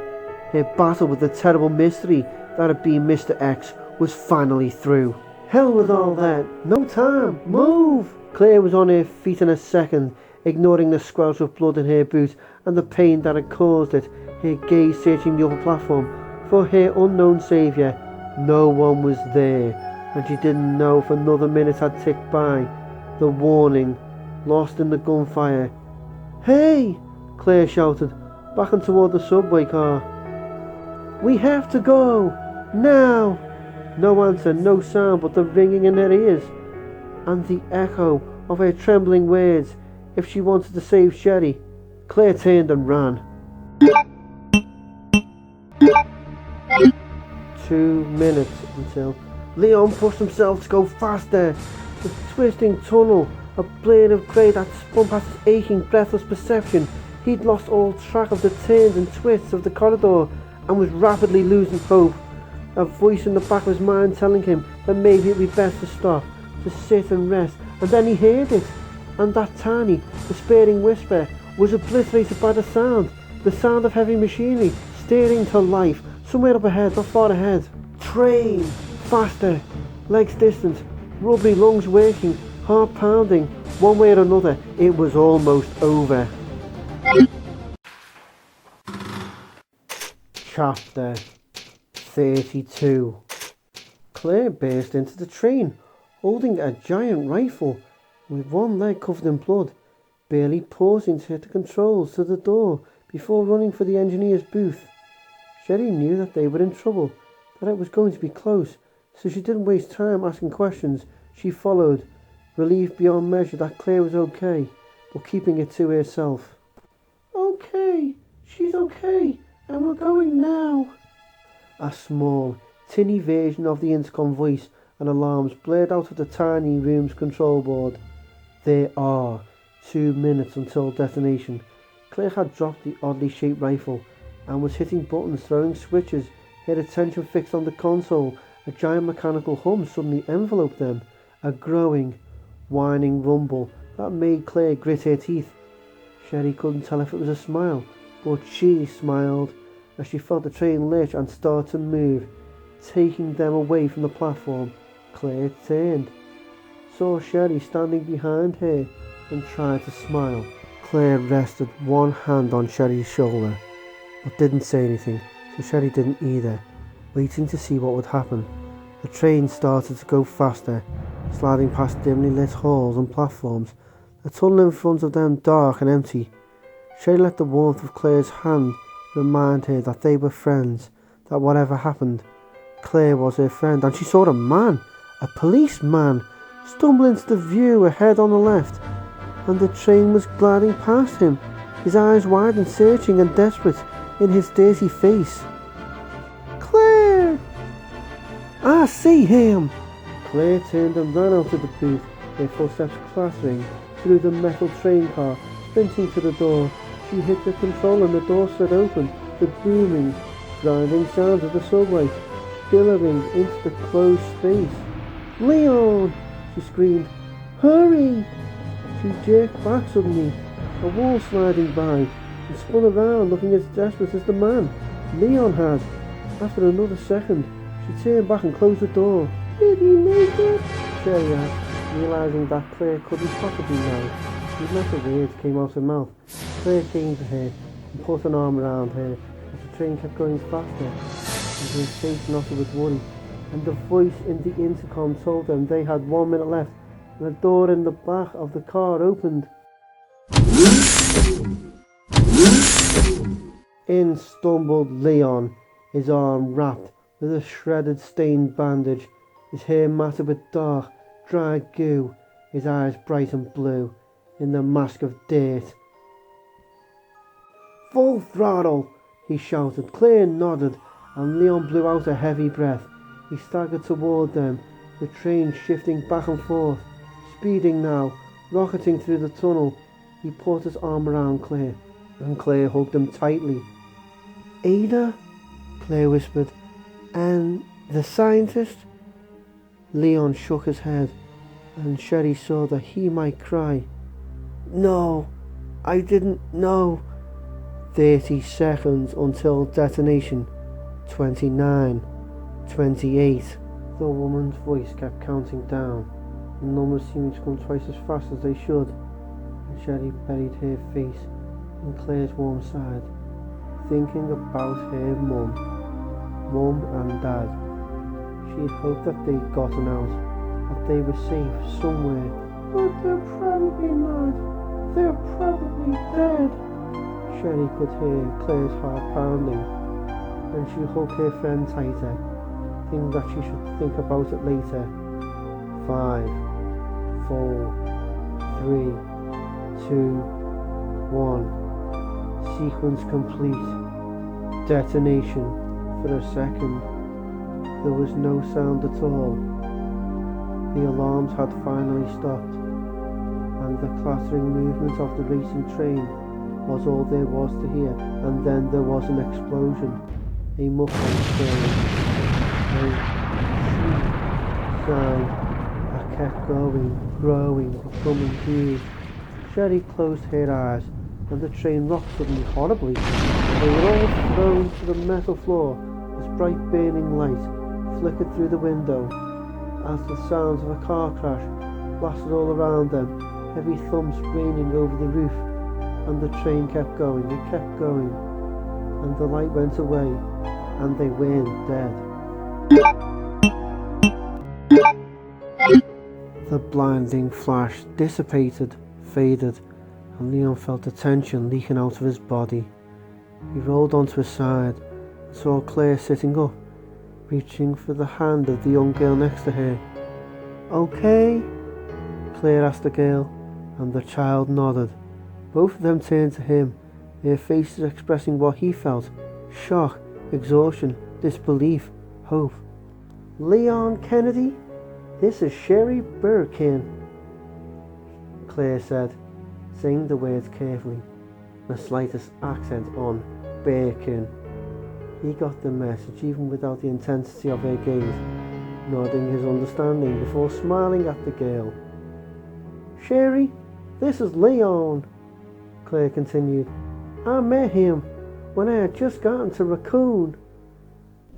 Her battle with the terrible mystery that had been Mr. X was finally through. Hell with all that, no time, move! Claire was on her feet in a second, ignoring the squelch of blood in her boot and the pain that had caused it, her gaze searching the upper platform for her unknown saviour. No one was there, and she didn't know if another minute had ticked by. The warning, lost in the gunfire. "Hey!" Claire shouted, back and toward the subway car. "We have to go! Now!" No answer, no sound but the ringing in her ears, and the echo of her trembling words. If she wanted to save Sherry, Claire turned and ran. 2 minutes until Leon pushed himself to go faster. The twisting tunnel, a blade of grey that spun past his aching, breathless perception. He'd lost all track of the turns and twists of the corridor and was rapidly losing hope. A voice in the back of his mind telling him that maybe it'd be best to stop, to sit and rest, and then he heard it. And that tiny, despairing whisper was obliterated by the sound of heavy machinery stirring to life somewhere up ahead, not far ahead. Train! Faster! Legs distant, rubbery lungs working, heart pounding. One way or another, it was almost over. Chapter 32. Claire burst into the train, holding a giant rifle, with one leg covered in blood, barely pausing to hit the controls to the door before running for the engineer's booth. Sherry knew that they were in trouble, that it was going to be close, so she didn't waste time asking questions. She followed, relieved beyond measure that Claire was okay, but keeping it to herself. "Okay, she's okay, and we're going now." A small, tinny version of the intercom voice and alarms blared out of the tiny room's control board. There are 2 minutes until detonation. Claire had dropped the oddly shaped rifle and was hitting buttons, throwing switches, her attention fixed on the console. A giant mechanical hum suddenly enveloped them, a growing, whining rumble that made Claire grit her teeth. Sherry couldn't tell if it was a smile, but she smiled as she felt the train lurch and start to move, taking them away from the platform. Claire turned, saw Sherry standing behind her, and tried to smile. Claire rested one hand on Sherry's shoulder, but didn't say anything, so Sherry didn't either, waiting to see what would happen. The train started to go faster, sliding past dimly lit halls and platforms, the tunnel in front of them dark and empty. Sherry let the warmth of Claire's hand remind her that they were friends, that whatever happened, Claire was her friend, and she saw a man, a policeman, stumble into the view ahead on the left, and the train was gliding past him, his eyes wide and searching and desperate in his dirty face. Claire! I see him! Claire turned and ran out of the booth, her footsteps clattering through the metal train car, sprinting to the door. She hit the control and the door slid open, the booming, grinding sounds of the subway billowing into the closed space. Leon! She screamed. Hurry! She jerked back suddenly, a wall sliding by, and spun around looking as desperate as the man, Leon had. After another second, she turned back and closed the door. Did he make it? Sherry asked, realising that Claire couldn't possibly know. Even as the words came out of her mouth, Claire came to her and put an arm around her as the train kept going faster, and her face knotted with worry, and the voice in the intercom told them they had 1 minute left, and the door in the back of the car opened. In stumbled Leon, his arm wrapped with a shredded stained bandage, his hair matted with dark, dry goo, his eyes bright and blue in the mask of dirt. "Full throttle!" he shouted. Claire nodded, and Leon blew out a heavy breath. He staggered toward them, the train shifting back and forth, speeding now, rocketing through the tunnel. He put his arm around Claire, and Claire hugged him tightly. "Ada?" Claire whispered. "And the scientist?" Leon shook his head, and Sherry saw that he might cry. "No, I didn't know." 30 seconds until detonation. 29, 28. The woman's voice kept counting down. The numbers seemed to come twice as fast as they should, and Sherry buried her face in Claire's warm side, thinking about her mum and dad. She had hoped that they'd gotten out, that they were safe somewhere. But they're probably not. They're probably dead. Sherry could hear Claire's heart pounding, and she hugged her friend tighter, thinking that she should think about it later. 5, 4, 3, 2, 1. Sequence complete. Detonation. For a second, there was no sound at all. The alarms had finally stopped, and the clattering movement of the racing train was all there was to hear, and then there was an explosion, a muffled scream, a shriek sound that kept going, growing, becoming huge. Sherry closed her eyes, and the train rocked suddenly horribly. They were all thrown to the metal floor as bright burning light flickered through the window, as the sounds of a car crash blasted all around them, heavy thumps raining over the roof. And the train kept going, it kept going, and the light went away, and they weren't dead. The blinding flash dissipated, faded, and Leon felt the tension leaking out of his body. He rolled onto his side and saw Claire sitting up, reaching for the hand of the young girl next to her. "Okay?" Claire asked the girl, and the child nodded. Both of them turned to him, their faces expressing what he felt: shock, exhaustion, disbelief, hope. "Leon Kennedy, this is Sherry Birkin," Claire said, saying the words carefully, the slightest accent on Birkin. He got the message even without the intensity of her gaze, nodding his understanding before smiling at the girl. "Sherry, this is Leon," Claire continued. "I met him when I had just gotten to Raccoon."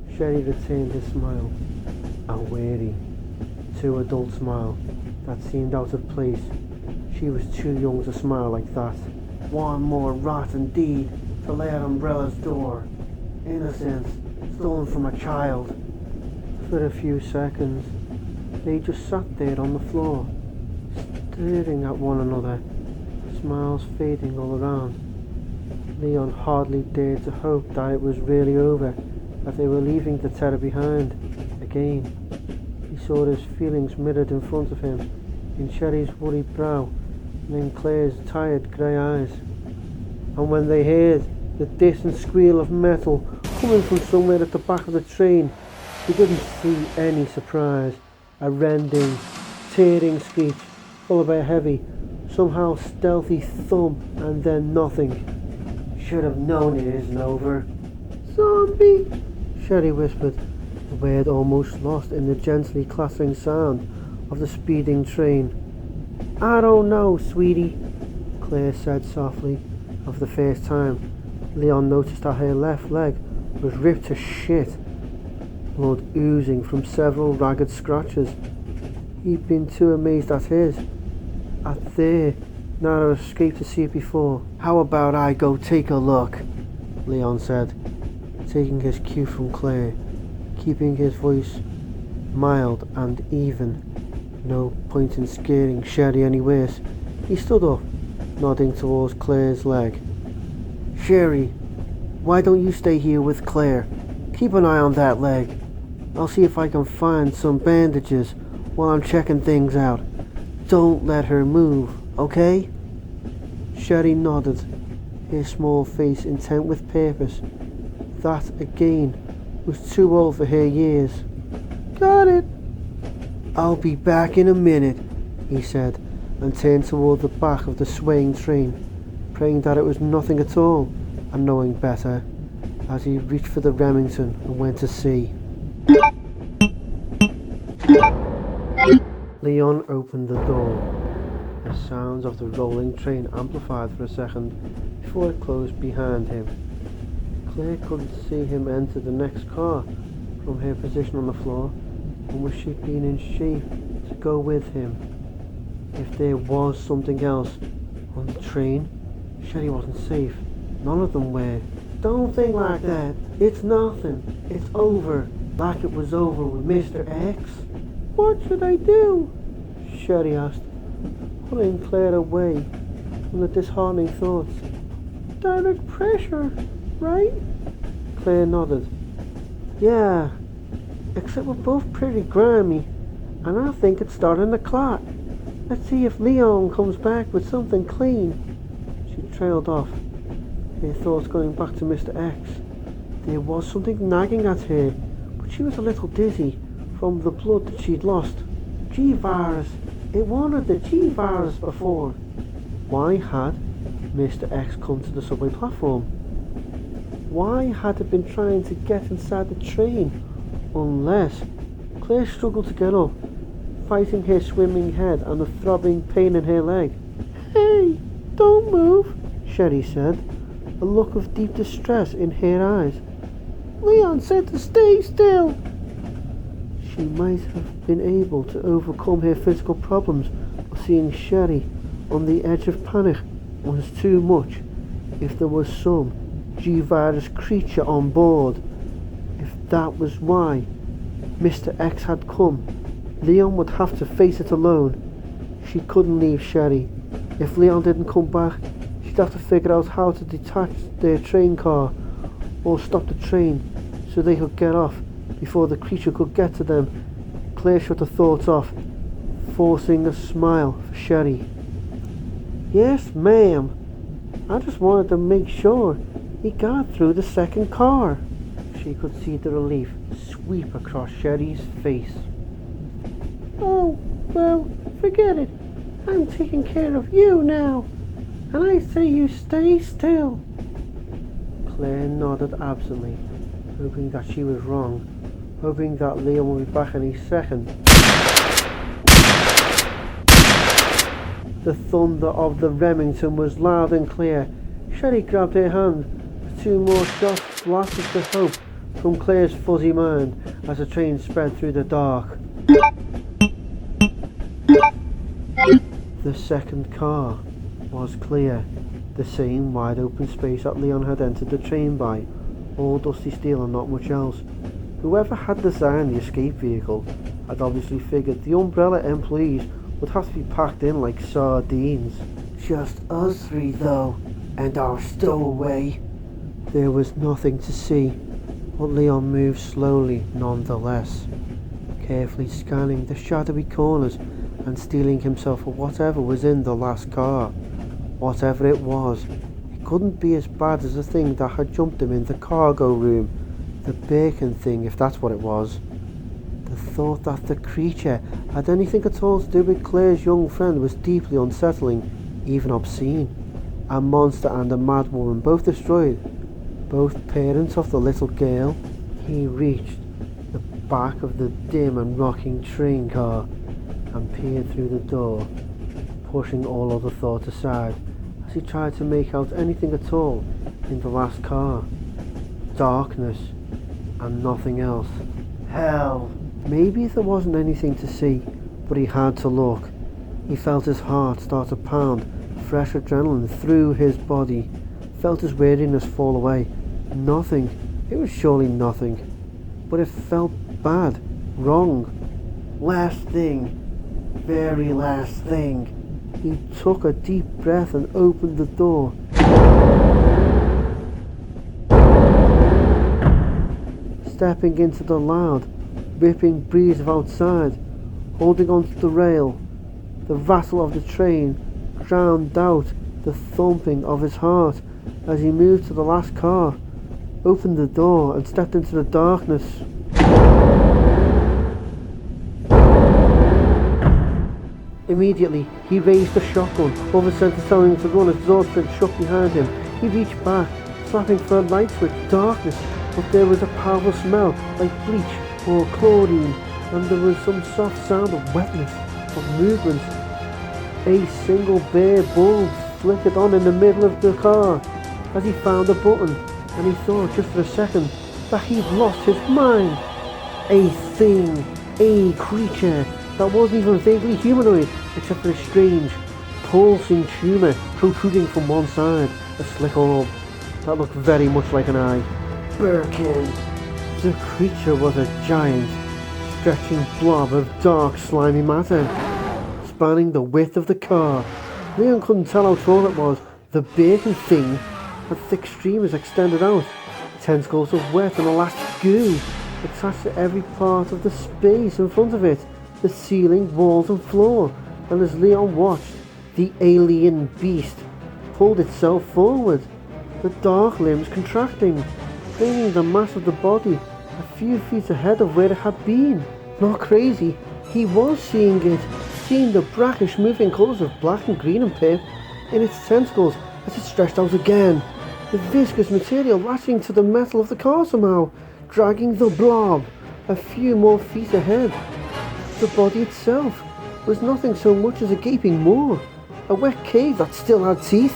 Sherry returned his smile, a weary, too adult smile that seemed out of place. She was too young to smile like that. One more rotten deed to lay at Umbrella's door. Innocence stolen from a child. For a few seconds, they just sat there on the floor, staring at one another, smiles fading all around. Leon hardly dared to hope that it was really over, that they were leaving the terror behind, again. He saw his feelings mirrored in front of him, in Sherry's worried brow, and in Claire's tired grey eyes. And when they heard the distant squeal of metal coming from somewhere at the back of the train, he didn't see any surprise. A rending, tearing screech, followed by a heavy, somehow stealthy thump, and then nothing. Should have known it isn't over. Zombie! Sherry whispered, the word almost lost in the gently clattering sound of the speeding train. I don't know, sweetie, Claire said softly. For the first time, Leon noticed that her left leg was ripped to shit, blood oozing from several ragged scratches. He'd been too amazed at his, at their narrow escape to see it before. How about I go take a look? Leon said, taking his cue from Claire, keeping his voice mild and even. No point in scaring Sherry any worse. He stood up, nodding towards Claire's leg. Sherry, why don't you stay here with Claire? Keep an eye on that leg. I'll see if I can find some bandages while I'm checking things out. Don't let her move, okay? Sherry nodded, her small face intent with purpose. That, again, was too old for her years. Got it. I'll be back in a minute, he said, and turned toward the back of the swaying train, praying that it was nothing at all, and knowing better, as he reached for the Remington and went to see. Leon opened the door. The sounds of the rolling train amplified for a second before it closed behind him. Claire couldn't see him enter the next car from her position on the floor, and wished she'd been in shape to go with him. If there was something else on the train, Sherry wasn't safe. None of them were. Don't think like that. It's nothing. It's over. Like it was over with Mr. X. What should I do? Sherry asked, pulling Claire away from the disheartening thoughts. Direct pressure, right? Claire nodded. Yeah, except we're both pretty grimy, and I think it's starting to clot. Let's see if Leon comes back with something clean. She trailed off, her thoughts going back to Mr. X. There was something nagging at her, but she was a little dizzy from the blood that she'd lost. G-Virus. It wanted the G-Virus before. Why had Mr. X come to the subway platform? Why had it been trying to get inside the train? Unless Claire struggled to get up, fighting her swimming head and the throbbing pain in her leg. Hey, don't move, Sherry said, a look of deep distress in her eyes. Leon said to stay still. She might have been able to overcome her physical problems, but seeing Sherry on the edge of panic was too much. If there was some G-Virus creature on board, if that was why Mr. X had come, Leon would have to face it alone. She couldn't leave Sherry. If Leon didn't come back, she'd have to figure out how to detach their train car or stop the train so they could get off before the creature could get to them. Claire shut the thoughts off, forcing a smile for Sherry. Yes, ma'am. I just wanted to make sure he got through the second car. She could see the relief sweep across Sherry's face. Oh, well, forget it. I'm taking care of you now. And I say you stay still. Claire nodded absently, hoping that she was wrong, hoping that Leon would be back any second. The thunder of the Remington was loud and clear. Sherry grabbed her hand. Two more shots blasted the hope from Claire's fuzzy mind as the train sped through the dark. The second car was clear, the same wide open space that Leon had entered the train by, all dusty steel and not much else. Whoever had designed the escape vehicle had obviously figured the Umbrella employees would have to be packed in like sardines. Just us three though, and our stowaway. There was nothing to see, but Leon moved slowly nonetheless, carefully scanning the shadowy corners and steeling himself for whatever was in the last car. Whatever it was, it couldn't be as bad as the thing that had jumped him in the cargo room. The bacon thing, if that's what it was. The thought that the creature had anything at all to do with Claire's young friend was deeply unsettling, even obscene. A monster and a mad woman, both destroyed, both parents of the little girl. He reached the back of the dim and rocking train car and peered through the door, pushing all other thoughts aside as he tried to make out anything at all in the last car. Darkness and nothing else. Hell. Maybe there wasn't anything to see, but he had to look. He felt his heart start to pound, fresh adrenaline through his body, felt his weariness fall away. Nothing. It was surely nothing. But it felt bad, wrong. Last thing. Very last thing. He took a deep breath and opened the door. Stepping into the loud, ripping breeze of outside, holding onto the rail, the rattle of the train drowned out the thumping of his heart as he moved to the last car, opened the door and stepped into the darkness. Immediately, he raised the shotgun, over center telling him to run as the door shut behind him. He reached back, slapping for a light switch. Darkness, but there was a powerful smell like bleach or chlorine, and there was some soft sound of wetness, of movement. A single bare bulb flickered on in the middle of the car as he found a button, and he thought just for a second that he'd lost his mind. A thing, a creature that wasn't even vaguely humanoid except for a strange, pulsing tumour protruding from one side, a slick orb that looked very much like an eye. Birkin. The creature was a giant, stretching blob of dark, slimy matter, spanning the width of the car. Leon couldn't tell how tall it was. The bacon thing had thick streamers extended out, tentacles of wet and elastic goo attached to every part of the space in front of it, the ceiling, walls and floor. And as Leon watched, the alien beast pulled itself forward, the dark limbs contracting, bringing the mass of the body a few feet ahead of where it had been. Not crazy, he was seeing it, seeing the brackish moving colours of black and green and purple in its tentacles as it stretched out again, the viscous material latching to the metal of the car somehow, dragging the blob a few more feet ahead. The body itself was nothing so much as a gaping maw, a wet cave that still had teeth,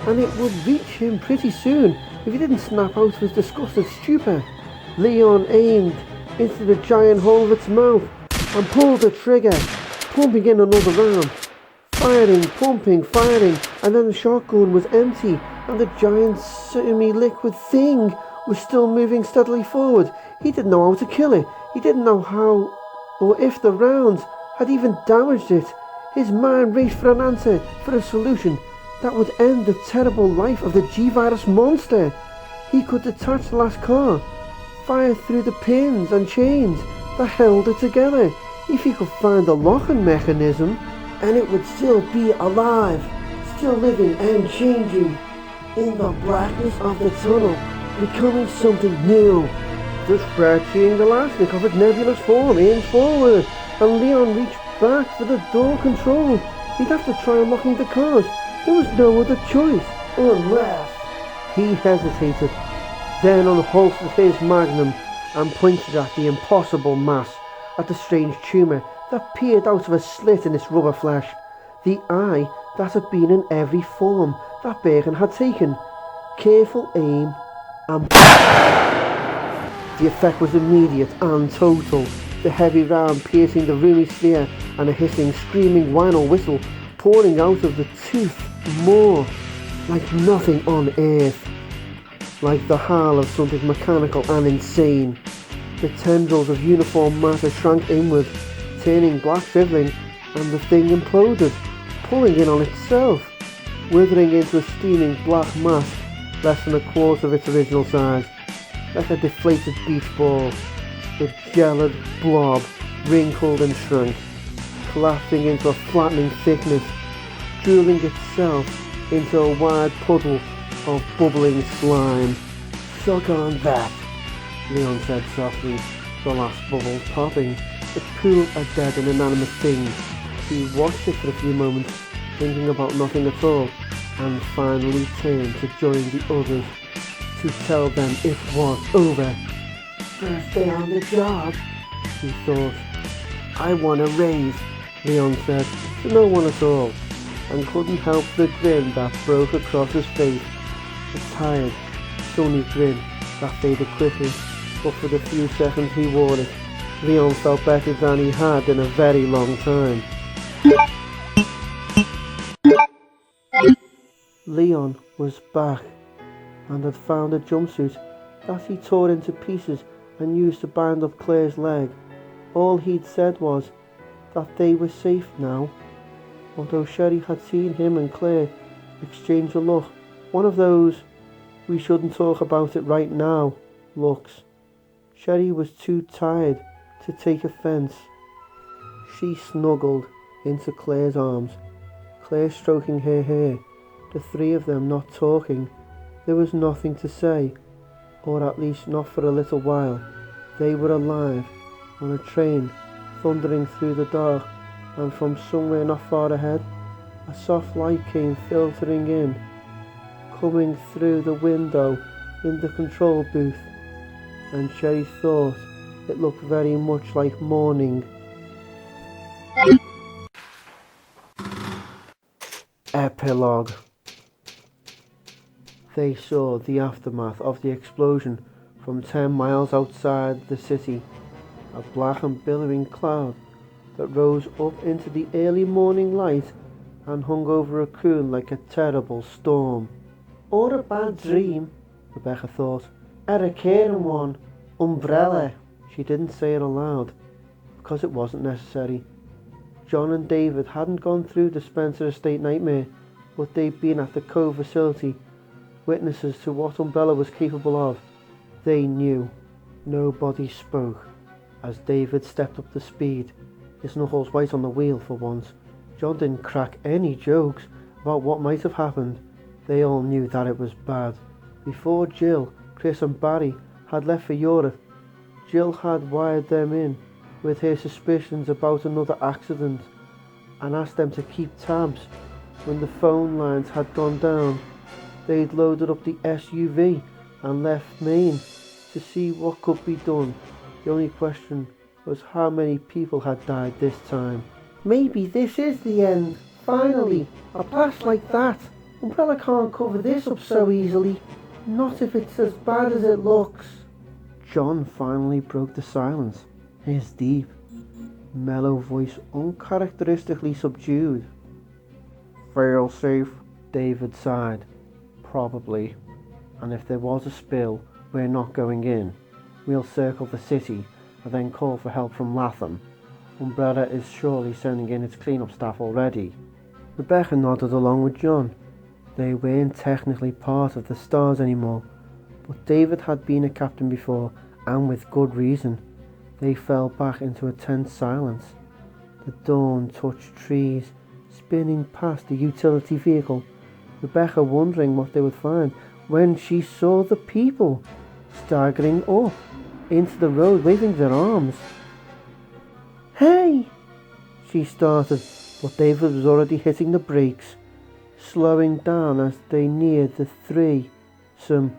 and it would reach him pretty soon if he didn't snap out of his disgusted stupor. Leon aimed into the giant hole of its mouth and pulled the trigger, pumping in another round. Firing, pumping, firing, and then the shotgun was empty and the giant semi-liquid thing was still moving steadily forward. He didn't know how to kill it. He didn't know how or if the rounds had even damaged it. His mind raced for an answer, for a solution that would end the terrible life of the G-Virus monster. He could detach the last car, fire through the pins and chains that held it together. If he could find the locking mechanism, and it would still be alive, still living and changing in the blackness of the tunnel, becoming something new. The stretching elastic of its nebulous form aimed forward, and Leon reached back for the door control. He'd have to try unlocking the cars. There was no other choice, unless... He hesitated, then unholstered his magnum and pointed at the impossible mass, at the strange tumour that peered out of a slit in its rubber flesh, the eye that had been in every form that Bacon had taken. Careful aim, and the effect was immediate and total, the heavy round piercing the roomy sphere and a hissing, screaming whine whistle pouring out of the tooth more like nothing on earth, like the howl of something mechanical and insane. The tendrils of uniform matter shrank inward, turning black shriveling, and the thing imploded, pulling in on itself, withering into a steaming black mass less than a quarter of its original size, like a deflated beach ball. The gelid blob wrinkled and shrunk, collapsing into a flattening thickness, drooling itself into a wide puddle of bubbling slime. "Suck on that," Leon said softly, the last bubble popping. The pool a dead and inanimate thing. He watched it for a few moments, thinking about nothing at all, and finally turned to join the others, to tell them it was over. "First day on the job," he thought. "I want a raise," Leon said to no one at all, and couldn't help the grin that broke across his face. A tired, sunny grin that faded quickly, but for the few seconds he wore it, Leon felt better than he had in a very long time. Leon was back, and had found a jumpsuit that he tore into pieces and used to bind up Claire's leg. All he'd said was that they were safe now, although Sherry had seen him and Claire exchange a look, one of those "we shouldn't talk about it right now" looks. Sherry was too tired to take offence. She snuggled into Claire's arms, Claire stroking her hair, the three of them not talking. There was nothing to say, or at least not for a little while. They were alive, on a train, thundering through the dark, and from somewhere not far ahead, a soft light came filtering in, coming through the window in the control booth, and Sherry thought it looked very much like morning. Epilogue. They saw the aftermath of the explosion from 10 miles outside the city, a black and billowing cloud that rose up into the early morning light and hung over Raccoon like a terrible storm. "Or a bad dream," Rebecca thought. "A recurring one. Umbrella." She didn't say it aloud, because it wasn't necessary. John and David hadn't gone through the Spencer Estate nightmare, but they'd been at the Cove facility, witnesses to what Umbrella was capable of. They knew. Nobody spoke as David stepped up to speed, his knuckles white on the wheel for once. John didn't crack any jokes about what might have happened. They all knew that it was bad. Before Jill, Chris and Barry had left for Europe, Jill had wired them in with her suspicions about another accident and asked them to keep tabs. When the phone lines had gone down, they'd loaded up the SUV and left Maine to see what could be done. The only question was how many people had died this time. "Maybe this is the end. Finally, a blast like that. Umbrella can't cover this up so easily. Not if it's as bad as it looks." John finally broke the silence, his deep, mellow voice uncharacteristically subdued. "Fail safe," David sighed. "Probably. And if there was a spill, we're not going in. We'll circle the city and then call for help from Latham. Umbrella is surely sending in its cleanup staff already." Rebecca nodded along with John. They weren't technically part of the Stars anymore, but David had been a captain before, and with good reason. They fell back into a tense silence. The dawn touched trees, spinning past the utility vehicle, Rebecca wondering what they would find, when she saw the people staggering up into the road, waving their arms. "Hey!" she started, but David was already hitting the brakes, slowing down as they neared the threesome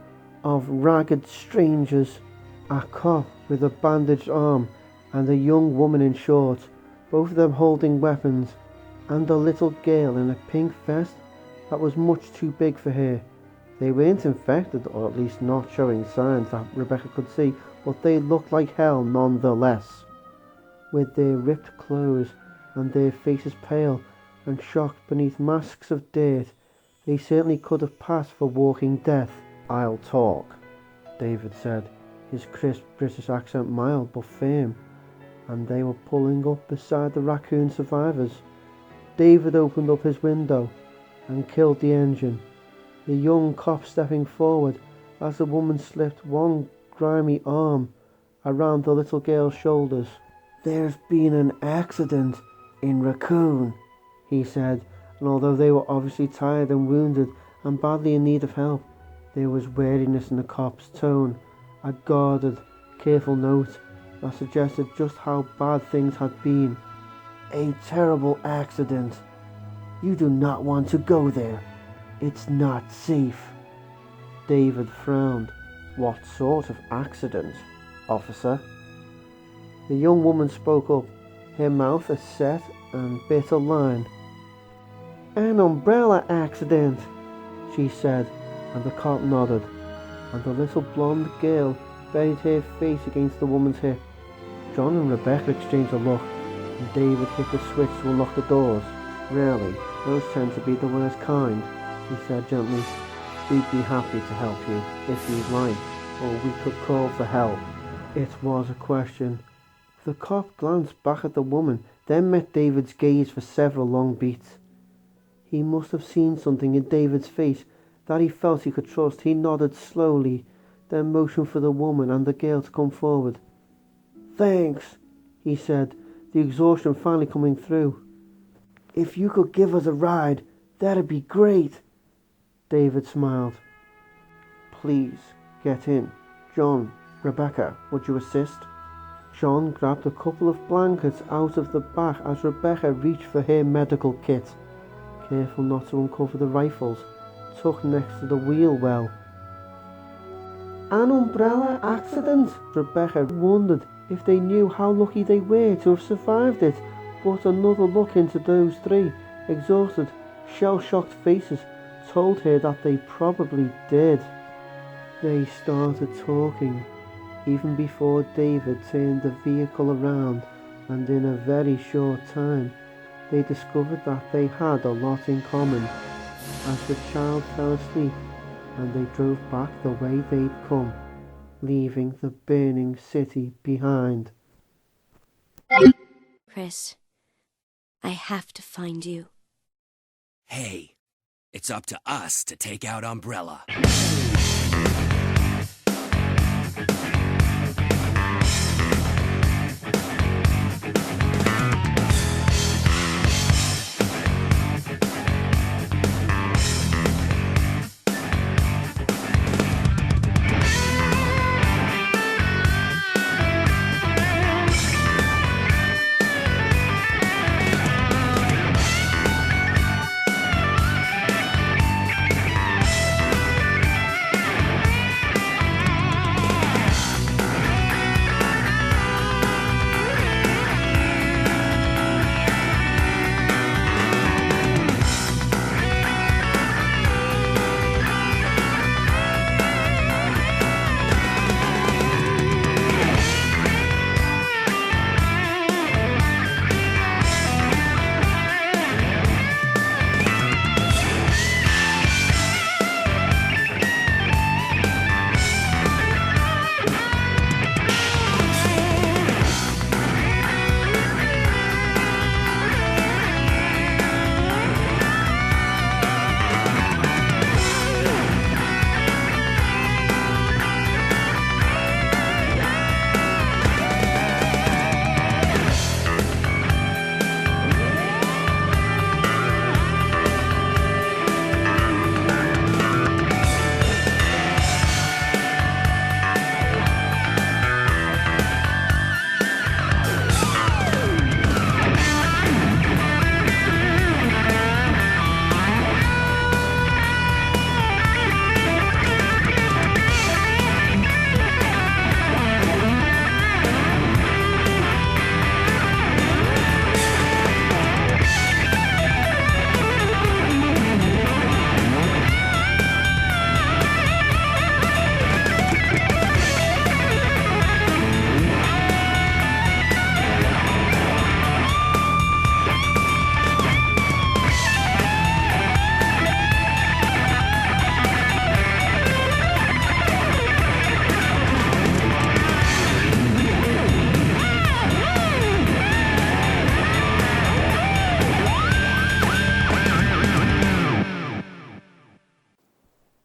of ragged strangers, a cop with a bandaged arm and a young woman in shorts, both of them holding weapons, and a little girl in a pink vest that was much too big for her. They weren't infected, or at least not showing signs that Rebecca could see, but they looked like hell nonetheless. With their ripped clothes and their faces pale and shocked beneath masks of dirt, they certainly could have passed for walking death. "I'll talk," David said, his crisp British accent mild but firm, and they were pulling up beside the Raccoon survivors. David opened up his window and killed the engine, the young cop stepping forward as the woman slipped one grimy arm around the little girl's shoulders. "There's been an accident in Raccoon," he said, and although they were obviously tired and wounded and badly in need of help, there was weariness in the cop's tone, a guarded, careful note that suggested just how bad things had been. "A terrible accident. You do not want to go there. It's not safe." David frowned. "What sort of accident, officer?" The young woman spoke up, her mouth a set and bitter line. "An umbrella accident," she said, and the cop nodded, and the little blonde girl buried her face against the woman's hip. John and Rebecca exchanged a look, and David hit the switch to unlock the doors. "Really, those tend to be the worst kind," he said gently. "We'd be happy to help you, if you'd like, or we could call for help." It was a question. The cop glanced back at the woman, then met David's gaze for several long beats. He must have seen something in David's face that he felt he could trust. He nodded slowly, then motioned for the woman and the girl to come forward. "Thanks," he said, the exhaustion finally coming through. "If you could give us a ride, that'd be great." David smiled. "Please, get in. John, Rebecca, would you assist?" John grabbed a couple of blankets out of the back as Rebecca reached for her medical kit, careful not to uncover the rifles tucked next to the wheel well. "An umbrella accident?" Rebecca wondered if they knew how lucky they were to have survived it, but another look into those three exhausted, shell-shocked faces told her that they probably did. They started talking, even before David turned the vehicle around, and in a very short time they discovered that they had a lot in common. As the child fell asleep, and they drove back the way they'd come, leaving the burning city behind. Chris, I have to find you. Hey, it's up to us to take out Umbrella.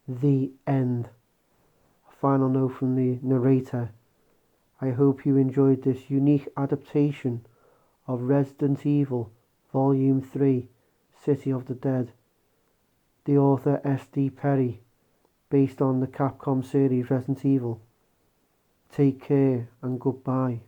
The end. A final note from the narrator. I hope you enjoyed this unique adaptation of Resident Evil Volume 3, City of the Dead. The author S.D. Perry, based on the Capcom series Resident Evil. Take care and goodbye.